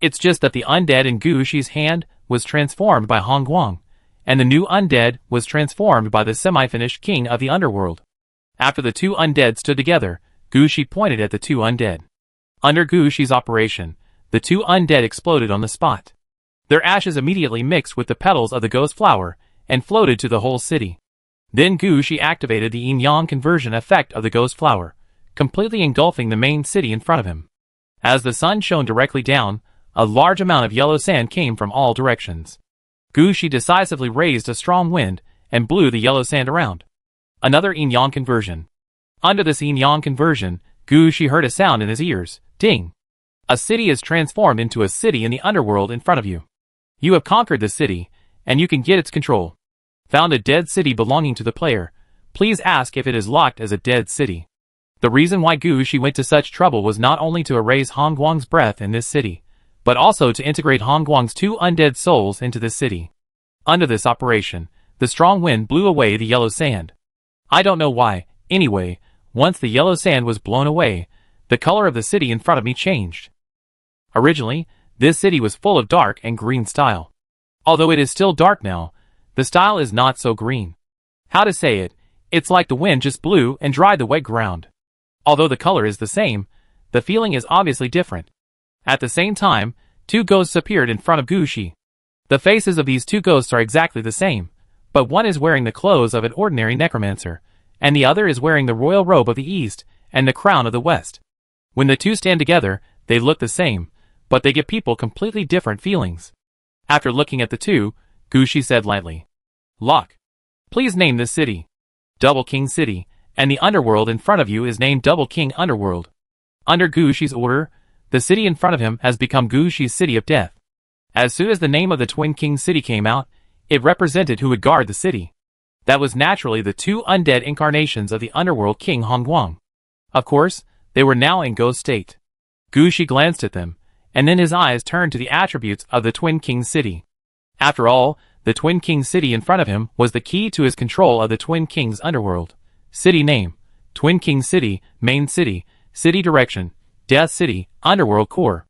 It's just that the undead in Gu Shi's hand was transformed by Hong Guang, and the new undead was transformed by the semi-finished king of the underworld. After the two undead stood together, Gu Shi pointed at the two undead. Under Gu Shi's operation, the two undead exploded on the spot. Their ashes immediately mixed with the petals of the ghost flower and floated to the whole city. Then Gu Shi activated the yin-yang conversion effect of the ghost flower, completely engulfing the main city in front of him. As the sun shone directly down, a large amount of yellow sand came from all directions. Gu Shi decisively raised a strong wind and blew the yellow sand around. Another yin-yang conversion. Under this yin-yang conversion, Gu Shi heard a sound in his ears. Ding! A city is transformed into a city in the underworld in front of you. You have conquered the city, and you can get its control. Found a dead city belonging to the player. Please ask if it is locked as a dead city. The reason why Gu Shi went to such trouble was not only to erase Hong Guang's breath in this city, but also to integrate Hong Guang's two undead souls into the city. Under this operation, the strong wind blew away the yellow sand. I don't know why, anyway, once the yellow sand was blown away, the color of the city in front of me changed. Originally, this city was full of dark and green style. Although it is still dark now, the style is not so green. How to say it, it's like the wind just blew and dried the wet ground. Although the color is the same, the feeling is obviously different. At the same time, two ghosts appeared in front of Gu Shi. The faces of these two ghosts are exactly the same, but one is wearing the clothes of an ordinary necromancer, and the other is wearing the royal robe of the East and the crown of the West. When the two stand together, they look the same, but they give people completely different feelings. After looking at the two, Gu Shi said lightly, "Lock. Please name this city. Double King City, and the underworld in front of you is named Double King Underworld." Under Gu Shi's order, the city in front of him has become Gu Shi's City of Death. As soon as the name of the Twin King City came out, it represented who would guard the city. That was naturally the two undead incarnations of the underworld king Hong Guang. Of course, they were now in ghost state. Gu Shi glanced at them, and then his eyes turned to the attributes of the Twin King City. After all, the Twin King City in front of him was the key to his control of the Twin King's underworld. City name: Twin King City, Main City, City Direction, Death City, Underworld Core.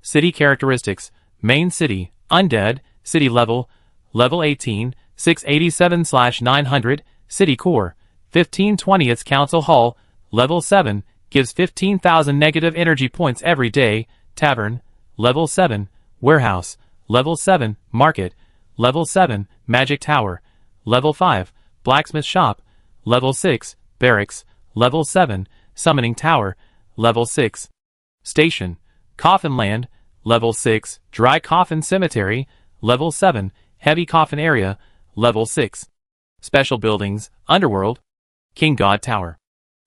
City characteristics: Main City, Undead, City Level, Level 18, 687/900, City Core, 15/20th Council Hall, Level 7, gives 15,000 negative energy points every day, Tavern, Level 7, Warehouse, Level 7, Market, Level 7, Magic Tower, Level 5, Blacksmith Shop, Level 6, Barracks, Level 7, Summoning Tower, Level 6. Station, Coffin Land, Level 6, Dry Coffin Cemetery, Level 7, Heavy Coffin Area, Level 6. Special Buildings, Underworld, King God Tower.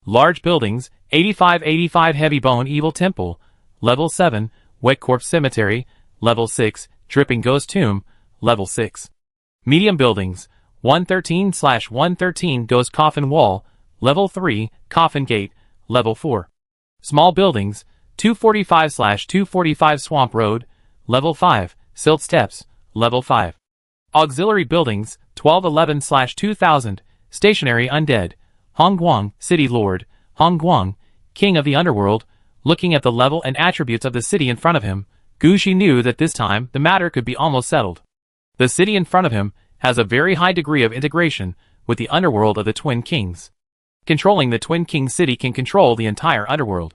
Large Buildings, 8585 Heavy Bone Evil Temple, Level 7, Wet Corpse Cemetery, Level 6, Dripping Ghost Tomb, Level 6. Medium Buildings, 113/113 Ghost Coffin Wall, Level 3, Coffin Gate, Level 4. Small Buildings, 245/245 Swamp Road, Level 5, Silt Steps, Level 5. Auxiliary Buildings, 1211/2000, Stationary Undead, Hong Guang, City Lord, Hong Guang, King of the Underworld. Looking at the level and attributes of the city in front of him, Gu Shi knew that this time the matter could be almost settled. The city in front of him has a very high degree of integration with the underworld of the Twin Kings. Controlling the Twin King City can control the entire underworld.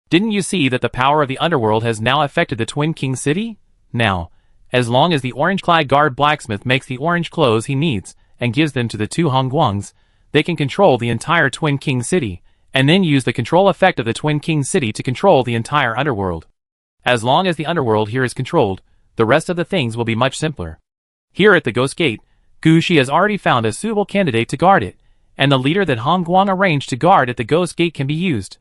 Didn't you see that the power of the underworld has now affected the Twin King City? Now, as long as the orange-clad guard blacksmith makes the orange clothes he needs and gives them to the two Hong Guangs, they can control the entire Twin King City, and then use the control effect of the Twin King City to control the entire underworld. As long as the underworld here is controlled, the rest of the things will be much simpler. Here at the Ghost Gate, Gu Shi has already found a suitable candidate to guard it, and the leader that Hong Guang arranged to guard at the Ghost Gate can be used.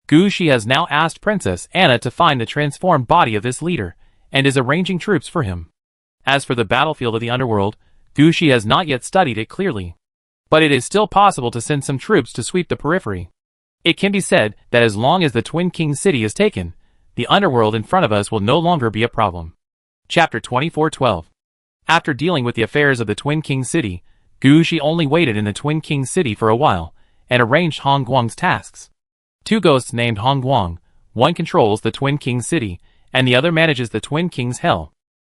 Gu Shi has now asked Princess Anna to find the transformed body of this leader, and is arranging troops for him. As for the battlefield of the underworld, Gu Shi has not yet studied it clearly. But it is still possible to send some troops to sweep the periphery. It can be said that as long as the Twin King City is taken, the underworld in front of us will no longer be a problem. Chapter 24:12. After dealing with the affairs of the Twin King City, Gu Shi only waited in the Twin King City for a while, and arranged Hong Guang's tasks. Two ghosts named Hong Guang, one controls the Twin King City, and the other manages the Twin King's Hell.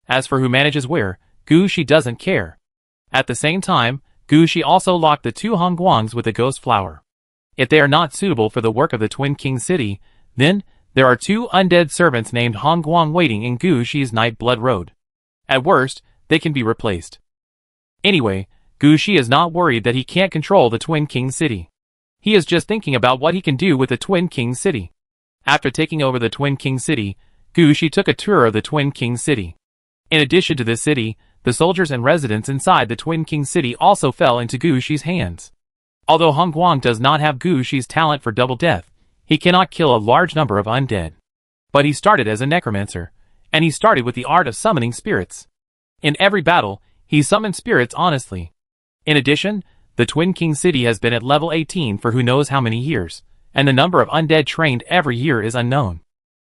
As for who manages where, Gu Shi doesn't care. At the same time, Gu Shi also locked the two Hong Guangs with the Ghost Flower. If they are not suitable for the work of the Twin King City, then there are two undead servants named Hong Guang waiting in Gu Shi's Night Blood Road. At worst, they can be replaced. Anyway, Gu Shi is not worried that he can't control the Twin King City. He is just thinking about what he can do with the Twin King City. After taking over the Twin King City, Gu Shi took a tour of the Twin King City. In addition to this city, the soldiers and residents inside the Twin King City also fell into Gu Shi's hands. Although Hong Guang does not have Gu Shi's talent for double death, he cannot kill a large number of undead. But he started as a necromancer, and he started with the art of summoning spirits. In every battle, he summoned spirits honestly. In addition, the Twin King City has been at level 18 for who knows how many years, and the number of undead trained every year is unknown.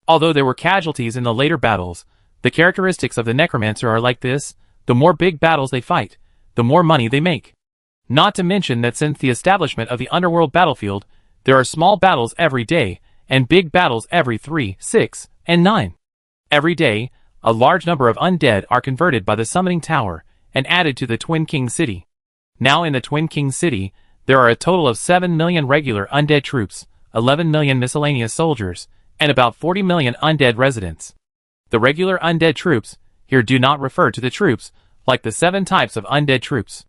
Although there were casualties in the later battles, the characteristics of the necromancer are like this: the more big battles they fight, the more money they make. Not to mention that since the establishment of the underworld battlefield, there are small battles every day, and big battles every 3, 6, and 9. Every day, a large number of undead are converted by the summoning tower, and added to the Twin King City. Now in the Twin King City, there are a total of 7 million regular undead troops, 11 million miscellaneous soldiers, and about 40 million undead residents. The regular undead troops here do not refer to the troops like the 7 types of undead troops.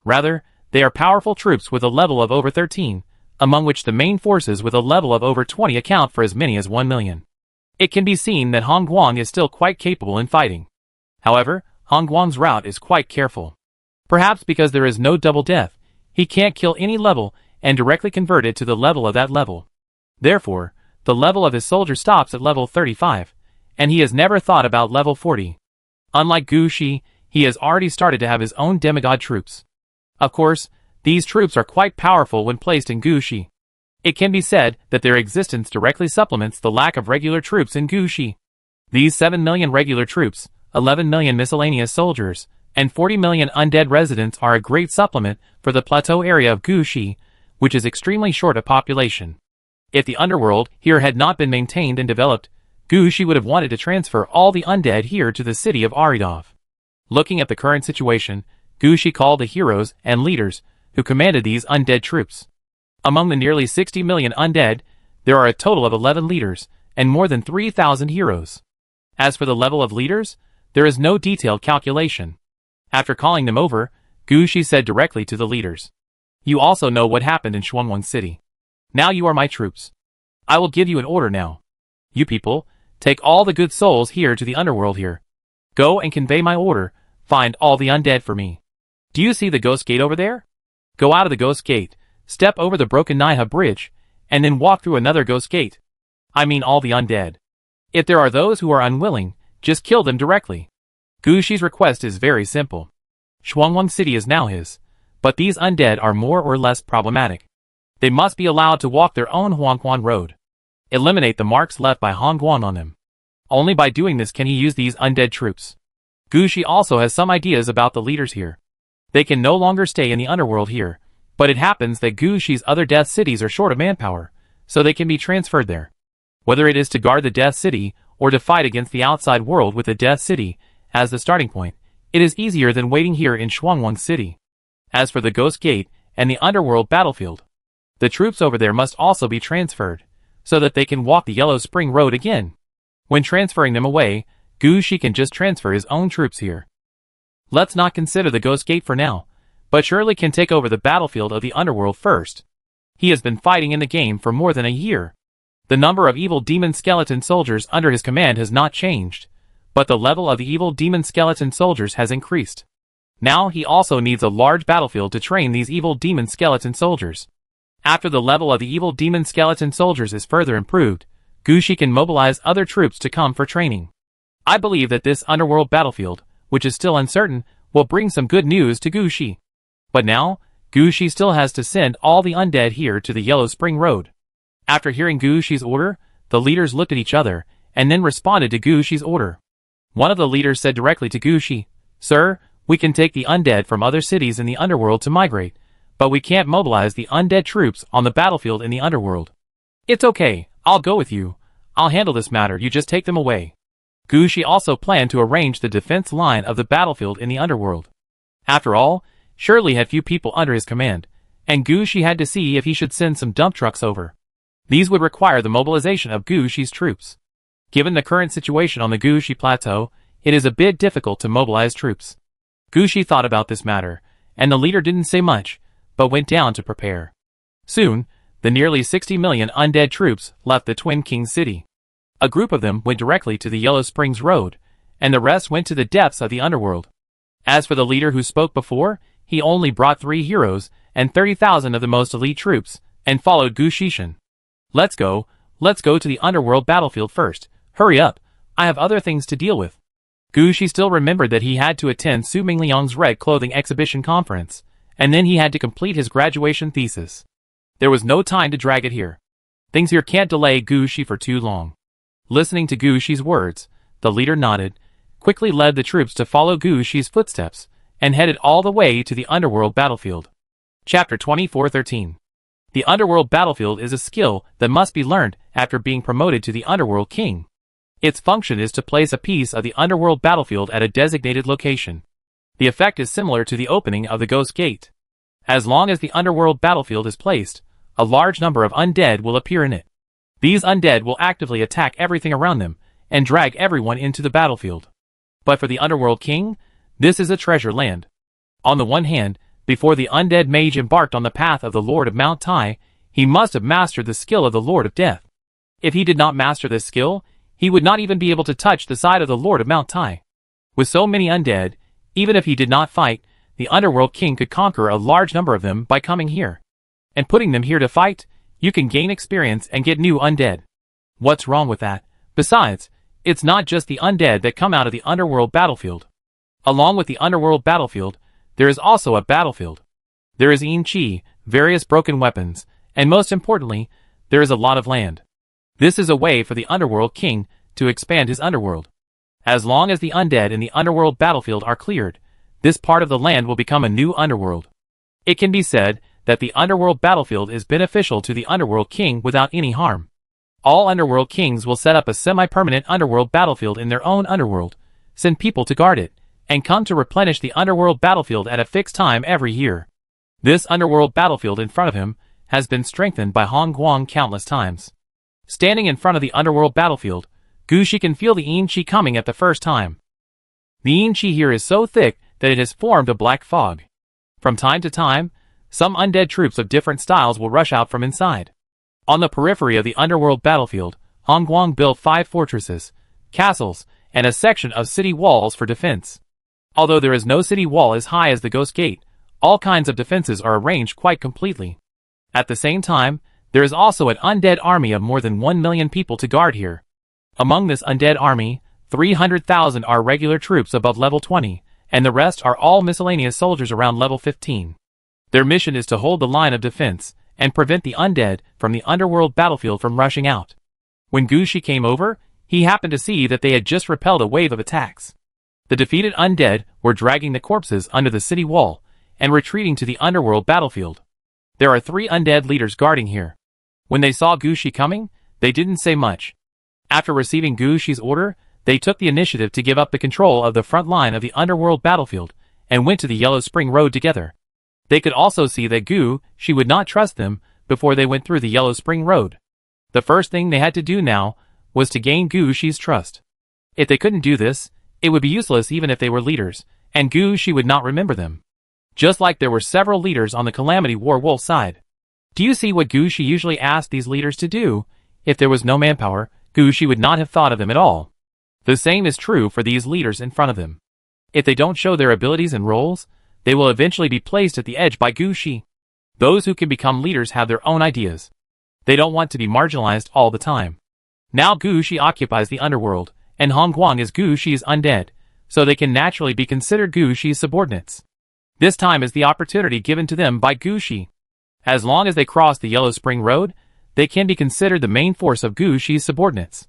Rather, they are powerful troops with a level of over 13, among which the main forces with a level of over 20 account for as many as 1 million. It can be seen that Hong Guang is still quite capable in fighting. However, Hong Guang's route is quite careful. Perhaps because there is no double death, he can't kill any level and directly convert it to the level of that level. Therefore, the level of his soldier stops at level 35, and he has never thought about level 40. Unlike Gu Shi, he has already started to have his own demigod troops. Of course, these troops are quite powerful when placed in Gu Shi. It can be said that their existence directly supplements the lack of regular troops in Gu Shi. These 7 million regular troops, 11 million miscellaneous soldiers, and 40 million undead residents are a great supplement for the plateau area of Gu Shi, which is extremely short of population. If the underworld here had not been maintained and developed, Gu Shi would have wanted to transfer all the undead here to the city of Aridov. Looking at the current situation, Gu Shi called the heroes and leaders who commanded these undead troops. Among the nearly 60 million undead, there are a total of 11 leaders and more than 3,000 heroes. As for the level of leaders, there is no detailed calculation. After calling them over, Gu Shi said directly to the leaders, "You also know what happened in Shuangwang City. Now you are my troops. I will give you an order now. You people, take all the good souls here to the underworld here. Go and convey my order, find all the undead for me. Do you see the Ghost Gate over there? Go out of the Ghost Gate, step over the broken Naiha Bridge, and then walk through another Ghost Gate. I mean all the undead. If there are those who are unwilling, just kill them directly." Gu Shi's request is very simple. Shuangwang City is now his, but these undead are more or less problematic. They must be allowed to walk their own Huangquan road. Eliminate the marks left by Hong Guang on them. Only by doing this can he use these undead troops. Gu Shi also has some ideas about the leaders here. They can no longer stay in the underworld here, but it happens that Gu Shi's other death cities are short of manpower, so they can be transferred there. Whether it is to guard the death city, or to fight against the outside world with the death city as the starting point, it is easier than waiting here in Shuangwang City. As for the Ghost Gate and the underworld battlefield, the troops over there must also be transferred, so that they can walk the Yellow Spring Road again. When transferring them away, Gu Shi can just transfer his own troops here. Let's not consider the Ghost Gate for now, but surely can take over the battlefield of the underworld first. He has been fighting in the game for more than a year. The number of evil demon skeleton soldiers under his command has not changed, but the level of the evil demon skeleton soldiers has increased. Now he also needs a large battlefield to train these evil demon skeleton soldiers. After the level of the evil demon skeleton soldiers is further improved, Gushi can mobilize other troops to come for training. I believe that this underworld battlefield, which is still uncertain, will bring some good news to Gushi. But now, Gushi still has to send all the undead here to the Yellow Spring Road. After hearing Gushi's order, the leaders looked at each other, and then responded to Gushi's order. One of the leaders said directly to Gushi, "Sir, we can take the undead from other cities in the underworld to migrate, but we can't mobilize the undead troops on the battlefield in the underworld." "It's okay, I'll go with you. I'll handle this matter, you just take them away." Gushi also planned to arrange the defense line of the battlefield in the underworld. After all, Shirley had few people under his command, and Gushi had to see if he should send some dump trucks over. These would require the mobilization of Gushi's troops. Given the current situation on the Gushi Plateau, it is a bit difficult to mobilize troops. Gushi thought about this matter, and the leader didn't say much, but went down to prepare. Soon, the nearly 60 million undead troops left the Twin Kings City. A group of them went directly to the Yellow Springs Road, and the rest went to the depths of the underworld. As for the leader who spoke before, he only brought 3 heroes and 30,000 of the most elite troops, and followed Gushishin. Let's go to the underworld battlefield first. Hurry up, I have other things to deal with." Gushi still remembered that he had to attend Su Mingliang's Red Clothing Exhibition Conference, and then he had to complete his graduation thesis. There was no time to drag it here. Things here can't delay Gushi for too long. Listening to Gushi's words, the leader nodded, quickly led the troops to follow Gushi's footsteps, and headed all the way to the underworld battlefield. Chapter 2413. The underworld battlefield is a skill that must be learned after being promoted to the underworld king. Its function is to place a piece of the underworld battlefield at a designated location. The effect is similar to the opening of the Ghost Gate. As long as the underworld battlefield is placed, a large number of undead will appear in it. These undead will actively attack everything around them, and drag everyone into the battlefield. But for the underworld king, this is a treasure land. On the one hand, before the undead mage embarked on the path of the Lord of Mount Tai, he must have mastered the skill of the Lord of Death. If he did not master this skill, he would not even be able to touch the side of the Lord of Mount Tai. With so many undead, even if he did not fight, the underworld king could conquer a large number of them by coming here. And putting them here to fight, you can gain experience and get new undead. What's wrong with that? Besides, it's not just the undead that come out of the underworld battlefield. Along with the underworld battlefield, there is also a battlefield. There is Yin-Chi, various broken weapons, and most importantly, there is a lot of land. This is a way for the underworld king to expand his underworld. As long as the undead in the underworld battlefield are cleared, this part of the land will become a new underworld. It can be said that the underworld battlefield is beneficial to the underworld king without any harm. All underworld kings will set up a semi-permanent underworld battlefield in their own underworld, send people to guard it, and come to replenish the underworld battlefield at a fixed time every year. This underworld battlefield in front of him has been strengthened by Hong Guang countless times. Standing in front of the underworld battlefield, Gushi can feel the Yin-Chi coming at the first time. The Yin-Chi here is so thick that it has formed a black fog. From time to time, some undead troops of different styles will rush out from inside. On the periphery of the underworld battlefield, Hong Guang built 5 fortresses, castles, and a section of city walls for defense. Although there is no city wall as high as the Ghost Gate, all kinds of defenses are arranged quite completely. At the same time, there is also an undead army of more than 1 million people to guard here. Among this undead army, 300,000 are regular troops above level 20, and the rest are all miscellaneous soldiers around level 15. Their mission is to hold the line of defense, and prevent the undead from the underworld battlefield from rushing out. When Gushi came over, he happened to see that they had just repelled a wave of attacks. The defeated undead were dragging the corpses under the city wall, and retreating to the underworld battlefield. There are 3 undead leaders guarding here. When they saw Gushi coming, they didn't say much. After receiving Gushi's order, they took the initiative to give up the control of the front line of the underworld battlefield, and went to the Yellow Spring Road together. They could also see that Gushi would not trust them before they went through the Yellow Spring Road. The first thing they had to do now was to gain Gushi's trust. If they couldn't do this, it would be useless even if they were leaders, and Gushi would not remember them. just like there were several leaders on the Calamity War Wolf side. Do you see what Gushi usually asked these leaders to do? If there was no manpower, Gushi would not have thought of them at all. The same is true for these leaders in front of him. If they don't show their abilities and roles, they will eventually be placed at the edge by Gushi. Those who can become leaders have their own ideas. They don't want to be marginalized all the time. Now Gushi occupies the underworld, and Hongguang is Gushi's undead, so they can naturally be considered Gushi's subordinates. This time is the opportunity given to them by Gushi. As long as they cross the Yellow Spring Road, they can be considered the main force of Gushi's subordinates.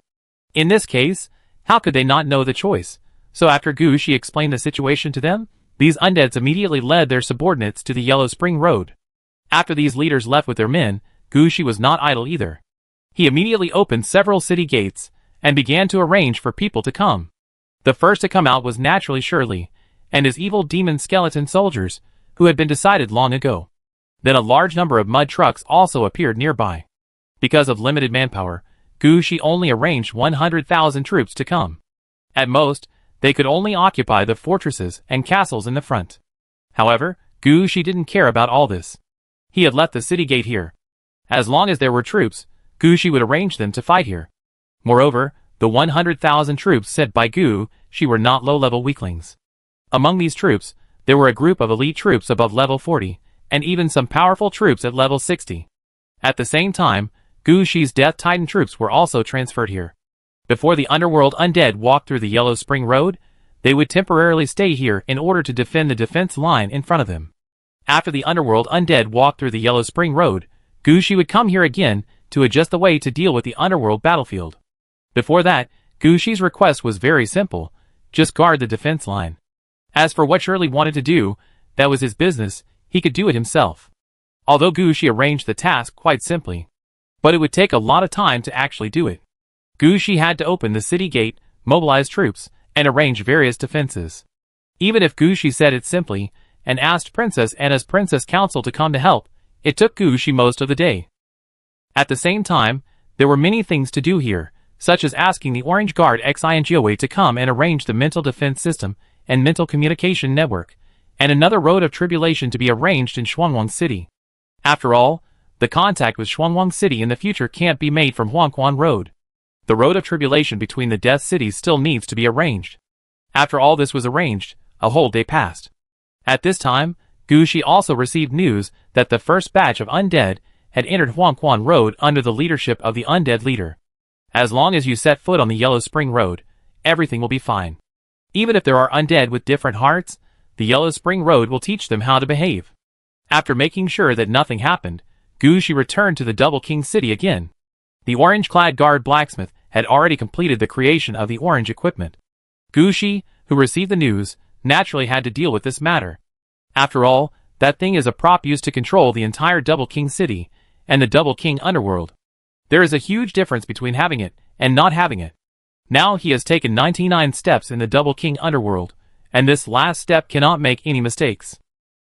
In this case, how could they not know the choice? So after Gushi explained the situation to them, these undeads immediately led their subordinates to the Yellow Spring Road. After these leaders left with their men, Gushi was not idle either. He immediately opened several city gates, and began to arrange for people to come. The first to come out was naturally Shirley, and his evil demon skeleton soldiers, who had been decided long ago. Then a large number of mud trucks also appeared nearby. Because of limited manpower, Gushi only arranged 100,000 troops to come. At most, they could only occupy the fortresses and castles in the front. However, Gushi didn't care about all this. He had left the city gate here. As long as there were troops, Gushi would arrange them to fight here. Moreover, the 100,000 troops sent by Gushi were not low-level weaklings. Among these troops, there were a group of elite troops above level 40, and even some powerful troops at level 60. At the same time, Gushi's Death Titan troops were also transferred here. Before the underworld undead walked through the Yellow Spring Road, they would temporarily stay here in order to defend the defense line in front of them. After the underworld undead walked through the Yellow Spring Road, Gushi would come here again to adjust the way to deal with the underworld battlefield. Before that, Gushi's request was very simple: just guard the defense line. As for what Shirley wanted to do, that was his business, he could do it himself. Although Gushi arranged the task quite simply. But it would take a lot of time to actually do it. Gushi had to open the city gate, mobilize troops, and arrange various defenses. Even if Gushi said it simply, and asked Princess Anna's Princess Council to come to help, it took Gushi most of the day. At the same time, there were many things to do here, such as asking the Orange Guard Xingioe to come and arrange the mental defense system and mental communication network, and another road of tribulation to be arranged in Shuangwang City. After all, the contact with Shuangwang City in the future can't be made from Huangquan Road. The road of tribulation between the Death Cities still needs to be arranged. After all this was arranged, a whole day passed. At this time, Gushi also received news that the first batch of undead had entered Huangquan Road under the leadership of the undead leader. As long as you set foot on the Yellow Spring Road, everything will be fine. Even if there are undead with different hearts, the Yellow Spring Road will teach them how to behave. After making sure that nothing happened, Gushi returned to the Double King City again. The orange-clad guard blacksmith had already completed the creation of the orange equipment. Gushi, who received the news, naturally had to deal with this matter. After all, that thing is a prop used to control the entire Double King City and the Double King Underworld. There is a huge difference between having it and not having it. Now he has taken 99 steps in the Double King Underworld, and this last step cannot make any mistakes.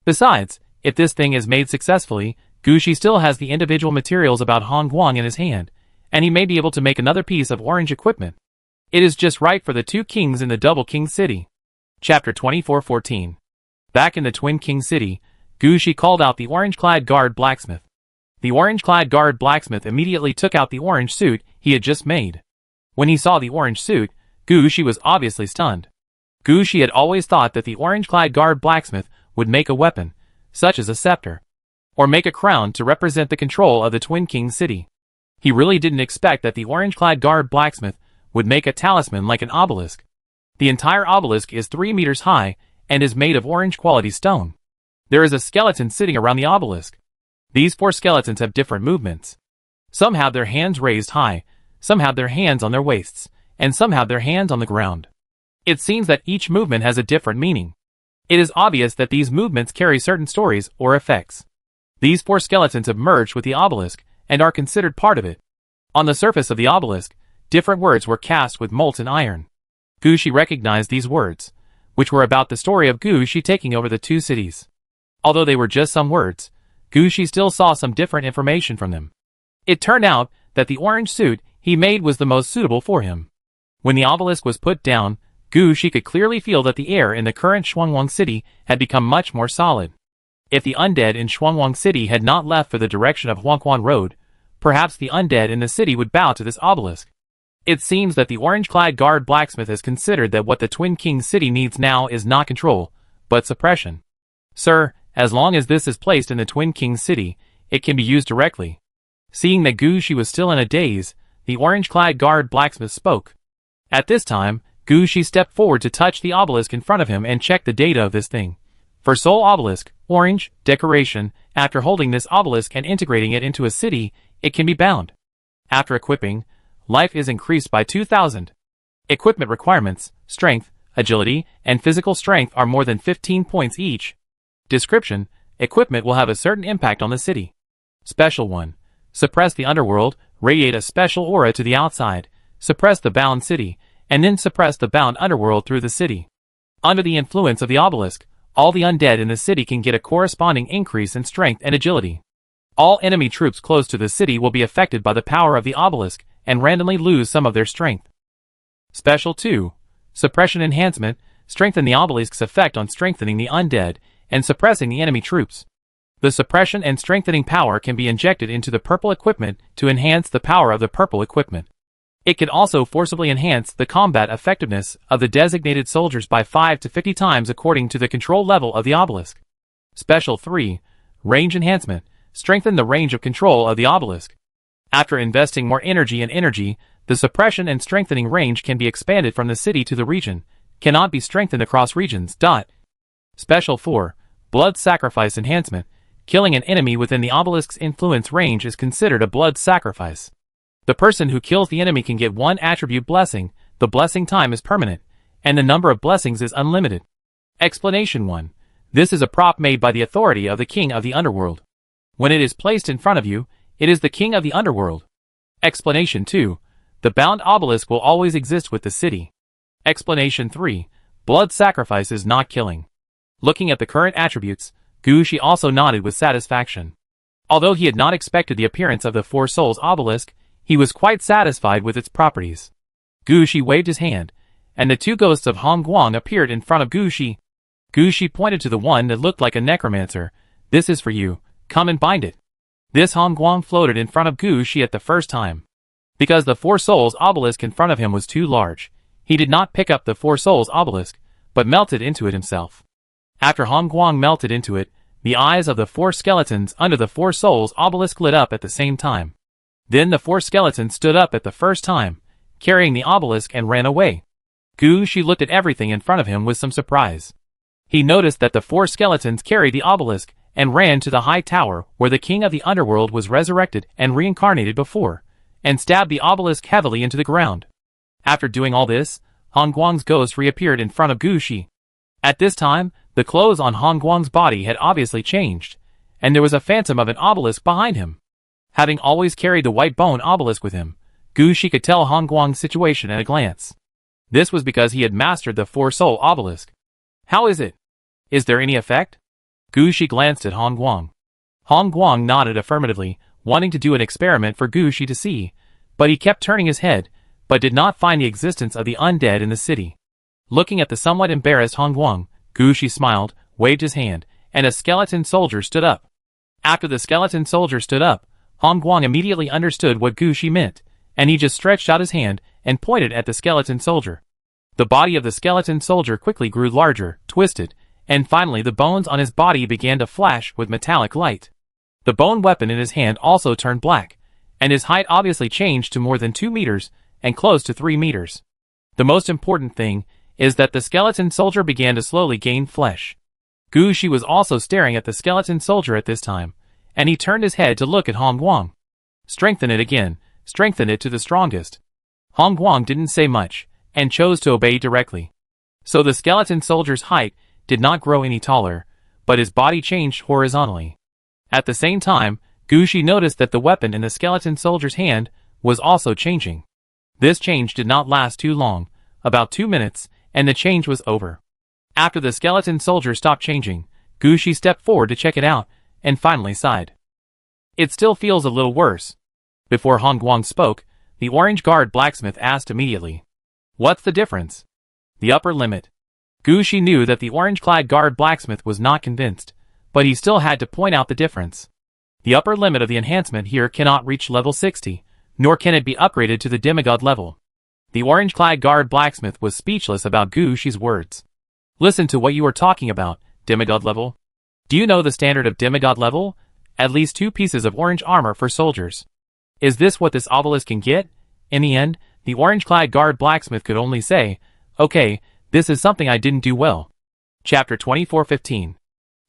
Besides, if this thing is made successfully, Gushi still has the individual materials about Hongguang in his hand, and he may be able to make another piece of orange equipment. It is just right for the two kings in the Double King City. Chapter 2414. Back in the Twin King City, Gushi called out the orange-clad guard blacksmith. The orange-clad guard blacksmith immediately took out the orange suit he had just made. When he saw the orange suit, Gushi was obviously stunned. Gushi had always thought that the orange-clad guard blacksmith would make a weapon, such as a scepter, or make a crown to represent the control of the Twin King City. He really didn't expect that the orange-clad guard blacksmith would make a talisman like an obelisk. The entire obelisk is 3 meters high and is made of orange-quality stone. There is a skeleton sitting around the obelisk. These 4 skeletons have different movements. Some have their hands raised high, some have their hands on their waists, and some have their hands on the ground. It seems that each movement has a different meaning. It is obvious that these movements carry certain stories or effects. These 4 skeletons have merged with the obelisk and are considered part of it. On the surface of the obelisk, different words were cast with molten iron. Gushi recognized these words, which were about the story of Gushi taking over the 2 cities. Although they were just some words, Gushi still saw some different information from them. It turned out that the orange suit he made was the most suitable for him. When the obelisk was put down, Gushi could clearly feel that the air in the current Shuangwang City had become much more solid. If the undead in Shuangwang City had not left for the direction of Huangquan Road, perhaps the undead in the city would bow to this obelisk. It seems that the orange-clad guard blacksmith has considered that what the Twin Kings city needs now is not control, but suppression. Sir, as long as this is placed in the Twin Kings city, it can be used directly. Seeing that Gu Shi was still in a daze, the orange-clad guard blacksmith spoke. At this time, Gu Shi stepped forward to touch the obelisk in front of him and check the data of this thing. For Soul Obelisk, orange, decoration, after holding this obelisk and integrating it into a city, it can be bound. After equipping, life is increased by 2,000. Equipment requirements, strength, agility, and physical strength are more than 15 points each. Description, equipment will have a certain impact on the city. Special 1. Suppress the underworld, radiate a special aura to the outside, suppress the bound city, and then suppress the bound underworld through the city. Under the influence of the obelisk, all the undead in the city can get a corresponding increase in strength and agility. All enemy troops close to the city will be affected by the power of the obelisk and randomly lose some of their strength. Special 2. Suppression enhancement, strengthen the obelisk's effect on strengthening the undead and suppressing the enemy troops. The suppression and strengthening power can be injected into the purple equipment to enhance the power of the purple equipment. It can also forcibly enhance the combat effectiveness of the designated soldiers by 5 to 50 times according to the control level of the obelisk. Special 3. Range enhancement, strengthen the range of control of the obelisk. After investing more energy in energy, the suppression and strengthening range can be expanded from the city to the region, cannot be strengthened across regions. Special 4. Blood sacrifice enhancement, killing an enemy within the obelisk's influence range is considered a blood sacrifice. The person who kills the enemy can get one attribute blessing, the blessing time is permanent, and the number of blessings is unlimited. Explanation 1. This is a prop made by the authority of the King of the Underworld. When it is placed in front of you, it is the King of the Underworld. Explanation 2. The bound obelisk will always exist with the city. Explanation 3. Blood sacrifice is not killing. Looking at the current attributes, Gu Shi also nodded with satisfaction. Although he had not expected the appearance of the Four Souls obelisk, he was quite satisfied with its properties. Gu Shi waved his hand, and the two ghosts of Hong Guang appeared in front of Gu Shi. Gu Shi pointed to the one that looked like a necromancer. This is for you, come and bind it. This Hong Guang floated in front of Gu Shi at the first time. Because the Four Souls obelisk in front of him was too large, he did not pick up the Four Souls obelisk, but melted into it himself. After Hong Guang melted into it, the eyes of the four skeletons under the Four Souls obelisk lit up at the same time. Then the four skeletons stood up at the first time, carrying the obelisk and ran away. Gu Shi looked at everything in front of him with some surprise. He noticed that the four skeletons carried the obelisk and ran to the high tower where the King of the Underworld was resurrected and reincarnated before, and stabbed the obelisk heavily into the ground. After doing all this, Hong Guang's ghost reappeared in front of Gu Shi. At this time, the clothes on Hong Guang's body had obviously changed, and there was a phantom of an obelisk behind him. Having always carried the white bone obelisk with him, Gu Shi could tell Hong Guang's situation at a glance. This was because he had mastered the Four Soul obelisk. How is it? Is there any effect? Gu Shi glanced at Hong Guang. Hong Guang nodded affirmatively, wanting to do an experiment for Gu Shi to see, but he kept turning his head, but did not find the existence of the undead in the city. Looking at the somewhat embarrassed Hong Guang, Gu Shi smiled, waved his hand, and a skeleton soldier stood up. After the skeleton soldier stood up, Hong Guang immediately understood what Gu Shi meant, and he just stretched out his hand and pointed at the skeleton soldier. The body of the skeleton soldier quickly grew larger, twisted, and finally the bones on his body began to flash with metallic light. The bone weapon in his hand also turned black, and his height obviously changed to more than 2 meters and close to 3 meters. The most important thing is that the skeleton soldier began to slowly gain flesh. Gu Shi was also staring at the skeleton soldier at this time, and he turned his head to look at Hong Guang. Strengthen it again, strengthen it to the strongest. Hong Guang didn't say much, and chose to obey directly. So the skeleton soldier's height did not grow any taller, but his body changed horizontally. At the same time, Gu Shi noticed that the weapon in the skeleton soldier's hand was also changing. This change did not last too long, about 2 minutes, and the change was over. After the skeleton soldier stopped changing, Gu Shi stepped forward to check it out, and finally sighed. It still feels a little worse. Before Hong Guang spoke, the orange guard blacksmith asked immediately, "What's the difference?" "The upper limit." Gu Shi knew that the orange-clad guard blacksmith was not convinced, but he still had to point out the difference. The upper limit of the enhancement here cannot reach level 60, nor can it be upgraded to the demigod level. The orange-clad guard blacksmith was speechless about Gu Shi's words. Listen to what you are talking about, demigod level. Do you know the standard of demigod level? At least 2 pieces of orange armor for soldiers. Is this what this obelisk can get? In the end, the orange-clad guard blacksmith could only say, okay, this is something I didn't do well. Chapter 2415.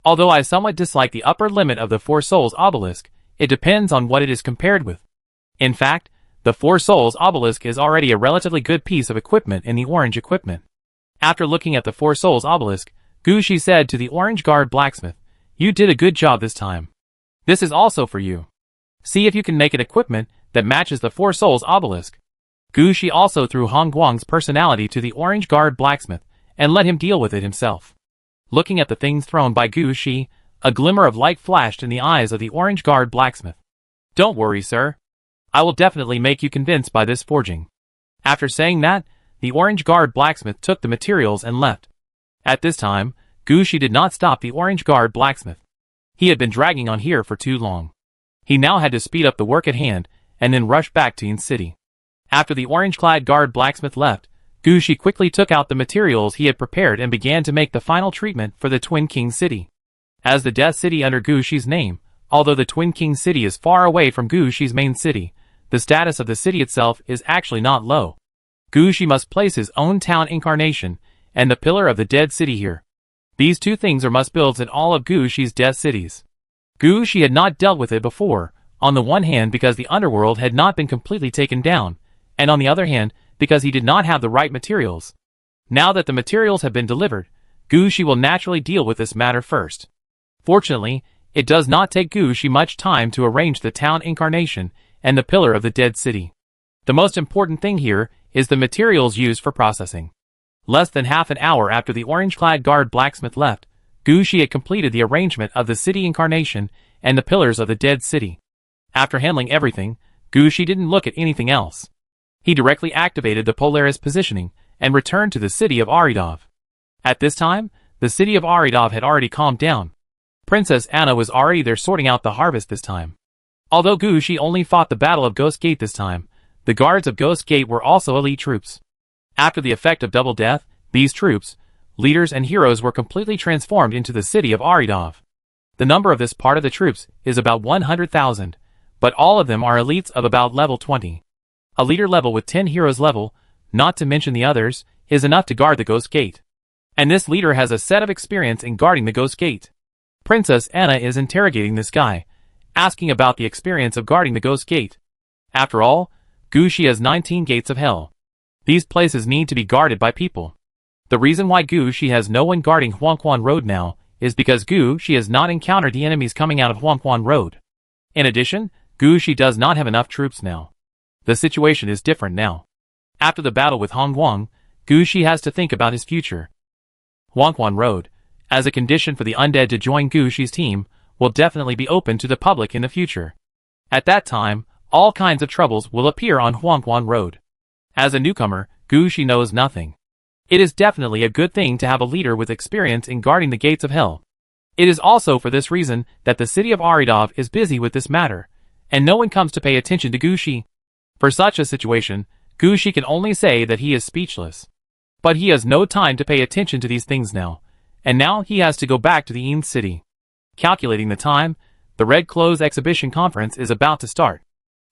Although I somewhat dislike the upper limit of the 4 souls obelisk, it depends on what it is compared with. In fact, the 4 souls obelisk is already a relatively good piece of equipment in the orange equipment. After looking at the 4 souls obelisk, Gu Shi said to the orange guard blacksmith, you did a good job this time. This is also for you. See if you can make an equipment that matches the 4 souls obelisk. Gu Shi also threw Hong Guang's personality to the orange guard blacksmith and let him deal with it himself. Looking at the things thrown by Gu Shi, a glimmer of light flashed in the eyes of the orange guard blacksmith. Don't worry, sir. I will definitely make you convinced by this forging. After saying that, the orange guard blacksmith took the materials and left. At this time, Gu Shi did not stop the orange guard blacksmith. He had been dragging on here for too long. He now had to speed up the work at hand and then rush back to Yin City. After the orange-clad guard blacksmith left, Gu Shi quickly took out the materials he had prepared and began to make the final treatment for the Twin King City. As the Death City under Gu Shi's name, although the Twin King City is far away from Gu Shi's main city, the status of the city itself is actually not low. Gu Shi must place his own town incarnation and the pillar of the dead city here. These 2 things are must-builds in all of Gu Shi's death cities. Gu Shi had not dealt with it before, on the one hand because the underworld had not been completely taken down, and on the other hand because he did not have the right materials. Now that the materials have been delivered, Gu Shi will naturally deal with this matter first. Fortunately, it does not take Gu Shi much time to arrange the town incarnation and the pillar of the dead city. The most important thing here is the materials used for processing. Less than half an hour after the orange-clad guard blacksmith left, Gu Shi had completed the arrangement of the city incarnation and the pillars of the dead city. After handling everything, Gu Shi didn't look at anything else. He directly activated the Polaris positioning and returned to the city of Aridov. At this time, the city of Aridov had already calmed down. Princess Anna was already there sorting out the harvest this time. Although Gu Shi only fought the Battle of Ghost Gate this time, the guards of Ghost Gate were also elite troops. After the effect of double death, these troops, leaders and heroes were completely transformed into the city of Aridov. The number of this part of the troops is about 100,000, but all of them are elites of about level 20. A leader level with 10 heroes level, not to mention the others, is enough to guard the Ghost Gate. And this leader has a set of experience in guarding the Ghost Gate. Princess Anna is interrogating this guy, asking about the experience of guarding the Ghost Gate. After all, Gu Shi has 19 gates of hell. These places need to be guarded by people. The reason why Gu Shi has no one guarding Huangquan Road now is because Gu Shi has not encountered the enemies coming out of Huangquan Road. In addition, Gu Shi does not have enough troops now. The situation is different now. After the battle with Hong Guang, Gu Shi has to think about his future. Huangquan Road, as a condition for the undead to join Gu Shi's team, will definitely be open to the public in the future. At that time, all kinds of troubles will appear on Huangquan Road. As a newcomer, Gu Shi knows nothing. It is definitely a good thing to have a leader with experience in guarding the gates of hell. It is also for this reason that the city of Aridov is busy with this matter, and no one comes to pay attention to Gu Shi. For such a situation, Gu Shi can only say that he is speechless. But he has no time to pay attention to these things now, and now he has to go back to the Yin City. Calculating the time, the Red Clothes Exhibition Conference is about to start.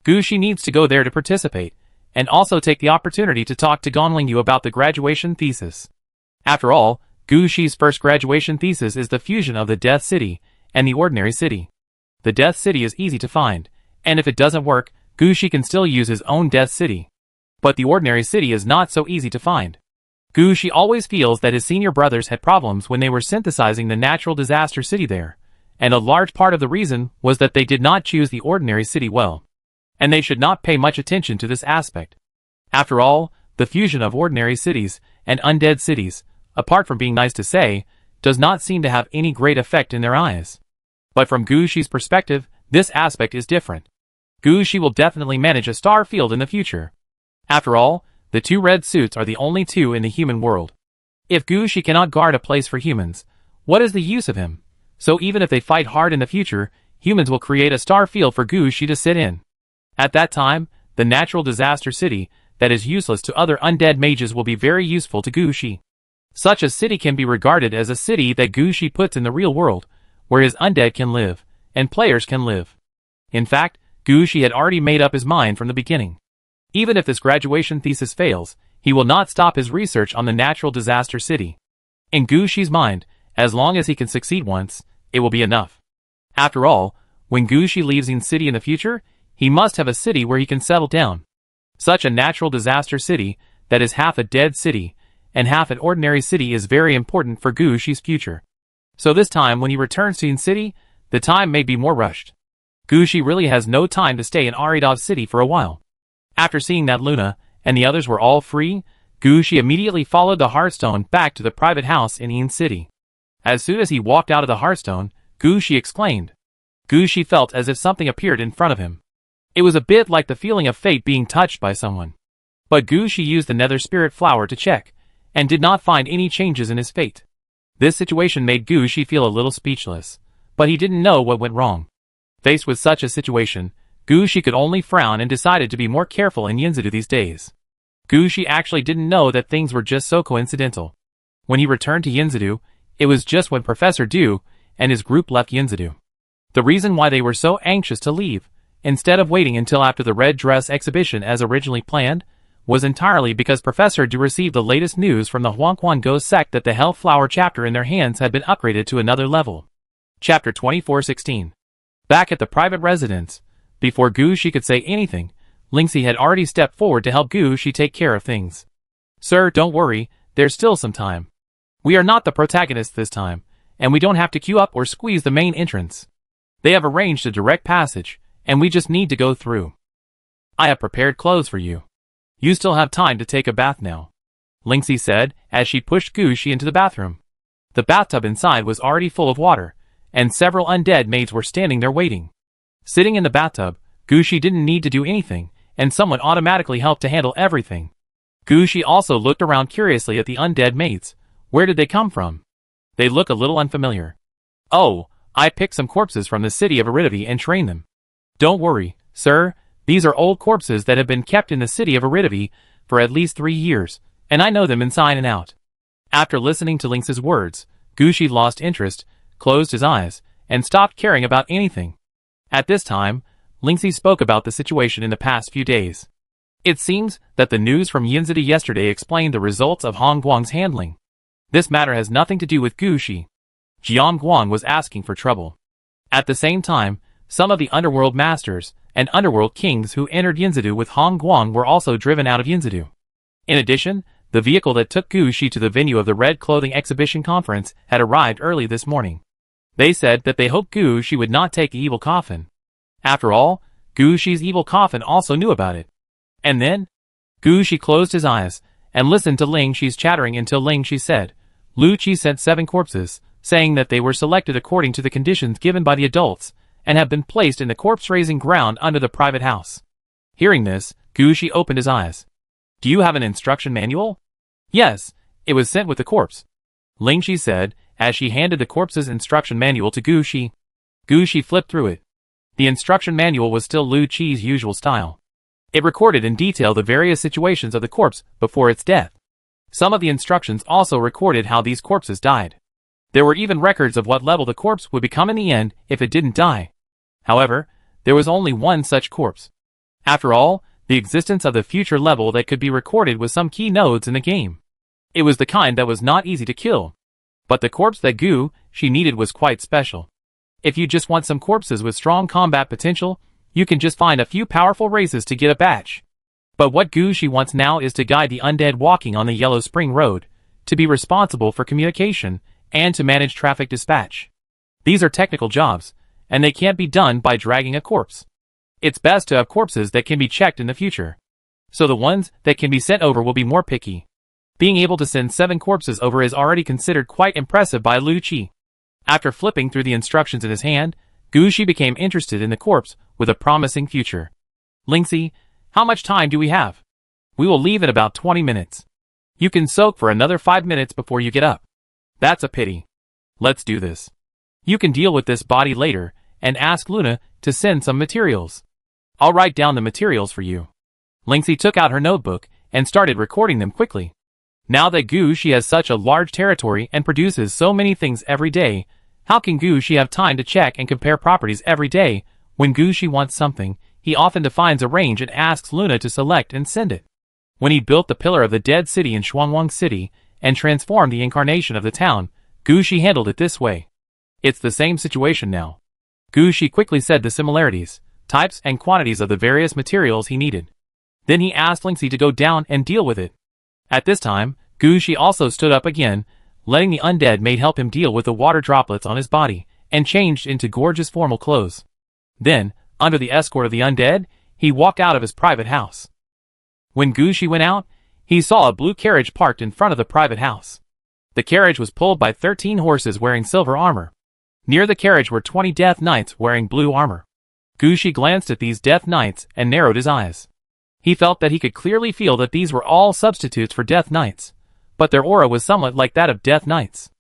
Gu Shi needs to go there to participate, and also take the opportunity to talk to Gongling Yu about the graduation thesis. After all, Gu Shi's first graduation thesis is the fusion of the Death City and the Ordinary City. The Death City is easy to find, and if it doesn't work, Gu Shi can still use his own Death City. But the Ordinary City is not so easy to find. Gu Shi always feels that his senior brothers had problems when they were synthesizing the natural disaster city there, and a large part of the reason was that they did not choose the Ordinary City well. And they should not pay much attention to this aspect. After all, the fusion of ordinary cities and undead cities, apart from being nice to say, does not seem to have any great effect in their eyes. But from Gu Shi's perspective, this aspect is different. Gu Shi will definitely manage a star field in the future. After all, the 2 red suits are the only 2 in the human world. If Gu Shi cannot guard a place for humans, what is the use of him? So even if they fight hard in the future, humans will create a star field for Gushi to sit in. At that time, the natural disaster city that is useless to other undead mages will be very useful to Gushi. Such a city can be regarded as a city that Gushi puts in the real world, where his undead can live, and players can live. In fact, Gushi had already made up his mind from the beginning. Even if this graduation thesis fails, he will not stop his research on the natural disaster city. In Gushi's mind, as long as he can succeed once, it will be enough. After all, when Gushi leaves Yin City in the future, he must have a city where he can settle down. Such a natural disaster city that is half a dead city and half an ordinary city is very important for Gushi's future. So this time when he returns to Yin City, the time may be more rushed. Gushi really has no time to stay in Aridov City for a while. After seeing that Luna and the others were all free, Gushi immediately followed the Hearthstone back to the private house in Yin City. As soon as he walked out of the Hearthstone, Gushi exclaimed. Gushi felt as if something appeared in front of him. It was a bit like the feeling of fate being touched by someone. But Gushi used the Nether Spirit Flower to check, and did not find any changes in his fate. This situation made Gushi feel a little speechless, but he didn't know what went wrong. Faced with such a situation, Gushi could only frown and decided to be more careful in Yinzadu these days. Gushi actually didn't know that things were just so coincidental. When he returned to Yinzadu, it was just when Professor Du and his group left Yinzadu. The reason why they were so anxious to leave, instead of waiting until after the red dress exhibition as originally planned, was entirely because Professor Du received the latest news from the Huangquan Ghost sect that the Hellflower chapter in their hands had been upgraded to another level. Chapter 2416. Back at the private residence, before Gushi could say anything, Lingxi had already stepped forward to help Gushi take care of things. Sir, don't worry, there's still some time. We are not the protagonists this time, and we don't have to queue up or squeeze the main entrance. They have arranged a direct passage, and we just need to go through. I have prepared clothes for you. You still have time to take a bath now, Lingxi said as she pushed Gushi into the bathroom. The bathtub inside was already full of water, and several undead maids were standing there waiting. Sitting in the bathtub, Gushi didn't need to do anything, and someone automatically helped to handle everything. Gushi also looked around curiously at the undead maids. Where did they come from? They look a little unfamiliar. Oh, I picked some corpses from the city of Aridavi and trained them. Don't worry, sir, these are old corpses that have been kept in the city of Aridavi for at least 3 years, and I know them inside and out. After listening to Lynx's words, Gushi lost interest, closed his eyes, and stopped caring about anything. At this time, Lingxi spoke about the situation in the past few days. It seems that the news from Yinzadi yesterday explained the results of Hong Guang's handling. This matter has nothing to do with Gushi. Jiang Guang was asking for trouble. At the same time, some of the underworld masters and underworld kings who entered Yinzadu with Hong Guang were also driven out of Yinzadu. In addition, the vehicle that took Gushi to the venue of the Red Clothing Exhibition Conference had arrived early this morning. They said that they hoped Gushi would not take the evil coffin. After all, Gushi's evil coffin also knew about it. And then, Gushi closed his eyes and listened to Ling Shi's chattering until Ling Shi said, Lu Qi sent 7 corpses, saying that they were selected according to the conditions given by the adults, and have been placed in the corpse-raising ground under the private house. Hearing this, Gushi opened his eyes. Do you have an instruction manual? Yes, it was sent with the corpse, Ling Shi said, as she handed the corpse's instruction manual to Gushi. Gushi flipped through it. The instruction manual was still Lu Qi's usual style. It recorded in detail the various situations of the corpse before its death. Some of the instructions also recorded how these corpses died. There were even records of what level the corpse would become in the end if it didn't die. However, there was only one such corpse. After all, the existence of the future level that could be recorded with some key nodes in the game. It was the kind that was not easy to kill. But the corpse that Gushi needed was quite special. If you just want some corpses with strong combat potential, you can just find a few powerful races to get a batch. But what Gushi wants now is to guide the undead walking on the Yellow Spring Road, to be responsible for communication, and to manage traffic dispatch. These are technical jobs, and they can't be done by dragging a corpse. It's best to have corpses that can be checked in the future. So the ones that can be sent over will be more picky. Being able to send 7 corpses over is already considered quite impressive by Lu Qi. After flipping through the instructions in his hand, Gushi became interested in the corpse with a promising future. Lingxi, how much time do we have? We will leave in about 20 minutes. You can soak for another 5 minutes before you get up. That's a pity. Let's do this. You can deal with this body later, and ask Luna to send some materials. I'll write down the materials for you. Lingxi took out her notebook and started recording them quickly. Now that Gushi has such a large territory and produces so many things every day, how can Gushi have time to check and compare properties every day? When Gushi wants something, he often defines a range and asks Luna to select and send it. When he built the pillar of the dead city in Shuangwang City and transformed the incarnation of the town, Gushi handled it this way. It's the same situation now. Gushi quickly said the similarities, types and quantities of the various materials he needed. Then he asked Lingxi to go down and deal with it. At this time, Gushi also stood up again, letting the undead maid help him deal with the water droplets on his body, and changed into gorgeous formal clothes. Then, under the escort of the undead, he walked out of his private house. When Gushi went out, he saw a blue carriage parked in front of the private house. The carriage was pulled by 13 horses wearing silver armor. Near the carriage were 20 death knights wearing blue armor. Gushi glanced at these death knights and narrowed his eyes. He felt that he could clearly feel that these were all substitutes for death knights, but their aura was somewhat like that of death knights.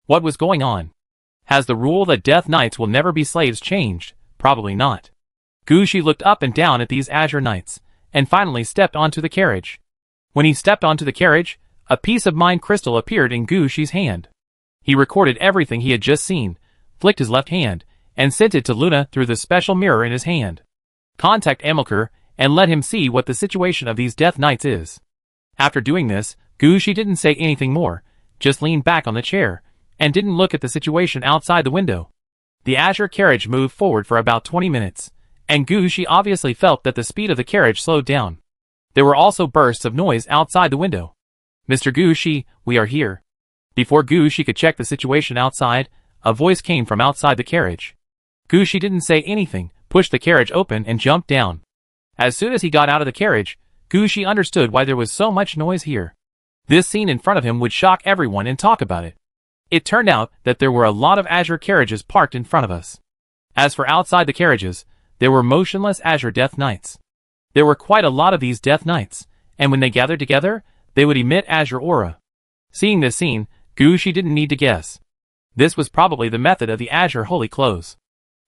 What was going on? Has the rule that death knights will never be slaves changed? Probably not. Gushi looked up and down at these azure knights, and finally stepped onto the carriage. When he stepped onto the carriage, a piece of mind crystal appeared in Gushi's hand. He recorded everything he had just seen, flicked his left hand, and sent it to Luna through the special mirror in his hand. Contact Amilcar and let him see what the situation of these death knights is. After doing this, Gushi didn't say anything more, just leaned back on the chair, and didn't look at the situation outside the window. The azure carriage moved forward for about 20 minutes, and Gushi obviously felt that the speed of the carriage slowed down. There were also bursts of noise outside the window. Mr. Gushi, we are here. Before Gushi could check the situation outside, a voice came from outside the carriage. Gushi didn't say anything, pushed the carriage open and jumped down. As soon as he got out of the carriage, Gushi understood why there was so much noise here. This scene in front of him would shock everyone and talk about it. It turned out that there were a lot of azure carriages parked in front of us. As for outside the carriages, there were motionless azure death knights. There were quite a lot of these death knights, and when they gathered together, they would emit azure aura. Seeing this scene, Gushi didn't need to guess. This was probably the method of the azure holy clothes.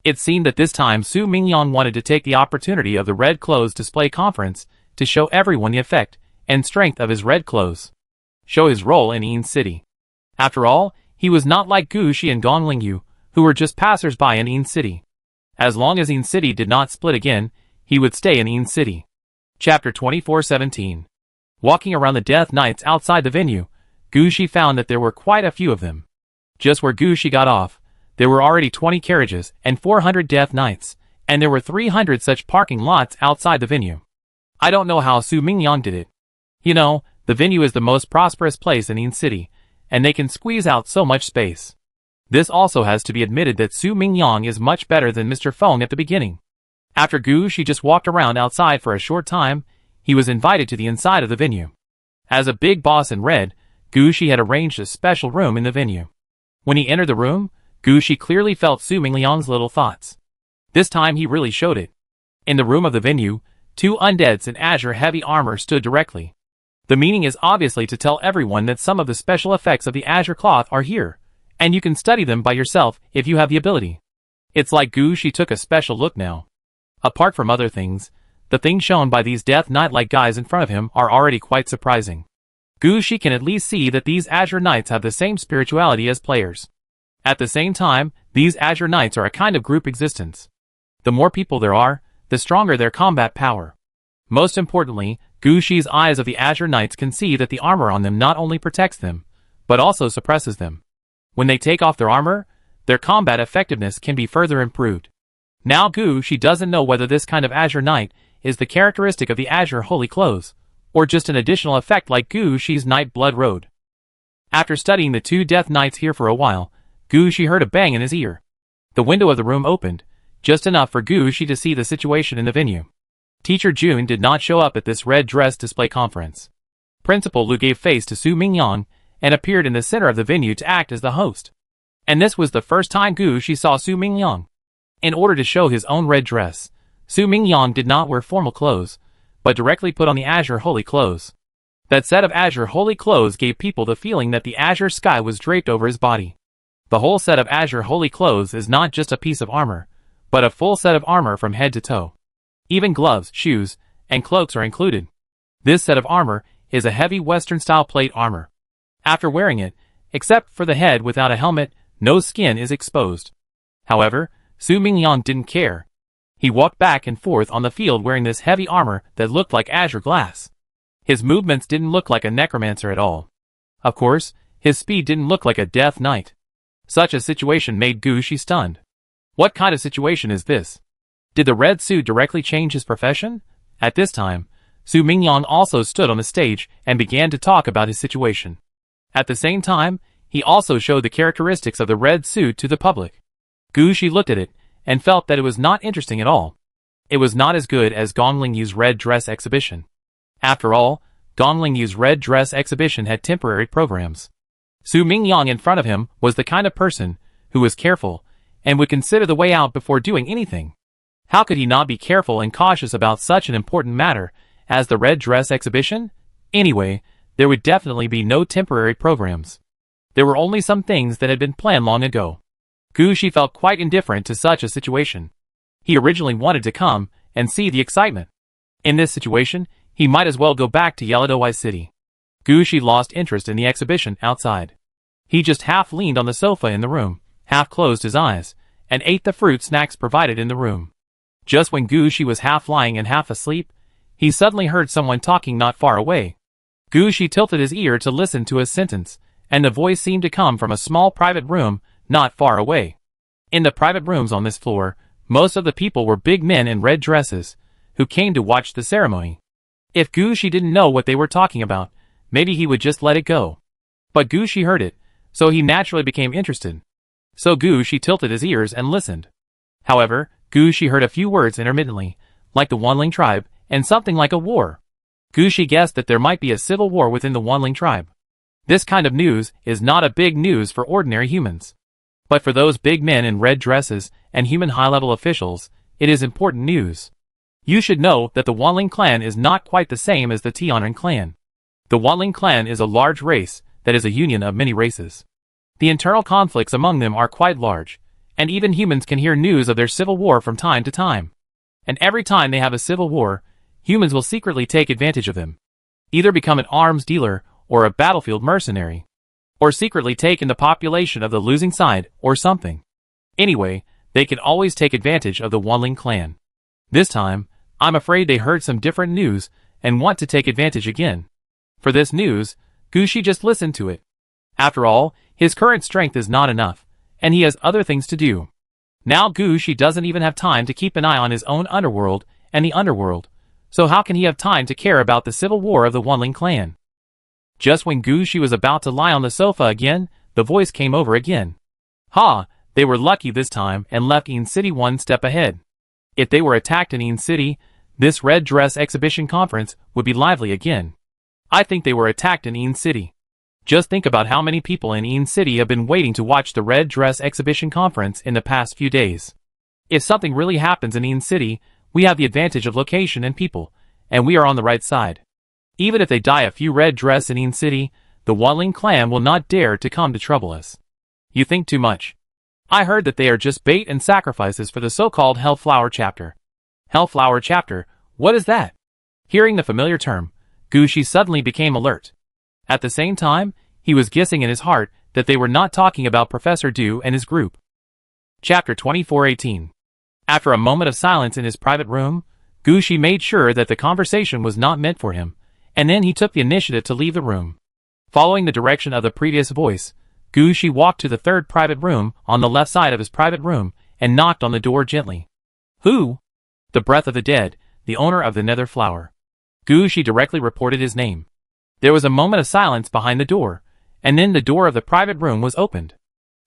It seemed that this time Su Mingyang wanted to take the opportunity of the red clothes display conference to show everyone the effect and strength of his red clothes. Show his role in Yin City. After all, he was not like Gushi and Gong Lingyu, who were just passers-by in Yin City. As long as Yin City did not split again, he would stay in Yin City. Chapter 2417. Walking around the Death Knights outside the venue, Gushi found that there were quite a few of them. Just where Gushi got off, there were already 20 carriages and 400 Death Knights, and there were 300 such parking lots outside the venue. I don't know how Su Mingyang did it. You know, the venue is the most prosperous place in Yin City, and they can squeeze out so much space. This also has to be admitted that Su Mingyang is much better than Mr. Feng at the beginning. After Gushi just walked around outside for a short time, he was invited to the inside of the venue. As a big boss in red, Gushi had arranged a special room in the venue. When he entered the room, Gushi clearly felt Su Mingyang's little thoughts. This time he really showed it. In the room of the venue, 2 undeads in azure heavy armor stood directly. The meaning is obviously to tell everyone that some of the special effects of the azure cloth are here, and you can study them by yourself if you have the ability. It's like Gushi took a special look now. Apart from other things, the things shown by these Death Knight-like guys in front of him are already quite surprising. Gushi can at least see that these azure knights have the same spirituality as players. At the same time, these azure knights are a kind of group existence. The more people there are, the stronger their combat power. Most importantly, Gushi's eyes of the azure knights can see that the armor on them not only protects them, but also suppresses them. When they take off their armor, their combat effectiveness can be further improved. Now Gushi doesn't know whether this kind of azure knight is the characteristic of the azure holy clothes, or just an additional effect like Gushi's Night Blood Road. After studying the 2 Death Knights here for a while, Gushi heard a bang in his ear. The window of the room opened, just enough for Gushi to see the situation in the venue. Teacher June did not show up at this red dress display conference. Principal Lu gave face to Su Mingyang and appeared in the center of the venue to act as the host. And this was the first time Gushi saw Su Mingyang. In order to show his own red dress, Su Mingyang did not wear formal clothes, but directly put on the azure holy clothes. That set of azure holy clothes gave people the feeling that the azure sky was draped over his body. The whole set of Azure Holy Clothes is not just a piece of armor, but a full set of armor from head to toe. Even gloves, shoes, and cloaks are included. This set of armor is a heavy Western-style plate armor. After wearing it, except for the head without a helmet, no skin is exposed. However, Su Mingyang didn't care. He walked back and forth on the field wearing this heavy armor that looked like azure glass. His movements didn't look like a necromancer at all. Of course, his speed didn't look like a death knight. Such a situation made Gu Shi stunned. What kind of situation is this? Did the red suit directly change his profession? At this time, Su Mingyang also stood on the stage and began to talk about his situation. At the same time, he also showed the characteristics of the red suit to the public. Gu Shi looked at it and felt that it was not interesting at all. It was not as good as Gongling Yu's red dress exhibition. After all, Gongling Yu's red dress exhibition had temporary programs. Su Mingyang in front of him was the kind of person who was careful and would consider the way out before doing anything. How could he not be careful and cautious about such an important matter as the red dress exhibition? Anyway, there would definitely be no temporary programs. There were only some things that had been planned long ago. Gu Shi felt quite indifferent to such a situation. He originally wanted to come and see the excitement. In this situation, he might as well go back to Yeladowai City. Gu Shi lost interest in the exhibition outside. He just half leaned on the sofa in the room, half closed his eyes, and ate the fruit snacks provided in the room. Just when Gu Shi was half lying and half asleep, he suddenly heard someone talking not far away. Gu Shi tilted his ear to listen to a sentence, and the voice seemed to come from a small private room not far away. In the private rooms on this floor, most of the people were big men in red dresses, who came to watch the ceremony. If Gu Shi didn't know what they were talking about, maybe he would just let it go. But Gu Shi heard it, so he naturally became interested. So Gu Shi tilted his ears and listened. However, Gu Shi heard a few words intermittently, like the Wanling tribe, and something like a war. Gu Shi guessed that there might be a civil war within the Wanling tribe. This kind of news is not a big news for ordinary humans. But for those big men in red dresses and human high-level officials, it is important news. You should know that the Wanling clan is not quite the same as the Tianren clan. The Wanling clan is a large race that is a union of many races. The internal conflicts among them are quite large, and even humans can hear news of their civil war from time to time. And every time they have a civil war, humans will secretly take advantage of them. Either become an arms dealer or a battlefield mercenary. Or secretly take in the population of the losing side or something. Anyway, they can always take advantage of the Wanling clan. This time, I'm afraid they heard some different news and want to take advantage again. For this news, Gu Shi just listened to it. After all, his current strength is not enough, and he has other things to do. Now Gu Shi doesn't even have time to keep an eye on his own underworld and the underworld, so how can he have time to care about the civil war of the Wanling clan? Just when Gu Shi was about to lie on the sofa again, the voice came over again. Ha! They were lucky this time and left Yin City one step ahead. If they were attacked in Yin City, this red dress exhibition conference would be lively again. I think they were attacked in Yin City. Just think about how many people in Yin City have been waiting to watch the red dress exhibition conference in the past few days. If something really happens in Yin City, we have the advantage of location and people, and we are on the right side. Even if they die a few red dress in Yin City, the Wanling clan will not dare to come to trouble us. You think too much. I heard that they are just bait and sacrifices for the so-called Hellflower chapter. Hellflower chapter, what is that? Hearing the familiar term, Gu Shi suddenly became alert. At the same time, he was guessing in his heart that they were not talking about Professor Du and his group. Chapter 2418. After a moment of silence in his private room, Gu Shi made sure that the conversation was not meant for him, and then he took the initiative to leave the room. Following the direction of the previous voice, Gu Shi walked to the third private room on the left side of his private room and knocked on the door gently. Who? The breath of the dead, the owner of the nether flower. Gu Shi directly reported his name. There was a moment of silence behind the door, and then the door of the private room was opened.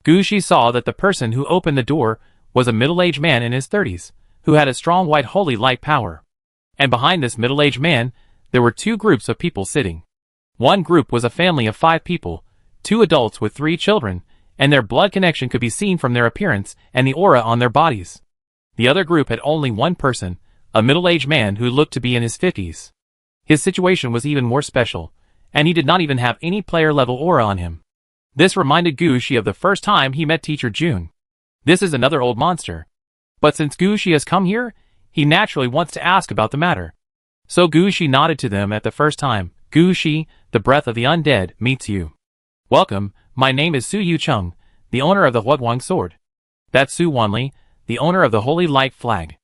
Gu Shi saw that the person who opened the door was a middle-aged man in his 30s, who had a strong white holy light power. And behind this middle-aged man, there were two groups of people sitting. One group was a family of 5 people, 2 adults with 3 children, and their blood connection could be seen from their appearance and the aura on their bodies. The other group had only one person, a middle-aged man who looked to be in his 50s. His situation was even more special, and he did not even have any player-level aura on him. This reminded Gushi of the first time he met Teacher June. This is another old monster. But since Gushi has come here, he naturally wants to ask about the matter. So Gushi nodded to them at the first time. Gushi, the breath of the undead, meets you. Welcome, my name is Su Yu Chung, the owner of the Huodwang sword. That's Su Wanli, the owner of the Holy Light flag.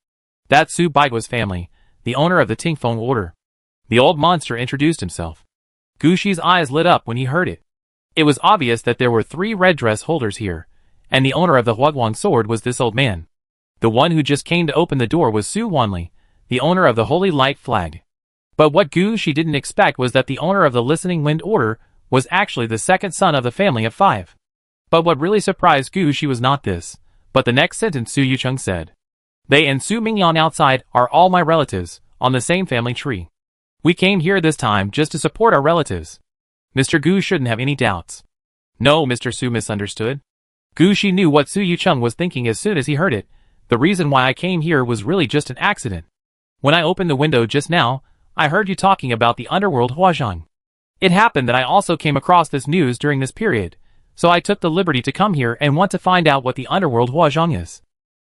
That's Su Baigua's family, the owner of the Tingfeng order. The old monster introduced himself. Gushi's eyes lit up when he heard it. It was obvious that there were 3 red dress holders here, and the owner of the Huodwang sword was this old man. The one who just came to open the door was Su Wanli, the owner of the Holy Light flag. But what Gushi didn't expect was that the owner of the Listening Wind order was actually the second son of the family of 5. But what really surprised Gushi was not this, but the next sentence Su Yucheng said. They and Su Mingyan outside are all my relatives, on the same family tree. We came here this time just to support our relatives. Mr. Gu shouldn't have any doubts. No, Mr. Su misunderstood. Gushi knew what Su Yucheng was thinking as soon as he heard it. The reason why I came here was really just an accident. When I opened the window just now, I heard you talking about the underworld Huazhang. It happened that I also came across this news during this period, so I took the liberty to come here and want to find out what the underworld Huazhang is.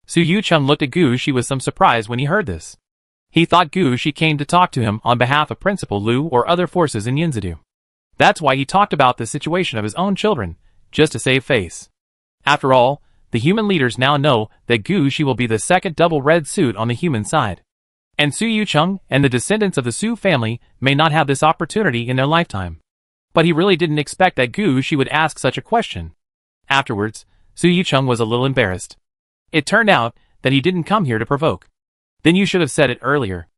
Su Yucheng looked at Gushi with some surprise when he heard this. He thought Gushi came to talk to him on behalf of Principal Lu or other forces in Yinzadu. That's why he talked about the situation of his own children, just to save face. After all, the human leaders now know that Gushi will be the second double red suit on the human side. And Su Yucheng and the descendants of the Su family may not have this opportunity in their lifetime. But he really didn't expect that Gushi would ask such a question. Afterwards, Su Yucheng was a little embarrassed. It turned out that he didn't come here to provoke. Then you should have said it earlier.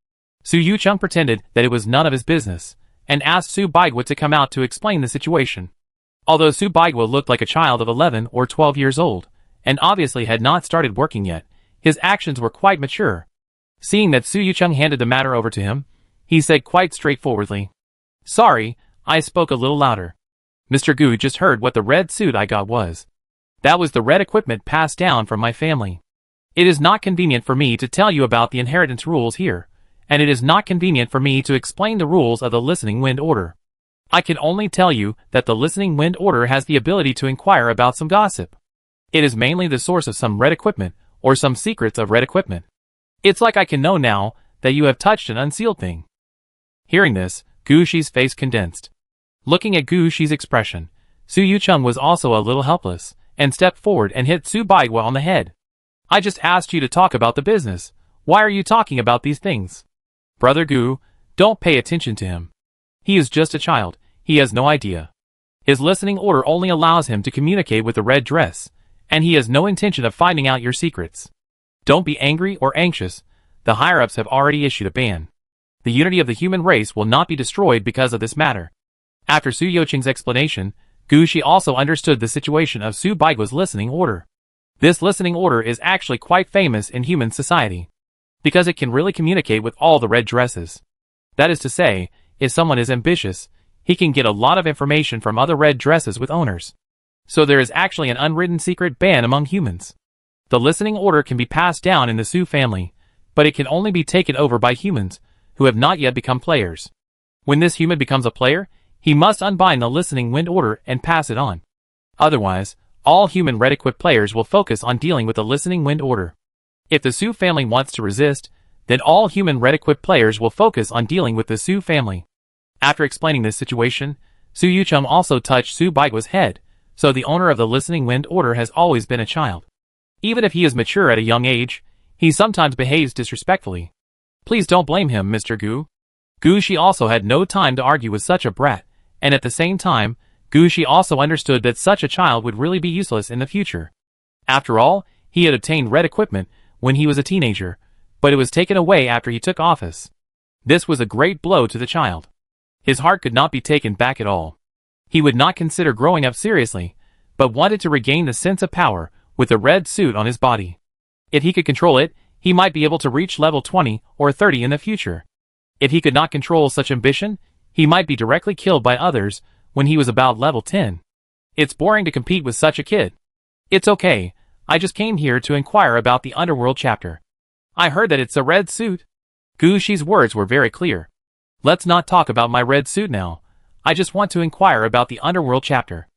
Su Yucheng pretended that it was none of his business, and asked Su Baigua to come out to explain the situation. Although Su Baigua looked like a child of 11 or 12 years old, and obviously had not started working yet, his actions were quite mature. Seeing that Su Yucheng handed the matter over to him, he said quite straightforwardly, Sorry, I spoke a little louder. Mr. Gu just heard what the red suit I got was. That was the red equipment passed down from my family. It is not convenient for me to tell you about the inheritance rules here, and it is not convenient for me to explain the rules of the Listening Wind Order. I can only tell you that the Listening Wind Order has the ability to inquire about some gossip. It is mainly the source of some red equipment, or some secrets of red equipment. It's like I can know now that you have touched an unsealed thing. Hearing this, Gushi's face condensed. Looking at Gushi's expression, Su Yucheng was also a little helpless, and stepped forward and hit Su Baigua on the head. I just asked you to talk about the business. Why are you talking about these things? Brother Gu, don't pay attention to him. He is just a child, he has no idea. His listening order only allows him to communicate with the red dress, and he has no intention of finding out your secrets. Don't be angry or anxious, the higher-ups have already issued a ban. The unity of the human race will not be destroyed because of this matter. After Su Yucheng's explanation, Gushi also understood the situation of Su Baigua's listening order. This listening order is actually quite famous in human society, because it can really communicate with all the red dresses. That is to say, if someone is ambitious, he can get a lot of information from other red dresses with owners. So there is actually an unwritten secret ban among humans. The listening order can be passed down in the Su family, but it can only be taken over by humans who have not yet become players. When this human becomes a player, he must unbind the listening wind order and pass it on. Otherwise, all human red-equipped players will focus on dealing with the listening wind order. If the Su family wants to resist, then all human red-equipped players will focus on dealing with the Su family. After explaining this situation, Su Yucheng also touched Su Baigua's head, so the owner of the listening wind order has always been a child. Even if he is mature at a young age, he sometimes behaves disrespectfully. Please don't blame him, Mr. Gu. Gushi also had no time to argue with such a brat, and at the same time, Gushi also understood that such a child would really be useless in the future. After all, he had obtained red equipment when he was a teenager, but it was taken away after he took office. This was a great blow to the child. His heart could not be taken back at all. He would not consider growing up seriously, but wanted to regain the sense of power with the red suit on his body. If he could control it, he might be able to reach level 20 or 30 in the future. If he could not control such ambition, he might be directly killed by others when he was about level 10. It's boring to compete with such a kid. It's okay, I just came here to inquire about the underworld chapter. I heard that it's a red suit. Gushi's words were very clear. Let's not talk about my red suit now. I just want to inquire about the underworld chapter.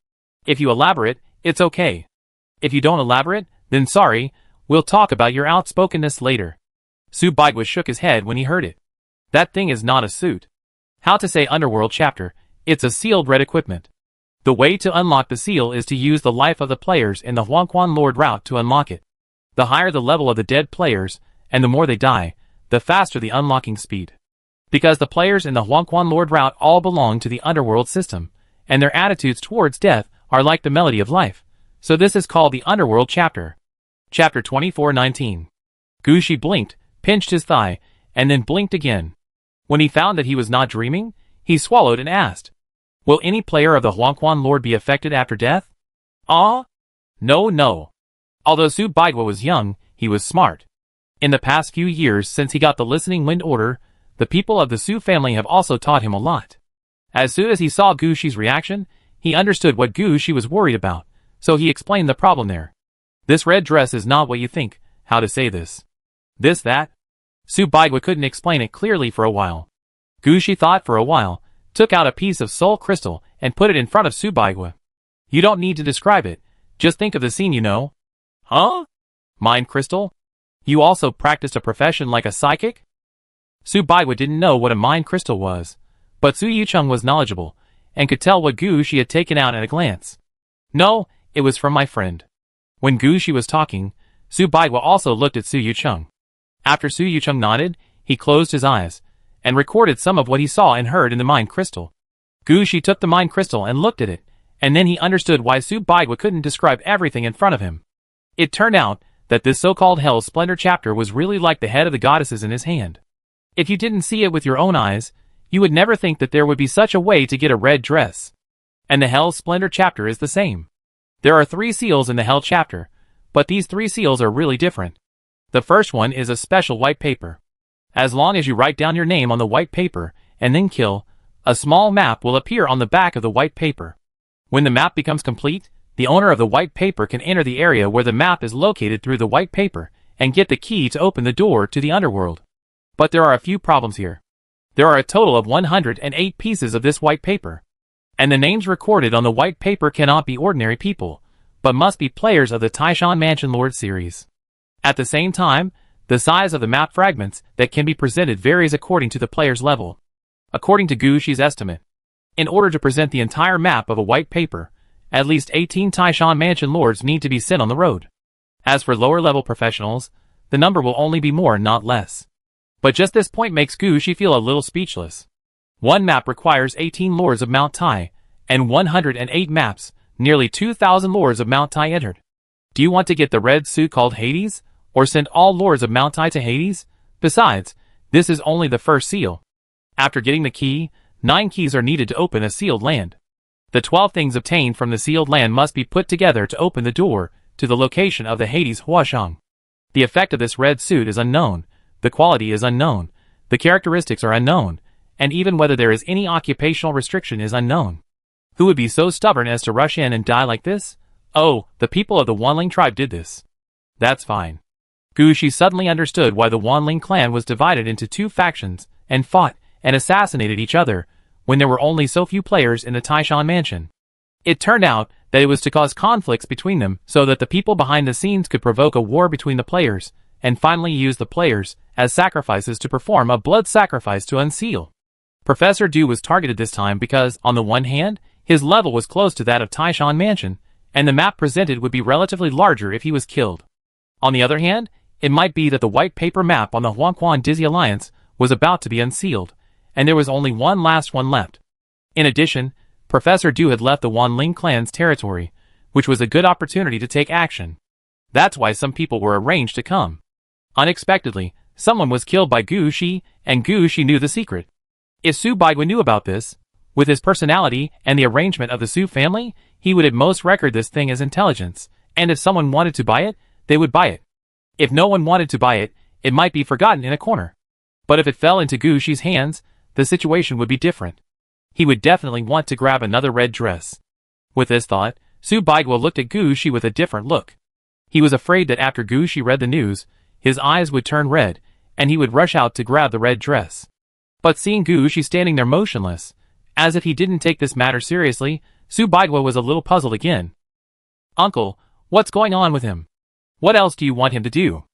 If you elaborate, it's okay. If you don't elaborate, then sorry, we'll talk about your outspokenness later. Su Baigwa shook his head when he heard it. That thing is not a suit. How to say Underworld chapter, it's a sealed red equipment. The way to unlock the seal is to use the life of the players in the Huangquan Lord route to unlock it. The higher the level of the dead players, and the more they die, the faster the unlocking speed. Because the players in the Huangquan Lord route all belong to the Underworld system, and their attitudes towards death are like the melody of life, so this is called the Underworld chapter. Chapter 2419. Gu Shi blinked, pinched his thigh, and then blinked again. When he found that he was not dreaming, he swallowed and asked, "Will any player of the Huangquan Lord be affected after death?" "Ah? No. Although Su Baigwa was young, he was smart. In the past few years since he got the Listening Wind Order, the people of the Su family have also taught him a lot." As soon as he saw Gu Shi's reaction, he understood what Gu Shi was worried about, so he explained the problem there. "This red dress is not what you think, how to say this. That?" Su Baigwa couldn't explain it clearly for a while. Gu Shi thought for a while, took out a piece of soul crystal, and put it in front of Su Baigwa. "You don't need to describe it, just think of the scene you know." "Huh? Mind crystal? You also practiced a profession like a psychic?" Su Baigwa didn't know what a mind crystal was, but Su Yucheng was knowledgeable, and could tell what Gu Shi had taken out at a glance. "No, it was from my friend." When Gu Shi was talking, Su Baigwa also looked at Su Yucheng. After Su Yucheng nodded, he closed his eyes, and recorded some of what he saw and heard in the mind crystal. Gu Shi took the mind crystal and looked at it, and then he understood why Su Baigwa couldn't describe everything in front of him. It turned out that this so-called Hell's Splendor chapter was really like the head of the goddesses in his hand. If you didn't see it with your own eyes, you would never think that there would be such a way to get a red dress. And the Hell's Splendor chapter is the same. There are 3 seals in the Hell chapter, but these 3 seals are really different. The first one is a special white paper. As long as you write down your name on the white paper, and then kill, a small map will appear on the back of the white paper. When the map becomes complete, the owner of the white paper can enter the area where the map is located through the white paper, and get the key to open the door to the underworld. But there are a few problems here. There are a total of 108 pieces of this white paper. And the names recorded on the white paper cannot be ordinary people, but must be players of the Taishan Mansion Lord series. At the same time, the size of the map fragments that can be presented varies according to the player's level. According to Gu Shi's estimate, in order to present the entire map of a white paper, at least 18 Taishan Mansion Lords need to be sent on the road. As for lower-level professionals, the number will only be more, not less. But just this point makes Gu Shi feel a little speechless. One map requires 18 Lords of Mount Tai, and 108 maps, nearly 2,000 Lords of Mount Tai entered. Do you want to get the red suit called Hades, or send all Lords of Mount Tai to Hades? Besides, this is only the first seal. After getting the key, 9 keys are needed to open a sealed land. The 12 things obtained from the sealed land must be put together to open the door to the location of the Hades Huashang. The effect of this red suit is unknown, the quality is unknown, the characteristics are unknown, and even whether there is any occupational restriction is unknown. Who would be so stubborn as to rush in and die like this? Oh, the people of the Wanling tribe did this. That's fine. Gu Shi suddenly understood why the Wanling clan was divided into 2 factions, and fought and assassinated each other, when there were only so few players in the Taishan Mansion. It turned out that it was to cause conflicts between them so that the people behind the scenes could provoke a war between the players, and finally use the players as sacrifices to perform a blood sacrifice to unseal. Professor Du was targeted this time because, on the one hand, his level was close to that of Taishan Mansion, and the map presented would be relatively larger if he was killed. On the other hand, it might be that the white paper map on the Huangquan Dizzy Alliance was about to be unsealed, and there was only one last one left. In addition, Professor Du had left the Wanling clan's territory, which was a good opportunity to take action. That's why some people were arranged to come. Unexpectedly, someone was killed by Gu Shi, and Gu Shi knew the secret. If Su Baigwa knew about this, with his personality and the arrangement of the Su family, he would at most record this thing as intelligence, and if someone wanted to buy it, they would buy it. If no one wanted to buy it, it might be forgotten in a corner. But if it fell into Gu Shi's hands, the situation would be different. He would definitely want to grab another red dress. With this thought, Su Baigwa looked at Gu Shi with a different look. He was afraid that after Gu Shi read the news, his eyes would turn red, and he would rush out to grab the red dress. But seeing Gu Shi standing there motionless, as if he didn't take this matter seriously, Subaigwa was a little puzzled again. Uncle, what's going on with him? What else do you want him to do?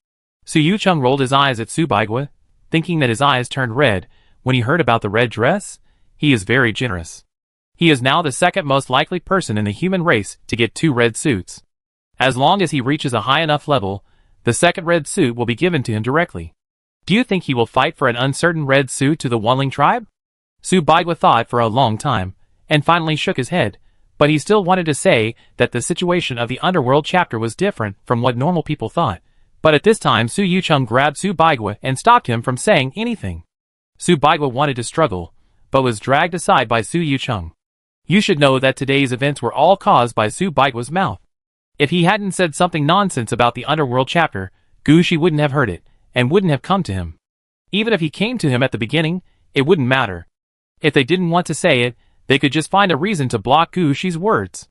Su Yucheng rolled his eyes at Subaigwa, thinking that his eyes turned red when he heard about the red dress. He is very generous. He is now the second most likely person in the human race to get 2 red suits. As long as he reaches a high enough level, the second red suit will be given to him directly. Do you think he will fight for an uncertain red suit to the Wanling tribe? Subaigwa thought for a long time, and finally shook his head, but he still wanted to say that the situation of the Underworld chapter was different from what normal people thought. But at this time Su Yucheng grabbed Subaigwa and stopped him from saying anything. Subaigwa wanted to struggle, but was dragged aside by Su Yucheng. You should know that today's events were all caused by Subaigwa's mouth. If he hadn't said something nonsense about the Underworld chapter, Gushi wouldn't have heard it, and wouldn't have come to him. Even if he came to him at the beginning, it wouldn't matter. If they didn't want to say it, they could just find a reason to block Gushi's words.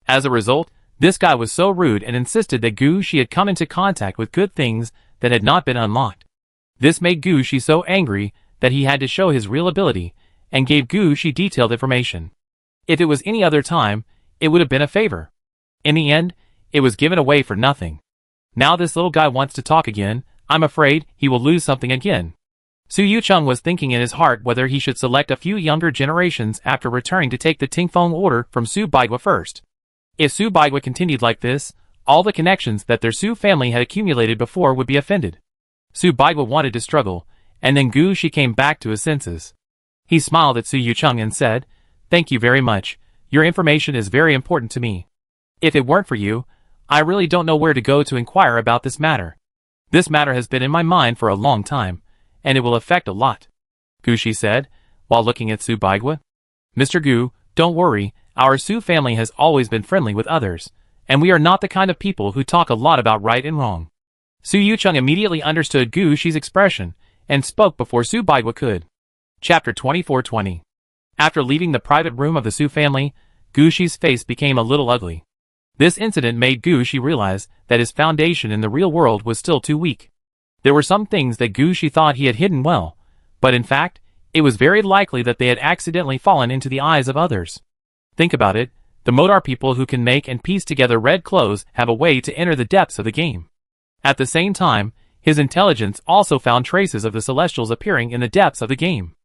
As a result, this guy was so rude and insisted that Gushi had come into contact with good things that had not been unlocked. This made Gushi so angry that he had to show his real ability, and gave Gushi detailed information. If it was any other time, it would have been a favor. In the end, it was given away for nothing. Now this little guy wants to talk again. I'm afraid he will lose something again. Su Yucheng was thinking in his heart whether he should select a few younger generations after returning to take the Tingfeng order from Subaigwa first. If Subaigwa continued like this, all the connections that their Su family had accumulated before would be offended. Subaigwa wanted to struggle, and then Gushi came back to his senses. He smiled at Su Yucheng and said, "Thank you very much. Your information is very important to me. If it weren't for you, I really don't know where to go to inquire about this matter. This matter has been in my mind for a long time, and it will affect a lot," Gushi said, while looking at Subaigwa. "Mr. Gu, don't worry, our Su family has always been friendly with others, and we are not the kind of people who talk a lot about right and wrong." Su Yucheng immediately understood Gushi's expression, and spoke before Subaigwa could. Chapter 2420. After leaving the private room of the Su family, Gushi's face became a little ugly. This incident made Gushi realize that his foundation in the real world was still too weak. There were some things that Gushi thought he had hidden well, but in fact, it was very likely that they had accidentally fallen into the eyes of others. Think about it, the Modar people who can make and piece together red clothes have a way to enter the depths of the game. At the same time, his intelligence also found traces of the Celestials appearing in the depths of the game.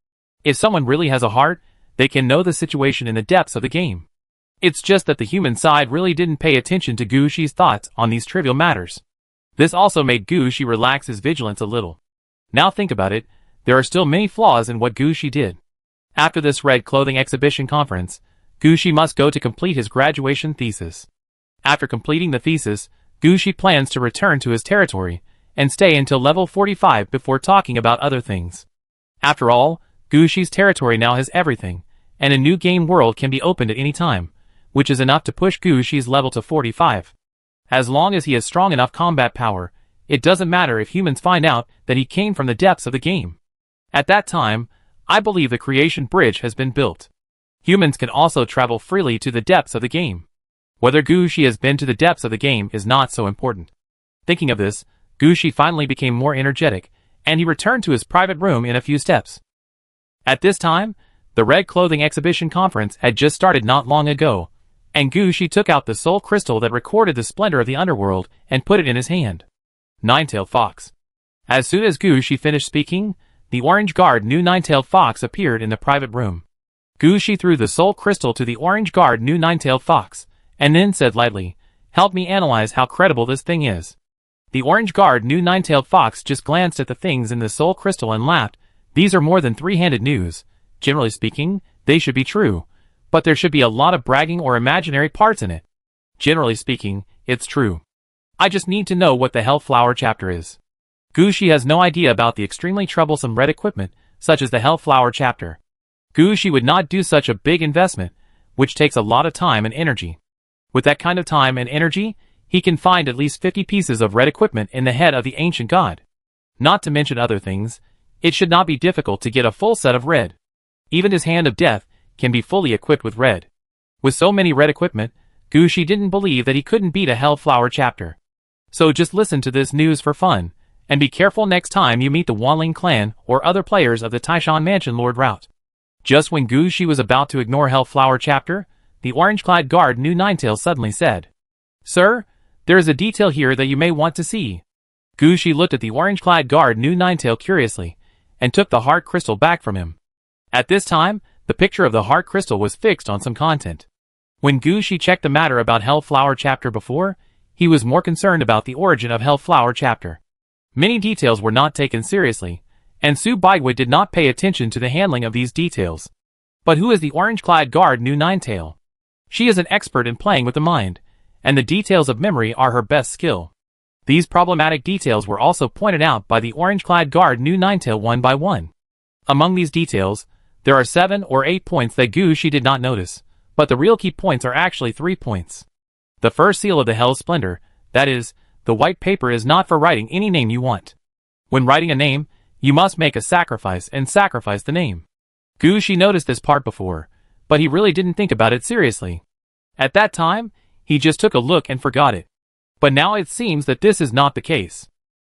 If someone really has a heart, they can know the situation in the depths of the game. It's just that the human side really didn't pay attention to Gushi's thoughts on these trivial matters. This also made Gushi relax his vigilance a little. Now think about it, there are still many flaws in what Gushi did. After this red clothing exhibition conference, Gushi must go to complete his graduation thesis. After completing the thesis, Gushi plans to return to his territory and stay until level 45 before talking about other things. After all, Gushi's territory now has everything, and a new game world can be opened at any time, which is enough to push Gushi's level to 45. As long as he has strong enough combat power, it doesn't matter if humans find out that he came from the depths of the game. At that time, I believe the creation bridge has been built. Humans can also travel freely to the depths of the game. Whether Gushi has been to the depths of the game is not so important. Thinking of this, Gushi finally became more energetic, and he returned to his private room in a few steps. At this time, the Red Clothing Exhibition Conference had just started not long ago, and Gushi took out the soul crystal that recorded the splendor of the underworld and put it in his hand. Nine-tailed Fox. As soon as Gushi finished speaking, the orange guard new Nine-tailed Fox appeared in the private room. Gushi threw the soul crystal to the orange guard new Nine-tailed Fox, and then said lightly, "Help me analyze how credible this thing is." The orange guard new Nine-tailed Fox just glanced at the things in the soul crystal and laughed. "These are more than three-handed news. Generally speaking, they should be true, but there should be a lot of bragging or imaginary parts in it. Generally speaking, it's true. I just need to know what the Hellflower chapter is." Gushi has no idea about the extremely troublesome red equipment, such as the Hellflower chapter. Gushi would not do such a big investment, which takes a lot of time and energy. With that kind of time and energy, he can find at least 50 pieces of red equipment in the head of the ancient god. Not to mention other things, it should not be difficult to get a full set of red. Even his hand of death can be fully equipped with red. With so many red equipment, Gushi didn't believe that he couldn't beat a Hellflower chapter. So just listen to this news for fun, and be careful next time you meet the Wanling clan or other players of the Taishan Mansion Lord route. Just when Gushi was about to ignore Hellflower chapter, the orange-clad guard Nu Ninetail suddenly said. "Sir, there is a detail here that you may want to see." Gu Shi looked at the orange-clad guard Nu Ninetail curiously, and took the heart crystal back from him. At this time, the picture of the heart crystal was fixed on some content. When Gu Shi checked the matter about Hellflower chapter before, he was more concerned about the origin of Hellflower chapter. Many details were not taken seriously, and Su Baigui did not pay attention to the handling of these details. But who is the orange-clad guard Nu Ninetail? She is an expert in playing with the mind, and the details of memory are her best skill. These problematic details were also pointed out by the orange-clad guard Nu Ninetail one by one. Among these details, there are 7 or 8 points that Gu Shi did not notice, but the real key points are actually 3 points. The first seal of the Hell's Splendor, that is, the white paper, is not for writing any name you want. When writing a name, you must make a sacrifice and sacrifice the name. Gu Shi noticed this part before, but he really didn't think about it seriously. At that time, he just took a look and forgot it. But now it seems that this is not the case.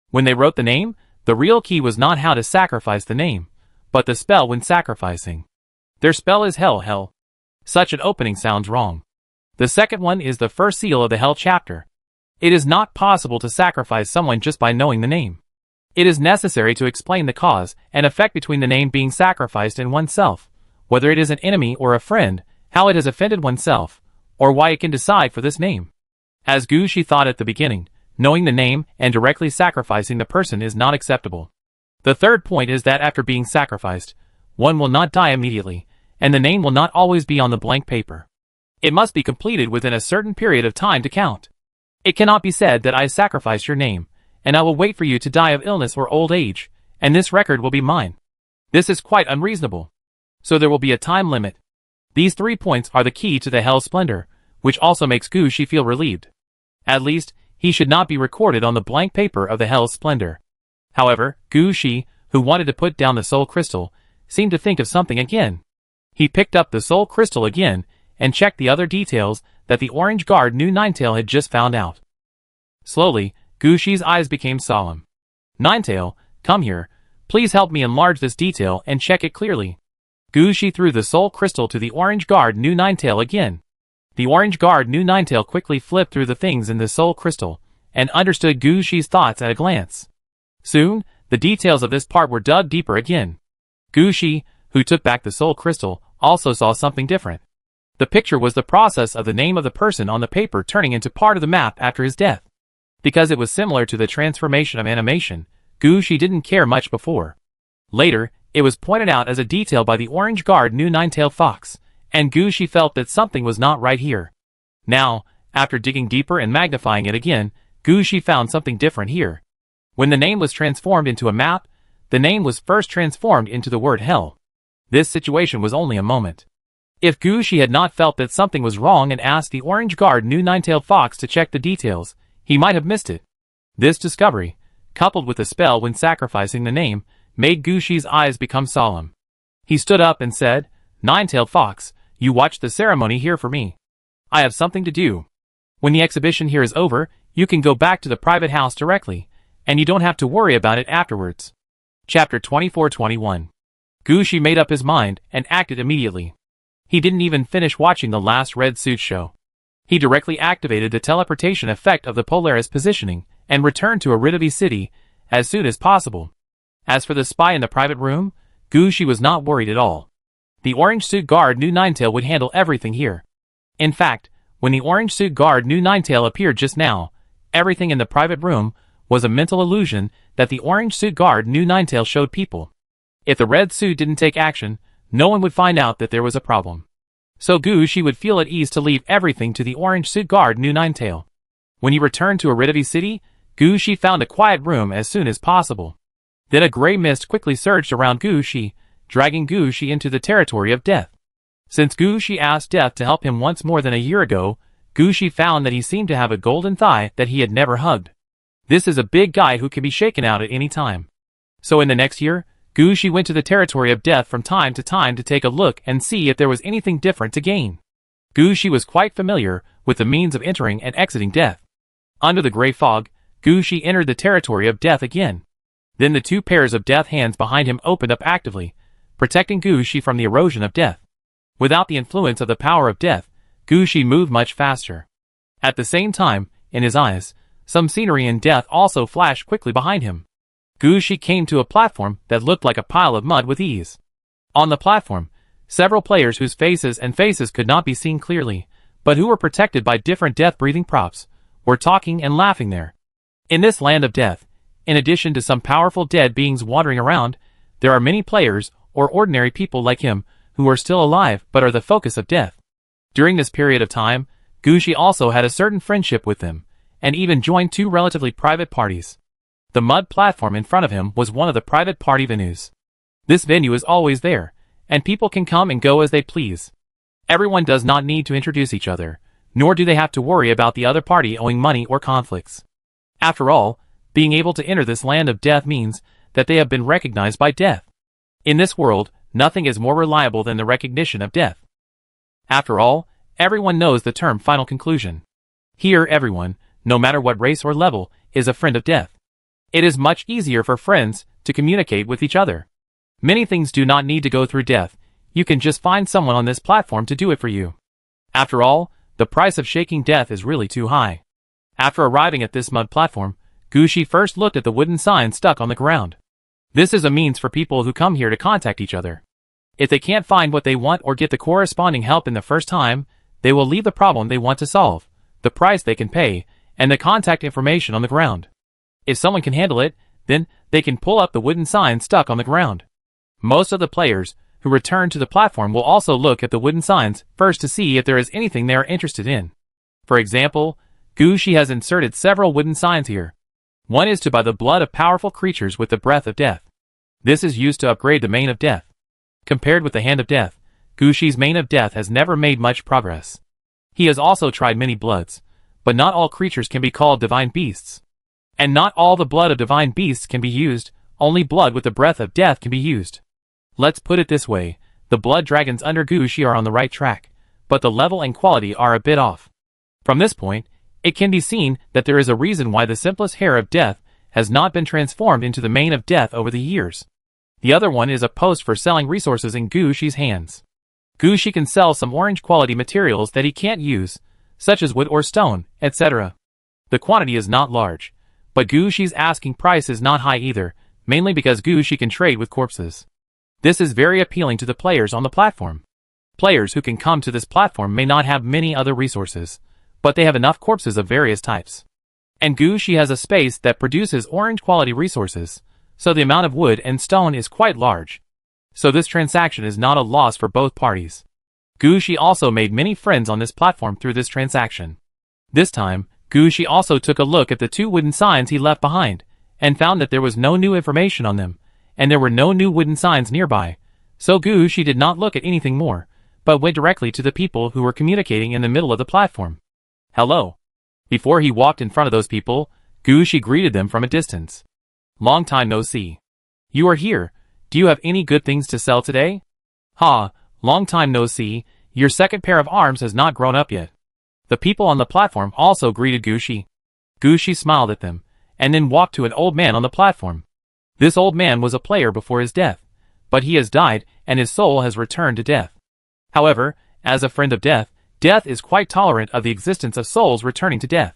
When they wrote the name, the real key was not how to sacrifice the name, but the spell when sacrificing. Their spell is hell. Such an opening sounds wrong. The second one is the first seal of the Hell chapter. It is not possible to sacrifice someone just by knowing the name. It is necessary to explain the cause and effect between the name being sacrificed and oneself, whether it is an enemy or a friend, how it has offended oneself, or why it can decide for this name. As Gu Shi thought at the beginning, knowing the name and directly sacrificing the person is not acceptable. The third point is that after being sacrificed, one will not die immediately, and the name will not always be on the blank paper. It must be completed within a certain period of time to count. It cannot be said that I sacrifice your name, and I will wait for you to die of illness or old age, and this record will be mine. This is quite unreasonable. So there will be a time limit. These 3 points are the key to the Hell's Splendor, which also makes Gu Shi feel relieved. At least, he should not be recorded on the blank paper of the Hell's Splendor. However, Gu Shi, who wanted to put down the soul crystal, seemed to think of something again. He picked up the soul crystal again, and checked the other details that the orange guard Nu Ninetail had just found out. Slowly, Gu Shi's eyes became solemn. "Ninetail, come here. Please help me enlarge this detail and check it clearly." Gu Shi threw the soul crystal to the orange guard Nu Ninetail again. The orange guard Nu Ninetail quickly flipped through the things in the soul crystal, and understood Gu Shi's thoughts at a glance. Soon, the details of this part were dug deeper again. Gu Shi, who took back the soul crystal, also saw something different. The picture was the process of the name of the person on the paper turning into part of the map after his death. Because it was similar to the transformation of animation, Gu Shi didn't care much before. Later, it was pointed out as a detail by the orange guard Nu Ninetail Fox, and Gu Shi felt that something was not right here. Now, after digging deeper and magnifying it again, Gu Shi found something different here. When the name was transformed into a map, the name was first transformed into the word hell. This situation was only a moment. If Gu Shi had not felt that something was wrong and asked the orange guard Nu Ninetail Fox to check the details, he might have missed it. This discovery, coupled with the spell when sacrificing the name, made Gu Shi's eyes become solemn. He stood up and said, "Ninetail Fox, you watch the ceremony here for me. I have something to do. When the exhibition here is over, you can go back to the private house directly, and you don't have to worry about it afterwards." Chapter 24:21. Gu Shi made up his mind and acted immediately. He didn't even finish watching the last Red Suit show. He directly activated the teleportation effect of the Polaris positioning and returned to Aridavi City as soon as possible. As for the spy in the private room, Gu Shi was not worried at all. The orange suit guard Nu Ninetail would handle everything here. In fact, when the orange suit guard Nu Ninetail appeared just now, everything in the private room was a mental illusion that the orange suit guard Nu Ninetail showed people. If the red suit didn't take action, no one would find out that there was a problem. So Gu Shi would feel at ease to leave everything to the orange suit guard Nu Ninetail. When he returned to Aridavi City, Gu Shi found a quiet room as soon as possible. Then a gray mist quickly surged around Gu Shi, dragging Gu Shi into the territory of death. Since Gu Shi asked Death to help him once more than a year ago, Gu Shi found that he seemed to have a golden thigh that he had never hugged. This is a big guy who can be shaken out at any time. So in the next year, Gu Shi went to the territory of death from time to take a look and see if there was anything different to gain. Gu Shi was quite familiar with the means of entering and exiting death. Under the gray fog, Gu Shi entered the territory of death again. Then the 2 pairs of death hands behind him opened up actively, protecting Gu Shi from the erosion of death. Without the influence of the power of death, Gushi moved much faster. At the same time, in his eyes, some scenery and death also flashed quickly behind him. Gushi came to a platform that looked like a pile of mud with ease. On the platform, several players whose faces could not be seen clearly, but who were protected by different death-breathing props, were talking and laughing there. In this land of death, in addition to some powerful dead beings wandering around, there are many players, or ordinary people like him, who are still alive but are the focus of death. During this period of time, Gushi also had a certain friendship with them, and even joined two relatively private parties. The mud platform in front of him was one of the private party venues. This venue is always there, and people can come and go as they please. Everyone does not need to introduce each other, nor do they have to worry about the other party owing money or conflicts. After all, being able to enter this land of death means that they have been recognized by death. In this world, nothing is more reliable than the recognition of death. After all, everyone knows the term final conclusion. Here everyone, no matter what race or level, is a friend of death. It is much easier for friends to communicate with each other. Many things do not need to go through death. You can just find someone on this platform to do it for you. After all, the price of shaking death is really too high. After arriving at this mud platform, Gushi first looked at the wooden sign stuck on the ground. This is a means for people who come here to contact each other. If they can't find what they want or get the corresponding help in the first time, they will leave the problem they want to solve, the price they can pay, and the contact information on the ground. If someone can handle it, then they can pull up the wooden sign stuck on the ground. Most of the players who return to the platform will also look at the wooden signs first to see if there is anything they are interested in. For example, Gushi has inserted several wooden signs here. One is to buy the blood of powerful creatures with the breath of death. This is used to upgrade the mane of death. Compared with the hand of death, Gushi's mane of death has never made much progress. He has also tried many bloods, but not all creatures can be called divine beasts. And not all the blood of divine beasts can be used, only blood with the breath of death can be used. Let's put it this way, the blood dragons under Gushi are on the right track, but the level and quality are a bit off. From this point, it can be seen that there is a reason why the simplest hair of death has not been transformed into the mane of death over the years. The other one is a post for selling resources in Gushi's hands. Gushi can sell some orange quality materials that he can't use, such as wood or stone, etc. The quantity is not large, but Gushi's asking price is not high either, mainly because Gushi can trade with corpses. This is very appealing to the players on the platform. Players who can come to this platform may not have many other resources, but they have enough corpses of various types. And Gushi has a space that produces orange quality resources, so the amount of wood and stone is quite large. So this transaction is not a loss for both parties. Gushi also made many friends on this platform through this transaction. This time, Gushi also took a look at the two wooden signs he left behind, and found that there was no new information on them, and there were no new wooden signs nearby, so Gushi did not look at anything more, but went directly to the people who were communicating in the middle of the platform. Hello. Before he walked in front of those people, Gushi greeted them from a distance. Long time no see. You are here. Do you have any good things to sell today? Ha, long time no see, your second pair of arms has not grown up yet. The people on the platform also greeted Gushi. Gushi smiled at them, and then walked to an old man on the platform. This old man was a player before his death, but he has died and his soul has returned to death. However, as a friend of death, death is quite tolerant of the existence of souls returning to death.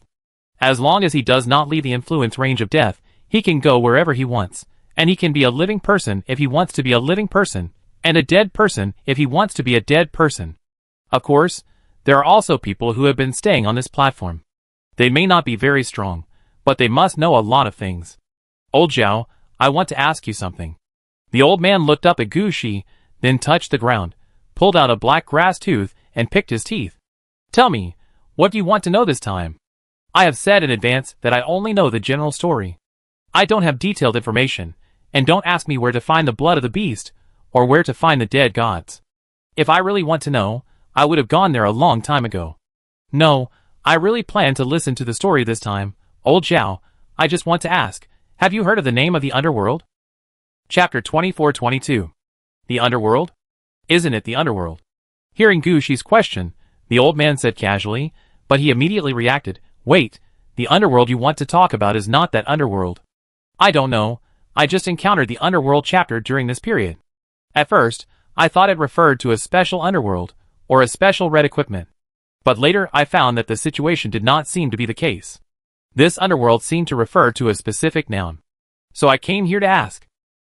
As long as he does not leave the influence range of death, he can go wherever he wants, and he can be a living person if he wants to be a living person, and a dead person if he wants to be a dead person. Of course, there are also people who have been staying on this platform. They may not be very strong, but they must know a lot of things. Old Zhao, I want to ask you something. The old man looked up at Gushi, then touched the ground, pulled out a black grass tooth, and picked his teeth. Tell me, what do you want to know this time? I have said in advance that I only know the general story. I don't have detailed information, and don't ask me where to find the blood of the beast, or where to find the dead gods. If I really want to know, I would have gone there a long time ago. No, I really plan to listen to the story this time. Old Zhao, I just want to ask, have you heard of the name of the underworld? Chapter 2422. The underworld? Isn't it the underworld? Hearing Gushi's question, the old man said casually, but he immediately reacted, wait, the underworld you want to talk about is not that underworld. I don't know, I just encountered the underworld chapter during this period. At first, I thought it referred to a special underworld, or a special red equipment. But later I found that the situation did not seem to be the case. This underworld seemed to refer to a specific noun. So I came here to ask.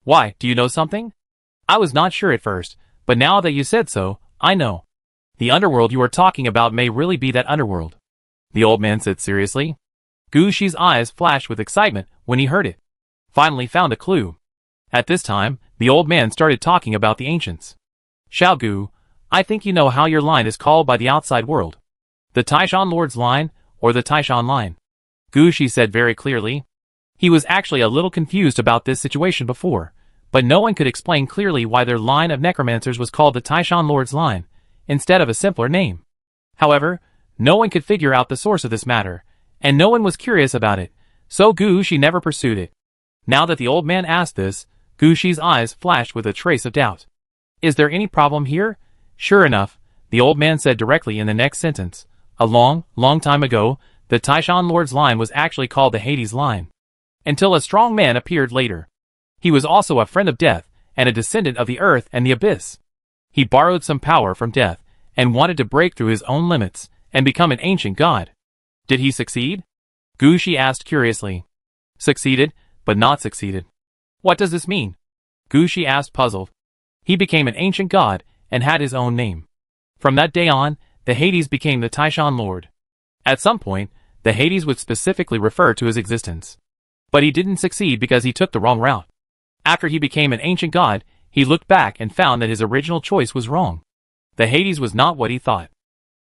Why, do you know something? I was not sure at first, but now that you said so, I know. The underworld you are talking about may really be that underworld. The old man said seriously. Gu Shi's eyes flashed with excitement when he heard it. Finally found a clue. At this time, the old man started talking about the ancients. Xiao Gu, I think you know how your line is called by the outside world. The Taishan Lord's line, or the Taishan line. Gu Shi said very clearly. He was actually a little confused about this situation before, but no one could explain clearly why their line of necromancers was called the Taishan Lord's line, instead of a simpler name. However, no one could figure out the source of this matter, and no one was curious about it, so Gu Shi never pursued it. Now that the old man asked this, Gu Shi's eyes flashed with a trace of doubt. Is there any problem here? Sure enough, the old man said directly in the next sentence. A long, long time ago, the Taishan Lord's line was actually called the Hades line. Until a strong man appeared later. He was also a friend of death, and a descendant of the earth and the abyss. He borrowed some power from death, and wanted to break through his own limits, and become an ancient god. Did he succeed? Gu Shi asked curiously. Succeeded, but not succeeded. What does this mean? Gu Shi asked puzzled. He became an ancient god, and had his own name. From that day on, the Hades became the Taishan Lord. At some point, the Hades would specifically refer to his existence. But he didn't succeed because he took the wrong route. After he became an ancient god, he looked back and found that his original choice was wrong. The Hades was not what he thought.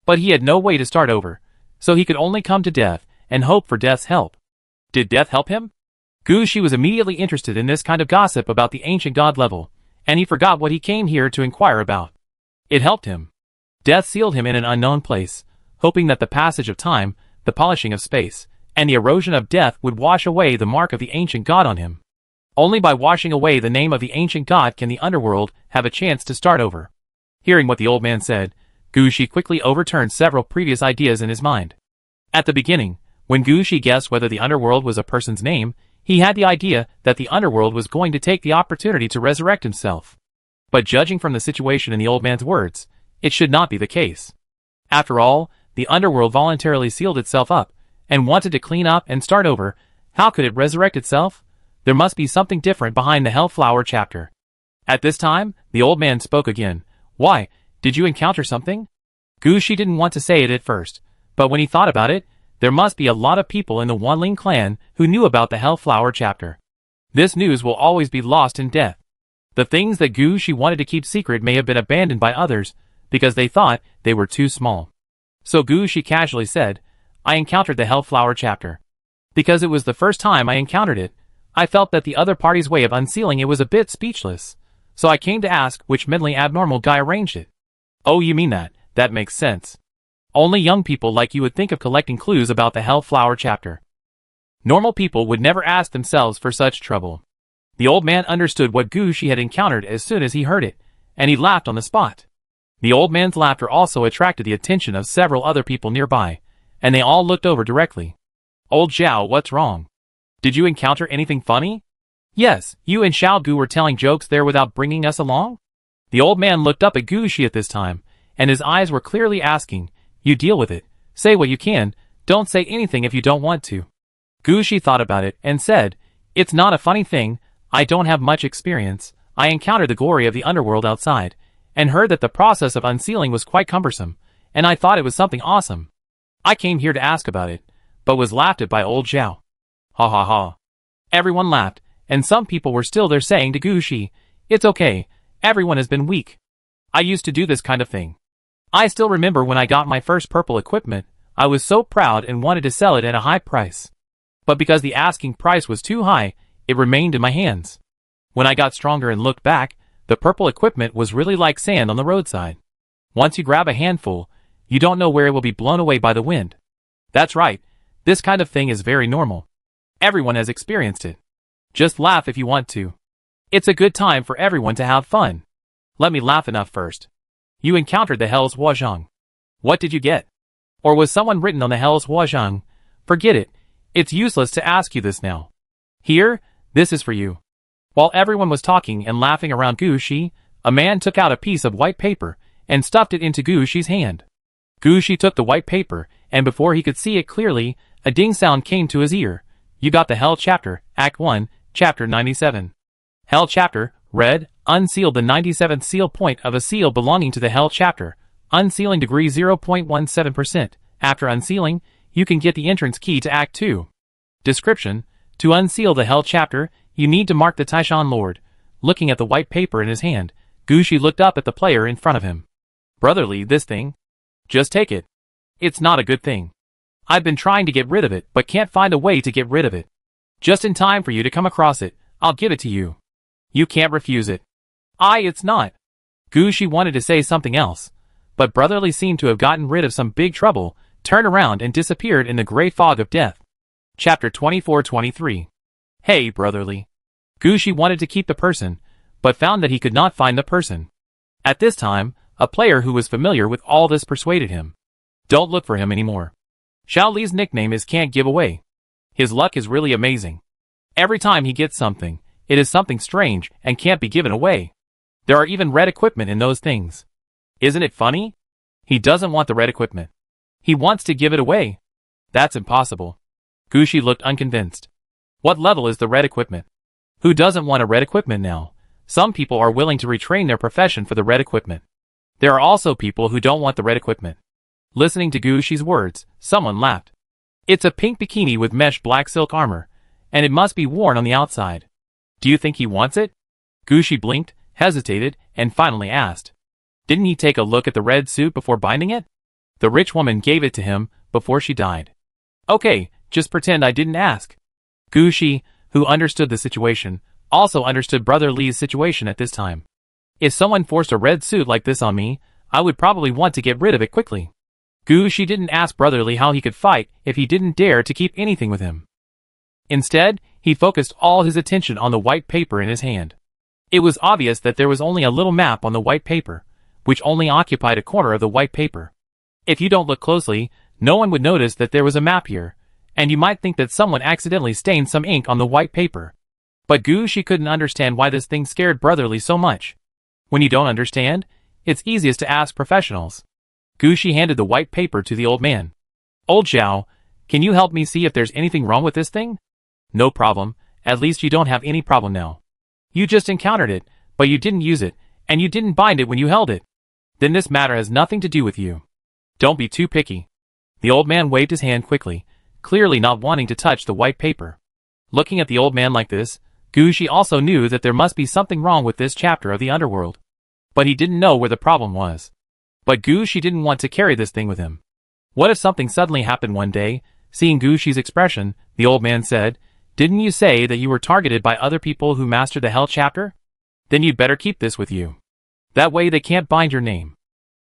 But he had no way to start over, so he could only come to death and hope for death's help. Did death help him? Gu Shi was immediately interested in this kind of gossip about the ancient god level, and he forgot what he came here to inquire about. It helped him. Death sealed him in an unknown place, hoping that the passage of time, the polishing of space, and the erosion of death would wash away the mark of the ancient god on him. Only by washing away the name of the ancient god can the underworld have a chance to start over. Hearing what the old man said, Gu Shi quickly overturned several previous ideas in his mind. At the beginning, when Gu Shi guessed whether the underworld was a person's name, he had the idea that the underworld was going to take the opportunity to resurrect himself. But judging from the situation in the old man's words, it should not be the case. After all, the underworld voluntarily sealed itself up, and wanted to clean up and start over. How could it resurrect itself? There must be something different behind the Hellflower chapter. At this time, the old man spoke again. Why, did you encounter something? Gu Shi didn't want to say it at first, but when he thought about it, there must be a lot of people in the Wanling clan who knew about the Hellflower chapter. This news will always be lost in death. The things that Gu Shi wanted to keep secret may have been abandoned by others, because they thought they were too small. So Gu Shi casually said, I encountered the Hellflower chapter. Because it was the first time I encountered it, I felt that the other party's way of unsealing it was a bit speechless. So I came to ask which mentally abnormal guy arranged it. Oh, you mean that? That makes sense. Only young people like you would think of collecting clues about the Hellflower chapter. Normal people would never ask themselves for such trouble. The old man understood what Gu Shi had encountered as soon as he heard it, and he laughed on the spot. The old man's laughter also attracted the attention of several other people nearby, and they all looked over directly. Old Zhao, what's wrong? Did you encounter anything funny? Yes, you and Xiao Gu were telling jokes there without bringing us along? The old man looked up at Gu Shi at this time, and his eyes were clearly asking, you deal with it, say what you can, don't say anything if you don't want to. Gu Shi thought about it and said, it's not a funny thing, I don't have much experience, I encountered the glory of the underworld outside, and heard that the process of unsealing was quite cumbersome, and I thought it was something awesome. I came here to ask about it, but was laughed at by old Zhao. Ha ha ha. Everyone laughed, and some people were still there saying to Gu Shi, it's okay, everyone has been weak. I used to do this kind of thing. I still remember when I got my first purple equipment, I was so proud and wanted to sell it at a high price. But because the asking price was too high, it remained in my hands. When I got stronger and looked back, the purple equipment was really like sand on the roadside. Once you grab a handful, you don't know where it will be blown away by the wind. That's right, this kind of thing is very normal. Everyone has experienced it. Just laugh if you want to. It's a good time for everyone to have fun. Let me laugh enough first. You encountered the Hell's Huazhang. What did you get? Or was someone written on the Hell's Huazhang? Forget it, it's useless to ask you this now. Here, this is for you. While everyone was talking and laughing around Gu Shi, a man took out a piece of white paper and stuffed it into Gu Shi's hand. Gushi took the white paper, and before he could see it clearly, a ding sound came to his ear. You got the Hell Chapter, Act 1, Chapter 97. Hell Chapter, read, unsealed the 97th seal point of a seal belonging to the Hell Chapter, unsealing degree 0.17%. After unsealing, you can get the entrance key to Act 2. Description: to unseal the Hell Chapter, you need to mark the Taishan Lord. Looking at the white paper in his hand, Gushi looked up at the player in front of him. Brotherly, this thing? Just take it. It's not a good thing. I've been trying to get rid of it, but can't find a way to get rid of it. Just in time for you to come across it, I'll give it to you. You can't refuse it. It's not. Gushi wanted to say something else, but Brotherly seemed to have gotten rid of some big trouble, turned around and disappeared in the gray fog of death. Chapter 2423. Hey, Brotherly. Gushi wanted to keep the person, but found that he could not find the person. At this time, a player who was familiar with all this persuaded him. Don't look for him anymore. Xiao Li's nickname is Can't Give Away. His luck is really amazing. Every time he gets something, it is something strange and can't be given away. There are even red equipment in those things. Isn't it funny? He doesn't want the red equipment. He wants to give it away. That's impossible. Gushi looked unconvinced. What level is the red equipment? Who doesn't want a red equipment now? Some people are willing to retrain their profession for the red equipment. There are also people who don't want the red equipment. Listening to Gushi's words, someone laughed. It's a pink bikini with mesh black silk armor, and it must be worn on the outside. Do you think he wants it? Gushi blinked, hesitated, and finally asked. Didn't he take a look at the red suit before binding it? The rich woman gave it to him before she died. Okay, just pretend I didn't ask. Gushi, who understood the situation, also understood Brother Li's situation at this time. If someone forced a red suit like this on me, I would probably want to get rid of it quickly. Gushi didn't ask Brother Li how he could fight if he didn't dare to keep anything with him. Instead, he focused all his attention on the white paper in his hand. It was obvious that there was only a little map on the white paper, which only occupied a corner of the white paper. If you don't look closely, no one would notice that there was a map here, and you might think that someone accidentally stained some ink on the white paper. But Gushi couldn't understand why this thing scared Brother Li so much. When you don't understand, it's easiest to ask professionals. Gushi handed the white paper to the old man. Old Xiao, can you help me see if there's anything wrong with this thing? No problem, at least you don't have any problem now. You just encountered it, but you didn't use it, and you didn't bind it when you held it. Then this matter has nothing to do with you. Don't be too picky. The old man waved his hand quickly, clearly not wanting to touch the white paper. Looking at the old man like this, Gushi also knew that there must be something wrong with this chapter of the underworld. But he didn't know where the problem was. But Gushi didn't want to carry this thing with him. What if something suddenly happened one day? Seeing Gushi's expression, the old man said, Didn't you say that you were targeted by other people who mastered the Hell Chapter? Then you'd better keep this with you. That way they can't bind your name.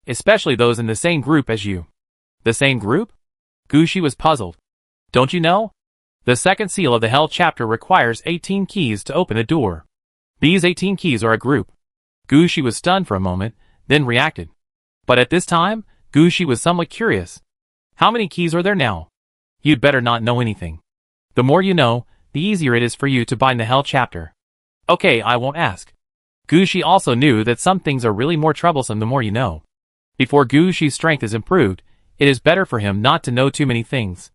Especially those in the same group as you. The same group? Gushi was puzzled. Don't you know? The second seal of the Hell Chapter requires 18 keys to open a door. These 18 keys are a group. Gushi was stunned for a moment, then reacted. But at this time, Gushi was somewhat curious. How many keys are there now? You'd better not know anything. The more you know, the easier it is for you to bind the Hell Chapter. Okay, I won't ask. Gushi also knew that some things are really more troublesome the more you know. Before Gushi's strength is improved, it is better for him not to know too many things.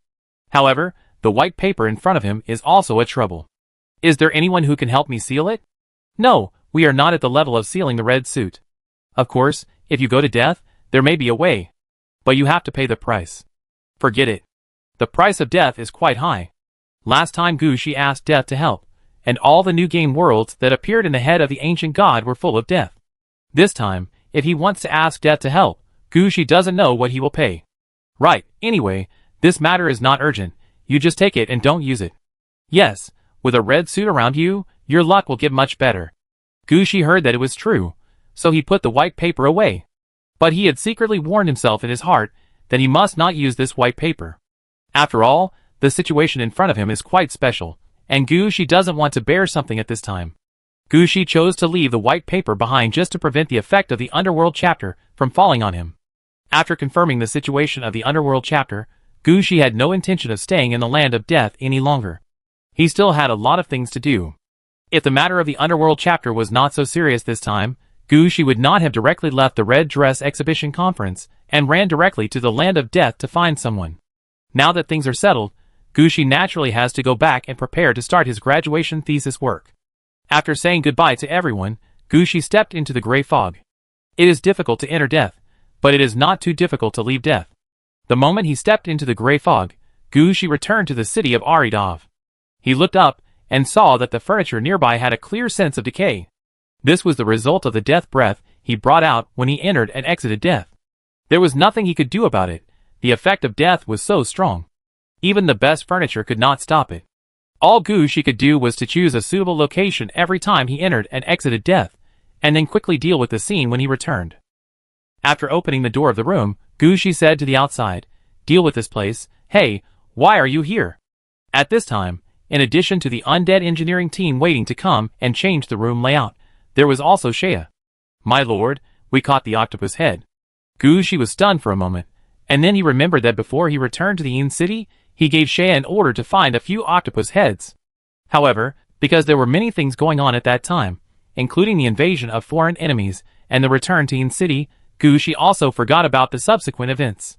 However, the white paper in front of him is also a trouble. Is there anyone who can help me seal it? No, we are not at the level of sealing the red suit. Of course, if you go to death, there may be a way. But you have to pay the price. Forget it. The price of death is quite high. Last time Gushi asked Death to help, and all the new game worlds that appeared in the head of the ancient god were full of death. This time, if he wants to ask Death to help, Gushi doesn't know what he will pay. Right, anyway, this matter is not urgent. You just take it and don't use it. Yes, with a red suit around you, your luck will get much better. Gushi heard that it was true, so he put the white paper away. But he had secretly warned himself in his heart that he must not use this white paper. After all, the situation in front of him is quite special, and Gushi doesn't want to bear something at this time. Gushi chose to leave the white paper behind just to prevent the effect of the Underworld chapter from falling on him. After confirming the situation of the Underworld chapter, Gushi had no intention of staying in the land of death any longer. He still had a lot of things to do. If the matter of the Underworld chapter was not so serious this time, Gushi would not have directly left the Red Dress Exhibition Conference and ran directly to the land of death to find someone. Now that things are settled, Gushi naturally has to go back and prepare to start his graduation thesis work. After saying goodbye to everyone, Gushi stepped into the gray fog. It is difficult to enter death, but it is not too difficult to leave death. The moment he stepped into the gray fog, Gushi returned to the city of Aridov. He looked up and saw that the furniture nearby had a clear sense of decay. This was the result of the death breath he brought out when he entered and exited death. There was nothing he could do about it. The effect of death was so strong. Even the best furniture could not stop it. All Gushi could do was to choose a suitable location every time he entered and exited death, and then quickly deal with the scene when he returned. After opening the door of the room, Gushi said to the outside, "Deal with this place. Hey, why are you here?" At this time, in addition to the undead engineering team waiting to come and change the room layout, there was also Shea. "My lord, we caught the octopus head." Gushi was stunned for a moment, and then he remembered that before he returned to the Inn City, he gave Shea an order to find a few octopus heads. However, because there were many things going on at that time, including the invasion of foreign enemies and the return to Inn City, Gushi also forgot about the subsequent events.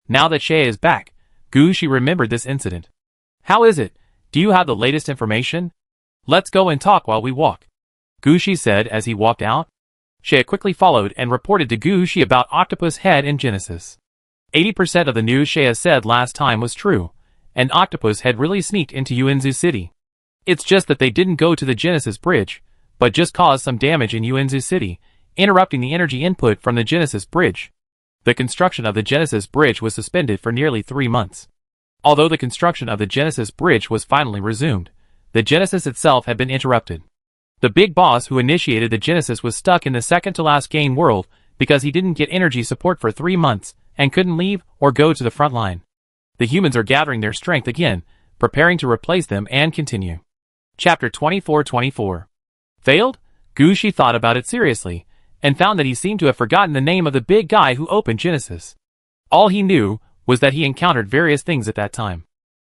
Now that Shea is back, Gushi remembered this incident. "How is it? Do you have the latest information? Let's go and talk while we walk," Gushi said as he walked out. Shea quickly followed and reported to Gushi about Octopus Head in Genesis. 80% of the news Shea said last time was true, and Octopus had really sneaked into Uenzu City. It's just that they didn't go to the Genesis Bridge, but just caused some damage in Uenzu City, interrupting the energy input from the Genesis Bridge. The construction of the Genesis Bridge was suspended for nearly 3 months. Although the construction of the Genesis Bridge was finally resumed, the Genesis itself had been interrupted. The big boss who initiated the Genesis was stuck in the second-to-last game world because he didn't get energy support for 3 months and couldn't leave or go to the front line. The humans are gathering their strength again, preparing to replace them and continue. Chapter 2424. Failed? Gushi thought about it seriously, and found that he seemed to have forgotten the name of the big guy who opened Genesis. All he knew was that he encountered various things at that time.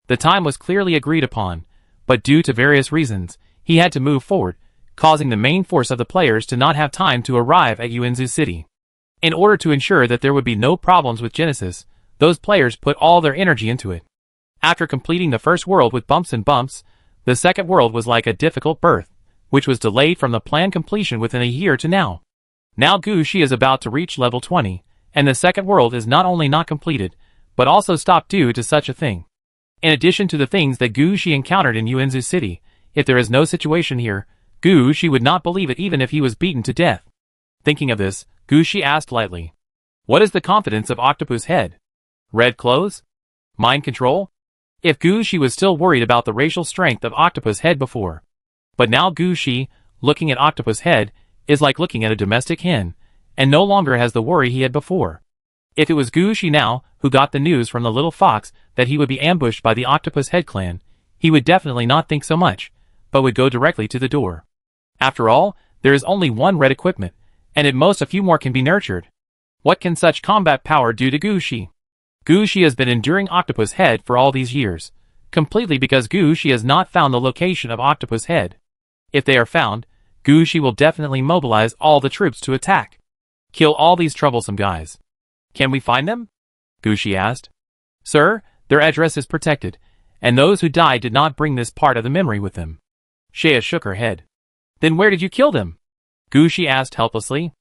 The time was clearly agreed upon, but due to various reasons, he had to move forward, causing the main force of the players to not have time to arrive at Uenzu City. In order to ensure that there would be no problems with Genesis, those players put all their energy into it. After completing the first world with bumps and bumps, the second world was like a difficult birth, which was delayed from the planned completion within a year to now. Now Gushi is about to reach level 20, and the second world is not only not completed, but also stopped due to such a thing. In addition to the things that Gushi encountered in Uenzu City, if there is no situation here, Gushi would not believe it even if he was beaten to death. Thinking of this, Gushi asked lightly, "What is the confidence of Octopus Head? Red clothes? Mind control?" If Gushi was still worried about the racial strength of Octopus Head before. But now Gushi, looking at Octopus Head, is like looking at a domestic hen, and no longer has the worry he had before. If it was Gushi now who got the news from the little fox that he would be ambushed by the Octopus Head clan, he would definitely not think so much, but would go directly to the door. After all, there is only one red equipment, and at most a few more can be nurtured. What can such combat power do to Gushi? Gushi has been enduring Octopus Head for all these years, completely because Gushi has not found the location of Octopus Head. If they are found, Gushi will definitely mobilize all the troops to attack. Kill all these troublesome guys. "Can we find them?" Gushi asked. "Sir, their address is protected, and those who died did not bring this part of the memory with them." Shea shook her head. "Then where did you kill them?" Gushi asked helplessly.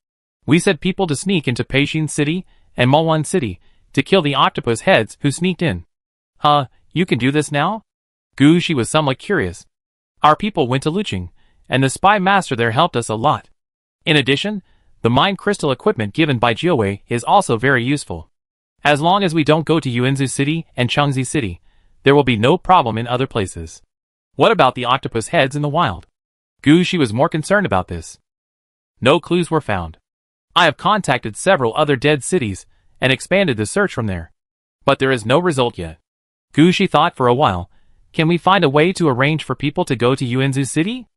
"We set people to sneak into Peishin City and Mulwan City to kill the octopus heads who sneaked in." "Huh, you can do this now?" Gushi was somewhat curious. "Our people went to Luching, and the spy master there helped us a lot. In addition, the mind crystal equipment given by Jiowei is also very useful. As long as we don't go to Uenzu City and Changzi City, there will be no problem in other places." "What about the octopus heads in the wild?" Gushi was more concerned about this. "No clues were found. I have contacted several other dead cities and expanded the search from there, but there is no result yet." Gushi thought for a while. "Can we find a way to arrange for people to go to Uenzu City?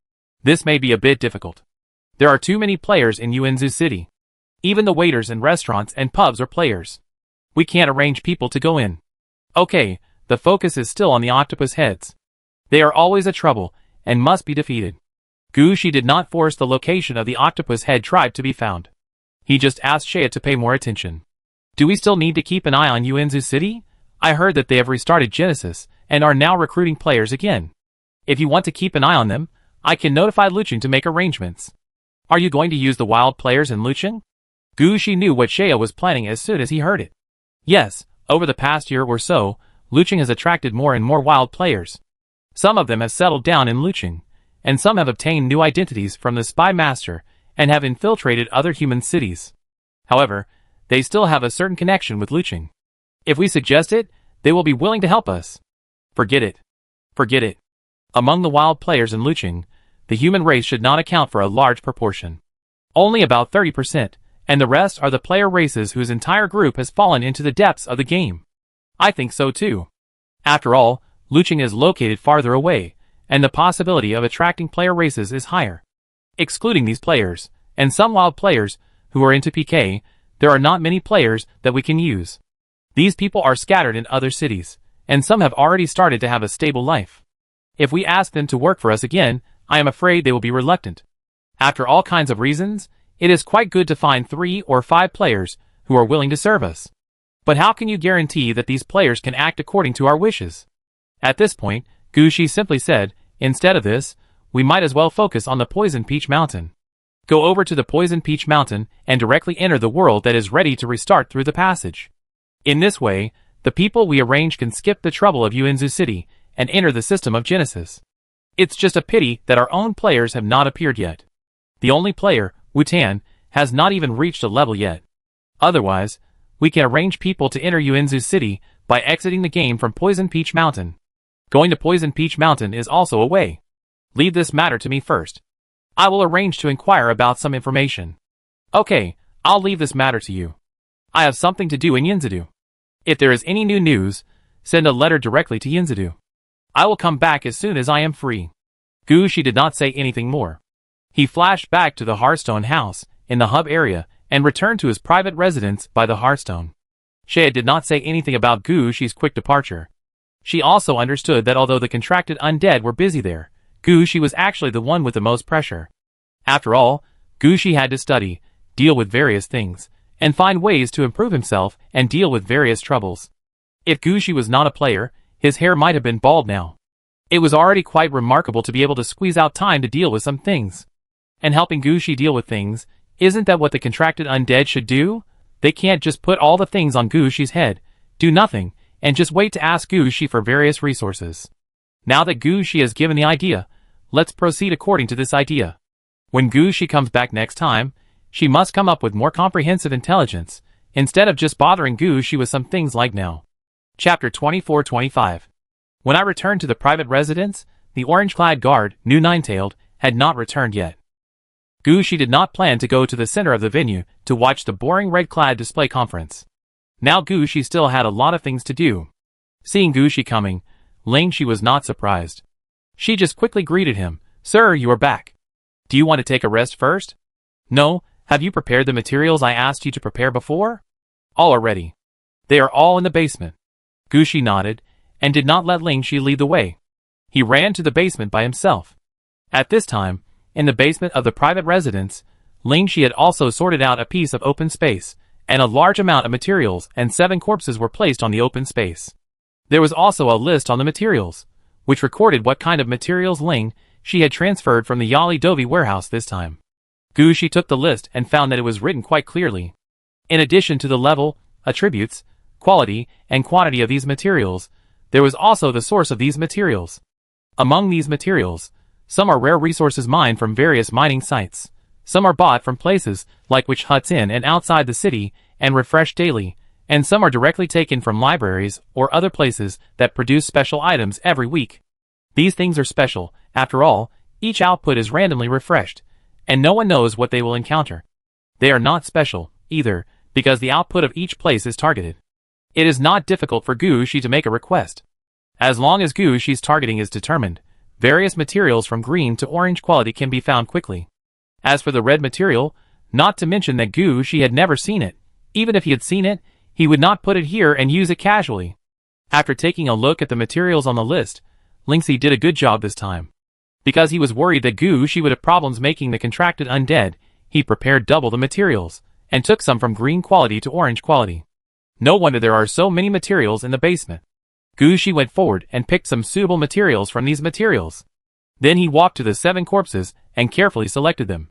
This may be a bit difficult. There are too many players in Uenzu City. Even the waiters in restaurants and pubs are players. We can't arrange people to go in." "Okay, the focus is still on the octopus heads. They are always a trouble and must be defeated." Gushi did not force the location of the octopus head tribe to be found. He just asked Shea to pay more attention. Do we still need to keep an eye on Yuanzu City? I heard that they have restarted Genesis and are now recruiting players again. If you want to keep an eye on them, I can notify Lucheng to make arrangements. Are you going to use the wild players in Lucheng? Gu Shi knew what Shea was planning as soon as he heard it. Yes, over the past year or so, Lucheng has attracted more and more wild players. Some of them have settled down in Lucheng, and some have obtained new identities from the Spy Master and have infiltrated other human cities. However, they still have a certain connection with Lucheng. If we suggest it, they will be willing to help us. Forget it. Forget it. Among the wild players in Lucheng, the human race should not account for a large proportion. Only about 30%, and the rest are the player races whose entire group has fallen into the depths of the game. I think so too. After all, Lucheng is located farther away, and the possibility of attracting player races is higher. Excluding these players, and some wild players who are into PK, there are not many players that we can use. These people are scattered in other cities, and some have already started to have a stable life. If we ask them to work for us again, I am afraid they will be reluctant. After all kinds of reasons, it is quite good to find 3 or 5 players who are willing to serve us. But how can you guarantee that these players can act according to our wishes? At this point, Gu Shi simply said, instead of this, we might as well focus on the Poison Peach Mountain. Go over to the Poison Peach Mountain and directly enter the world that is ready to restart through the passage. In this way, the people we arrange can skip the trouble of Yuanzu City and enter the system of Genesis. It's just a pity that our own players have not appeared yet. The only player, Wutan, has not even reached a level yet. Otherwise, we can arrange people to enter Yuanzu City by exiting the game from Poison Peach Mountain. Going to Poison Peach Mountain is also a way. Leave this matter to me first. I will arrange to inquire about some information. Okay, I'll leave this matter to you. I have something to do in Yinzadu. If there is any new news, send a letter directly to Yinzadu. I will come back as soon as I am free. Gu Shi did not say anything more. He flashed back to the Hearthstone house in the hub area and returned to his private residence by the Hearthstone. Shea did not say anything about Gu Shi's quick departure. She also understood that although the contracted undead were busy there, Gu Shi was actually the one with the most pressure. After all, Gu Shi had to study, deal with various things, and find ways to improve himself and deal with various troubles. If Gu Shi was not a player, his hair might have been bald now. It was already quite remarkable to be able to squeeze out time to deal with some things. And helping Gu Shi deal with things, isn't that what the contracted undead should do? They can't just put all the things on Gu Shi's head, do nothing, and just wait to ask Gu Shi for various resources. Now that Gu Shi has given the idea, let's proceed according to this idea. When Gu Shi comes back next time, she must come up with more comprehensive intelligence, instead of just bothering Gu Shi with some things like now. Chapter 24-25. When I returned to the private residence, the orange-clad guard, New Ninetailed, had not returned yet. Gu Shi did not plan to go to the center of the venue to watch the boring red-clad display conference. Now Gu Shi still had a lot of things to do. Seeing Gu Shi coming, Ling Shi was not surprised. She just quickly greeted him. Sir, you are back. Do you want to take a rest first? No, have you prepared the materials I asked you to prepare before? All are ready. They are all in the basement. Gu Shi nodded, and did not let Ling Shi lead the way. He ran to the basement by himself. At this time, in the basement of the private residence, Ling Shi had also sorted out a piece of open space, and a large amount of materials and 7 corpses were placed on the open space. There was also a list on the materials, which recorded what kind of materials Ling Shi had transferred from the Yali Dovi warehouse this time. Gu Shi took the list and found that it was written quite clearly. In addition to the level, attributes, quality, and quantity of these materials, there was also the source of these materials. Among these materials, some are rare resources mined from various mining sites. Some are bought from places like Witch Huts in and outside the city and refreshed daily, and some are directly taken from libraries or other places that produce special items every week. These things are special. After all, each output is randomly refreshed, and no one knows what they will encounter. They are not special, either, because the output of each place is targeted. It is not difficult for Gu Shi to make a request. As long as Gu Shi's targeting is determined, various materials from green to orange quality can be found quickly. As for the red material, not to mention that Gu Shi had never seen it, even if he had seen it, he would not put it here and use it casually. After taking a look at the materials on the list, Ling Shi did a good job this time. Because he was worried that Gu Shi would have problems making the contracted undead, he prepared double the materials, and took some from green quality to orange quality. No wonder there are so many materials in the basement. Gushi went forward and picked some suitable materials from these materials. Then he walked to the 7 corpses and carefully selected them.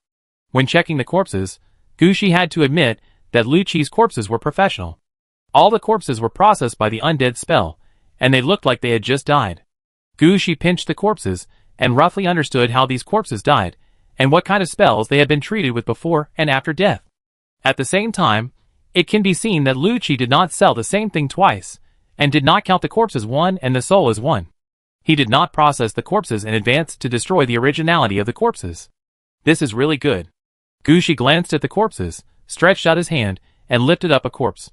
When checking the corpses, Gushi had to admit that Lucci's corpses were professional. All the corpses were processed by the undead spell, and they looked like they had just died. Gushi pinched the corpses and roughly understood how these corpses died, and what kind of spells they had been treated with before and after death. At the same time, it can be seen that Lucci did not sell the same thing twice, and did not count the corpse as one and the soul as one. He did not process the corpses in advance to destroy the originality of the corpses. This is really good. Gushi glanced at the corpses, stretched out his hand, and lifted up a corpse.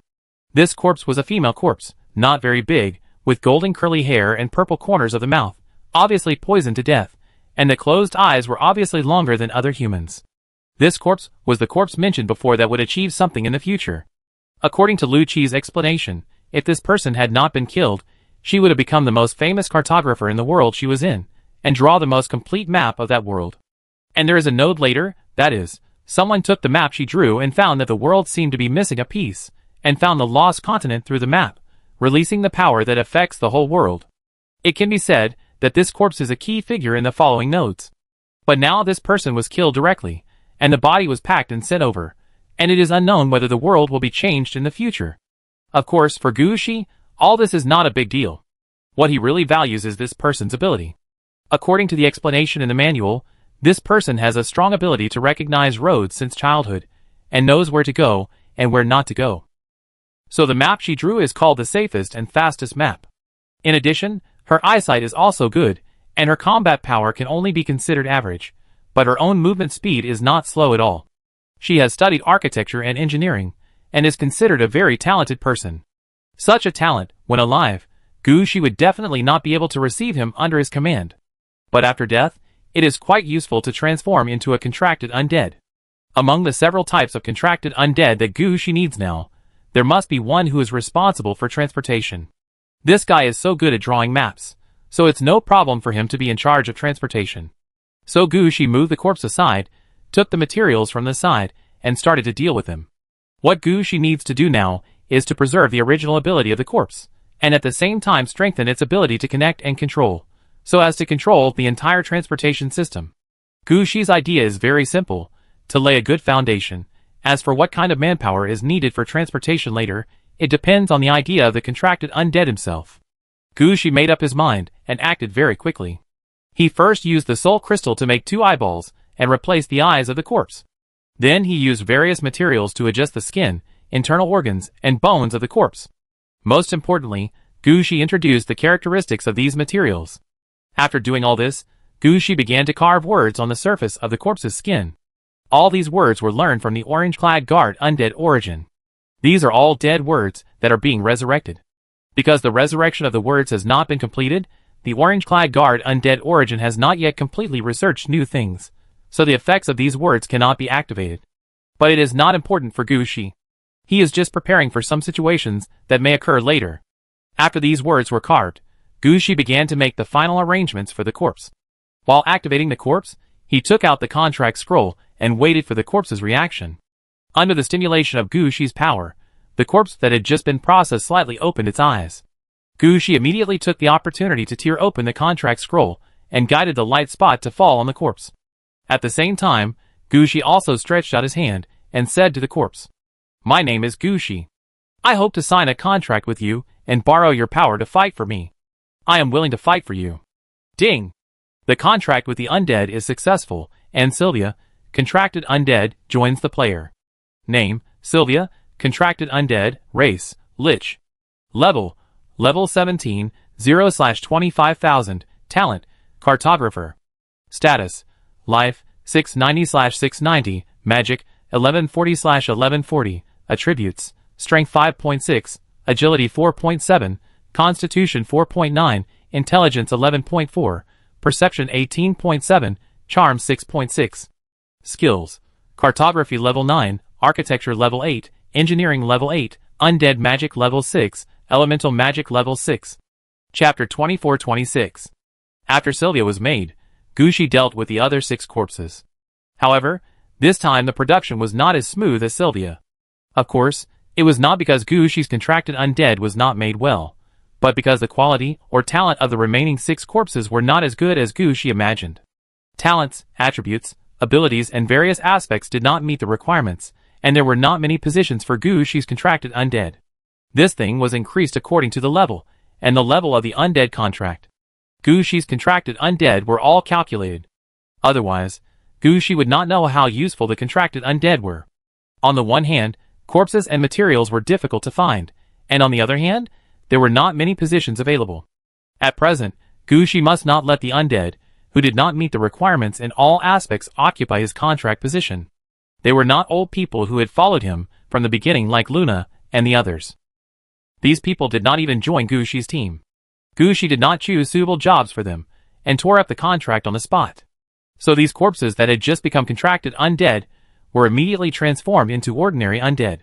This corpse was a female corpse, not very big, with golden curly hair and purple corners of the mouth, obviously poisoned to death, and the closed eyes were obviously longer than other humans. This corpse was the corpse mentioned before that would achieve something in the future. According to Lucci's explanation, if this person had not been killed, she would have become the most famous cartographer in the world she was in, and draw the most complete map of that world. And there is a node later, that is, someone took the map she drew and found that the world seemed to be missing a piece, and found the lost continent through the map, releasing the power that affects the whole world. It can be said that this corpse is a key figure in the following nodes. But now this person was killed directly, and the body was packed and sent over, and it is unknown whether the world will be changed in the future. Of course, for Gushi, all this is not a big deal. What he really values is this person's ability. According to the explanation in the manual, this person has a strong ability to recognize roads since childhood, and knows where to go and where not to go. So the map she drew is called the safest and fastest map. In addition, her eyesight is also good, and her combat power can only be considered average, but her own movement speed is not slow at all. She has studied architecture and engineering, and is considered a very talented person. Such a talent, when alive, Gushi would definitely not be able to receive him under his command. But after death, it is quite useful to transform into a contracted undead. Among the several types of contracted undead that Gushi needs now, there must be one who is responsible for transportation. This guy is so good at drawing maps, so it's no problem for him to be in charge of transportation. So Gushi moved the corpse aside, took the materials from the side, and started to deal with him. What Gushi needs to do now is to preserve the original ability of the corpse, and at the same time strengthen its ability to connect and control, so as to control the entire transportation system. Gushi's idea is very simple, to lay a good foundation. As for what kind of manpower is needed for transportation later, it depends on the idea of the contracted undead himself. Gushi made up his mind, and acted very quickly. He first used the soul crystal to make 2 eyeballs, and replace the eyes of the corpse. Then he used various materials to adjust the skin, internal organs, and bones of the corpse. Most importantly, Gushi introduced the characteristics of these materials. After doing all this, Gushi began to carve words on the surface of the corpse's skin. All these words were learned from the orange-clad guard undead origin. These are all dead words that are being resurrected. Because the resurrection of the words has not been completed, the orange-clad guard undead origin has not yet completely researched new things, so the effects of these words cannot be activated. But it is not important for Gushi. He is just preparing for some situations that may occur later. After these words were carved, Gushi began to make the final arrangements for the corpse. While activating the corpse, he took out the contract scroll and waited for the corpse's reaction. Under the stimulation of Gushi's power, the corpse that had just been processed slightly opened its eyes. Gushi immediately took the opportunity to tear open the contract scroll and guided the light spot to fall on the corpse. At the same time, Gushi also stretched out his hand and said to the corpse, "My name is Gushi. I hope to sign a contract with you and borrow your power to fight for me. I am willing to fight for you." Ding! The contract with the undead is successful, and Sylvia, contracted undead, joins the player. Name, Sylvia, contracted undead, race, Lich. Level 17, 0/25,000, talent, cartographer. Status, life, 690/690, magic, 1140/1140, attributes, strength 5.6, agility 4.7, constitution 4.9, intelligence 11.4, perception 18.7, charm 6.6. Skills, cartography level 9, architecture level 8, engineering level 8, undead magic level 6, elemental magic level 6. Chapter 2426. After Sylvia was made, Gushi dealt with the other 6 corpses. However, this time the production was not as smooth as Sylvia. Of course, It was not because Gushi's contracted undead was not made well, but because the quality or talent of the remaining 6 corpses were not as good as Gushi imagined. Talents, attributes, abilities and various aspects did not meet the requirements, and there were not many positions for Gushi's contracted undead. This thing was increased according to the level, and the level of the undead contract. Gushi's contracted undead were all calculated. Otherwise, Gushi would not know how useful the contracted undead were. On the one hand, corpses and materials were difficult to find, and on the other hand, there were not many positions available. At present, Gushi must not let the undead, who did not meet the requirements in all aspects, occupy his contract position. They were not old people who had followed him from the beginning like Luna and the others. These people did not even join Gushi's team. Gushi did not choose suitable jobs for them, and tore up the contract on the spot. So these corpses that had just become contracted undead were immediately transformed into ordinary undead.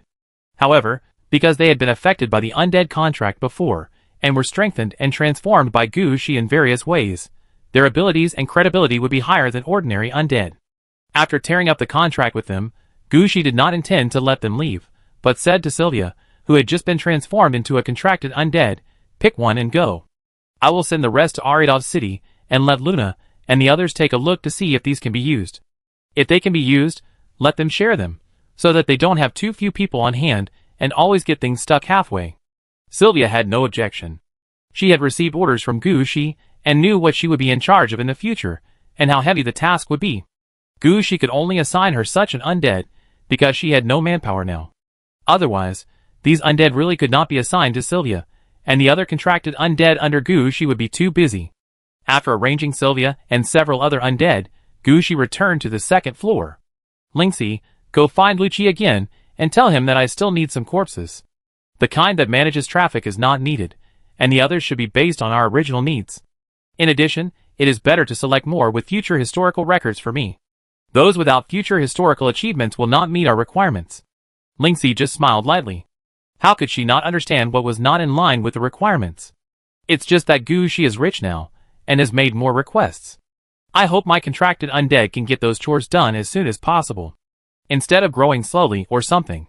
However, because they had been affected by the undead contract before, and were strengthened and transformed by Gushi in various ways, their abilities and credibility would be higher than ordinary undead. After tearing up the contract with them, Gushi did not intend to let them leave, but said to Sylvia, who had just been transformed into a contracted undead, "Pick one and go. I will send the rest to Aridov's city, and let Luna and the others take a look to see if these can be used. If they can be used, let them share them, so that they don't have too few people on hand and always get things stuck halfway." Sylvia had no objection. She had received orders from Gushi and knew what she would be in charge of in the future, and how heavy the task would be. Gushi could only assign her such an undead, because she had no manpower now. Otherwise, these undead really could not be assigned to Sylvia, and the other contracted undead under Gushi would be too busy. After arranging Sylvia and several other undead, Gushi returned to the 2nd floor. "Linksy, go find Lucci again, and tell him that I still need some corpses. The kind that manages traffic is not needed, and the others should be based on our original needs. In addition, it is better to select more with future historical records for me. Those without future historical achievements will not meet our requirements." Linksy just smiled lightly. How could she not understand what was not in line with the requirements? It's just that Gushi is rich now, and has made more requests. I hope my contracted undead can get those chores done as soon as possible, instead of growing slowly or something.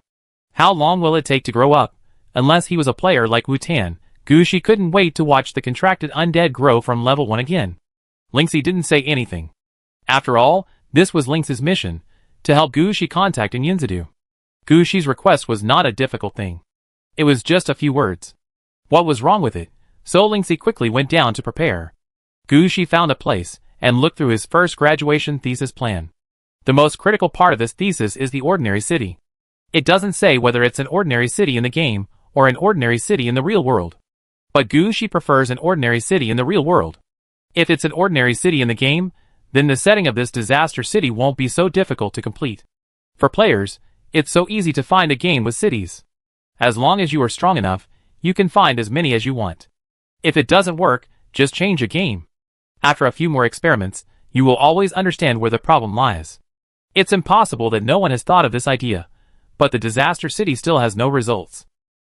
How long will it take to grow up? Unless he was a player like Wu-Tan, Gushi couldn't wait to watch the contracted undead grow from level 1 again. Linksy didn't say anything. After all, this was Lynx's mission, to help Gushi contact in Yinzadu. Gushi's request was not a difficult thing. It was just a few words. What was wrong with it? So Linksy quickly went down to prepare. Gushi found a place, and looked through his first graduation thesis plan. The most critical part of this thesis is the ordinary city. It doesn't say whether it's an ordinary city in the game, or an ordinary city in the real world. But Gushi prefers an ordinary city in the real world. If it's an ordinary city in the game, then the setting of this disaster city won't be so difficult to complete. For players, it's so easy to find a game with cities. As long as you are strong enough, you can find as many as you want. If it doesn't work, just change a game. After a few more experiments, you will always understand where the problem lies. It's impossible that no one has thought of this idea, but the disaster city still has no results.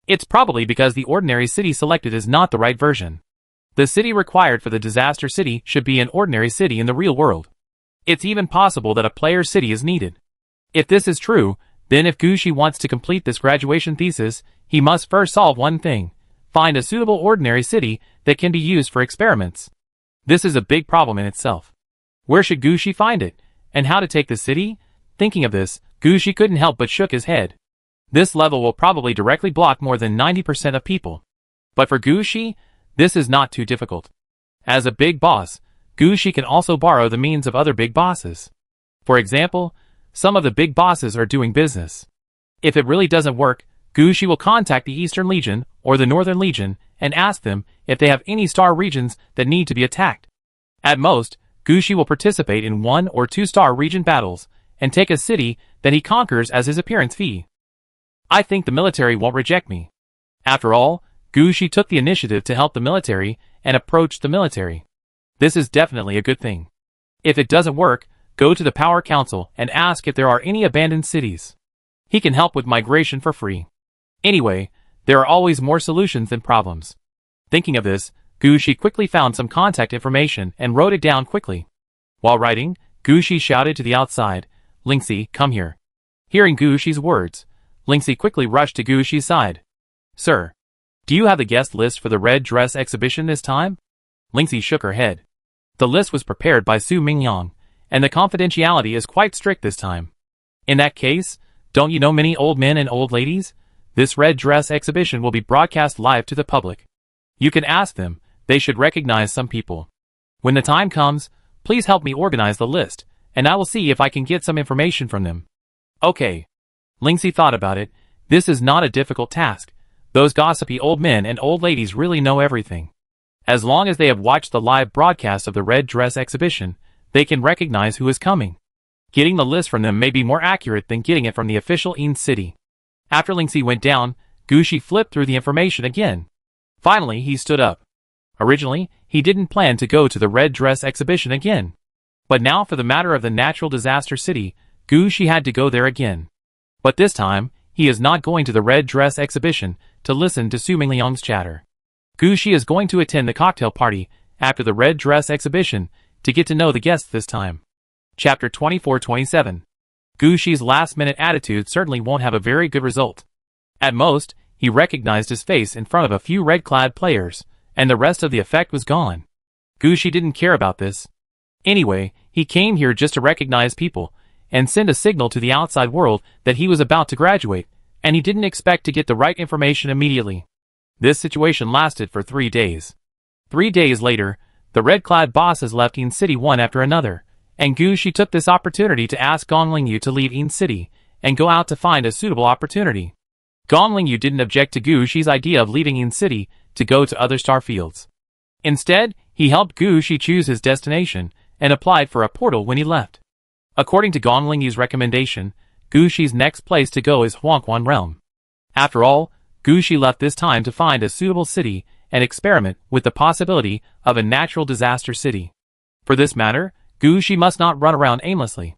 It's probably because the ordinary city selected is not the right version. The city required for the disaster city should be an ordinary city in the real world. It's even possible that a player's city is needed. If this is true, then if Gushi wants to complete this graduation thesis, he must first solve one thing: find a suitable ordinary city that can be used for experiments. This is a big problem in itself. Where should Gushi find it, and how to take the city? Thinking of this, Gushi couldn't help but shook his head. This level will probably directly block more than 90% of people. But for Gushi, this is not too difficult. As a big boss, Gushi can also borrow the means of other big bosses. For example, some of the big bosses are doing business. If it really doesn't work, Gushi will contact the Eastern Legion or the Northern Legion and ask them if they have any star regions that need to be attacked. At most, Gushi will participate in 1 or 2 star region battles and take a city that he conquers as his appearance fee. I think the military won't reject me. After all, Gushi took the initiative to help the military and approached the military. This is definitely a good thing. If it doesn't work, go to the Power Council and ask if there are any abandoned cities. He can help with migration for free. Anyway, there are always more solutions than problems. Thinking of this, Gushi quickly found some contact information and wrote it down quickly. While writing, Gushi shouted to the outside, "Linksy, come here." Hearing Gushi's words, Lingxi quickly rushed to Gu Shi's side. Sir, do you have the guest list for the red dress exhibition this time? Lingxi shook her head. The list was prepared by Su Mingyang, and the confidentiality is quite strict this time. In that case, don't you know many old men and old ladies? This red dress exhibition will be broadcast live to the public. You can ask them, they should recognize some people. When the time comes, please help me organize the list, and I will see if I can get some information from them. Okay. Lingxi thought about it. This is not a difficult task. Those gossipy old men and old ladies really know everything. As long as they have watched the live broadcast of the red dress exhibition, they can recognize who is coming. Getting the list from them may be more accurate than getting it from the official Yin City. After Lingxi went down, Gu Shi flipped through the information again. Finally, he stood up. Originally, he didn't plan to go to the red dress exhibition again. But now for the matter of the natural disaster city, Gu Shi had to go there again. But this time, he is not going to the red dress exhibition to listen to Su Mingliang's chatter. Gu Shi is going to attend the cocktail party after the red dress exhibition to get to know the guests this time. Chapter 2427. Gu Shi's last-minute attitude certainly won't have a very good result. At most, he recognized his face in front of a few red-clad players, and the rest of the effect was gone. Gu Shi didn't care about this. Anyway, he came here just to recognize people, and send a signal to the outside world that he was about to graduate, and he didn't expect to get the right information immediately. This situation lasted for 3 days. 3 days later, the red-clad bosses left Yin City one after another, and Gu Shi took this opportunity to ask Gong Lingyu to leave Yin City and go out to find a suitable opportunity. Gong Lingyu didn't object to Gu Shi's idea of leaving Yin City to go to other star fields. Instead, he helped Gu Shi choose his destination and applied for a portal when he left. According to Gong Lingyu's recommendation, Gu Shi's next place to go is Huangquan Realm. After all, Gu Shi left this time to find a suitable city and experiment with the possibility of a natural disaster city. For this matter, Gu Shi must not run around aimlessly.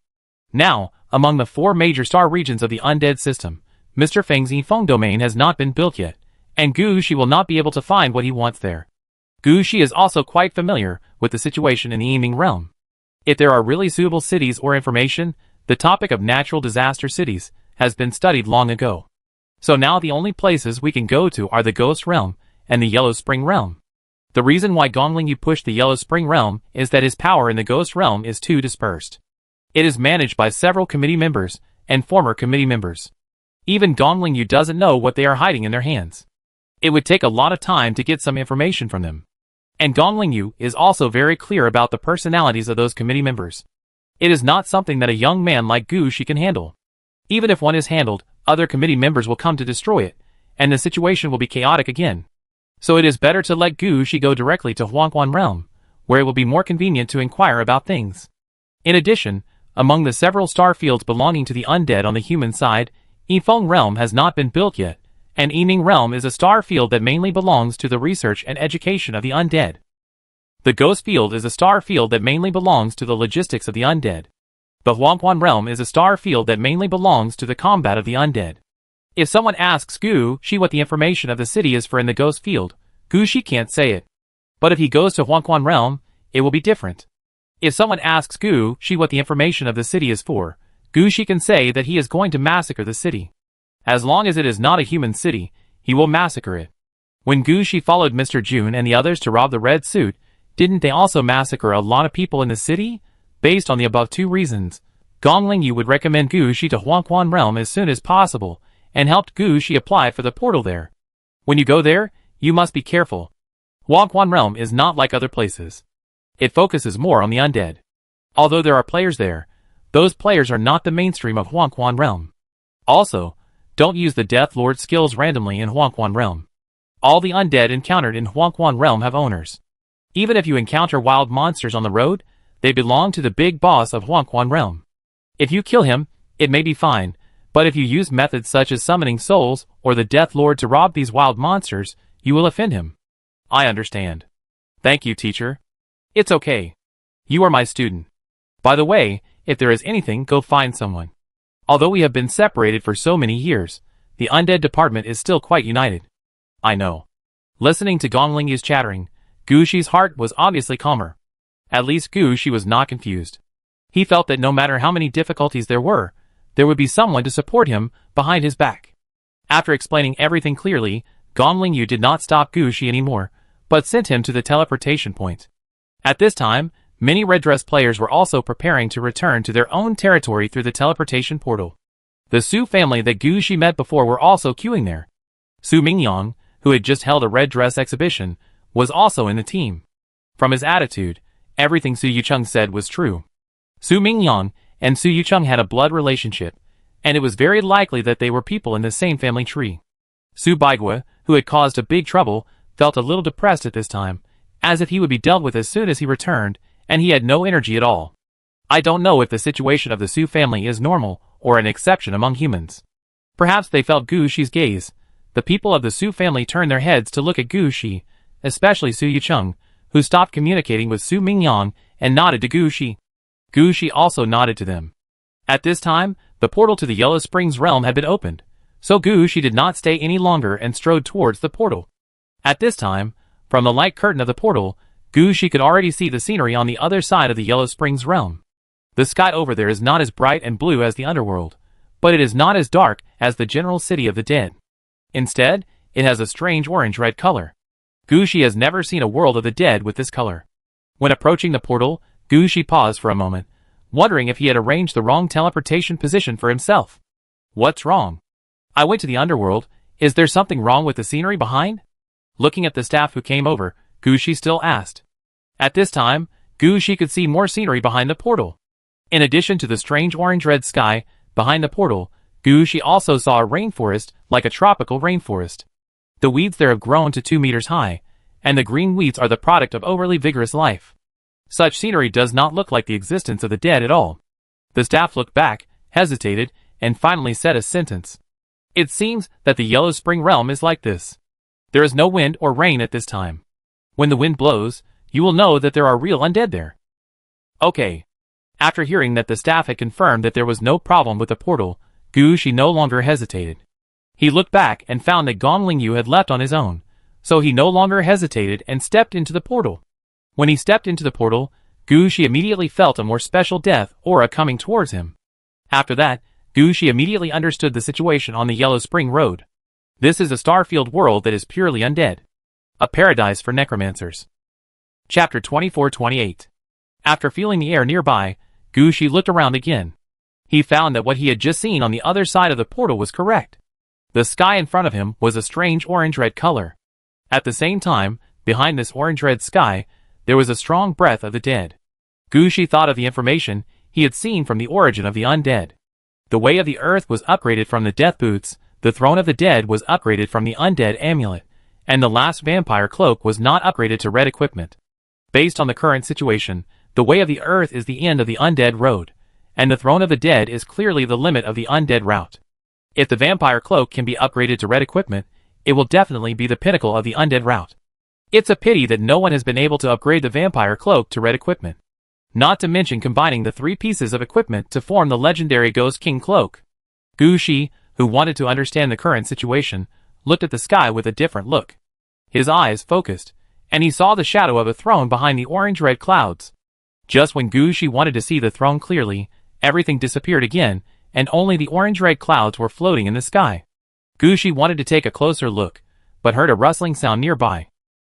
Now, among the 4 major star regions of the undead system, Mr. Feng's Yifeng domain has not been built yet, and Gu Shi will not be able to find what he wants there. Gu Shi is also quite familiar with the situation in the Yiming realm. If there are really suitable cities or information, the topic of natural disaster cities has been studied long ago. So now the only places we can go to are the Ghost Realm and the Yellow Spring Realm. The reason why Gong Lingyu pushed the Yellow Spring Realm is that his power in the Ghost Realm is too dispersed. It is managed by several committee members and former committee members. Even Gong Lingyu doesn't know what they are hiding in their hands. It would take a lot of time to get some information from them. And Gong Lingyu is also very clear about the personalities of those committee members. It is not something that a young man like Gu Shi can handle. Even if one is handled, other committee members will come to destroy it, and the situation will be chaotic again. So it is better to let Gu Shi go directly to Huangquan Realm, where it will be more convenient to inquire about things. In addition, among the several star fields belonging to the undead on the human side, Yifeng Realm has not been built yet, and Yiming Realm is a star field that mainly belongs to the research and education of the undead. The Ghost Field is a star field that mainly belongs to the logistics of the undead. The Huangquan Realm is a star field that mainly belongs to the combat of the undead. If someone asks Gu Shi what the information of the city is for in the Ghost Field, Gu Shi can't say it. But if he goes to Huangquan Realm, it will be different. If someone asks Gu Shi what the information of the city is for, Gu Shi can say that he is going to massacre the city. As long as it is not a human city, he will massacre it. When Gu Shi followed Mr. Jun and the others to rob the red suit, didn't they also massacre a lot of people in the city? Based on the above 2 reasons, Gong Lingyu would recommend Gu Shi to Huangquan Realm as soon as possible, and helped Gu Shi apply for the portal there. When you go there, you must be careful. Huangquan Realm is not like other places. It focuses more on the undead. Although there are players there, those players are not the mainstream of Huangquan Realm. Also, don't use the Death Lord skills randomly in Huangquan Realm. All the undead encountered in Huangquan Realm have owners. Even if you encounter wild monsters on the road, they belong to the big boss of Huangquan Realm. If you kill him, it may be fine, but if you use methods such as summoning souls or the Death Lord to rob these wild monsters, you will offend him. I understand. Thank you, teacher. It's okay. You are my student. By the way, if there is anything, go find someone. Although we have been separated for so many years, the undead department is still quite united. I know. Listening to Gong Lingyu's chattering, Gu Shi's heart was obviously calmer. At least Gu Shi was not confused. He felt that no matter how many difficulties there would be someone to support him behind his back. After explaining everything clearly, Gong Lingyu did not stop Gu Shi anymore, but sent him to the teleportation point. At this time, many red dress players were also preparing to return to their own territory through the teleportation portal. The Su family that Gu Shi met before were also queuing there. Su Mingyang, who had just held a red dress exhibition, was also in the team. From his attitude, everything Su Yucheng said was true. Su Mingyang and Su Yucheng had a blood relationship, and it was very likely that they were people in the same family tree. Su Baigua, who had caused a big trouble, felt a little depressed at this time, as if he would be dealt with as soon as he returned, and he had no energy at all. I don't know if the situation of the Su family is normal or an exception among humans. Perhaps they felt Gu Shi's gaze. The people of the Su family turned their heads to look at Gu Shi, especially Su Yucheng, who stopped communicating with Su Mingyang and nodded to Gu Shi. Gu Shi also nodded to them. At this time, the portal to the Yellow Springs realm had been opened, so Gu Shi did not stay any longer and strode towards the portal. At this time, from the light curtain of the portal, Gu Shi could already see the scenery on the other side of the Yellow Springs realm. The sky over there is not as bright and blue as the underworld, but it is not as dark as the general city of the dead. Instead, it has a strange orange-red color. Gu Shi has never seen a world of the dead with this color. When approaching the portal, Gu Shi paused for a moment, wondering if he had arranged the wrong teleportation position for himself. What's wrong? I went to the underworld. Is there something wrong with the scenery behind? Looking at the staff who came over, Gu Shi still asked. At this time, Gu Shi could see more scenery behind the portal. In addition to the strange orange-red sky behind the portal, Gu Shi also saw a rainforest like a tropical rainforest. The weeds there have grown to 2 meters high, and the green weeds are the product of overly vigorous life. Such scenery does not look like the existence of the dead at all. The staff looked back, hesitated, and finally said a sentence. It seems that the Yellow Spring realm is like this. There is no wind or rain at this time. When the wind blows, you will know that there are real undead there. Okay. After hearing that the staff had confirmed that there was no problem with the portal, Gu Shi no longer hesitated. He looked back and found that Gong Lingyu had left on his own, so he no longer hesitated and stepped into the portal. When he stepped into the portal, Gu Shi immediately felt a more special death aura coming towards him. After that, Gu Shi immediately understood the situation on the Yellow Spring Road. This is a star-filled world that is purely undead. A paradise for necromancers. Chapter 2428. After feeling the air nearby, Gu Shi looked around again. He found that what he had just seen on the other side of the portal was correct. The sky in front of him was a strange orange-red color. At the same time, behind this orange-red sky, there was a strong breath of the dead. Gu Shi thought of the information he had seen from the origin of the undead. The way of the earth was upgraded from the death boots, the throne of the dead was upgraded from the undead amulet, and the last vampire cloak was not upgraded to red equipment. Based on the current situation, the way of the earth is the end of the undead road, and the throne of the dead is clearly the limit of the undead route. If the vampire cloak can be upgraded to red equipment, it will definitely be the pinnacle of the undead route. It's a pity that no one has been able to upgrade the vampire cloak to red equipment. Not to mention combining the 3 pieces of equipment to form the legendary Ghost King cloak. Gu Shi, who wanted to understand the current situation, looked at the sky with a different look. His eyes focused, and he saw the shadow of a throne behind the orange-red clouds. Just when Gu Shi wanted to see the throne clearly, everything disappeared again, and only the orange-red clouds were floating in the sky. Gu Shi wanted to take a closer look, but heard a rustling sound nearby.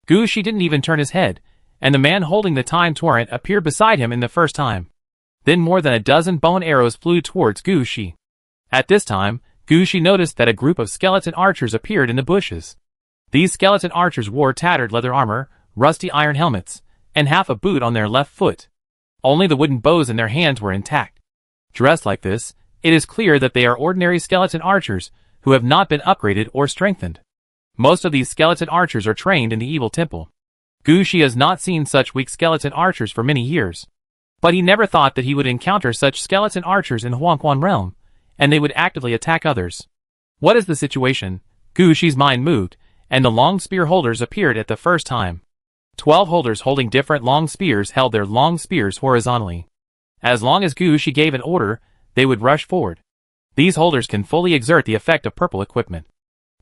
Gu Shi didn't even turn his head, and the man holding the time torrent appeared beside him in the first time. Then more than a dozen bone arrows flew towards Gu Shi. At this time, Gu Shi noticed that a group of skeleton archers appeared in the bushes. These skeleton archers wore tattered leather armor, rusty iron helmets, and half a boot on their left foot. Only the wooden bows in their hands were intact. Dressed like this, it is clear that they are ordinary skeleton archers who have not been upgraded or strengthened. Most of these skeleton archers are trained in the evil temple. Gu Shi has not seen such weak skeleton archers for many years. But he never thought that he would encounter such skeleton archers in Huangquan realm, and they would actively attack others. What is the situation? Gu Shi's mind moved, and the long spear holders appeared at the first time. 12 holders holding different long spears held their long spears horizontally. As long as Gu Shi gave an order, they would rush forward. These holders can fully exert the effect of purple equipment.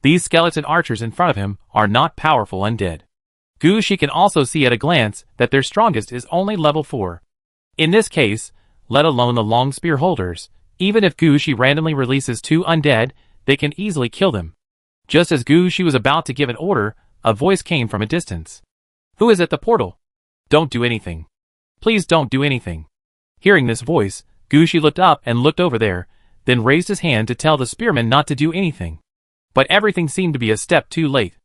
These skeleton archers in front of him are not powerful undead. Gu Shi can also see at a glance that their strongest is only level 4. In this case, let alone the long spear holders, even if Gu Shi randomly releases 2 undead, they can easily kill them. Just as Gu Shi was about to give an order, a voice came from a distance. "Who is at the portal? Don't do anything. Please don't do anything." Hearing this voice, Gu Shi looked up and looked over there, then raised his hand to tell the spearman not to do anything. But everything seemed to be a step too late.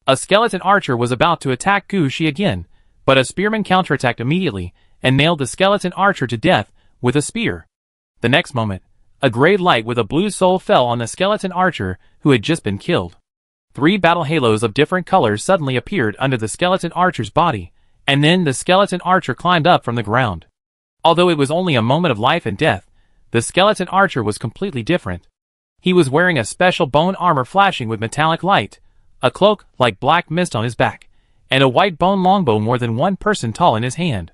A skeleton archer was about to attack Gu Shi again, but a spearman counterattacked immediately and nailed the skeleton archer to death with a spear. The next moment, a gray light with a blue soul fell on the skeleton archer who had just been killed. 3 battle halos of different colors suddenly appeared under the skeleton archer's body, and then the skeleton archer climbed up from the ground. Although it was only a moment of life and death, the skeleton archer was completely different. He was wearing a special bone armor flashing with metallic light, a cloak like black mist on his back, and a white bone longbow more than 1 person tall in his hand.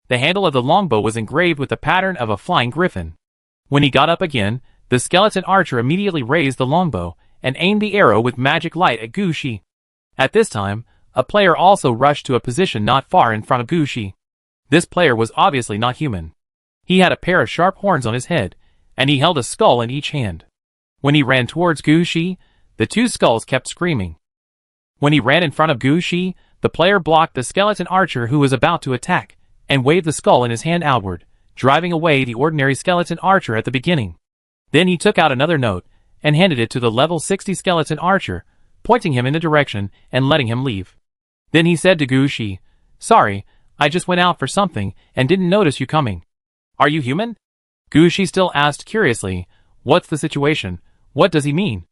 The handle of the longbow was engraved with the pattern of a flying griffin. When he got up again, the skeleton archer immediately raised the longbow and aimed the arrow with magic light at Gu Shi. At this time, a player also rushed to a position not far in front of Gu Shi. This player was obviously not human. He had a pair of sharp horns on his head, and he held a skull in each hand. When he ran towards Gu Shi, the 2 skulls kept screaming. When he ran in front of Gu Shi, the player blocked the skeleton archer who was about to attack, and waved the skull in his hand outward, driving away the ordinary skeleton archer at the beginning. Then he took out another note, and handed it to the level 60 skeleton archer, pointing him in the direction and letting him leave. Then he said to Gu Shi, "Sorry, I just went out for something and didn't notice you coming. Are you human?" Gu Shi still asked curiously, "What's the situation? What does he mean?"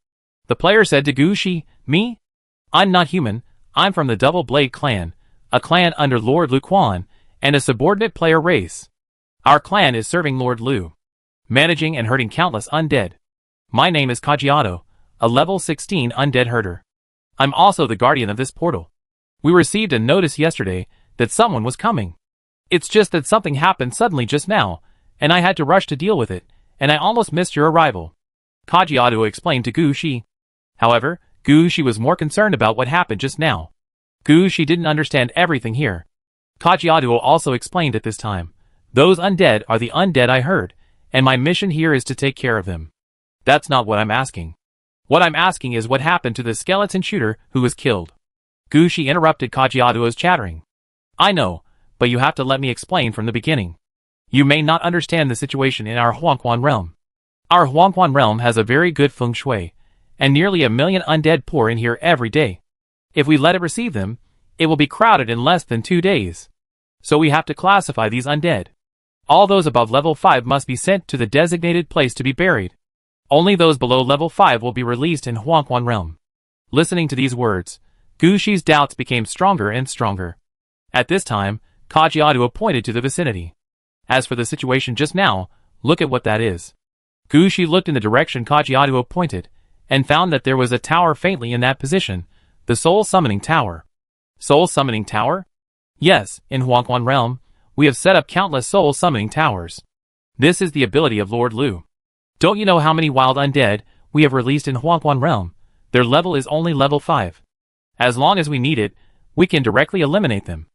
The player said to Gu Shi, "Me? I'm not human. I'm from the Double Blade clan, a clan under Lord Lu Quan, and a subordinate player race. Our clan is serving Lord Lu, managing and herding countless undead. My name is Kajiado, a level 16 undead herder. I'm also the guardian of this portal. We received a notice yesterday that someone was coming. It's just that something happened suddenly just now, and I had to rush to deal with it, and I almost missed your arrival," Kajiado explained to Gu Shi. However, Gu Shi was more concerned about what happened just now. Gu Shi didn't understand everything here. Kajiado also explained at this time, "Those undead are the undead I heard, and my mission here is to take care of them. That's not what I'm asking. What I'm asking is what happened to the skeleton shooter who was killed." Gu Shi interrupted Kajiado's chattering. "I know, but you have to let me explain from the beginning. You may not understand the situation in our Huangquan realm. Our Huangquan realm has a very good feng shui, and nearly 1 million undead pour in here every day. If we let it receive them, it will be crowded in less than 2 days. So we have to classify these undead. All those above level 5 must be sent to the designated place to be buried. Only those below level 5 will be released in Huangquan realm." Listening to these words, Gu Shi's doubts became stronger and stronger. At this time, Kajiado pointed to the vicinity. "As for the situation just now, look at what that is." Gu Shi looked in the direction Kajiado pointed, and found that there was a tower faintly in that position, the Soul Summoning Tower. Soul Summoning Tower? Yes, in Huangquan realm, we have set up countless soul summoning towers. This is the ability of Lord Lu. Don't you know how many wild undead we have released in Huangquan realm? Their level is only level 5. As long as we need it, we can directly eliminate them.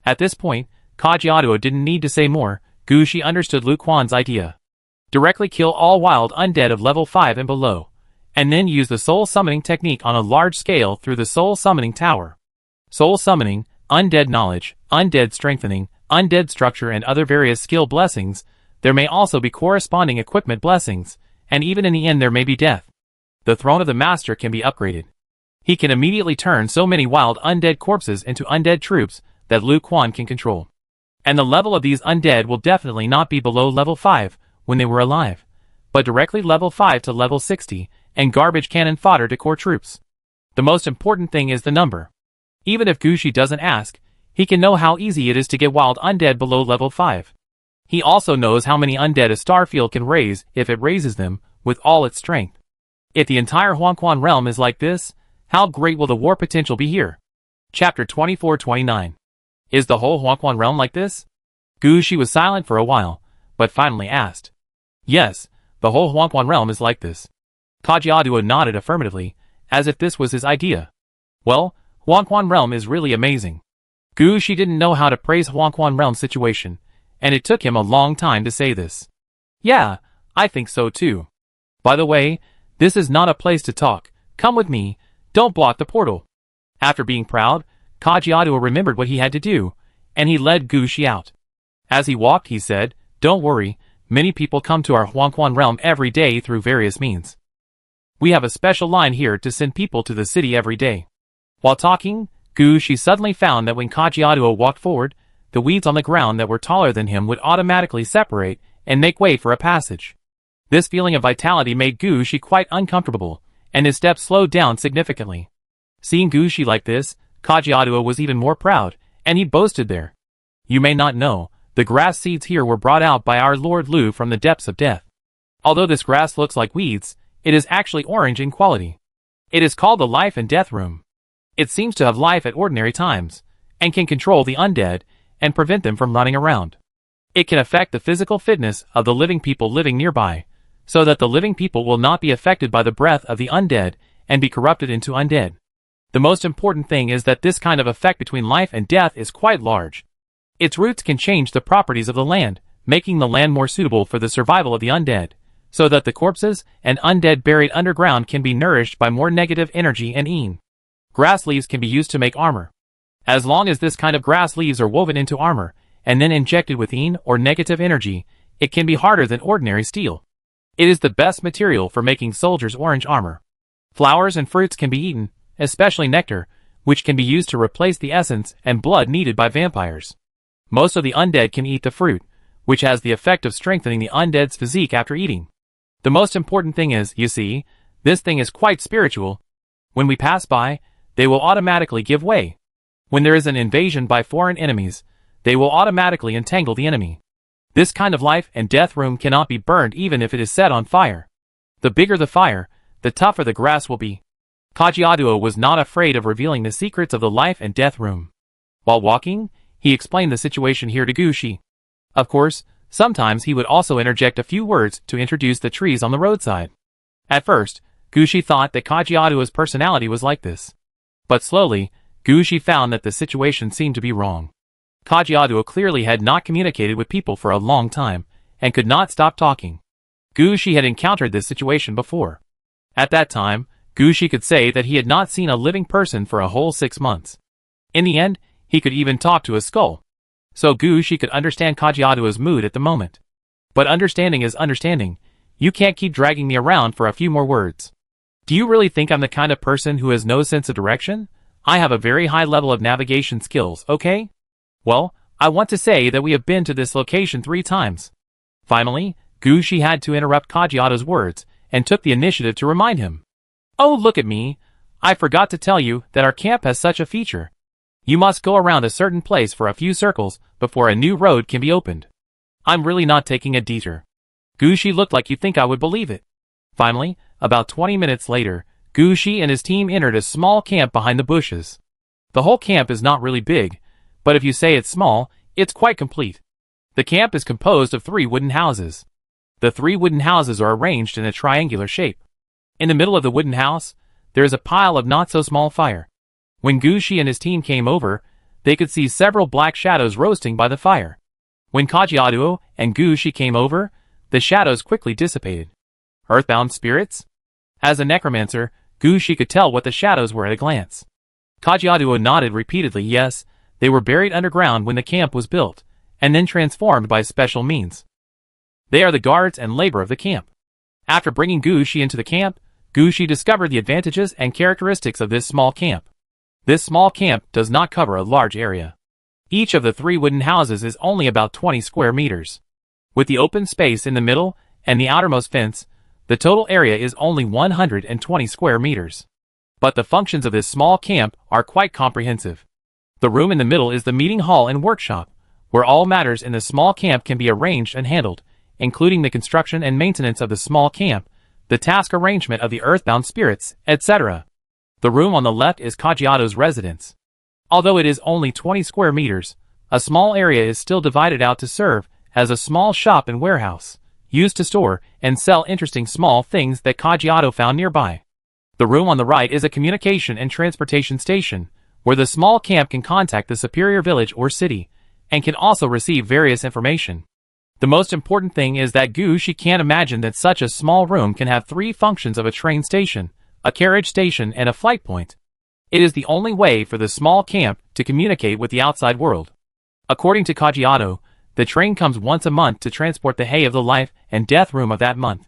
At this point, Kajiado didn't need to say more. Gu Shi understood Lu Quan's idea. Directly kill all wild undead of level 5 and below, and then use the soul summoning technique on a large scale through the soul summoning tower. Soul summoning, undead knowledge, undead strengthening, undead structure and other various skill blessings. There may also be corresponding equipment blessings, and even in the end there may be death. The throne of the master can be upgraded. He can immediately turn so many wild undead corpses into undead troops that Lu Quan can control. And the level of these undead will definitely not be below level 5 when they were alive, but directly level 5 to level 60, and garbage cannon fodder to core troops. The most important thing is the number. Even if Gu Shi doesn't ask, he can know how easy it is to get wild undead below level 5. He also knows how many undead a star field can raise if it raises them with all its strength. If the entire Huangquan realm is like this, how great will the war potential be here? Chapter 2429. Is the whole Huangquan realm like this? Gu Shi was silent for a while, but finally asked. Yes, the whole Huangquan realm is like this. Kajiado nodded affirmatively, as if this was his idea. Well, Huangquan realm is really amazing. Gu Shi didn't know how to praise Huangquan realm's situation, and it took him a long time to say this. Yeah, I think so too. By the way, this is not a place to talk. Come with me. don't block the portal. After being proud, Kajiado remembered what he had to do, and he led Gushi out. As he walked, he said, "Don't worry, many people come to our Huangquan realm every day through various means. We have a special line here to send people to the city every day." While talking, Gushi suddenly found that when Kajiado walked forward, the weeds on the ground that were taller than him would automatically separate and make way for a passage. This feeling of vitality made Gushi quite uncomfortable, and his steps slowed down significantly. Seeing Gushi like this, Kajiado was even more proud, and he boasted there. "You may not know, the grass seeds here were brought out by our Lord Lu from the depths of death. Although this grass looks like weeds, it is actually orange in quality. It is called the Life and Death Room. It seems to have life at ordinary times, and can control the undead, and prevent them from running around. It can affect the physical fitness of the living people living nearby, so that the living people will not be affected by the breath of the undead, and be corrupted into undead. The most important thing is that this kind of effect between life and death is quite large. Its roots can change the properties of the land, making the land more suitable for the survival of the undead, so that the corpses and undead buried underground can be nourished by more negative energy and een. Grass leaves can be used to make armor. As long as this kind of grass leaves are woven into armor, and then injected with een or negative energy, it can be harder than ordinary steel. It is the best material for making soldiers' orange armor. Flowers and fruits can be eaten, especially nectar, which can be used to replace the essence and blood needed by vampires. Most of the undead can eat the fruit, which has the effect of strengthening the undead's physique after eating. The most important thing is, you see, this thing is quite spiritual. When we pass by, they will automatically give way. When there is an invasion by foreign enemies, they will automatically entangle the enemy. This kind of life and death room cannot be burned even if it is set on fire. The bigger the fire, the tougher the grass will be." Kajiado was not afraid of revealing the secrets of the life and death room. While walking, he explained the situation here to Gushi. Of course, sometimes he would also interject a few words to introduce the trees on the roadside. At first, Gushi thought that Kajiado's personality was like this. But slowly, Gushi found that the situation seemed to be wrong. Kajiado clearly had not communicated with people for a long time, and could not stop talking. Gushi had encountered this situation before. At that time, Gushi could say that he had not seen a living person for a whole 6 months. In the end, he could even talk to a skull. So Gushi could understand Kajiado's mood at the moment. But understanding is understanding. You can't keep dragging me around for a few more words. Do you really think I'm the kind of person who has no sense of direction? I have a very high level of navigation skills, okay? Well, I want to say that we have been to this location 3 times. Finally, Gushi had to interrupt Kajiado's words, and took the initiative to remind him. "Oh, look at me. I forgot to tell you that our camp has such a feature. You must go around a certain place for a few circles before a new road can be opened. I'm really not taking a detour." Gushi looked like you'd think I would believe it. Finally, about 20 minutes later, Gushi and his team entered a small camp behind the bushes. The whole camp is not really big, but if you say it's small, it's quite complete. The camp is composed of 3 wooden houses. The 3 wooden houses are arranged in a triangular shape. In the middle of the wooden house, there is a pile of not-so-small fire. When Gushi and his team came over, they could see several black shadows roasting by the fire. When Kajiado and Gushi came over, the shadows quickly dissipated. Earthbound spirits? As a necromancer, Gushi could tell what the shadows were at a glance. Kajiado nodded repeatedly. Yes, they were buried underground when the camp was built, and then transformed by special means. They are the guards and labor of the camp. After bringing Gushi into the camp, Gushi discovered the advantages and characteristics of this small camp. This small camp does not cover a large area. Each of the 3 wooden houses is only about 20 square meters. With the open space in the middle and the outermost fence, the total area is only 120 square meters. But the functions of this small camp are quite comprehensive. The room in the middle is the meeting hall and workshop, where all matters in the small camp can be arranged and handled, including the construction and maintenance of the small camp, the task arrangement of the earthbound spirits, etc. The room on the left is Kajiado's residence. Although it is only 20 square meters, a small area is still divided out to serve as a small shop and warehouse, used to store and sell interesting small things that Kajiado found nearby. The room on the right is a communication and transportation station, where the small camp can contact the superior village or city, and can also receive various information. The most important thing is that Gushi can't imagine that such a small room can have 3 functions of a train station, a carriage station, and a flight point. It is the only way for the small camp to communicate with the outside world. According to Kajiado, the train comes once a month to transport the hay of the life and death room of that month.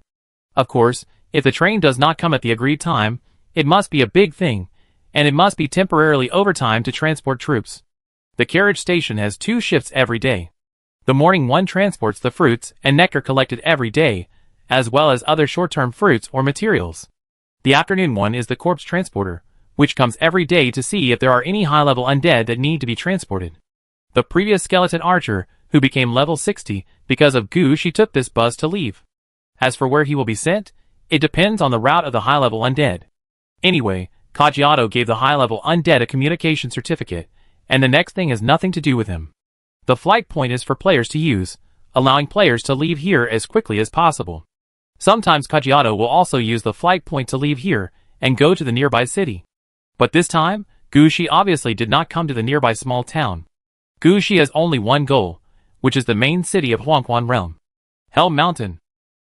Of course, if the train does not come at the agreed time, it must be a big thing, and it must be temporarily overtime to transport troops. The carriage station has 2 shifts every day. The morning one transports the fruits and nectar collected every day, as well as other short-term fruits or materials. The afternoon one is the corpse transporter, which comes every day to see if there are any high-level undead that need to be transported. The previous skeleton archer, who became level 60 because of goo, she took this bus to leave. As for where he will be sent, it depends on the route of the high-level undead. Anyway, Kajiado gave the high-level undead a communication certificate, and the next thing has nothing to do with him. The flight point is for players to use, allowing players to leave here as quickly as possible. Sometimes Kajiado will also use the flight point to leave here and go to the nearby city. But this time, Gushi obviously did not come to the nearby small town. Gushi has only one goal, which is the main city of Huangquan Realm. Hell Mountain.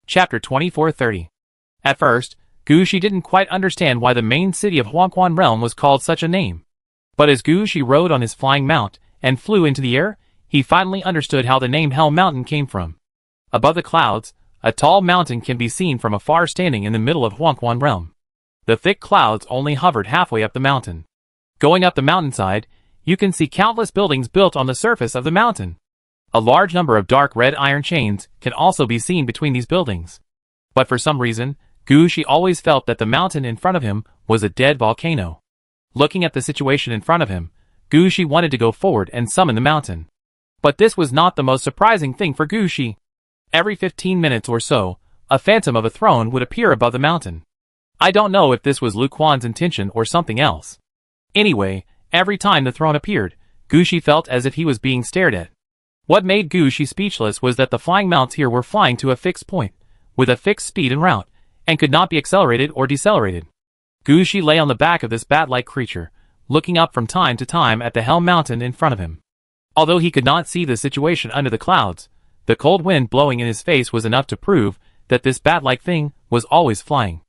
Chapter 2430. At first, Gushi didn't quite understand why the main city of Huangquan Realm was called such a name. But as Gushi rode on his flying mount and flew into the air, he finally understood how the name Hell Mountain came from. Above the clouds, a tall mountain can be seen from afar standing in the middle of Huangquan Realm. The thick clouds only hovered halfway up the mountain. Going up the mountainside, you can see countless buildings built on the surface of the mountain. A large number of dark red iron chains can also be seen between these buildings. But for some reason, Gushi always felt that the mountain in front of him was a dead volcano. Looking at the situation in front of him, Gushi wanted to go forward and summon the mountain. But this was not the most surprising thing for Gushi. Every 15 minutes or so, a phantom of a throne would appear above the mountain. I don't know if this was Lu Quan's intention or something else. Anyway, every time the throne appeared, Gushi felt as if he was being stared at. What made Gushi speechless was that the flying mounts here were flying to a fixed point, with a fixed speed and route, and could not be accelerated or decelerated. Gushi lay on the back of this bat-like creature, looking up from time to time at the Hell Mountain in front of him. Although he could not see the situation under the clouds, the cold wind blowing in his face was enough to prove that this bat-like thing was always flying.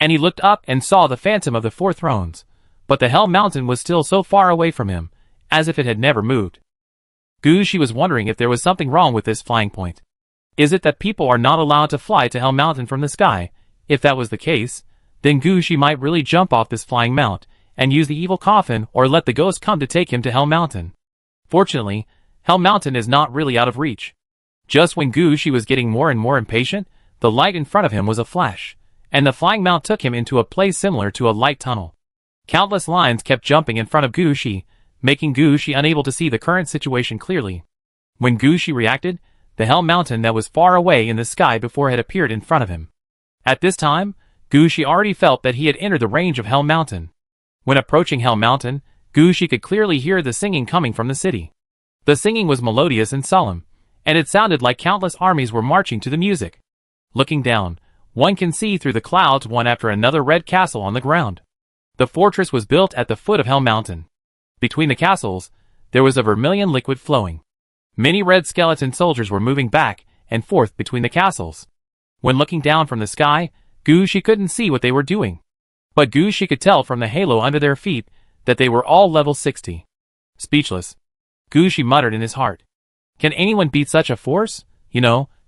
And he looked up and saw the phantom of the 4 thrones, but the Hell Mountain was still so far away from him, as if it had never moved. Gushi was wondering if there was something wrong with this flying point. Is it that people are not allowed to fly to Hell Mountain from the sky? If that was the case, then Gushi might really jump off this flying mount and use the evil coffin or let the ghost come to take him to Hell Mountain. Fortunately, Hell Mountain is not really out of reach. Just when Gushi was getting more and more impatient, the light in front of him was a flash, and the flying mount took him into a place similar to a light tunnel. Countless lines kept jumping in front of Gushi, making Gushi unable to see the current situation clearly. When Gushi reacted, the Hell Mountain that was far away in the sky before had appeared in front of him. At this time, Gushi already felt that he had entered the range of Hell Mountain. When approaching Hell Mountain, Gushi could clearly hear the singing coming from the city. The singing was melodious and solemn, and it sounded like countless armies were marching to the music. Looking down, one can see through the clouds one after another red castle on the ground. The fortress was built at the foot of Hell Mountain. Between the castles, there was a vermilion liquid flowing. Many red skeleton soldiers were moving back and forth between the castles. When looking down from the sky, Gushi couldn't see what they were doing. But Gushi could tell from the halo under their feet that they were all level 60. Speechless, Gushi muttered in his heart. Can anyone beat such a force?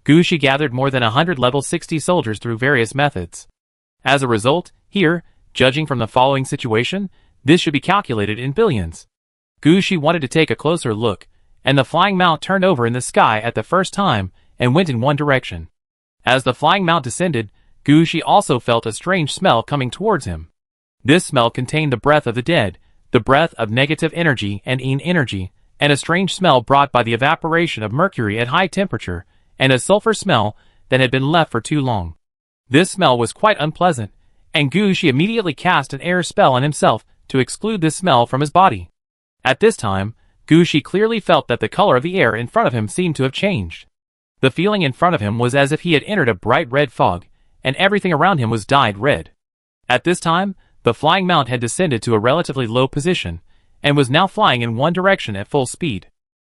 Gushi gathered more than 100 level 60 soldiers through various methods. As a result, here, judging from the following situation, this should be calculated in billions. Gushi wanted to take a closer look, and the flying mount turned over in the sky at the first time and went in one direction. As the flying mount descended, Gushi also felt a strange smell coming towards him. This smell contained the breath of the dead, the breath of negative energy and yin energy, and a strange smell brought by the evaporation of mercury at high temperature, and a sulfur smell that had been left for too long. This smell was quite unpleasant, and Gushi immediately cast an air spell on himself to exclude this smell from his body. At this time, Gushi clearly felt that the color of the air in front of him seemed to have changed. The feeling in front of him was as if he had entered a bright red fog, and everything around him was dyed red. At this time, the flying mount had descended to a relatively low position, and was now flying in one direction at full speed.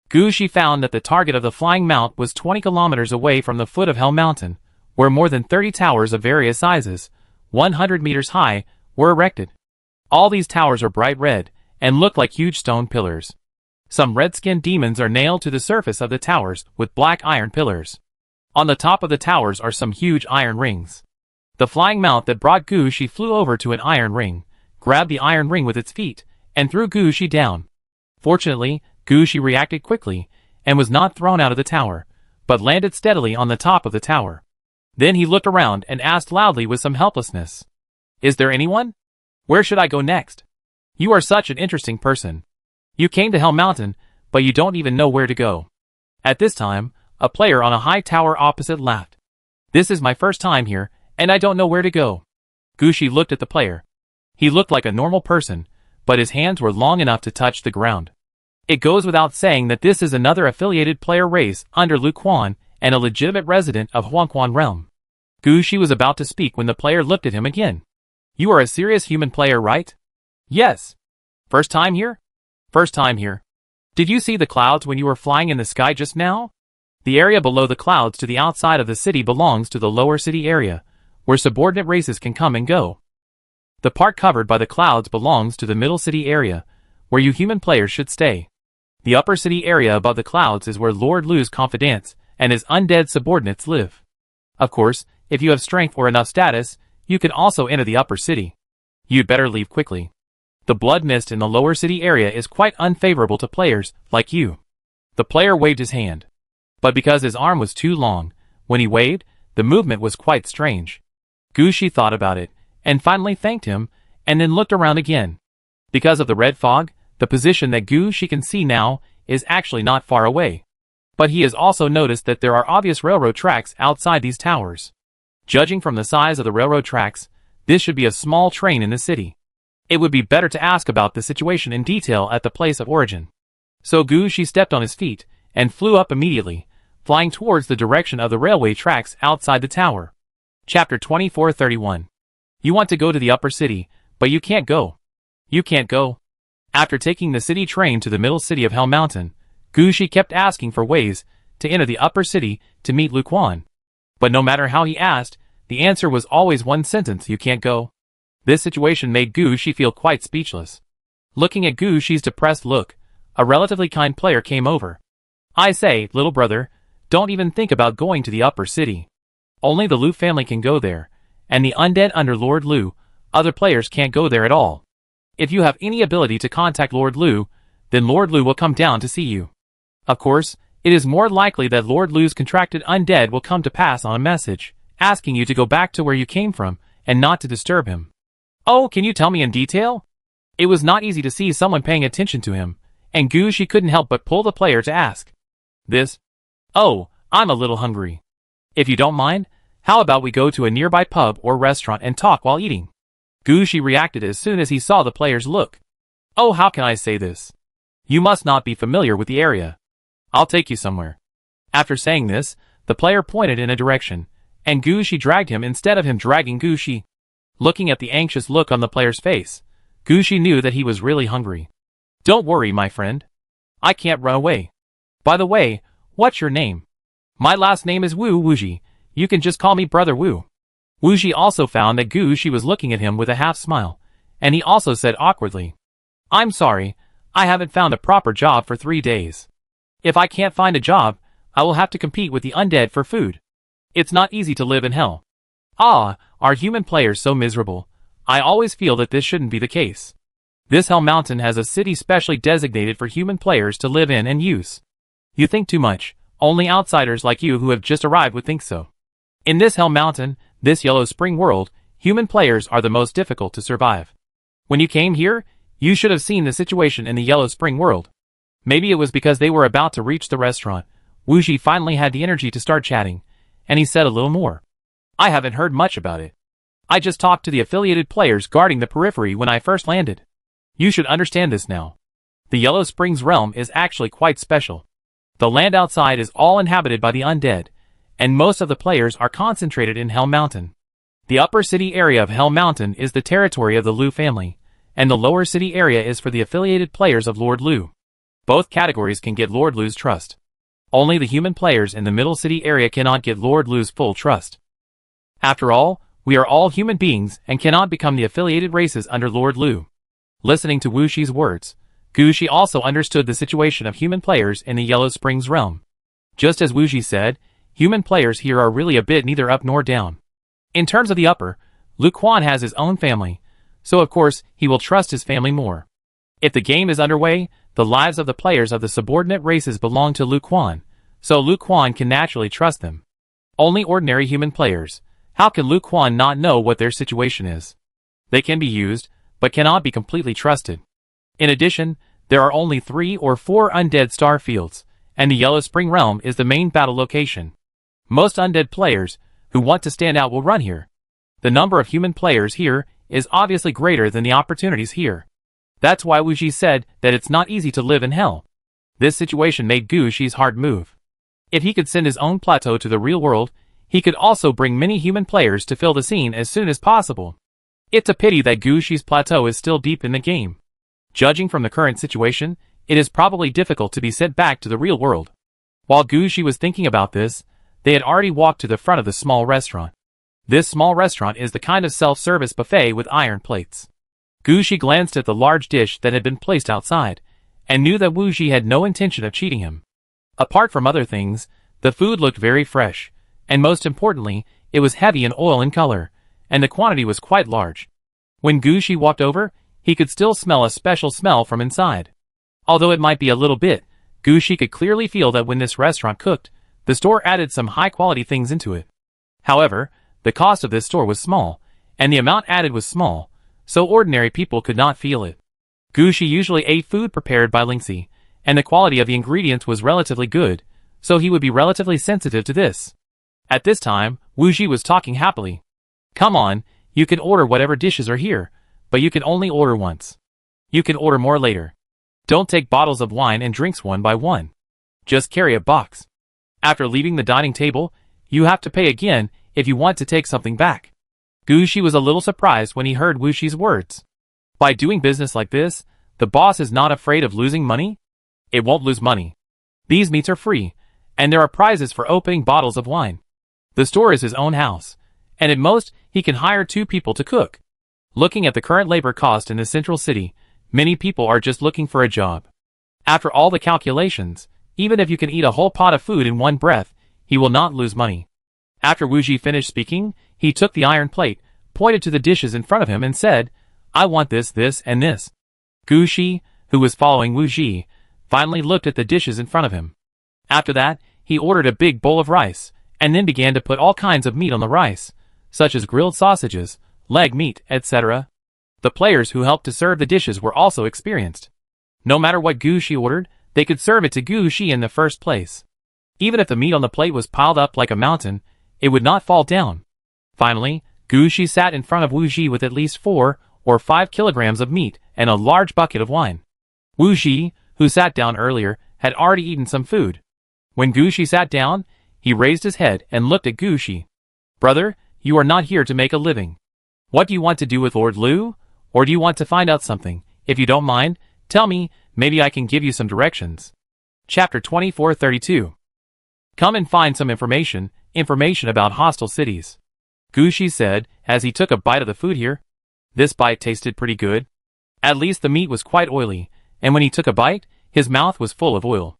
Gushi found that the target of the flying mount was 20 kilometers away from the foot of Hell Mountain, where more than 30 towers of various sizes, 100 meters high, were erected. All these towers are bright red, and look like huge stone pillars. Some red-skinned demons are nailed to the surface of the towers with black iron pillars. On the top of the towers are some huge iron rings. The flying mount that brought Gushi flew over to an iron ring, grabbed the iron ring with its feet, and threw Gushi down. Fortunately, Gushi reacted quickly, and was not thrown out of the tower, but landed steadily on the top of the tower. Then he looked around and asked loudly with some helplessness, "Is there anyone? Where should I go next? You are such an interesting person. You came to Hell Mountain, but you don't even know where to go." At this time, a player on a high tower opposite laughed. "This is my first time here, and I don't know where to go." Gushi looked at the player. He looked like a normal person, but his hands were long enough to touch the ground. It goes without saying that this is another affiliated player race under Lu Quan and a legitimate resident of Huangquan realm. Gushi was about to speak when the player looked at him again. "You are a serious human player, right?" "Yes." "First time here?" "First time here." "Did you see the clouds when you were flying in the sky just now?" The area below the clouds to the outside of the city belongs to the lower city area, where subordinate races can come and go. The part covered by the clouds belongs to the middle city area, where you human players should stay. The upper city area above the clouds is where Lord Lu's confidants and his undead subordinates live. Of course, if you have strength or enough status, you can also enter the upper city. You'd better leave quickly. The blood mist in the lower city area is quite unfavorable to players like you. The player waved his hand. But because his arm was too long, when he waved, the movement was quite strange. Gushi thought about it, and finally thanked him, and then looked around again. Because of the red fog, the position that Gushi can see now is actually not far away. But he has also noticed that there are obvious railroad tracks outside these towers. Judging from the size of the railroad tracks, this should be a small train in the city. It would be better to ask about the situation in detail at the place of origin. So Gushi stepped on his feet, and flew up immediately, flying towards the direction of the railway tracks outside the tower. Chapter 2431. You want to go to the upper city, but you can't go. You can't go. After taking the city train to the middle city of Hell Mountain, Gushi kept asking for ways to enter the upper city to meet Lu Quan. But no matter how he asked, the answer was always one sentence: you can't go. This situation made Gushi feel quite speechless. Looking at Gushi's depressed look, a relatively kind player came over. "I say, little brother, don't even think about going to the upper city. Only the Lu family can go there, and the undead under Lord Lu, other players can't go there at all. If you have any ability to contact Lord Lu, then Lord Lu will come down to see you. Of course, it is more likely that Lord Lu's contracted undead will come to pass on a message, asking you to go back to where you came from, and not to disturb him." "Oh, can you tell me in detail?" It was not easy to see someone paying attention to him, and Gushi couldn't help but pull the player to ask. "This? Oh, I'm a little hungry. If you don't mind, how about we go to a nearby pub or restaurant and talk while eating?" Gushi reacted as soon as he saw the player's look. "Oh, how can I say this? You must not be familiar with the area. I'll take you somewhere." After saying this, the player pointed in a direction, and Gushi dragged him instead of him dragging Gushi. Looking at the anxious look on the player's face, Gushi knew that he was really hungry. "Don't worry, my friend. I can't run away. By the way, what's your name?" "My last name is Wu Wuji. You can just call me Brother Wu." Wuji also found that Gushi was looking at him with a half smile, and he also said awkwardly, "I'm sorry, I haven't found a proper job for 3 days. If I can't find a job, I will have to compete with the undead for food. It's not easy to live in hell. Ah, are human players so miserable? I always feel that this shouldn't be the case. This Hell Mountain has a city specially designated for human players to live in and use. You think too much. Only outsiders like you who have just arrived would think so. In this Hell Mountain, this Yellow Spring world, human players are the most difficult to survive. When you came here, you should have seen the situation in the Yellow Spring world." Maybe it was because they were about to reach the restaurant. Wuji finally had the energy to start chatting, and he said a little more. "I haven't heard much about it. I just talked to the affiliated players guarding the periphery when I first landed. You should understand this now. The Yellow Springs realm is actually quite special. The land outside is all inhabited by the undead, and most of the players are concentrated in Hell Mountain. The upper city area of Hell Mountain is the territory of the Lu family, and the lower city area is for the affiliated players of Lord Lu. Both categories can get Lord Lu's trust. Only the human players in the middle city area cannot get Lord Lu's full trust. After all, We are all human beings and cannot become the affiliated races under Lord Lu. Listening to Wu Shi's words, Gu Shi also understood the situation of human players in the Yellow Springs realm. Just as Wu Shi said, human players here are really a bit neither up nor down. In terms of the upper, Lu Quan has his own family, so of course he will trust his family more. If the game is underway, the lives of the players of the subordinate races belong to Lu Quan, so Lu Quan can naturally trust them. Only ordinary human players. How can Lu Quan not know what their situation is? They can be used, but cannot be completely trusted. In addition, there are only 3 or 4 undead star fields, and the Yellow Spring realm is the main battle location. Most undead players who want to stand out will run here. The number of human players here is obviously greater than the opportunities here. That's why Wu Shi said that it's not easy to live in hell. This situation made Gu Shi's heart move. If he could send his own plateau to the real world, he could also bring many human players to fill the scene as soon as possible. It's a pity that Gu Shi's plateau is still deep in the game. Judging from the current situation, it is probably difficult to be sent back to the real world. While Gu Shi was thinking about this, they had already walked to the front of the small restaurant. This small restaurant is the kind of self-service buffet with iron plates. Gu Shi glanced at the large dish that had been placed outside, and knew that Wu Shi had no intention of cheating him. Apart from other things, the food looked very fresh, and most importantly, it was heavy in oil and color, and the quantity was quite large. When Gu Shi walked over, he could still smell a special smell from inside. Although it might be a little bit, Gu Shi could clearly feel that when this restaurant cooked, the store added some high-quality things into it. However, the cost of this store was small, and the amount added was small, so ordinary people could not feel it. Gu Shi usually ate food prepared by Lingxi, and the quality of the ingredients was relatively good, so he would be relatively sensitive to this. At this time, Wu Shi was talking happily. Come on, you can order whatever dishes are here, but you can only order once. You can order more later. Don't take bottles of wine and drinks one by one. Just carry a box. After leaving the dining table, you have to pay again if you want to take something back. Gu Shi was a little surprised when he heard Wu Shi's words. By doing business like this, the boss is not afraid of losing money? It won't lose money. These meats are free, and there are prizes for opening bottles of wine. The store is his own house, and at most, he can hire 2 people to cook. Looking at the current labor cost in the central city, many people are just looking for a job. After all the calculations, even if you can eat a whole pot of food in one breath, he will not lose money. After Wu Shi finished speaking, he took the iron plate, pointed to the dishes in front of him and said, I want this, this, and this. Gu Shi, who was following Wu Shi, finally looked at the dishes in front of him. After that, he ordered a big bowl of rice, and then began to put all kinds of meat on the rice, such as grilled sausages, leg meat, etc. The players who helped to serve the dishes were also experienced. No matter what Gu Shi ordered, they could serve it to Gu Shi in the first place. Even if the meat on the plate was piled up like a mountain, it would not fall down. Finally, Gu Shi sat in front of Wu Shi with at least 4 or 5 kilograms of meat and a large bucket of wine. Wu Shi, who sat down earlier, had already eaten some food. When Gu Shi sat down, he raised his head and looked at Gu Shi. Brother, you are not here to make a living. What do you want to do with Lord Lu? Or do you want to find out something? If you don't mind, tell me, maybe I can give you some directions. Chapter 2432. Come and find some information about hostile cities. Gu Shi said, as he took a bite of the food here. This bite tasted pretty good. At least the meat was quite oily, and when he took a bite, his mouth was full of oil.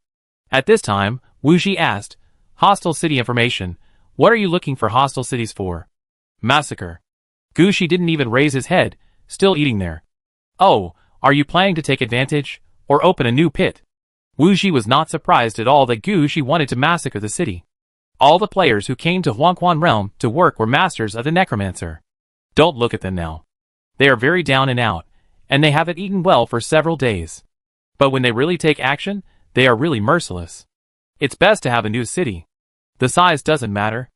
At this time, Wu Shi asked, Hostile city information, what are you looking for hostile cities for? Massacre. Gu Shi didn't even raise his head, still eating there. Oh, are you planning to take advantage, or open a new pit? Wu Shi was not surprised at all that Gu Shi wanted to massacre the city. All the players who came to Huangquan Realm to work were masters of the necromancer. Don't look at them now. They are very down and out, and they haven't eaten well for several days. But when they really take action, they are really merciless. It's best to have a new city. The size doesn't matter.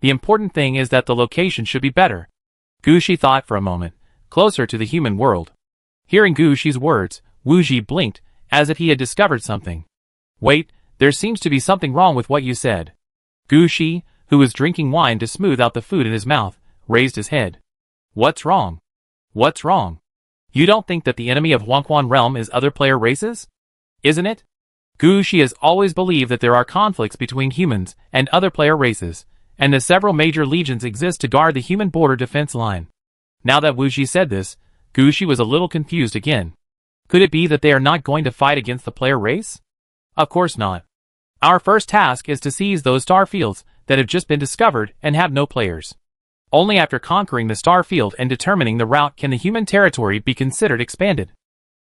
The important thing is that the location should be better. Gu Shi thought for a moment, closer to the human world. Hearing Gu Shi's words, Wu Shi blinked, as if he had discovered something. Wait, there seems to be something wrong with what you said. Gu Shi, who was drinking wine to smooth out the food in his mouth, raised his head. What's wrong? What's wrong? You don't think that the enemy of Huangquan Realm is other player races? Isn't it? Gu Shi has always believed that there are conflicts between humans and other player races, and the several major legions exist to guard the human border defense line. Now that Wu Ji said this, Gu Shi was a little confused again. Could it be that they are not going to fight against the player race? Of course not. Our first task is to seize those star fields that have just been discovered and have no players. Only after conquering the star field and determining the route can the human territory be considered expanded.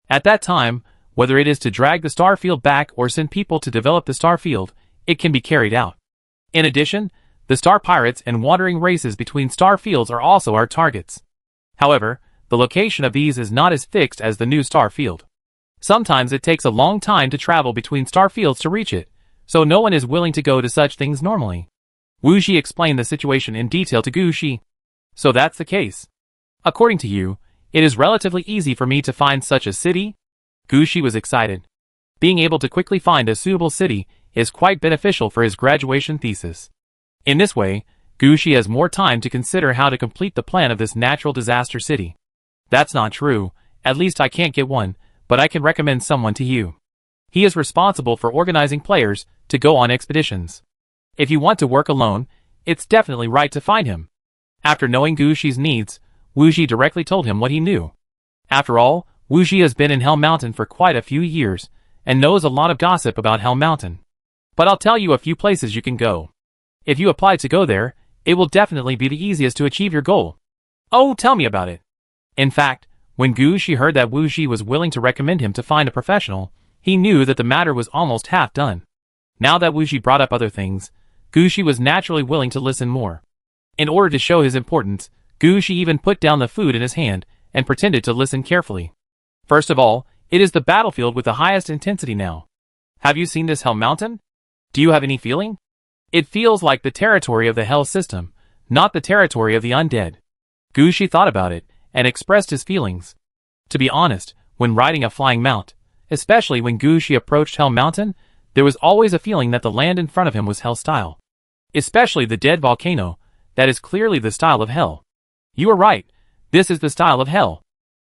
At that time, whether it is to drag the star field back or send people to develop the star field, it can be carried out. In addition, the star pirates and wandering races between star fields are also our targets. However, the location of these is not as fixed as the new star field. Sometimes it takes a long time to travel between star fields to reach it, so no one is willing to go to such things normally. Wu Ji explained the situation in detail to Gu Shi. So that's the case. According to you, it is relatively easy for me to find such a city? Gu Shi was excited. Being able to quickly find a suitable city is quite beneficial for his graduation thesis. In this way, Gu Shi has more time to consider how to complete the plan of this natural disaster city. That's not true, at least I can't get one, but I can recommend someone to you. He is responsible for organizing players to go on expeditions. If you want to work alone, it's definitely right to find him. After knowing Gu Shi's needs, Wu Ji directly told him what he knew. After all, Wu Ji has been in Hell Mountain for quite a few years, and knows a lot of gossip about Hell Mountain. But I'll tell you a few places you can go. If you apply to go there, it will definitely be the easiest to achieve your goal. Oh, tell me about it. In fact, when Gu Shi heard that Wu Ji was willing to recommend him to find a professional, he knew that the matter was almost half done. Now that Wu Ji brought up other things, Gu Shi was naturally willing to listen more. In order to show his importance, Gu Shi even put down the food in his hand and pretended to listen carefully. First of all, it is the battlefield with the highest intensity now. Have you seen this Hell Mountain? Do you have any feeling? It feels like the territory of the Hell system, not the territory of the undead. Gu Shi thought about it and expressed his feelings. To be honest, when riding a flying mount, especially when Gu Shi approached Hell Mountain, there was always a feeling that the land in front of him was Hell style. Especially the dead volcano, that is clearly the style of Hell. You are right, this is the style of Hell.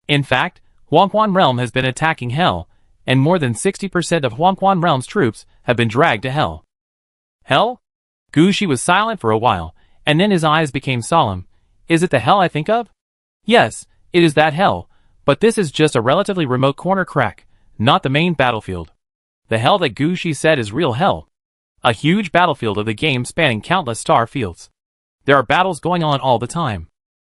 In fact, Huangquan Realm has been attacking Hell, and more than 60% of Huangquan Realm's troops have been dragged to Hell. Hell? Gu Shi was silent for a while, and then his eyes became solemn. Is it the Hell I think of? Yes, it is that Hell, but this is just a relatively remote corner crack, not the main battlefield. The Hell that Gu Shi said is real Hell. A huge battlefield of the game spanning countless star fields. There are battles going on all the time.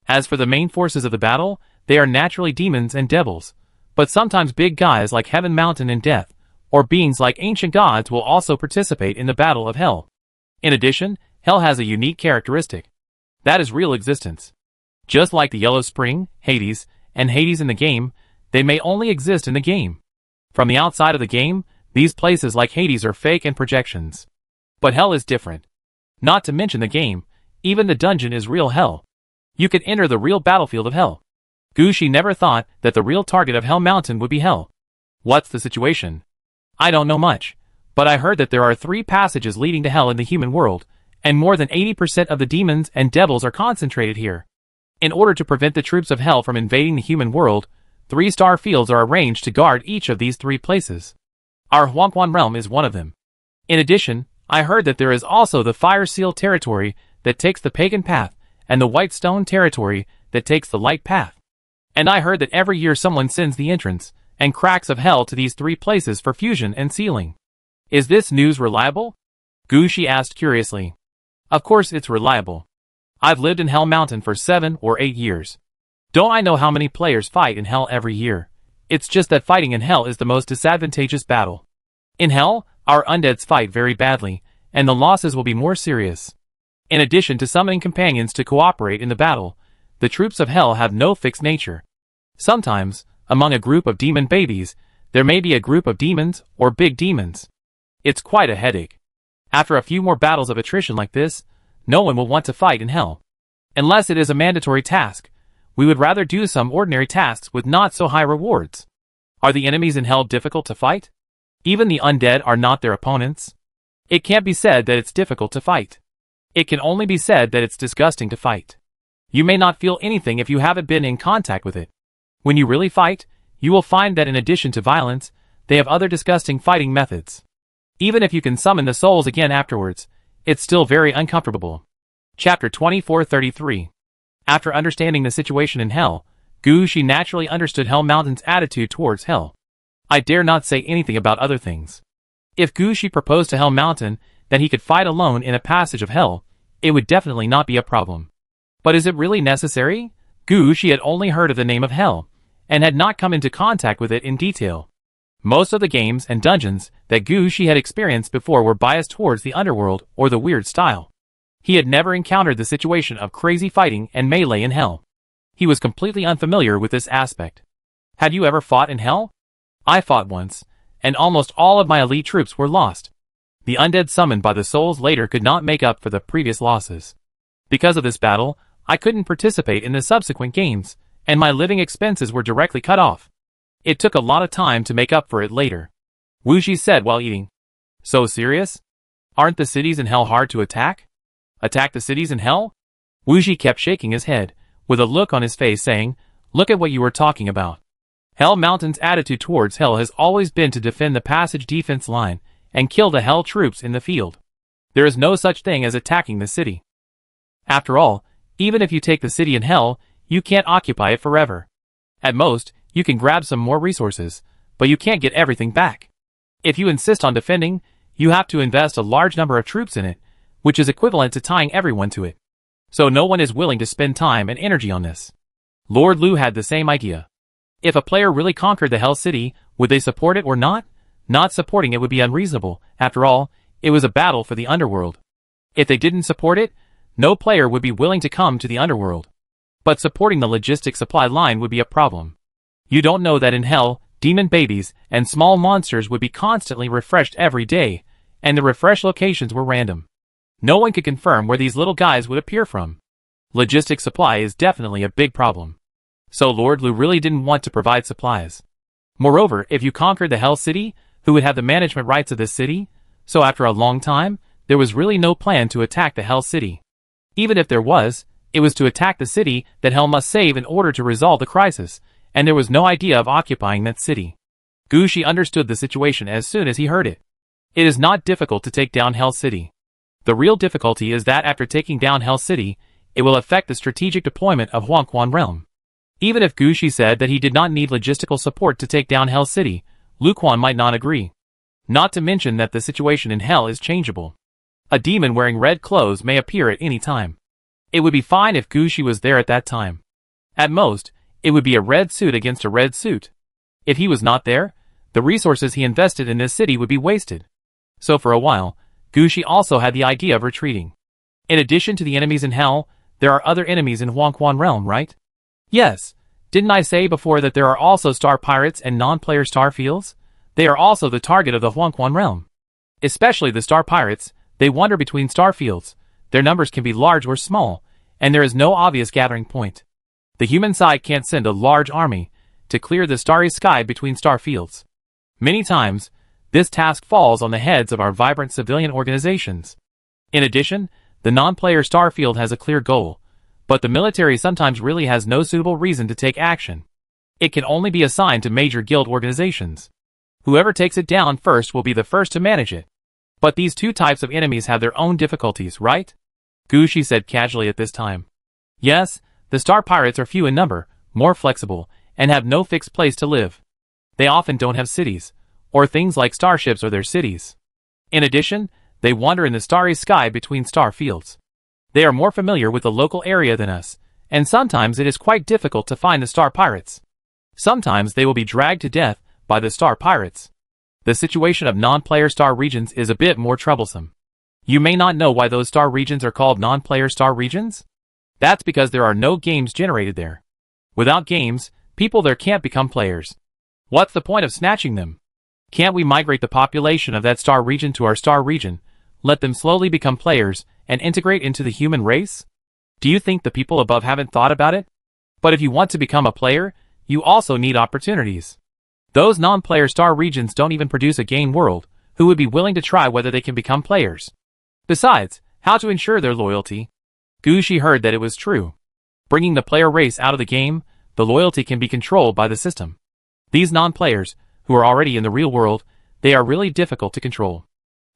As for the main forces of the battle, they are naturally demons and devils, but sometimes big guys like Heaven Mountain and Death, or beings like ancient gods will also participate in the battle of Hell. In addition, Hell has a unique characteristic. That is real existence. Just like the Yellow Spring, Hades, and Hades in the game, they may only exist in the game. From the outside of the game, these places like Hades are fake and projections. But Hell is different. Not to mention the game, even the dungeon is real Hell. You could enter the real battlefield of Hell. Gu Shi never thought that the real target of Hell Mountain would be Hell. What's the situation? I don't know much, but I heard that there are 3 passages leading to Hell in the human world, and more than 80% of the demons and devils are concentrated here. In order to prevent the troops of Hell from invading the human world, 3 star fields are arranged to guard each of these 3 places. Our Huangquan Realm is one of them. In addition, I heard that there is also the Fire Seal territory that takes the pagan path, and the White Stone territory that takes the light path. And I heard that every year someone sends the entrance and cracks of Hell to these 3 places for fusion and sealing. Is this news reliable? Gu Shi asked curiously. Of course it's reliable. I've lived in Hell Mountain for 7 or 8 years. Don't I know how many players fight in Hell every year? It's just that fighting in Hell is the most disadvantageous battle. In Hell, our undeads fight very badly, and the losses will be more serious. In addition to summoning companions to cooperate in the battle, the troops of Hell have no fixed nature. Sometimes, among a group of demon babies, there may be a group of demons or big demons. It's quite a headache. After a few more battles of attrition like this, no one will want to fight in Hell. Unless it is a mandatory task, we would rather do some ordinary tasks with not so high rewards. Are the enemies in Hell difficult to fight? Even the undead are not their opponents. It can't be said that it's difficult to fight. It can only be said that it's disgusting to fight. You may not feel anything if you haven't been in contact with it. When you really fight, you will find that in addition to violence, they have other disgusting fighting methods. Even if you can summon the souls again afterwards, it's still very uncomfortable. Chapter 2433. After understanding the situation in Hell, Gushi naturally understood Hell Mountain's attitude towards Hell. I dare not say anything about other things. If Gushi proposed to Hell Mountain that he could fight alone in a passage of Hell, it would definitely not be a problem. But is it really necessary? Gushi had only heard of the name of Hell, and had not come into contact with it in detail. Most of the games and dungeons that Gushi had experienced before were biased towards the underworld or the weird style. He had never encountered the situation of crazy fighting and melee in Hell. He was completely unfamiliar with this aspect. Had you ever fought in Hell? I fought once, and almost all of my elite troops were lost. The undead summoned by the souls later could not make up for the previous losses. Because of this battle, I couldn't participate in the subsequent games, and my living expenses were directly cut off. It took a lot of time to make up for it later. Wuxi said while eating. So serious? Aren't the cities in Hell hard to attack? Attack the cities in Hell? Wuxi kept shaking his head, with a look on his face saying, look at what you were talking about. Hell Mountain's attitude towards Hell has always been to defend the passage defense line, and kill the Hell troops in the field. There is no such thing as attacking the city. After all, even if you take the city in Hell, you can't occupy it forever. At most, you can grab some more resources, but you can't get everything back. If you insist on defending, you have to invest a large number of troops in it, which is equivalent to tying everyone to it. So no one is willing to spend time and energy on this. Lord Lu had the same idea. If a player really conquered the Hell City, would they support it or not? Not supporting it would be unreasonable. After all, it was a battle for the underworld. If they didn't support it, no player would be willing to come to the underworld. But supporting the logistic supply line would be a problem. You don't know that in Hell, demon babies and small monsters would be constantly refreshed every day, and the refresh locations were random. No one could confirm where these little guys would appear from. Logistic supply is definitely a big problem. So Lord Lu really didn't want to provide supplies. Moreover, if you conquered the Hell City, who would have the management rights of this city? So after a long time, there was really no plan to attack the Hell City. Even if there was, it was to attack the city that Hell must save in order to resolve the crisis, and there was no idea of occupying that city. Gushi understood the situation as soon as he heard it. It is not difficult to take down Hell City. The real difficulty is that after taking down Hell City, it will affect the strategic deployment of Huangquan Realm. Even if Gushi said that he did not need logistical support to take down Hell City, Lu Quan might not agree. Not to mention that the situation in Hell is changeable. A demon wearing red clothes may appear at any time. It would be fine if Gushi was there at that time. At most, it would be a red suit against a red suit. If he was not there, the resources he invested in this city would be wasted. So for a while, Gushi also had the idea of retreating. In addition to the enemies in Hell, there are other enemies in Huangquan Realm, right? Yes. Didn't I say before that there are also star pirates and non-player star fields? They are also the target of the Huangquan Realm. Especially the star pirates, they wander between star fields. Their numbers can be large or small, and there is no obvious gathering point. The human side can't send a large army to clear the starry sky between star fields. Many times, this task falls on the heads of our vibrant civilian organizations. In addition, the non-player star field has a clear goal, but the military sometimes really has no suitable reason to take action. It can only be assigned to major guild organizations. Whoever takes it down first will be the first to manage it. But these two types of enemies have their own difficulties, right? Gushi said casually at this time. Yes, the star pirates are few in number, more flexible, and have no fixed place to live. They often don't have cities, or things like starships are their cities. In addition, they wander in the starry sky between star fields. They are more familiar with the local area than us, and sometimes it is quite difficult to find the star pirates. Sometimes they will be dragged to death by the star pirates. The situation of non-player star regions is a bit more troublesome. You may not know why those star regions are called non-player star regions? That's because there are no games generated there. Without games, people there can't become players. What's the point of snatching them? Can't we migrate the population of that star region to our star region, let them slowly become players, and integrate into the human race? Do you think the people above haven't thought about it? But if you want to become a player, you also need opportunities. Those non-player star regions don't even produce a game world, who would be willing to try whether they can become players. Besides, how to ensure their loyalty? Gushi heard that it was true. Bringing the player race out of the game, the loyalty can be controlled by the system. These non-players, who are already in the real world, they are really difficult to control.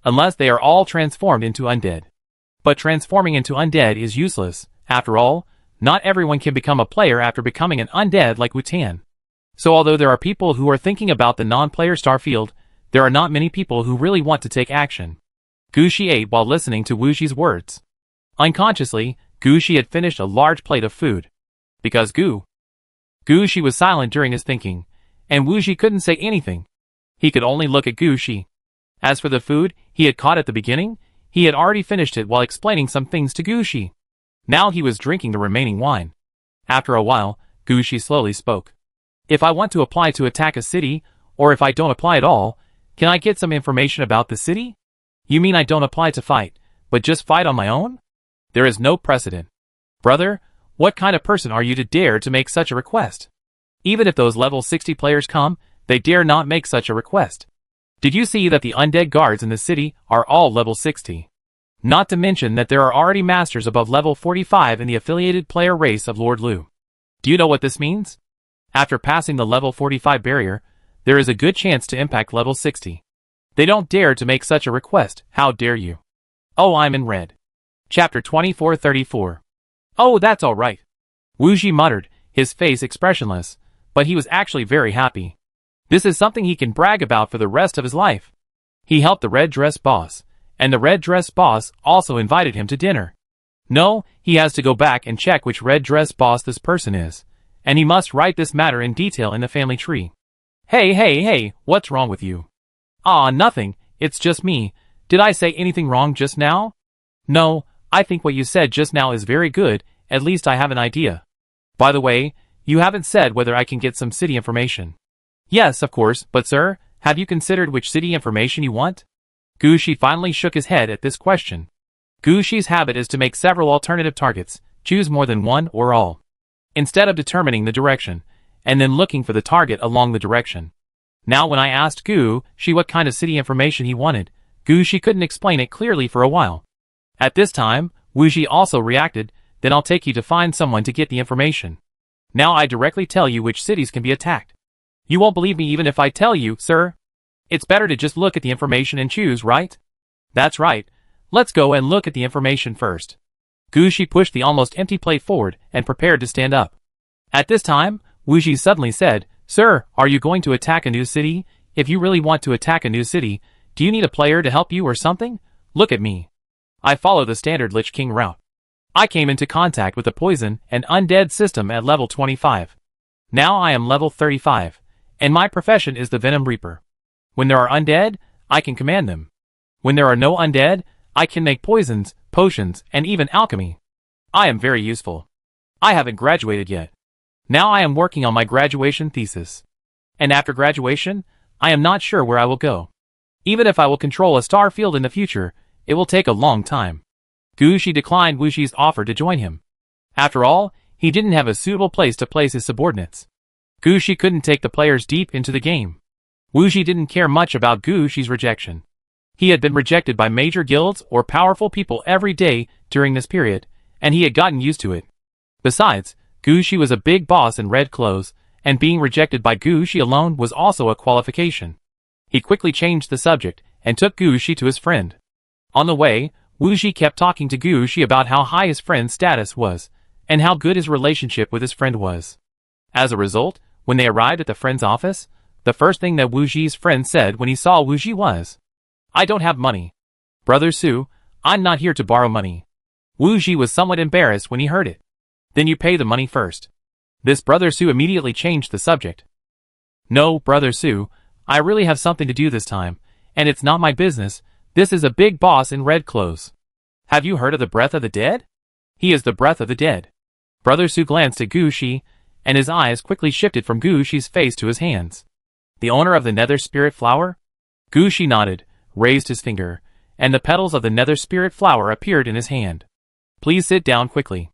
Unless they are all transformed into undead. But transforming into undead is useless. After all, not everyone can become a player after becoming an undead like Wutan. So although there are people who are thinking about the non-player Starfield, there are not many people who really want to take action. Gushi ate while listening to Wuxi's words. Unconsciously, Gushi had finished a large plate of food. Because Gushi was silent during his thinking, and Wuxi couldn't say anything. He could only look at Gushi. As for the food he had caught at the beginning, he had already finished it while explaining some things to Gushi. Now he was drinking the remaining wine. After a while, Gushi slowly spoke. If I want to apply to attack a city, or if I don't apply at all, can I get some information about the city? You mean I don't apply to fight, but just fight on my own? There is no precedent. Brother, what kind of person are you to dare to make such a request? Even if those level 60 players come, they dare not make such a request. Did you see that the undead guards in the city are all level 60? Not to mention that there are already masters above level 45 in the affiliated player race of Lord Liu. Do you know what this means? After passing the level 45 barrier, there is a good chance to impact level 60. They don't dare to make such a request, how dare you? Oh, I'm in red. Chapter 2434. Oh, that's alright. Wuxi muttered, his face expressionless, but he was actually very happy. This is something he can brag about for the rest of his life. He helped the red dress boss, and the red dress boss also invited him to dinner. No, he has to go back and check which red dress boss this person is, and he must write this matter in detail in the family tree. Hey, what's wrong with you? Ah, nothing, it's just me. Did I say anything wrong just now? No, I think what you said just now is very good, at least I have an idea. By the way, you haven't said whether I can get some city information. Yes, of course, but sir, have you considered which city information you want? Gushi finally shook his head at this question. Gushi's habit is to make several alternative targets, choose more than one or all, instead of determining the direction, and then looking for the target along the direction. Now when I asked Gushi what kind of city information he wanted, Gushi couldn't explain it clearly for a while. At this time, Wuxi also reacted, then I'll take you to find someone to get the information. Now I directly tell you which cities can be attacked. You won't believe me even if I tell you, sir. It's better to just look at the information and choose, right? That's right. Let's go and look at the information first. Gushi pushed the almost empty plate forward and prepared to stand up. At this time, Wuxi suddenly said, Sir, are you going to attack a new city? If you really want to attack a new city, do you need a player to help you or something? Look at me. I follow the standard Lich King route. I came into contact with the poison and undead system at level 25. Now I am level 35, and my profession is the Venom Reaper. When there are undead, I can command them. When there are no undead, I can make poisons, potions, and even alchemy. I am very useful. I haven't graduated yet. Now I am working on my graduation thesis. And after graduation, I am not sure where I will go. Even if I will control a star field in the future, it will take a long time. Gushi declined Wuxi's offer to join him. After all, he didn't have a suitable place to place his subordinates. Gushi couldn't take the players deep into the game. Wuxi didn't care much about Gushi's rejection. He had been rejected by major guilds or powerful people every day during this period, and he had gotten used to it. Besides, Gushi was a big boss in red clothes, and being rejected by Gushi alone was also a qualification. He quickly changed the subject and took Gushi to his friend. On the way, Wuxi kept talking to Gushi about how high his friend's status was, and how good his relationship with his friend was. As a result, when they arrived at the friend's office, the first thing that Wuxi's friend said when he saw Wuxi was, I don't have money. Brother Su, I'm not here to borrow money. Wuxi was somewhat embarrassed when he heard it. Then you pay the money first. This Brother Su immediately changed the subject. No, Brother Su, I really have something to do this time, and it's not my business. This is a big boss in red clothes. Have you heard of the Breath of the Dead? He is the Breath of the Dead. Brother Su glanced at Gushi, and his eyes quickly shifted from Gushi's face to his hands. The owner of the Nether Spirit Flower? Gushi nodded, raised his finger, and the petals of the Nether Spirit Flower appeared in his hand. Please sit down quickly.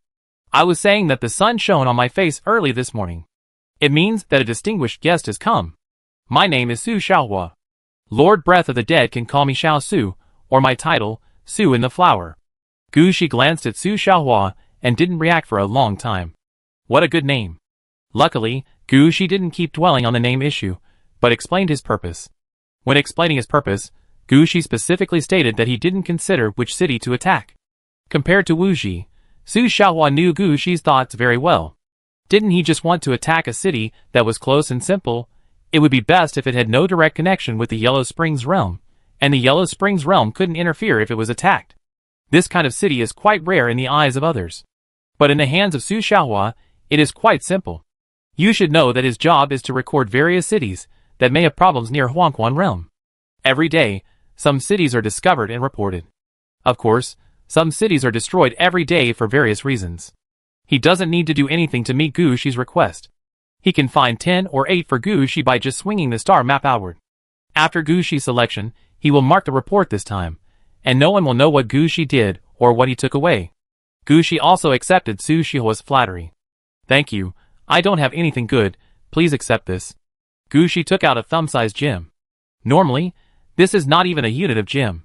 I was saying that the sun shone on my face early this morning. It means that a distinguished guest has come. My name is Su Xiaohua. Lord Breath of the Dead can call me Xiao Su, or my title, Su in the Flower. Gushi glanced at Su Xiaohua and didn't react for a long time. What a good name. Luckily, Gushi didn't keep dwelling on the name issue, but explained his purpose. When explaining his purpose, Gushi specifically stated that he didn't consider which city to attack. Compared to Wu Ji, Su Xiaohua knew Gu Shi's thoughts very well. Didn't he just want to attack a city that was close and simple? It would be best if it had no direct connection with the Yellow Springs realm, and the Yellow Springs realm couldn't interfere if it was attacked. This kind of city is quite rare in the eyes of others. But in the hands of Su Xiaohua, it is quite simple. You should know that his job is to record various cities that may have problems near Huangquan realm. Every day, some cities are discovered and reported. Of course, some cities are destroyed every day for various reasons. He doesn't need to do anything to meet Gu Shi's request. He can find 10 or 8 for Gu Shi by just swinging the star map outward. After Gu Shi's selection, he will mark the report this time, and no one will know what Gu Shi did or what he took away. Gu Shi also accepted Su Xiaohua's flattery. Thank you, I don't have anything good, please accept this. Gu Shi took out a thumb-sized gem. Normally, this is not even a unit of gem.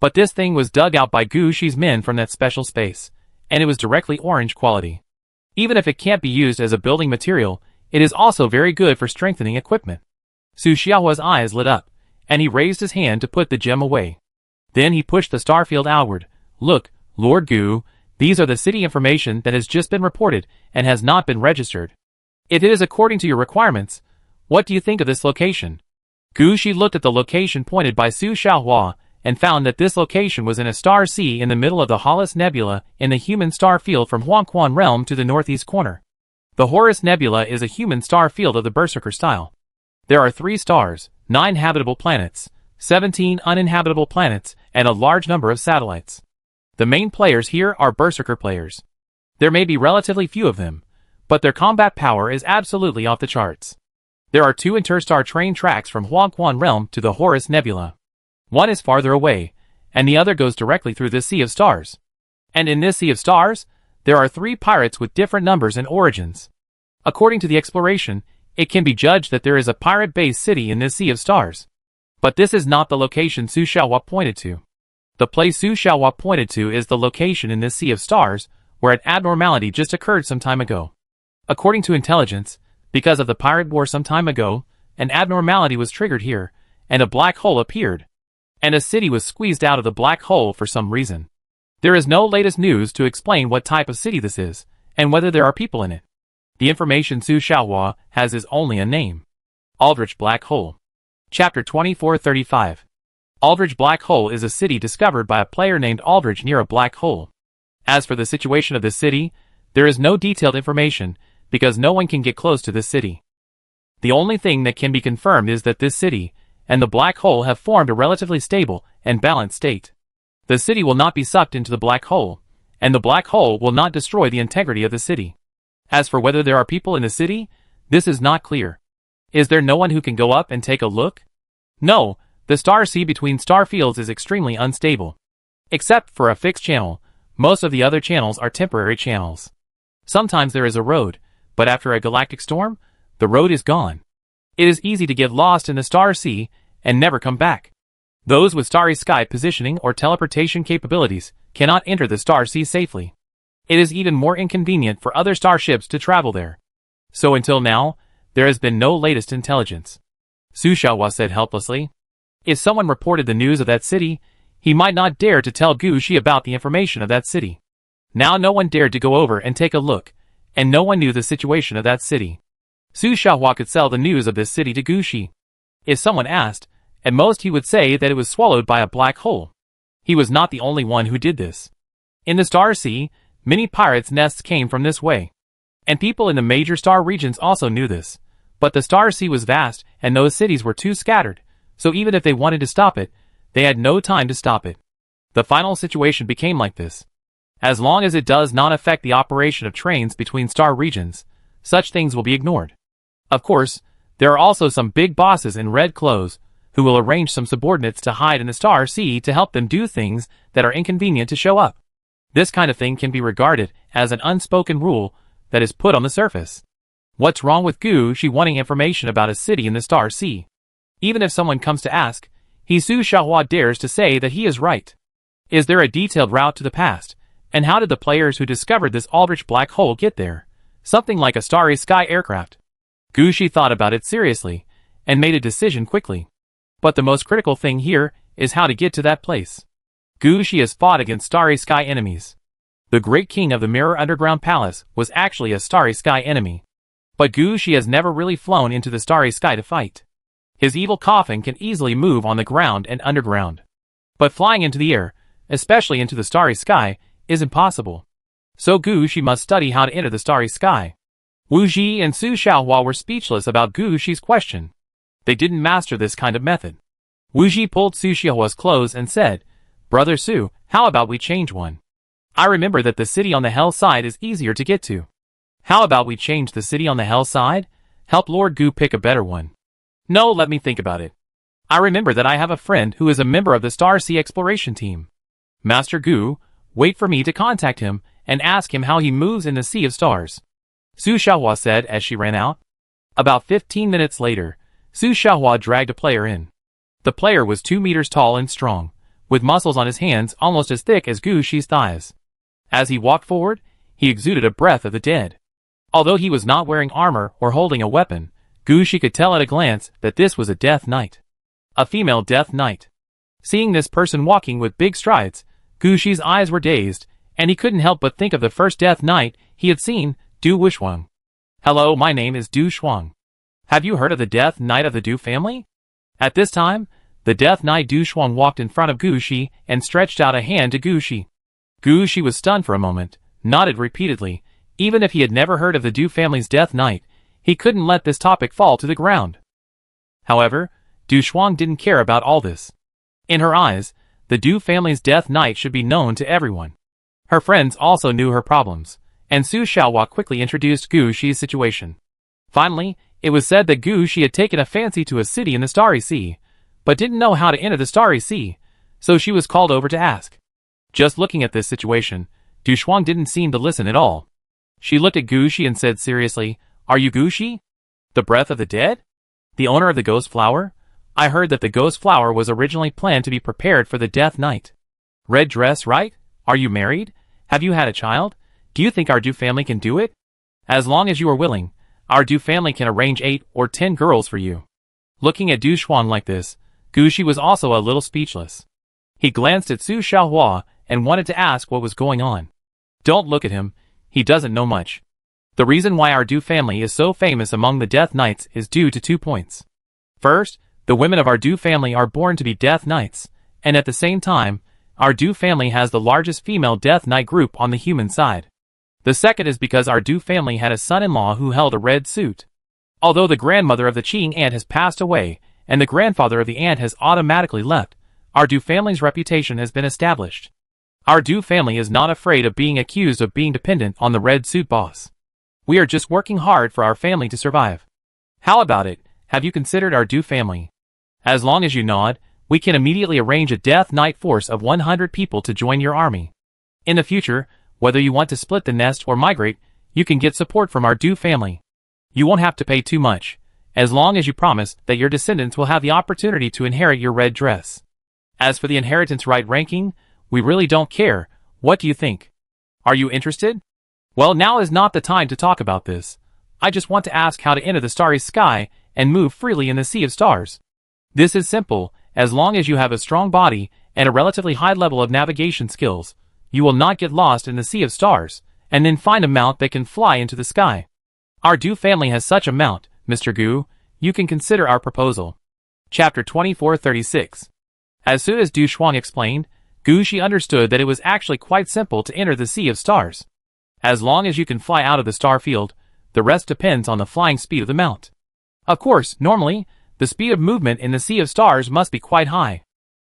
But this thing was dug out by Gu Shi's men from that special space, and it was directly orange quality. Even if it can't be used as a building material, it is also very good for strengthening equipment. Su Xiaohua's eyes lit up, and he raised his hand to put the gem away. Then he pushed the star field outward. Look, Lord Gu, these are the city information that has just been reported and has not been registered. If it is according to your requirements, what do you think of this location? Gu Shi looked at the location pointed by Su Xiaohua and found that this location was in a star sea in the middle of the Horus Nebula in the human star field from Huangquan realm to the northeast corner. The Horus Nebula is a human star field of the Berserker style. There are 3 stars, 9 habitable planets, 17 uninhabitable planets, and a large number of satellites. The main players here are Berserker players. There may be relatively few of them, but their combat power is absolutely off the charts. There are 2 interstar train tracks from Huangquan realm to the Horus Nebula. One is farther away, and the other goes directly through this sea of stars. And in this sea of stars, there are 3 pirates with different numbers and origins. According to the exploration, it can be judged that there is a pirate-based city in this sea of stars. But this is not the location Su Xiaohua pointed to. The place Su Xiaohua pointed to is the location in this sea of stars, where an abnormality just occurred some time ago. According to intelligence, because of the pirate war some time ago, an abnormality was triggered here, and a black hole appeared. And a city was squeezed out of the black hole for some reason. There is no latest news to explain what type of city this is, and whether there are people in it. The information Su Xiaohua has is only a name. Aldrich Black Hole. Chapter 2435. Aldrich Black Hole is a city discovered by a player named Aldrich near a black hole. As for the situation of this city, there is no detailed information, because no one can get close to this city. The only thing that can be confirmed is that this city and the black hole have formed a relatively stable and balanced state. The city will not be sucked into the black hole, and the black hole will not destroy the integrity of the city. As for whether there are people in the city, this is not clear. Is there no one who can go up and take a look? No, the star sea between star fields is extremely unstable. Except for a fixed channel, most of the other channels are temporary channels. Sometimes there is a road, but after a galactic storm, the road is gone. It is easy to get lost in the star sea and never come back. Those with starry sky positioning or teleportation capabilities cannot enter the star sea safely. It is even more inconvenient for other starships to travel there. So until now, there has been no latest intelligence. Su Xiaohua said helplessly. If someone reported the news of that city, he might not dare to tell Gu Shi about the information of that city. Now no one dared to go over and take a look, and no one knew the situation of that city. Su Xiaohua could sell the news of this city to Gu Shi. If someone asked, at most he would say that it was swallowed by a black hole. He was not the only one who did this. In the Star Sea, many pirates' nests came from this way. And people in the major star regions also knew this. But the Star Sea was vast, and those cities were too scattered, so even if they wanted to stop it, they had no time to stop it. The final situation became like this. As long as it does not affect the operation of trains between star regions, such things will be ignored. Of course, there are also some big bosses in red clothes, who will arrange some subordinates to hide in the Star Sea to help them do things that are inconvenient to show up. This kind of thing can be regarded as an unspoken rule that is put on the surface. What's wrong with Gu Shi wanting information about a city in the Star Sea? Even if someone comes to ask, Su Xiaohua dares to say that he is right. Is there a detailed route to the past? And how did the players who discovered this Aldrich black hole get there? Something like a starry sky aircraft. Gu Shi thought about it seriously, and made a decision quickly. But the most critical thing here is how to get to that place. Gu Shi has fought against starry sky enemies. The great king of the Mirror Underground Palace was actually a starry sky enemy. But Gushi has never really flown into the starry sky to fight. His evil coffin can easily move on the ground and underground. But flying into the air, especially into the starry sky, is impossible. So Gushi must study how to enter the starry sky. Wu Ji and Su Xiaohua were speechless about Gushi's question. They didn't master this kind of method. Wu Ji pulled Su Xiaohua's clothes and said, "Brother Su, how about we change one? I remember that the city on the hell side is easier to get to. How about we change the city on the hell side? Help Lord Gu pick a better one." "No, let me think about it. I remember that I have a friend who is a member of the Star Sea Exploration Team. Master Gu, wait for me to contact him and ask him how he moves in the Sea of Stars," Su Xiaohua said as she ran out. About 15 minutes later, Su Xiaohua dragged a player in. The player was 2 meters tall and strong, with muscles on his hands almost as thick as Gushi's thighs. As he walked forward, he exuded a breath of the dead. Although he was not wearing armor or holding a weapon, Gushi could tell at a glance that this was a Death Knight. A female Death Knight. Seeing this person walking with big strides, Gushi's eyes were dazed, and he couldn't help but think of the first Death Knight he had seen, Du Wuxuang. "Hello, my name is Du Shuang. Have you heard of the Death Knight of the Du family?" At this time, the Death Knight Du Shuang walked in front of Gushi and stretched out a hand to Gushi. Gushi was stunned for a moment, nodded repeatedly. Even if he had never heard of the Du family's Death Knight, he couldn't let this topic fall to the ground. However, Du Shuang didn't care about all this. In her eyes, the Du family's Death Knight should be known to everyone. Her friends also knew her problems, and Su Xiaohua quickly introduced Gushi's situation. Finally, it was said that Gushi had taken a fancy to a city in the Starry Sea, but didn't know how to enter the Starry Sea, so she was called over to ask. Just looking at this situation, Du Shuang didn't seem to listen at all. She looked at Gushi and said seriously, "Are you Gushi? The breath of the dead? The owner of the ghost flower? I heard that the ghost flower was originally planned to be prepared for the Death Knight. Red dress, right? Are you married? Have you had a child? Do you think our Du family can do it? As long as you are willing, our Du family can arrange 8 or 10 girls for you." Looking at Du Shuang like this, Gushi was also a little speechless. He glanced at Su Xiaohua and wanted to ask what was going on. "Don't look at him, he doesn't know much. The reason why our Du family is so famous among the Death Knights is due to 2 points. First, the women of our Du family are born to be Death Knights, and at the same time, our Du family has the largest female Death Knight group on the human side. The second is because our Du family had a son-in-law who held a red suit. Although the grandmother of the Qing ant has passed away, and the grandfather of the ant has automatically left, our Du family's reputation has been established. Our Du family is not afraid of being accused of being dependent on the red suit boss. We are just working hard for our family to survive. How about it? Have you considered our Du family? As long as you nod, we can immediately arrange a Death Knight force of 100 people to join your army. In the future, whether you want to split the nest or migrate, you can get support from our Du family. You won't have to pay too much, as long as you promise that your descendants will have the opportunity to inherit your red dress. As for the inheritance right ranking, we really don't care. What do you think? Are you interested? Well, now is not the time to talk about this. I just want to ask how to enter the starry sky and move freely in the Sea of Stars. This is simple. As long as you have a strong body and a relatively high level of navigation skills, you will not get lost in the Sea of Stars, and then find a mount that can fly into the sky. Our Du family has such a mount, Mr. Gu. You can consider our proposal. Chapter 2436. As soon as Du Shuang explained, Gushi understood that it was actually quite simple to enter the Sea of Stars. As long as you can fly out of the star field, the rest depends on the flying speed of the mount. Of course, normally, the speed of movement in the Sea of Stars must be quite high.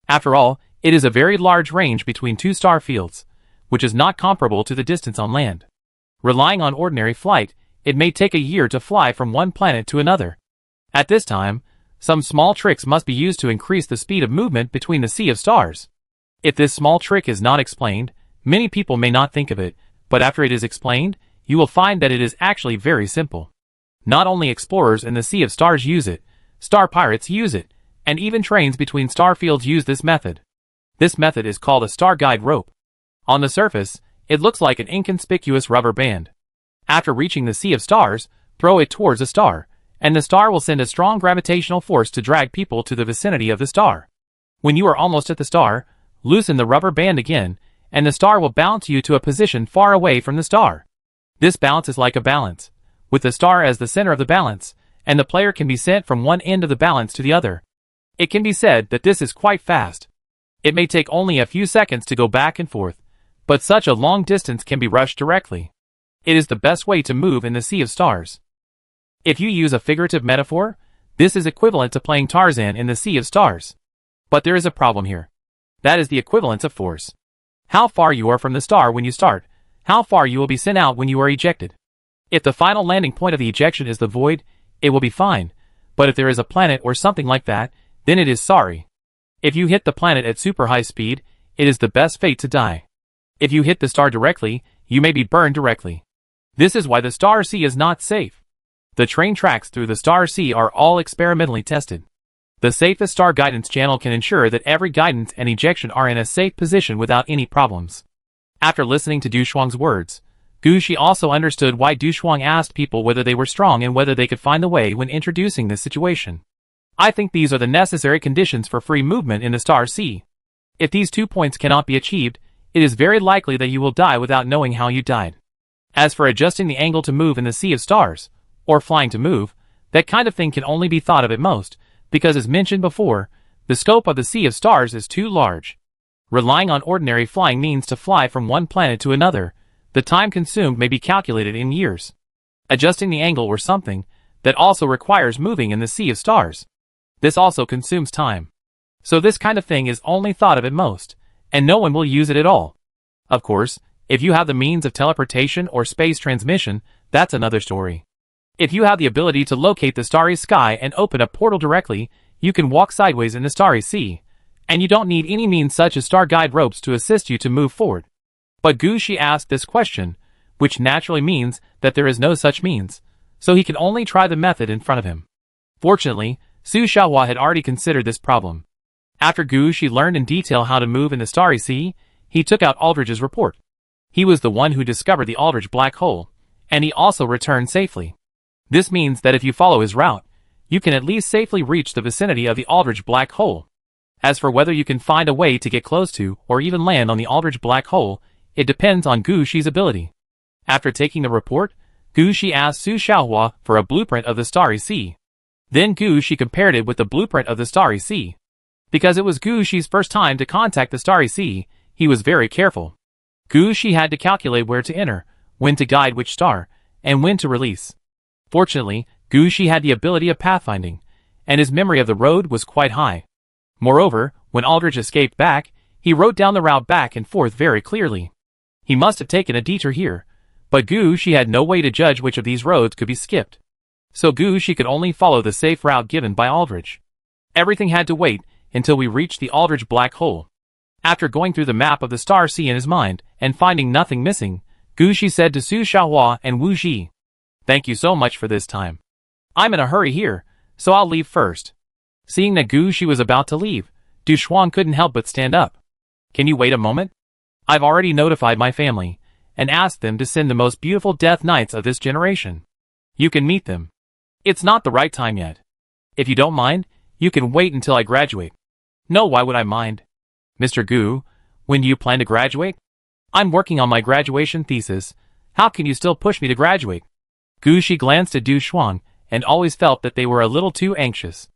After all, it is a very large range between 2 star fields, which is not comparable to the distance on land. Relying on ordinary flight, it may take a year to fly from one planet to another. At this time, some small tricks must be used to increase the speed of movement between the Sea of Stars. If this small trick is not explained, many people may not think of it, but after it is explained, you will find that it is actually very simple. Not only explorers in the Sea of Stars use it, star pirates use it, and even trains between star fields use this method. This method is called a star guide rope. On the surface, it looks like an inconspicuous rubber band. After reaching the Sea of Stars, throw it towards a star, and the star will send a strong gravitational force to drag people to the vicinity of the star. When you are almost at the star, loosen the rubber band again, and the star will bounce you to a position far away from the star. This bounce is like a balance, with the star as the center of the balance, and the player can be sent from one end of the balance to the other. It can be said that this is quite fast. It may take only a few seconds to go back and forth, but such a long distance can be rushed directly. It is the best way to move in the sea of stars. If you use a figurative metaphor, this is equivalent to playing Tarzan in the sea of stars. But there is a problem here. That is the equivalence of force. How far you are from the star when you start, how far you will be sent out when you are ejected. If the final landing point of the ejection is the void, it will be fine, but if there is a planet or something like that, then it is sorry. If you hit the planet at super high speed, it is the best fate to die. If you hit the star directly, you may be burned directly. This is why the star sea is not safe. The train tracks through the star sea are all experimentally tested. The safest star guidance channel can ensure that every guidance and ejection are in a safe position without any problems. After listening to Du Shuang's words, Gu Shi also understood why Du Shuang asked people whether they were strong and whether they could find the way when introducing this situation. I think these are the necessary conditions for free movement in the star sea. If these 2 points cannot be achieved, it is very likely that you will die without knowing how you died. As for adjusting the angle to move in the sea of stars, or flying to move, that kind of thing can only be thought of at most, because as mentioned before, the scope of the sea of stars is too large. Relying on ordinary flying means to fly from one planet to another, the time consumed may be calculated in years. Adjusting the angle or something, that also requires moving in the sea of stars. This also consumes time. So this kind of thing is only thought of at most, and no one will use it at all. Of course, if you have the means of teleportation or space transmission, that's another story. If you have the ability to locate the starry sky and open a portal directly, you can walk sideways in the starry sea, and you don't need any means such as star guide ropes to assist you to move forward. But Gu Shi asked this question, which naturally means that there is no such means, so he can only try the method in front of him. Fortunately, Su Xiaohua had already considered this problem. After Gu Shi learned in detail how to move in the starry sea, he took out Aldrich's report. He was the one who discovered the Aldrich black hole, and he also returned safely. This means that if you follow his route, you can at least safely reach the vicinity of the Aldrich black hole. As for whether you can find a way to get close to, or even land on the Aldrich black hole, it depends on Gu Shi's ability. After taking the report, Gu Shi asked Su Xiaohua for a blueprint of the starry sea. Then Gu Shi compared it with the blueprint of the starry sea. Because it was Gu Shi's first time to contact the starry sea, he was very careful. Gu Shi had to calculate where to enter, when to guide which star, and when to release. Fortunately, Gu Shi had the ability of pathfinding, and his memory of the road was quite high. Moreover, when Aldrich escaped back, he wrote down the route back and forth very clearly. He must have taken a detour here, but Gu Shi had no way to judge which of these roads could be skipped. So Gu Shi could only follow the safe route given by Aldrich. Everything had to wait until we reached the Aldrich black hole. After going through the map of the star sea in his mind and finding nothing missing, Gu Shi said to Su Xiaohua and Wu Ji, "Thank you so much for this time. I'm in a hurry here, so I'll leave first." Seeing that Gu Shi was about to leave, Du Shuang couldn't help but stand up. "Can you wait a moment? I've already notified my family, and asked them to send the most beautiful death knights of this generation. You can meet them. It's not the right time yet. If you don't mind, you can wait until I graduate." "No, why would I mind? Mr. Gu, when do you plan to graduate?" "I'm working on my graduation thesis. How can you still push me to graduate?" Gu Shi glanced at Du Shuang, and always felt that they were a little too anxious.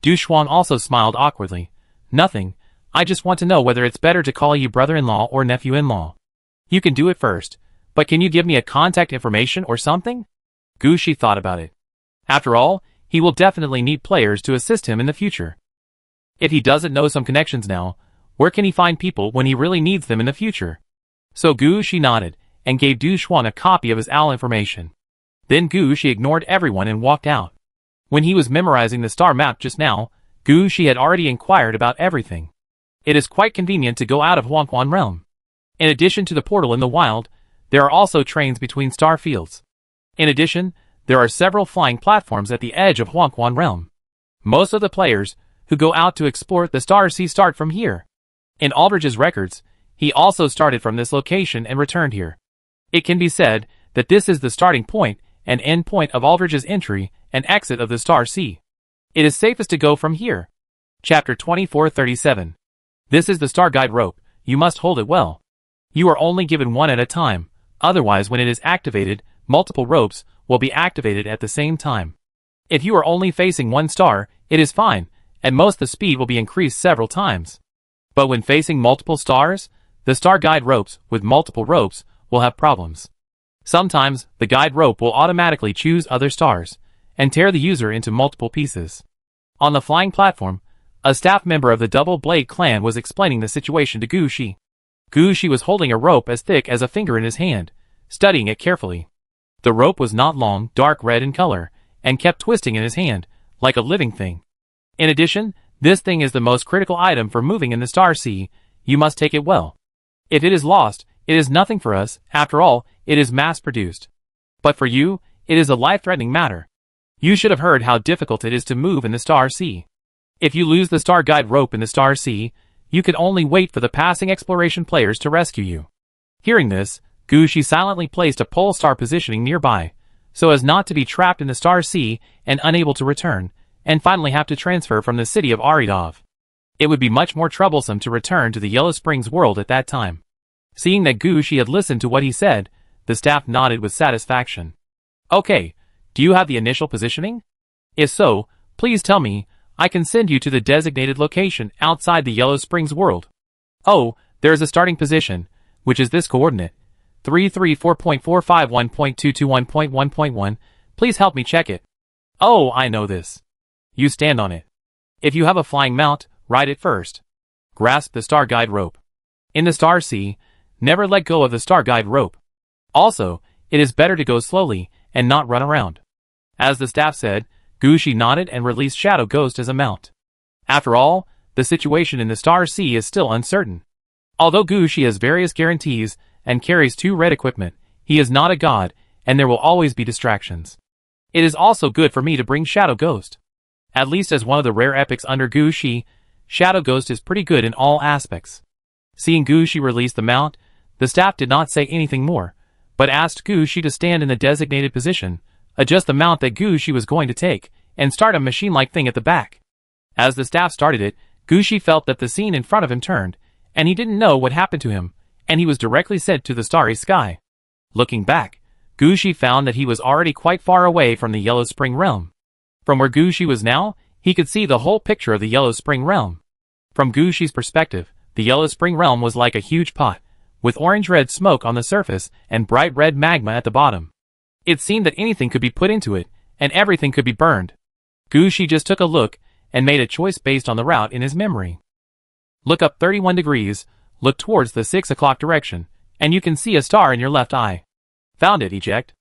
Du Shuang also smiled awkwardly. "Nothing, I just want to know whether it's better to call you brother-in-law or nephew-in-law. You can do it first, but can you give me a contact information or something?" Gu Shi thought about it. After all, he will definitely need players to assist him in the future. If he doesn't know some connections now, where can he find people when he really needs them in the future? So Gu Shi nodded, and gave Du Shuang a copy of his OWL information. Then Gu Shi ignored everyone and walked out. When he was memorizing the star map just now, Gu Shi had already inquired about everything. It is quite convenient to go out of Huangquan realm. In addition to the portal in the wild, there are also trains between star fields. In addition, there are several flying platforms at the edge of Huangquan realm. Most of the players who go out to explore the star sea start from here. In Aldrich's records, he also started from this location and returned here. It can be said that this is the starting point and end point of Aldrich's entry and exit of the star sea. It is safest to go from here. Chapter 2437. This is the star guide rope, you must hold it well. You are only given one at a time, otherwise when it is activated, multiple ropes will be activated at the same time. If you are only facing one star, it is fine, at most the speed will be increased several times. But when facing multiple stars, the star guide ropes with multiple ropes will have problems. Sometimes, the guide rope will automatically choose other stars, and tear the user into multiple pieces. On the flying platform, a staff member of the Double Blade clan was explaining the situation to Gu Shi. Gu Shi was holding a rope as thick as a finger in his hand, studying it carefully. The rope was not long, dark red in color, and kept twisting in his hand, like a living thing. In addition, this thing is the most critical item for moving in the Star Sea. You must take it well. If it is lost, it is nothing for us, after all, it is mass-produced. But for you, it is a life-threatening matter. You should have heard how difficult it is to move in the Star Sea. If you lose the Star Guide rope in the Star Sea, you can only wait for the passing exploration players to rescue you. Hearing this, Gu Shi silently placed a pole star positioning nearby, so as not to be trapped in the Star Sea and unable to return, and finally have to transfer from the city of Aridov. It would be much more troublesome to return to the Yellow Springs world at that time. Seeing that Gu Shi had listened to what he said, the staff nodded with satisfaction. Okay, do you have the initial positioning? If so, please tell me. I can send you to the designated location outside the Yellow Springs world. Oh, there is a starting position, which is this coordinate, 334.451.221.1.1. Please help me check it. Oh, I know this. You stand on it. If you have a flying mount, ride it first. Grasp the Star Guide rope. In the Star Sea, never let go of the Star Guide rope. Also, it is better to go slowly and not run around. As the staff said, Gu Shi nodded and released Shadow Ghost as a mount. After all, the situation in the Star Sea is still uncertain. Although Gu Shi has various guarantees and carries 2 red equipment, he is not a god, and there will always be distractions. It is also good for me to bring Shadow Ghost. At least as one of the rare epics under Gu Shi, Shadow Ghost is pretty good in all aspects. Seeing Gu Shi release the mount, the staff did not say anything more, but asked Gu Shi to stand in the designated position, adjust the mount that Gu Shi was going to take, and start a machine-like thing at the back. As the staff started it, Gu Shi felt that the scene in front of him turned, and he didn't know what happened to him, and he was directly sent to the starry sky. Looking back, Gu Shi found that he was already quite far away from the Yellow Spring realm. From where Gu Shi was now, he could see the whole picture of the Yellow Spring realm. From Gu Shi's perspective, the Yellow Spring realm was like a huge pot, with orange-red smoke on the surface and bright red magma at the bottom. It seemed that anything could be put into it, and everything could be burned. Gu Shi just took a look, and made a choice based on the route in his memory. Look up 31 degrees, look towards the 6 o'clock direction, and you can see a star in your left eye. Found it, eject.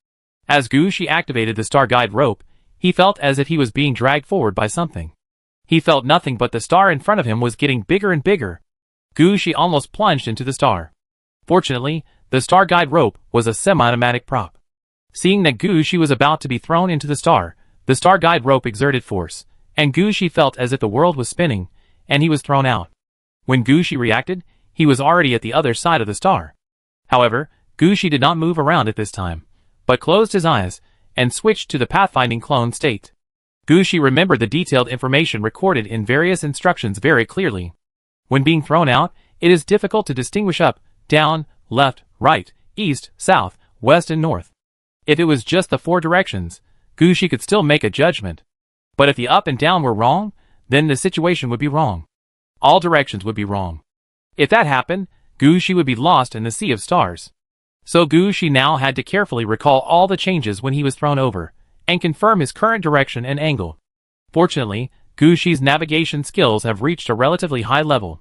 As Gu Shi activated the Star Guide rope, he felt as if he was being dragged forward by something. He felt nothing but the star in front of him was getting bigger and bigger. Gu Shi almost plunged into the star. Fortunately, the Star Guide rope was a semi-automatic prop. Seeing that Gu Shi was about to be thrown into the Star Guide rope exerted force, and Gu Shi felt as if the world was spinning, and he was thrown out. When Gu Shi reacted, he was already at the other side of the star. However, Gu Shi did not move around at this time, but closed his eyes, and switched to the pathfinding clone state. Gu Shi remembered the detailed information recorded in various instructions very clearly. When being thrown out, it is difficult to distinguish up, down, left, right, east, south, west and north. If it was just the 4 directions, Gu Shi could still make a judgment. But if the up and down were wrong, then the situation would be wrong. All directions would be wrong. If that happened, Gu Shi would be lost in the sea of stars. So Gu Shi now had to carefully recall all the changes when he was thrown over, and confirm his current direction and angle. Fortunately, Gu Shi's navigation skills have reached a relatively high level.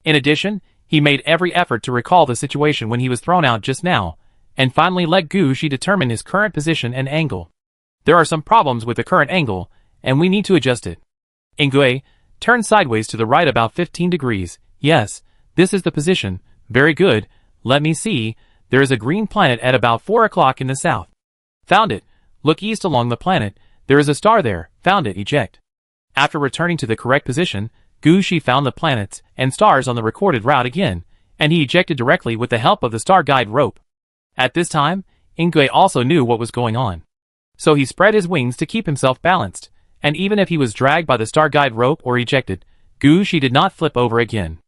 In addition, he made every effort to recall the situation when he was thrown out just now, and finally let Gu Shi determine his current position and angle. There are some problems with the current angle, and we need to adjust it. Ingui, turn sideways to the right about 15 degrees. Yes, this is the position. Very good. Let me see. There is a green planet at about 4 o'clock in the south. Found it. Look east along the planet. There is a star there. Found it. Eject. After returning to the correct position, Gu Shi found the planets and stars on the recorded route again, and he ejected directly with the help of the Star Guide rope. At this time, Ingui also knew what was going on. So he spread his wings to keep himself balanced, and even if he was dragged by the Star Guide rope or ejected, Gu Shi did not flip over again.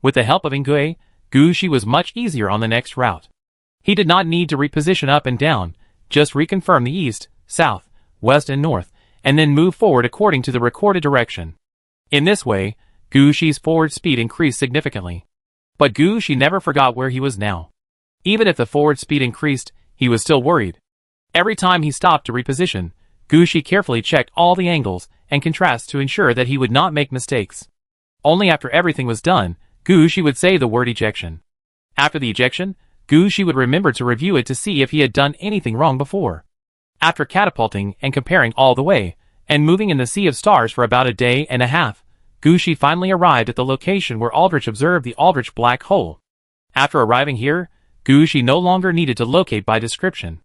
With the help of Ingui, Gushi was much easier on the next route. He did not need to reposition up and down, just reconfirm the east, south, west and north, and then move forward according to the recorded direction. In this way, Gushi's forward speed increased significantly. But Gushi never forgot where he was now. Even if the forward speed increased, he was still worried. Every time he stopped to reposition, Gushi carefully checked all the angles and contrasts to ensure that he would not make mistakes. Only after everything was done, Gushi would say the word ejection. After the ejection, Gushi would remember to review it to see if he had done anything wrong before. After catapulting and comparing all the way, and moving in the sea of stars for about a day and a half, Gushi finally arrived at the location where Aldrich observed the Aldrich black hole. After arriving here, Gushi no longer needed to locate by description.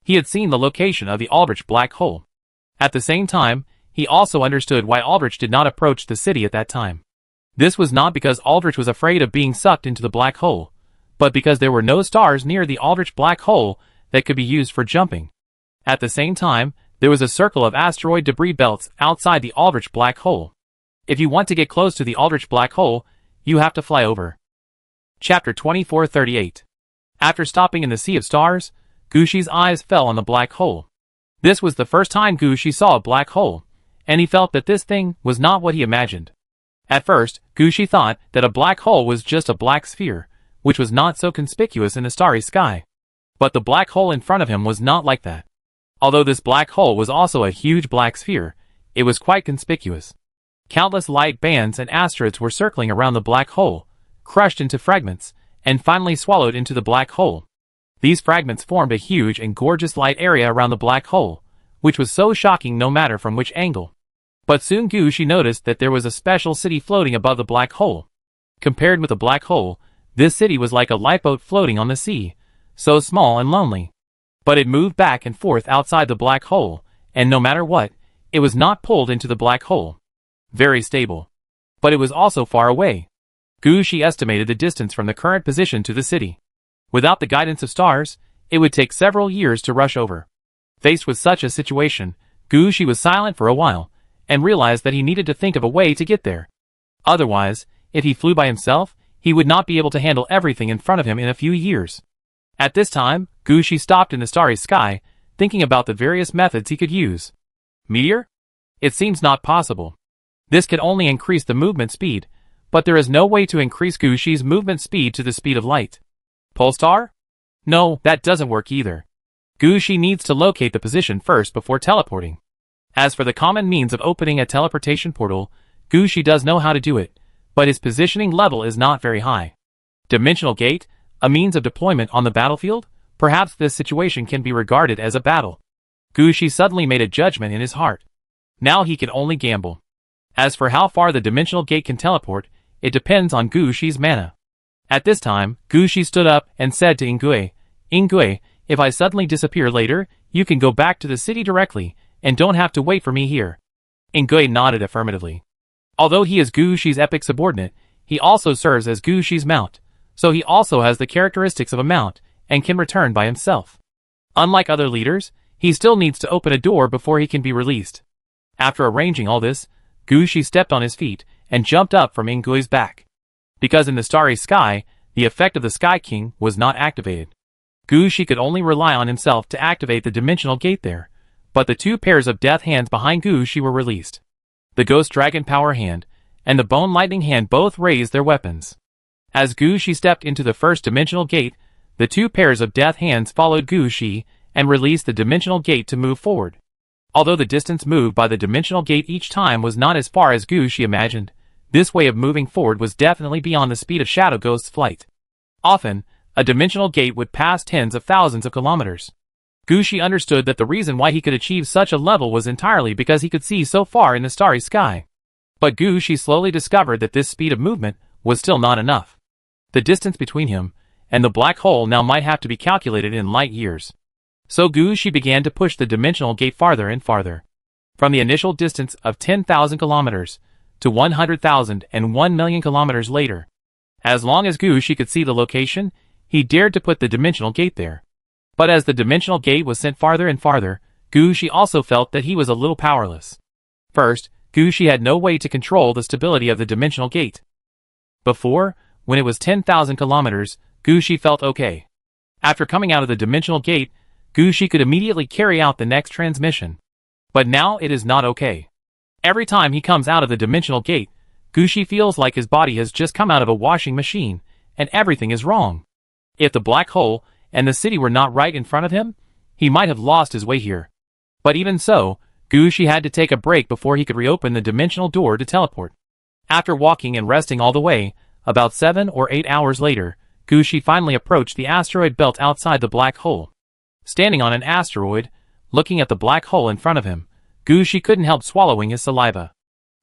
He had seen the location of the Aldrich black hole. At the same time, he also understood why Aldrich did not approach the city at that time. This was not because Aldrich was afraid of being sucked into the black hole, but because there were no stars near the Aldrich black hole that could be used for jumping. At the same time, there was a circle of asteroid debris belts outside the Aldrich black hole. If you want to get close to the Aldrich black hole, you have to fly over. Chapter 2438. After stopping in the Sea of Stars, Gushi's eyes fell on the black hole. This was the first time Gushi saw a black hole, and he felt that this thing was not what he imagined. At first, Gushi thought that a black hole was just a black sphere, which was not so conspicuous in the starry sky. But the black hole in front of him was not like that. Although this black hole was also a huge black sphere, it was quite conspicuous. Countless light bands and asteroids were circling around the black hole, crushed into fragments, and finally swallowed into the black hole. These fragments formed a huge and gorgeous light area around the black hole, which was so shocking no matter from which angle. But soon Gushi noticed that there was a special city floating above the black hole. Compared with the black hole, this city was like a lifeboat floating on the sea, so small and lonely. But it moved back and forth outside the black hole, and no matter what, it was not pulled into the black hole. Very stable. But it was also far away. Gushi estimated the distance from the current position to the city. Without the guidance of stars, it would take several years to rush over. Faced with such a situation, Gushi was silent for a while, and realized that he needed to think of a way to get there. Otherwise, if he flew by himself, he would not be able to handle everything in front of him in a few years. At this time, Gushi stopped in the starry sky, thinking about the various methods he could use. Meteor? It seems not possible. This could only increase the movement speed, but there is no way to increase Gushi's movement speed to the speed of light. Polestar? No, that doesn't work either. Gushi needs to locate the position first before teleporting. As for the common means of opening a teleportation portal, Gushi does know how to do it, but his positioning level is not very high. Dimensional gate? A means of deployment on the battlefield? Perhaps this situation can be regarded as a battle. Gushi suddenly made a judgment in his heart. Now he can only gamble. As for how far the dimensional gate can teleport, it depends on Gushi's mana. At this time, Gushi stood up and said to Ingui, "Ingui, if I suddenly disappear later, you can go back to the city directly, and don't have to wait for me here." Ingui nodded affirmatively. Although he is Gushi's epic subordinate, he also serves as Gushi's mount, so he also has the characteristics of a mount, and can return by himself. Unlike other leaders, he still needs to open a door before he can be released. After arranging all this, Gushi stepped on his feet, and jumped up from Ingui's back. Because in the starry sky, the effect of the Sky King was not activated. Gushi could only rely on himself to activate the dimensional gate there, but the two pairs of death hands behind Gushi were released. The Ghost Dragon Power Hand, and the Bone Lightning Hand both raised their weapons. As Gushi stepped into the first dimensional gate, the two pairs of death hands followed Gushi, and released the dimensional gate to move forward. Although the distance moved by the dimensional gate each time was not as far as Gushi imagined, this way of moving forward was definitely beyond the speed of Shadow Ghost's flight. Often, a dimensional gate would pass tens of thousands of kilometers. Gushi understood that the reason why he could achieve such a level was entirely because he could see so far in the starry sky. But Gushi slowly discovered that this speed of movement was still not enough. The distance between him and the black hole now might have to be calculated in light years. So Gushi began to push the dimensional gate farther and farther. From the initial distance of 10,000 kilometers to 100,000 and 1,000,000 kilometers later. As long as Gushi could see the location, he dared to put the dimensional gate there. But as the dimensional gate was sent farther and farther, Gushi also felt that he was a little powerless. First, Gushi had no way to control the stability of the dimensional gate. Before, when it was 10,000 kilometers, Gushi felt okay. After coming out of the dimensional gate, Gushi could immediately carry out the next transmission. But now it is not okay. Every time he comes out of the dimensional gate, Gushi feels like his body has just come out of a washing machine, and everything is wrong. If the black hole and the city were not right in front of him, he might have lost his way here. But even so, Gushi had to take a break before he could reopen the dimensional door to teleport. After walking and resting all the way, about 7 or 8 hours later, Gushi finally approached the asteroid belt outside the black hole. Standing on an asteroid, looking at the black hole in front of him, Gushi couldn't help swallowing his saliva.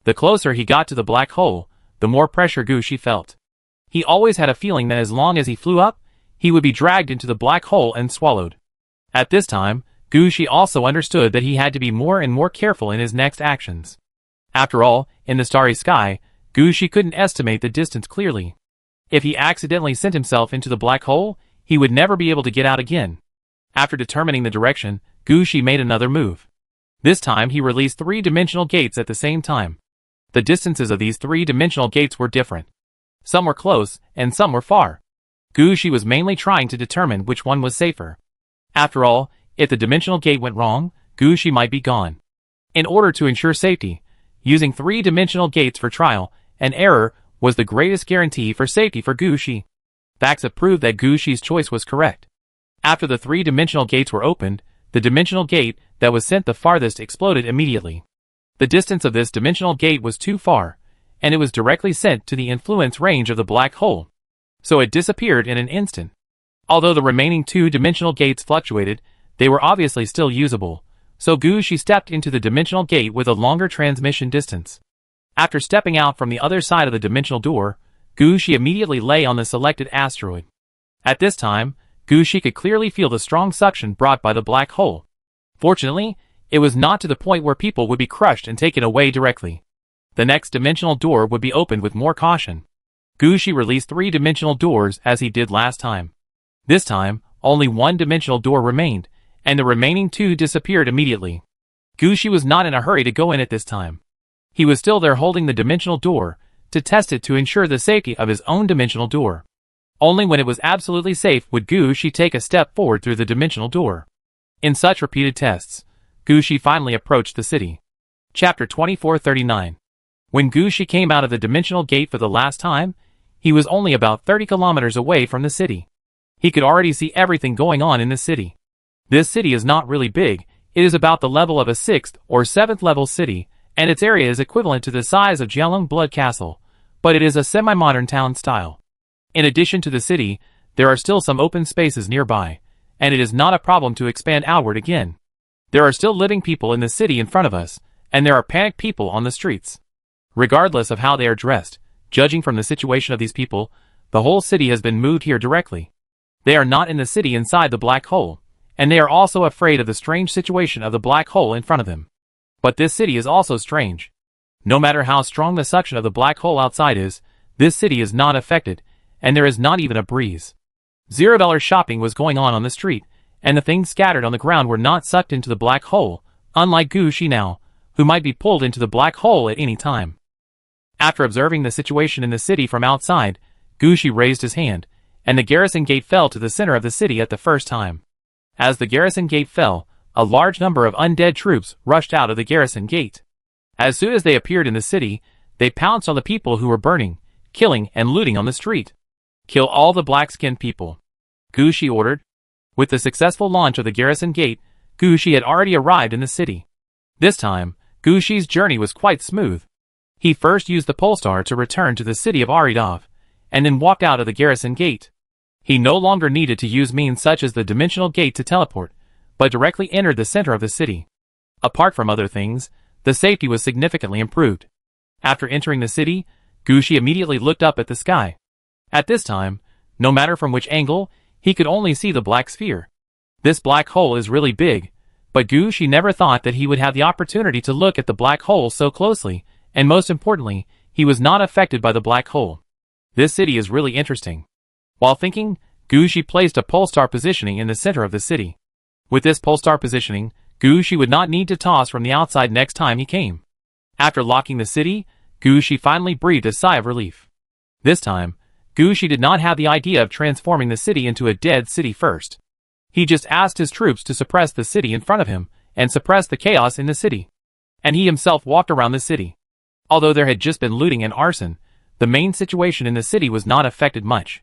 The closer he got to the black hole, the more pressure Gushi felt. He always had a feeling that as long as he flew up, he would be dragged into the black hole and swallowed. At this time, Gushi also understood that he had to be more and more careful in his next actions. After all, in the starry sky, Gushi couldn't estimate the distance clearly. If he accidentally sent himself into the black hole, he would never be able to get out again. After determining the direction, Gushi made another move. This time he released 3-dimensional gates at the same time. The distances of these 3-dimensional gates were different. Some were close, and some were far. Gushi was mainly trying to determine which one was safer. After all, if the dimensional gate went wrong, Gushi might be gone. In order to ensure safety, using 3-dimensional gates for trial and error was the greatest guarantee for safety for Gushi. Facts have proved that Gushi's choice was correct. After the 3-dimensional gates were opened, the dimensional gate that was sent the farthest exploded immediately. The distance of this dimensional gate was too far, and it was directly sent to the influence range of the black hole. So it disappeared in an instant. Although the remaining 2-dimensional gates fluctuated, they were obviously still usable, so Gushi stepped into the dimensional gate with a longer transmission distance. After stepping out from the other side of the dimensional door, Gushi immediately lay on the selected asteroid. At this time, Gushi could clearly feel the strong suction brought by the black hole. Fortunately, it was not to the point where people would be crushed and taken away directly. The next dimensional door would be opened with more caution. Gushi released 3-dimensional doors as he did last time. This time, only 1-dimensional door remained, and the remaining 2 disappeared immediately. Gushi was not in a hurry to go in at this time. He was still there holding the dimensional door, to test it to ensure the safety of his own dimensional door. Only when it was absolutely safe would Gushi take a step forward through the dimensional door. In such repeated tests, Gushi finally approached the city. Chapter 2439. When Gushi came out of the dimensional gate for the last time, he was only about 30 kilometers away from the city. He could already see everything going on in the city. This city is not really big, it is about the level of a 6th or 7th level city, and its area is equivalent to the size of Jialong Blood Castle, but it is a semi-modern town style. In addition to the city, there are still some open spaces nearby, and it is not a problem to expand outward again. There are still living people in the city in front of us, and there are panicked people on the streets. Regardless of how they are dressed, judging from the situation of these people, the whole city has been moved here directly. They are not in the city inside the black hole, and they are also afraid of the strange situation of the black hole in front of them. But this city is also strange. No matter how strong the suction of the black hole outside is, this city is not affected, and there is not even a breeze. $0 shopping was going on the street, and the things scattered on the ground were not sucked into the black hole, unlike Gushi now, who might be pulled into the black hole at any time. After observing the situation in the city from outside, Gushi raised his hand, and the garrison gate fell to the center of the city at the first time. As the garrison gate fell, a large number of undead troops rushed out of the garrison gate. As soon as they appeared in the city, they pounced on the people who were burning, killing, and looting on the street. Kill all the black-skinned people, Gushi ordered. With the successful launch of the garrison gate, Gushi had already arrived in the city. This time, Gushi's journey was quite smooth. He first used the Polestar to return to the city of Aridov, and then walked out of the garrison gate. He no longer needed to use means such as the dimensional gate to teleport, but directly entered the center of the city. Apart from other things, the safety was significantly improved. After entering the city, Gushi immediately looked up at the sky. At this time, no matter from which angle, he could only see the black sphere. This black hole is really big, but Gushi never thought that he would have the opportunity to look at the black hole so closely, and most importantly, he was not affected by the black hole. This city is really interesting. While thinking, Gushi placed a Polestar positioning in the center of the city. With this Polestar positioning, Gushi would not need to toss from the outside next time he came. After locking the city, Gushi finally breathed a sigh of relief. This time, Gushi did not have the idea of transforming the city into a dead city first. He just asked his troops to suppress the city in front of him, and suppress the chaos in the city. And he himself walked around the city. Although there had just been looting and arson, the main situation in the city was not affected much.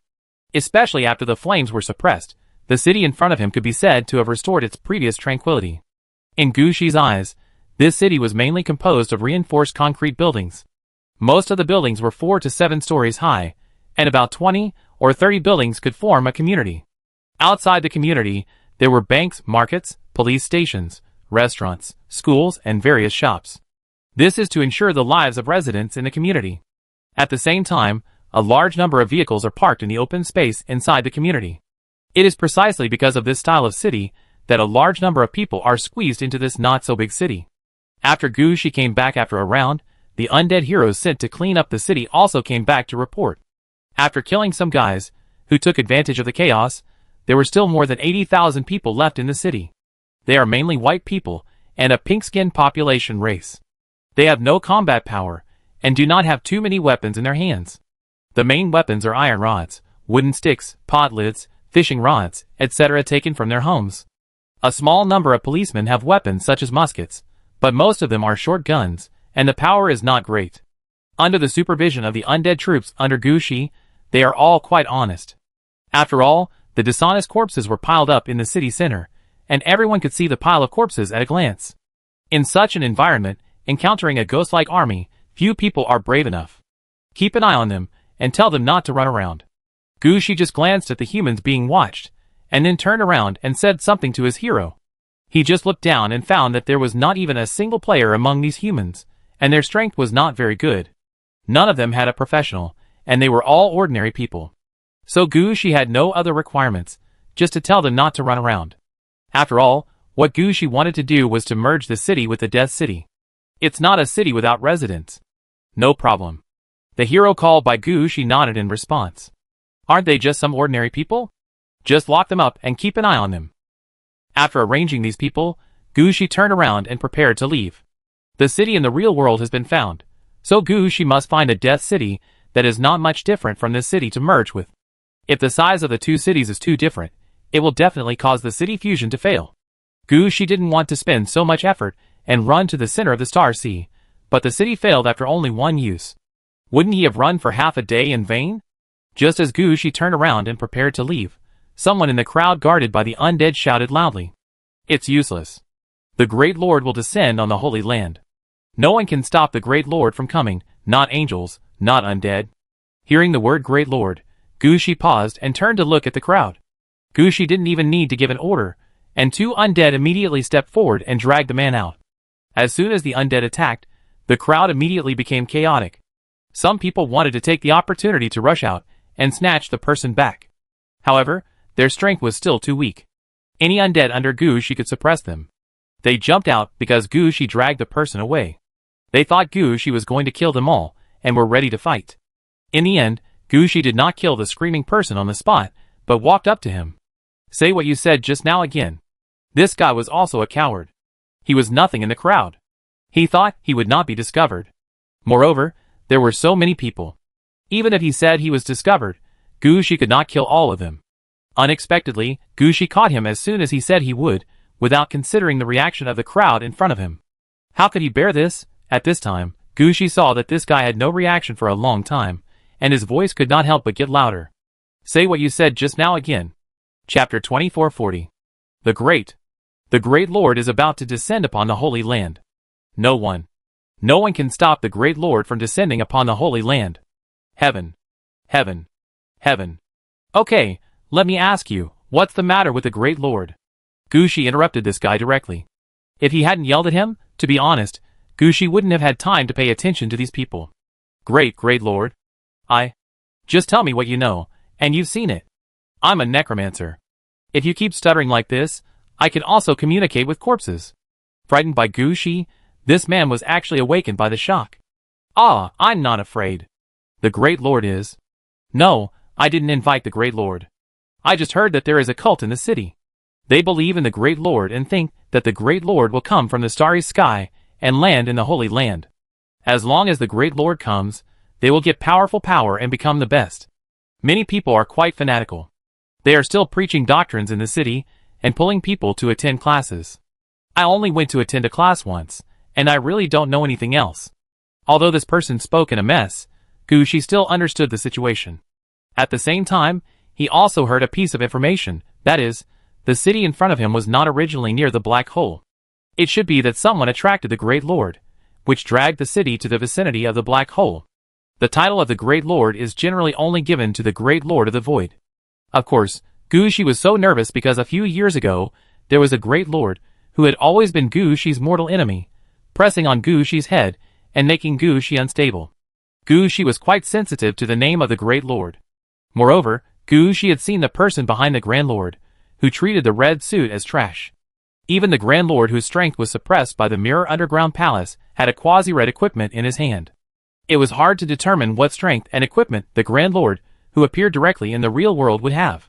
Especially after the flames were suppressed, the city in front of him could be said to have restored its previous tranquility. In Gushi's eyes, this city was mainly composed of reinforced concrete buildings. Most of the buildings were 4 to 7 stories high, and about 20 or 30 buildings could form a community. Outside the community, there were banks, markets, police stations, restaurants, schools, and various shops. This is to ensure the lives of residents in the community. At the same time, a large number of vehicles are parked in the open space inside the community. It is precisely because of this style of city that a large number of people are squeezed into this not-so-big city. After Gushi came back after a round, the undead heroes sent to clean up the city also came back to report. After killing some guys, who took advantage of the chaos, there were still more than 80,000 people left in the city. They are mainly white people, and a pink-skinned population race. They have no combat power, and do not have too many weapons in their hands. The main weapons are iron rods, wooden sticks, pot lids, fishing rods, etc. taken from their homes. A small number of policemen have weapons such as muskets, but most of them are short guns, and the power is not great. Under the supervision of the undead troops under Gushi, they are all quite honest. After all, the dishonest corpses were piled up in the city center, and everyone could see the pile of corpses at a glance. In such an environment, encountering a ghost-like army, few people are brave enough. Keep an eye on them, and tell them not to run around. Gushi just glanced at the humans being watched, and then turned around and said something to his hero. He just looked down and found that there was not even a single player among these humans, and their strength was not very good. None of them had a professional, and they were all ordinary people. So Gushi had no other requirements, just to tell them not to run around. After all, what Gushi wanted to do was to merge the city with the Death City. It's not a city without residents. No problem. The hero called by Gushi nodded in response. Aren't they just some ordinary people? Just lock them up and keep an eye on them. After arranging these people, Gushi turned around and prepared to leave. The city in the real world has been found, so Gushi must find a Death City that is not much different from this city to merge with. If the size of the two cities is too different, it will definitely cause the city fusion to fail. Gushi didn't want to spend so much effort and run to the center of the Star Sea, but the city failed after only one use. Wouldn't he have run for half a day in vain? Just as Gushi turned around and prepared to leave, someone in the crowd guarded by the undead shouted loudly. It's useless. The Great Lord will descend on the Holy Land. No one can stop the Great Lord from coming, not angels, not undead. Hearing the word Great Lord, Gushi paused and turned to look at the crowd. Gushi didn't even need to give an order, and 2 undead immediately stepped forward and dragged the man out. As soon as the undead attacked, the crowd immediately became chaotic. Some people wanted to take the opportunity to rush out and snatch the person back. However, their strength was still too weak. Any undead under Gushi could suppress them. They jumped out because Gushi dragged the person away. They thought Gushi was going to kill them all, and were ready to fight. In the end, Gushi did not kill the screaming person on the spot, but walked up to him. Say what you said just now again. This guy was also a coward. He was nothing in the crowd. He thought he would not be discovered. Moreover, there were so many people. Even if he said he was discovered, Gushi could not kill all of them. Unexpectedly, Gushi caught him as soon as he said he would, without considering the reaction of the crowd in front of him. How could he bear this? At this time, Gushi saw that this guy had no reaction for a long time, and his voice could not help but get louder. Say what you said just now again. Chapter 2440. The Great Lord is about to descend upon the Holy Land. No one can stop the Great Lord from descending upon the Holy Land. Heaven. Okay, let me ask you, what's the matter with the Great Lord? Gushi interrupted this guy directly. If he hadn't yelled at him, to be honest, Gushi wouldn't have had time to pay attention to these people. Great Lord. Just tell me what you know, and you've seen it. I'm a necromancer. If you keep stuttering like this, I can also communicate with corpses. Frightened by Gushi, this man was actually awakened by the shock. I'm not afraid. The Great Lord is. No, I didn't invite the Great Lord. I just heard that there is a cult in the city. They believe in the Great Lord and think that the Great Lord will come from the starry sky and land in the Holy Land. As long as the Great Lord comes, they will get powerful power and become the best. Many people are quite fanatical. They are still preaching doctrines in the city and pulling people to attend classes. I only went to attend a class once, and I really don't know anything else. Although this person spoke in a mess, Gushi still understood the situation. At the same time, he also heard a piece of information, that is, the city in front of him was not originally near the black hole. It should be that someone attracted the Great Lord, which dragged the city to the vicinity of the black hole. The title of the Great Lord is generally only given to the Great Lord of the Void. Of course, Gushi was so nervous because a few years ago, there was a Great Lord, who had always been Gushi's mortal enemy, pressing on Gushi's head and making Gushi unstable. Gushi was quite sensitive to the name of the Great Lord. Moreover, Gushi had seen the person behind the Grand Lord, who treated the red suit as trash. Even the Grand Lord, whose strength was suppressed by the Mirror Underground Palace, had a quasi-red equipment in his hand. It was hard to determine what strength and equipment the Grand Lord, who appeared directly in the real world, would have.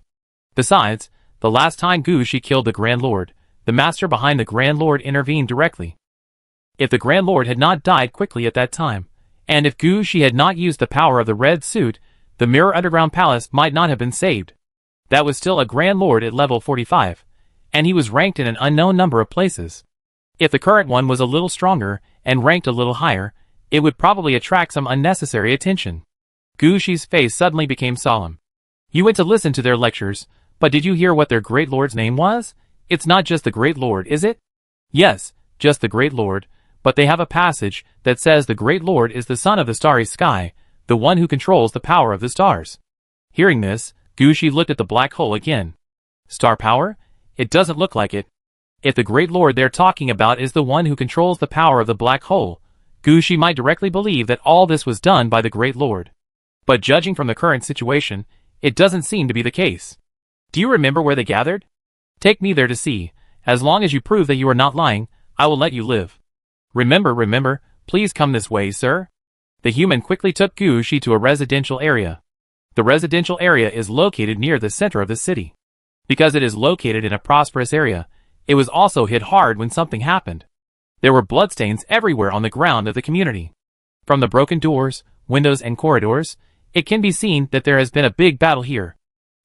Besides, the last time Gushi killed the Grand Lord, the master behind the Grand Lord intervened directly. If the Grand Lord had not died quickly at that time, and if Gushi had not used the power of the red suit, the Mirror Underground Palace might not have been saved. That was still a Grand Lord at level 45, and he was ranked in an unknown number of places. If the current one was a little stronger and ranked a little higher, it would probably attract some unnecessary attention. Gushi's face suddenly became solemn. You went to listen to their lectures, but did you hear what their Great Lord's name was? It's not just the Great Lord, is it? Yes, just the Great Lord, but they have a passage that says the Great Lord is the son of the starry sky, the one who controls the power of the stars. Hearing this, Gushi looked at the black hole again. Star power? It doesn't look like it. If the Great Lord they're talking about is the one who controls the power of the black hole, Gushi might directly believe that all this was done by the Great Lord. But judging from the current situation, it doesn't seem to be the case. Do you remember where they gathered? Take me there to see. As long as you prove that you are not lying, I will let you live. Remember, please come this way, sir. The human quickly took Gushi to a residential area. The residential area is located near the center of the city. Because it is located in a prosperous area, it was also hit hard when something happened. There were bloodstains everywhere on the ground of the community. From the broken doors, windows and corridors, it can be seen that there has been a big battle here.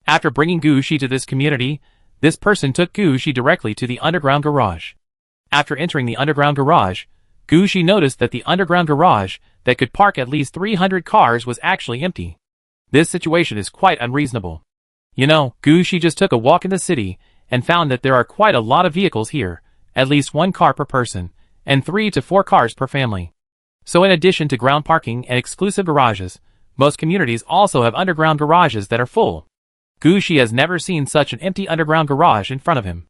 After bringing Gushi to this community, this person took Gushi directly to the underground garage. After entering the underground garage, Gushi noticed that the underground garage that could park at least 300 cars was actually empty. This situation is quite unreasonable. You know, Gushi just took a walk in the city and found that there are quite a lot of vehicles here, at least 1 car per person, and 3 to 4 cars per family. So in addition to ground parking and exclusive garages, most communities also have underground garages that are full. Gushi has never seen such an empty underground garage in front of him.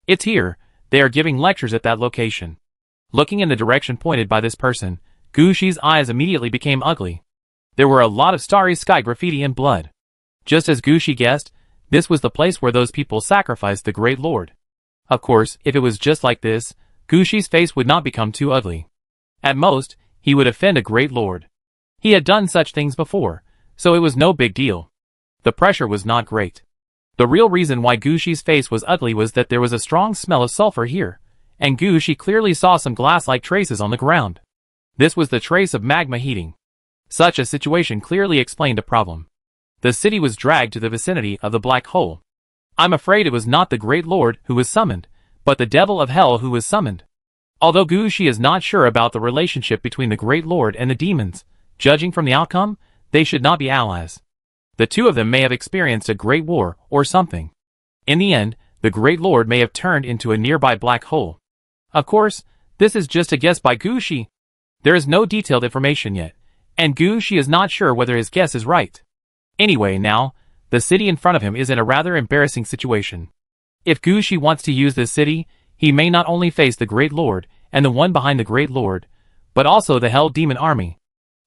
It's here. They are giving lectures at that location. Looking in the direction pointed by this person, Gushi's eyes immediately became ugly. There were a lot of starry sky graffiti and blood. Just as Gushi guessed, this was the place where those people sacrificed the Great Lord. Of course, if it was just like this, Gushi's face would not become too ugly. At most, he would offend a Great Lord. He had done such things before, so it was no big deal. The pressure was not great. The real reason why Gushi's face was ugly was that there was a strong smell of sulfur here, and Gushi clearly saw some glass-like traces on the ground. This was the trace of magma heating. Such a situation clearly explained a problem. The city was dragged to the vicinity of the black hole. I'm afraid it was not the Great Lord who was summoned, but the devil of hell who was summoned. Although Gushi is not sure about the relationship between the Great Lord and the demons, judging from the outcome, they should not be allies. The two of them may have experienced a great war or something. In the end, the Great Lord may have turned into a nearby black hole. Of course, this is just a guess by Gushi. There is no detailed information yet, and Gushi is not sure whether his guess is right. Anyway, now, the city in front of him is in a rather embarrassing situation. If Gushi wants to use this city, he may not only face the Great Lord and the one behind the Great Lord, but also the Hell Demon Army.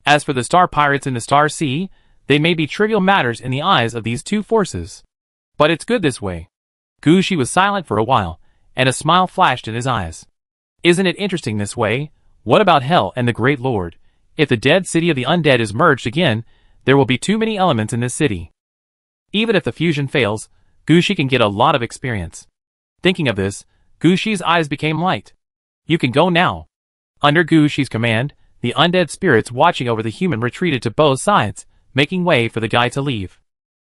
As for the Star Pirates in the Star Sea, they may be trivial matters in the eyes of these two forces. But it's good this way. Gushi was silent for a while, and a smile flashed in his eyes. Isn't it interesting this way? What about Hell and the Great Lord? If the dead city of the undead is merged again, there will be too many elements in this city. Even if the fusion fails, Gushi can get a lot of experience. Thinking of this, Gushi's eyes became light. You can go now. Under Gushi's command, the undead spirits watching over the human retreated to both sides, making way for the guy to leave.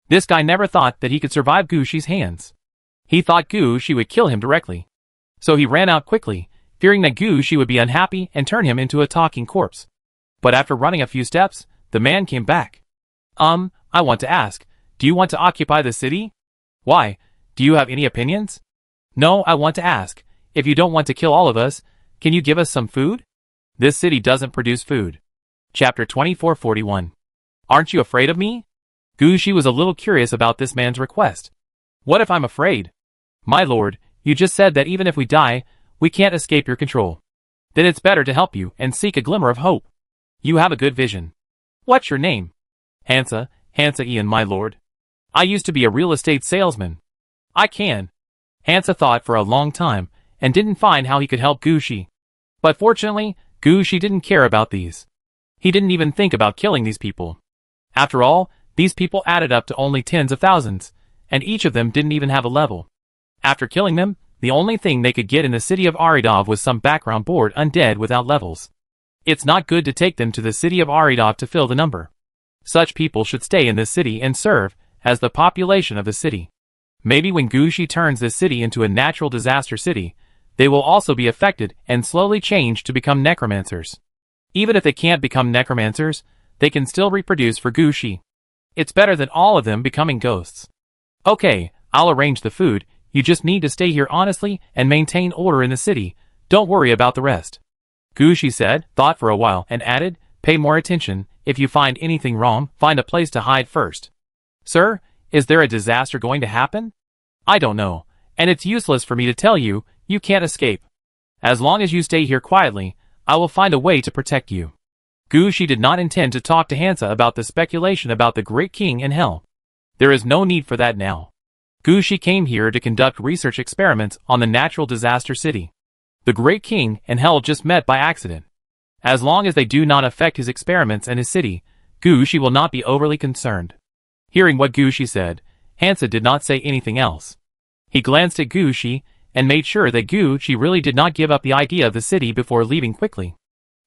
This guy never thought that he could survive Gushi's hands. He thought Gushi would kill him directly. So he ran out quickly, fearing that Gushi would be unhappy and turn him into a talking corpse. But after running a few steps, the man came back. I want to ask, do you want to occupy the city? Why, do you have any opinions? No, I want to ask, if you don't want to kill all of us, can you give us some food? This city doesn't produce food. Chapter 2441. Aren't you afraid of me? Gushi was a little curious about this man's request. What if I'm afraid? My lord, you just said that even if we die, we can't escape your control. Then it's better to help you and seek a glimmer of hope. You have a good vision. What's your name? Hansa Ian, my lord. I used to be a real estate salesman. I can. Hansa thought for a long time and didn't find how he could help Gushi. But fortunately, Gushi didn't care about these. He didn't even think about killing these people. After all, these people added up to only tens of thousands, and each of them didn't even have a level. After killing them, the only thing they could get in the city of Aridov was some background bored undead without levels. It's not good to take them to the city of Aridov to fill the number. Such people should stay in this city and serve as the population of the city. Maybe when Gushi turns this city into a natural disaster city, they will also be affected and slowly change to become necromancers. Even if they can't become necromancers, they can still reproduce for Gushi. It's better than all of them becoming ghosts. Okay, I'll arrange the food, you just need to stay here honestly and maintain order in the city, don't worry about the rest. Gushi said, thought for a while, and added, pay more attention, if you find anything wrong, find a place to hide first. Sir, is there a disaster going to happen? I don't know, and it's useless for me to tell you, you can't escape. As long as you stay here quietly, I will find a way to protect you. Gushi did not intend to talk to Hansa about the speculation about the Great King and Hell. There is no need for that now. Gushi came here to conduct research experiments on the natural disaster city. The Great King and Hell just met by accident. As long as they do not affect his experiments and his city, Gushi will not be overly concerned. Hearing what Gushi said, Hansa did not say anything else. He glanced at Gushi and made sure that Gushi really did not give up the idea of the city before leaving quickly.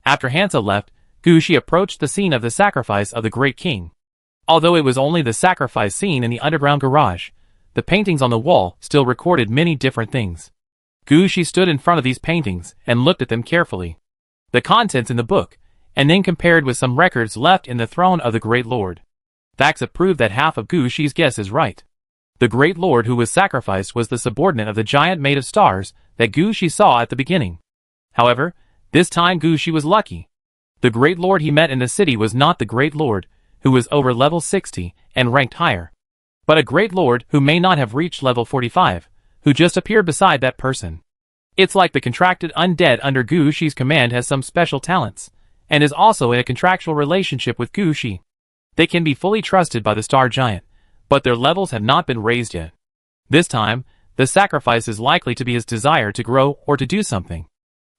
After Hansa left, Gushi approached the scene of the sacrifice of the Great King. Although it was only the sacrifice scene in the underground garage, the paintings on the wall still recorded many different things. Gushi stood in front of these paintings and looked at them carefully. The contents in the book, and then compared with some records left in the throne of the Great Lord. Facts have proved that half of Gushi's guess is right. The Great Lord who was sacrificed was the subordinate of the giant made of stars that Gushi saw at the beginning. However, this time Gushi was lucky. The Great Lord he met in the city was not the Great Lord, who was over level 60 and ranked higher, but a Great Lord who may not have reached level 45, who just appeared beside that person. It's like the contracted undead under Gushi's command has some special talents, and is also in a contractual relationship with Gushi. They can be fully trusted by the Star Giant, but their levels have not been raised yet. This time, the sacrifice is likely to be his desire to grow or to do something.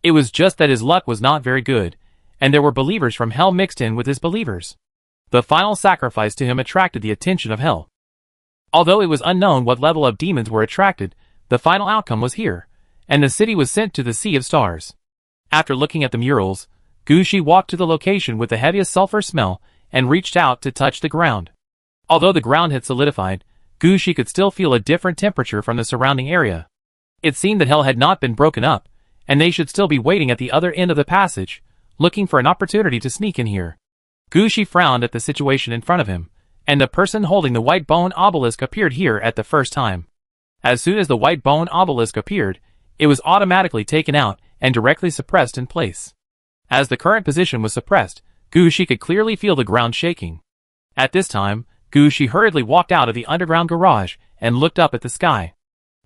It was just that his luck was not very good, and there were believers from Hell mixed in with his believers. The final sacrifice to him attracted the attention of Hell. Although it was unknown what level of demons were attracted, the final outcome was here, and the city was sent to the Sea of Stars. After looking at the murals, Gushi walked to the location with the heaviest sulfur smell and reached out to touch the ground. Although the ground had solidified, Gushi could still feel a different temperature from the surrounding area. It seemed that Hell had not been broken up, and they should still be waiting at the other end of the passage, looking for an opportunity to sneak in here. Gushi frowned at the situation in front of him, and the person holding the white bone obelisk appeared here at the first time. As soon as the white bone obelisk appeared, it was automatically taken out and directly suppressed in place. As the current position was suppressed, Gushi could clearly feel the ground shaking. At this time, Gushi hurriedly walked out of the underground garage and looked up at the sky.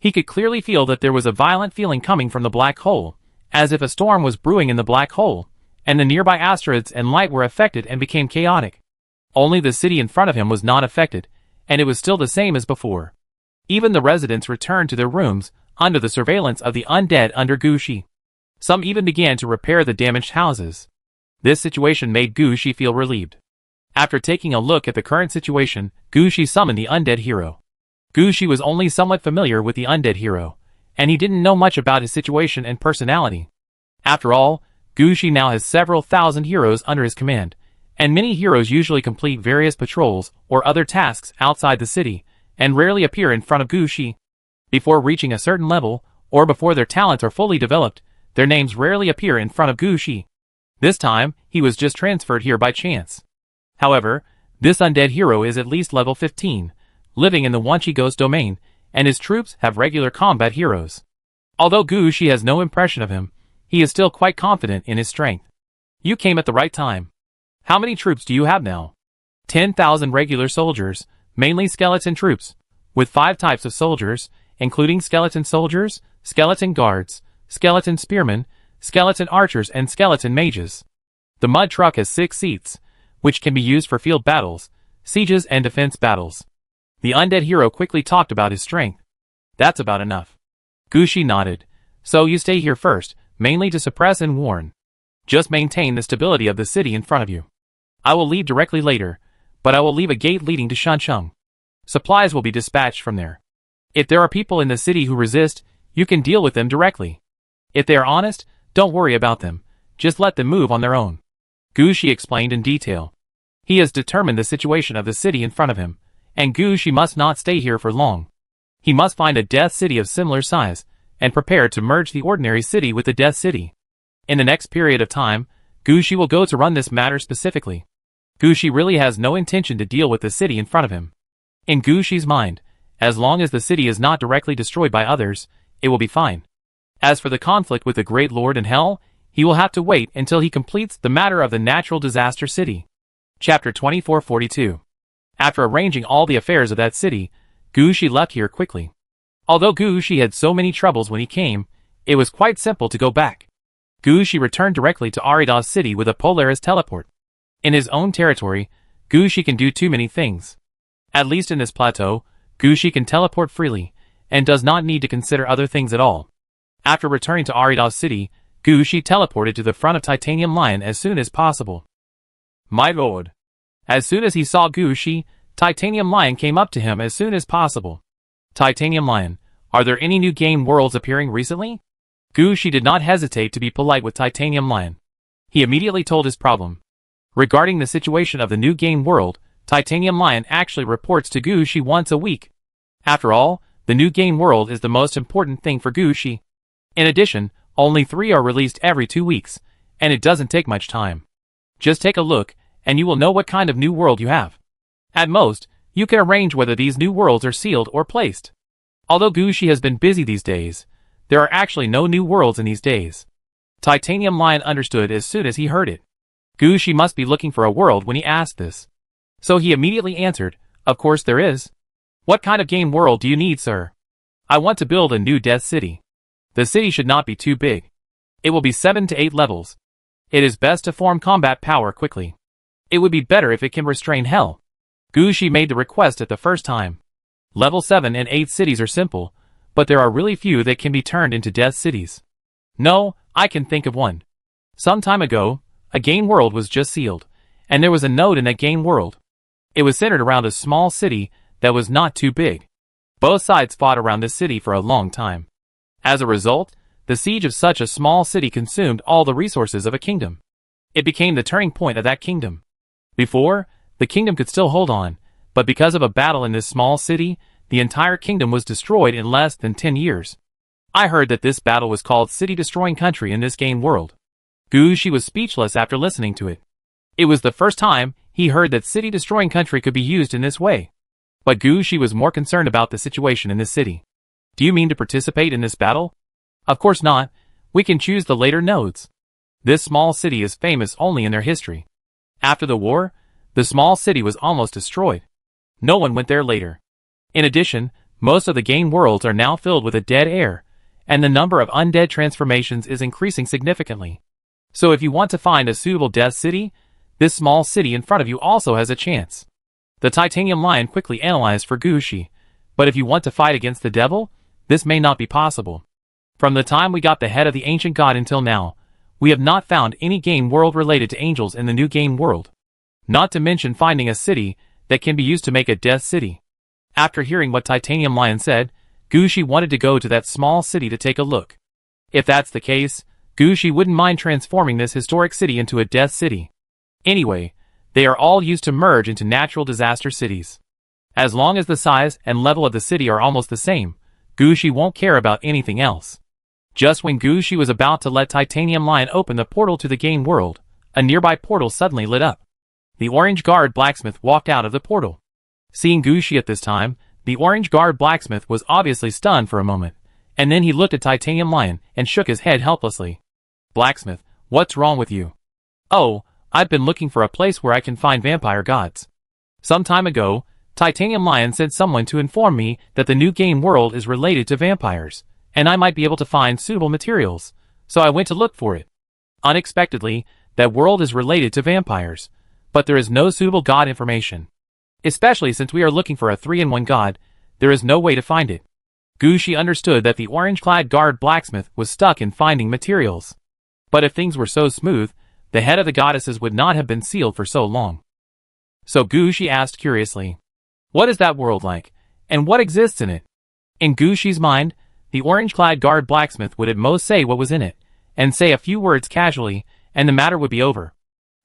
He could clearly feel that there was a violent feeling coming from the black hole, as if a storm was brewing in the black hole, and the nearby asteroids and light were affected and became chaotic. Only the city in front of him was not affected, and it was still the same as before. Even the residents returned to their rooms under the surveillance of the undead under Gushi. Some even began to repair the damaged houses. This situation made Gushi feel relieved. After taking a look at the current situation, Gushi summoned the undead hero. Gushi was only somewhat familiar with the undead hero, and he didn't know much about his situation and personality. After all, Gushi now has several thousand heroes under his command, And many heroes usually complete various patrols or other tasks outside the city, and rarely appear in front of Gushi. Before reaching a certain level, or before their talents are fully developed, their names rarely appear in front of Gushi. This time, he was just transferred here by chance. However, this undead hero is at least level 15, living in the Wanchi Ghost domain, and his troops have regular combat heroes. Although Gushi has no impression of him, he is still quite confident in his strength. You came at the right time. How many troops do you have now? 10,000 regular soldiers, mainly skeleton troops, with 5 types of soldiers, including skeleton soldiers, skeleton guards, skeleton spearmen, skeleton archers and skeleton mages. The mud truck has 6 seats, which can be used for field battles, sieges and defense battles. The undead hero quickly talked about his strength. That's about enough. Gushi nodded. So you stay here first, mainly to suppress and warn. Just maintain the stability of the city in front of you. I will leave directly later, but I will leave a gate leading to Shansheng. Supplies will be dispatched from there. If there are people in the city who resist, you can deal with them directly. If they are honest, don't worry about them, just let them move on their own. Gushi explained in detail. He has determined the situation of the city in front of him, and Gushi must not stay here for long. He must find a death city of similar size, and prepare to merge the ordinary city with the death city. In the next period of time, Gushi will go to run this matter specifically. Gushi really has no intention to deal with the city in front of him. In Gushi's mind, as long as the city is not directly destroyed by others, it will be fine. As for the conflict with the Great Lord in Hell, he will have to wait until he completes the matter of the natural disaster city. Chapter 2442. After arranging all the affairs of that city, Gushi left here quickly. Although Gushi had so many troubles when he came, it was quite simple to go back. Gushi returned directly to Arida's city with a Polaris teleport. In his own territory, Gushi can do too many things. At least in this plateau, Gushi can teleport freely, and does not need to consider other things at all. After returning to Arida's city, Gushi teleported to the front of Titanium Lion as soon as possible. My lord. As soon as he saw Gushi, Titanium Lion came up to him as soon as possible. Titanium Lion, are there any new game worlds appearing recently? Gushi did not hesitate to be polite with Titanium Lion. He immediately told his problem. Regarding the situation of the new game world, Titanium Lion actually reports to Gushi once a week. After all, the new game world is the most important thing for Gushi. In addition, only 3 are released every 2 weeks, and it doesn't take much time. Just take a look, and you will know what kind of new world you have. At most, you can arrange whether these new worlds are sealed or placed. Although Gushi has been busy these days, there are actually no new worlds in these days. Titanium Lion understood as soon as he heard it. Gushi must be looking for a world when he asked this. So he immediately answered, of course there is. What kind of game world do you need, sir? I want to build a new death city. The city should not be too big. It will be 7 to 8 levels. It is best to form combat power quickly. It would be better if it can restrain hell. Gushi made the request at the first time. Level 7 and 8 cities are simple, but there are really few that can be turned into death cities. No, I can think of one. Some time ago, a game world was just sealed, and there was a node in that game world. It was centered around a small city that was not too big. Both sides fought around this city for a long time. As a result, the siege of such a small city consumed all the resources of a kingdom. It became the turning point of that kingdom. Before, the kingdom could still hold on, but because of a battle in this small city, the entire kingdom was destroyed in less than 10 years. I heard that this battle was called City-Destroying Country in this game world. Gushi was speechless after listening to it. It was the first time he heard that City-Destroying Country could be used in this way. But Gushi was more concerned about the situation in this city. Do you mean to participate in this battle? Of course not. We can choose the later nodes. This small city is famous only in their history. After the war, the small city was almost destroyed. No one went there later. In addition, most of the game worlds are now filled with a dead air, and the number of undead transformations is increasing significantly. So if you want to find a suitable death city, this small city in front of you also has a chance. The Titanium Lion quickly analyzed for Gushi, but if you want to fight against the devil, this may not be possible. From the time we got the head of the ancient god until now, we have not found any game world related to angels in the new game world. Not to mention finding a city that can be used to make a death city. After hearing what Titanium Lion said, Gushi wanted to go to that small city to take a look. If that's the case, Gushi wouldn't mind transforming this historic city into a death city. Anyway, They are all used to merge into natural disaster cities. As long as the size and level of the city are almost the same, Gushi won't care about anything else. Just when Gushi was about to let Titanium Lion open the portal to the game world, a nearby portal suddenly lit up. The orange guard blacksmith walked out of the portal. Seeing Gushi at this time, the orange guard blacksmith was obviously stunned for a moment, and then he looked at Titanium Lion and shook his head helplessly. "Blacksmith, what's wrong with you?" "Oh, I've been looking for a place where I can find vampire gods. Some time ago, Titanium Lion sent someone to inform me that the new game world is related to vampires, and I might be able to find suitable materials, so I went to look for it. Unexpectedly, that world is related to vampires, but there is no suitable god information. Especially since we are looking for a 3-in-1 god, there is no way to find it." Gushi understood that the orange-clad guard blacksmith was stuck in finding materials. But if things were so smooth, the head of the goddesses would not have been sealed for so long. So Gushi asked curiously, "What is that world like, and what exists in it?" In Gushi's mind, the orange-clad guard blacksmith would at most say what was in it, and say a few words casually, and the matter would be over.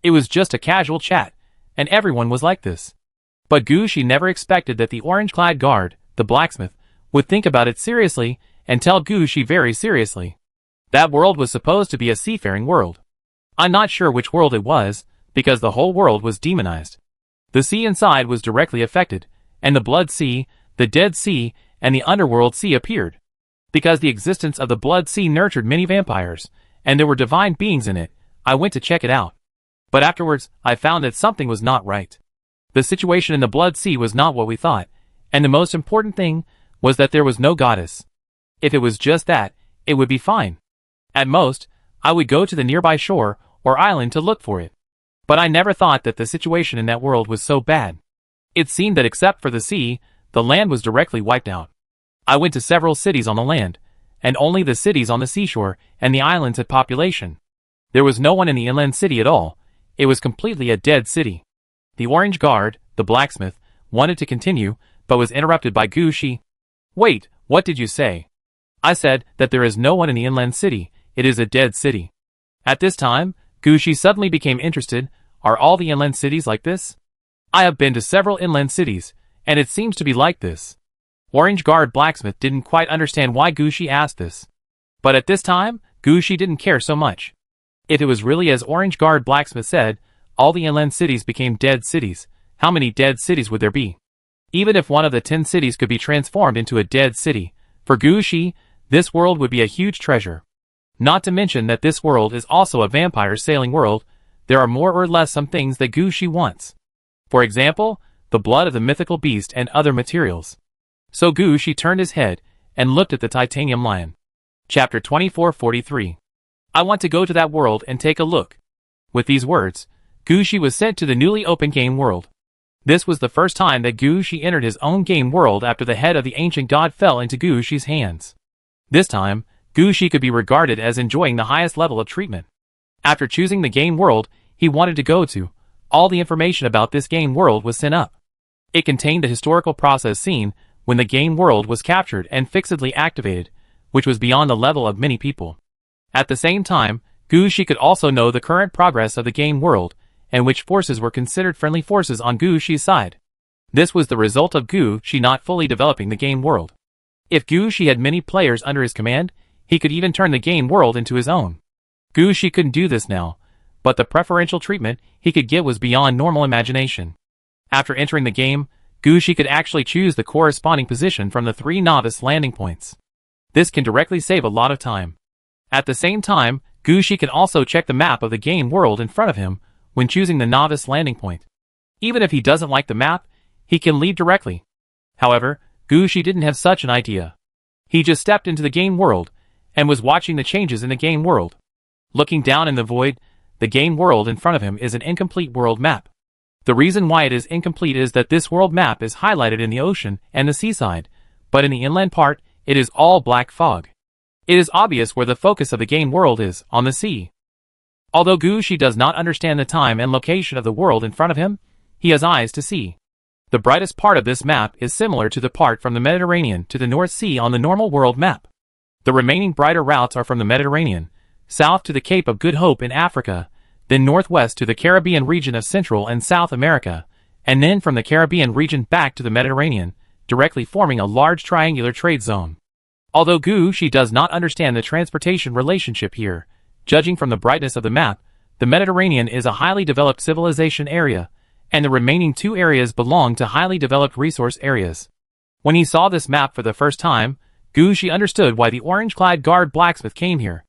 It was just a casual chat, and everyone was like this. But Gushi never expected that the orange-clad guard, the blacksmith, would think about it seriously and tell Gushi very seriously. That world was supposed to be a seafaring world. I'm not sure which world it was, because the whole world was demonized. The sea inside was directly affected, and the Blood Sea, the Dead Sea, and the Underworld Sea appeared. Because the existence of the Blood Sea nurtured many vampires, and there were divine beings in it, I went to check it out. But afterwards, I found that something was not right. The situation in the Blood Sea was not what we thought, and the most important thing was that there was no goddess. If it was just that, it would be fine. At most, I would go to the nearby shore or island to look for it. But I never thought that the situation in that world was so bad. It seemed that except for the sea, the land was directly wiped out. I went to several cities on the land, and only the cities on the seashore and the islands had population. There was no one in the inland city at all. It was completely a dead city. The orange guard, the blacksmith, wanted to continue, but was interrupted by Gushi. "Wait, what did you say?" "I said that there is no one in the inland city. It is a dead city." At this time, Gushi suddenly became interested. "Are all the inland cities like this?" "I have been to several inland cities, and it seems to be like this." Orange Guard Blacksmith didn't quite understand why Gushi asked this. But at this time, Gushi didn't care so much. If it was really as Orange Guard Blacksmith said, all the inland cities became dead cities, how many dead cities would there be? Even if one of the 10 cities could be transformed into a dead city, for Gushi, this world would be a huge treasure. Not to mention that this world is also a vampire sailing world. There are more or less some things that Gushi wants. For example, the blood of the mythical beast and other materials. So Gushi turned his head and looked at the titanium lion. Chapter 2443. I want to go to that world and take a look. With these words, Gushi was sent to the newly opened game world. This was the first time that Gushi entered his own game world after the head of the ancient god fell into Gushi's hands. This time, Gushi could be regarded as enjoying the highest level of treatment. After choosing the game world he wanted to go to, all the information about this game world was sent up. It contained the historical process seen when the game world was captured and fixedly activated, which was beyond the level of many people. At the same time, Gushi could also know the current progress of the game world, and which forces were considered friendly forces on Gushi's side. This was the result of Gushi not fully developing the game world. If Gushi had many players under his command, he could even turn the game world into his own. Gushi couldn't do this now, but the preferential treatment he could give was beyond normal imagination. After entering the game, Gushi could actually choose the corresponding position from the 3 novice landing points. This can directly save a lot of time. At the same time, Gushi can also check the map of the game world in front of him when choosing the novice landing point. Even if he doesn't like the map, he can leave directly. However, Gushi didn't have such an idea. He just stepped into the game world and was watching the changes in the game world. Looking down in the void, the game world in front of him is an incomplete world map. The reason why it is incomplete is that this world map is highlighted in the ocean and the seaside, but in the inland part, it is all black fog. It is obvious where the focus of the game world is, on the sea. Although Gushi does not understand the time and location of the world in front of him, he has eyes to see. The brightest part of this map is similar to the part from the Mediterranean to the North Sea on the normal world map. The remaining brighter routes are from the Mediterranean, south to the Cape of Good Hope in Africa, then northwest to the Caribbean region of Central and South America, and then from the Caribbean region back to the Mediterranean, directly forming a large triangular trade zone. Although Gucci does not understand the transportation relationship here, judging from the brightness of the map, the Mediterranean is a highly developed civilization area, and the remaining two areas belong to highly developed resource areas. When he saw this map for the first time, Gucci understood why the orange-clad guard blacksmith came here.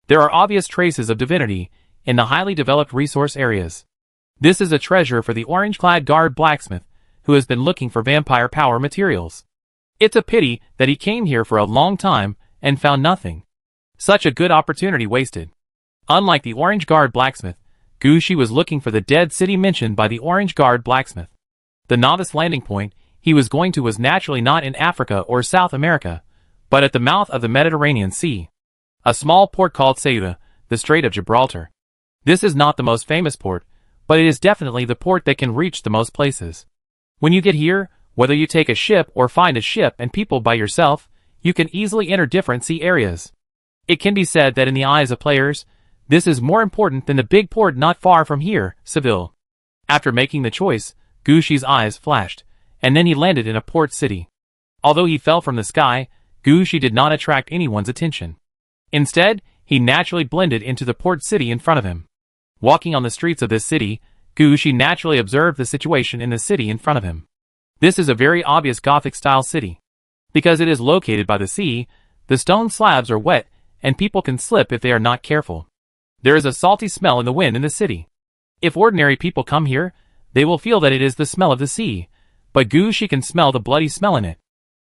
There are obvious traces of divinity in the highly developed resource areas. This is a treasure for the orange-clad guard blacksmith, who has been looking for vampire power materials. It's a pity that he came here for a long time and found nothing. Such a good opportunity wasted. Unlike the orange guard blacksmith, Gucci was looking for the dead city mentioned by the orange guard blacksmith. The novice landing point he was going to was naturally not in Africa or South America, but at the mouth of the Mediterranean Sea. A small port called Ceuta, the Strait of Gibraltar. This is not the most famous port, but it is definitely the port that can reach the most places. When you get here, whether you take a ship or find a ship and people by yourself, you can easily enter different sea areas. It can be said that in the eyes of players, this is more important than the big port not far from here, Seville. After making the choice, Gucci's eyes flashed, and then he landed in a port city. Although he fell from the sky, Gucci did not attract anyone's attention. Instead, he naturally blended into the port city in front of him. Walking on the streets of this city, Gucci naturally observed the situation in the city in front of him. This is a very obvious Gothic-style city. Because it is located by the sea, the stone slabs are wet, and people can slip if they are not careful. There is a salty smell in the wind in the city. If ordinary people come here, they will feel that it is the smell of the sea, but Gucci can smell the bloody smell in it.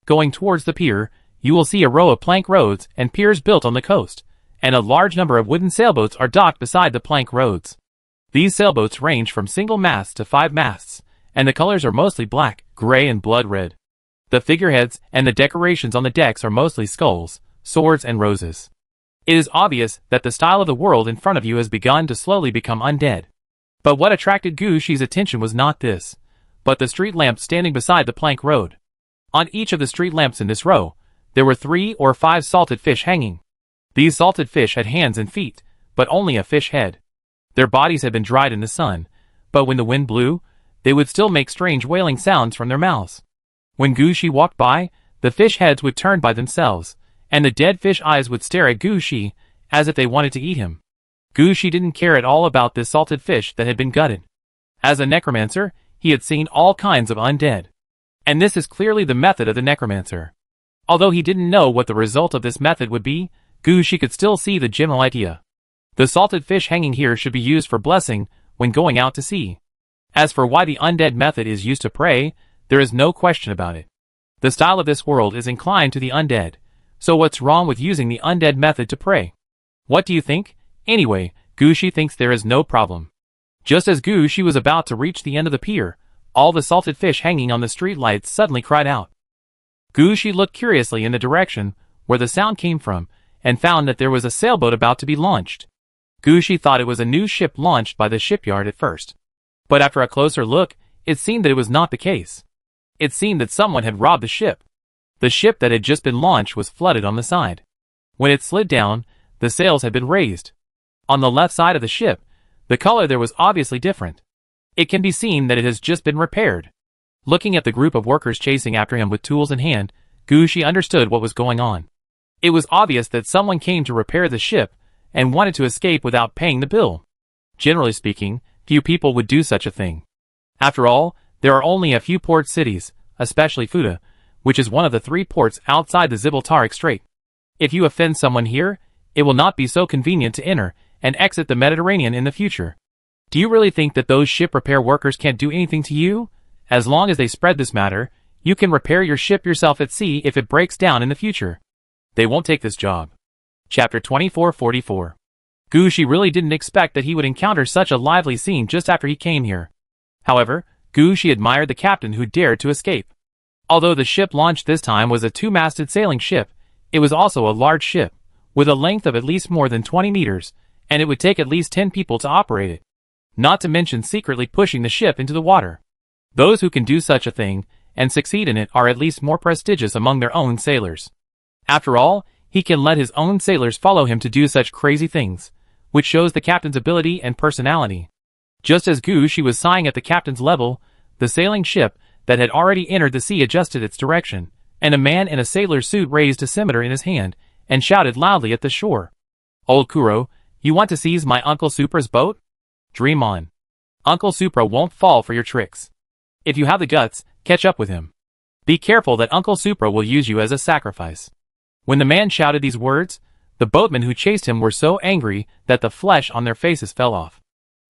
Going towards the pier, you will see a row of plank roads and piers built on the coast, and a large number of wooden sailboats are docked beside the plank roads. These sailboats range from single masts to 5 masts, and the colors are mostly black, gray and blood red. The figureheads and the decorations on the decks are mostly skulls, swords and roses. It is obvious that the style of the world in front of you has begun to slowly become undead. But what attracted Gucci's attention was not this, but the street lamps standing beside the plank road. On each of the street lamps in this row, there were 3 or 5 salted fish hanging. These salted fish had hands and feet, but only a fish head. Their bodies had been dried in the sun, but when the wind blew, they would still make strange wailing sounds from their mouths. When Gucci walked by, the fish heads would turn by themselves, and the dead fish eyes would stare at Gucci as if they wanted to eat him. Gucci didn't care at all about this salted fish that had been gutted. As a necromancer, he had seen all kinds of undead. And this is clearly the method of the necromancer. Although he didn't know what the result of this method would be, Gucci could still see the general idea. The salted fish hanging here should be used for blessing when going out to sea. As for why the undead method is used to pray, there is no question about it. The style of this world is inclined to the undead, so what's wrong with using the undead method to pray? What do you think? Anyway, Gucci thinks there is no problem. Just as Gucci was about to reach the end of the pier, all the salted fish hanging on the street lights suddenly cried out. Gucci looked curiously in the direction where the sound came from, and found that there was a sailboat about to be launched. Gucci thought it was a new ship launched by the shipyard at first. But after a closer look, it seemed that it was not the case. It seemed that someone had robbed the ship. The ship that had just been launched was flooded on the side. When it slid down, the sails had been raised. On the left side of the ship, the color there was obviously different. It can be seen that it has just been repaired. Looking at the group of workers chasing after him with tools in hand, Gucci understood what was going on. It was obvious that someone came to repair the ship and wanted to escape without paying the bill. Generally speaking, few people would do such a thing. After all, there are only a few port cities, especially Ceuta, which is one of the 3 ports outside the Gibraltaric Strait. If you offend someone here, it will not be so convenient to enter and exit the Mediterranean in the future. Do you really think that those ship repair workers can't do anything to you? As long as they spread this matter, you can repair your ship yourself at sea if it breaks down in the future. They won't take this job. Chapter 2444. Gucci really didn't expect that he would encounter such a lively scene just after he came here. However, Gucci admired the captain who dared to escape. Although the ship launched this time was a 2-masted sailing ship, it was also a large ship, with a length of at least more than 20 meters, and it would take at least 10 people to operate it. Not to mention secretly pushing the ship into the water. Those who can do such a thing, and succeed in it, are at least more prestigious among their own sailors. After all, he can let his own sailors follow him to do such crazy things, which shows the captain's ability and personality. Just as Gushi was sighing at the captain's level, the sailing ship that had already entered the sea adjusted its direction, and a man in a sailor's suit raised a scimitar in his hand and shouted loudly at the shore. "Old Kuro, you want to seize my Uncle Supra's boat? Dream on. Uncle Supra won't fall for your tricks. If you have the guts, catch up with him. Be careful that Uncle Supra will use you as a sacrifice." When the man shouted these words, the boatmen who chased him were so angry that the flesh on their faces fell off.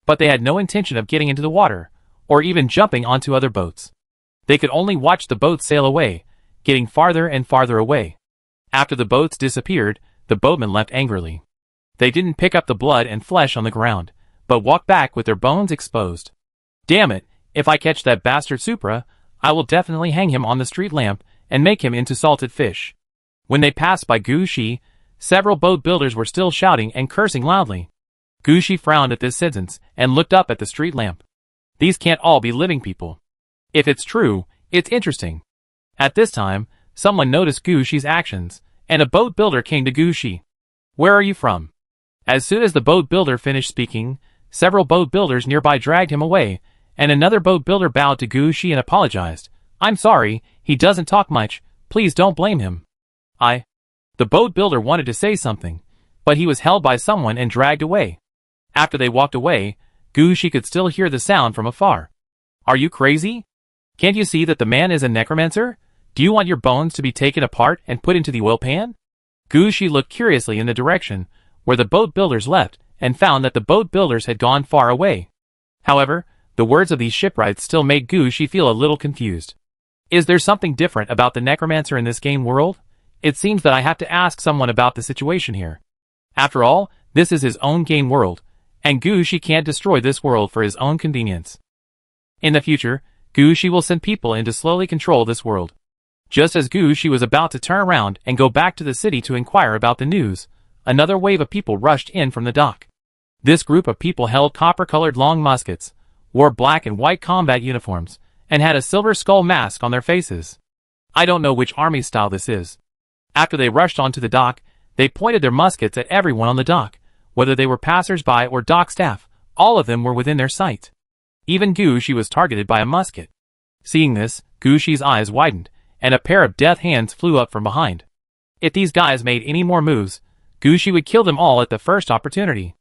But they had no intention of getting into the water, or even jumping onto other boats. They could only watch the boats sail away, getting farther and farther away. After the boats disappeared, the boatmen left angrily. They didn't pick up the blood and flesh on the ground, but walked back with their bones exposed. "Damn it, if I catch that bastard Supra, I will definitely hang him on the street lamp and make him into salted fish." When they passed by Gushi, several boat builders were still shouting and cursing loudly. Gushi frowned at this sentence and looked up at the street lamp. These can't all be living people. If it's true, it's interesting. At this time, someone noticed Gushi's actions, and a boat builder came to Gushi. "Where are you from?" As soon as the boat builder finished speaking, several boat builders nearby dragged him away, and another boat builder bowed to Gushi and apologized. "I'm sorry, he doesn't talk much, please don't blame him." The boat builder wanted to say something, but he was held by someone and dragged away. After they walked away, Gushi could still hear the sound from afar. "Are you crazy? Can't you see that the man is a necromancer? Do you want your bones to be taken apart and put into the oil pan?" Gushi looked curiously in the direction where the boat builders left and found that the boat builders had gone far away. However, the words of these shipwrights still made Gushi feel a little confused. Is there something different about the necromancer in this game world? It seems that I have to ask someone about the situation here. After all, this is his own game world, and Gushi can't destroy this world for his own convenience. In the future, Gushi will send people in to slowly control this world. Just as Gushi was about to turn around and go back to the city to inquire about the news, another wave of people rushed in from the dock. This group of people held copper-colored long muskets, wore black and white combat uniforms, and had a silver skull mask on their faces. I don't know which army style this is. After they rushed onto the dock, they pointed their muskets at everyone on the dock, whether they were passers-by or dock staff. All of them were within their sight. Even Gushi was targeted by a musket. Seeing this, Gushi's eyes widened, and a pair of death hands flew up from behind. If these guys made any more moves, Gushi would kill them all at the first opportunity.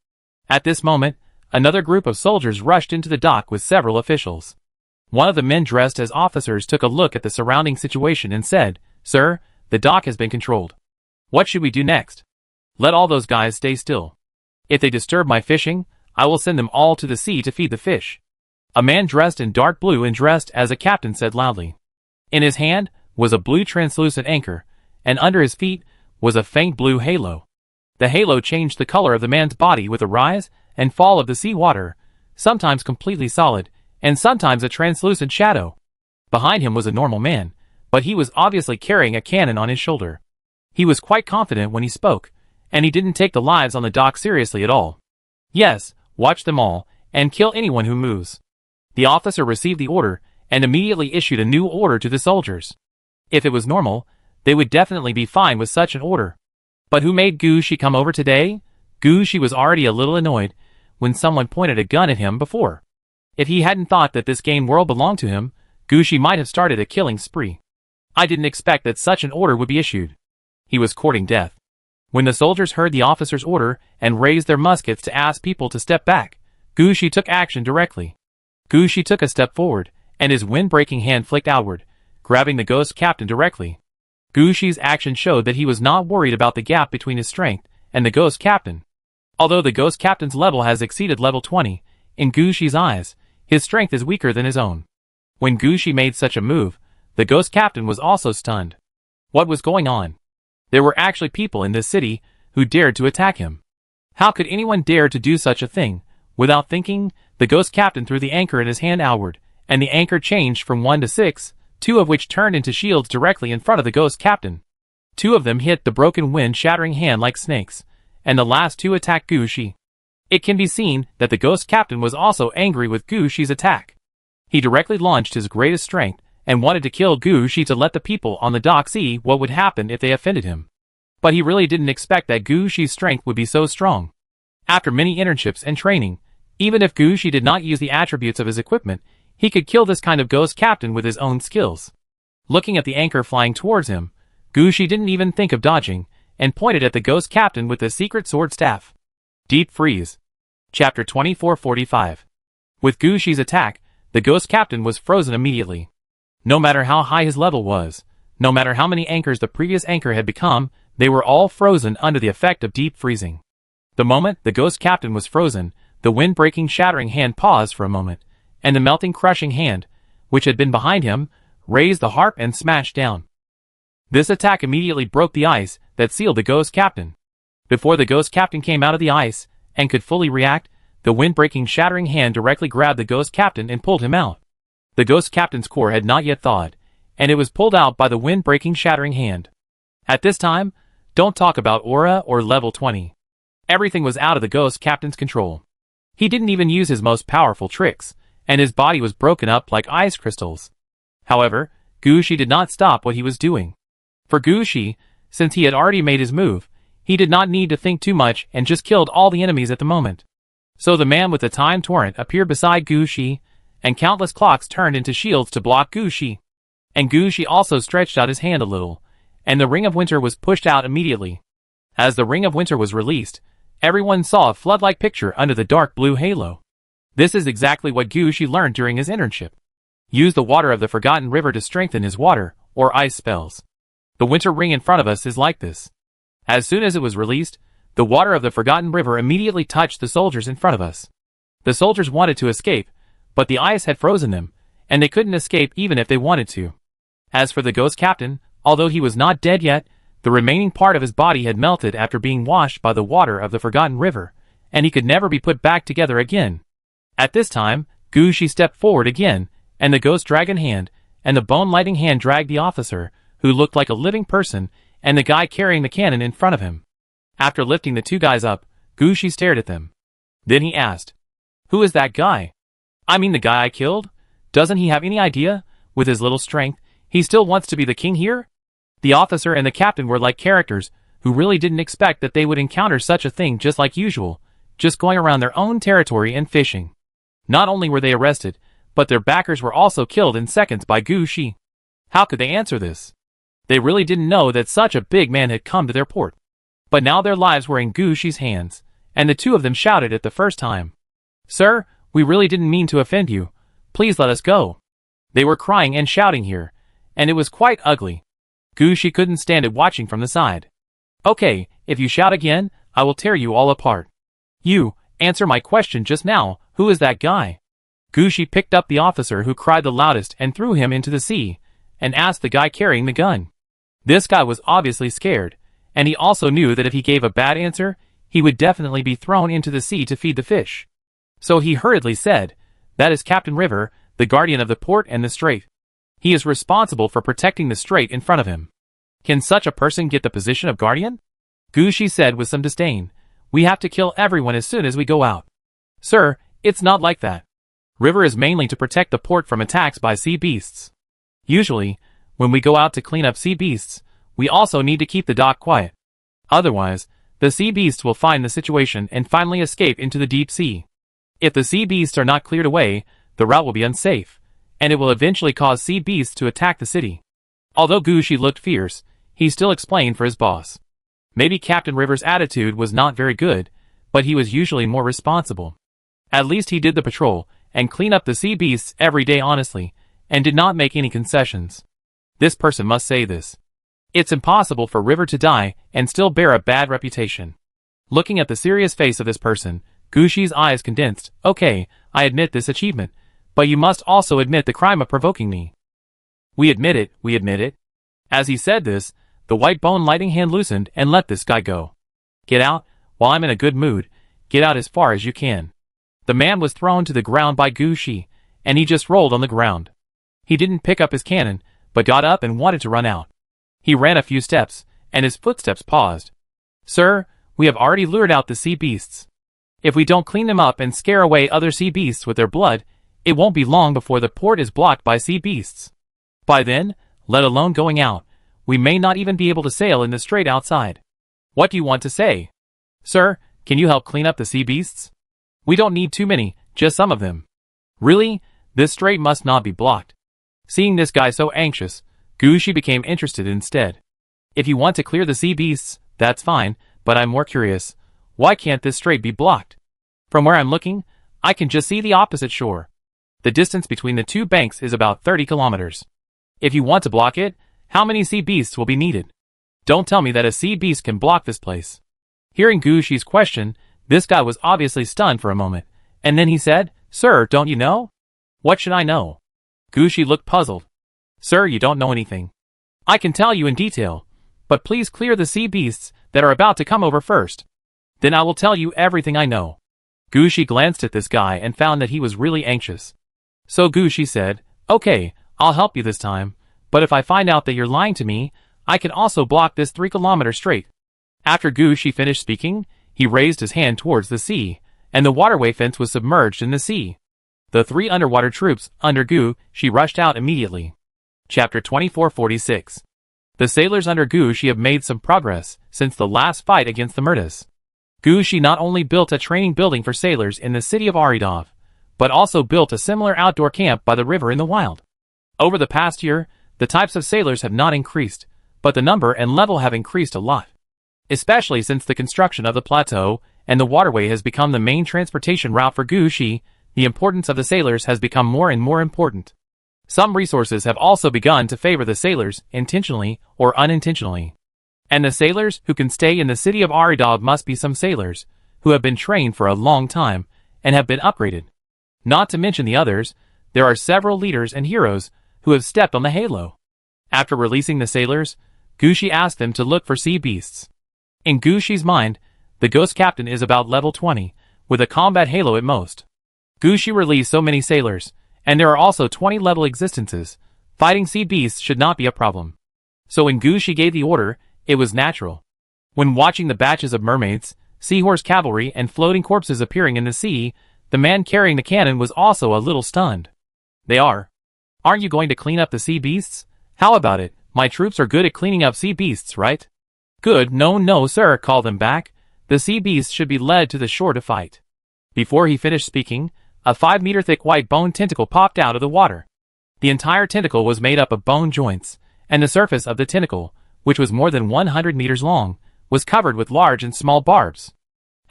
At this moment, another group of soldiers rushed into the dock with several officials. One of the men dressed as officers took a look at the surrounding situation and said, "Sir, the dock has been controlled. What should we do next? Let all those guys stay still. If they disturb my fishing, I will send them all to the sea to feed the fish." A man dressed in dark blue and dressed as a captain said loudly. In his hand was a blue translucent anchor, and under his feet was a faint blue halo. The halo changed the color of the man's body with the rise and fall of the sea water, sometimes completely solid, and sometimes a translucent shadow. Behind him was a normal man, but he was obviously carrying a cannon on his shoulder. He was quite confident when he spoke, and he didn't take the lives on the dock seriously at all. "Yes, watch them all, and kill anyone who moves." The officer received the order, and immediately issued a new order to the soldiers. If it was normal, they would definitely be fine with such an order. But who made Gushi come over today? Gushi was already a little annoyed when someone pointed a gun at him before. If he hadn't thought that this game world belonged to him, Gushi might have started a killing spree. I didn't expect that such an order would be issued. He was courting death. When the soldiers heard the officer's order and raised their muskets to ask people to step back, Gushi took action directly. Gushi took a step forward, and his wind-breaking hand flicked outward, grabbing the ghost captain directly. Gushi's action showed that he was not worried about the gap between his strength and the ghost captain. Although the ghost captain's level has exceeded level 20, in Gushi's eyes, his strength is weaker than his own. When Gushi made such a move, the ghost captain was also stunned. What was going on? There were actually people in this city who dared to attack him. How could anyone dare to do such a thing? Without thinking, the ghost captain threw the anchor in his hand outward, and the anchor changed from 1 to 6, 2 of which turned into shields directly in front of the ghost captain. 2 of them hit the broken wind-shattering hand like snakes, and the last 2 attacked Gushi. It can be seen that the ghost captain was also angry with Gushi's attack. He directly launched his greatest strength and wanted to kill Gushi to let the people on the dock see what would happen if they offended him. But he really didn't expect that Gushi's strength would be so strong. After many internships and training, even if Gushi did not use the attributes of his equipment, he could kill this kind of ghost captain with his own skills. Looking at the anchor flying towards him, Gushi didn't even think of dodging, and pointed at the ghost captain with the secret sword staff. Deep Freeze. Chapter 2445. With Gushi's attack, the ghost captain was frozen immediately. No matter how high his level was, no matter how many anchors the previous anchor had become, they were all frozen under the effect of deep freezing. The moment the ghost captain was frozen, the wind-breaking shattering hand paused for a moment, and the melting crushing hand, which had been behind him, raised the harp and smashed down. This attack immediately broke the ice that sealed the ghost captain. Before the ghost captain came out of the ice, and could fully react, the wind-breaking shattering hand directly grabbed the ghost captain and pulled him out. The ghost captain's core had not yet thawed, and it was pulled out by the wind-breaking shattering hand. At this time, don't talk about aura or level 20. Everything was out of the ghost captain's control. He didn't even use his most powerful tricks, and his body was broken up like ice crystals. However, Gushi did not stop what he was doing. For Gushi, since he had already made his move, he did not need to think too much and just killed all the enemies at the moment. So the man with the time torrent appeared beside Gushi, and countless clocks turned into shields to block Gushi. And Gushi also stretched out his hand a little, and the Ring of Winter was pushed out immediately. As the Ring of Winter was released, everyone saw a flood-like picture under the dark blue halo. This is exactly what Gushi learned during his internship. Use the water of the Forgotten River to strengthen his water, or ice spells. The winter ring in front of us is like this. As soon as it was released, the water of the Forgotten River immediately touched the soldiers in front of us. The soldiers wanted to escape, but the ice had frozen them, and they couldn't escape even if they wanted to. As for the ghost captain, although he was not dead yet, the remaining part of his body had melted after being washed by the water of the Forgotten River, and he could never be put back together again. At this time, Gushi stepped forward again, and the ghost dragon hand, and the bone-lighting hand dragged the officer, who looked like a living person, and the guy carrying the cannon in front of him. After lifting the two guys up, Gushi stared at them. Then he asked, "Who is that guy? I mean the guy I killed? Doesn't he have any idea? With his little strength, he still wants to be the king here?" The officer and the captain were like characters, who really didn't expect that they would encounter such a thing just like usual, just going around their own territory and fishing. Not only were they arrested, but their backers were also killed in seconds by Gushi. How could they answer this? They really didn't know that such a big man had come to their port. But now their lives were in Gushi's hands, and the two of them shouted at the first time, "Sir, we really didn't mean to offend you. Please let us go." They were crying and shouting here, and it was quite ugly. Gushi couldn't stand it watching from the side. "Okay, if you shout again, I will tear you all apart. You, answer my question just now, who is that guy?" Gushi picked up the officer who cried the loudest and threw him into the sea, and asked the guy carrying the gun. This guy was obviously scared, and he also knew that if he gave a bad answer, he would definitely be thrown into the sea to feed the fish. So he hurriedly said, "That is Captain River, the guardian of the port and the strait. He is responsible for protecting the strait in front of him. Can such a person get the position of guardian?" Gushi said with some disdain, "We have to kill everyone as soon as we go out." "Sir, it's not like that. River is mainly to protect the port from attacks by sea beasts. Usually, when we go out to clean up sea beasts, we also need to keep the dock quiet. Otherwise, the sea beasts will find the situation and finally escape into the deep sea. If the sea beasts are not cleared away, the route will be unsafe, and it will eventually cause sea beasts to attack the city." Although Gushi looked fierce, he still explained for his boss. Maybe Captain River's attitude was not very good, but he was usually more responsible. At least he did the patrol, and clean up the sea beasts every day honestly, and did not make any concessions. This person must say this. It's impossible for River to die and still bear a bad reputation. Looking at the serious face of this person, Gushi's eyes condensed. "Okay, I admit this achievement, but you must also admit the crime of provoking me." We admit it. As he said this, the white bone lighting hand loosened and let this guy go. "Get out, while I'm in a good mood. Get out as far as you can." The man was thrown to the ground by Gushi, and he just rolled on the ground. He didn't pick up his cannon, but got up and wanted to run out. He ran a few steps, and his footsteps paused. "Sir, we have already lured out the sea beasts. If we don't clean them up and scare away other sea beasts with their blood, it won't be long before the port is blocked by sea beasts. By then, let alone going out, we may not even be able to sail in the strait outside. What do you want to say?" "Sir, Can you help clean up the sea beasts? We don't need too many, just some of them. Really? This strait must not be blocked. Seeing this guy so anxious, Gushi became interested instead. If you want to clear the sea beasts, that's fine, but I'm more curious. Why can't this strait be blocked? From where I'm looking, I can just see the opposite shore. The distance between the two banks is about 30 kilometers. If you want to block it, how many sea beasts will be needed? Don't tell me that a sea beast can block this place. Hearing Gushi's question, this guy was obviously stunned for a moment, and then he said, Sir, don't you know? What should I know? Gushi looked puzzled. Sir, you don't know anything. I can tell you in detail, but please clear the sea beasts that are about to come over first. Then I will tell you everything I know. Gushi glanced at this guy and found that he was really anxious. So Gushi said, Okay, I'll help you this time, but if I find out that you're lying to me, I can also block this 3-kilometer strait. After Gushi finished speaking, he raised his hand towards the sea, and the waterway fence was submerged in the sea. The 3 underwater troops, under Gushi, rushed out immediately. Chapter 2446. The sailors under Gushi have made some progress since the last fight against the Murtas. Gushi not only built a training building for sailors in the city of Aridov, but also built a similar outdoor camp by the river in the wild. Over the past year, the types of sailors have not increased, but the number and level have increased a lot. Especially since the construction of the plateau and the waterway has become the main transportation route for Gushi, the importance of the sailors has become more and more important. Some resources have also begun to favor the sailors, intentionally or unintentionally. And the sailors who can stay in the city of Aridov must be some sailors who have been trained for a long time and have been upgraded. Not to mention the others, there are several leaders and heroes who have stepped on the halo. After releasing the sailors, Gushi asked them to look for sea beasts. In Gushi's mind, the ghost captain is about level 20, with a combat halo at most. Gushi released so many sailors, and there are also 20-level existences. Fighting sea beasts should not be a problem. So when Gushi gave the order, it was natural. When watching the batches of mermaids, seahorse cavalry, and floating corpses appearing in the sea, the man carrying the cannon was also a little stunned. They are. Aren't you going to clean up the sea beasts? How about it? My troops are good at cleaning up sea beasts, right? Good, no, sir, called them back. The sea beasts should be led to the shore to fight. Before he finished speaking, a 5-meter-thick white bone tentacle popped out of the water. The entire tentacle was made up of bone joints, and the surface of the tentacle, which was more than 100 meters long, was covered with large and small barbs.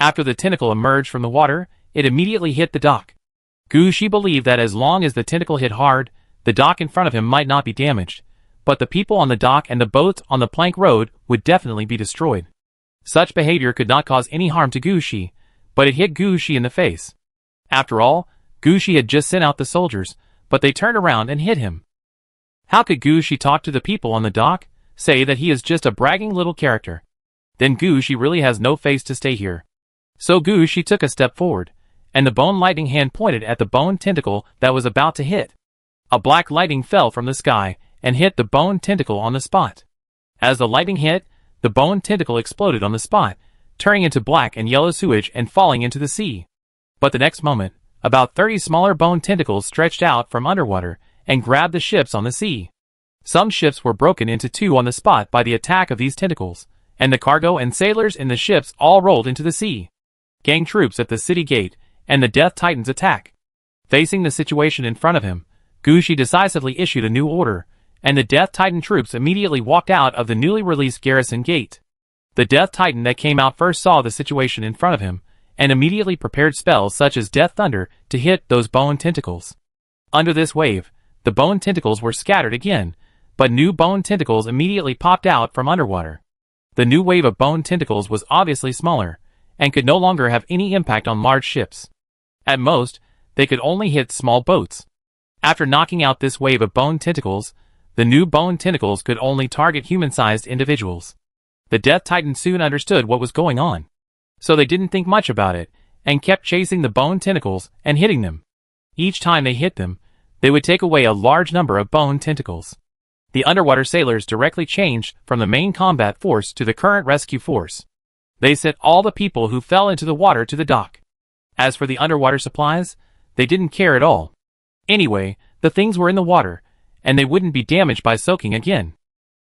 After the tentacle emerged from the water, it immediately hit the dock. Gushi believed that as long as the tentacle hit hard, the dock in front of him might not be damaged, but the people on the dock and the boats on the plank road would definitely be destroyed. Such behavior could not cause any harm to Gushi, but it hit Gushi in the face. After all, Gushi had just sent out the soldiers, but they turned around and hit him. How could Gushi talk to the people on the dock, say that he is just a bragging little character? Then Gushi really has no face to stay here. So Gushi took a step forward, and the bone lightning hand pointed at the bone tentacle that was about to hit. A black lightning fell from the sky and hit the bone tentacle on the spot. As the lightning hit, the bone tentacle exploded on the spot, turning into black and yellow sewage and falling into the sea. But the next moment, about 30 smaller bone tentacles stretched out from underwater and grabbed the ships on the sea. Some ships were broken into 2 on the spot by the attack of these tentacles, and the cargo and sailors in the ships all rolled into the sea. Gang troops at the city gate, and the Death Titans attack. Facing the situation in front of him, Gushi decisively issued a new order, and the Death Titan troops immediately walked out of the newly released garrison gate. The Death Titan that came out first saw the situation in front of him, and immediately prepared spells such as Death Thunder to hit those bone tentacles. Under this wave, the bone tentacles were scattered again, but new bone tentacles immediately popped out from underwater. The new wave of bone tentacles was obviously smaller, and could no longer have any impact on large ships. At most, they could only hit small boats. After knocking out this wave of bone tentacles, the new bone tentacles could only target human-sized individuals. The Death Titan soon understood what was going on. So they didn't think much about it, and kept chasing the bone tentacles and hitting them. Each time they hit them, they would take away a large number of bone tentacles. The underwater sailors directly changed from the main combat force to the current rescue force. They sent all the people who fell into the water to the dock. As for the underwater supplies, they didn't care at all. Anyway, the things were in the water, and they wouldn't be damaged by soaking again.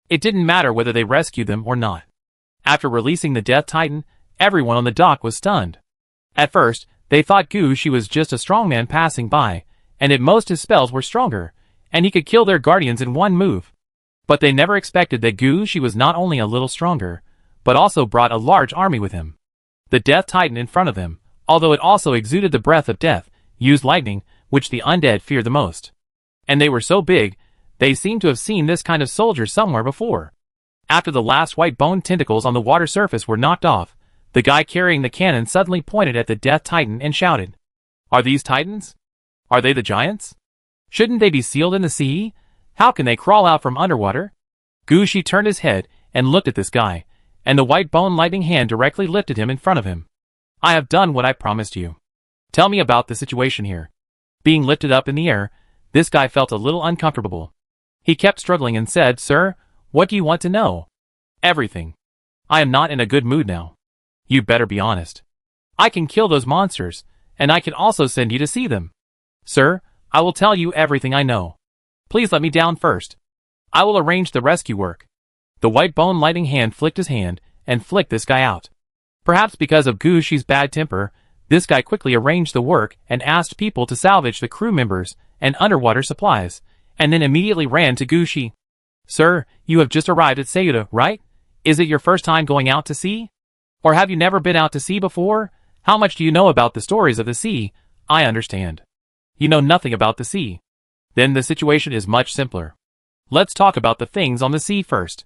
It didn't matter whether they rescued them or not. After releasing the Death Titan, Everyone on the dock was stunned. At first, they thought Gushi was just a strong man passing by, and at most his spells were stronger, and he could kill their guardians in one move. But they never expected that Gushi was not only a little stronger, but also brought a large army with him. The Death Titan in front of them, although it also exuded the breath of death, used lightning, which the undead feared the most. And they were so big, they seemed to have seen this kind of soldier somewhere before. After the last white bone tentacles on the water surface were knocked off, the guy carrying the cannon suddenly pointed at the Death Titan and shouted, "Are these Titans? Are they the giants? Shouldn't they be sealed in the sea? How can they crawl out from underwater?" Gushi turned his head and looked at this guy, and the white bone lightning hand directly lifted him in front of him. "I have done what I promised you. Tell me about the situation here." Being lifted up in the air, this guy felt a little uncomfortable. He kept struggling and said, "Sir, what do you want to know?" "Everything. I am not in a good mood now. You better be honest. I can kill those monsters, and I can also send you to see them. Sir, I will tell you everything I know. Please let me down first. I will arrange the rescue work." The white bone lightning hand flicked his hand and flicked this guy out. Perhaps because of Gushi's bad temper, this guy quickly arranged the work and asked people to salvage the crew members and underwater supplies, and then immediately ran to Gushi. "Sir, you have just arrived at Sayuta, right? Is it your first time going out to sea? Or have you never been out to sea before? How much do you know about the stories of the sea? I understand. You know nothing about the sea. Then the situation is much simpler. Let's talk about the things on the sea first.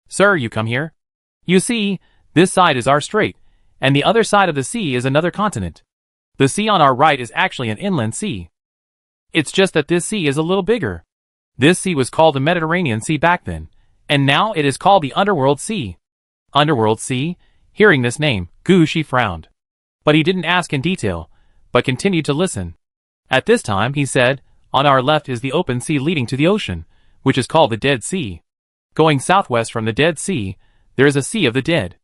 Sir, you come here. You see, this side is our strait, and the other side of the sea is another continent. The sea on our right is actually an inland sea. It's just that this sea is a little bigger. This sea was called the Mediterranean Sea back then, and now it is called the Underworld Sea." Underworld Sea? Hearing this name, Gushi frowned. But he didn't ask in detail, but continued to listen. At this time, he said, "On our left is the open sea leading to the ocean, which is called the Dead Sea. Going southwest from the Dead Sea, there is a Sea of the Dead.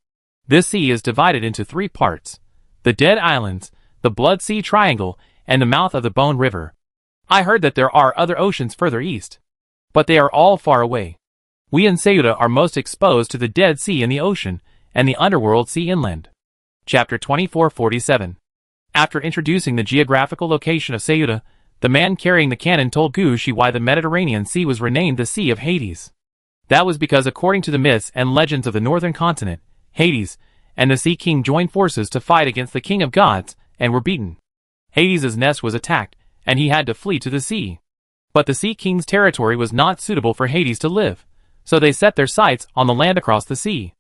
This sea is divided into 3 parts: the Dead Islands, the Blood Sea Triangle, and the mouth of the Bone River. I heard that there are other oceans further east, but they are all far away. We in Sayuta are most exposed to the Dead Sea in the ocean and the Underworld Sea inland." Chapter 2447. After introducing the geographical location of Sayuta, the man carrying the cannon told Gushi why the Mediterranean Sea was renamed the Sea of Hades. That was because according to the myths and legends of the northern continent, Hades and the Sea King joined forces to fight against the King of Gods and were beaten. Hades' nest was attacked, and he had to flee to the sea. But the Sea King's territory was not suitable for Hades to live, so they set their sights on the land across the sea.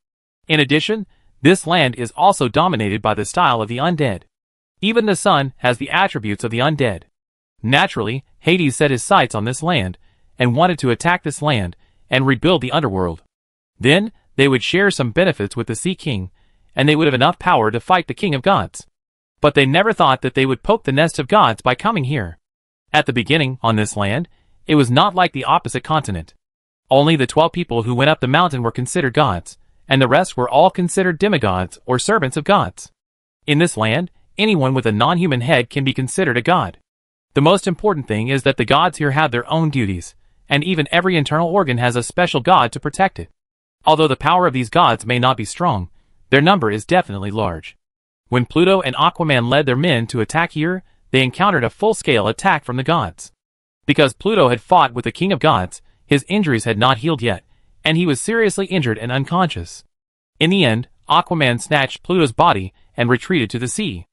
In addition, this land is also dominated by the style of the undead. Even the sun has the attributes of the undead. Naturally, Hades set his sights on this land, and wanted to attack this land, and rebuild the underworld. Then, they would share some benefits with the Sea King, and they would have enough power to fight the King of Gods. But they never thought that they would poke the nest of gods by coming here. At the beginning, on this land, it was not like the opposite continent. Only the 12 people who went up the mountain were considered gods, and the rest were all considered demigods or servants of gods. In this land, anyone with a non-human head can be considered a god. The most important thing is that the gods here have their own duties, and even every internal organ has a special god to protect it. Although the power of these gods may not be strong, their number is definitely large. When Pluto and Aquaman led their men to attack here, they encountered a full-scale attack from the gods. Because Pluto had fought with the King of Gods, his injuries had not healed yet, and he was seriously injured and unconscious. In the end, Aquaman snatched Pluto's body and retreated to the sea.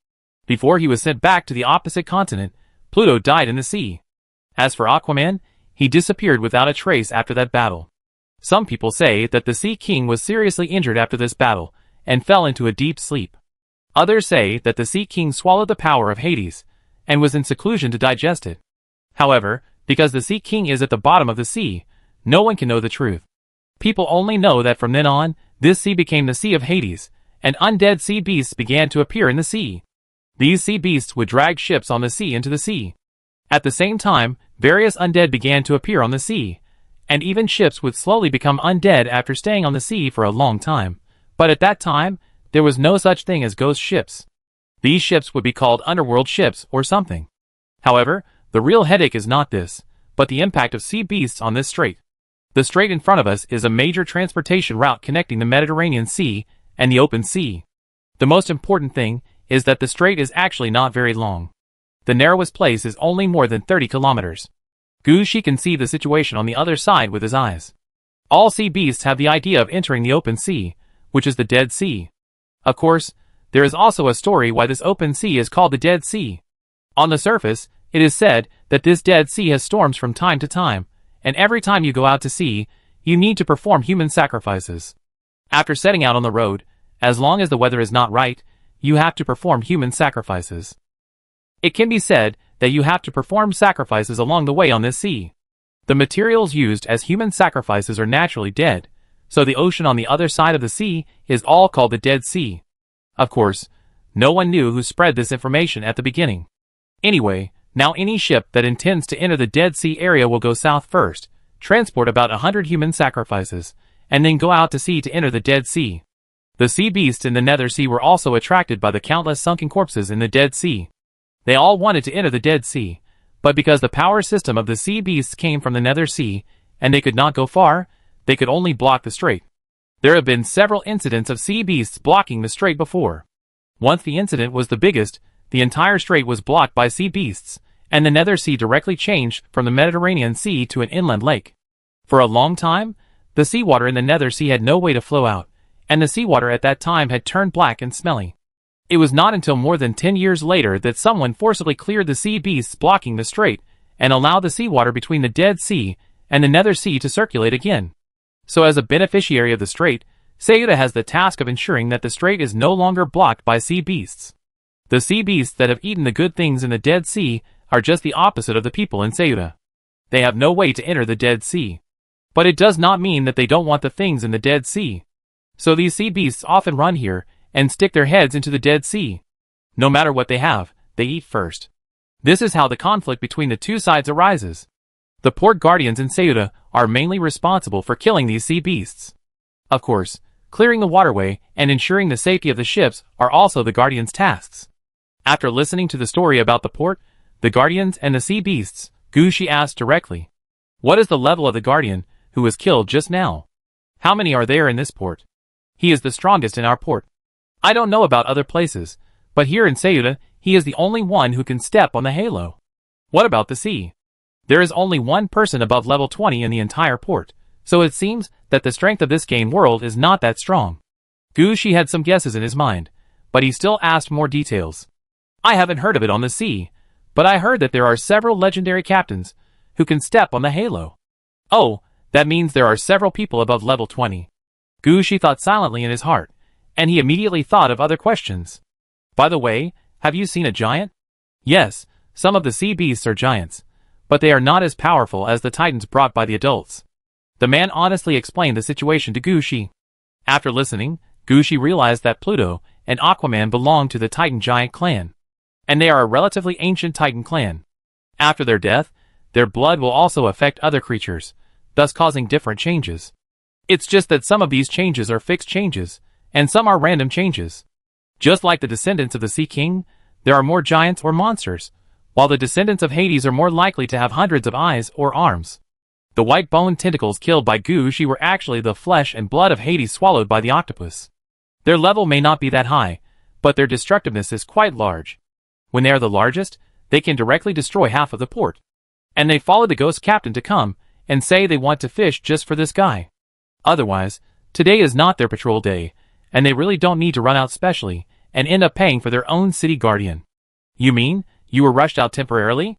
Before he was sent back to the opposite continent, Pluto died in the sea. As for Aquaman, he disappeared without a trace after that battle. Some people say that the Sea King was seriously injured after this battle, and fell into a deep sleep. Others say that the Sea King swallowed the power of Hades, and was in seclusion to digest it. However, because the Sea King is at the bottom of the sea, no one can know the truth. People only know that from then on, this sea became the Sea of Hades, and undead sea beasts began to appear in the sea. These sea beasts would drag ships on the sea into the sea. At the same time, various undead began to appear on the sea, and even ships would slowly become undead after staying on the sea for a long time. But at that time, there was no such thing as ghost ships. These ships would be called underworld ships or something. However, the real headache is not this, but the impact of sea beasts on this strait. The strait in front of us is a major transportation route connecting the Mediterranean Sea and the open sea. The most important thing is that the strait is actually not very long. The narrowest place is only more than 30 kilometers. Gushi can see the situation on the other side with his eyes. All sea beasts have the idea of entering the open sea, which is the Dead Sea. Of course, there is also a story why this open sea is called the Dead Sea. On the surface, it is said that this Dead Sea has storms from time to time, and every time you go out to sea, you need to perform human sacrifices. After setting out on the road, as long as the weather is not right, you have to perform human sacrifices. It can be said that you have to perform sacrifices along the way on this sea. The materials used as human sacrifices are naturally dead, so the ocean on the other side of the sea is all called the Dead Sea. Of course, no one knew who spread this information at the beginning. Anyway, now any ship that intends to enter the Dead Sea area will go south first, transport about 100 human sacrifices, and then go out to sea to enter the Dead Sea. The sea beasts in the Nether Sea were also attracted by the countless sunken corpses in the Dead Sea. They all wanted to enter the Dead Sea, but because the power system of the sea beasts came from the Nether Sea, and they could not go far, they could only block the strait. There have been several incidents of sea beasts blocking the strait before. Once the incident was the biggest, the entire strait was blocked by sea beasts, and the Nether Sea directly changed from the Mediterranean Sea to an inland lake. For a long time, the seawater in the Nether Sea had no way to flow out, and the seawater at that time had turned black and smelly. It was not until more than 10 years later that someone forcibly cleared the sea beasts blocking the strait, and allowed the seawater between the Dead Sea and the Nether Sea to circulate again. So as a beneficiary of the strait, Ceuta has the task of ensuring that the strait is no longer blocked by sea beasts. The sea beasts that have eaten the good things in the Dead Sea are just the opposite of the people in Ceuta. They have no way to enter the Dead Sea. But it does not mean that they don't want the things in the Dead Sea. So these sea beasts often run here and stick their heads into the Dead Sea. No matter what they have, they eat first. This is how the conflict between the two sides arises. The port guardians in Ceuta are mainly responsible for killing these sea beasts. Of course, clearing the waterway and ensuring the safety of the ships are also the guardians' tasks. After listening to the story about the port, the guardians and the sea beasts, Gushi asked directly, "What is the level of the guardian who was killed just now? How many are there in this port? He is the strongest in our port. I don't know about other places, but here in Ceuta, he is the only one who can step on the halo. What about the sea? There is only one person above level 20 in the entire port, so it seems that the strength of this game world is not that strong." Gushi had some guesses in his mind, but he still asked more details. "I haven't heard of it on the sea, but I heard that there are several legendary captains who can step on the halo." "Oh, that means there are several people above level 20. Gushi thought silently in his heart, and he immediately thought of other questions. "By the way, have you seen a giant?" "Yes, some of the sea beasts are giants, but they are not as powerful as the titans brought by the adults." The man honestly explained the situation to Gushi. After listening, Gushi realized that Pluto and Aquaman belong to the Titan giant clan, and they are a relatively ancient Titan clan. After their death, their blood will also affect other creatures, thus causing different changes. It's just that some of these changes are fixed changes, and some are random changes. Just like the descendants of the Sea King, there are more giants or monsters, while the descendants of Hades are more likely to have hundreds of eyes or arms. The white bone tentacles killed by Gushi were actually the flesh and blood of Hades swallowed by the octopus. Their level may not be that high, but their destructiveness is quite large. When they are the largest, they can directly destroy half of the port. And they follow the ghost captain to come and say they want to fish just for this guy. Otherwise, today is not their patrol day, and they really don't need to run out specially and end up paying for their own city guardian. "You mean, you were rushed out temporarily?"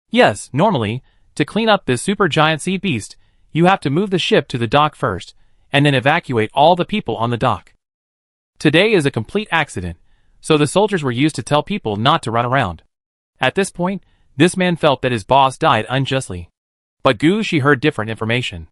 "Yes, normally, to clean up this super giant sea beast, you have to move the ship to the dock first, and then evacuate all the people on the dock. Today is a complete accident, so the soldiers were used to tell people not to run around." At this point, this man felt that his boss died unjustly. But Gushi heard different information.